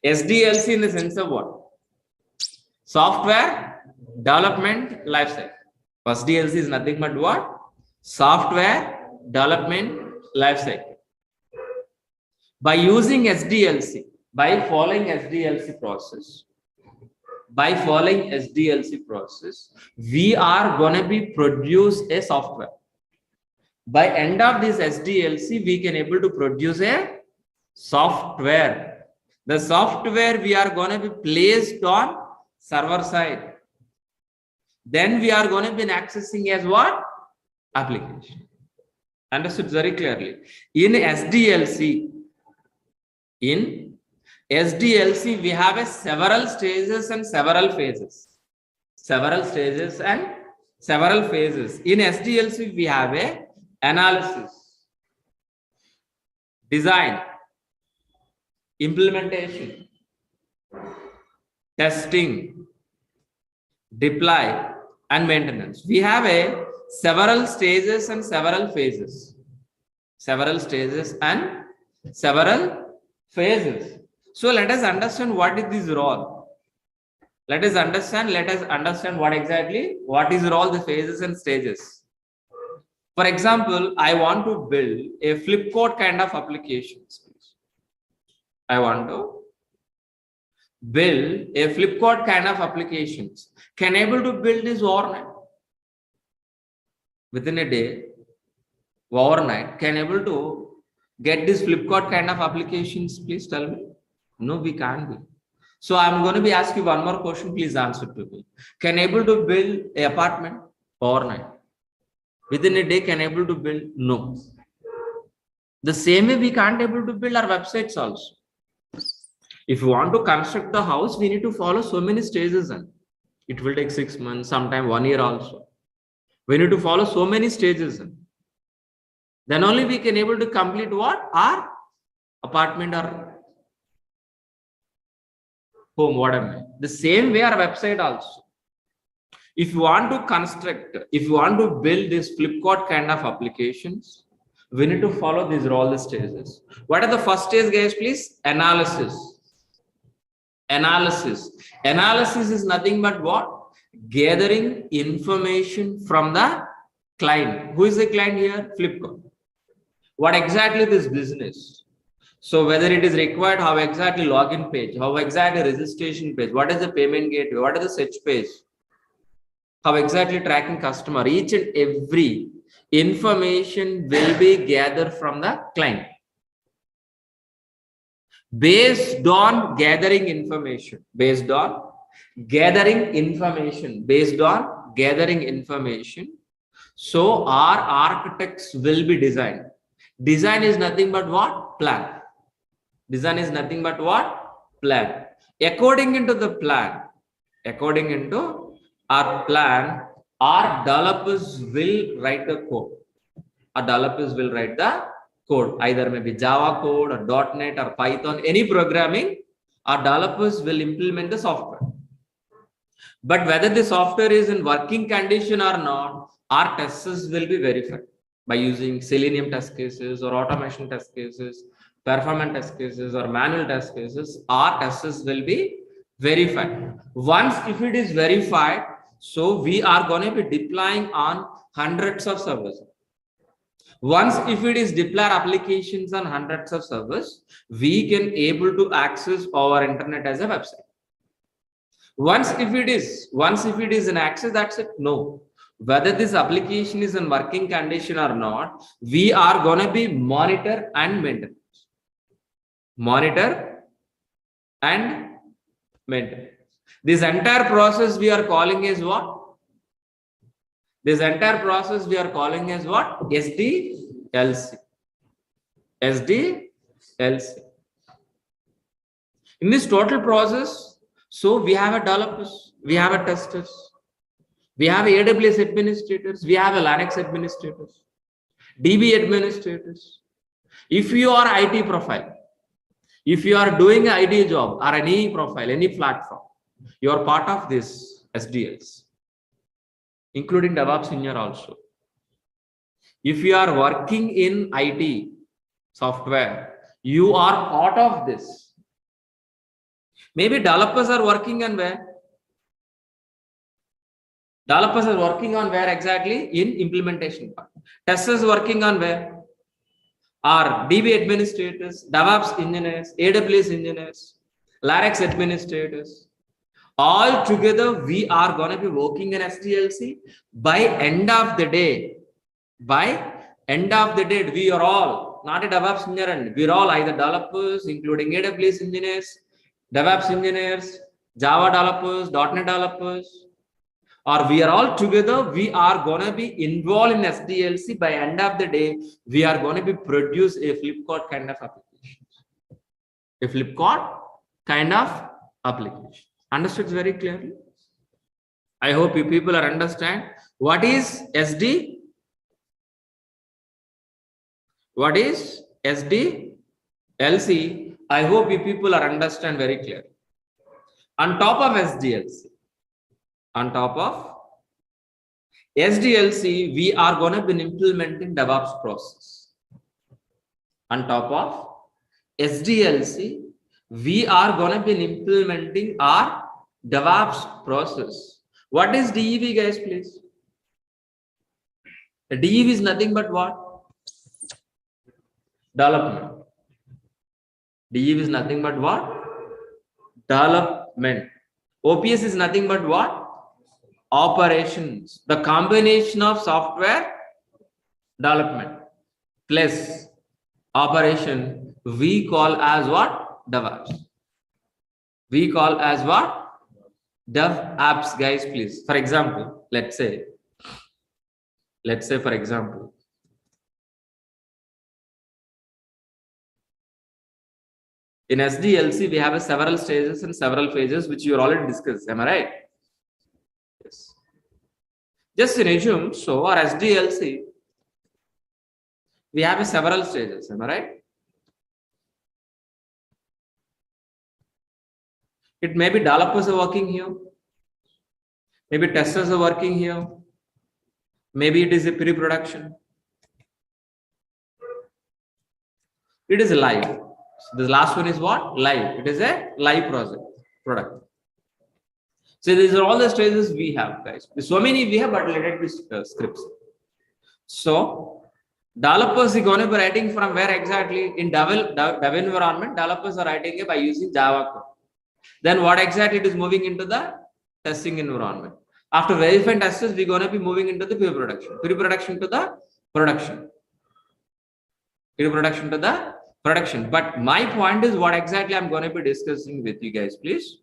SDLC in the sense of what? Software Development Lifecycle. SDLC is nothing but what? Software Development Lifecycle. By using SDLC, by following SDLC process, we are going to be produce a software. By end of this SDLC, we can able to produce a software. The software we are going to be placed on server side. Then we are going to be accessing as what? Application. Understood very clearly. In SDLC, we have a several stages and several phases. Several stages and several phases. In SDLC, we have a analysis, design, implementation, testing, deploy, and maintenance. We have a several stages and several phases. Several stages and several phases. So let us understand what is this role. Let us understand what is role, the phases and stages. For example, I want to build a flipcode kind of applications. I want to build a flipcode kind of applications. Can able to build this overnight? Within a day, overnight, can able to get this flipkart kind of applications? Please tell me. No, we can't be. So I'm going to be asking you one more question. Please answer to me. Can able to build an apartment overnight? Within a day, can able to build? No. The same way we can't able to build our websites also. If you want to construct the house, we need to follow so many stages, and it will take 6 months, sometime 1 year also. We need to follow so many stages. Then only we can able to complete what? Our apartment or home, whatever. The same way our website also. If you want to construct, if you want to build this Flipkart kind of applications, we need to follow these all the stages. What are the first stage, guys, please? Analysis. Analysis. Analysis is nothing but what? Gathering information from the client. Who is the client here? Flipkart. What exactly this business? So whether it is required, how exactly login page, how exactly registration page, what is the payment gateway, what is the search page, how exactly tracking customer, each and every information will be gathered from the client. Based on gathering information, so our architects will be designed. Design is nothing but what? Plan. Design is nothing but what? Plan. According into the plan, according into our plan, our developers will write the code. Our developers will write the code, either maybe Java code or .NET or Python, any programming, our developers will implement the software. But whether the software is in working condition or not, our testers will be verified by using Selenium test cases or automation test cases, performance test cases or manual test cases. Our testers will be verified. Once if it is verified, so we are going to be deploying on hundreds of servers. Once if it is deploy applications on hundreds of servers, we can able to access our internet as a website. Once if it is an access, that's it. No, whether this application is in working condition or not, we are going to be monitor and maintain. Monitor and maintain. This entire process we are calling as what? This entire process we are calling as what? SDLC. SDLC. In this total process, so we have a developers, we have a testers, we have AWS administrators, we have a Linux administrators, DB administrators. If you are IT profile, if you are doing an IT job or any profile, any platform, you are part of this SDLC, including DevOps engineer also. If you are working in IT software, you are part of this. Maybe developers are working on where? Developers are working on where exactly? In implementation part. Testers working on where? Are DB administrators, DevOps engineers, AWS engineers, Linux administrators. All together, we are going to be working in SDLC. By end of the day, End of the day, we are all not a DevOps engineer, we're all either developers, including AWS engineers, DevOps engineers, Java developers, .NET developers, or we are all together. We are going to be involved in SDLC. By end of the day, we are going to be produce a Flipkart kind of application. A Flipkart kind of application. Understood very clearly? I hope you people are understand what is SD. What is SDLC? I hope you people are understand very clearly. On top of SDLC, we are going to be implementing DevOps process. On top of SDLC, we are going to be implementing our DevOps process. What is DEV, guys, please? The DEV is nothing but what? Development. DEV is nothing but what? Development. OPS is nothing but what? Operations. The combination of software development plus operation we call as what? DevOps. We call as what? DevOps, guys, please. For example, let's say for example, in SDLC, we have several stages and several phases, which you already discussed. Am I right? Yes. Just in assume, so our SDLC, we have several stages. Am I right? It may be developers are working here. Maybe testers are working here. Maybe it is a pre-production. It is live. So the last one is what? Live. It is a live product. So these are all the stages we have, guys. So many we have, but let it be scripts. So developers are going to be writing from where exactly? In dev environment, developers are writing it by using Java code. Then what exactly it is moving into the testing environment. After verifying testers, we're going to be moving into the pre-production. Pre-production to the production. Pre-production to the production. But my point is what exactly I'm going to be discussing with you guys, please.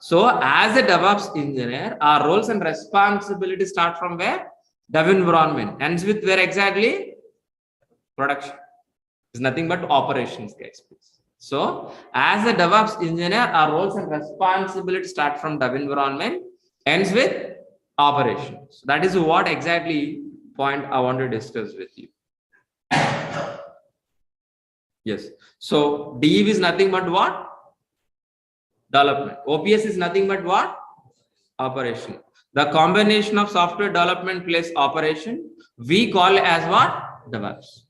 So as a DevOps engineer, our roles and responsibilities start from where? Dev environment. Ends with where exactly? Production. It's nothing but operations, guys, please. So as a DevOps engineer, our roles and responsibilities start from dev environment, ends with operations. That is what exactly point I want to discuss with you. Yes. So DEV is nothing but what? Development. OPS is nothing but what? Operation. The combination of software development plus operation, we call as what? DevOps.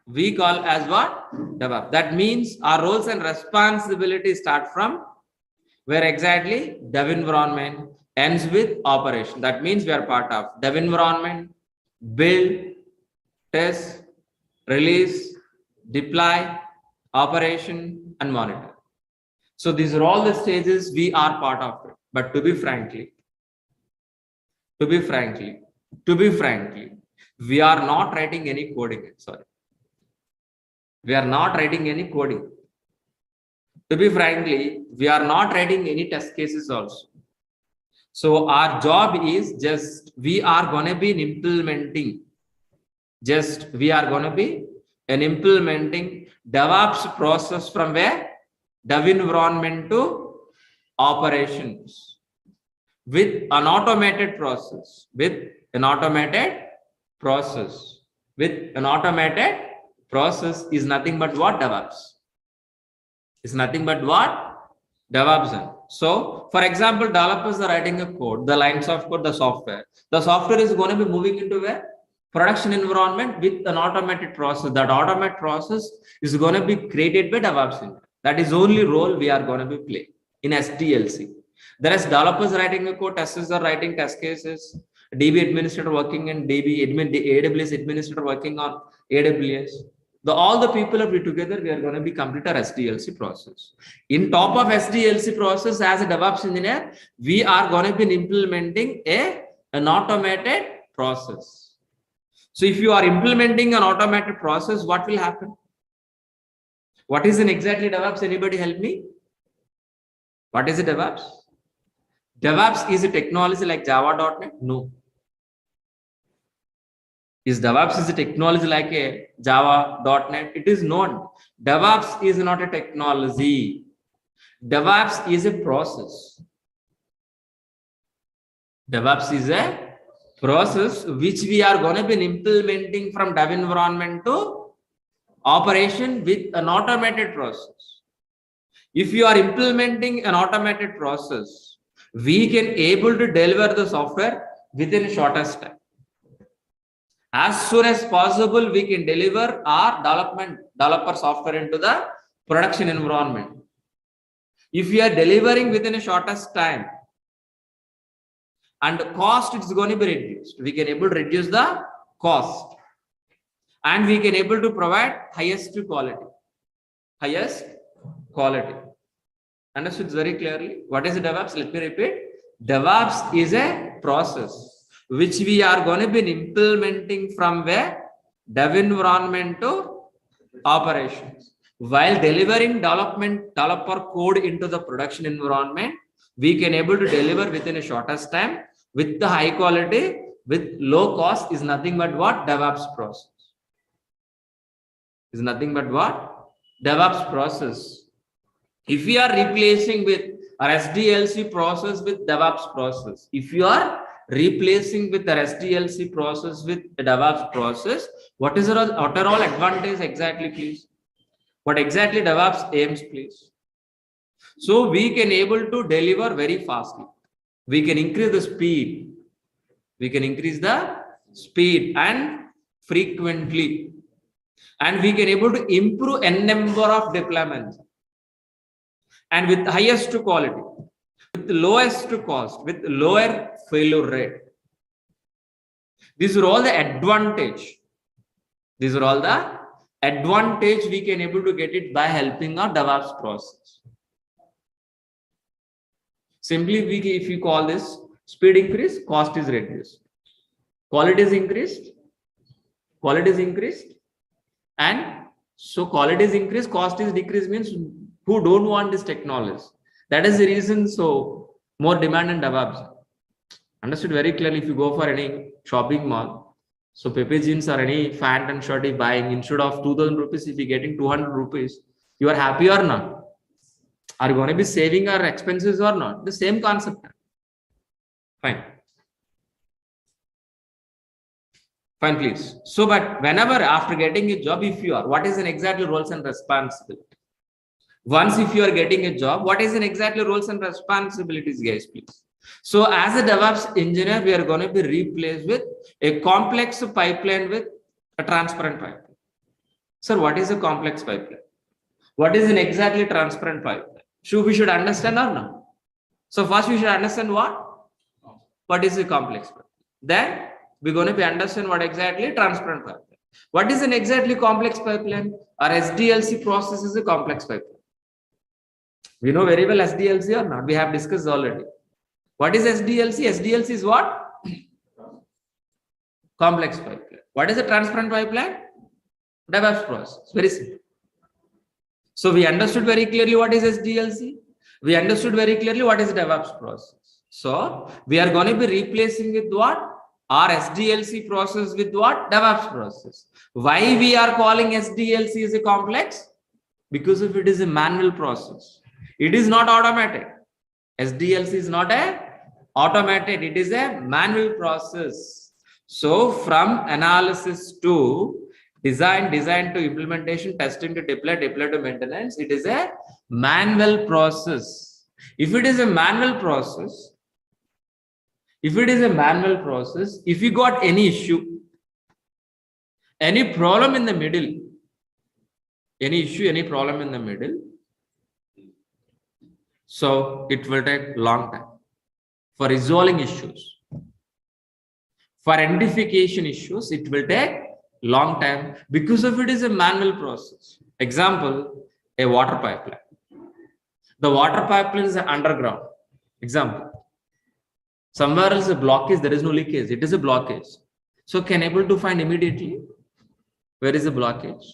We call as what? DevOps. That means our roles and responsibilities start from where exactly? Dev environment, ends with operation. That means we are part of dev environment, build, test, release, deploy, operation, and monitor. So these are all the stages we are part of it. But to be frankly, we are not writing any coding. Sorry. We are not writing any coding. To be frankly, we are not writing any test cases also. So our job is just, we are going to be implementing DevOps process from where? Dev environment to operations with an automated process, is nothing but what? DevOps. Is nothing but what? DevOps. So, for example, developers are writing a code, the lines of code, the software. The software is going to be moving into where? Production environment with an automated process. That automated process is going to be created by DevOps. That is only role we are going to be playing in SDLC. The rest, developers writing a code, testers are writing test cases, DB administrator working in AWS administrator working on AWS. All the people are together, we are going to be complete our SDLC process. In top of SDLC process, as a DevOps engineer, we are going to be implementing an automated process. So if you are implementing an automated process, what will happen? What is exactly DevOps? Anybody help me? What is DevOps? DevOps is a technology like Java.NET? No. Is DevOps is a technology like a Java.NET? It is not. DevOps is not a technology. DevOps is a process. DevOps is a process which we are going to be implementing from dev environment to operation with an automated process. If you are implementing an automated process, we can able to deliver the software within shortest time. As soon as possible, we can deliver our developer software into the production environment. If we are delivering within a shortest time, and cost is going to be reduced, we can able to reduce the cost, and we can able to provide highest quality. Understood very clearly? What is DevOps? Let me repeat. DevOps is a process which we are going to be implementing from where? Dev environment to operations. While delivering developer code into the production environment, we can able to deliver within a shortest time with the high quality, with low cost is nothing but what? DevOps process. Is nothing but what? DevOps process. If you are replacing with our SDLC process with DevOps process, if you are replacing with the SDLC process with a DevOps process, what are all advantage exactly, please? What exactly DevOps aims, please? So we can able to deliver very fastly. We can increase the speed. We can increase the speed and frequently. And we can able to improve n number of deployments. And with highest quality, with lowest cost, with lower failure rate. These are all the advantage. These are all the advantage we can able to get it by helping our DevOps process. Simply, if you call this speed increase, cost is reduced. Quality is increased. Quality is increased. And so quality is increased, cost is decreased means who don't want this technology. That is the reason. So more demand in DevOps. Understood very clearly. If you go for any shopping mall, so Pepe jeans or any pant and shirt is buying, instead of 2000 rupees, if you're getting 200 rupees, you are happy or not? Are you going to be saving our expenses or not? The same concept. Fine. Fine, please. So, but whenever after getting a job, if you are, what is an exactly roles and responsibility? Once if you are getting a job, what is an exactly roles and responsibilities, guys, please? So as a DevOps engineer, we are going to be replaced with a complex pipeline with a transparent pipeline. Sir, what is a complex pipeline? What is an exactly transparent pipeline? We should understand or not? So first we should understand what is a complex pipeline. Then we're going to be understand what exactly transparent pipeline. What is an exactly complex pipeline? Our SDLC process is a complex pipeline. We know very well SDLC or not? We have discussed already. What is SDLC? SDLC is what? Complex pipeline. What is a transparent pipeline? DevOps process. Very simple. So we understood very clearly what is SDLC. We understood very clearly what is DevOps process. So we are going to be replacing with what? Our SDLC process with what? DevOps process. Why we are calling SDLC as a complex? Because if it is a manual process. It is not automated. SDLC is not a automated. It is a manual process. So from analysis to design to implementation, testing to deploy to maintenance, it is a manual process. If it is a manual process, if you got any issue, any problem in the middle, any problem in the middle, so it will take long time for resolving issues. For identification issues, it will take long time because of it is a manual process. Example, a water pipeline. The water pipeline is underground. Example, somewhere else a blockage, there is no leakage. It is a blockage. So can able to find immediately where is the blockage.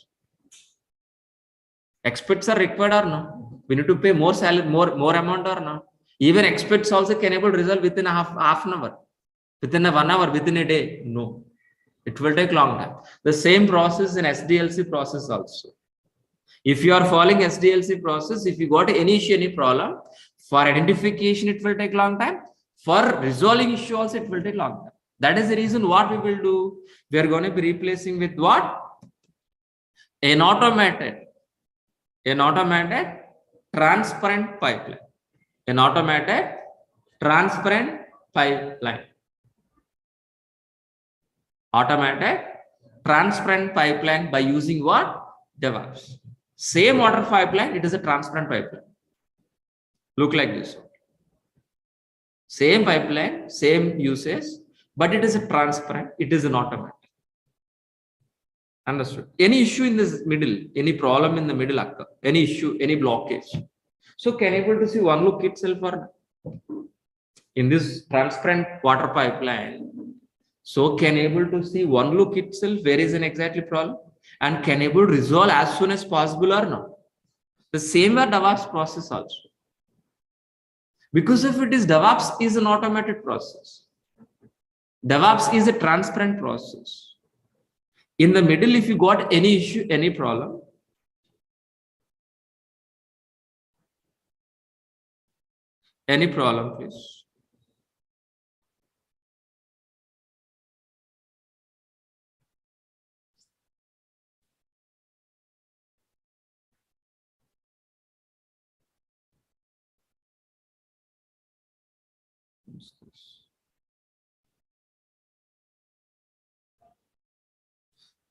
Experts are required or no? We need to pay more salary, more amount or no? Even experts also can able to resolve within half an hour, within a 1 hour, within a day. No, it will take long time. The same process in SDLC process also. If you are following SDLC process, if you got any issue, any problem, for identification it will take long time. For resolving issue also it will take long time. That is the reason what we will do. We are going to be replacing with what? An automated transparent pipeline. An automated transparent pipeline. Automated transparent pipeline by using what? DevOps. Same water pipeline, it is a transparent pipeline. Look like this. Same pipeline, same usage, but it is a transparent, it is an automatic. Understood? Any issue in this middle, any problem in the middle occur, any issue, any blockage. So can able to see one look itself or in this transparent water pipeline. So can able to see one look itself where is an exactly problem and can able to resolve as soon as possible or not. The same way DevOps process also. Because if it is DevOps is an automated process. DevOps is a transparent process. In the middle, if you got any issue, any problem, please.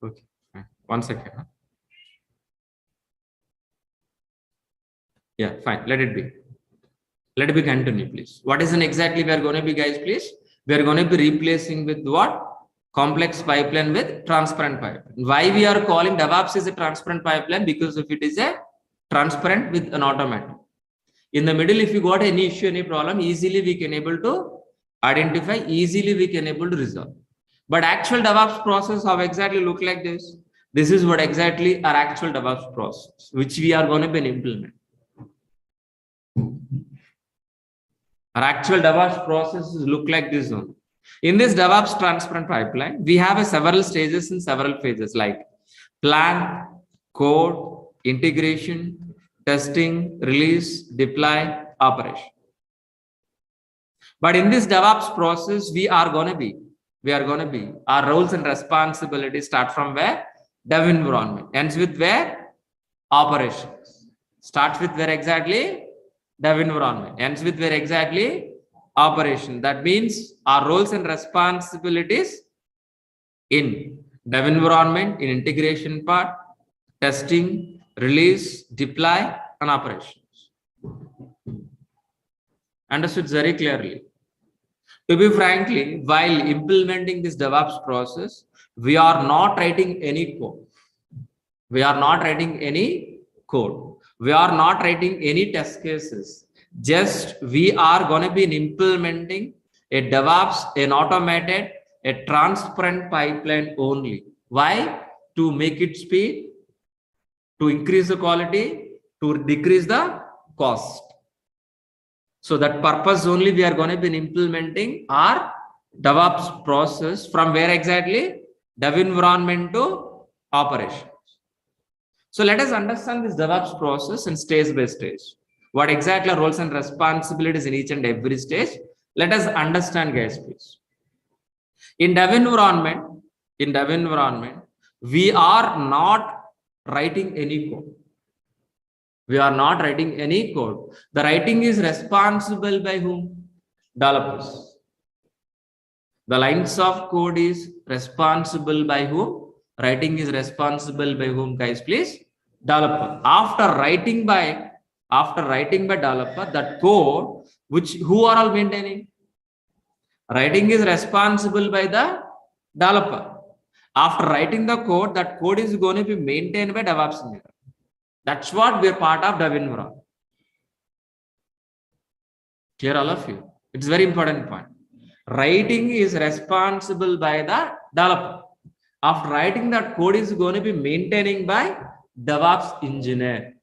Okay, fine. 1 second. Huh? Yeah, fine. Let it be. Let it be continue, please. What is an exactly we are going to be, guys, please? We are going to be replacing with what? Complex pipeline with transparent pipeline. Why we are calling DevOps is a transparent pipeline? Because if it is a transparent with an automatic. In the middle, if you got any issue, any problem, easily we can able to identify, easily we can able to resolve. But actual DevOps process, how exactly look like this? This is what exactly our actual DevOps process, which we are going to be implement. Our actual DevOps processes look like this one. In this DevOps transparent pipeline, we have several stages and several phases like plan, code, integration, testing, release, deploy, operation. But in this DevOps process, we are going to be, our roles and responsibilities start from where? Dev environment. Ends with where? Operations. Starts with where exactly? Dev environment. Ends with where exactly? Operation. That means our roles and responsibilities in dev environment, in integration part, testing, release, deploy, and operations. Understood very clearly. To be frankly, while implementing this DevOps process, we are not writing any code. We are not writing any code. We are not writing any test cases. Just we are going to be implementing a DevOps, an automated, a transparent pipeline only. Why? To make it speed, to increase the quality, to decrease the cost. So that purpose only we are going to be implementing our DevOps process from where exactly? Dev environment to operations. So let us understand this DevOps process in stage by stage. What exactly are roles and responsibilities in each and every stage? Let us understand, guys, please. In dev environment, we are not writing any code. We are not writing any code. The writing is responsible by whom? Developers. The lines of code is responsible by whom? Writing is responsible by whom, guys, please? Developer. After writing by developer, that code, who are all maintaining? Writing is responsible by the developer. After writing the code, that code is going to be maintained by DevOps engineer. That's what we're part of dev environment. Clear, all of you? It's a very important point. Writing is responsible by the Developer. After writing that code is going to be maintaining by DevOps engineer.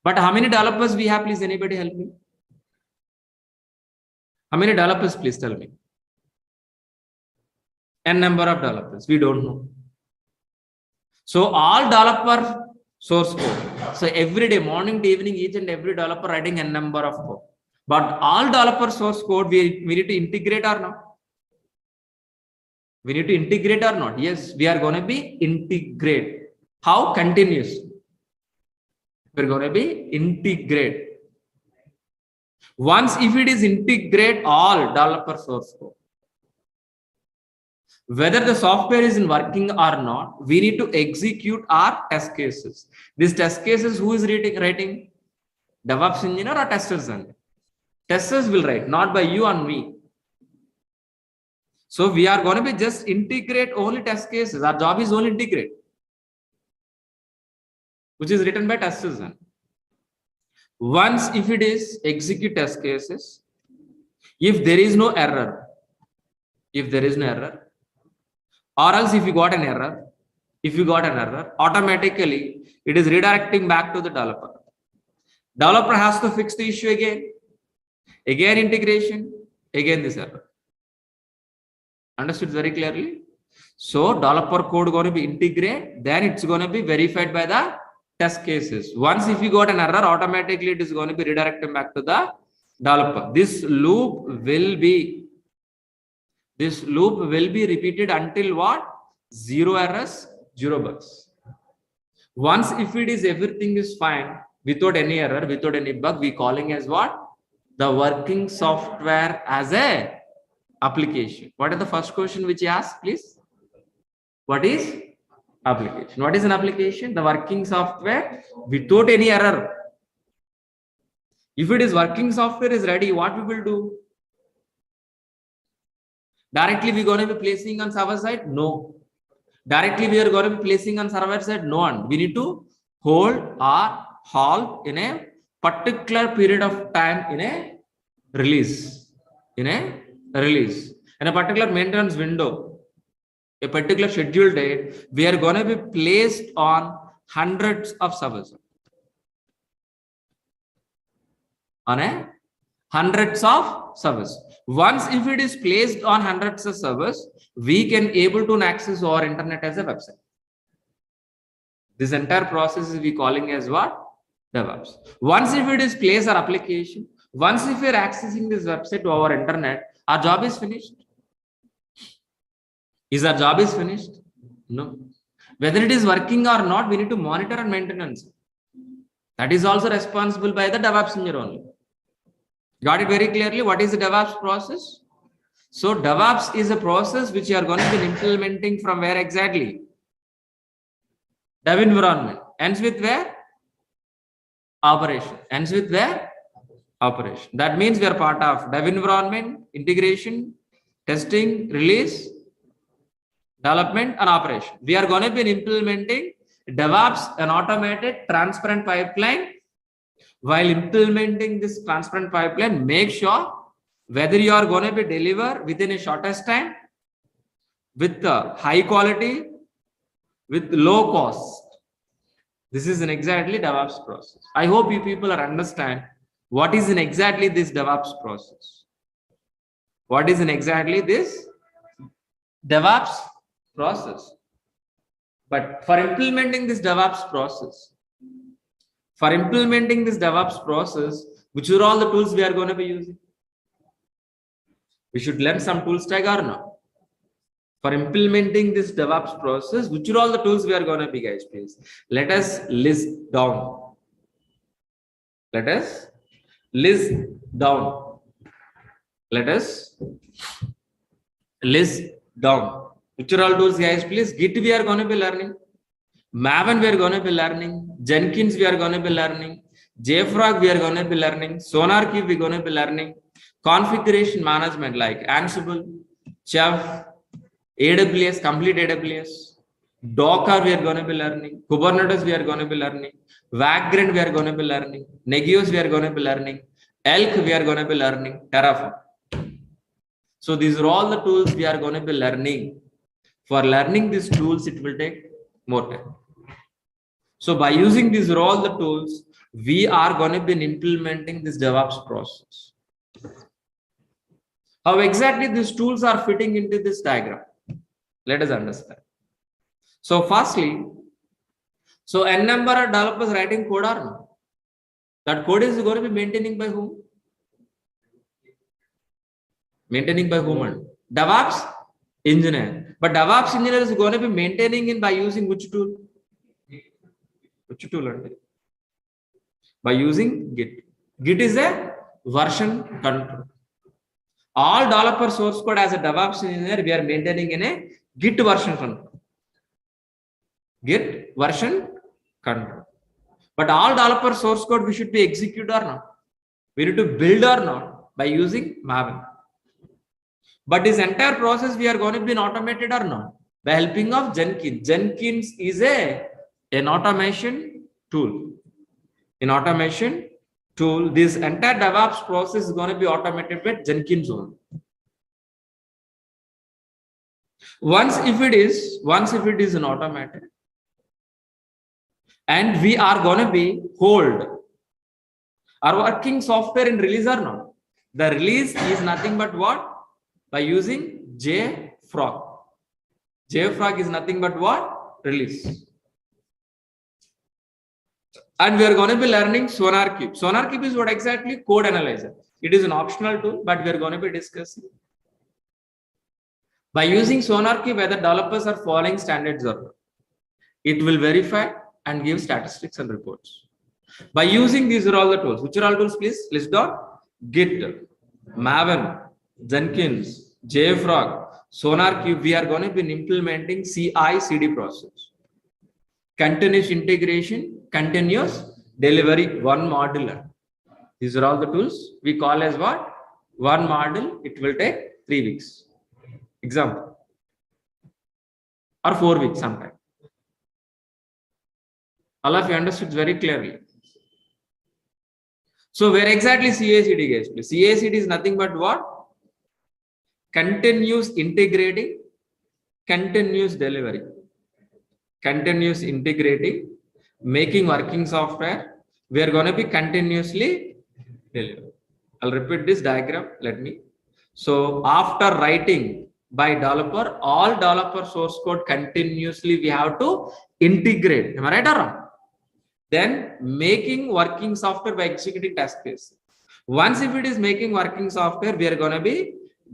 But how many developers we have? Please, anybody help me? How many developers? Please tell me. N number of developers. We don't know. So all developer source code. So every day, morning to evening, each and every developer writing N number of code. But all developer source code, we need to integrate or not? We need to integrate or not? Yes, we are going to be integrate. How? Continuous. We're going to be integrate. Once if it is integrate all developer source code, whether the software is working or not, we need to execute our test cases. These test cases, who is writing? DevOps engineer or testers? Testers will write, not by you and me. So we are going to be just integrate only test cases. Our job is only integrate, which is written by testers. Once if it is execute test cases, if there is no error, or else if you got an error, automatically it is redirecting back to the developer. Developer has to fix the issue again integration, again this error. Understood very clearly? So developer code going to be integrate, then it's going to be verified by the test cases. Once if you got an error, automatically it is going to be redirected back to the developer. This loop will be repeated until what? 0 errors, 0 bugs. Once if it is everything is fine, without any error, without any bug, we calling as what? The working software as a application. What is the first question which you asked, please? What is application? What is an application? The working software without any error. If it is working software is ready, what we will do? Directly we are going to be placing on server side? No. Directly we are going to be placing on server side? No. And we need to hold or halt in a particular period of time in a release. In a particular maintenance window, a particular scheduled date, we are going to be placed on hundreds of servers. Hundreds of servers. Once if it is placed on hundreds of servers, we can able to access our internet as a website. This entire process is we calling as what? DevOps. Once if it is placed our application, once if we are accessing this website to our internet, our job is finished. Is our job is finished? No. Whether it is working or not, we need to monitor and maintenance. That is also responsible by the DevOps engineer only. Got it very clearly? What is the DevOps process? So DevOps is a process which you are going to be implementing from where exactly? Dev environment. Ends with where? Operation. Ends with where? Operation. That means we are part of dev environment, integration, testing, release, development, and operation. We are going to be implementing DevOps, an automated transparent pipeline. While implementing this transparent pipeline, make sure whether you are going to be deliver within a shortest time, with high quality, with low cost. This is an exactly DevOps process. I hope you people are understand what is in exactly this DevOps process. What is in exactly this DevOps process. But for implementing this DevOps process, which are all the tools we are going to be using? We should learn some tools tag or not? For implementing this DevOps process, which are all the tools we are going to be, guys, please? Let us list down. Let us list down. Let us list down. Which are all tools, guys, please? Git we are going to be learning. Maven we are going to be learning. Jenkins we are going to be learning. JFrog we are going to be learning. SonarQube we are going to be learning. Configuration management like Ansible, Chef, AWS, complete AWS, Docker we are going to be learning, Kubernetes we are going to be learning, Vagrant we are going to be learning, Negios we are going to be learning, Elk we are going to be learning, Terraform. So these are all the tools we are going to be learning. For learning these tools, it will take more time. So by using these are all the tools, we are going to be implementing this DevOps process. How exactly these tools are fitting into this diagram? Let us understand. So firstly, so n number of developers writing code or no? That code is going to be maintaining by whom? Maintaining by whom? DevOps engineer. But DevOps engineer is going to be maintaining it by using which tool? Which tool? By using Git. Git is a version control. All developer source code as a DevOps engineer, we are maintaining in a Git version control. Git version control. But all developer source code we should be execute or not. We need to build or not by using Maven. But this entire process we are going to be automated or not by helping of Jenkins. Jenkins is an automation tool. In automation tool, this entire DevOps process is going to be automated with Jenkins only. Once if it is an automated, and we are going to be hold our working software in release or not. The release is nothing but what? By using JFrog. JFrog is nothing but what? Release. And we are going to be learning SonarQube. SonarQube is what exactly? Code analyzer. It is an optional tool, but we are going to be discussing. By using SonarQube, whether developers are following standards or not, it will verify and give statistics and reports. By using these are all the tools. Which are all tools, please? List down. Git, Maven, Jenkins, JFrog, SonarQube. We are going to be implementing CI/CD process. Continuous integration, continuous delivery, one module. These are all the tools we call as what? One module. It will take 3 weeks. Example. Or 4 weeks sometime. All of you understood very clearly. So where exactly CI/CD guys? CI/CD is nothing but what? Continuous integrating, continuous delivery. Continuous integrating, making working software. We are going to be continuously deliver. I'll repeat this diagram. Let me. So after writing by developer, all developer source code continuously we have to integrate. Am I right or wrong? Then making working software by executing task case. Once if it is making working software, we are going to be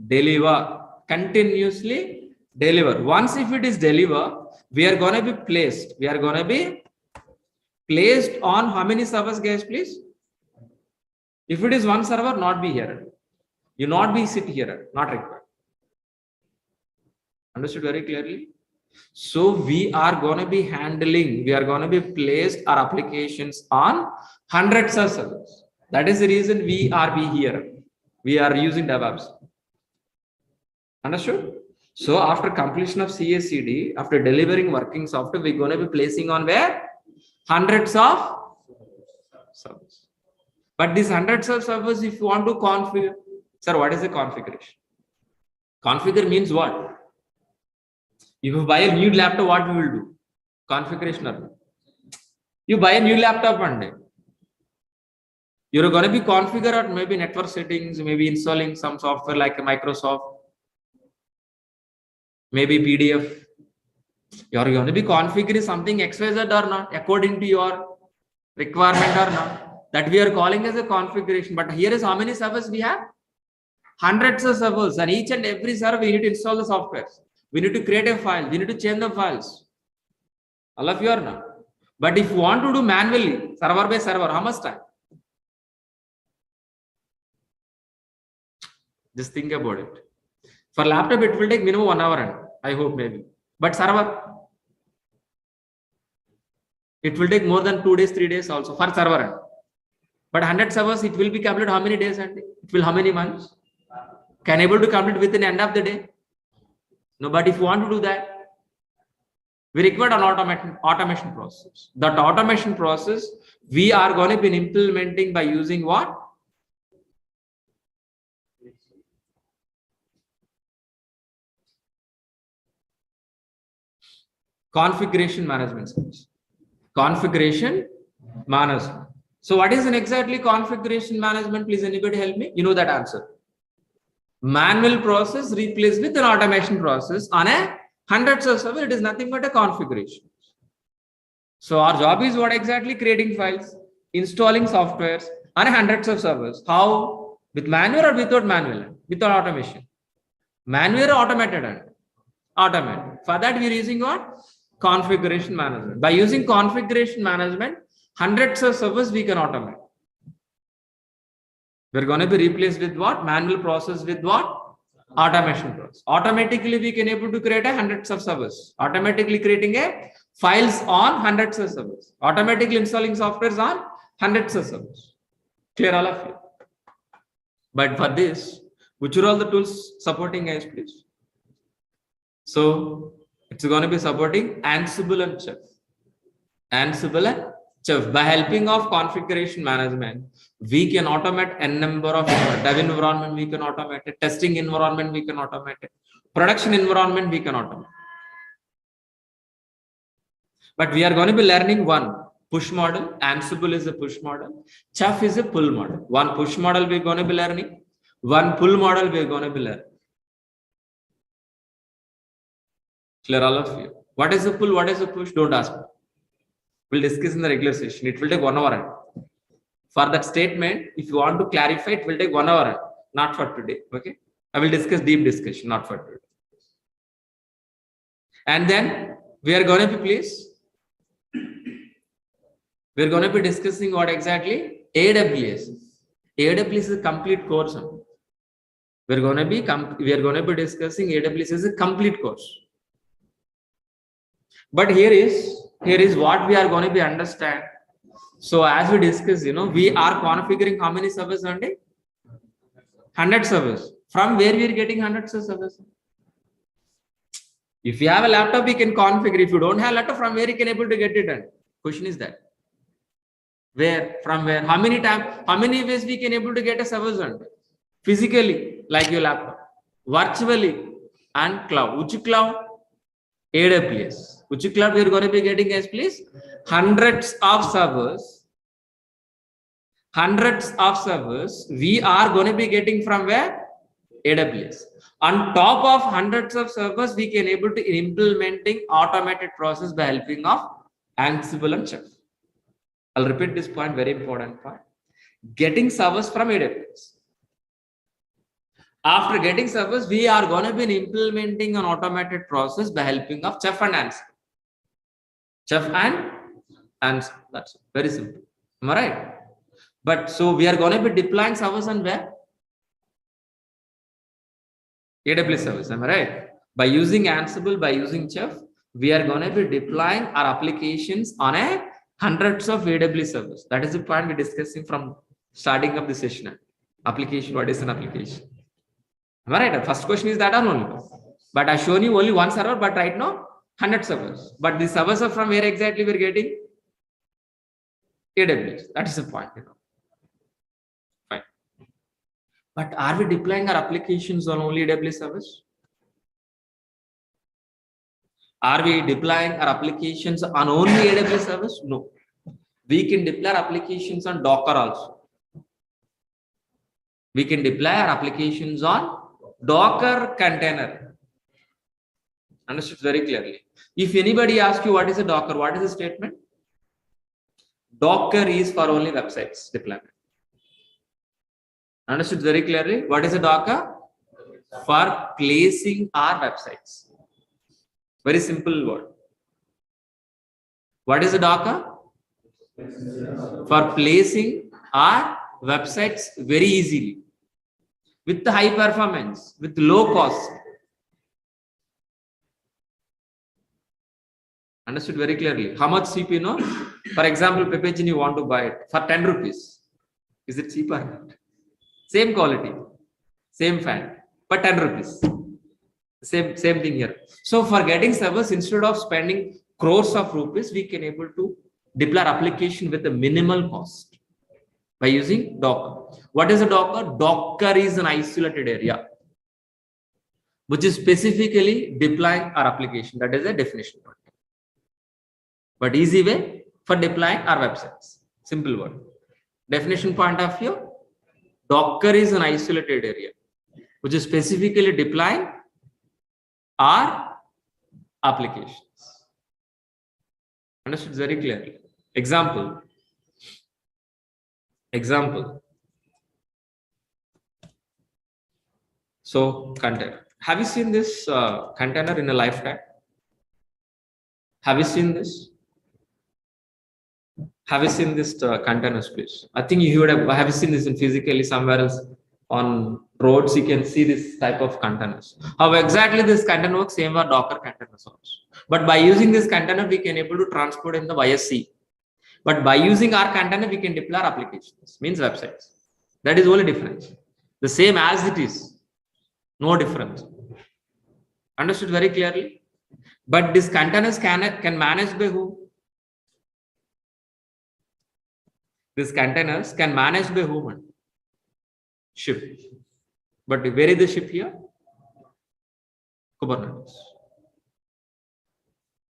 deliver, continuously deliver. Once if it is deliver, we are going to be placed. We are going to be placed on how many servers, guys, please? If it is one server, not be here. You not be sit here, not required. Understood very clearly? So we are going to be handling, we are going to be placed our applications on hundreds of servers. That is the reason we are here. We are using DevOps. Understood? So after completion of CI/CD, after delivering working software, we're going to be placing on where? Hundreds of servers. But these hundreds of servers, if you want to configure, sir, what is the configuration? Configure means what? If you buy a new laptop, what we will do? Configuration or not? You buy a new laptop one day. You're going to be configure or maybe network settings, maybe installing some software like a Microsoft, maybe PDF. You're going to be configuring something XYZ or not, according to your requirement or not. That we are calling as a configuration. But here is how many servers we have? Hundreds of servers, and each and every server we need to install the software. We need to create a file. We need to change the files. All of you are now. But if you want to do manually, server by server, how much time? Just think about it. For laptop, it will take minimum 1 hour, and I hope maybe. But server, it will take more than 2 days, 3 days also for server. But 100 servers, it will be completed how many days and it will how many months? Can able to complete within the end of the day? No, but if you want to do that, we require an automation process. That automation process, we are going to be implementing by using what? configuration management service. Configuration management. So what is an exactly configuration management? Please anybody help me? You know that answer. Manual process replaced with an automation process on a hundreds of servers. It is nothing but a configuration. So our job is what exactly? Creating files, installing softwares on hundreds of servers. How? With manual or without manual? Without automation. Manual or automated? And automated. For that we are using what? Configuration management. By using configuration management, hundreds of servers we can automate. We're going to be replaced with what? Manual process with what? Automation process. Automatically we can able to create a hundreds of servers. Automatically creating a files on hundreds of servers. Automatically installing softwares on hundreds of servers. Clear all of you? But for this, which are all the tools supporting guys, please? So it's going to be supporting Ansible and Chef. Ansible and Chef. By helping of configuration management, we can automate a number of dev environment, we can automate it, testing environment, we can automate it, production environment, we can automate. But we are going to be learning one push model. Ansible is a push model. Chef is a pull model. One push model we're going to be learning. One pull model we're going to be learning. Clear all of you? What is a pull? What is a push? Don't ask me. We'll discuss in the regular session. It will take 1 hour. For that statement, if you want to clarify, it will take 1 hour. Not for today. Okay. I will discuss deep discussion, not for today. And then we are going to be, please. We're going to be discussing what exactly? AWS. AWS is a complete course. We are going to be discussing AWS as a complete course. But here is what we are going to be understand. So as we discussed, we are configuring how many servers on day? 100 servers. From where we are getting hundreds of servers? If you have a laptop, you can configure. If you don't have a laptop, from where you can able to get it done? Question is that. Where? From where? How many times? How many ways we can able to get a servers on? Physically, like your laptop. Virtually and cloud. Which cloud? AWS. Which cloud we are going to be getting as please? Hundreds of servers. Hundreds of servers we are going to be getting from where? AWS. On top of hundreds of servers, we can able to implementing automated process by helping of Ansible and Chef. I'll repeat this point, very important point. Getting servers from AWS. After getting servers, we are going to be implementing an automated process by helping of Chef and Ansible. Chef and Ansible. That's very simple. Am I right? But so we are going to be deploying servers on where? AWS service. Am I right? By using Ansible, by using Chef, we are going to be deploying our applications on a hundreds of AWS servers. That is the point we're discussing from starting of the session. Application, what is an application? Am I right? First question is that or only. But I've shown you only one server, but right now 100 servers. But the servers are from where exactly we're getting? AWS. That is the point. Fine. But are we deploying our applications on only AWS servers? Are we deploying our applications on only AWS servers? No. We can deploy our applications on Docker also. We can deploy our applications on Docker container. Understood very clearly. If anybody asks you what is a Docker, what is the statement? Docker is for only websites deployment. Understood very clearly. What is a Docker? For placing our websites. Very simple word. What is a Docker? For placing our websites very easily. With the high performance, with low cost. Understood very clearly. How much cheap, For example, Pepegin you want to buy it for 10 rupees. Is it cheaper or not? Same quality, same fan, but 10 rupees. Same thing here. So for getting servers, instead of spending crores of rupees, we can able to deploy application with a minimal cost by using Docker. What is a Docker? Docker is an isolated area which is specifically deploying our application. That is a definition. but easy way for deploying our websites. Simple word. Definition point of view, Docker is an isolated area which is specifically deploying our applications. Understood very clearly. Example. So container. Have you seen this container in a lifetime? Have you seen this? Have you seen this container space? I think you would have you seen this in physically somewhere else on roads. You can see this type of containers. How exactly this container works? Same are Docker containers also. But by using this container, we can able to transport in the via sea. But by using our container, we can deploy our applications, means websites. That is only difference. The same as it is, no difference. Understood very clearly? But these containers can manage by who? These containers can manage by whom? Ship. But where is the ship here? Kubernetes.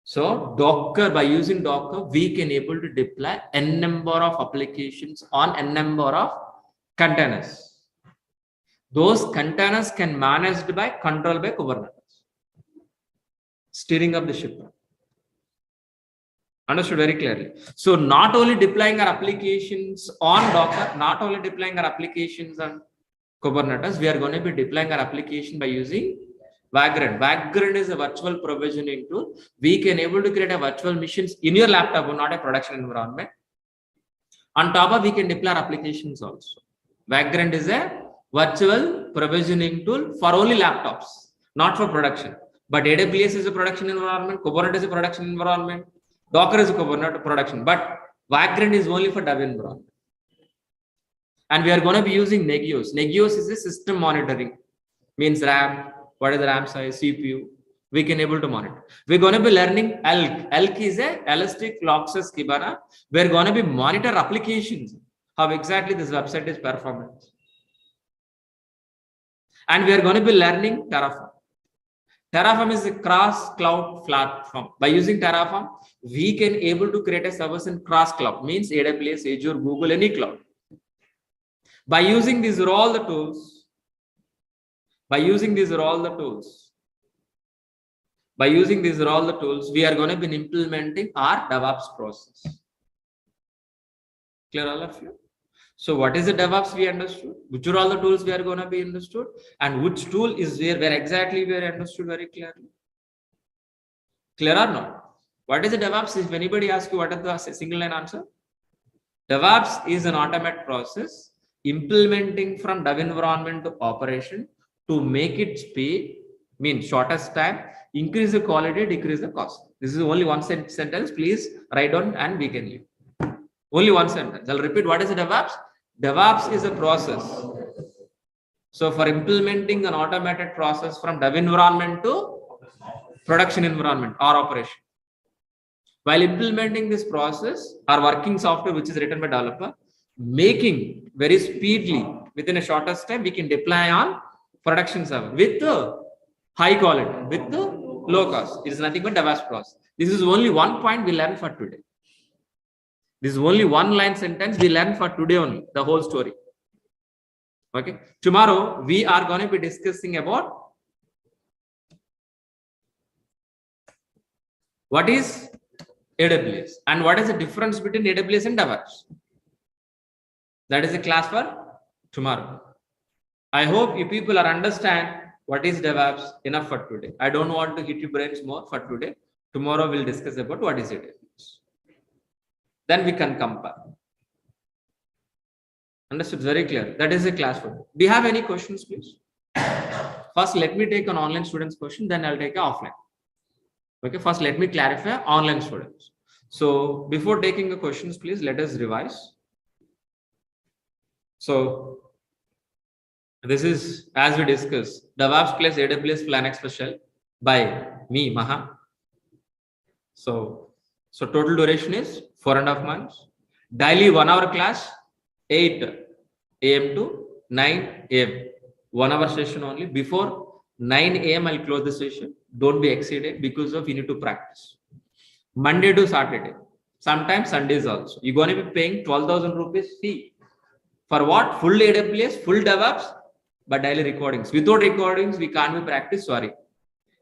So Docker, by using Docker, we can able to deploy n number of applications on n number of containers. Those containers can managed by controlled by Kubernetes. Steering up the ship. Understood very clearly. So not only deploying our applications on Docker, not only deploying our applications on Kubernetes, we are going to be deploying our application by using Vagrant. Vagrant is a virtual provisioning tool. We can able to create a virtual machines in your laptop, not a production environment. On top of, we can deploy our applications also. Vagrant is a virtual provisioning tool for only laptops, not for production. But AWS is a production environment, Kubernetes is a production environment, Docker is a Kubernetes production, but Vagrant is only for dev environment. And we are going to be using Negios. Negios is a system monitoring, means RAM, what is the RAM size, CPU, we can able to monitor. We're going to be learning ELK. ELK is a Elastic Logsus Kibana. We're going to be monitor applications, how exactly this website is performing. And we are going to be learning Terraform. Terraform is a cross cloud platform. By using Terraform, we can able to create a service in cross cloud, means AWS, Azure, Google, any cloud. By using these are all the tools, we are going to be implementing our DevOps process. Clear all of you? So what is the DevOps we understood? Which are all the tools we are going to be understood? And which tool is where exactly we are understood very clearly? Clear or not? What is the DevOps? If anybody asks you what is the single line answer? DevOps is an automated process implementing from dev environment to operation to make it speed, means shortest time, increase the quality, decrease the cost. This is only one sentence. Please write down and we can leave. Only one sentence. I'll repeat. What is the DevOps? DevOps is a process. So for implementing an automated process from dev environment to production environment or operation. While implementing this process, our working software, which is written by developer, making very speedily within a shortest time, we can deploy on production server with high quality, with low cost. It is nothing but DevOps process. This is only one point we learned for today. This is only one line sentence we learned for today only, the whole story. Okay. Tomorrow we are going to be discussing about what is AWS and what is the difference between AWS and DevOps. That is a class for tomorrow. I hope you people are understand what is DevOps enough for today. I don't want to hit your brains more for today. Tomorrow we'll discuss about what is AWS. Then we can compare. Understood? Very clear. That is a class for you. Do you have any questions, please? First, let me take an online student's question, then I'll take an offline. Okay, first let me clarify online students. So before taking the questions, please let us revise. So this is, as we discussed, DevOps plus AWS Linux special by me, Maha. So total duration is 4.5 months. Daily 1 hour class, 8 AM to 9 AM. 1 hour session only. Before 9 AM, I'll close the session. Don't be exceeded because of you need to practice. Monday to Saturday. Sometimes Sundays also. You're going to be paying 12,000 rupees fee. For what? Full AWS, full DevOps, but daily recordings. Without recordings, we can't be practice. Sorry.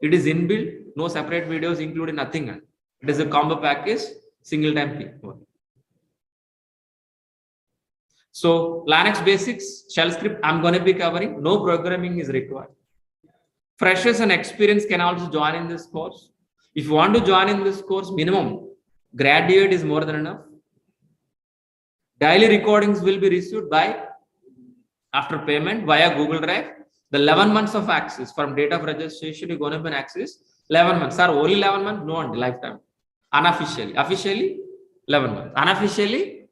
It is inbuilt, no separate videos included, nothing. It is a combo package, single time fee. So Linux basics, shell script, I'm going to be covering. No programming is required. Freshers and experience can also join in this course. If you want to join in this course, minimum graduate is more than enough. Daily recordings will be received by after payment via Google Drive. The 11 months of access from date of registration, you're going to be access 11 months. Sir, only 11 months? No, lifetime. Unofficially. Officially, 11 months. Unofficially,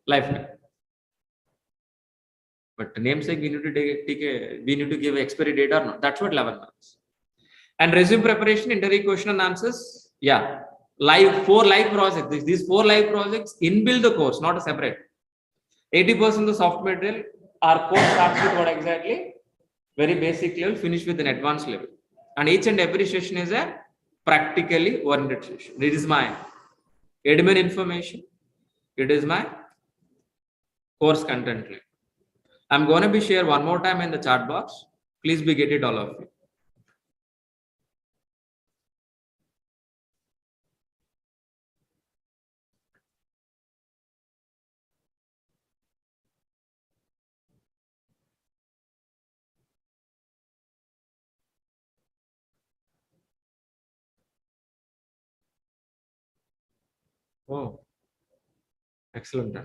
lifetime. But namesake, we need to give expiry date or not. That's what 11 months. And resume preparation, interview question and answers. Yeah. Four live projects. These 4 live projects inbuilt the course, not a separate. 80% of the software material, our course starts with what exactly? Very basic level, finish with an advanced level. And each and every session is a practically oriented session. It is my admin information. It is my course content link. I'm going to be share one more time in the chat box. Please be get it, all of you. Oh, excellent.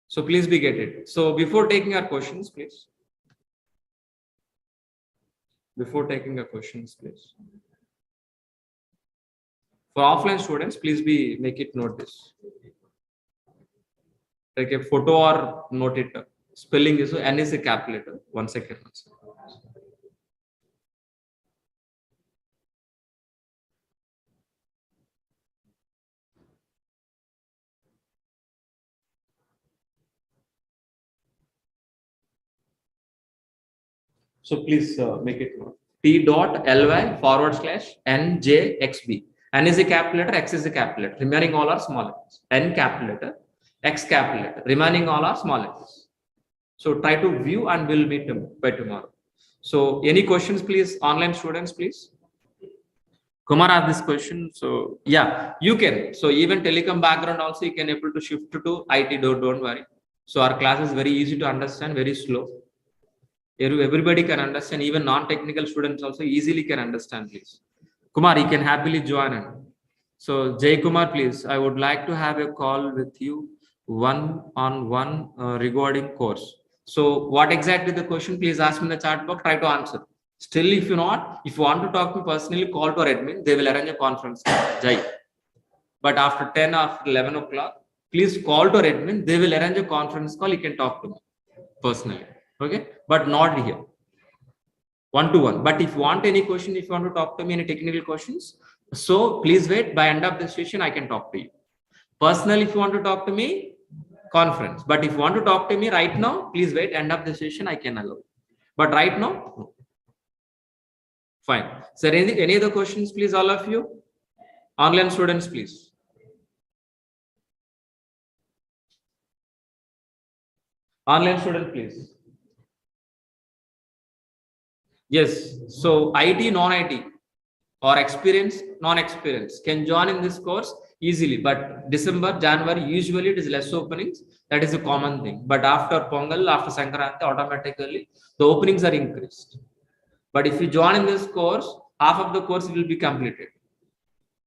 So please be get it. So before taking our questions, please. Before taking our questions, please. For offline students, please make it note this. Take a photo or note it. Spelling is N is a capital letter. 1 second. So please make it note. T.ly/NJXB. N is a capital letter, X is a capital letter. Remaining all are small letters. N capital letter, X capital letter. Remaining all are small letters. So try to view and we'll meet by tomorrow. So any questions, please? Online students, please. Kumar asked this question. So yeah, you can. So even telecom background also you can able to shift to IT. Don't worry. So our class is very easy to understand, very slow. Everybody can understand, even non-technical students also easily can understand, please. Kumar, you can happily join. So Jay Kumar, please, I would like to have a call with you one-on-one regarding course. So what exactly the question, please ask me in the chat box, try to answer. Still, if you want to talk to me personally, call to our admin, they will arrange a conference. Jay. But after 10 or 11 o'clock, please call to our admin, they will arrange a conference call, you can talk to me personally. Okay, but not here. One-to-one. But if you want any question, if you want to talk to me any technical questions, so please wait. By end of the session, I can talk to you. Personally, if you want to talk to me, conference. But if you want to talk to me right now, please wait. End of the session, I can allow. But right now, no. Fine. So any other questions, please, all of you? Online students, please. Online student, please. Yes, so IT, non-IT or experience, non-experience can join in this course easily, but December, January, usually it is less openings. That is a common thing. But after Pongal, after Sankranti, automatically the openings are increased. But if you join in this course, half of the course will be completed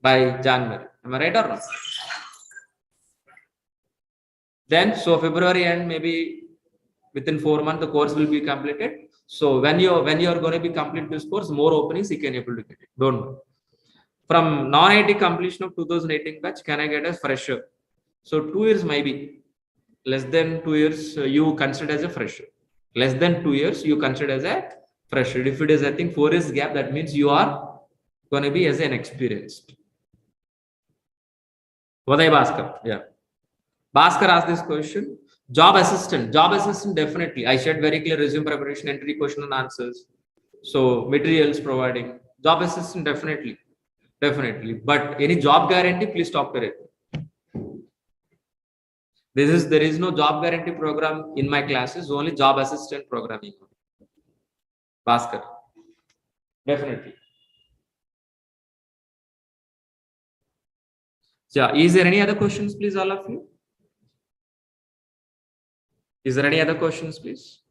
by January. Am I right or not? Then, so February end, maybe within 4 months, the course will be completed. So when you are going to be complete this course, more openings you can able to get it. Don't worry. From non-IT completion of 2018 batch, can I get a fresher? So 2 years maybe. Less than 2 years you consider as a fresher. Less than 2 years you consider as a fresher. If it is, I think, 4 years gap, that means you are going to be as an experienced. Vaday Bhaskar, yeah. Bhaskar asked this question. Job assistant definitely. I shared very clear resume preparation, entry, question and answers. So materials providing. Job assistant definitely. But any job guarantee, please talk to it. There is no job guarantee program in my classes, only job assistant programming. Bhaskar. Definitely. Yeah, is there any other questions, please, all of you? Is there any other questions, please?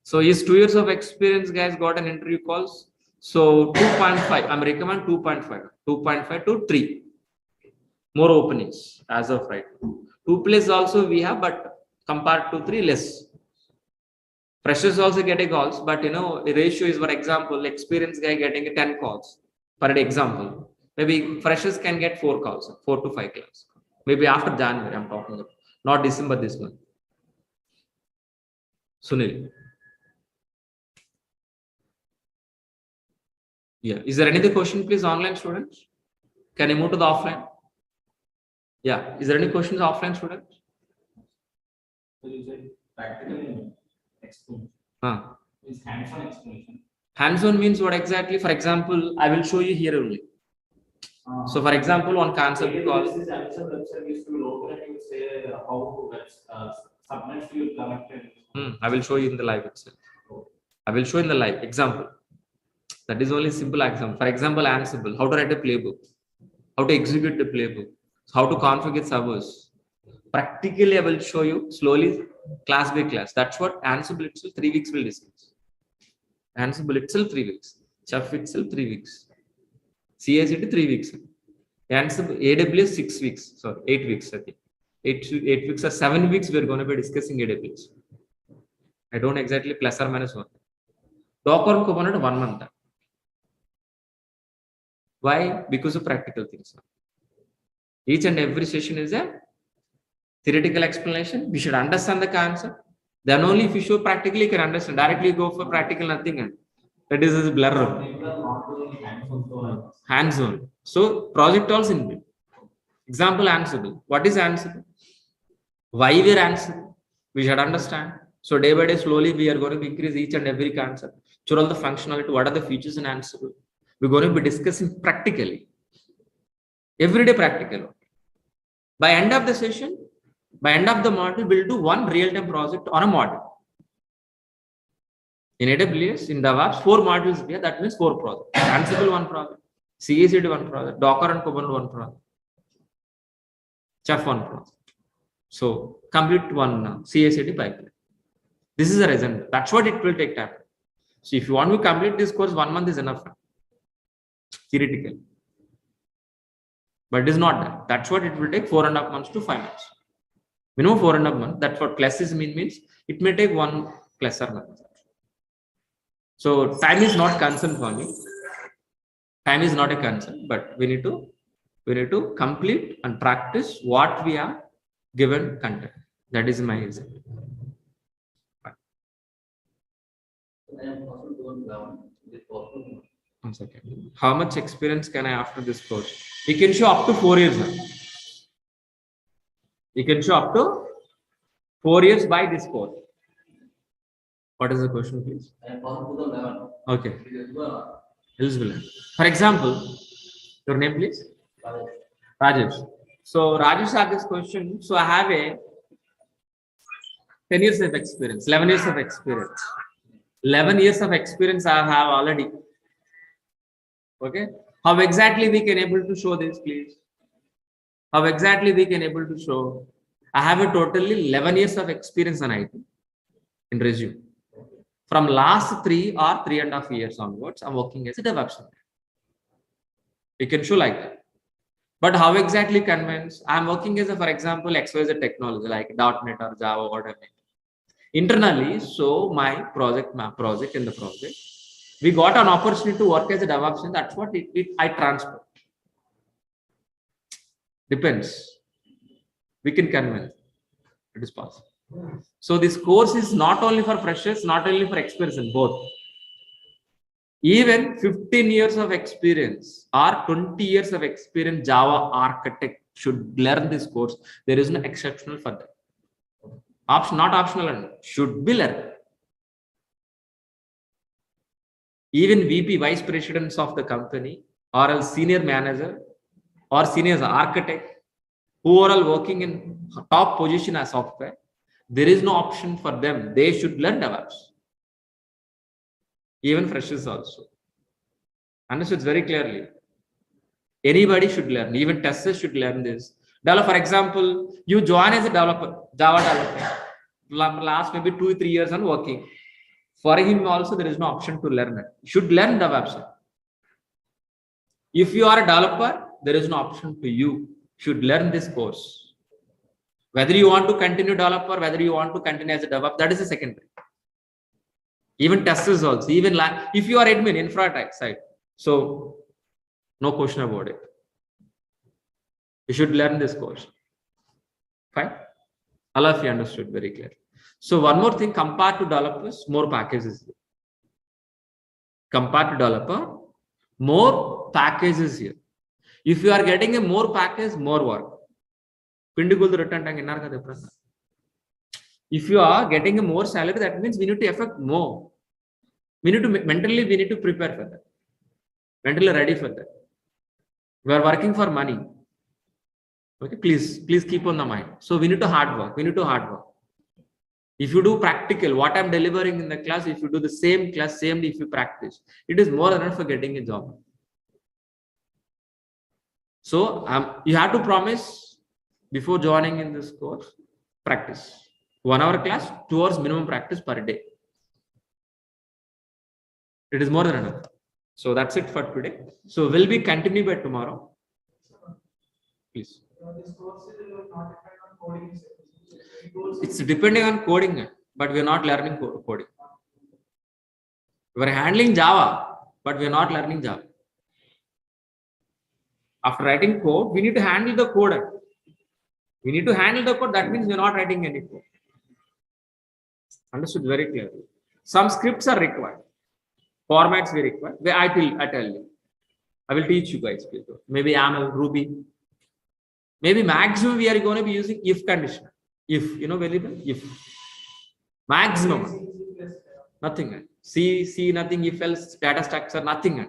So is 2 years of experience, guys, got an interview calls? So 2.5, I'm recommend 2.5 to 3. More openings as of right now. 2+ also we have, but compared to 3 less. Freshers also getting calls, but the ratio is, for example, experienced guy getting 10 calls per day example. Maybe freshers can get 4 calls, 4 to 5 calls. Maybe after January, I'm talking about, not December this month. Sunil. Yeah. Is there any other question, please, online students? Can I move to the offline? Yeah. Is there any questions, offline students? Practical explanation. Is hands-on explanation. Hands-on means what exactly? For example, I will show you here only. So, for example, one concept called. This Azure website used to open and you say how subnets you connected. I will show you in the live itself. I will show in the live example. That is only simple example. For example, Ansible, how to write a playbook, how to execute the playbook, how to configure servers. Practically, I will show you slowly, class by class. That's what Ansible itself 3 weeks will discuss. Ansible itself 3 weeks. Chef itself 3 weeks. CICD 3 weeks. Ansible AWS 6 weeks. Sorry, 8 weeks. I think 8 weeks or 7 weeks. We are going to be discussing AWS. I don't exactly plus or minus 1. Docker and Kubernetes 1 month. Why? Because of practical things. Each and every session is a theoretical explanation. We should understand the concept. Then only if you show practically, you can understand. Directly go for practical, nothing. And that is a blur. Hands-on. So project also in example, Ansible. What is Ansible? Why we are Ansible? We should understand. So day by day, slowly, we are going to increase each and every concept. Show all the functionality. What are the features in Ansible? We're going to be discussing practically. Everyday practical. By end of the session, by end of the module, we'll do one real-time project on a module. In AWS, in DevOps, 4 modules here. That means 4 projects. Ansible 1 project, CICD 1 project, Docker and Kubernetes 1 project, Chef 1 project. So complete 1 CICD pipeline. This is a reason. That's what it will take time. So if you want to complete this course, 1 month is enough. Theoretically. But it is not that. That's what it will take 4.5 months to 5 months. Minimum 4.5 months. That's what classes means it may take 1 class or month. So time is not concern for me. Time is not a concern, but we need to complete and practice what we are given content. That is my example. One second. How much experience can I after this course? You can show up to 4 years. You can show up to 4 years by this course. What is the question, please? Okay. Eligible. For example, your name, please? Rajesh. So Rajesh asked this question. So I have a 10 years of experience, 11 years of experience. 11 years of experience I have already. Okay. How exactly we can able to show this, please? How exactly we can able to show? I have a totally 11 years of experience on IT in resume. From last 3 or 3.5 years onwards, I'm working as a DevOps. You can show like that. But how exactly convince? I'm working as a, for example, XYZ technology like .NET or Java or whatever. Internally, so my project, we got an opportunity to work as a DevOps, and that's what I transfer. Depends. We can convince. It is possible. So this course is not only for freshers, not only for experts, both. Even 15 years of experience or 20 years of experience Java architect should learn this course. There is no exceptional for that. Not optional, and should be learned. Even VP, vice presidents of the company, or a senior manager or senior architect who are all working in top position as software, there is no option for them. They should learn DevOps. Even freshers also. Understood very clearly. Anybody should learn. Even testers should learn this. For example, you join as a developer, Java developer, last maybe 2-3 years and working. For him also, there is no option to learn it. You should learn DevOps. If you are a developer, there is no option to you. Should learn this course. Whether you want to continue developer, whether you want to continue as a DevOps, that is a secondary. Even testers also. Even if you are admin, infra type side, so no question about it. You should learn this course. Fine. All of you understood very clearly. So one more thing, compared to developers, more packages. Compared to developer, more packages here. If you are getting a more package, more work. If you are getting a more salary, that means we need to affect more. We need to mentally, we need to prepare for that. Mentally ready for that. We are working for money. Okay, please keep on the mind. So we need to hard work. We need to hard work. If you do practical, what I'm delivering in the class, if you do the same class, same if you practice, it is more than enough for getting a job. So you have to promise before joining in this course, practice. 1 hour class, 2 hours minimum practice per day. It is more than enough. So that's it for today. So we'll be continuing by tomorrow. Please. It's depending on coding, but we're not learning coding. We're handling Java, but we're not learning Java. After writing code, we need to handle the code. We need to handle the code. That means we're not writing any code. Understood very clearly. Some scripts are required. Formats we require. I tell you. I will teach you guys. Maybe YAML, Ruby. Maybe maximum we are going to be using if condition. If, variable, if. Maximum. Nothing. C, nothing, if else, data structure, nothing.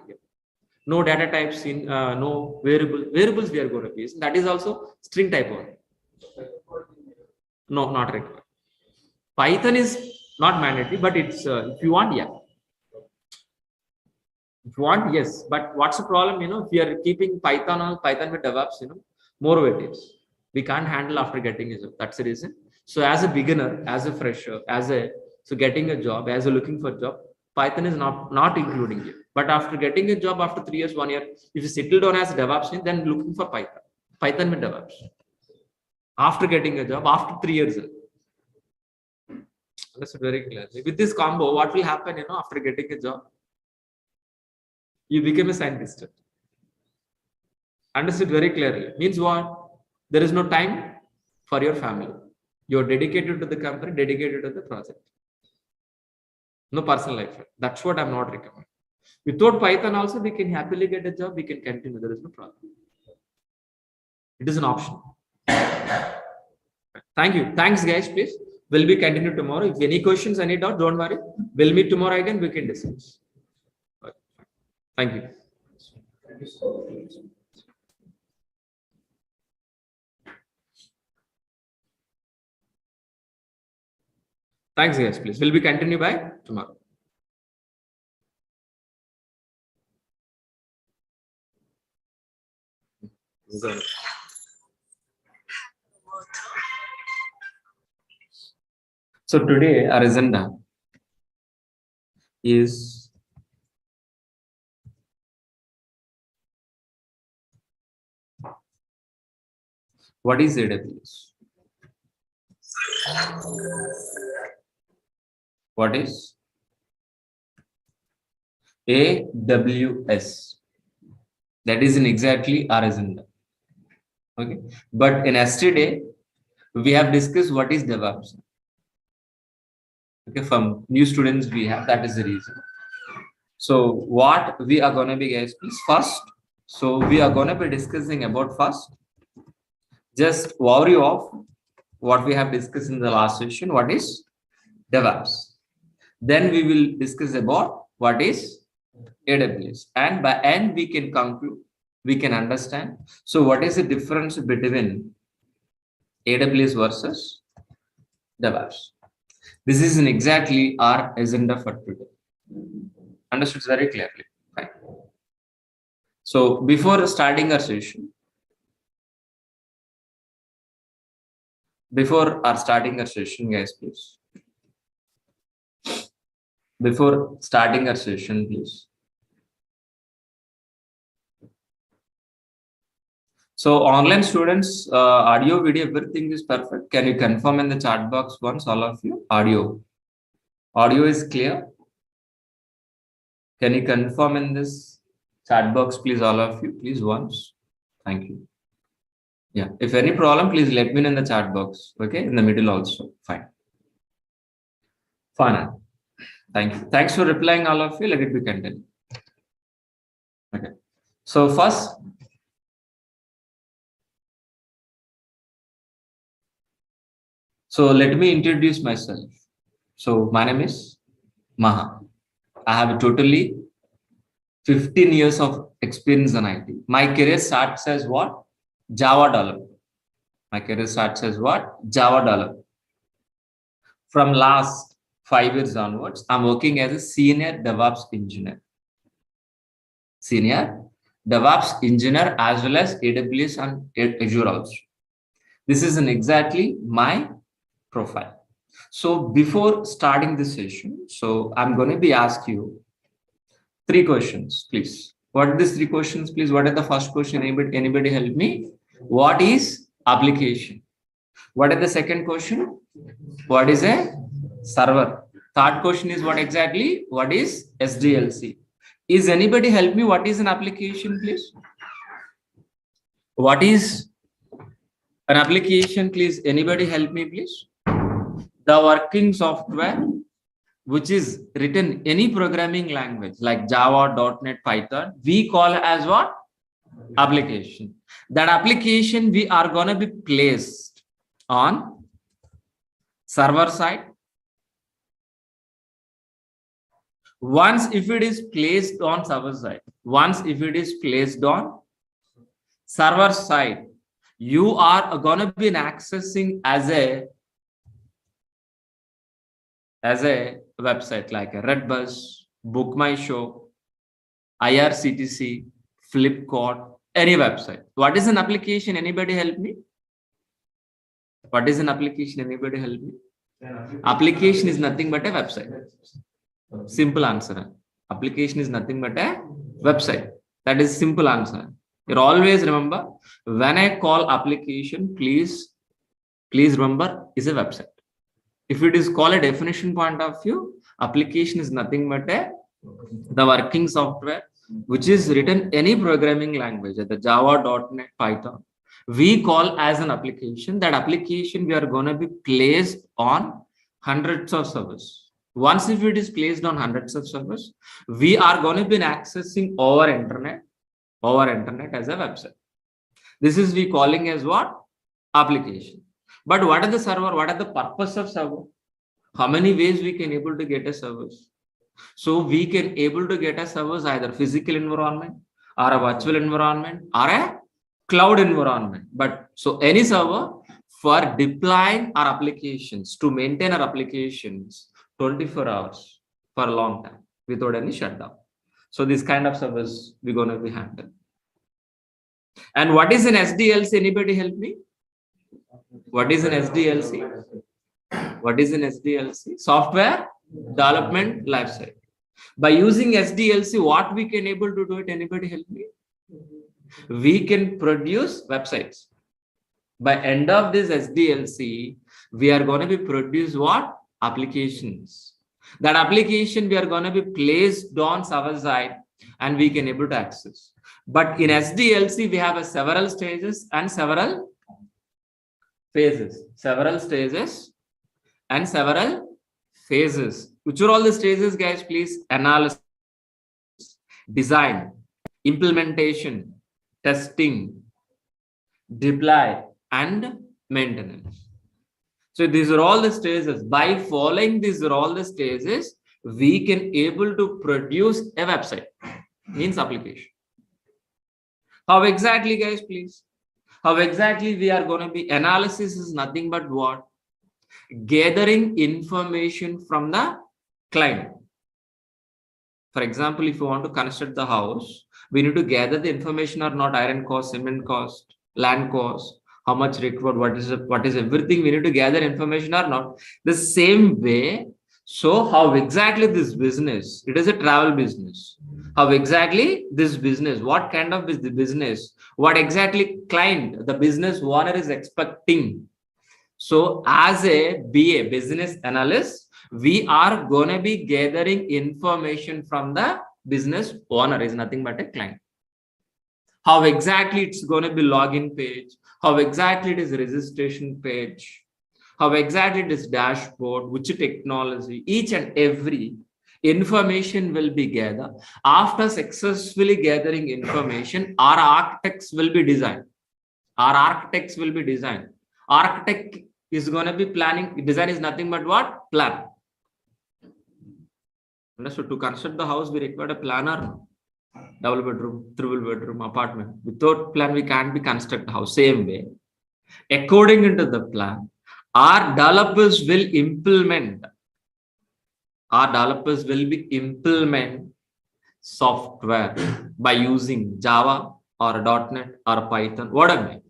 No data types in, no variables we are going to be using. That is also string type only. No, not required. Python is not mandatory, but it's, if you want, yeah. If you want, yes. But what's the problem, if you are keeping Python or Python with DevOps, more weightage. We can't handle after getting a job. That's the reason. So as a beginner, as a fresher, so getting a job, as a looking for a job, Python is not including you. But after getting a job after 3 years, 1 year, if you settle down as a DevOps, then looking for Python with DevOps. After getting a job, after 3 years. That's very clear. With this combo, what will happen, after getting a job? You become a scientist. Understood very clearly. Means what? There is no time for your family. You are dedicated to the company, dedicated to the project. No personal life. That's what I'm not recommending. Without Python also, we can happily get a job. We can continue. There is no problem. It is an option. Thank you. Thanks, guys. Please. We'll be continue tomorrow. If any questions, any doubt, don't worry. We'll meet tomorrow again. We can discuss. Okay. Thank you. Thank you so much. Thanks, guys. Please. We'll be continue by tomorrow. So today our agenda is what is AWS? What is AWS? That is in exactly our agenda. Okay, but in yesterday we have discussed what is DevOps. Okay, from new students we have, that is the reason. So what we are going to be, guys, please first. So we are going to be discussing about first. Just worry of what we have discussed in the last session. What is DevOps? Then we will discuss about what is AWS, and by end we can conclude, we can understand. So what is the difference between AWS versus DevOps? This is exactly our agenda for today. Understood very clearly. Fine. So before starting our session, guys, please. Before starting our session, please. So online students, audio, video, everything is perfect. Can you confirm in the chat box once, all of you? Audio is clear. Can you confirm in this chat box, please, all of you, please once. Thank you. Yeah, if any problem, please let me know in the chat box. Okay, in the middle also. Fine. Fine. Thank you. Thanks for replying, all of you. Let it be continued. Okay. So first, so let me introduce myself. So my name is Maha. I have totally 15 years of experience in IT. My career starts as what? Java developer. My career starts as what? Java developer. From last 5 years onwards, I'm working as a senior DevOps engineer. Senior DevOps engineer as well as AWS and Azure also. This is exactly my profile. So before starting this session, so I'm going to be ask you 3 questions, please. What are these 3 questions, please? What is the first question? Anybody help me? What is application? What is the second question? What is a server? Third question is what exactly? What is SDLC? Is anybody help me? What is an application, please? What is an application, please? Anybody help me, please? The working software which is written any programming language like Java, .NET, Python, we call as what? Application. That application we are going to be placed on server side. Once if it is placed on server side, server side, you are going to be accessing as a website like a Redbus, Book My Show, IRCTC, Flipkart, any website. What is an application? Anybody help me? What is an application? Anybody help me? Application is nothing but a website. Simple answer. Application is nothing but a website. That is simple answer. You always remember, when I call application, please remember, is a website. If it is called a definition point of view, application is nothing but the working software which is written any programming language, the Java, .NET, Python, we call as an application. That application we are going to be placed on hundreds of servers. Once if it is placed on hundreds of servers, we are going to be accessing over internet as a website. This is we calling as what? Application. But what is the server? What are the purpose of server? How many ways we can able to get a service? So we can able to get a service either physical environment or a virtual environment or a cloud environment. But so any server for deploying our applications, to maintain our applications 24 hours for a long time without any shutdown. So this kind of service we're going to be handling. And what is an SDLC? Anybody help me? What is an SDLC? What is an SDLC? Software Development Lifecycle. By using SDLC, what we can able to do it? Anybody help me? We can produce websites. By end of this SDLC, we are going to be produce what? Applications. That application we are going to be placed on server side and we can able to access. But in SDLC, we have several stages and several phases. Several stages and several phases. Which are all the stages, guys? Please analysis. design, implementation, testing, deploy, and maintenance. So these are all the stages. By following these are all the stages, we can able to produce a website, means application. How exactly, guys, please? How exactly we are going to be? Analysis is nothing but what? Gathering information from the client. For example, if you want to construct the house, we need to gather the information or not: iron cost, cement cost, land cost, how much required, what is everything. We need to gather information or not. The same way. So how exactly this business? It is a travel business. How exactly this business? What kind of business? What exactly client, the business owner is expecting? So as a BA, business analyst, we are going to be gathering information from the business owner, is nothing but a client. How exactly it's going to be login page, how exactly it is registration page, how exactly it is dashboard, which technology, each and every information will be gathered. After successfully gathering information, our architects will be designed. Architect is going to be planning. Design is nothing but what? Plan. So to construct the house, we require a planner. Double bedroom, triple bedroom, apartment. Without plan, we can't be construct the house. Same way, according into the plan, our developers will implement. Software by using Java or .NET or Python, whatever.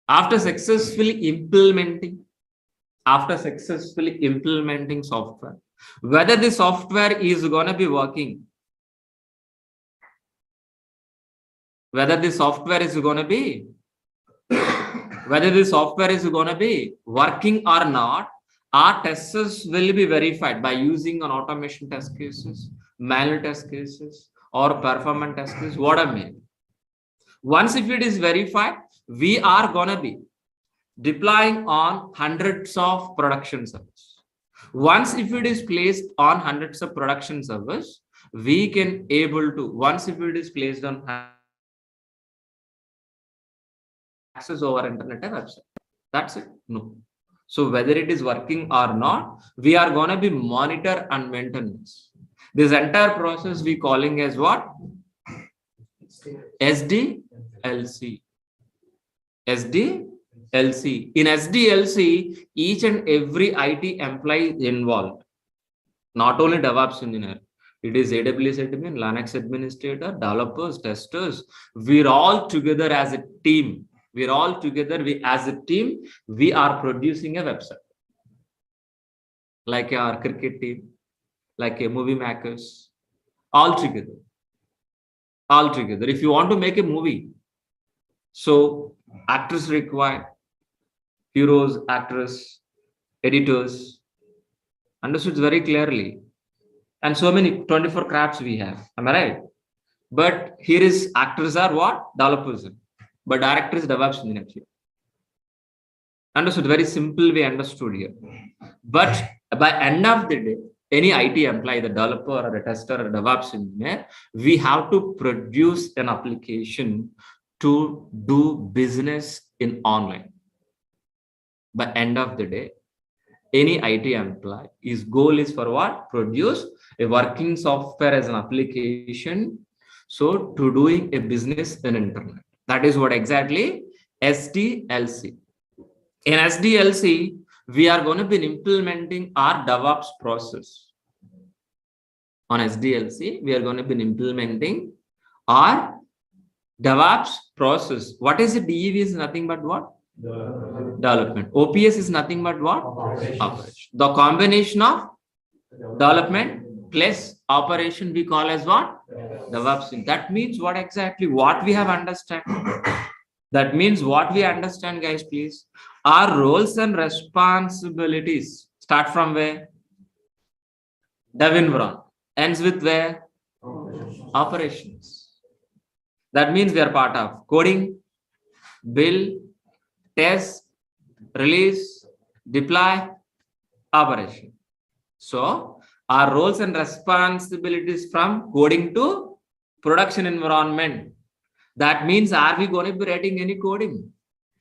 After successfully implementing software, whether the software is going to be working, whether the software is going to be working or not, our testers will be verified by using an automation test cases, manual test cases, or performance test cases, what I mean. Once if it is verified, we are going to be deploying on hundreds of production servers. Once if it is placed on hundreds of production servers, we can able to, once if it is placed on access over internet and website. That's it. No. So whether it is working or not, we are going to be monitor and maintenance. This entire process we calling as what? SDLC. SDLC. In SDLC, each and every IT employee is involved. Not only DevOps engineer. It is AWS admin, Linux administrator, developers, testers. We're all together as a team. As a team, we are producing a website. Like our cricket team, like a movie makers, all together. If you want to make a movie, so actors required, heroes, actors, editors, understood very clearly. And so many 24 crafts we have. Am I right? But here is actors are what? Developers. But director is DevOps engineer here. Understood? Very simple way understood here. But by end of the day, any IT employee, the developer or the tester or DevOps engineer, we have to produce an application to do business in online. By end of the day, any IT employee, his goal is for what? Produce a working software as an application. So to doing a business in internet. That is what exactly SDLC. In SDLC, we are going to be implementing our DevOps process. On SDLC, we are going to be implementing our DevOps process. What is it? DEV is nothing but what? Development. OPS is nothing but what? Operation. The combination of development plus operation we call as what? DevOps. That means what exactly? What we have understand. That means what we understand, guys, please. Our roles and responsibilities start from where? Dev environment. Ends with where? Operations. That means we are part of coding, build, test, release, deploy, operation. So our roles and responsibilities from coding to production environment. That means, are we going to be writing any coding?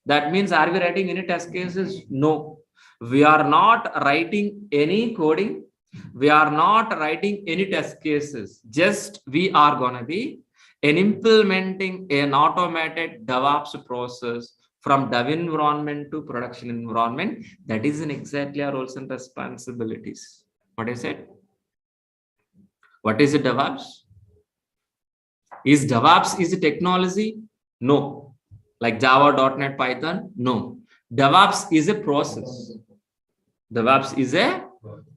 That means, are we writing any test cases? No, we are not writing any coding. We are not writing any test cases. Just we are going to be implementing an automated DevOps process from dev environment to production environment. That is in exactly our roles and responsibilities. What I said? What is a DevOps? Is DevOps is a technology? No. Like Java, .NET, Python? No. DevOps is a process. DevOps is a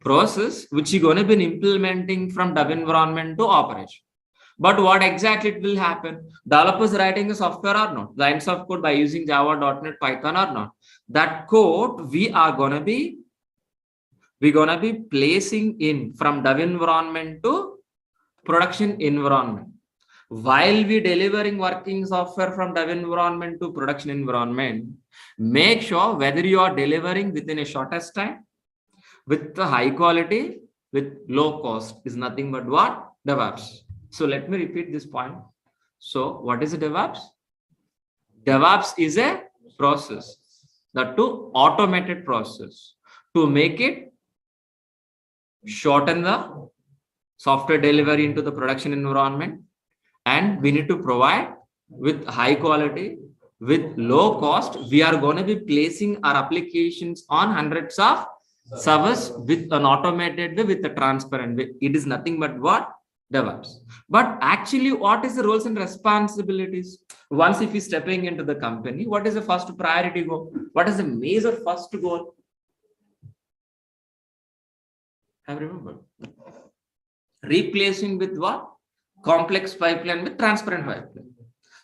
process which you're going to be implementing from dev environment to operation. But what exactly it will happen? Developers writing a software or not? Lines of code by using Java, .NET, Python or not? That code we're gonna be placing in from dev environment to production environment. While we delivering working software from dev environment to production environment, make sure whether you are delivering within a shortest time, with the high quality, with low cost is nothing but what? DevOps. So let me repeat this point. So what is a DevOps? DevOps is a process, that to automated process to make it shorten the software delivery into the production environment, and we need to provide with high quality, with low cost. We are going to be placing our applications on hundreds of servers with an automated way, with a transparent way. It is nothing but what? DevOps. But actually, what is the roles and responsibilities? Once if you're stepping into the company, what is the first priority goal? What is the major first goal? Have you remembered? Replacing with what? Complex pipeline with transparent pipeline.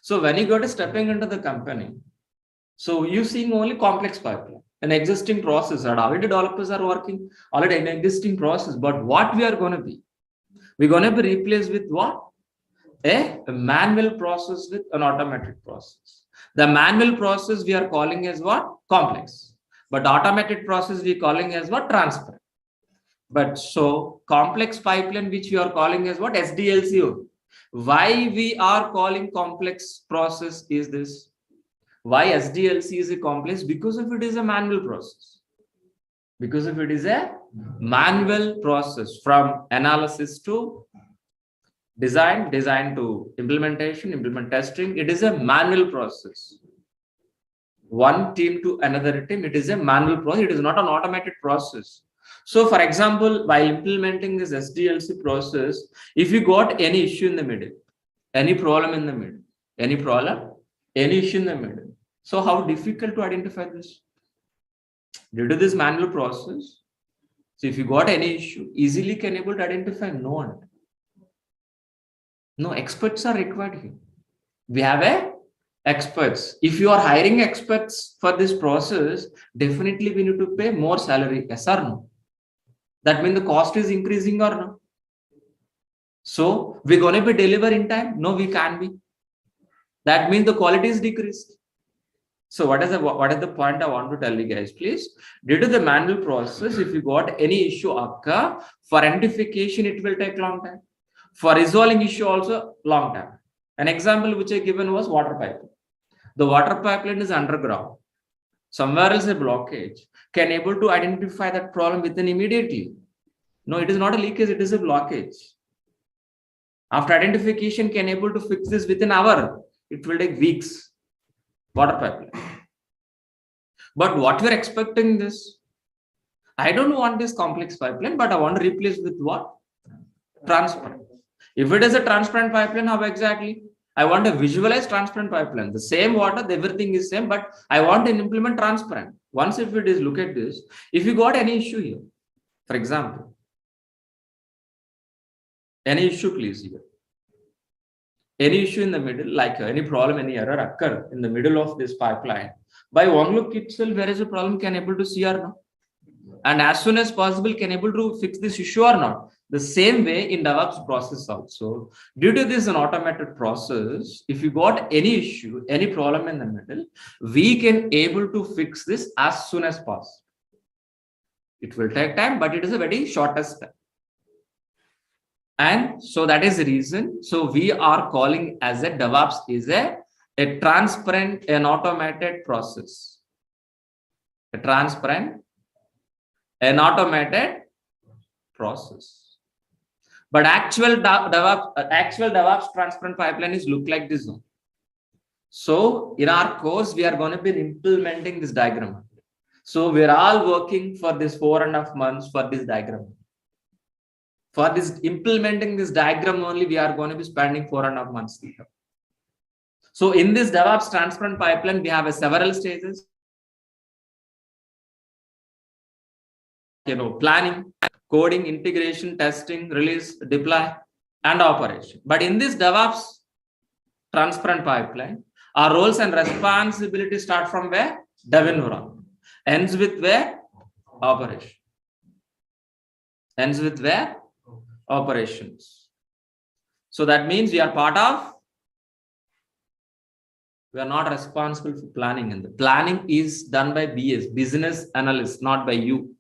So when you go to stepping into the company, so you seeing only complex pipeline, an existing process, and already developers are working already an existing process. But what we are going to be? We're going to be replaced with what? A manual process with an automated process. The manual process we are calling as what? Complex. But automated process we are calling as what? Transparent. But so complex pipeline which we are calling as what? SDLC. Why we are calling complex process is this? Why SDLC is a complex? Because if it is a manual process. Because if it is a manual process from analysis to design to implementation, implement testing, it is a manual process. One team to another team, it is a manual process. It is not an automated process. So for example, while implementing this SDLC process, if you got any issue in the middle, any problem in the middle, any issue in the middle. So how difficult to identify this? Due to this manual process, so if you got any issue, easily can able to identify? No. No, experts are required here. We have experts. If you are hiring experts for this process, definitely we need to pay more salary. Yes or no? That means the cost is increasing or no? So we're going to be deliver in time? No, we can't be. That means the quality is decreased. So what is the point I want to tell you guys, please? Due to the manual process, if you got any issue occur, for identification, it will take long time. For resolving issue also long time. An example which I given was water pipeline. The water pipeline is underground. Somewhere else a blockage. Can able to identify that problem within immediately? No, it is not a leakage, it is a blockage. After identification, can able to fix this within an hour. It will take weeks. Water pipeline. But what we're expecting this, I don't want this complex pipeline, but I want to replace with what? Transparent. If it is a transparent pipeline, how exactly? I want to visualize transparent pipeline. The same water, everything is same, but I want to implement transparent. Once if it is, look at this. If you got any issue here, for example, any issue please here. Any issue in the middle, like any problem, any error occur in the middle of this pipeline. By one look itself, where is the problem, can able to see or not? And as soon as possible, can able to fix this issue or not? The same way in DevOps process also. Due to this an automated process, if you got any issue, any problem in the middle, we can able to fix this as soon as possible. It will take time, but it is a very shortest time. And so that is the reason. So we are calling as a DevOps is a transparent and automated process. A transparent and automated process. But actual DevOps transparent pipeline is look like this one. So in our course, we are going to be implementing this diagram. So we're all working for this 4.5 months for this diagram. For this implementing this diagram only, we are going to be spending 4.5 months here. So in this DevOps transparent pipeline, we have several stages. Planning, coding, integration, testing, release, deploy, and operation. But in this DevOps transparent pipeline, our roles and responsibilities start from where? Dev environment. Ends with where? Operation. Ends with where? Operations. So that means we are part of, we are not responsible for planning. And the planning is done by BS, business analyst, not by you.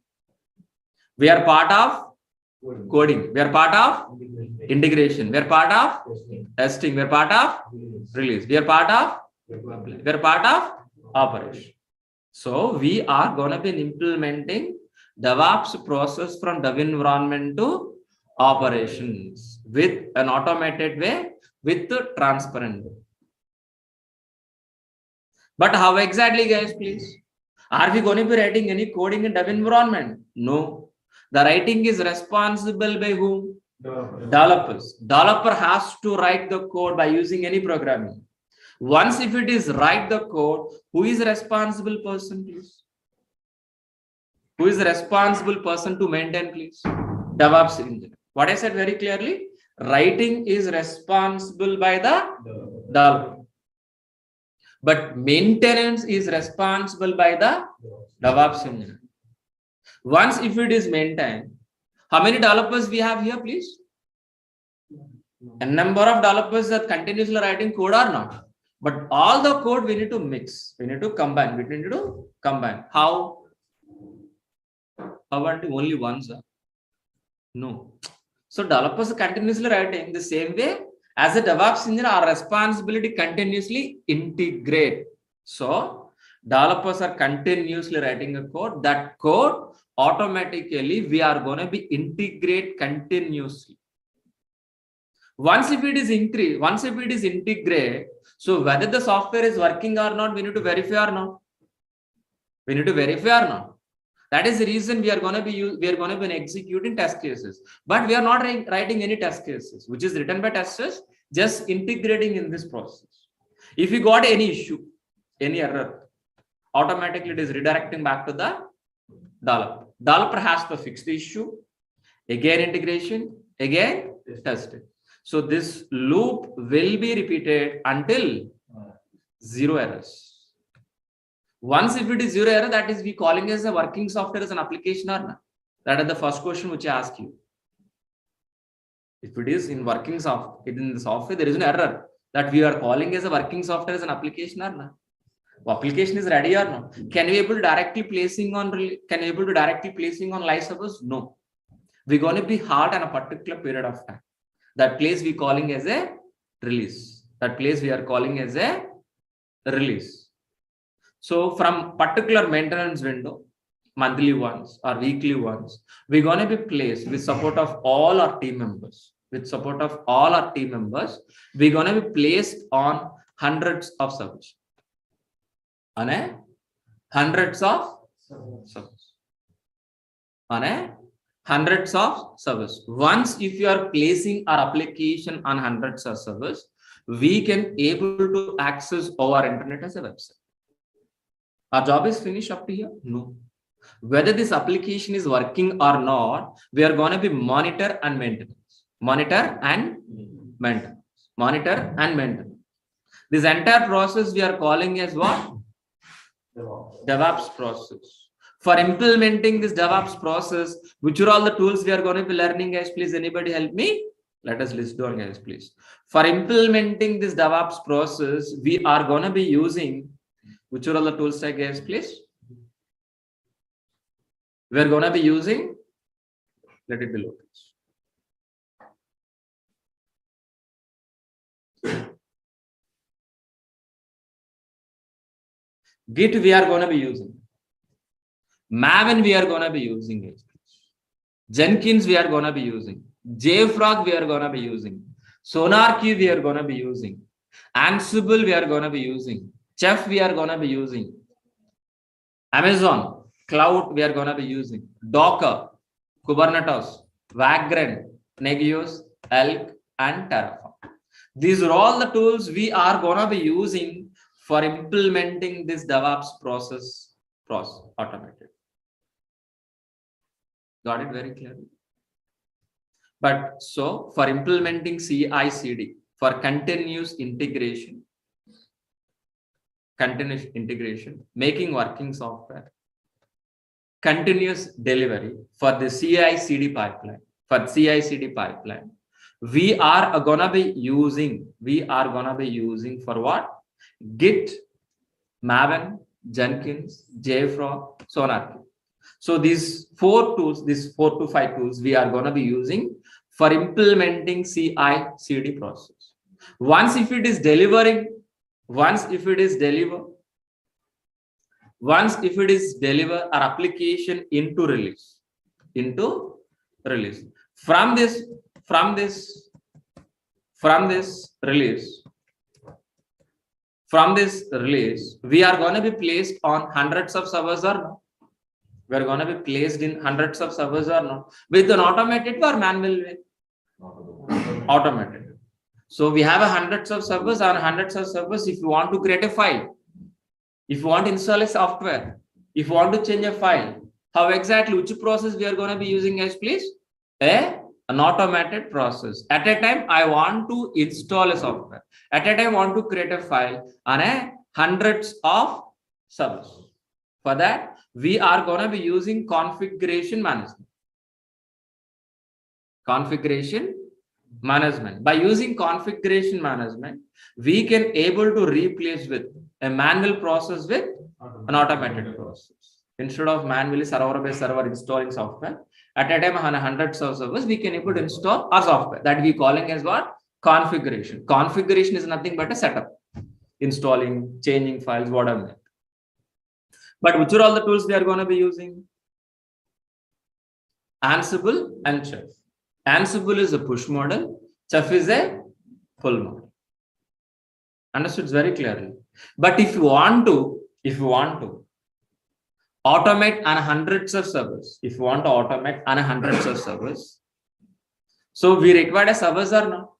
We are part of coding. We are part of integration. We are part of testing. We are part of release. We are part of operation. So we are going to be implementing DevOps process from dev environment to operations with an automated way, with the transparent way. But how exactly, guys, please? Are we going to be writing any coding in dev environment? No. The writing is responsible by whom? Developers. Developer has to write the code by using any programming. Once if it is write the code, who is the responsible person, please? Who is the responsible person to maintain, please? DevOps engineer. What I said very clearly, writing is responsible by the developer. But maintenance is responsible by the DevOps engineer. Once if it is maintained, how many developers we have here, please? A number of developers that continuously writing code or not. But all the code we need to mix. We need to combine. We need to combine. How? Only one, sir? No. So developers are continuously writing the same way as a DevOps engineer. Our responsibility continuously integrate. So developers are continuously writing a code. That code automatically we are going to be integrate continuously. Once if it is increase, once if it is integrate, so whether the software is working or not, we need to verify or not. We need to verify or not. That is the reason we are going to be executing test cases. But we are not writing any test cases, which is written by testers, just integrating in this process. If you got any issue, any error, automatically it is redirecting back to the developer. Developer has to fix the issue, again integration, again testing. So this loop will be repeated until zero errors. Once if it is zero error, that is we calling as a working software as an application or not. That is the first question which I ask you. If it is in working software, in the software, there is an error that we are calling as a working software as an application or not. Application is ready or not? Can we able to directly placing on live servers? No. We're going to be hard on a particular period of time. That place we calling as a release. That place we are calling as a release. So from particular maintenance window, monthly ones or weekly ones, we're going to be placed with support of all our team members. With support of all our team members, we're going to be placed on hundreds of servers. On a hundreds of servers. On a hundreds of servers. Once if you are placing our application on hundreds of servers, we can able to access our internet as a website. Our job is finished up to here? No. Whether this application is working or not, we are going to be monitor and maintenance. Monitor and maintenance. Monitor and maintenance. This entire process we are calling as what? DevOps process. For implementing this DevOps process, which are all the tools we are going to be learning, guys? Please, anybody help me? Let us list down, guys, please. For implementing this DevOps process, we are going to be using, which are all the tools, guys, please? We are going to be using, let it be low. Git we are going to be using. Maven we are going to be using. Jenkins we are going to be using. JFrog we are going to be using. SonarQube we are going to be using. Ansible we are going to be using. Chef we are going to be using. Amazon Cloud we are going to be using. Docker, Kubernetes, Vagrant, Negios, Elk, and Terraform. These are all the tools we are going to be using for implementing this DevOps process automated. Got it very clearly? But so for implementing CI/CD, for continuous integration, making working software, continuous delivery for the CI/CD pipeline, we are gonna be using for what? Git, Maven, Jenkins, JFrog, SonarQube. So these 4 tools, these 4 to 5 tools, we are gonna be using for implementing CI/CD process. Once if it is deliver our application into release. From this release, we are going to be placed on hundreds of servers or no? We are going to be placed in hundreds of servers or no? With an automated or manual way? Automated. So we have hundreds of servers. On hundreds of servers, if you want to create a file, if you want to install a software, if you want to change a file, how exactly, which process we are going to be using as please? An automated process. At a time, I want to install a software. At a time, I want to create a file on hundreds of servers. For that, we are going to be using configuration management. By using configuration management, we can able to replace with a manual process with an automated process. Instead of manually server by server installing software, at a time on hundreds of servers, we can able to install our software. That we calling as what? Configuration. Configuration is nothing but a setup. Installing, changing files, whatever. But which are all the tools we are going to be using? Ansible and Chef. Ansible is a push model. Chef is a pull model. Understood very clearly. But if you want to automate on hundreds of servers, so we require a servers or no?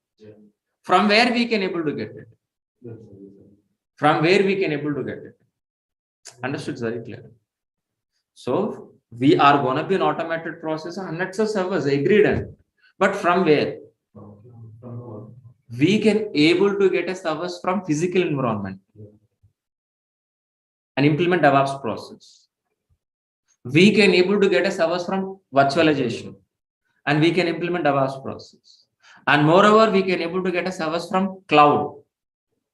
From where we can able to get it? Understood very clear. So we are going to be an automated process of hundreds of servers, agreed. But from where? We can able to get a servers from physical environment and implement DevOps process. We can able to get a servers from virtualization and we can implement DevOps process. And moreover, we can able to get a servers from cloud.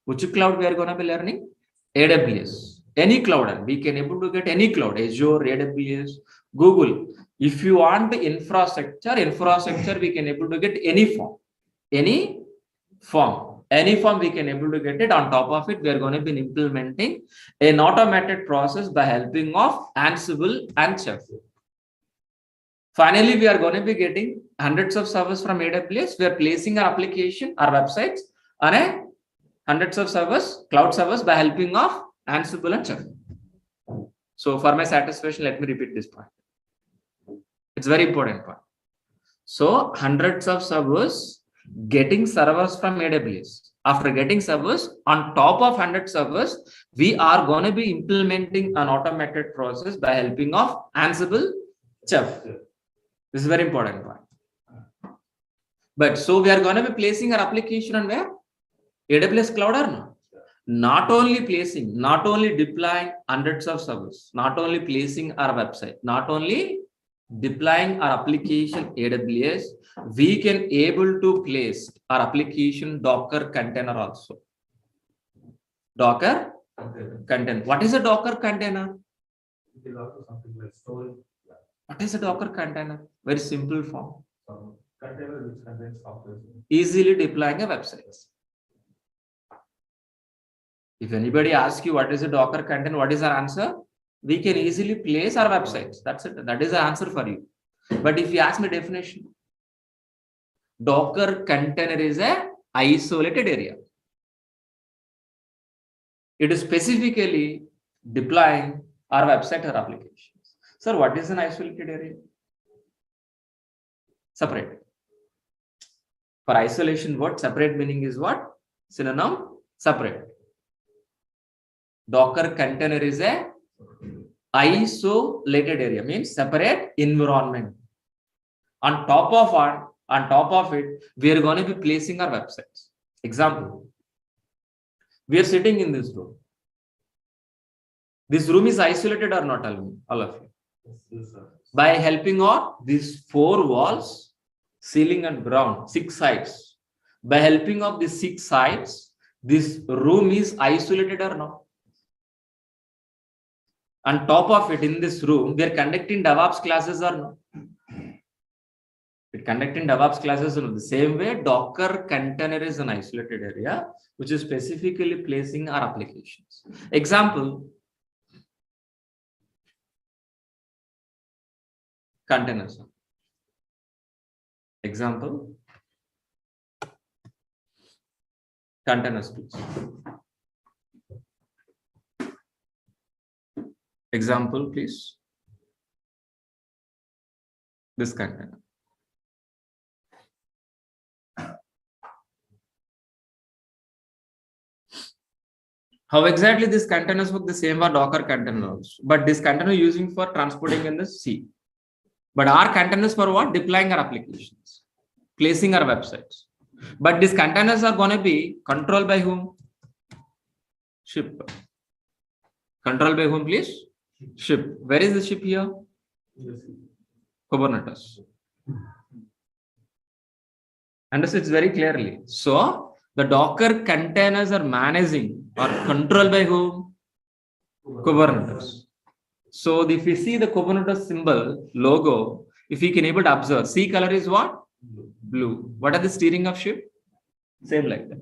Which cloud we are going to be learning? AWS. Any cloud, we can able to get any cloud, Azure, AWS, Google. If you want the infrastructure, we can able to get any form we can able to get it. On top of it, we are going to be implementing an automated process by helping of Ansible and Chef. Finally, we are going to be getting hundreds of servers from AWS. We are placing our application, our websites on hundreds of servers, cloud servers by helping of Ansible and Chef. So for my satisfaction, let me repeat this point. It's very important point. So hundreds of servers, getting servers from AWS. After getting servers, on top of 100 servers, we are going to be implementing an automated process by helping of Ansible, Chef. This is very important point. But so we are going to be placing our application on where? AWS cloud or no? Not only placing, not only deploying hundreds of servers, not only placing our website, not only deploying our application AWS, we can able to place our application Docker container also. Docker container. What is a Docker container? What is a Docker container? Very simple form. Container which contains software. Easily deploying a website. If anybody asks you what is a Docker container, what is our answer? We can easily place our websites. That's it. That is the answer for you. But if you ask me definition, Docker container is a isolated area. It is specifically deploying our website or applications. Sir, what is an isolated area? Separate. For isolation, what separate meaning is what? Synonym, separate. Docker container is a isolated area, means separate environment. On top of it, we are going to be placing our websites. Example, we are sitting in this room. This room is isolated or not, all of you? By helping of these 4 walls, ceiling and ground, 6 sides. By helping of these 6 sides, this room is isolated or not? On top of it, in this room, we are conducting DevOps classes or not? We're conducting DevOps classes in the same way. Docker container is an isolated area, which is specifically placing our applications. Example, containers. Example, containers, please. Example, please. This container. How exactly these containers work? The same are Docker containers, but this container using for transporting in the sea. But our containers for what? Deploying our applications, placing our websites. But these containers are going to be controlled by whom? Ship. Controlled by whom, please? Ship. Where is the ship here? Kubernetes. Understood very clearly. So the Docker containers are managing or controlled by whom? Kubernetes. So if you see the Kubernetes symbol, logo, if you can able to observe, sea color is what? Blue. What are the steering of ship? Same like that.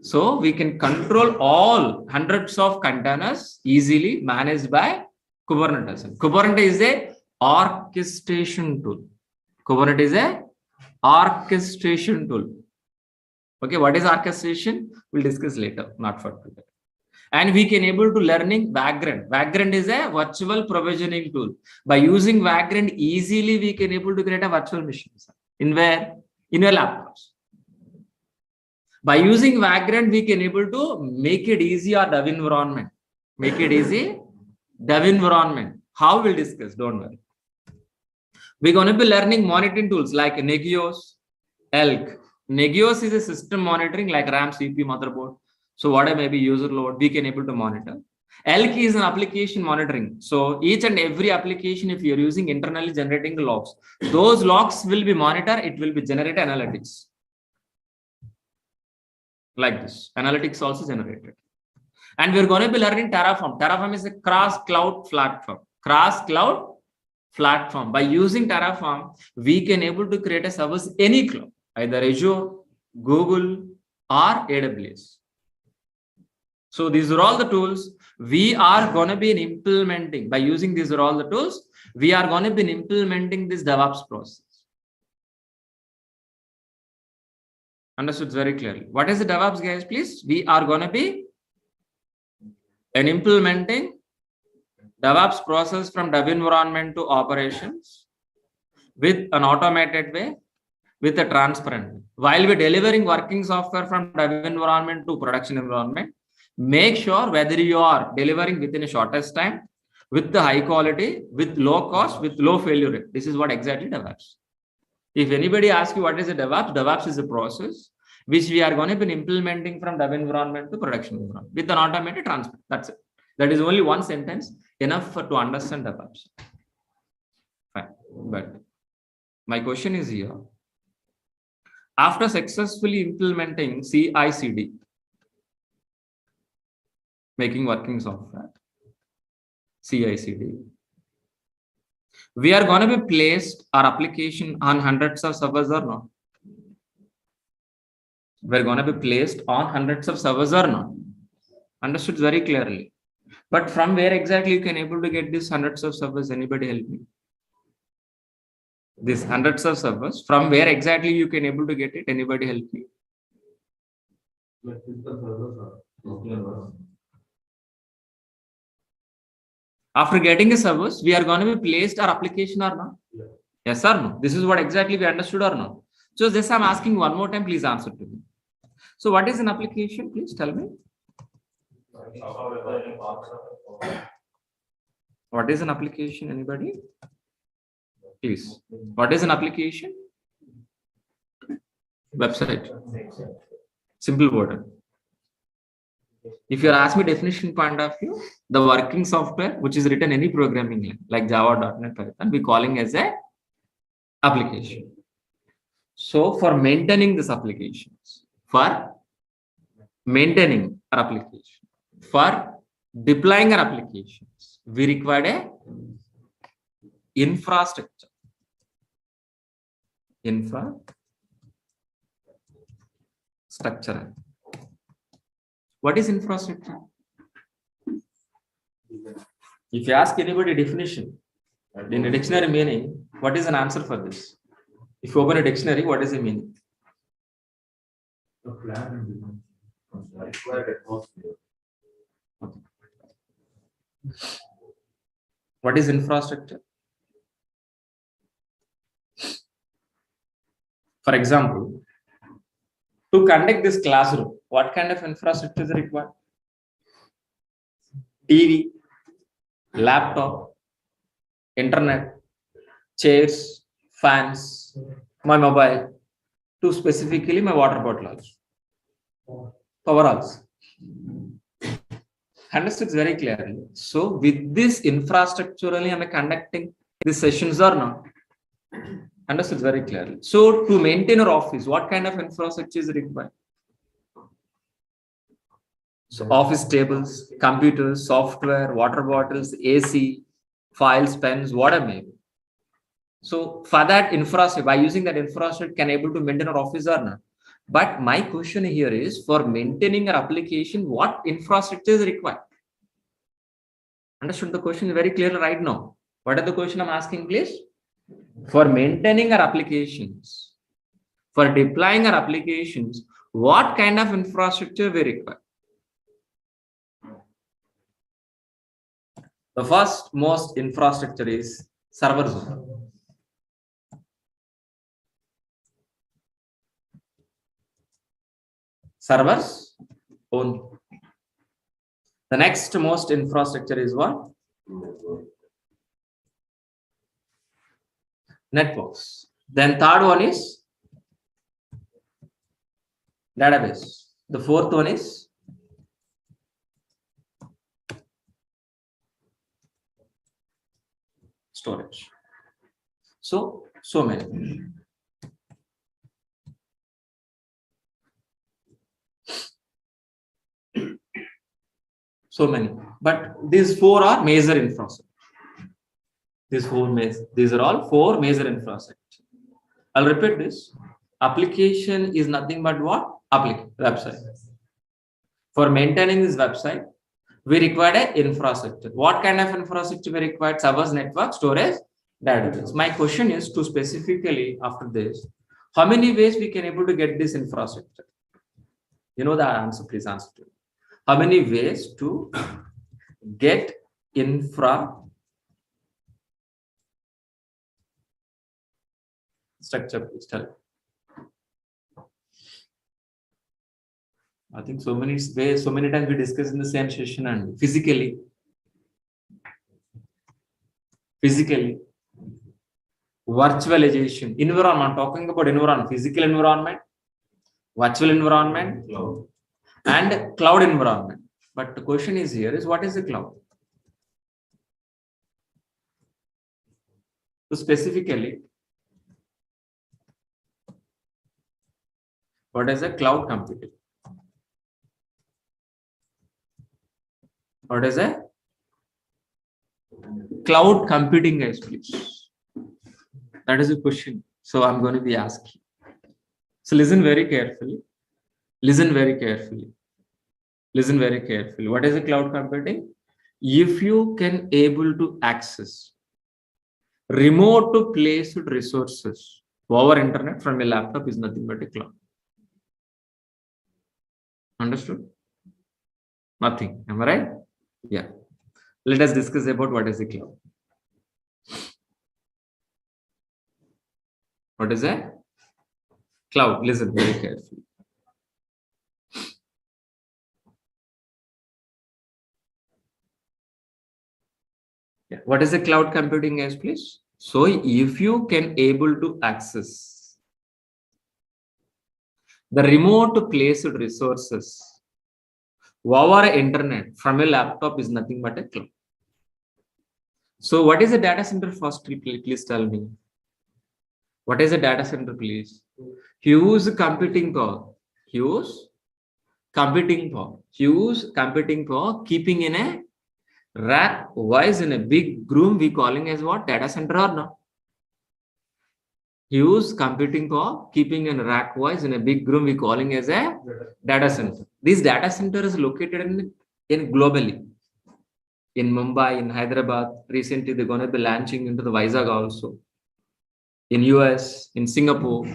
So we can control all hundreds of containers easily managed by Kubernetes. Kubernetes is a orchestration tool. Kubernetes is a orchestration tool. Okay, what is orchestration? We'll discuss later, not for today. And we can able to learning Vagrant. Vagrant is a virtual provisioning tool. By using Vagrant, easily we can able to create a virtual machine. In where? In your laptops. By using Vagrant, we can able to make it easy our dev environment. Make it easy dev environment. How we'll discuss, don't worry. We're going to be learning monitoring tools like Nagios, Elk. Nagios is a system monitoring like RAM, CPU, motherboard. So whatever may be user load, we can able to monitor. Elk is an application monitoring. So each and every application, if you're using internally generating logs, those logs will be monitored. It will be generate analytics. Like this. Analytics also generated. And we're going to be learning Terraform. Terraform is a cross-cloud platform. Cross-cloud platform. By using Terraform, we can able to create a service any cloud, either Azure, Google, or AWS. So these are all the tools we are going to be implementing. By using these are all the tools, we are going to be implementing this DevOps process. Understood very clearly. What is the DevOps, guys? Please, we are going to be implementing DevOps process from dev environment to operations with an automated way, with a transparent way. While we're delivering working software from dev environment to production environment, make sure whether you are delivering within a shortest time, with the high quality, with low cost, with low failure rate. This is what exactly DevOps. If anybody asks you what is a DevOps, DevOps is a process which we are going to be implementing from dev environment to production environment with an automated transfer. That's it. That is only one sentence, enough to understand DevOps. Fine. But my question is here. After successfully implementing CI/CD, making working software, CI/CD, we are going to be placed our application on hundreds of servers or not? We're going to be placed on hundreds of servers or not? Understood very clearly. But from where exactly you can able to get these hundreds of servers? Anybody help me? These hundreds of servers, from where exactly you can able to get it? Anybody help me? After getting the servers, we are going to be placed our application or not? Yes or no? This is what exactly we understood or not? So this I'm asking one more time, please answer to me. So what is an application? Please tell me. What is an application? Anybody? Please. What is an application? Website. Simple word. If you ask me definition point of view, the working software which is written any programming language like Java, .NET, Python, we calling as a application. So for maintaining this applications, for maintaining our application, for deploying our applications, we require a infrastructure. Infrastructure. What is infrastructure? If you ask anybody definition in a dictionary meaning, what is an answer for this? If you open a dictionary, what is the meaning? What is infrastructure? For example, to conduct this classroom, what kind of infrastructure is required? TV, laptop, internet, chairs, fans, my mobile, to specifically my water bottle also. Power also. Understood very clearly. So with this infrastructure only am I conducting these sessions or not? Understood very clearly. So to maintain our office, what kind of infrastructure is required? So office tables, computers, software, water bottles, AC, files, pens, whatever may be. So for that infrastructure, by using that infrastructure, can able to maintain our office or not? But my question here is, for maintaining our application, what infrastructure is required? Understood the question very clearly right now. What are the question I'm asking, please? For maintaining our applications, for deploying our applications, what kind of infrastructure we require? The first most infrastructure is server zone. Servers only. The next most infrastructure is what? Networks. Then third one is database. The fourth one is storage. So many. So many. But these four are major infrastructure. These are all four major infrastructure. I'll repeat this. Application is nothing but what? Website. For maintaining this website, we require an infrastructure. What kind of infrastructure we require? Servers, network, storage, database. My question is to specifically after this, how many ways we can able to get this infrastructure? You know the answer, please answer to me. How many ways to get infrastructure, please tell me. I think so many ways, so many times we discuss in the same session and physically, virtualization, environment, talking about environment, physical environment, virtual environment, and cloud environment. But the question is here is, what is the cloud? So specifically, what is a cloud computing? What is a cloud computing, guys, please? That is a question. So I'm going to be asking. So listen very carefully. Listen very carefully. Listen very carefully. What is a cloud computing? If you can able to access remote to placed resources over internet from a laptop is nothing but a cloud. Understood? Nothing. Am I right? Yeah. Let us discuss about what is a cloud. What is a cloud? Listen very carefully. Yeah. What is a cloud computing as, please? So if you can able to access the remote placed resources over internet from a laptop is nothing but a cloud. So what is a data center first? Please tell me. What is a data center, please? Huge computing power. Huge computing power. Huge computing power keeping in a rack wise in a big room, we calling as what? Data center or no? Huge computing power keeping in rack wise in a big room, we calling as a data center. This data center is located in globally. In Mumbai, in Hyderabad, recently they're going to be launching into the Vizag also. In US, in Singapore,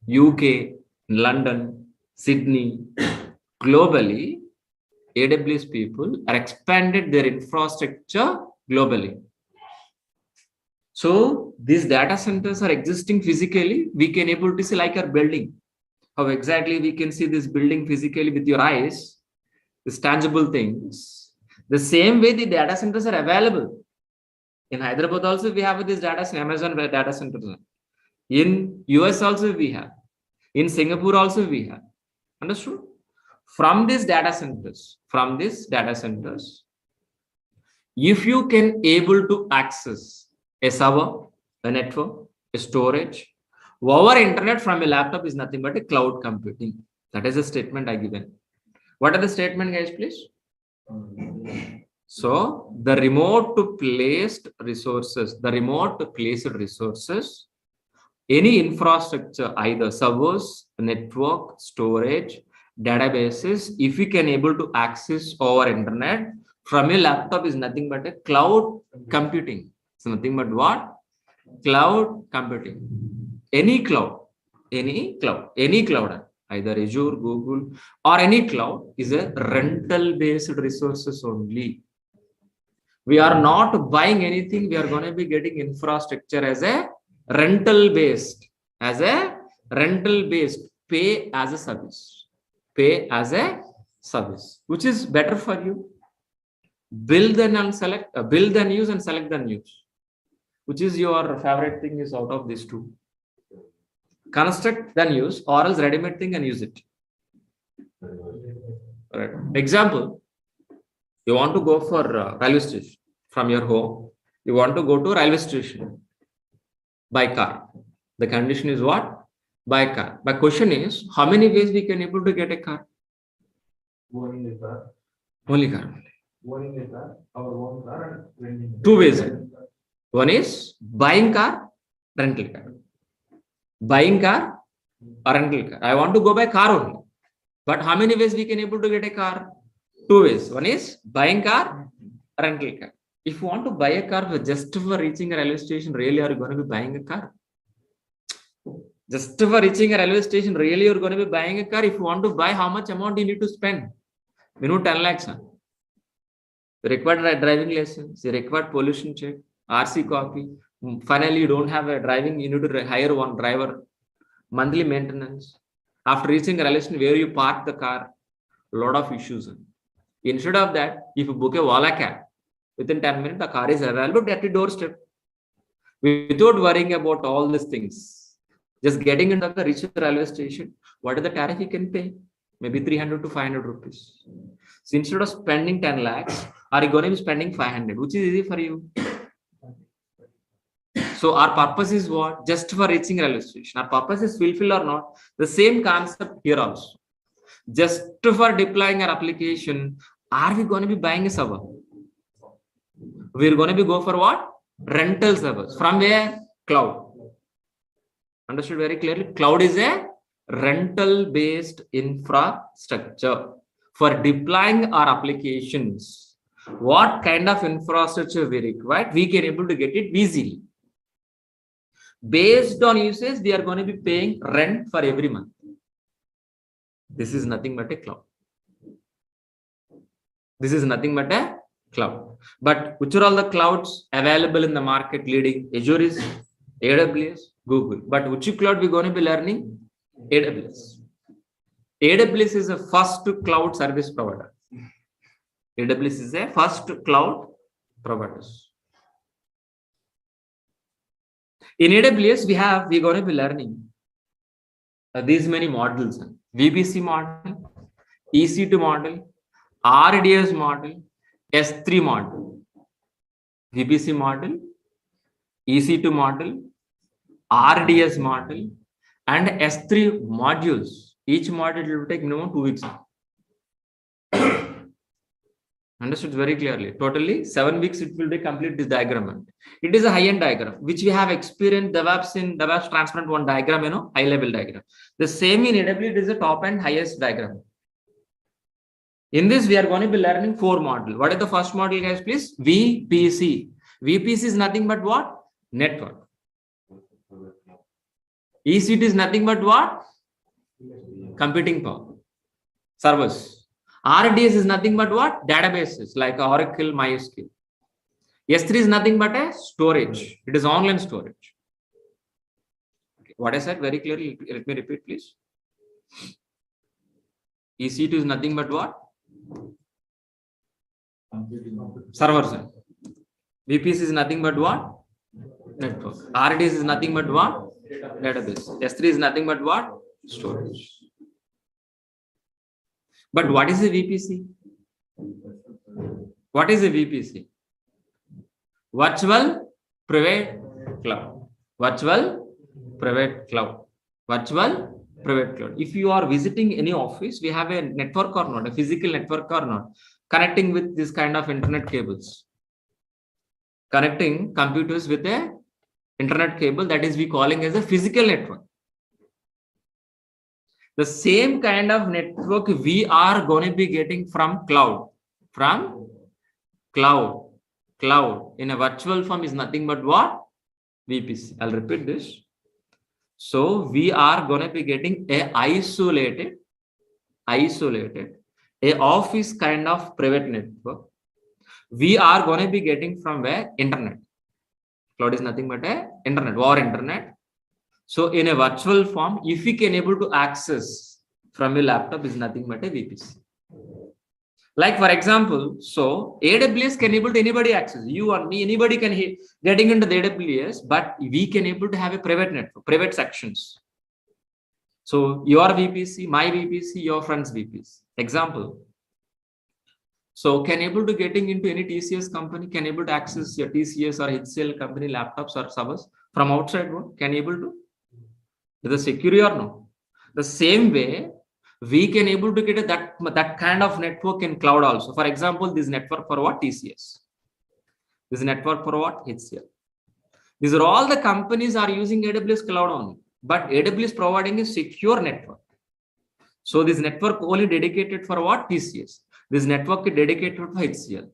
UK, in London, Sydney, globally, AWS people are expanded their infrastructure globally. So these data centers are existing physically. We can able to see like our building. How exactly we can see this building physically with your eyes, these tangible things. The same way the data centers are available. In Hyderabad also we have this data center, Amazon data centers. In US also we have. In Singapore also we have. Understood? From these data centers, if you can able to access a server, a network, a storage, over internet from a laptop is nothing but a cloud computing. That is a statement I given. What are the statement, guys, please? So the remote placed resources, any infrastructure, either servers, network, storage, databases, if we can able to access over internet from a laptop is nothing but a cloud computing. So nothing but what? Cloud computing. Any cloud, either Azure, Google, or any cloud is a rental based resources only. We are not buying anything. We are going to be getting infrastructure as a rental based, pay as a service, which is better for you. Build and use and select and use. Which is your favorite thing is out of these two? Construct then use, or else ready-made thing and use it. Right. Example, you want to go for railway station from your home. You want to go to railway station by car. The condition is what? By car. My question is, how many ways we can able to get a car? Only car. Our own car and renting. Two ways. One is buying car, rental car. Buying car or rental car. I want to go by car only. But how many ways we can able to get a car? Two ways. One is buying car, rental car. If you want to buy a car just for reaching a railway station, really are you going to be buying a car? Just for reaching a railway station, really you're going to be buying a car. If you want to buy, how much amount you need to spend? Minimum 10 lakhs. You require driving license, you require pollution check, RC copy. Finally, you don't have a driving, you need to hire one driver, monthly maintenance. After reaching a railway station, where you park the car, a lot of issues. Instead of that, if you book a Wala cab, within 10 minutes, the car is available at your doorstep. Without worrying about all these things, just getting into the reach railway station, what is the tariff you can pay? Maybe 300 to 500 rupees. So instead of spending 10 lakhs, are you going to be spending 500, which is easy for you? So our purpose is what? Just for reaching railway station. Our purpose is fulfilled or not? The same concept here also. Just for deploying our application, are we going to be buying a server? We're going to be go for what? Rental servers. From where? Cloud. Understood very clearly? Cloud is a rental based infrastructure. for deploying our applications, what kind of infrastructure we require, we can able to get it easily. Based on usage, we are going to be paying rent for every month. This is nothing but a cloud. This is nothing but a cloud. But which are all the clouds available in the market leading? Azure is, AWS, Google. But which cloud we're going to be learning? AWS. AWS is a first cloud service provider. AWS is a first cloud provider. In AWS, we're going to be learning these many models: VPC model, EC2 model, RDS model, S3 model, VPC model, EC2 model, RDS model, and S3 modules. Each module will take minimum 2 weeks. Understood very clearly. Totally 7 weeks it will be complete this diagram. It is a high-end diagram, which we have experienced DevOps in DevOps transparent one diagram, high level diagram. The same in AWS, it is a top and highest diagram. In this, we are going to be learning 4 modules. What is the first module, guys, please? VPC. VPC is nothing but what? Network. EC2 is nothing but what? Computing power. Servers. RDS is nothing but what? Databases like Oracle, MySQL. S3 is nothing but a storage. It is online storage. Okay. What I said very clearly, let me repeat, please. EC2 is nothing but what? Servers. VPC is nothing but what? Network. RDS is nothing but what? Database. S3 is nothing but what? Storage. But what is a VPC? What is a VPC? Virtual Private Cloud. Virtual Private Cloud. Virtual Private Cloud. If you are visiting any office, we have a network or not, a physical network or not, connecting with this kind of internet cables. Connecting computers with a internet cable, that is we calling as a physical network. The same kind of network we are going to be getting from cloud. From cloud. Cloud in a virtual form is nothing but what? VPC. I'll repeat this. So we are going to be getting a isolated, a office kind of private network. We are going to be getting from where? Internet. Cloud is nothing but a internet or internet. So in a virtual form, if we can able to access from a laptop is nothing but a VPC. Like for example, so AWS can able to anybody access, you or me, anybody can getting into the AWS, but we can able to have a private network, private sections. So your VPC, my VPC, your friend's VPC. Example. So can able to getting into any TCS company, can able to access your TCS or HCL company laptops or servers from outside world, can able to? Is it secure or no? The same way, we can able to get that kind of network in cloud also. For example, this network for what? TCS. This network for what? HCL. These are all the companies are using AWS cloud only, but AWS providing a secure network. So this network only dedicated for what? TCS. This network is dedicated for HCL.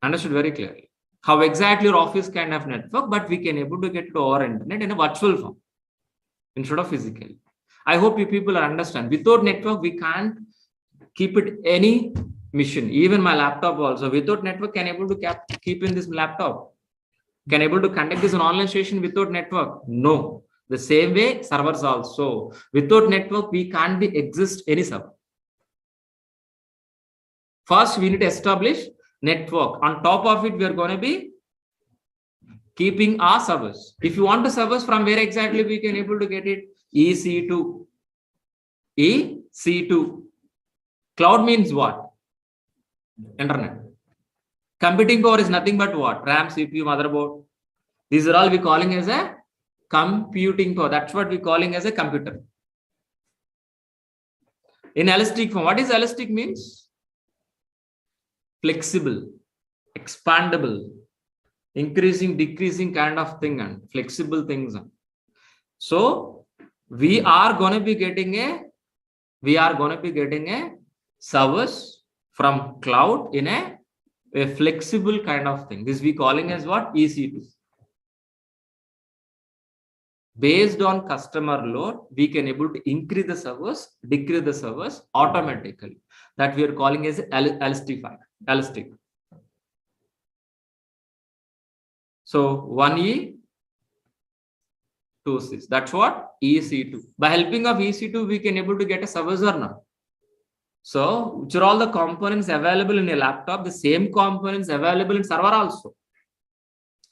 Understood very clearly. How exactly your office kind of network, but we can able to get to our internet in a virtual form instead of physically. I hope you people understand. Without network, we can't keep it any mission. Even my laptop also, without network, can able to keep in this laptop. Can able to conduct this online session without network? No. The same way, servers also. Without network, we can't be exist any server. First, we need to establish network. On top of it, we are going to be keeping our servers. If you want to servers, from where exactly we can able to get it? EC2. EC2. Cloud means what? Internet. Computing power is nothing but what? RAM, CPU, motherboard. These are all we calling as a computing power. That's what we calling as a computer. In elastic form, what is elastic means? Flexible, expandable, increasing, decreasing kind of thing and flexible things. So we are going to be getting a we are going to be getting a service from cloud in a flexible kind of thing. This we calling as what? EC2. Based on customer load, we can able to increase the servers, decrease the servers automatically. That we are calling as elastic. So 1E, 2C. That's what? EC2. By helping of EC2, we can able to get a servers or not. So which are all the components available in a laptop? The same components available in server also.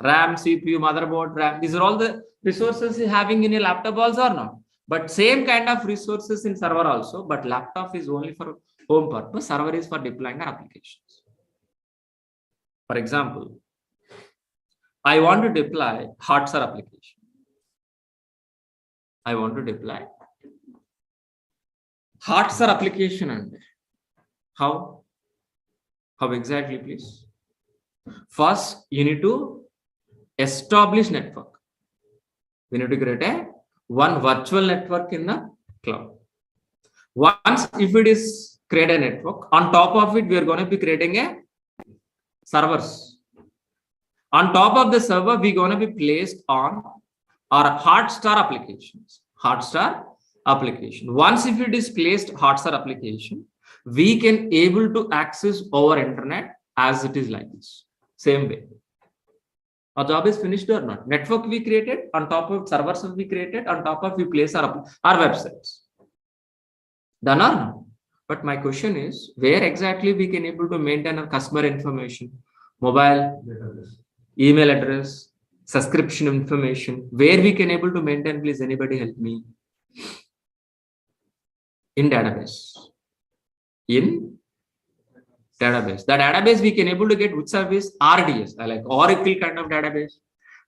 RAM, CPU, motherboard, RAM. These are all the resources having in a laptop also or not. But same kind of resources in server also. But laptop is only for home purpose. Server is for deploying our applications. For example, I want to deploy Hotstar application. I want to deploy Hotstar application. And how exactly, please? First, you need to establish network. We need to create one virtual network in the cloud. Once if it is create a network, on top of it, we are going to be creating a servers. On top of the server, we're going to be placed on our Hotstar applications. Hotstar application. Once if it is placed Hotstar application, we can able to access our internet as it is like this. Same way. Our job is finished or not? Network we created, on top of servers we created, on top of we place our websites. Done or not? But my question is, where exactly we can able to maintain our customer information, mobile, email address, subscription information, where we can able to maintain, please anybody help me? In database. In database. The database we can able to get which service? RDS, like Oracle kind of database.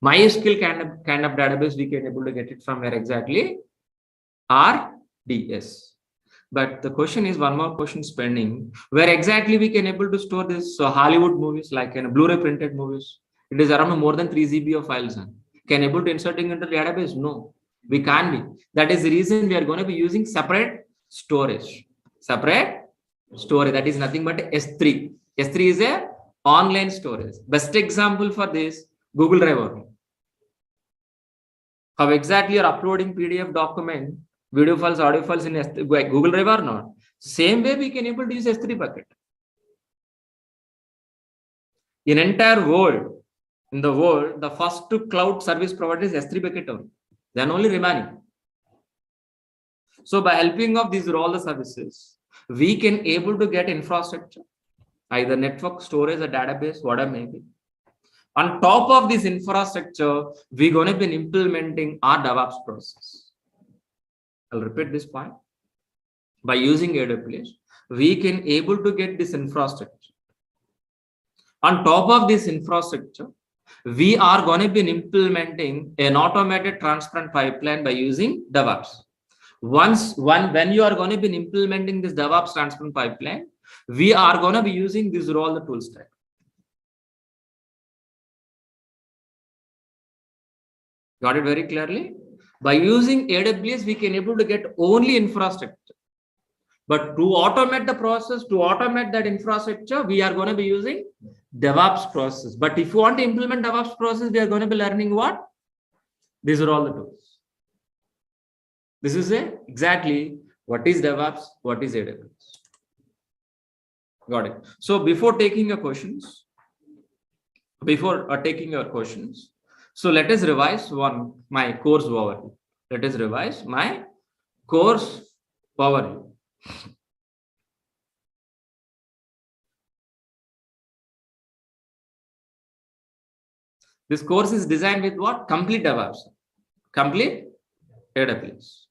MySQL kind of database we can able to get it from where exactly? RDS. But the question is, one more question is pending. Where exactly we can able to store this Hollywood movies, like in Blu-ray printed movies? It is around more than 3 GB of files. Can able to inserting into the database? No, we can't be. That is the reason we are going to be using separate storage. Separate storage, that is nothing but S3. S3 is a online storage. Best example for this, Google Drive. How exactly you're uploading PDF document, video files, audio files in Google Drive or not? Same way we can able to use S3 bucket. In entire world, in the world, the first cloud service provider is S3 bucket only. Then only remaining. So by helping of these all the services, we can able to get infrastructure, either network, storage, or database, whatever may be. On top of this infrastructure, we're going to be implementing our DevOps process. I'll repeat this point. By using AWS, we can able to get this infrastructure. On top of this infrastructure, we are going to be implementing an automated transparent pipeline by using DevOps. When you are going to be implementing this DevOps transparent pipeline, we are going to be using these all the tool stack. Got it very clearly? By using AWS, we can able to get only infrastructure. But to automate the process, to automate that infrastructure, we are going to be using DevOps process. But if you want to implement DevOps process, we are going to be learning what? These are all the tools. This is exactly what is DevOps, what is AWS. Got it. So before taking your questions, so let us revise my course overview. Let us revise my course overview. This course is designed with what? Complete DevOps, complete AWS,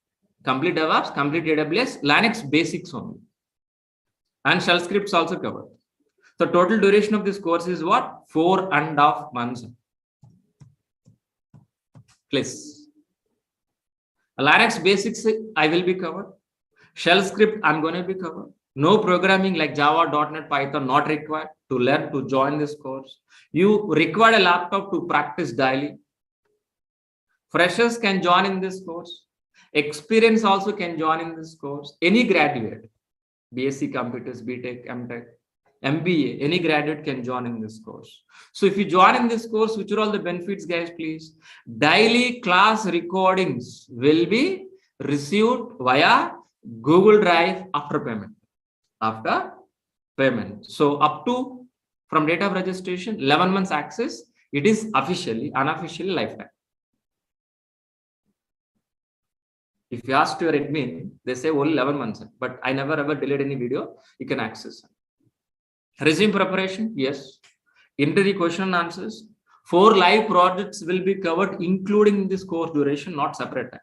complete DevOps, complete AWS, Linux basics only, and shell scripts also covered. So total duration of this course is what? 4.5 months. Please. Linux basics I will be covered. Shell script I'm going to be covered. No programming like Java, .NET, Python not required to learn to join this course. You require a laptop to practice daily. Freshers can join in this course. Experience also can join in this course. Any graduate, BSc Computers, BTech, MTech, MBA, any graduate can join in this course. So if you join in this course, which are all the benefits, guys, please? Daily class recordings will be received via Google Drive after payment. After payment. So up to, from date of registration, 11 months access, it is officially, unofficially lifetime. If you ask your admin, they say only 11 months, but I never ever delayed any video, you can access. Resume preparation, yes. Interview question and answers. 4 live projects will be covered, including this course duration, not separate time.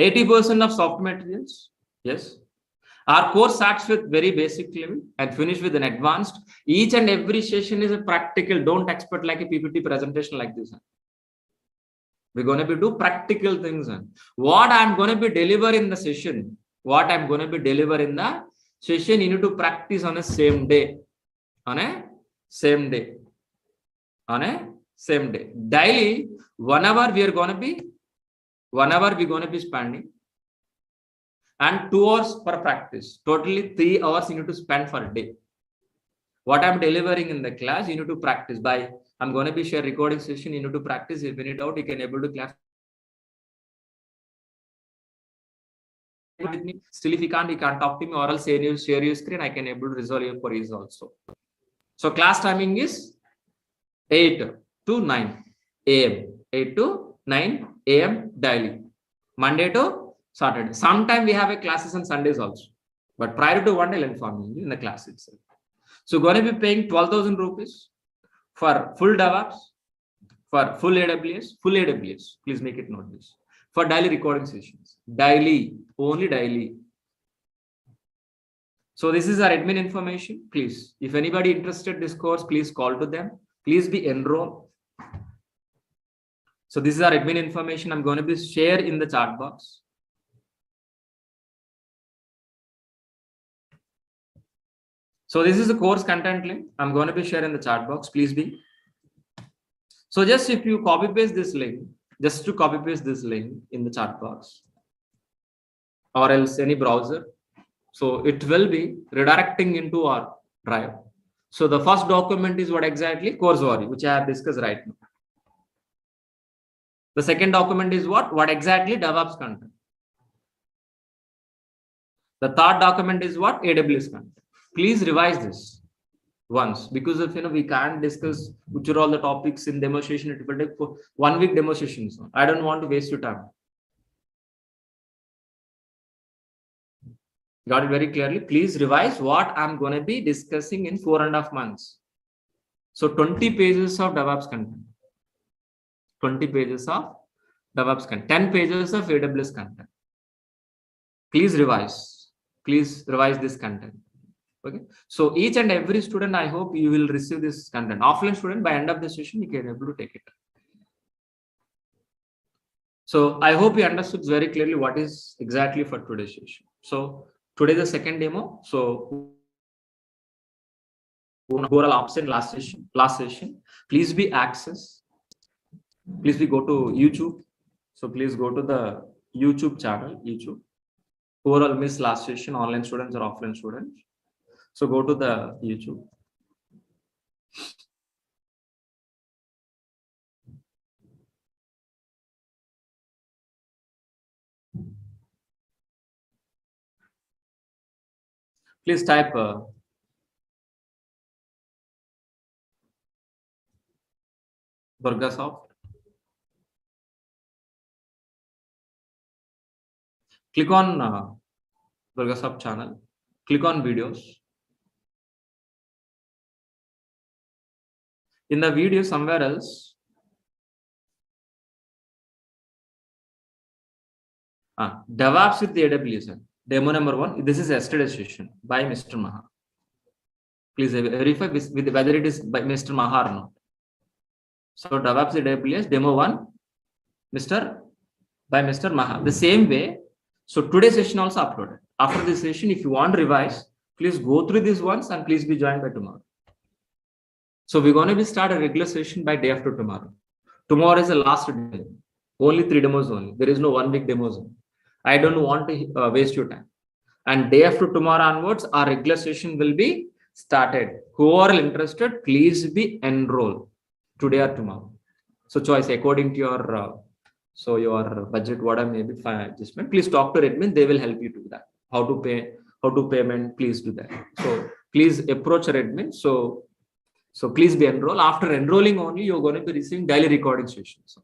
80% of soft materials, yes. Our course starts with very basic level and finish with an advanced. Each and every session is a practical. Don't expect like a PPT presentation like this. We're going to be do practical things. What I'm going to be deliver in the session, you need to practice on a same day. On a same day. Daily, 1 hour we're going to be spending. And 2 hours per practice. Totally 3 hours you need to spend for a day. What I'm delivering in the class, you need to practice by. I'm going to be share recording session. You need to practice. If you need doubt, you can able to class. Still, if you can't talk to me, or else share your screen. I can able to resolve your queries also. So class timing is 8 to 9 a.m. 8 to 9 a.m. daily. Monday to Saturday. Sometime we have a classes on Sundays also. But prior to 1 day, I'll inform you in the class itself. So going to be paying 12,000 rupees for full DevOps, for full AWS, please make it note this, for daily recording sessions, daily, only daily. So this is our admin information, please. If anybody interested in this course, please call to them, please be enrolled. So this is our admin information. I'm going to be share in the chat box. So this is the course content link. I'm going to be sharing the chat box. Please be. So just if you copy paste this link, just to copy paste this link in the chat box, or else any browser. So it will be redirecting into our drive. So the first document is what exactly? Course worry, which I have discussed right now. The second document is what? What exactly? DevOps content. The third document is what? AWS content. Please revise this once, because if we can't discuss which are all the topics in demonstration, it will take for 1 week demonstration. So I don't want to waste your time. Got it very clearly? Please revise what I'm going to be discussing in 4.5 months. So 20 pages of DevOps content. 20 pages of DevOps content. 10 pages of AWS content. Please revise. Please revise this content. Okay. So each and every student, I hope you will receive this content. Offline student, by end of the session, you can able to take it. So I hope you understood very clearly what is exactly for today's session. So today the second demo. So overall option last session. Please be access. Please be go to YouTube. So please go to the YouTube channel. YouTube. Overall miss last session. Online students or offline students. So go to the YouTube. Please type Durga Soft. Click on Durga Soft channel. Click on videos. In the video somewhere else, DevOps with the AWS. Demo number 1. This is yesterday's session by Mr. Maha. Please verify with whether it is by Mr. Maha or not. So DevOps with AWS demo 1, by Mr. Maha. The same way. So today's session also uploaded. After this session, if you want to revise, please go through this once and please be joined by tomorrow. So we're going to be start a regular session by day after tomorrow. Tomorrow is the last day. Only 3 demos only. There is no 1 week demo zone. I don't want to waste your time. And day after tomorrow onwards, our regular session will be started. Who are interested, please be enrolled today or tomorrow. So choice according to your your budget, whatever may be adjustment. Please talk to admin. They will help you do that. How to pay, how to payment. Please do that. So please approach your admin. So please be enrolled. After enrolling only, you're going to be receiving daily recording sessions.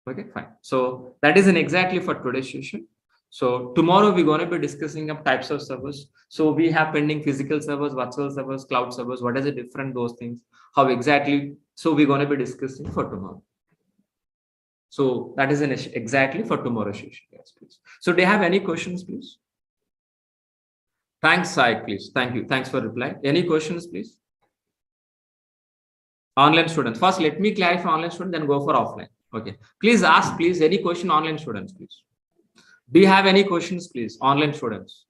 Okay, fine. So that is exactly for today's session. So tomorrow we're going to be discussing of types of servers. So we have pending physical servers, virtual servers, cloud servers. What is the different those things? How exactly? So we're going to be discussing for tomorrow. So that is exactly for tomorrow's session. Yes, please. So do you have any questions, please? Thanks, Sai, please. Thank you. Thanks for replying. Any questions, please? Online students. First, let me clarify online student, then go for offline. Okay. Please ask, please, any question online students, please. Do you have any questions, please? Online students.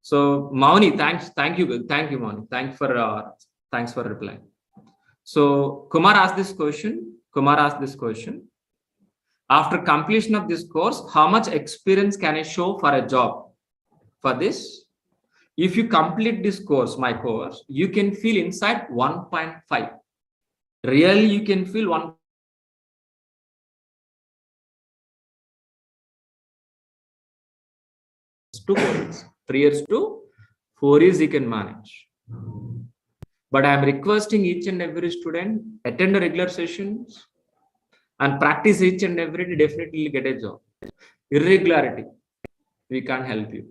So Mauni, thanks. Thank you. Thank you, Mauni. Thanks for replying. So Kumar asked this question. After completion of this course, how much experience can I show for a job? For this, if you complete this course, my course, you can feel inside 1.5. Really, you can feel 1. To 4 years, 3 years to 4 years you can manage. But I am requesting each and every student attend the regular sessions and practice each and every day. Definitely get a job. Irregularity, we can't help you.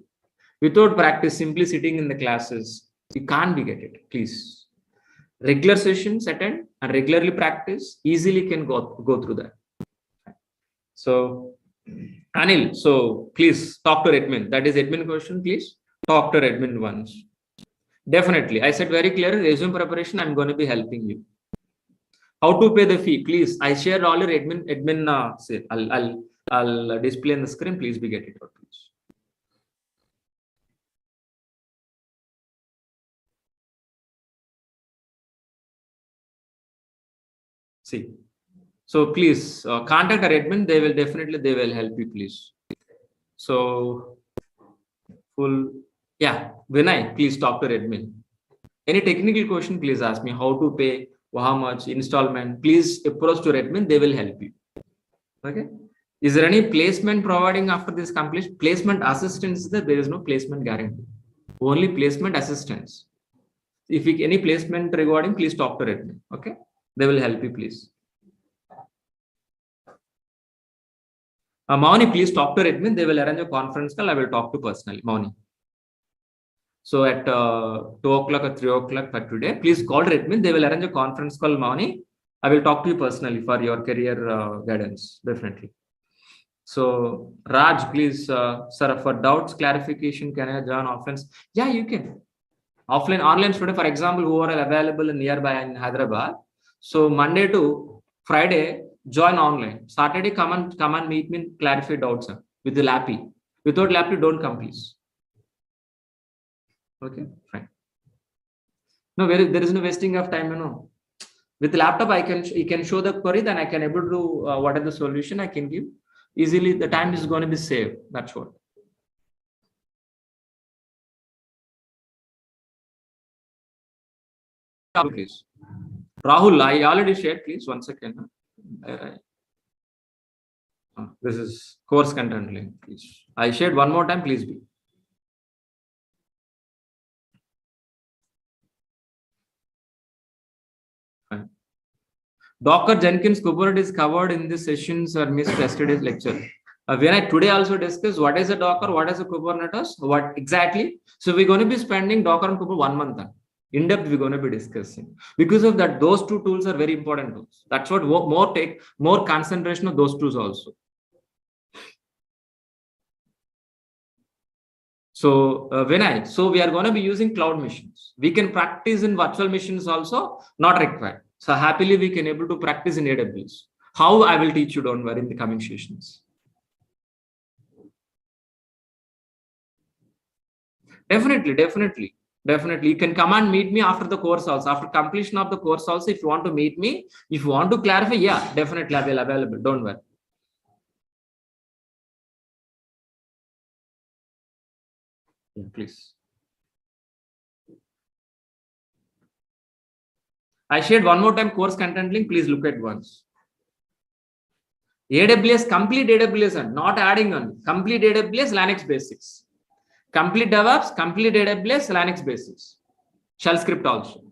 Without practice, simply sitting in the classes, you can't be get it. Please, regular sessions attend and regularly practice. Easily can go through that. So Anil, so please talk to admin. That is admin question. Please talk to admin once. Definitely, I said very clear. Resume preparation, I'm going to be helping you. How to pay the fee? Please, I shared all your admin. Say, I'll display on the screen. Please be get it out, please. See. So please contact our admin. They will help you, please. So Vinay, please talk to admin. Any technical question, please ask me. How to pay, how much, installment, please approach to admin. They will help you. Okay. Is there any placement providing after this completion? Placement assistance, there is no placement guarantee. Only placement assistance. If any placement regarding, please talk to admin. Okay. They will help you, please. Mauni, please talk to admin. They will arrange a conference call. I will talk to personally. Mauni. So at 2 o'clock or 3 o'clock for today, please call admin. They will arrange a conference call, Mauni. I will talk to you personally for your career guidance. Definitely. So Raj, please, sir, for doubts, clarification, can I join offline? Yeah, you can. Offline, online student, for example, who are available nearby in Hyderabad. So Monday to Friday, join online. Saturday, come and meet me, clarify doubts with the lappy. Without lappy, don't come, please. Okay, fine. No, there is no wasting of time, you know. With the laptop, you can show the query, then I can able to what are the solution I can give. Easily, the time is going to be saved. That's what. Please. Rahul, I already shared, please. 1 second. This is course content link, please. I shared one more time, please be. Fine. Docker, Jenkins, Kubernetes covered in these sessions or missed yesterday's lecture. When I today also discuss what is a Docker, what is a Kubernetes, what exactly. So we're going to be spending Docker and Kubernetes 1 month. In depth, we're going to be discussing. Because of that, those two tools are very important tools. That's what more concentration of those tools also. So so we are going to be using cloud machines. We can practice in virtual machines also, not required. So happily we can able to practice in AWS. How I will teach you, don't worry, in the coming sessions. Definitely. Definitely. You can come and meet me after the course also. After completion of the course also, if you want to meet me, if you want to clarify, yeah, definitely I will available. Don't worry. Yeah, please. I shared one more time course content link. Please look at once. AWS, complete AWS and not adding on. Complete AWS, Linux basics. Complete DevOps, complete AWS, Linux basics. Shell script also.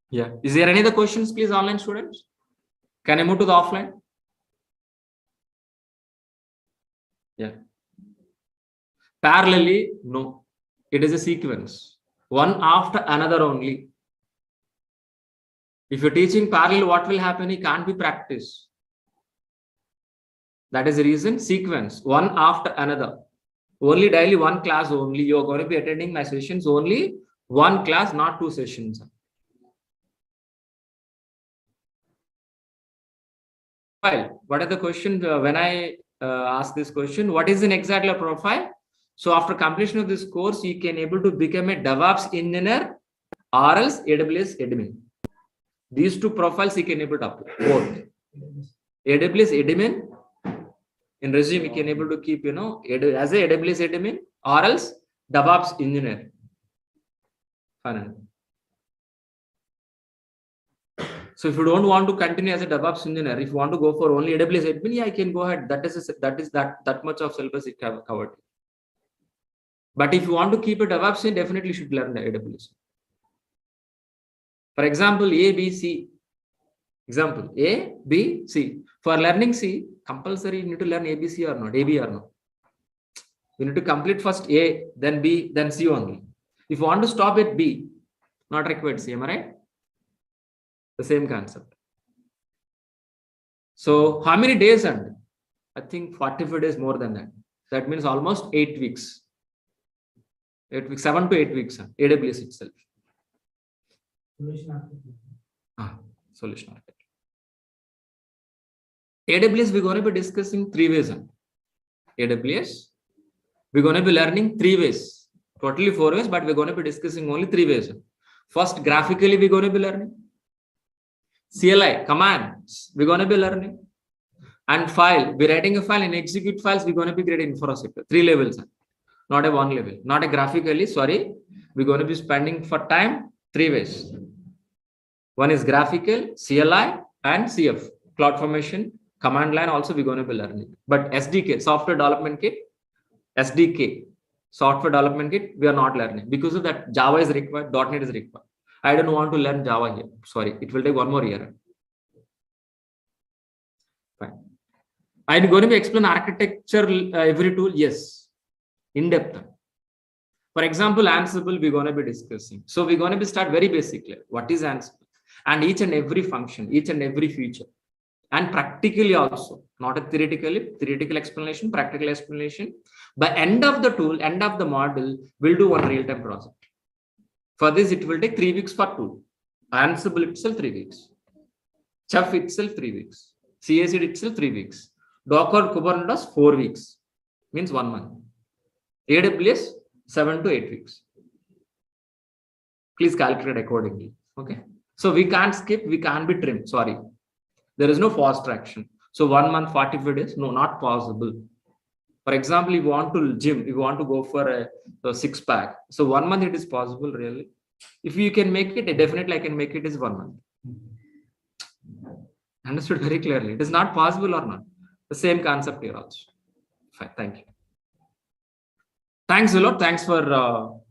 Yeah. Is there any other questions, please, online students? Can I move to the offline? Yeah. Parallelly, no. It is a sequence. One after another only. If you're teaching parallel, what will happen? It can't be practice. That is the reason. Sequence. One after another. Only daily one class only. You're going to be attending my sessions only. One class, not two sessions. What are the questions? When I ask this question, what is an exactly profile? So after completion of this course, you can able to become a DevOps engineer or else AWS admin. These two profiles you can able to apply both. AWS admin in resume you can able to keep, you know, as a AWS admin or else DevOps engineer. Fine. So if you don't want to continue as a DevOps engineer, if you want to go for only AWS admin, yeah, I can go ahead. That much of syllabus it covered. But if you want to keep a DevOps, you definitely should learn the AWS. For example, A, B, C. Example, A, B, C. For learning C, compulsory you need to learn A, B, C or not, A, B or not. You need to complete first A, then B, then C only. If you want to stop at B, not required C, am I right? The same concept. So how many days? And I think 45 days more than that. That means almost 8 weeks. 8 weeks, 7 to 8 weeks. AWS itself. Solution architect. AWS, we're going to be discussing 3 ways. AWS, we're going to be learning 3 ways. Totally 4 ways, but we're going to be discussing only 3 ways. First, graphically, we're going to be learning. CLI, commands, we're going to be learning. And file, we're writing a file and execute files, we're going to be creating infrastructure. 3 levels, not a 1 level. Not a graphically, sorry. We're going to be spending for time 3 ways. One is graphical, CLI, and CF, CloudFormation, command line also we're going to be learning. But SDK, software development kit, SDK, software development kit, we are not learning. Because of that, Java is required, .NET is required. I don't want to learn Java here. Sorry, it will take 1 more year. Fine. I'm going to be explain architecture, every tool, yes, in depth. For example, Ansible, we're going to be discussing. So we're going to be start very basically. What is Ansible? And each and every function, each and every feature. And practically also, not a theoretical explanation, practical explanation. By end of the tool, end of the module, we'll do one real-time project. For this, it will take 3 weeks for tool. Ansible itself 3 weeks. Chef itself 3 weeks. CACD itself 3 weeks. Docker Kubernetes 4 weeks. Means 1 month. AWS 7 to 8 weeks. Please calculate accordingly. Okay. So we can't skip, we can't be trimmed. Sorry. There is no fast traction. So 1 month, 45 days, no, not possible. For example, if you want to gym, if you want to go for a 6-pack, so 1 month it is possible, really. If you can make it, definitely I can make it is 1 month. Understood very clearly. It is not possible or not. The same concept here also. Fine, thank you. Thanks a lot. Thanks for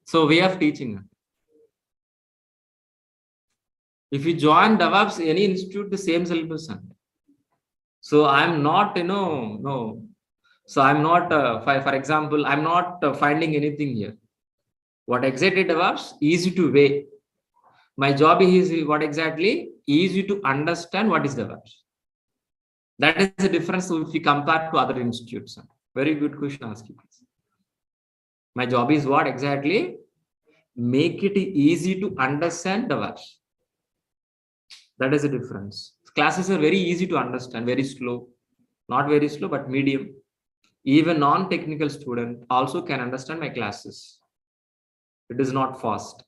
so we have teaching. If you join DevOps, any institute, the same syllabus. So I'm not, no. So I'm not, for example, I'm not finding anything here. What exactly DevOps? Easy to weigh. My job is what exactly? Easy to understand what is DevOps. That is the difference if we compare to other institutes. Very good question asked you. My job is what exactly? make it easy to understand DevOps. That is the difference. Classes are very easy to understand, very slow, not very slow, but medium. Even non-technical student also can understand my classes. It is not fast.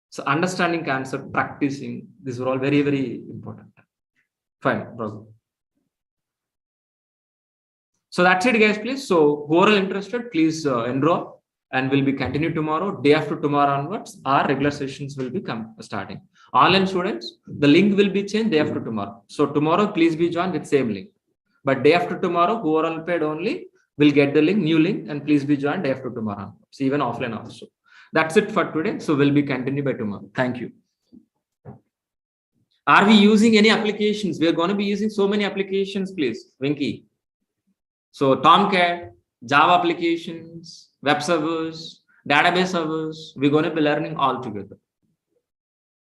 So understanding concept, practicing, these are all very, very important. Fine, Durga. So that's it, guys, please. So who are interested, please enroll, and will be continued tomorrow. Day after tomorrow onwards, our regular sessions will be starting. Online students, the link will be changed day after tomorrow. So tomorrow, please be joined with same link. But day after tomorrow, who are unpaid only will get the link, new link, and please be joined day after tomorrow. So even offline also. That's it for today. So we'll be continued by tomorrow. Thank you. Are we using any applications? We are going to be using so many applications, please. Winky. So Tomcat, Java applications, web servers, database servers, we're going to be learning all together.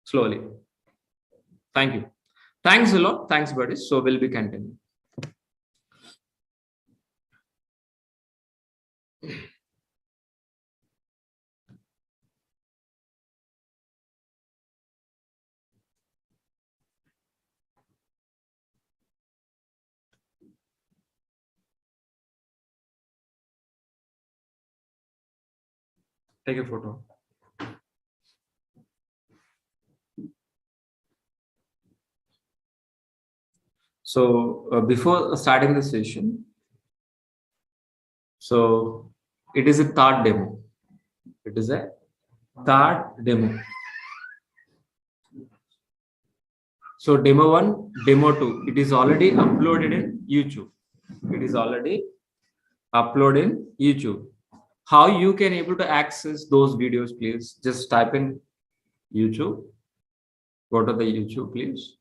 Slowly. Thank you. Thanks a lot. Thanks, buddies. So we'll be continuing. Take a photo. So before starting the session, so it is a third demo. It is a third demo. So demo 1, demo 2, it is already uploaded in YouTube. It is already uploaded in YouTube. How you can able to access those videos, please just type in YouTube. Go to the YouTube, please.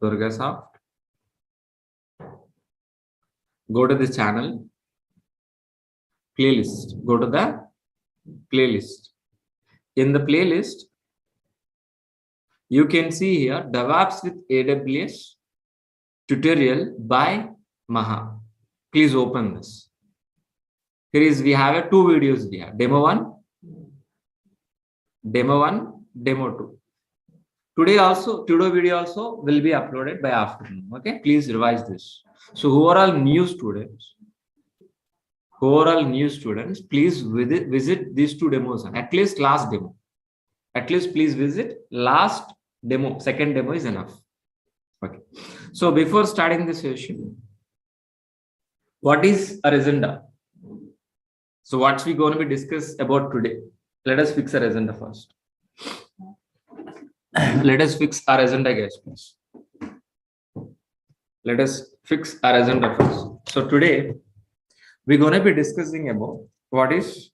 Durga Soft. Go to the channel. Playlist. Go to the playlist. In the playlist, you can see here DevOps with AWS tutorial by Maha. Please open this. Here is, we have two videos here. Demo 1, Demo 2. Today video also will be uploaded by afternoon. Okay, please revise this. So who are all new students? Please visit these two demos. At least last demo. At least please visit last demo. Second demo is enough. Okay. So before starting the session, what is our agenda? So what's we going to be discuss about today? Let us fix our agenda first. Let us fix our agenda, guys, please. Let us fix our agenda first. So today we're going to be discussing about what is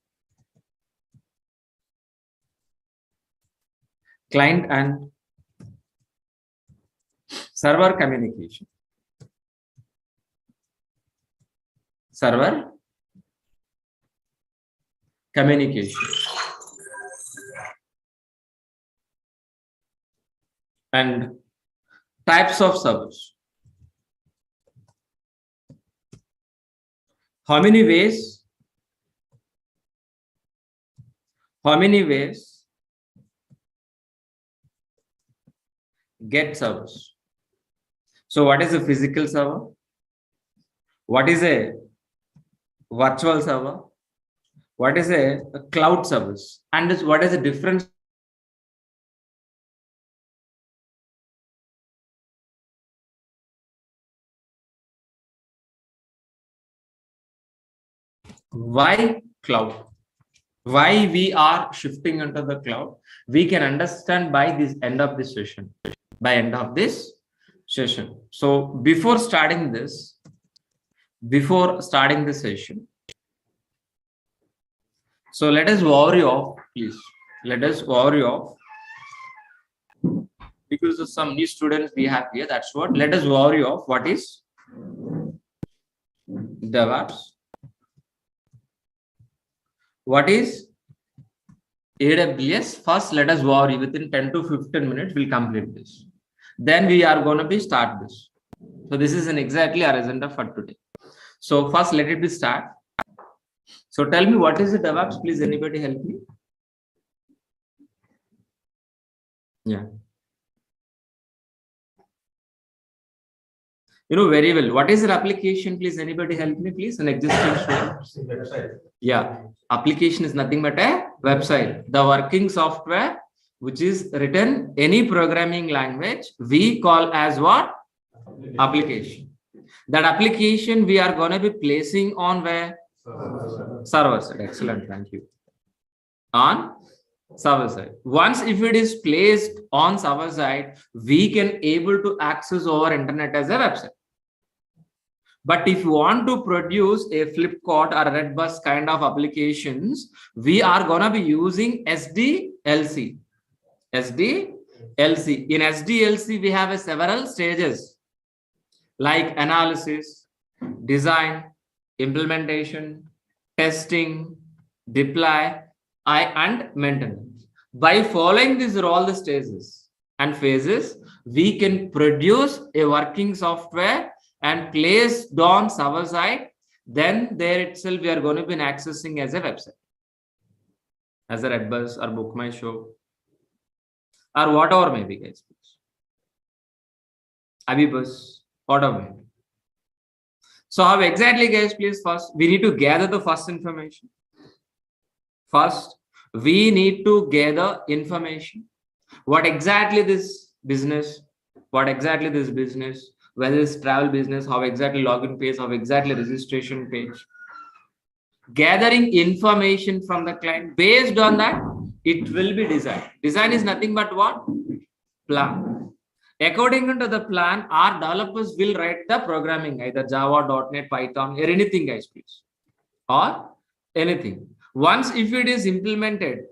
client and server communication. Server communication. And types of servers. How many ways get servers? So what is a physical server? What is a virtual server? What is a cloud service? And what is the difference? Why cloud? Why we are shifting into the cloud? We can understand by this end of this session. So before starting this session, so let us worry off, please. Let us worry off, because of some new students we have here. That's what. Let us worry off what is DevOps. What is AWS? First, let us worry. Within 10 to 15 minutes, we'll complete this. then we are going to be start this. So this is an exactly our agenda for today. So first let it be start. So tell me, what is the DevOps? Please, anybody help me? Yeah. You know very well. What is an application? Please, anybody help me, please? An existing website. Yeah. Application is nothing but a website. The working software which is written any programming language, we call as what? Application. That application we are going to be placing on where? Server side. Excellent. Thank you. On server side. Once if it is placed on server side, we can able to access over internet as a website. But if you want to produce a Flipkart or a Redbus kind of applications, we are going to be using SDLC. SDLC. In SDLC, we have several stages like analysis, design, implementation, testing, deploy, and maintenance. By following these are all the stages and phases, we can produce a working software and place on server side. Then there itself we are going to be accessing as a website, as a Redbus or Book My Show or whatever maybe, guys. Abibus, whatever maybe. So how exactly, guys, please? First we need to gather the first information. First we need to gather information. What exactly this business, whether it's travel business, how exactly login page, how exactly registration page. Gathering information from the client. Based on that, it will be design. Design is nothing but what? Plan. According to the plan, our developers will write the programming, either Java, .NET, Python, or anything, guys, please. Or anything. Once if it is implemented,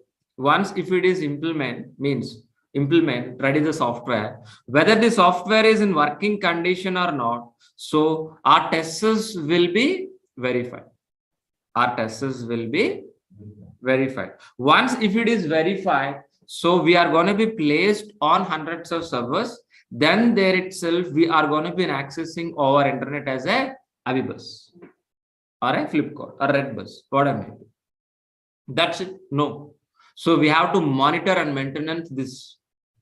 implement, ready the software, whether the software is in working condition or not, so our testers will be verified. Once if it is verified, so we are going to be placed on hundreds of servers. Then there itself we are going to be accessing over internet as a Abibus or a Flipkart or Redbus, whatever. That's it. No. So we have to monitor and maintenance this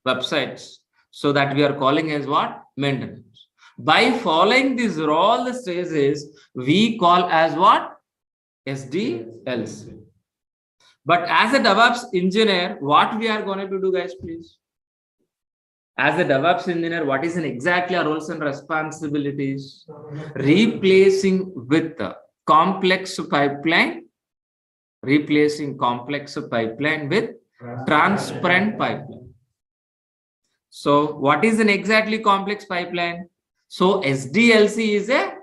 websites, so that we are calling as what? Maintenance. By following these all the stages, we call as what? SDLC. But as a DevOps engineer, what we are going to do, guys, please? As a DevOps engineer, what is exactly our roles and responsibilities? Replacing with the complex pipeline, with transparent pipeline. So what is an exactly complex pipeline? So SDLC is a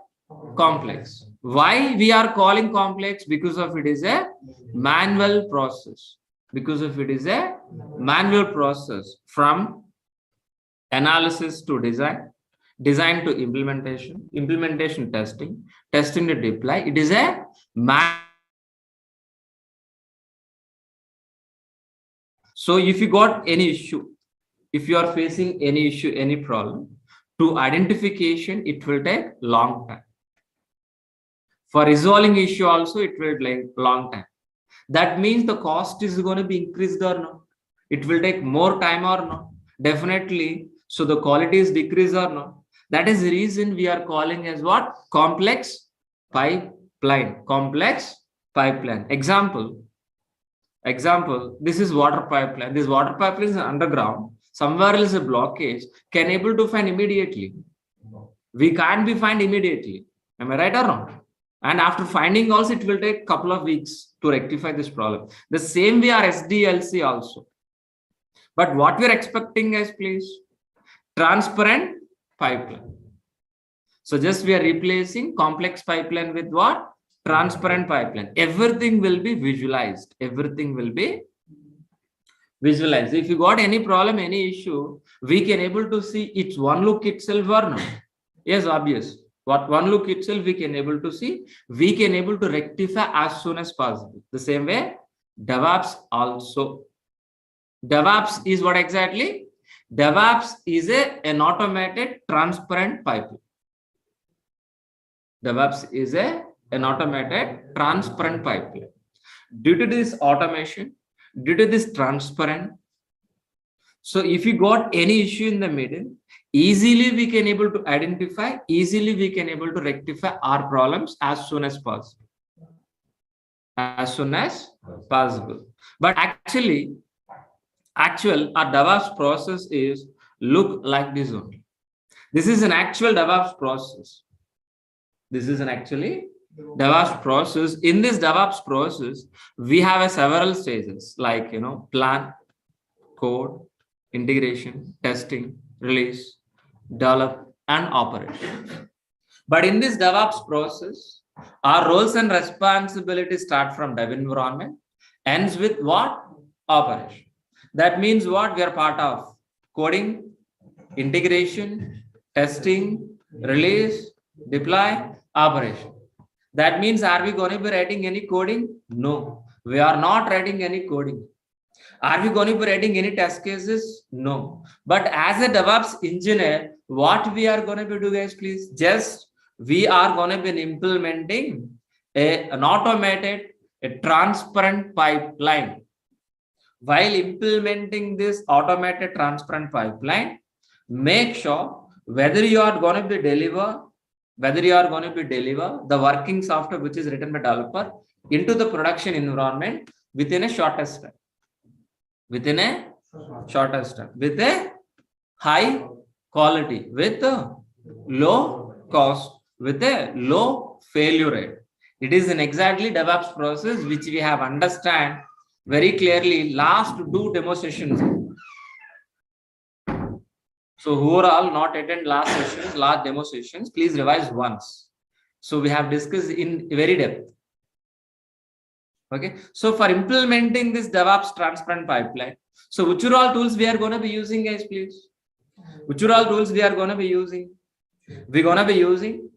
complex. Why we are calling complex? Because of it is a manual process. From analysis to design, design to implementation, implementation testing, testing to deploy. It is a So if you got any issue, if you are facing any issue, any problem, to identification, it will take long time. For resolving issue also, it will take long time. That means the cost is going to be increased or not. It will take more time or not. Definitely. So the quality is decreased or not. That is the reason we are calling as what? Complex pipeline. Example, this is water pipeline. This water pipeline is underground. Somewhere else a blockage, can able to find immediately. We can't be find immediately. Am I right or not? And after finding also, it will take a couple of weeks to rectify this problem. The same way our SDLC also. But what we are expecting, guys, please? Transparent pipeline. So just we are replacing complex pipeline with what? Transparent pipeline. Everything will be visualized. If you got any problem, any issue, we can able to see it's one look itself or not. Yes, obvious. What one look itself we can able to see, we can able to rectify as soon as possible. The same way, DevOps also. DevOps is what exactly? DevOps is an automated transparent pipeline. DevOps is an automated transparent pipeline. Due to this automation, due to this transparent, so if you got any issue in the middle, easily we can able to identify, easily we can able to rectify our problems as soon as possible. As soon as possible. But actual our DevOps process is look like this only. This is an actual DevOps process. This is an actually DevOps process. In this DevOps process, we have several stages like, plan, code, integration, testing, release, develop, and operation. But in this DevOps process, our roles and responsibilities start from dev environment, ends with what? Operation. That means what? We are part of coding, integration, testing, release, deploy, operation. That means, are we going to be writing any coding? No, we are not writing any coding. Are we going to be writing any test cases? No. But as a DevOps engineer, what we are going to be doing, guys, please? Just we are going to be implementing an automated, a transparent pipeline. While implementing this automated transparent pipeline, make sure whether you are going to be deliver the working software which is written by developer into the production environment within a shortest time. Within a shortest time, with a high quality, with a low cost, with a low failure rate. It is an exactly DevOps process which we have understand very clearly last 2 demo sessions. So who are all not attend last sessions, last demo sessions, please revise once. So we have discussed in very depth. Okay, so for implementing this DevOps transparent pipeline, so which are all tools we are going to be using, guys, please? Which are all tools we are going to be using? We're going to be using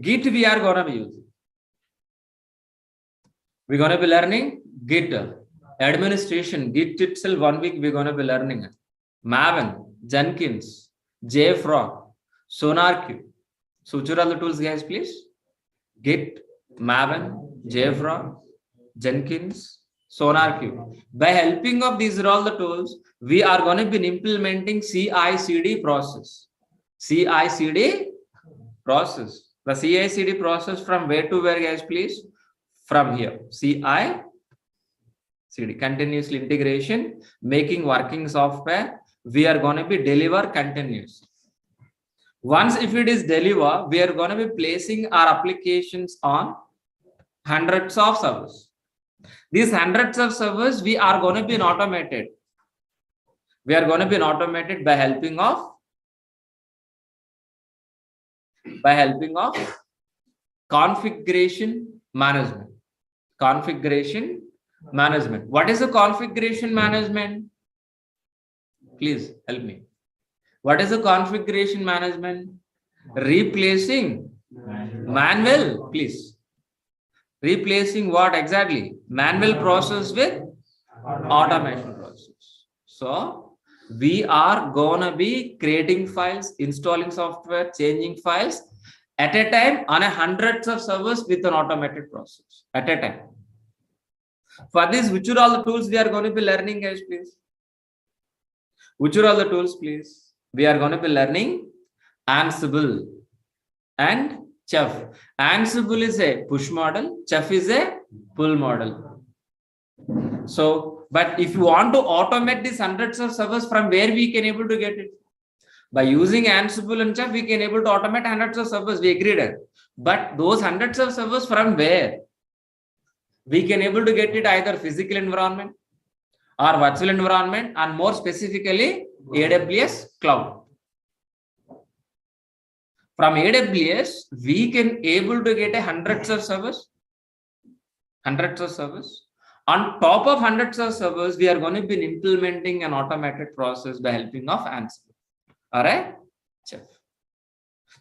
Git. We are going to be using. We're going to be learning Git administration. Git itself 1 week we're going to be learning it. Maven, Jenkins, JFrog, SonarQube. So which are all the tools, guys, please? Git, Maven, JFrog, Jenkins, SonarQube. By helping of these are all the tools, we are going to be implementing CI/CD process. CI/CD process. The CI/CD process from where to where, guys, please? From here. CI/CD, continuously integration, making working software. We are going to be deliver continuously. Once if it is deliver, we are going to be placing our applications on hundreds of servers. These hundreds of servers, we are going to be automated. We are going to be automated by helping of configuration management. Configuration management. What is the configuration management? Please help me. What is the configuration management? Replacing manual, please. Replacing what exactly? Manual process with automation process. So we are gonna be creating files, installing software, changing files at a time on hundreds of servers with an automated process at a time. For this, which are all the tools we are going to be learning, guys, please? Which are all the tools, please? We are going to be learning Ansible and Chef. Ansible is a push model, Chef is a pull model. So, but if you want to automate these hundreds of servers, from where we can able to get it? By using Ansible and Chef, we can able to automate hundreds of servers. We agreed on. But those hundreds of servers from where? We can able to get it either physical environment or virtual environment, and more specifically AWS cloud. From AWS, we can able to get hundreds of servers. Hundreds of servers. On top of hundreds of servers, we are going to be implementing an automated process by helping of Ansible. All right, Chef.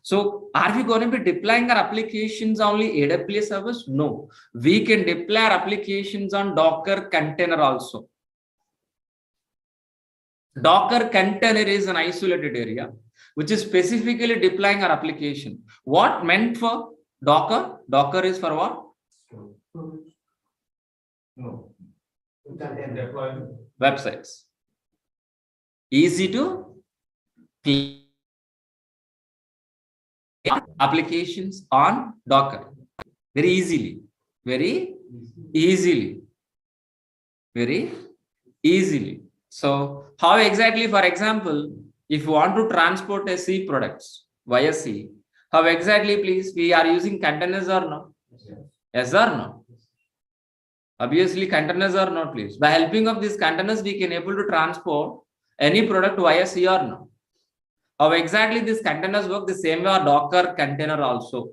So are we going to be deploying our applications only AWS servers? No, we can deploy our applications on Docker container also. Docker container is an isolated area which is specifically deploying our application. What meant for Docker? Docker is for what? No. Websites. Easy to clean applications on Docker. Very easily. Very easily. Very easily. So how exactly, for example, if you want to transport a C products via C, how exactly, please, we are using containers or no? Yes or no? Obviously, containers or not, please. By helping of these containers, we can able to transport any product via C or no? How exactly these containers work? The same way our Docker container also.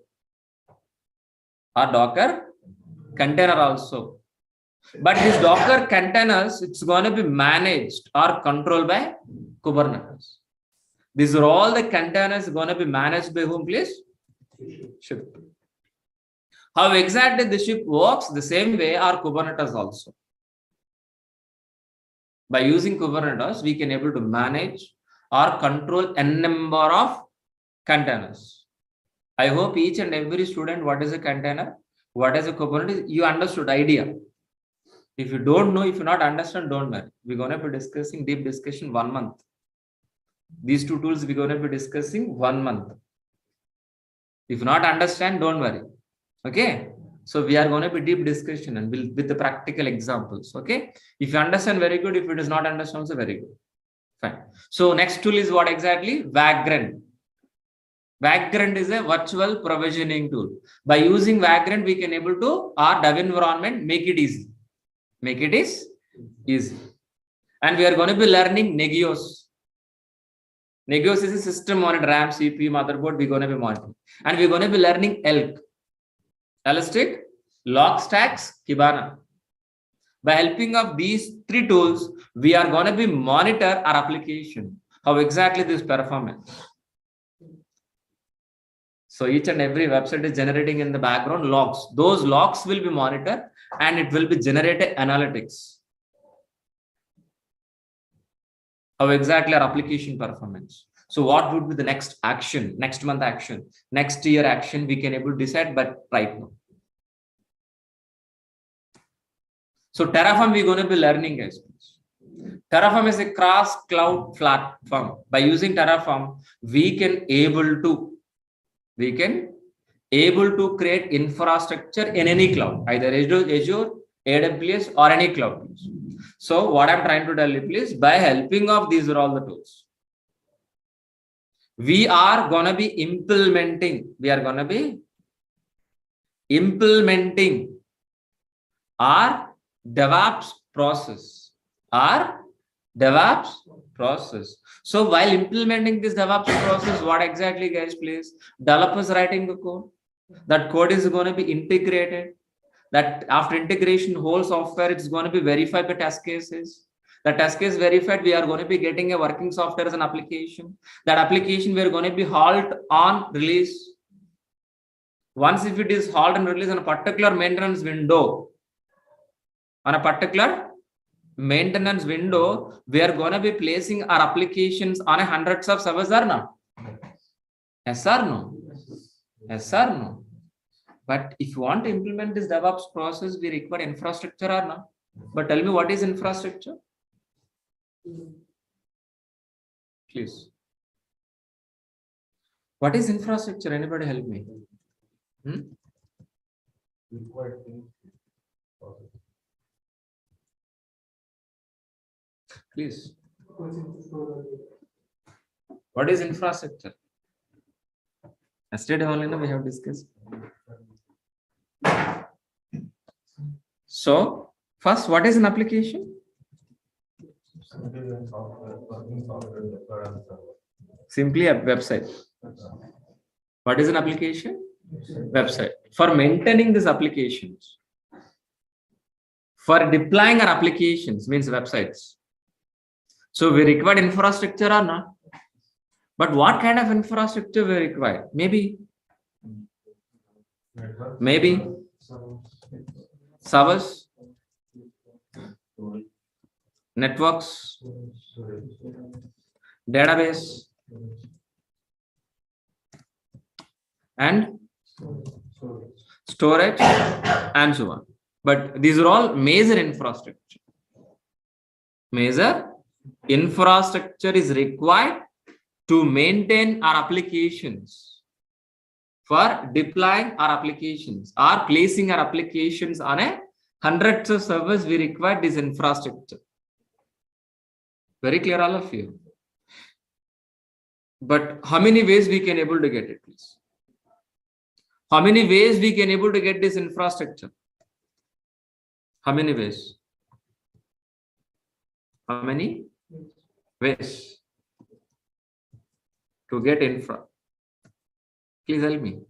Our Docker container also. But these Docker containers, it's going to be managed or controlled by Kubernetes. These are all the containers going to be managed by whom, please? Ship. How exactly the ship works? The same way our Kubernetes also. By using Kubernetes, we can able to manage or control n number of containers. I hope each and every student, what is a container? What is a Kubernetes? You understood idea. If you don't know, if you not understand, don't worry. We're going to be discussing deep discussion 1 month. These two tools we're going to be discussing 1 month. If you not understand, don't worry. Okay. So we are going to be deep discussion and with the practical examples. Okay. If you understand, very good. If it is not understand, also very good. Fine. So next tool is what exactly? Vagrant. Vagrant is a virtual provisioning tool. By using Vagrant, we can able to our dev environment make it easy. Make it is easy. And we are going to be learning Nagios. Nagios is a system on a RAM, CPU, motherboard. We're going to be monitoring. And we're going to be learning ELK. Elastic, Logstacks, Kibana. By helping of these 3 tools, we are going to be monitor our application. How exactly this performance. So each and every website is generating in the background logs. Those logs will be monitored and it will be generated analytics. How exactly our application performance. So what would be the next action, next month action, next year action, we can able to decide, but right now. So Terraform, we're going to be learning, guys. Terraform is a cross cloud platform. By using Terraform, we can able to create infrastructure in any cloud, either Azure, AWS, or any cloud. So what I'm trying to tell you, please, by helping of these are all the tools. We are going to be implementing our DevOps process. So while implementing this DevOps process, what exactly, guys, please? Developers writing the code. That code is going to be integrated. That after integration, whole software, it's going to be verified by test cases. The test case verified, we are going to be getting a working software as an application. That application, we are going to be halt on release. Once if it is halt and release on a particular maintenance window, we are going to be placing our applications on a hundreds of servers or not? Yes or no? Yes or no? But if you want to implement this DevOps process, we require infrastructure or not? But tell me, what is infrastructure? Please. What is infrastructure? Anybody help me? Please. What is infrastructure? Yesterday only we have discussed. So, first, what is an application? Simply a website. What is an application? Website. For maintaining these applications, for deploying our applications, means websites. So we require infrastructure or not? But what kind of infrastructure we require? Maybe servers, networks, database, and storage, and so on. But these are all major infrastructure. Major infrastructure is required to maintain our applications, for deploying our applications or placing our applications on a hundreds of servers. We require this infrastructure. Very clear, all of you. But how many ways we can able to get it, please? How many ways we can able to get this infrastructure? How many ways? How many ways to get infra? Please help me.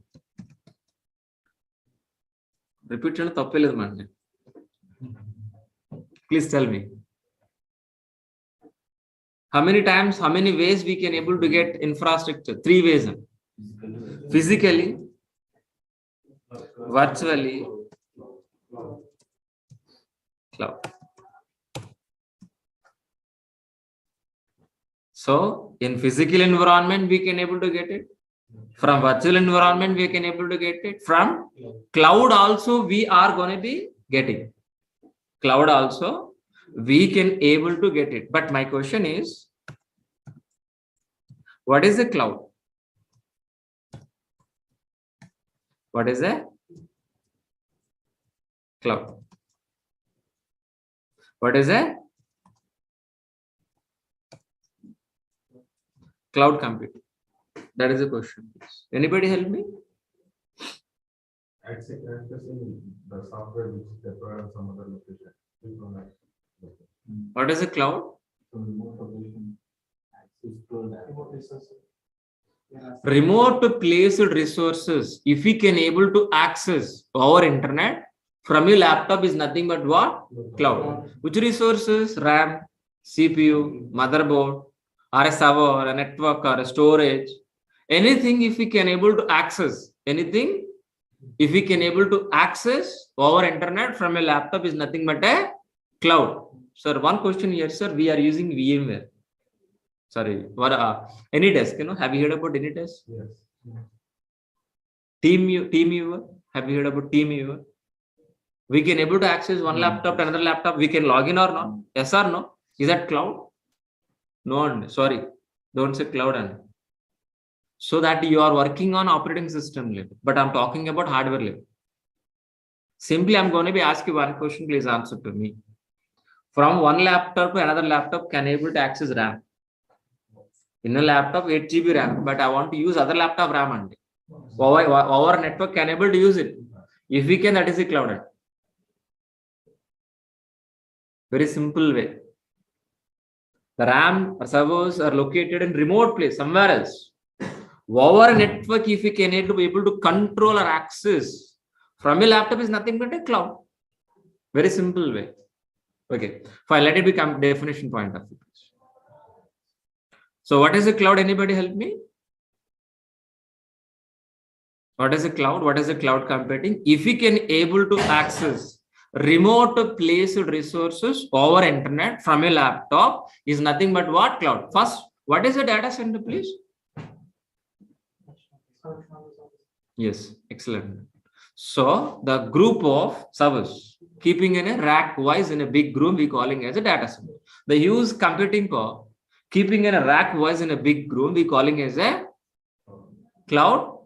Repeat it. Please tell me. How many times, how many ways we can able to get infrastructure? 3 ways. Physically, virtually, cloud. So in physical environment, we can able to get it. From virtual environment, we can able to get it. From cloud also, we are going to be getting. Cloud also, we can able to get it. But my question is, what is a cloud? What is a cloud? What is a cloud computing? That is a question. Anybody help me? Accessing the software which is deployed on some other location. What is a cloud? Remote placed resources. If we can able to access our internet from your laptop is nothing but what? Cloud. Which resources? RAM, CPU, motherboard, or a server, or a network, or a storage. Anything if we can able to access, anything if we can able to access our internet from a laptop is nothing but a cloud. Sir, one question here, sir. We are using VMware. Sorry, what AnyDesk, you know, have you heard about AnyDesk? Yes. TeamViewer, have you heard about TeamViewer? We can able to access one laptop to another laptop. We can log in or not? Yes or no? Is that cloud? No, sorry, don't say cloud. And so that you are working on operating system level, but I'm talking about hardware level. Simply, I'm going to be asking one question. Please answer to me. From one laptop to another laptop, can able to access RAM? In a laptop, 8 GB RAM, but I want to use other laptop RAM only. Our network can able to use it. If we can, that is a cloud. Very simple way. The RAM servers are located in remote place, somewhere else. Our network, if we can be able to control or access from a laptop, is nothing but a cloud. Very simple way. Okay, fine. Let it become definition point of view. So, what is a cloud? Anybody help me? What is a cloud? What is a cloud computing? If we can able to access remote placed resources over internet from a laptop, is nothing but what? Cloud. First, what is a data center, please? Yes, excellent. So the group of servers keeping in a rack wise in a big room, we calling as a data center. The huge computing power keeping in a rack wise in a big room, we calling as a cloud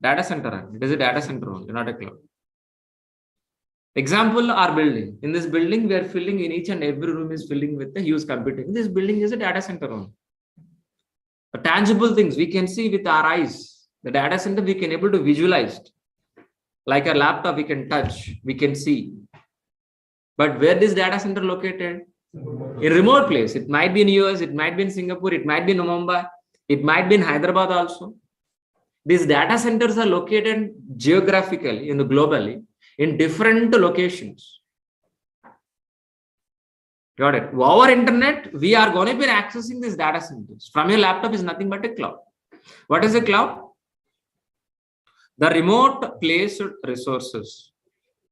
data center. It is a data center only, not a cloud. Example, our building. In this building, we are filling in each and every room is filling with the huge computing. This building is a data center only. Tangible things we can see with our eyes. The data center we can able to visualize. Like a laptop we can touch, we can see. But where this data center located? In remote place. It might be in US, it might be in Singapore, it might be in Mumbai, it might be in Hyderabad also. These data centers are located geographically and globally in different locations. Got it. Over internet, we are going to be accessing these data centers. From your laptop is nothing but a cloud. What is a cloud? The remote placed resources.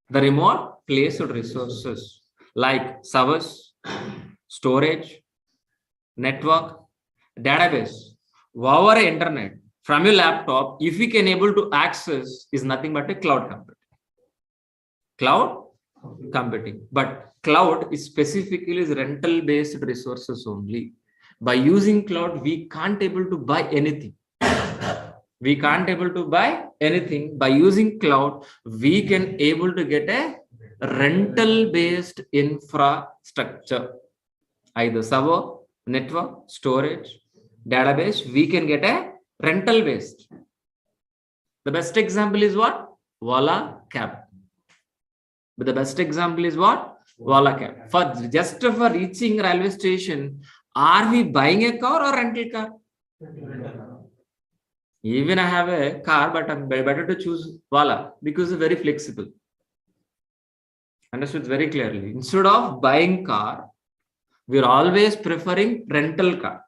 The remote placed resources like servers, storage, network, database, over internet, from your laptop, if we can able to access, is nothing but a cloud computing. Cloud computing. But cloud is specifically rental based resources only. By using cloud, we can't able to buy anything. We can't able to buy anything. By using cloud, we can able to get a rental based infrastructure, either server, network, storage, database. We can get a rental based. The best example is what? Wala cab. But the best example is what? Wala cab. For just for reaching railway station, are we buying a car or rental car? Even I have a car, but I'm better to choose Wala because it's very flexible. Understood very clearly. Instead of buying car, we're always preferring rental car.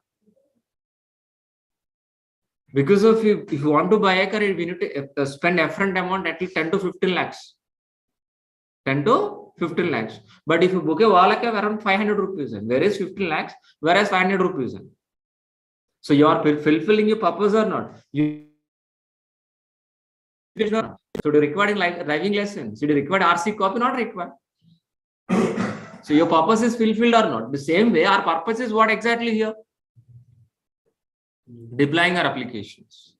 Because if you want to buy a car, we need to spend upfront amount at least 10 to 15 lakhs. 10 to 15 lakhs. But if you book a Wala cab, around 500 rupees, whereas 15 lakhs, whereas 500 rupees. So you are fulfilling your purpose or not? So do you require driving license? Do you require RC copy? Not required. So your purpose is fulfilled or not? The same way, our purpose is what exactly here? Deploying our applications,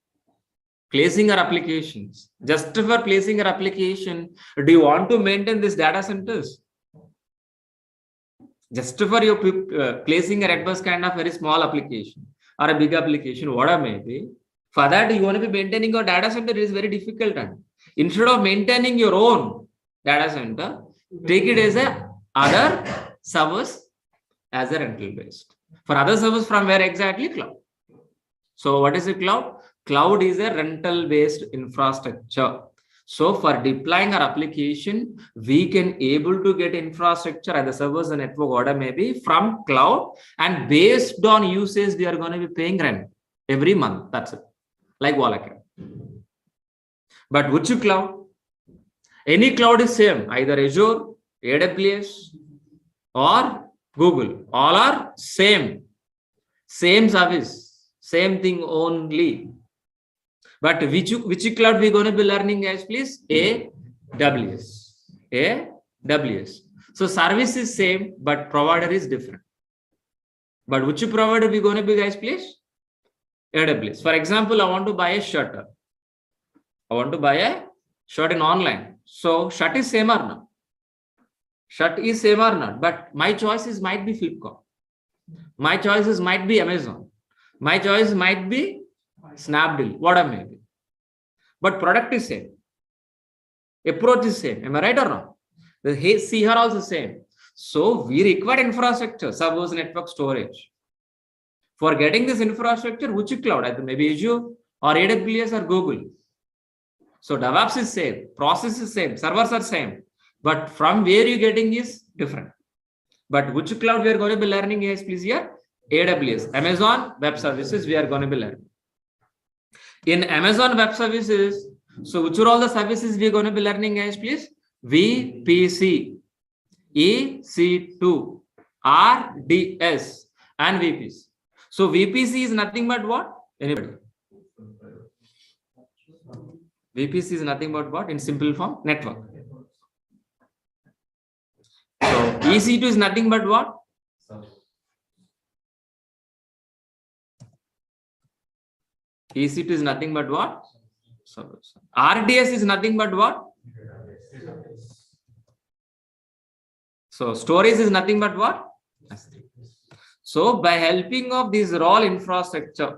placing our applications. Just for placing our application, do you want to maintain these data centers? Just for your placing a red bus kind of very small application or a big application, whatever may be, for that you want to be maintaining your data center, it is very difficult. And instead of maintaining your own data center, take it as a other servers as a rental based. For other servers from where exactly? Cloud. So what is a cloud? Cloud is a rental based infrastructure. So for deploying our application, we can able to get infrastructure at the servers and network order maybe from cloud, and based on usage, we are going to be paying rent every month. That's it. Like Wallacam. But which cloud? Any cloud is same, either Azure, AWS, or Google. All are same service, same thing only. But which cloud we going to be learning, guys, please? AWS. AWS. So service is same, but provider is different. But which provider we going to be, guys, please? AWS. For example, I want to buy a shirt. I want to buy a shirt in online. So shirt is same or not? Shirt is same or not? But my choices might be Flipkart. My choices might be Amazon. My choice might be Snapdeal, whatever may be. But product is same. Approach is same. Am I right or not? The see here also same. So we require infrastructure, servers, network, storage. For getting this infrastructure, which cloud? Either maybe Azure or AWS or Google. So DevOps is same, process is same, servers are same. But from where you getting is different. But which cloud we are going to be learning is, please, here? AWS, Amazon Web Services, we are going to be learning. In Amazon Web Services, so which are all the services we are going to be learning, guys, please? VPC, EC2, RDS, and VPC. So VPC is nothing but what? Anybody? VPC is nothing but what? In simple form, network. So EC2 is nothing but what? EC2 is nothing but what? RDS is nothing but what? So storage is nothing but what? So by helping of this raw infrastructure,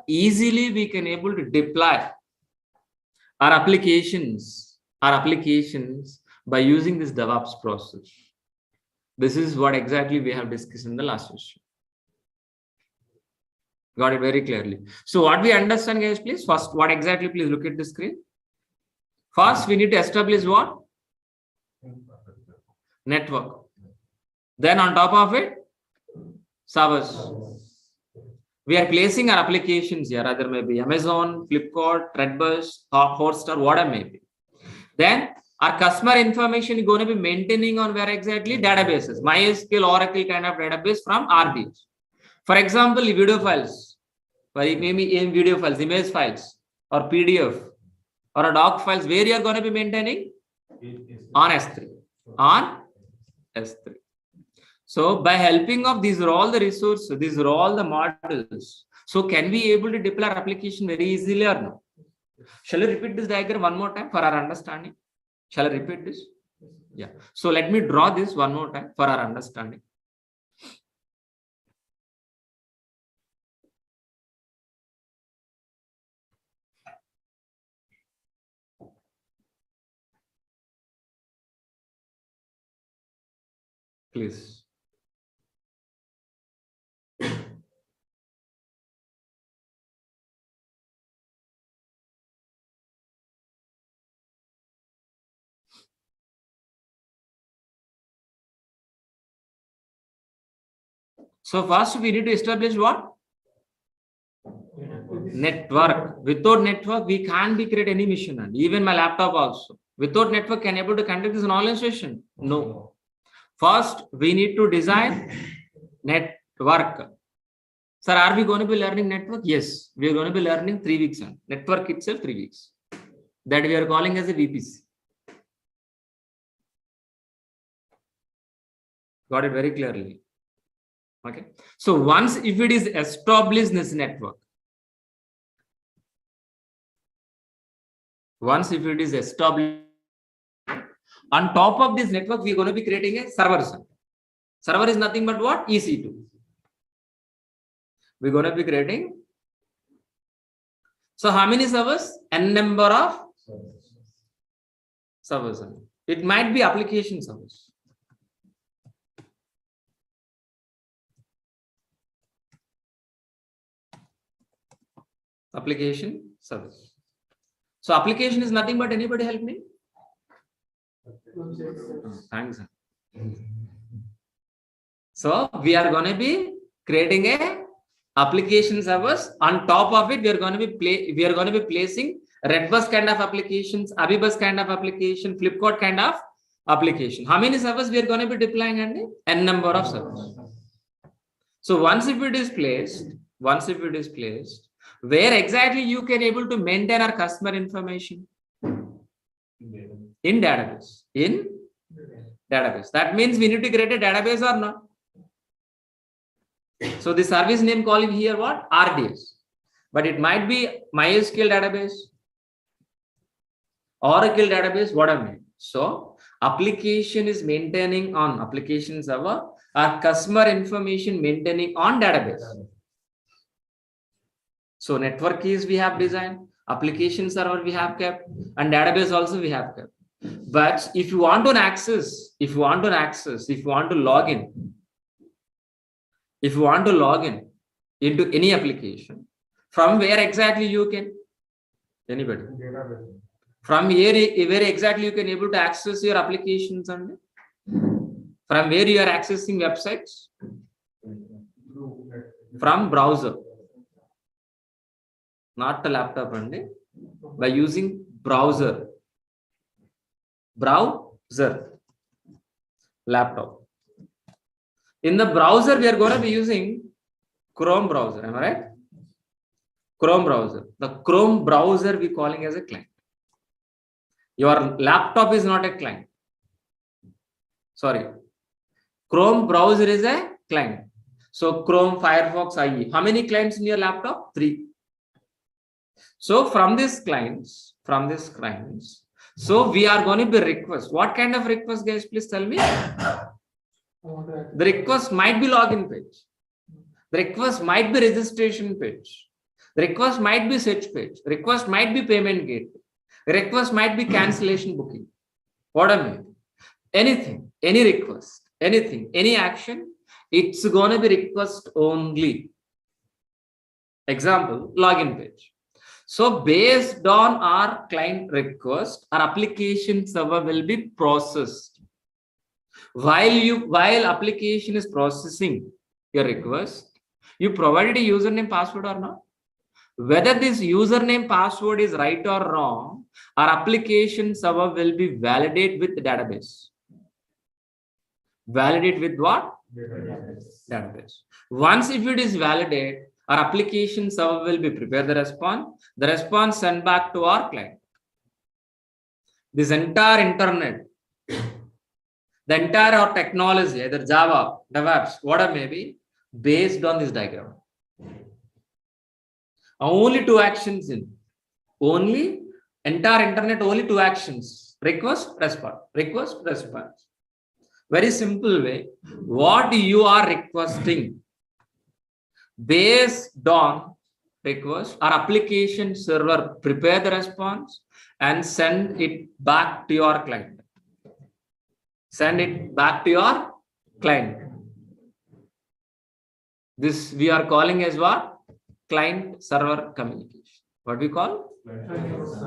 easily we can able to deploy our applications by using this DevOps process. This is what exactly we have discussed in the last session. Got it very clearly. So what we understand, guys, please, first, what exactly, please look at the screen. First, we need to establish what? network. Then on top of it, servers. We are placing our applications here. Either maybe Amazon, Flipkart, Redbus, Hotstar, whatever may be. Then our customer information is going to be maintaining on where exactly? Databases. MySQL, Oracle kind of database from RDS. For example, video files, maybe in video files, image files, or PDF, or a doc files, where you are going to be maintaining? On S3. On S3. So by helping of these are all the resources, these are all the models. So can we able to deploy our application very easily or no? Shall I repeat this diagram one more time for our understanding? Shall I repeat this? Yeah. So let me draw this one more time for our understanding. Please. So first we need to establish what? Network. Without network, we can't be create any mission. And even my laptop also. Without network, can able to conduct this online session? No. First, we need to design network. Sir, are we going to be learning network? Yes, we are going to be learning 3 weeks. On network itself 3 weeks. That we are calling as a VPC. Got it very clearly. Okay. So once if it is established this network, once if it is established, on top of this network, we are going to be creating a server. Server is nothing but what? EC2. We're going to be creating. So how many servers? N number of servers. It might be application servers. Application service. So application is nothing but anybody help me? Thanks. So we are going to be creating a application servers. On top of it, we are going to be placing Redbus kind of applications, Abibus kind of application, Flipkart kind of application. How many servers we are going to be deploying? And N number of servers. So once if it is placed, where exactly you can able to maintain our customer information? In database. In database. That means we need to create a database or not? So the service name calling here what? RDS. But it might be MySQL database, Oracle database, whatever. So application is maintaining on application server, our customer information maintaining on database. So network keys we have designed, application server we have kept, and database also we have kept. But if you want to access, if you want to log in into any application, from where exactly you can? Anybody? From where exactly you can able to access your applications and from where you are accessing websites? From browser. Not the laptop only, by using browser. Laptop. In the browser, we are going to be using Chrome browser. Am I right? Chrome browser. The Chrome browser we calling as a client. Your laptop is not a client. Sorry. Chrome browser is a client. So Chrome, Firefox, IE. How many clients in your laptop? 3. So from these clients, so we are going to be request. What kind of request, guys? Please tell me. The request might be login page. The request might be registration page. The request might be search page. Request might be payment gateway. Request might be cancellation booking. What I mean? Anything, any request, anything, any action, it's going to be request only. Example, login page. So based on our client request, our application server will be processed. While application is processing your request, you provided a username password or not? Whether this username password is right or wrong, our application server will be validate with the database. Validate with what? Database. Once if it is validate, our application server will be prepare the response sent back to our client. This entire internet, the entire our technology, either Java, DevOps, whatever may be, based on this diagram. Only two actions in. Only entire internet, only two actions. Request, response. Request, response. Very simple way. What you are requesting based on request, our application server prepare the response and send it back to your client. Send it back to your client. This we are calling as what? Client server communication. What we call?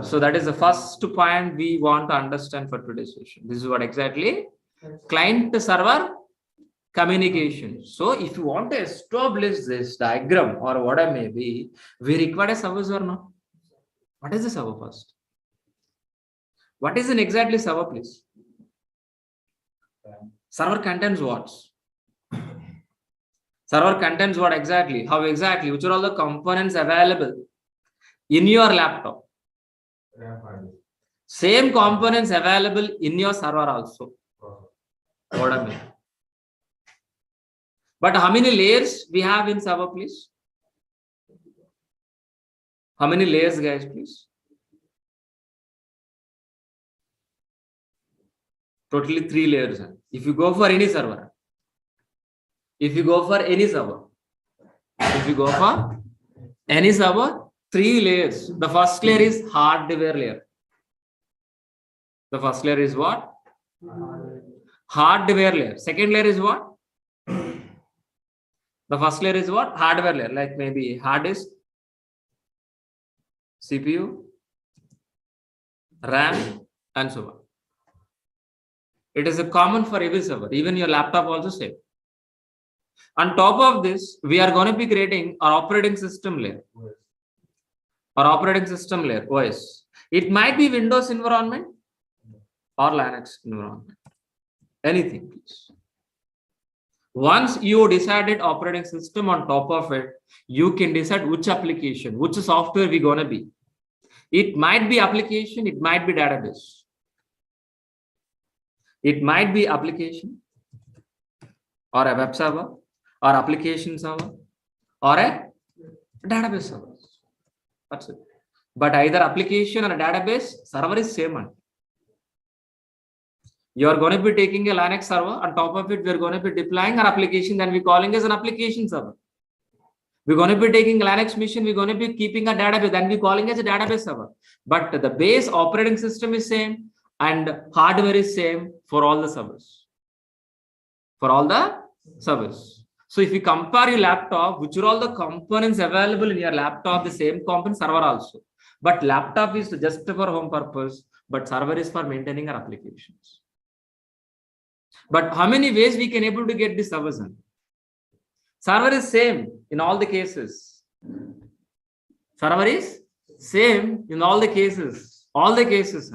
So that is the first point we want to understand for today's session. This is what exactly client server communication. So if you want to establish this diagram or whatever may be, we require a service or not? What is the server first? What is an exactly server, please? Server contains what? Server contains what exactly? How exactly? Which are all the components available in your laptop? Same components available in your server also. What I mean. But how many layers we have in server, please? How many layers, guys, please? Totally 3 layers. If you go for any server, if you go for any server, 3 layers. The first layer is hardware layer. The first layer is what? Hardware layer. Second layer is what? The first layer is what? Hardware layer, like maybe hard disk, CPU, RAM, and so on. It is a common for every server, even your laptop also same. On top of this, we are going to be creating our operating system layer. Our operating system layer, OS. It might be Windows environment or Linux environment. Anything, please. Once you decided operating system, on top of it, you can decide which application, which software we're going to be. It might be application, it might be database. It might be application or a web server or application server or a database server. That's it. But either application or a database server is same one. You are going to be taking a Linux server. On top of it, we are going to be deploying our application. Then we're calling as an application server. We're going to be taking Linux machine. We're going to be keeping a database. Then we're calling as a database server. But the base operating system is same and hardware is same for all the servers. For all the servers. So if you compare your laptop, which are all the components available in your laptop, the same component server also. But laptop is just for home purpose, but server is for maintaining our applications. But how many ways we can able to get this servers in? Server is same in all the cases. Server is same in all the cases. All the cases.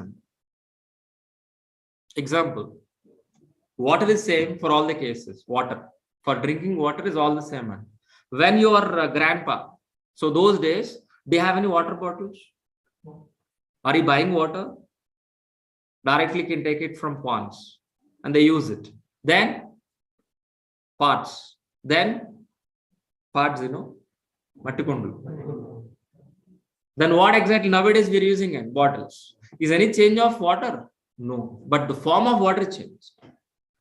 Example. Water is same for all the cases. Water. For drinking water is all the same. When your grandpa, so those days, do you have any water bottles? Are you buying water? Directly can take it from ponds. And they use it. Then pots. Then pots, Mattikundu. Then what exactly nowadays we are using in bottles? Is any change of water? No. But the form of water changed.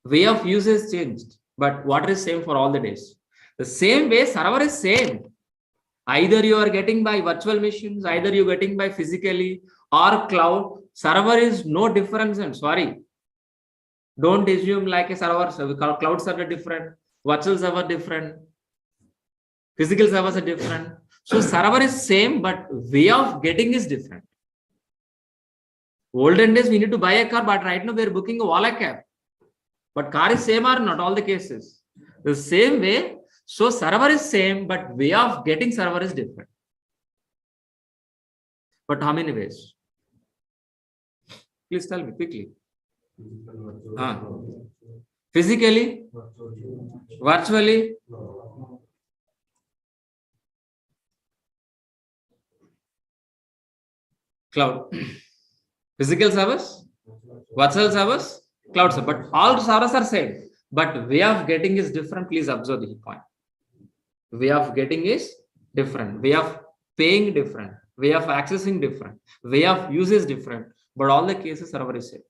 Way of use is changed. But water is same for all the days. The same way server is same. Either you are getting by virtual machines, either you are getting by physically or cloud. Server is no difference. And sorry. Don't assume like a server, cloud server different, virtual server different, physical servers are different. So server is same, but way of getting is different. Olden days, we need to buy a car, but right now we are booking a Ola cab. But car is same or not? All the cases. The same way. So server is same, but way of getting server is different. But how many ways? Please tell me quickly. Physically, virtually, cloud. Physical servers, virtual servers, cloud server. But all servers are same. But way of getting is different. Please observe the point. Way of getting is different. Way of paying different. Way of accessing different. Way of use is different. But all the cases server is same.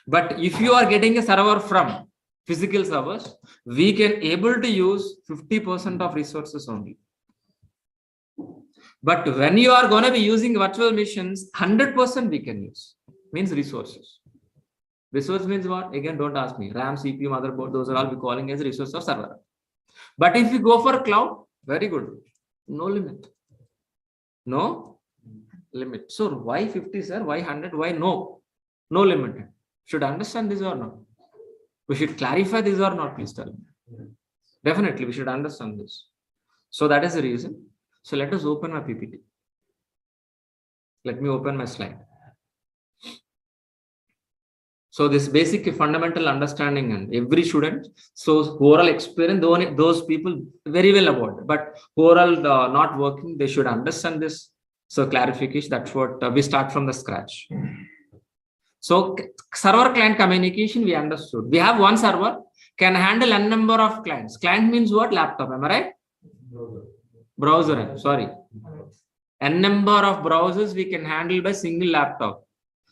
But if you are getting a server from physical servers, we can able to use 50% of resources only. But when you are going to be using virtual machines, 100% we can use. Means resources. Resource means what? Again, don't ask me. RAM, CPU, motherboard, those are all we calling as resource of server. But if you go for cloud, very good. No limit. No limit. So why 50, sir? Why 100? Why no? No limit. Should understand this or not? We should clarify this or not, please tell me. Definitely, we should understand this. So that is the reason. So let us open my PPT. Let me open my slide. So this basic fundamental understanding and every student, so overall experience, those people very well about it, but overall not working, they should understand this. So clarification, that's what we start from the scratch. So server client communication, we understood. We have one server, can handle n number of clients. Client means what? Laptop, am I right? Browser, sorry. N number of browsers we can handle by single laptop.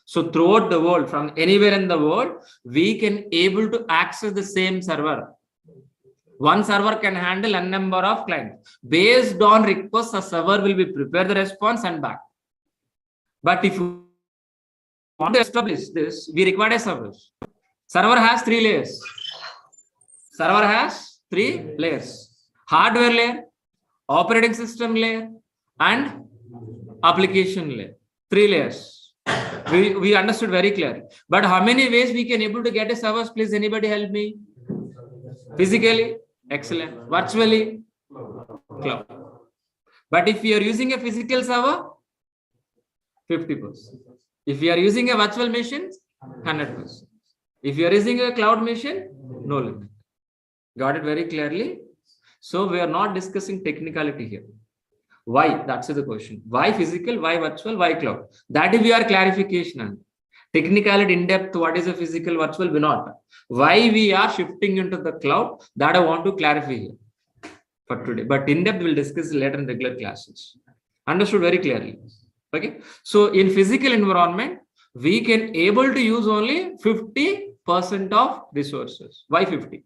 So throughout the world, from anywhere in the world, we can able to access the same server. One server can handle n number of clients. Based on request, a server will be prepare the response and back. But if you want to establish this, we require a server. Server has 3 layers. Server has 3 layers. Hardware layer, operating system layer, and application layer. 3 layers. We understood very clearly. But how many ways we can able to get a server? Please, anybody help me? Physically, excellent. Virtually, cloud. But if you are using a physical server, 50%. If you are using a virtual machine, 100%. If you are using a cloud machine, no limit. Got it very clearly? So we are not discussing technicality here. Why? That's the question. Why physical? Why virtual? Why cloud? That is your clarification. Technicality in depth, what is a physical, virtual? We not. Why we are shifting into the cloud? That I want to clarify here for today. But in depth, we'll discuss later in regular classes. Understood very clearly. Okay. So in physical environment, we can able to use only 50% of resources. Why 50?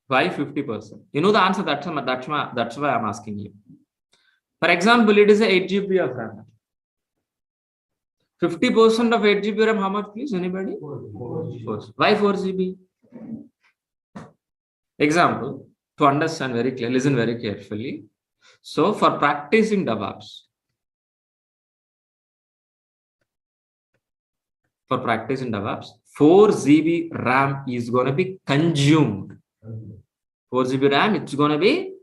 Why 50%? You know the answer. That's why I'm asking you. For example, it is a 8 GB of RAM. 50% of 8 GB RAM, how much, please? Anybody? 4. Why 4 GB? Example, to understand very clearly, listen very carefully. So for practicing DevOps, 4 GB RAM is going to be consumed. 4 GB RAM, it's going to be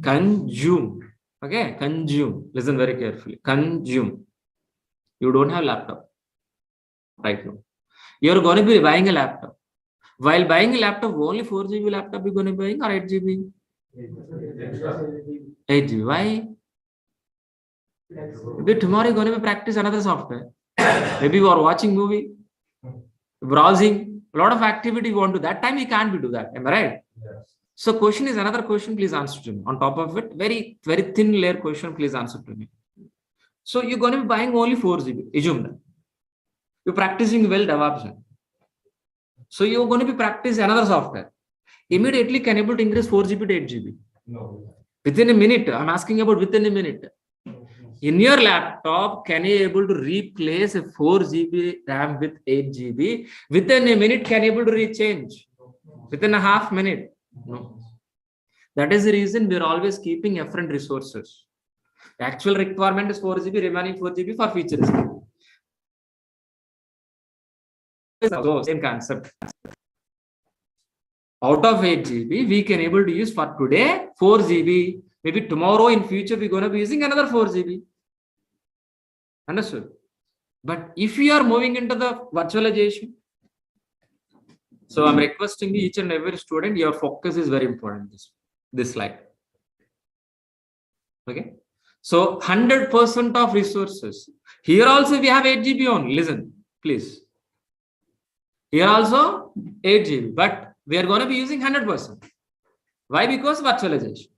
consumed. Okay, consume. Listen very carefully. Consume. You don't have laptop right now. You're going to be buying a laptop. While buying a laptop, only 4 GB laptop you're going to be buying or 8 GB? 8 GB. Why? Maybe tomorrow you're going to be practice another software. Maybe you are watching movie, browsing, a lot of activity you want to do. That time you can't be do that. Am I right? Yes. So question is another question, please answer to me. On top of it, very thin layer question, please answer to me. So you're going to be buying only 4 GB. Assume that. You're practicing well DevOps. So you're going to be practice another software. Immediately can able to increase 4 GB to 8 GB? No. Within a minute, I'm asking about within a minute. In your laptop, can you able to replace a 4 GB RAM with 8 GB? Within a minute, can you able to rechange? Within a half minute? No. That is the reason we're always keeping efficient resources. The actual requirement is 4 GB, remaining 4 GB for features. So same concept. Out of 8 GB, we can able to use for today 4 GB. Maybe tomorrow in future, we're going to be using another 4 GB. Understood? But if we are moving into the virtualization, so I'm requesting each and every student, your focus is very important. This slide. Okay. So 100% of resources. Here also we have 8 GB on. Listen, please. Here also 8 GB, but we are going to be using 100%. Why? Because virtualization.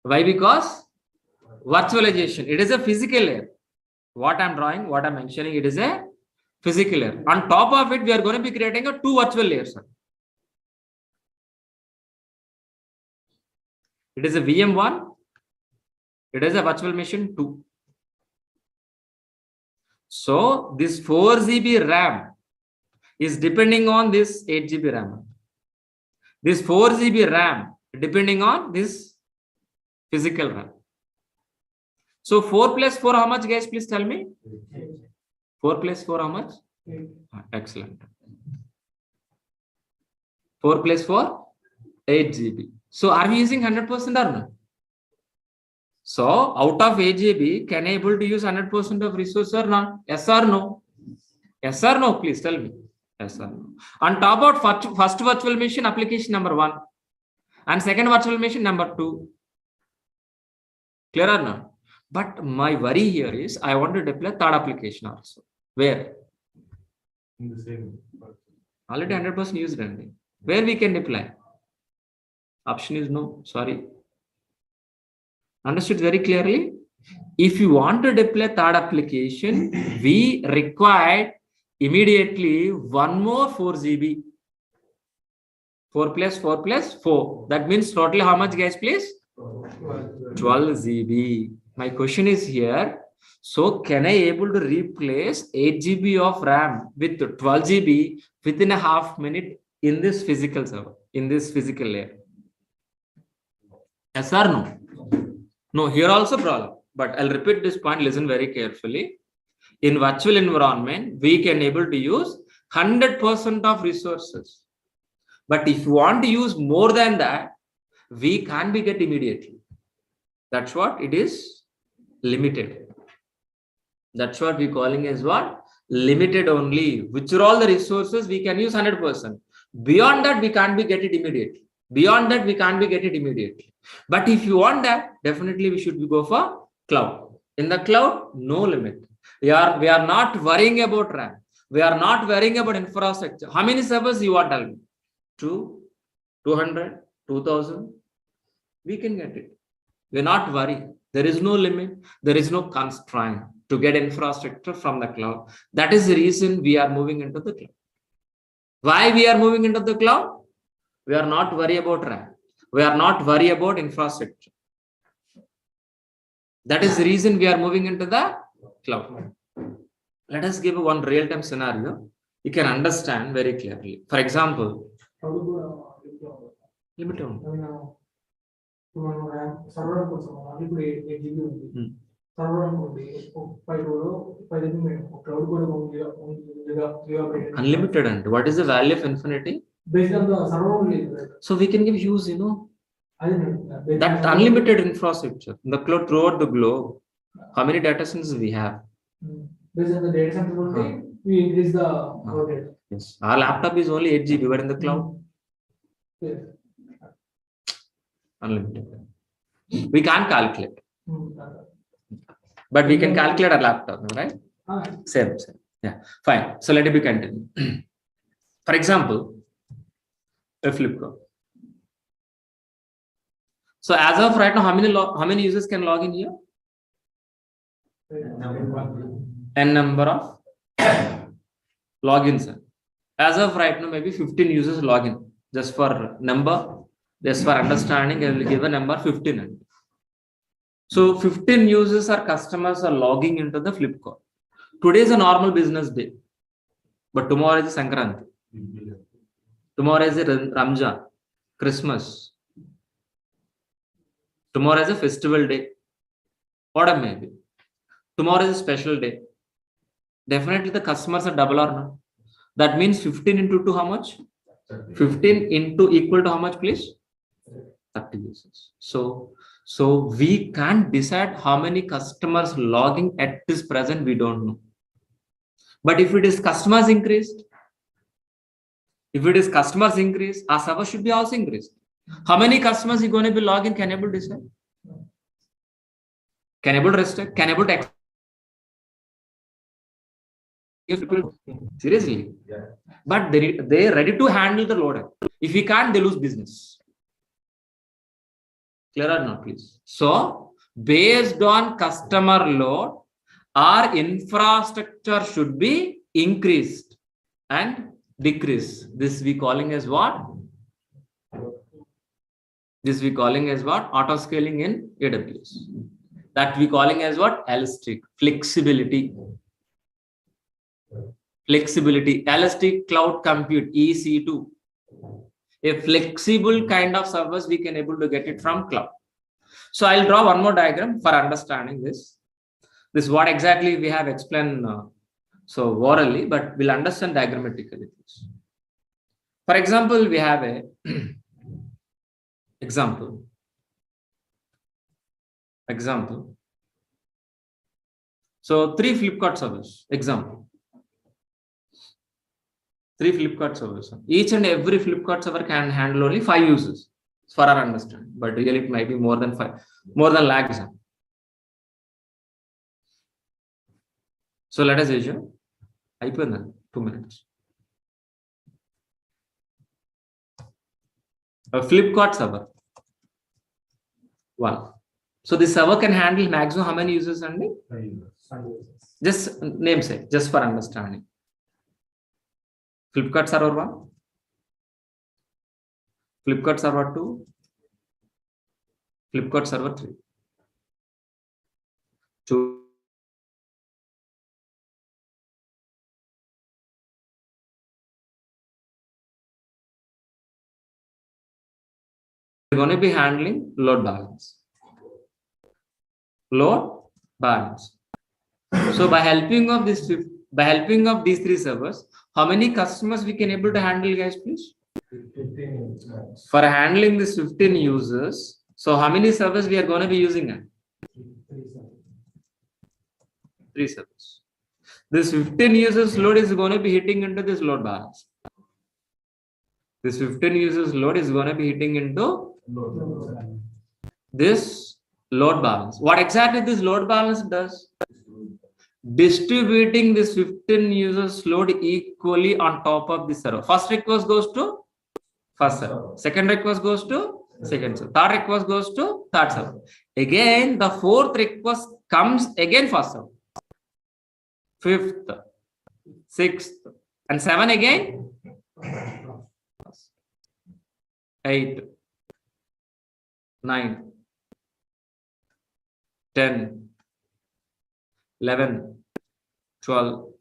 Why? Because virtualization. It is a physical layer. What I'm drawing, what I'm mentioning, it is a physical layer. On top of it, we are going to be creating a 2 virtual layers. It is a VM1. It is a virtual machine 2. So this 4 GB RAM is depending on this 8 GB RAM. This 4 GB RAM depending on this physical RAM. So 4 plus 4 how much, guys? Please tell me. 4 plus 4 how much? Excellent. 4 plus 4, 8 GB. So are we using 100% or no? So out of 8 GB, can I able to use 100% of resource or not? Yes or no? Yes or no? Please tell me. Yes or no? On top of first virtual machine application number 1 and second virtual machine number 2. Clear or not? But my worry here is I want to deploy third application also. Where? In the same. Already 100% used. Where we can deploy? Option is no. Sorry. Understood very clearly? If you want to deploy third application, we require immediately one more 4 GB. 4 plus 4 plus 4. That means totally how much, guys, please? 12 GB. My question is here. So can I able to replace 8 GB of RAM with 12 GB within a half minute in this physical server, in this physical layer? Yes or no? No, here also problem. But I'll repeat this point. Listen very carefully. In virtual environment, we can able to use 100% of resources. But if you want to use more than that, we can't be get immediately. That's what it is, limited. That's what we're calling as what? Limited only. Which are all the resources we can use 100%. Beyond that, we can't be get it immediately. Beyond that, we can't be get it immediately. But if you want that, definitely we should go for cloud. In the cloud, no limit. We are not worrying about RAM. We are not worrying about infrastructure. How many servers you want to tell me? 2, 200, 2000. We can get it. We're not worried. There is no limit. There is no constraint to get infrastructure from the cloud. That is the reason we are moving into the cloud. Why we are moving into the cloud? We are not worried about RAM. We are not worried about infrastructure. That is the reason we are moving into the cloud. Let us give one real-time scenario. You can understand very clearly. For example, limit on. Unlimited. And what is the value of infinity? Based on the server. So we can give use, that unlimited infrastructure in the cloud throughout the globe. How many data centers we have? Based on the data center only, we increase the data. Yes. Our laptop is only 8 GB, but in the cloud, Yes. unlimited. We can't calculate, but we can calculate our laptop, right? Same. Yeah, fine. So let it be continued. For example, a Flipkart. So as of right now, how many users can log in here? N number of logins. As of right now, maybe 15 users log in. Just for number, just for understanding, I will give a number 15. So 15 users or customers are logging into the Flipkart. Today is a normal business day, but tomorrow is Sankranti. Tomorrow is a Ramjan, Christmas. Tomorrow is a festival day. What maybe? Tomorrow is a special day. Definitely the customers are double or not. That means 15 into 2, how much? 15 into equal to how much, please? 30 users. So we can't decide how many customers logging at this present, we don't know. But if it is customers increased, our server should be also increased. How many customers are going to be logging? Can able decide? Can able restrict? Can able to seriously? But they are ready to handle the load. If we can't, they lose business. Clear or not, please? So, based on customer load, our infrastructure should be increased and decreased. This we calling as what? This we calling as what? Auto scaling in AWS. That we calling as what? Elastic flexibility. Flexibility, elastic cloud compute, EC2. A flexible kind of service we can able to get it from cloud. So I'll draw one more diagram for understanding this. This is what exactly we have explained so orally, but we'll understand diagrammatically. For example, we have a example. So 3 Flipkart servers, example. 3 Flipkart servers. Each and every Flipkart server can handle only 5 users for our understanding, but really it might be more than 5, more than lakhs. So let us assume, I put 2 minutes. A Flipkart server. 1. So this server can handle maximum how many users only? 5 users. Just namesake, just for understanding. Flipkart server 1, Flipkart server 2, Flipkart server 3. 2. We're going to be handling load balance. Load balance. So by helping of these 3 servers, how many customers we can able to handle, guys, please? 15. For handling this 15 users, so how many servers we are going to be using? 3 servers. This 15 users load is going to be hitting into this load balance. This 15 users load is going to be hitting into this load balance. What exactly this load balance does? Distributing this 15 users load equally on top of the server. First request goes to first server. Second request goes to second server. Third request goes to third server. Again, the 4th request comes again first server. 5th, 6th, and 7 again. 8, 9, 10, 11, 12,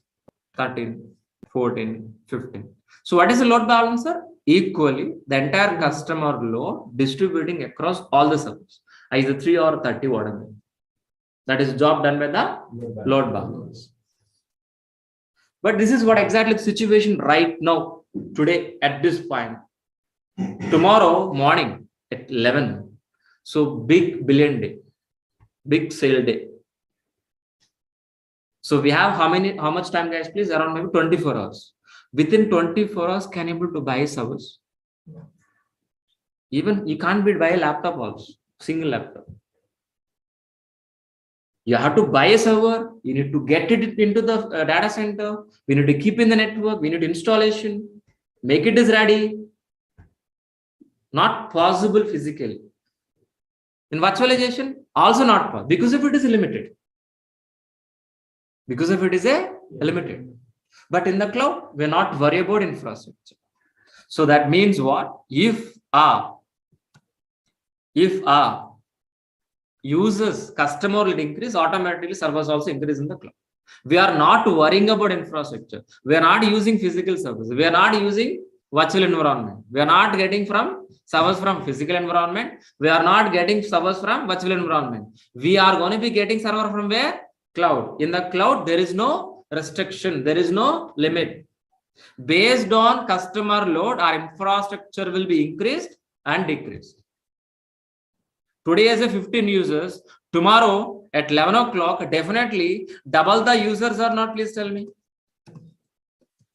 13, 14, 15. So what is the load balancer? Equally, the entire customer load distributing across all the servers, either 3 or 30, whatever. That is job done by the load balance. But this is what exactly the situation right now, today, at this point. Tomorrow morning at 11. So big billion day, big sale day. So we have how much time, guys, please? Around maybe 24 hours. Within 24 hours, can you able to buy servers? Even you can't buy a laptop also, single laptop. You have to buy a server. You need to get it into the data center. We need to keep in the network. We need installation. Make it is ready. Not possible physically. In virtualization, also not possible because if it is limited. Because if it is limited. But in the cloud, we're not worried about infrastructure. So that means what? If our users, customer will increase, automatically servers also increase in the cloud. We are not worrying about infrastructure. We are not using physical servers. We are not using virtual environment. We are not getting from servers from physical environment. We are not getting servers from virtual environment. We are going to be getting server from where? Cloud. In the cloud, there is no restriction. There is no limit. Based on customer load, our infrastructure will be increased and decreased. Today as a 15 users, tomorrow at 11 o'clock, definitely double the users or not, please tell me.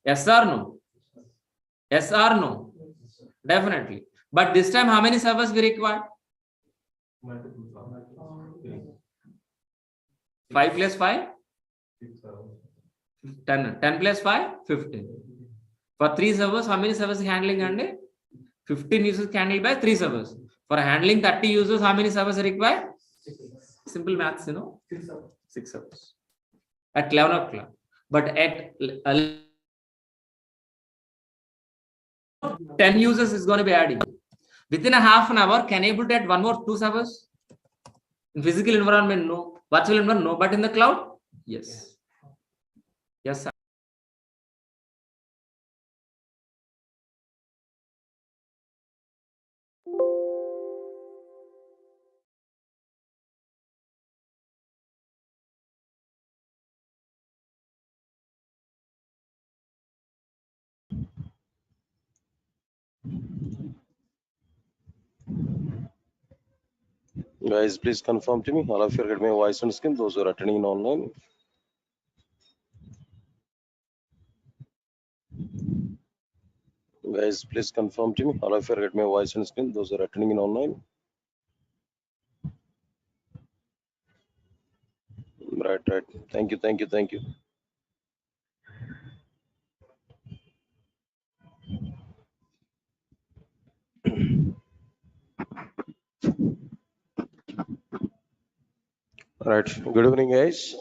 Yes or no? Yes or no? Definitely. But this time how many servers we require? 5 plus 5? 10. 10 plus 5? 15. For 3 servers, how many servers handling? And 15 users handled by 3 servers. For handling 30 users, how many servers are required? Simple maths, you know. 6 servers. At 11 o'clock. But at 10 users is going to be adding. Within a half an hour, can able to add 1 more 2 servers? In physical environment, no. Virtual environment, no. But in the cloud, yes. Yes, sir. Guys, please confirm to me. All of you are getting my voice on screen. Those who are attending in online. Guys, please confirm to me. All of you are getting my voice on screen. Those who are attending in online. Right. Thank you. Right. Good evening, guys.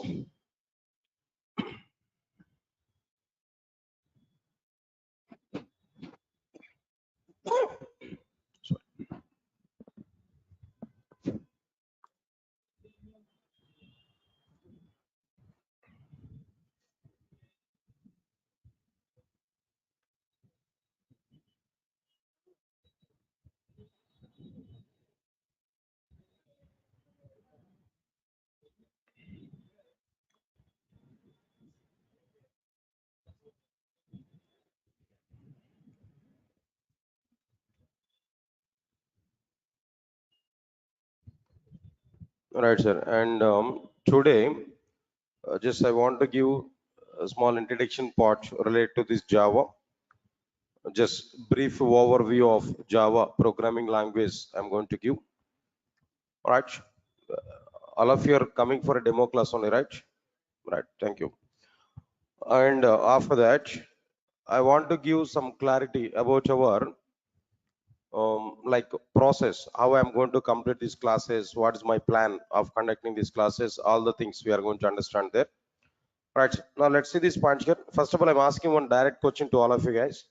Right, sir. And today, just I want to give a small introduction part related to this Java. Just brief overview of Java programming language I'm going to give. All right. All of you are coming for a demo class only, right? Right. Thank you. And after that, I want to give some clarity about our like process, how I'm going to complete these classes, what is my plan of conducting these classes, all the things we are going to understand there. Right, now let's see this point here. First of all, I'm asking one direct question to all of you guys.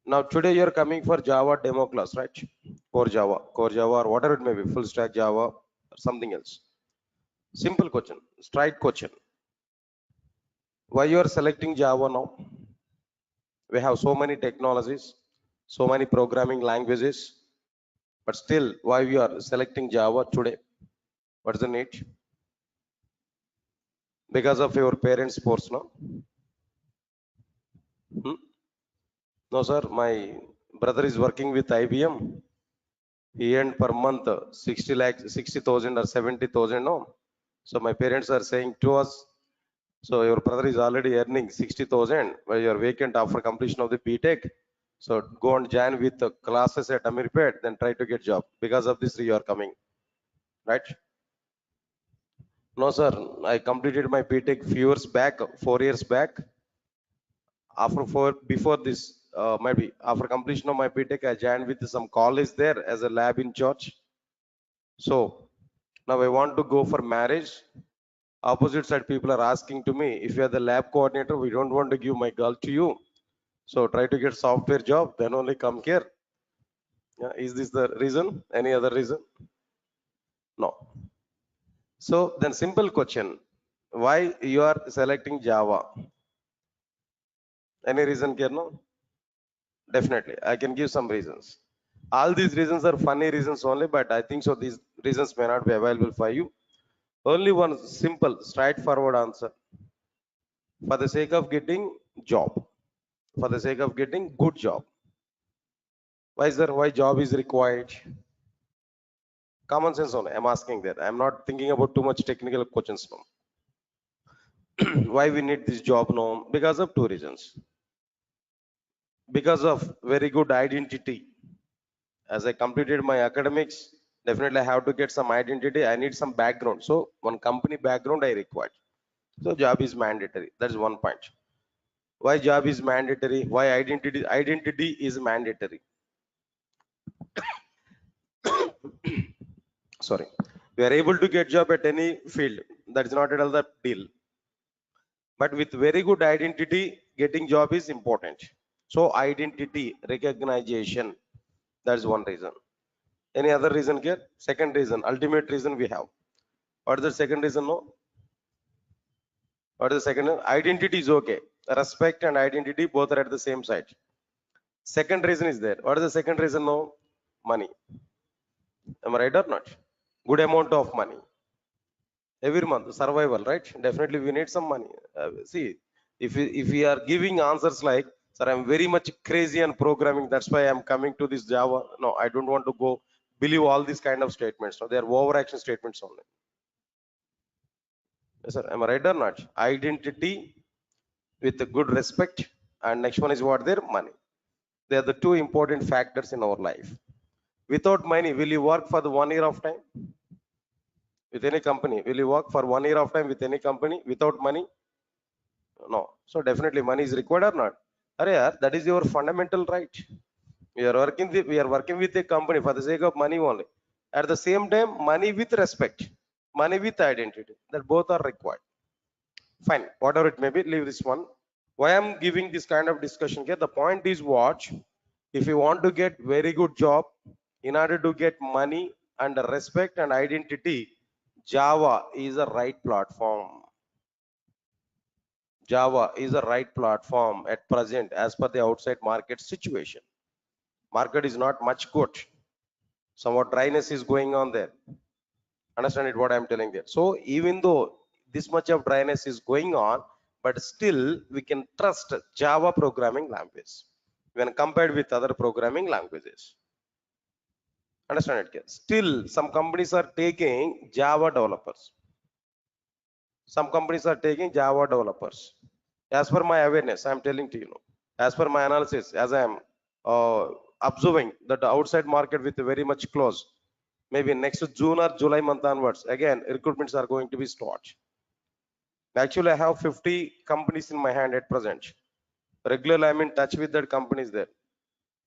Now today you're coming for Java demo class, right? Core Java or whatever it may be, full stack Java or something else. Simple question, straight question. Why you are selecting Java now? We have so many technologies, so many programming languages, but still why we are selecting Java today? What is the need? Because of your parents' force, no? No, sir. My brother is working with IBM. He earned per month 60,000 or 70,000. No. So my parents are saying to us, so your brother is already earning 60,000 while you are vacant after completion of the BTech. So go and join with the classes at Amirpet, then try to get job. Because of this, you are coming, right? No, sir. I completed my BTech few years back, 4 years back. Before this, maybe after completion of my BTech, I joined with some college there as a lab in church. So now I want to go for marriage. Opposite side people are asking to me, if you are the lab coordinator, we don't want to give my girl to you. So try to get software job, then only come here. Yeah, is this the reason? Any other reason? No. So then simple question, why you are selecting Java? Any reason, Kerno? Definitely, I can give some reasons. All these reasons are funny reasons only, but I think so these reasons may not be available for you. Only one simple, straightforward answer. For the sake of getting job. for the sake of getting good job. Why is there? Why job is required? Common sense only. I'm asking that. I'm not thinking about too much technical questions now. Why we need this job now? Because of two reasons. Because of very good identity. As I completed my academics, definitely I have to get some identity. I need some background. So one company background I require. So job is mandatory. That's one point. Why job is mandatory? Why identity is mandatory? Sorry. We are able to get job at any field. That is not at all the deal. But with very good identity, getting job is important. So identity, recognition, that's one reason. Any other reason here? Second reason, ultimate reason we have. What is the second reason? No. What is the second? Identity is okay. Respect and identity both are at the same side. Second reason is there. What is the second reason? No. Money. Am I right or not? Good amount of money. Every month, survival, right? Definitely we need some money. See, if we are giving answers like, sir, I'm very much crazy on programming, that's why I'm coming to this Java. No, I don't want to go believe all these kind of statements. No, they are overaction statements only. Yes, sir. Am I right or not? Identity with a good respect, and next one is what? Their money. They are the two important factors in our life. Without money, will you work for the 1 year of time? With any company, will you work for 1 year of time with any company without money? No. So definitely money is required or not? Are yaar, that is your fundamental right. We are working with a company for the sake of money only. At the same time, money with respect, money with identity, that both are required. Fine, whatever it may be, leave this one. Why I'm giving this kind of discussion here? The point is what? If you want to get very good job, in order to get money and respect and identity, Java is the right platform. Java is the right platform at present as per the outside market situation. Market is not much good. Somewhat dryness is going on there. Understand it what I'm telling there. So even though this much of dryness is going on, but still we can trust Java programming language when compared with other programming languages. Understand it? Still some companies are taking Java developers. Some companies are taking Java developers. As per my awareness, I'm telling to you, as per my analysis, as I am observing that the outside market with very much close, maybe next June or July month onwards, again, recruitments are going to be start. Actually, I have 50 companies in my hand at present. Regularly, I'm in touch with that companies there.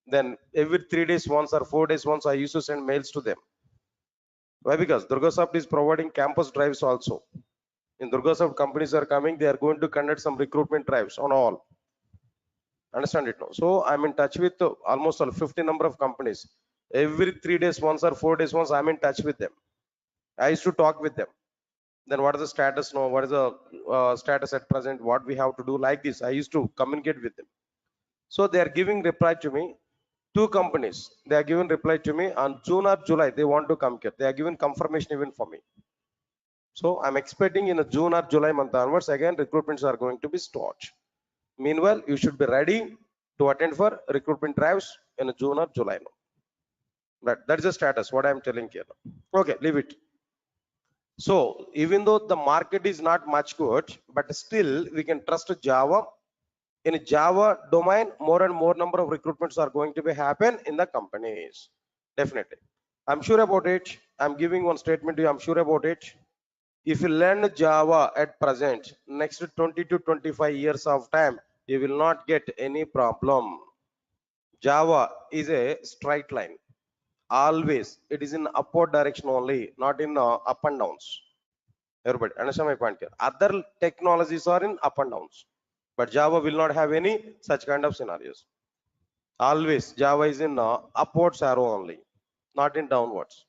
Then every 3 days once or 4 days once, I used to send mails to them. Why? Because Durgasoft is providing campus drives also. In Durgasoft, companies are coming, they are going to conduct some recruitment drives on all. Understand it now? So I'm in touch with almost 50 number of companies. Every 3 days once or 4 days once, I'm in touch with them. I used to talk with them. Then what is the status now? What is the status at present? What we have to do like this? I used to communicate with them. So they are giving reply to me. 2 companies, they are giving reply to me on June or July. They want to come here. They are giving confirmation even for me. So I'm expecting in a June or July month onwards, again, recruitments are going to be start. Meanwhile, you should be ready to attend for recruitment drives in June or July. That's the status, what I'm telling here. Okay, leave it. So even though the market is not much good, but still we can trust Java. In Java domain, more and more number of recruitments are going to be happen in the companies. Definitely. I'm sure about it. I'm giving one statement to you. I'm sure about it. If you learn Java at present, next 20 to 25 years of time, you will not get any problem. Java is a straight line. Always, it is in upward direction only, not in up and downs. Everybody understand my point here? Other technologies are in up and downs, but Java will not have any such kind of scenarios. Always, Java is in upwards arrow only, not in downwards.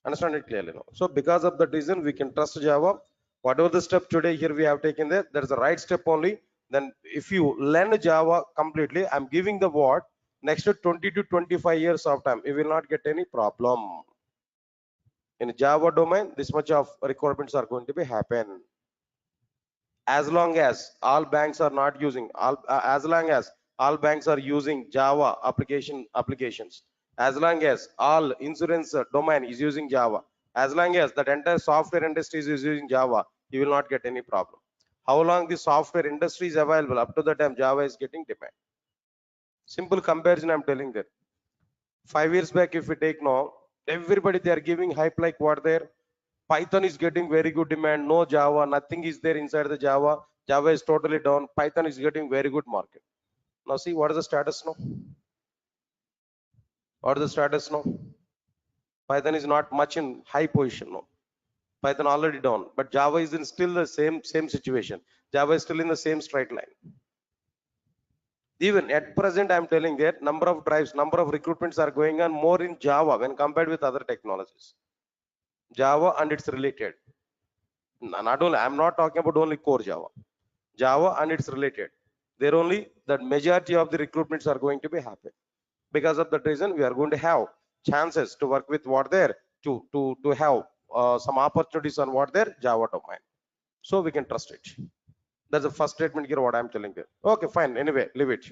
Understand it clearly now? So because of that reason, we can trust Java. Whatever the step today here we have taken there is the right step only. Then if you learn Java completely, I'm giving the word, next 20 to 25 years of time, you will not get any problem. In Java domain, this much of requirements are going to be happen. as long as all banks are not using as long as all banks are using Java applications, as long as all insurance domain is using Java, as long as that entire software industry is using Java, you will not get any problem. How long the software industry is available, up to the time Java is getting demand. Simple comparison I'm telling that. 5 years back, if we take now, everybody they are giving hype like what there. Python is getting very good demand, no Java, nothing is there inside the Java. Java is totally down. Python is getting very good market. Now see what is the status now? What is the status now? Python is not much in high position now. Python already down, but Java is in still the same situation. Java is still in the same straight line. Even at present, I'm telling that number of drives, number of recruitments are going on more in Java when compared with other technologies. Java and it's related. Not only, I'm not talking about only core Java. Java and it's related. There only the majority of the recruitments are going to be happen. Because of that reason, we are going to have chances to work with what there to have some opportunities on what there Java domain. So we can trust it. That's the first statement here. What I'm telling you. Okay, fine. Anyway, leave it.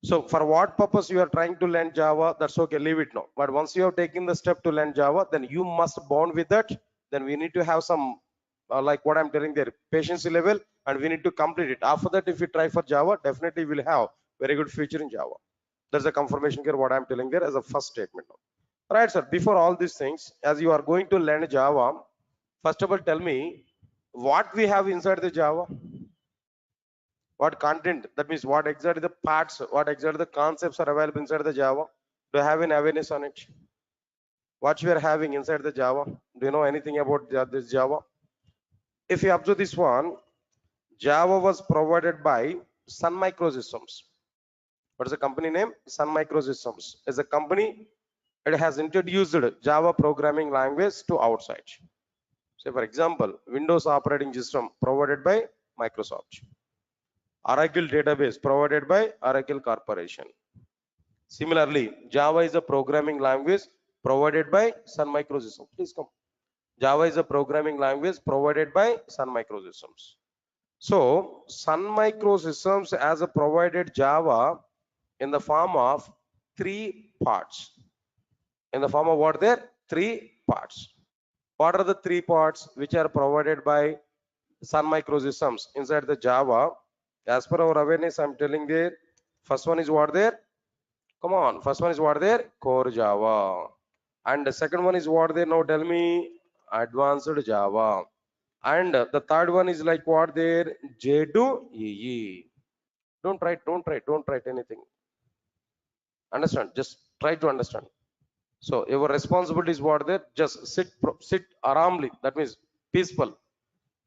So for what purpose you are trying to learn Java, that's okay, leave it now. But once you have taken the step to learn Java, then you must bond with that. Then we need to have some, like what I'm telling there, patience level, and we need to complete it. After that, if you try for Java, definitely we'll have very good future in Java. There's a confirmation here, what I'm telling there as a first statement now. Right, sir, before all these things, as you are going to learn Java, first of all, tell me what we have inside the Java. What content, that means what exactly the parts, what exactly the concepts are available inside the Java. Do you have any awareness on it? What we are having inside the Java? Do you know anything about this Java? If you observe this one, Java was provided by Sun Microsystems. What is the company name? Sun Microsystems. As a company, it has introduced Java programming language to outside. Say for example, Windows operating system provided by Microsoft. Oracle database provided by Oracle Corporation. Similarly, Java is a programming language provided by Sun Microsystems. Please come. Java is a programming language provided by Sun Microsystems. So, Sun Microsystems has a provided Java in the form of 3 parts. In the form of what there? 3 parts. What are the 3 parts which are provided by Sun Microsystems inside the Java? As per our awareness, I'm telling there, first one is what there? Come on, first one is what there? Core Java. And the second one is what there? Now tell me, advanced Java. And the third one is like what there? J2EE. Don't write anything. Understand? Just try to understand. So your responsibility is what there? Just sit aramly. That means peaceful.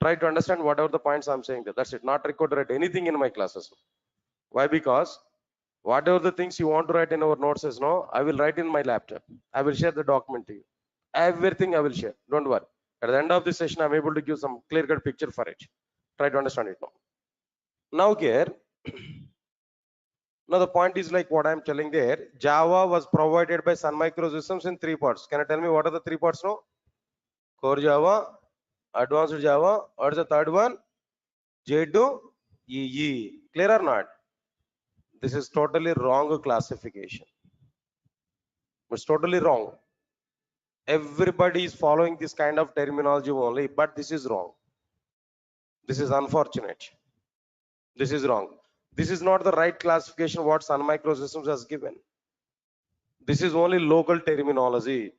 Try to understand whatever the points I'm saying there. That's it. Not required to write anything in my classes. Why? Because whatever the things you want to write in our notes is no, I will write in my laptop. I will share the document to you. Everything I will share. Don't worry. At the end of this session, I'm able to give some clear-cut picture for it. Try to understand it now. Now here, now the point is like what I'm telling there. Java was provided by Sun Microsystems in 3 parts. Can you tell me what are the 3 parts now? Core Java, Advanced Java, or the third one? J2EE. Clear or not? This is totally wrong classification. It's totally wrong. Everybody is following this kind of terminology only, but this is wrong. This is unfortunate. This is wrong. This is not the right classification what Sun Microsystems has given. This is only local terminology.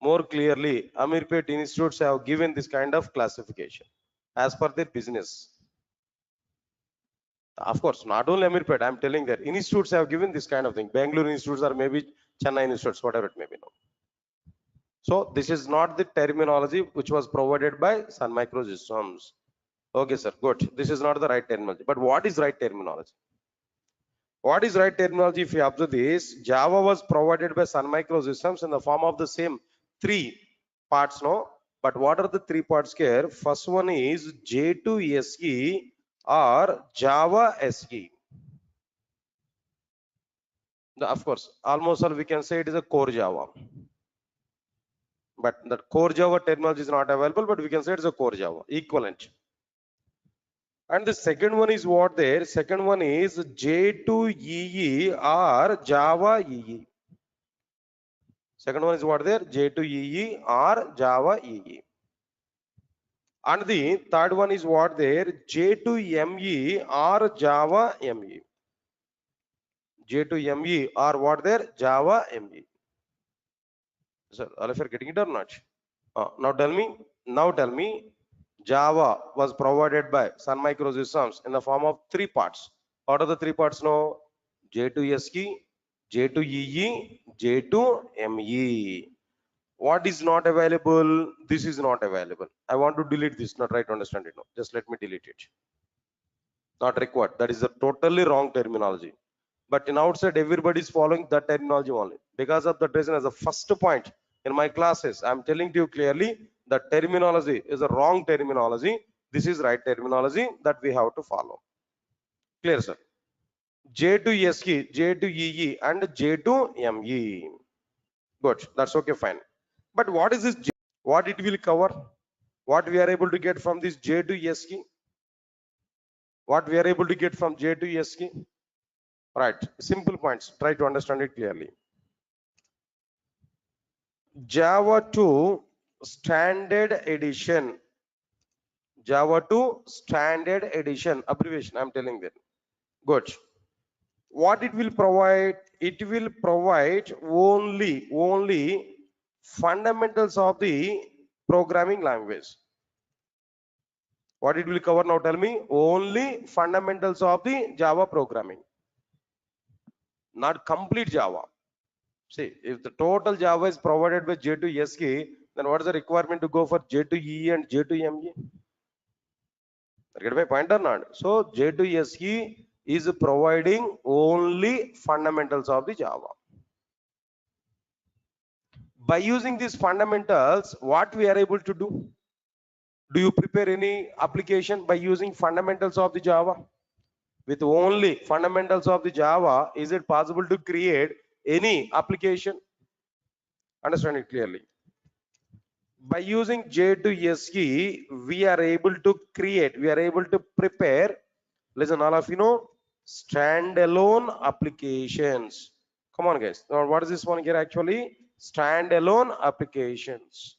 More clearly, Amirpet institutes have given this kind of classification as per their business. Of course, not only Amirpet, I'm telling that institutes have given this kind of thing. Bangalore institutes or maybe Chennai institutes, whatever it may be. No. So this is not the terminology which was provided by Sun Microsystems. Okay, sir, good. This is not the right terminology. But what is right terminology? What is right terminology? If you observe this, Java was provided by Sun Microsystems in the form of the same 3 parts, no? But what are the 3 parts here? First one is J2SE or Java SE. Of course, almost all we can say it is a core Java. But the core Java terminology is not available, but we can say it is a core Java, equivalent. And the second one is what there? Second one is J2EE or Java EE. Second one is what there? J2EE or Java EE. And the third one is what there? J2ME or Java ME. J2ME or what there? Java ME. Sir, all of you are getting it or not? Now tell me, Java was provided by Sun Microsystems in the form of three parts. What are the three parts now? J2SE, J2EE, J2ME. What is not available? This is not available. I want to delete this, not try to understand it now. Just let me delete it. Not required. That is a totally wrong terminology. But in outside, everybody is following that terminology only. Because of that reason, as a first point in my classes, I'm telling to you clearly that terminology is a wrong terminology. This is right terminology that we have to follow. Clear, sir? J2SE, J2EE, and J2ME. Good. That's okay, fine. But what is this? What it will cover? What we are able to get from this J2SE? What we are able to get from J2SE? Right. Simple points. Try to understand it clearly. Java 2 Standard Edition. Java 2 Standard Edition. Abbreviation, I'm telling them. Good. What it will provide? It will provide only fundamentals of the programming language. What it will cover now? Tell me. Only fundamentals of the Java programming. Not complete Java. See, if the total Java is provided by J2SE, then what is the requirement to go for J2EE and J2ME? Get my point or not? So J2SE is providing only fundamentals of the Java. By using these fundamentals, what we are able to do? Do you prepare any application by using fundamentals of the Java? With only fundamentals of the Java, is it possible to create any application? Understand it clearly. By using J2SE, we are able to create, we are able to prepare, listen, all of you know, standalone applications. Come on, guys. Now, what is this one here actually? Standalone applications.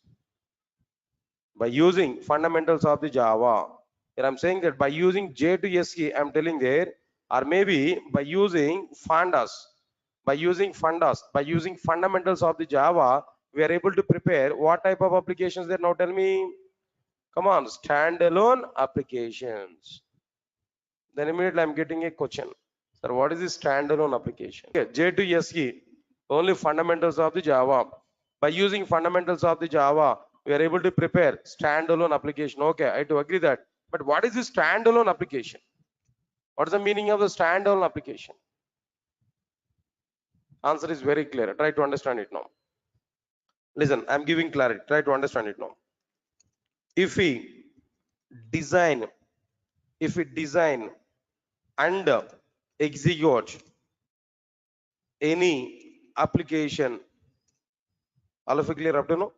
By using fundamentals of the Java. Here I'm saying that by using J2SE, I'm telling there, or maybe by using fundas, by using fundamentals of the Java, we are able to prepare what type of applications there? Now tell me. Come on, standalone applications. Then immediately I'm getting a question. Sir, what is this standalone application? Okay, J2SE, only fundamentals of the Java. By using fundamentals of the Java, we are able to prepare standalone application. Okay, I do agree that. But what is this standalone application? What is the meaning of the standalone application? Answer is very clear. Try to understand it now. Listen, I'm giving clarity. Try to understand it now. If we design and execute any application, all of you clear up to now?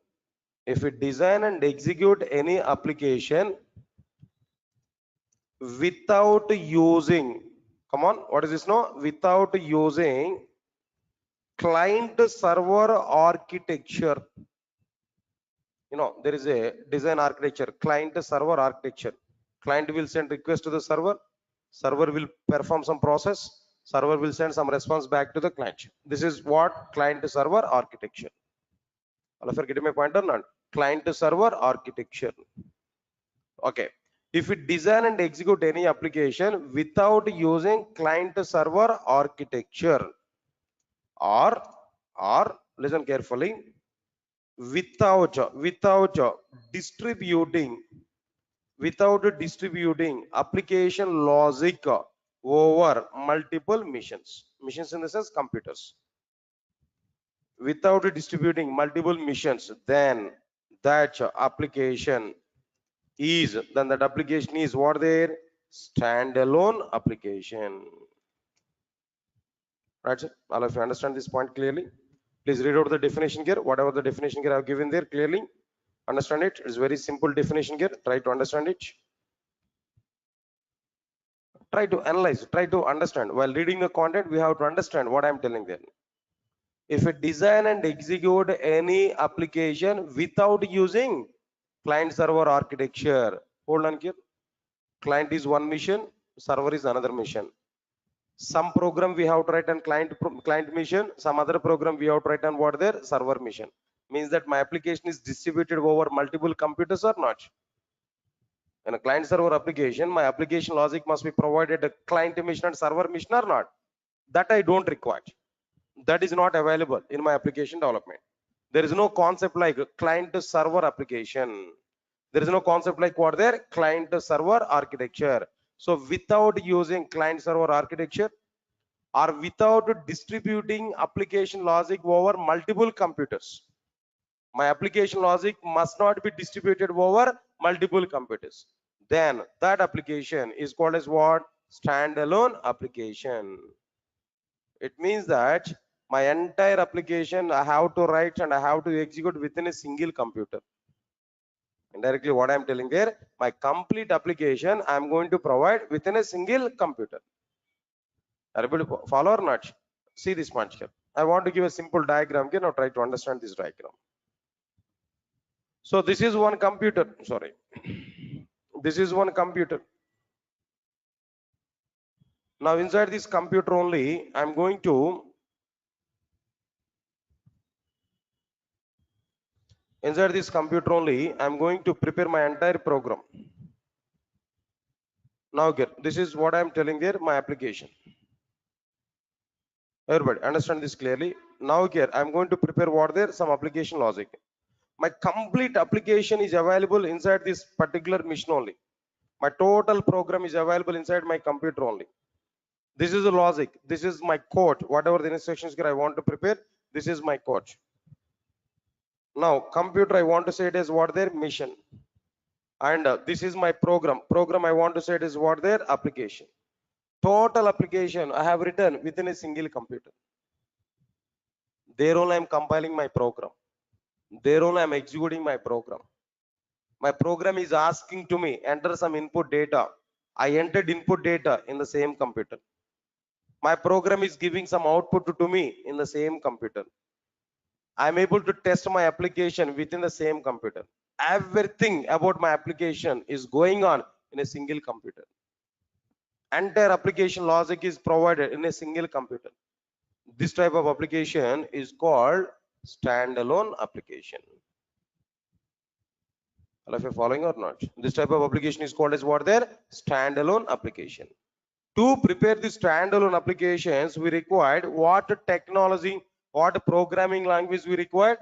If we design and execute any application without using, come on, what is this now? Without using client server architecture. You know, there is a design architecture, client server architecture. Client will send request to the server, server will perform some process, server will send some response back to the client. This is what client server architecture. All of you are getting my point or not? Client server architecture. Okay. If we design and execute any application without using client server architecture, or listen carefully, without distributing application logic over multiple machines in the sense computers, without distributing multiple machines, then that application is what their standalone application. Right, sir? All of you understand this point clearly? Please read out the definition here. Whatever the definition here I have given there, clearly understand it. It's very simple definition here. Try to understand it. try to analyze, try to understand. While reading the content, we have to understand what I'm telling there. If we design and execute any application without using client server architecture, hold on here. Client is one mission, server is another mission. Some program we have to write on client mission, some other program we have to write on what their server mission. Means that my application is distributed over multiple computers or not. In a client server application, my application logic must be provided a client mission and server mission or not. That I don't require. That is not available in my application development. There is no concept like client server application. There is no concept like what there client server architecture. So without using client server architecture or without distributing application logic over multiple computers, my application logic must not be distributed over multiple computers. Then that application is called as what? Standalone application. It means that my entire application I have to write and I have to execute within a single computer. Indirectly what I am telling there, my complete application I am going to provide within a single computer. Are you able to follow or not? See this point here. I want to give a simple diagram here. Now try to understand this diagram. So this is one computer. Sorry. This is one computer. Now inside this computer only, I'm going to prepare my entire program. Now here, this is what I'm telling there, my application. Everybody understand this clearly. Now here, I'm going to prepare what there, some application logic. My complete application is available inside this particular mission only. My total program is available inside my computer only. This is the logic. This is my code. Whatever the instructions here I want to prepare, this is my code. Now computer I want to say it as what their mission. And this is my program. Program I want to say it is what their application. Total application I have written within a single computer. There only I am compiling my program. There only I am executing my program. My program is asking to me enter some input data. I entered input data in the same computer. My program is giving some output to me in the same computer. I am able to test my application within the same computer. Everything about my application is going on in a single computer. Entire application logic is provided in a single computer. This type of application is called standalone application. All of you following or not? This type of application is called as what there? Standalone application. To prepare the standalone applications, we required what technology, what programming language we required?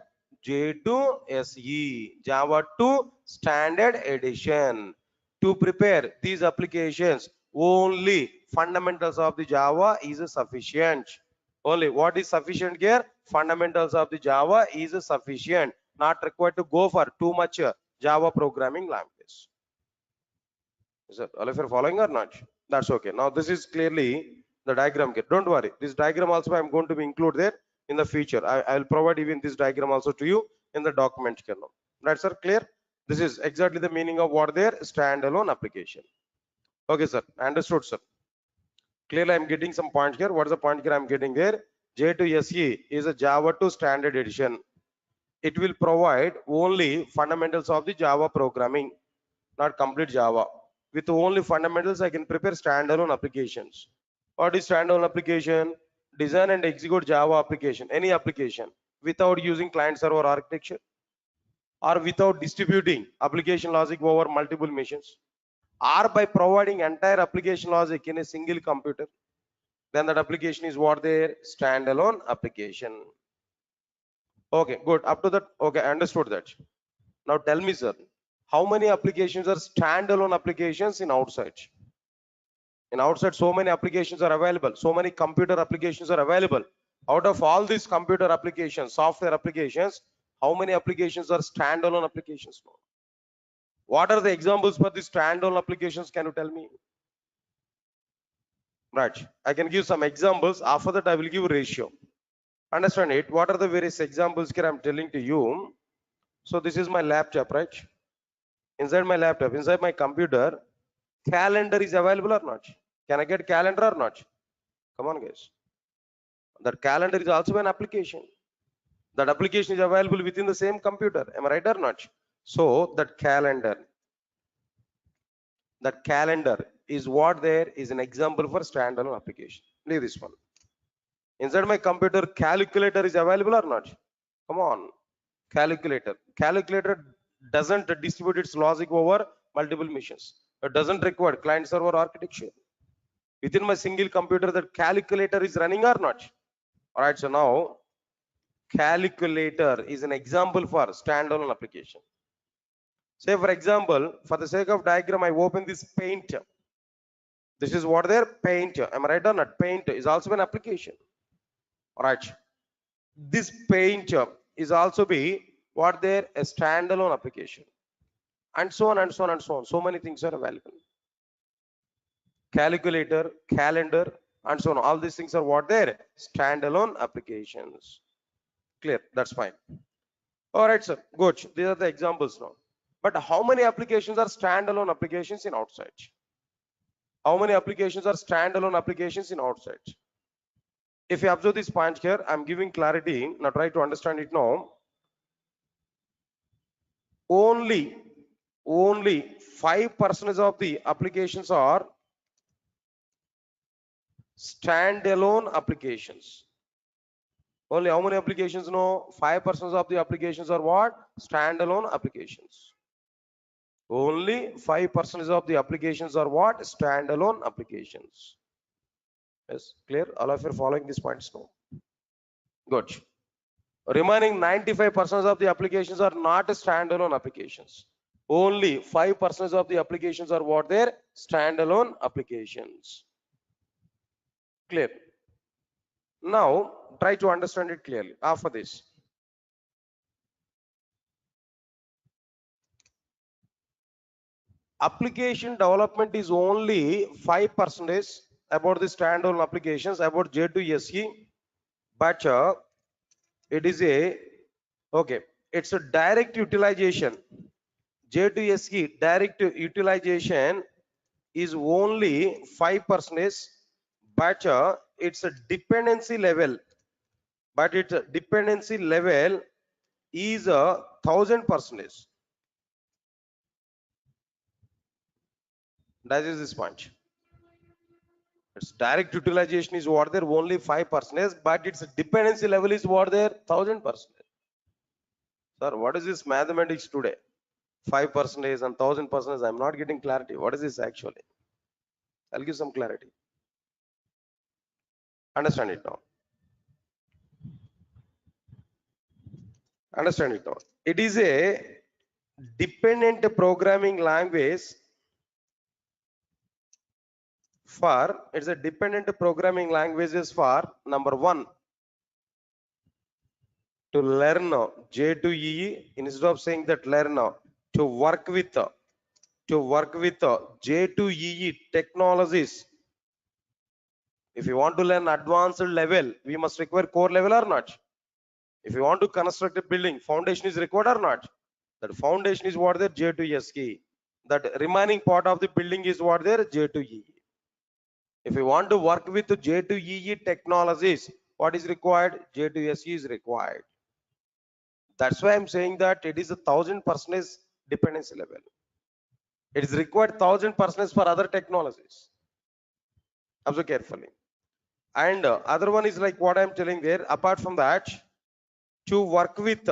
J2SE, Java 2 Standard Edition. To prepare these applications, only fundamentals of the Java is sufficient. Only what is sufficient here? Fundamentals of the Java is sufficient. Not required to go for too much Java programming language. Is that all of you following or not? That's okay. Now this is clearly the diagram here. Don't worry. This diagram also I'm going to be include there in the future. I will provide even this diagram also to you in the document here now. Right, sir? Clear? This is exactly the meaning of what their standalone application. Okay, sir. Understood, sir. Clearly, I'm getting some point here. What is the point here I'm getting there? J2SE is a Java 2 Standard Edition. It will provide only fundamentals of the Java programming, not complete Java. With only fundamentals, I can prepare standalone applications. What is standalone application? Design and execute Java application, any application, without using client server architecture or without distributing application logic over multiple machines, or by providing entire application logic in a single computer. Then that application is what their standalone application. Okay, good. Up to that, okay, I understood that. Now tell me, sir, how many applications are standalone applications in outside? In outside, so many applications are available. So many computer applications are available. Out of all these computer applications, software applications, how many applications are standalone applications now? What are the examples for these standalone applications? Can you tell me? Right. I can give some examples. After that, I will give ratio. Understand it? What are the various examples here I'm telling to you? So this is my laptop, right? Inside my laptop, inside my computer, calendar is available or not? Can I get calendar or not? Come on, guys. That calendar is also an application. That application is available within the same computer. Am I right or not? So that calendar is what there is an example for standalone application. Leave this one. Inside my computer, calculator is available or not? Come on. Calculator doesn't distribute its logic over multiple machines. It doesn't require client server architecture. Within my single computer, that calculator is running or not? All right, so now calculator is an example for standalone application. Say for example, for the sake of diagram, I open this paint. This is what their paint. Am I right or not? Paint is also an application. All right. This paint is also be what their a standalone application. And so on and so on and so on. So many things are available. Calculator, calendar, and so on. All these things are what their standalone applications. Clear? That's fine. All right, sir. Good. These are the examples now. But how many applications are standalone applications in outside? How many applications are standalone applications in outside? If you observe this point here, I'm giving clarity. Now try to understand it now. Only 5% of the applications are standalone applications. Only how many applications? No, 5% of the applications are what? Standalone applications. Only 5% of the applications are what? Standalone applications. Yes, clear? All of you are following these points now. Good. Remaining 95% of the applications are not standalone applications. Only 5% of the applications are what? They're standalone applications. Clear? Now try to understand it clearly after this. Application development is only 5% about the standalone applications, about J2SE, but it is it's a direct utilization. J2SE direct utilization is only 5%, but it's a dependency level. But its dependency level is 1000%. That is this point. Its direct utilization is what there only 5%, but its dependency level is what there 1000%. Sir, what is this mathematics today? 5% and 1000%. I'm not getting clarity. What is this actually? I'll give some clarity. Understand it now. Understand it now. It is a dependent programming language for, it's a dependent programming languages for number one, to learn J2EE, instead of saying that learn, to work with J2EE technologies. If you want to learn advanced level, we must require core level or not? If you want to construct a building, foundation is required or not? That foundation is what there J2SE. That remaining part of the building is what there J2EE. If you want to work with J2EE technologies, what is required? J2SE is required. That's why I'm saying that it is 1000% dependency level. It is required 1000% for other technologies. Observe carefully. And other one is like what I'm telling there. Apart from that, to work with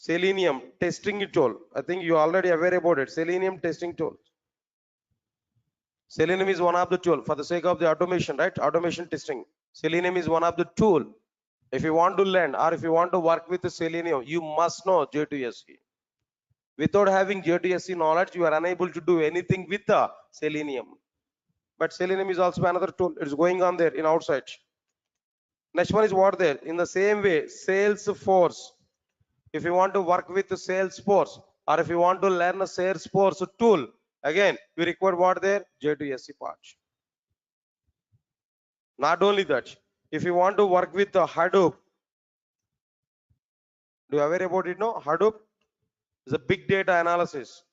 Selenium testing tool. I think you already aware about it. Selenium testing tool. Selenium is one of the tool for the sake of the automation, right? Automation testing. Selenium is one of the tool. If you want to learn or if you want to work with the Selenium, you must know J2SE. Without having J2SE knowledge, you are unable to do anything with the Selenium. But Selenium is also another tool. It's going on there in outside. Next one is what there. In the same way, Salesforce. If you want to work with the Salesforce or if you want to learn a Salesforce tool, again, you require what there? J2SE part. Not only that, if you want to work with the Hadoop, do you aware about it? No, Hadoop is a big data analysis.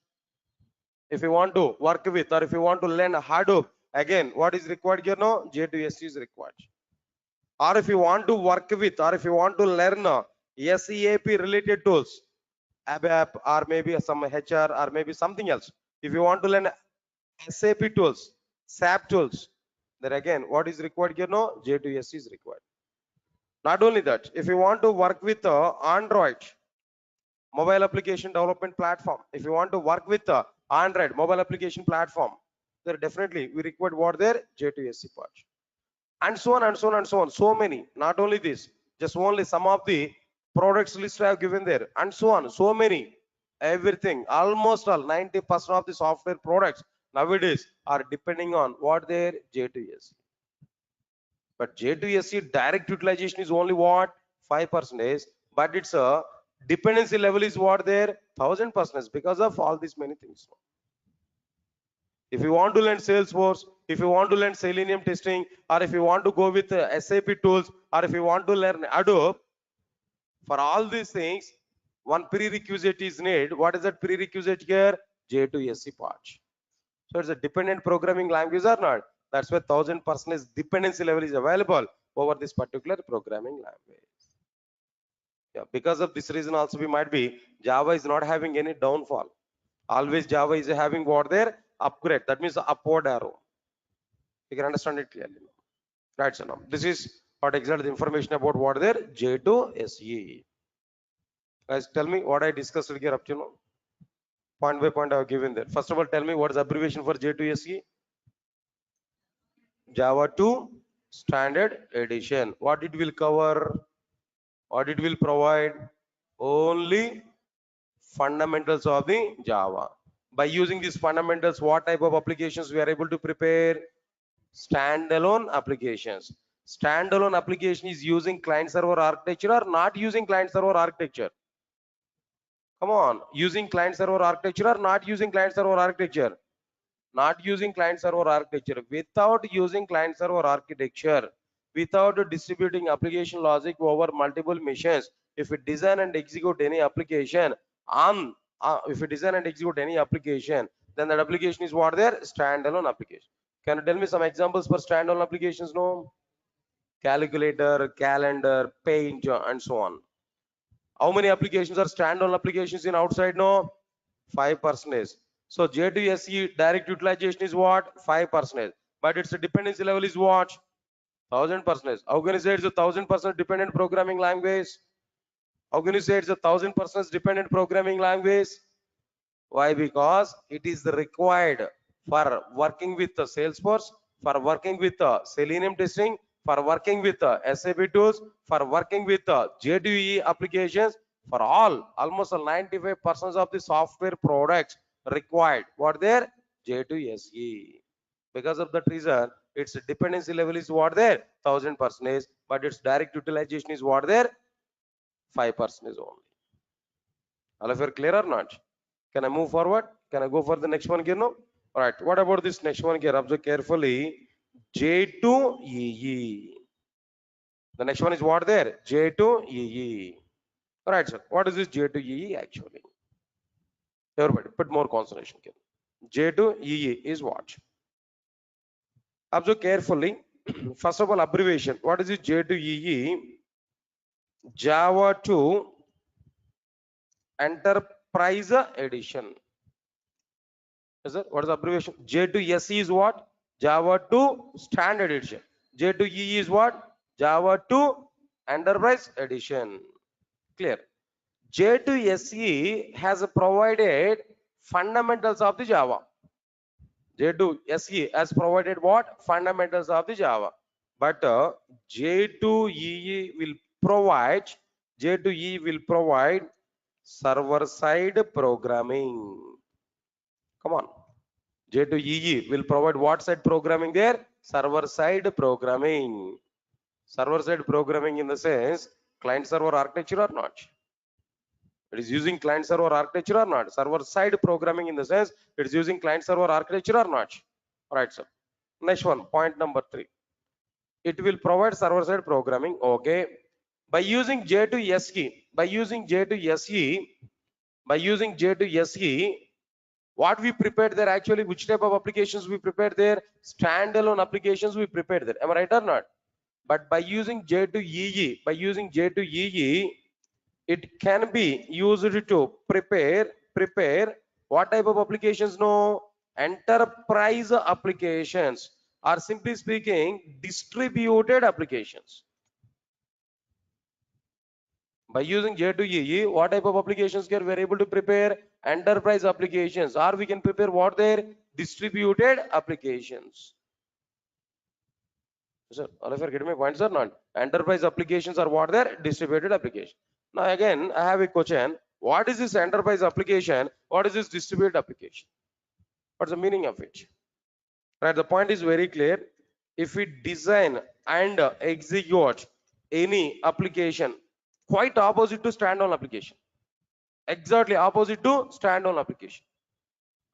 If you want to work with or if you want to learn Hadoop, again, what is required here? No, J2SE is required. Or if you want to work with or if you want to learn SEAP related tools, ABAP or maybe some HR or maybe something else. If you want to learn SAP tools, SAP tools, then again, what is required here? No, J2SE is required. Not only that, if you want to work with Android mobile application development platform, if you want to work with Android mobile application platform, then definitely we require what there J2SE part, and so on and so on and so on. So many, not only this, just only some of the products list I have given there, and so on. So many, everything, almost all 90% of the software products nowadays are depending on what their J2SE. But J2SE direct utilization is only what 5%, but its a dependency level is what there 1000% because of all these many things. If you want to learn Salesforce, if you want to learn Selenium testing, or if you want to go with SAP tools, or if you want to learn Adobe, for all these things, one prerequisite is needed. What is that prerequisite here? J2SE part. So it's a dependent programming language or not? That's why 1000% dependency level is available over this particular programming language. Yeah, because of this reason also we might be Java is not having any downfall. Always Java is having what there upgrade. That means upward arrow. You can understand it clearly. Right, so now this is what exactly the information about what there J2SE. Guys, tell me what I discussed here up to now. Point by point I have given there. First of all, tell me what is the abbreviation for J2SE? Java 2 Standard Edition. What it will cover? What it will provide? Only fundamentals of the Java. By using these fundamentals, what type of applications we are able to prepare? Standalone applications. Standalone application is using client server architecture or not using client server architecture? Come on, using client server architecture or not using client server architecture? Not using client server architecture. Without using client server architecture, without distributing application logic over multiple machines, if we design and execute any application on if we design and execute any application, then that application is what there standalone application. Can you tell me some examples for standalone applications? No, calculator, calendar, paint, and so on. How many applications are standalone applications in outside? No, 5%. So J2SE direct utilization is what 5%, but its dependency level is what 1000%. How can you say it's a 1000% dependent programming language? How can you say it's a 1000% dependent programming language? Why? Because it is required for working with the Salesforce, for working with the Selenium testing, for working with the SAP tools, for working with the J2EE applications, for almost 95% of the software products required. What there? J2SE. Because of that reason, its dependency level is what there 1000%, but its direct utilization is what there 5% only. All of you are clear or not? Can I move forward? Can I go for the next one here? No? All right. What about this next one here? Observe carefully. J2EE. The next one is what there? J2EE. All right, sir. What is this J2EE actually? Everybody, put more concentration here. J2EE is what? Observe carefully. First of all, abbreviation. What is this J2EE? Java 2 Enterprise Edition. Yes, sir. What is the abbreviation? J2SE is what? Java 2 Standard Edition. J2EE is what? Java 2 Enterprise Edition. Clear? J2SE has provided fundamentals of the Java. J2SE has provided what? Fundamentals of the Java. But J2EE will provide server-side programming. Come on. J2EE will provide what side programming there? Server-side programming. Server-side programming in the sense client-server architecture or not? It is using client-server architecture or not? Server-side programming in the sense it is using client-server architecture or not? All right, sir. Next one, point number 3. It will provide server-side programming. Okay. By using J2SE, What we prepared there actually, which type of applications we prepared there? Standalone applications we prepared there. Am I right or not? But by using J2EE, it can be used to prepare what type of applications? No, enterprise applications, or simply speaking, distributed applications. By using J2EE, what type of applications we are able to prepare? Enterprise applications, or we can prepare what there? Distributed applications. Sir, all of you are getting my points or not? Enterprise applications are what there? Distributed application. Now again, I have a question. What is this enterprise application? What is this distributed application? What's the meaning of it? Right, the point is very clear. If we design and execute any application, quite opposite to standalone application. Exactly opposite to standalone application.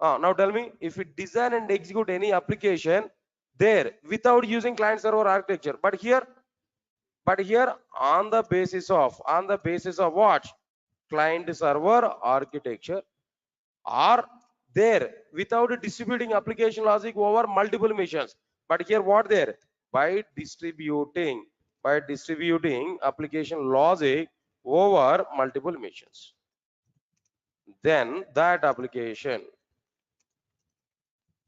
Now tell me, if we design and execute any application there without using client server architecture, but here on the basis of what? Client server architecture, or there without distributing application logic over multiple machines, but here what there? By distributing application logic over multiple machines, then that application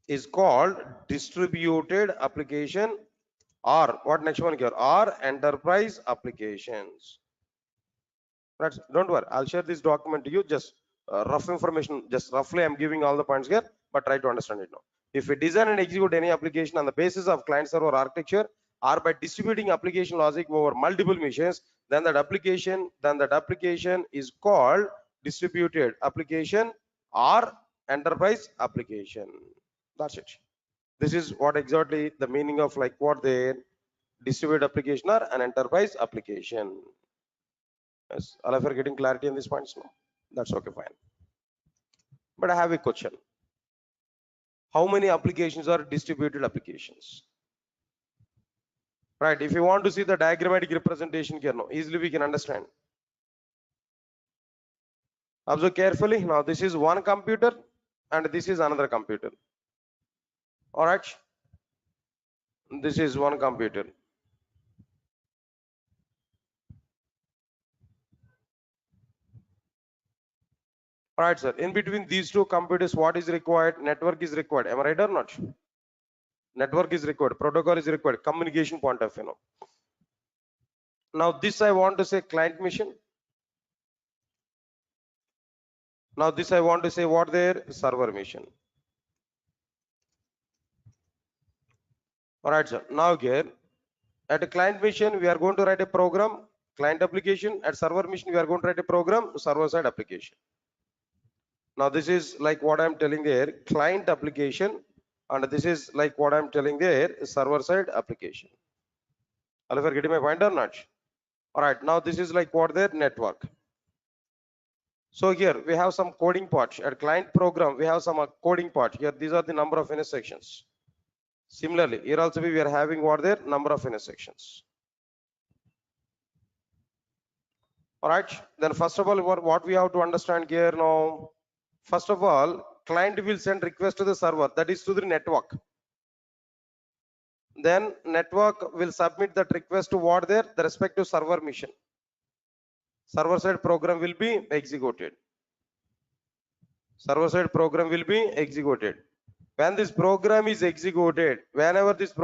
is called distributed application, or what next one here? Or enterprise applications. Right, don't worry, I'll share this document to you. Just rough information, just roughly I'm giving all the points here, but try to understand it now. If we design and execute any application on the basis of client server architecture, or by distributing application logic over multiple machines, then that application is called distributed application or enterprise application. That's it. This is what exactly the meaning of like what the distributed application or an enterprise application. Yes, all of you are getting clarity on these points now. That's okay, fine. But I have a question. How many applications are distributed applications? Right, if you want to see the diagrammatic representation here now, easily we can understand. Observe carefully. Now this is one computer and this is another computer. All right, this is one computer. All right, sir. In between these two computers, what is required? Network is required. Am I right or not? Network is required. Protocol is required. Communication point of view. Now this I want to say client machine. Now this I want to say what there? Server machine. All right, sir. Now here at a client machine, we are going to write a program, client application. At server machine, we are going to write a program, server side application. Now this is like what I'm telling there, client application, and this is like what I'm telling there, server side application. All of you are getting my point or not? All right, now this is like what there, network. So here we have some coding part. At client program, we have some coding part. Here these are the number of intersections. Similarly, here also we are having what there, number of intersections. All right, then first of all, what we have to understand here now. First of all, client will send request to the server, that is to the network. Then network will submit that request to what there, the respective server machine. Server side program will be executed. Server side program will be executed. When this program is executed, whenever this program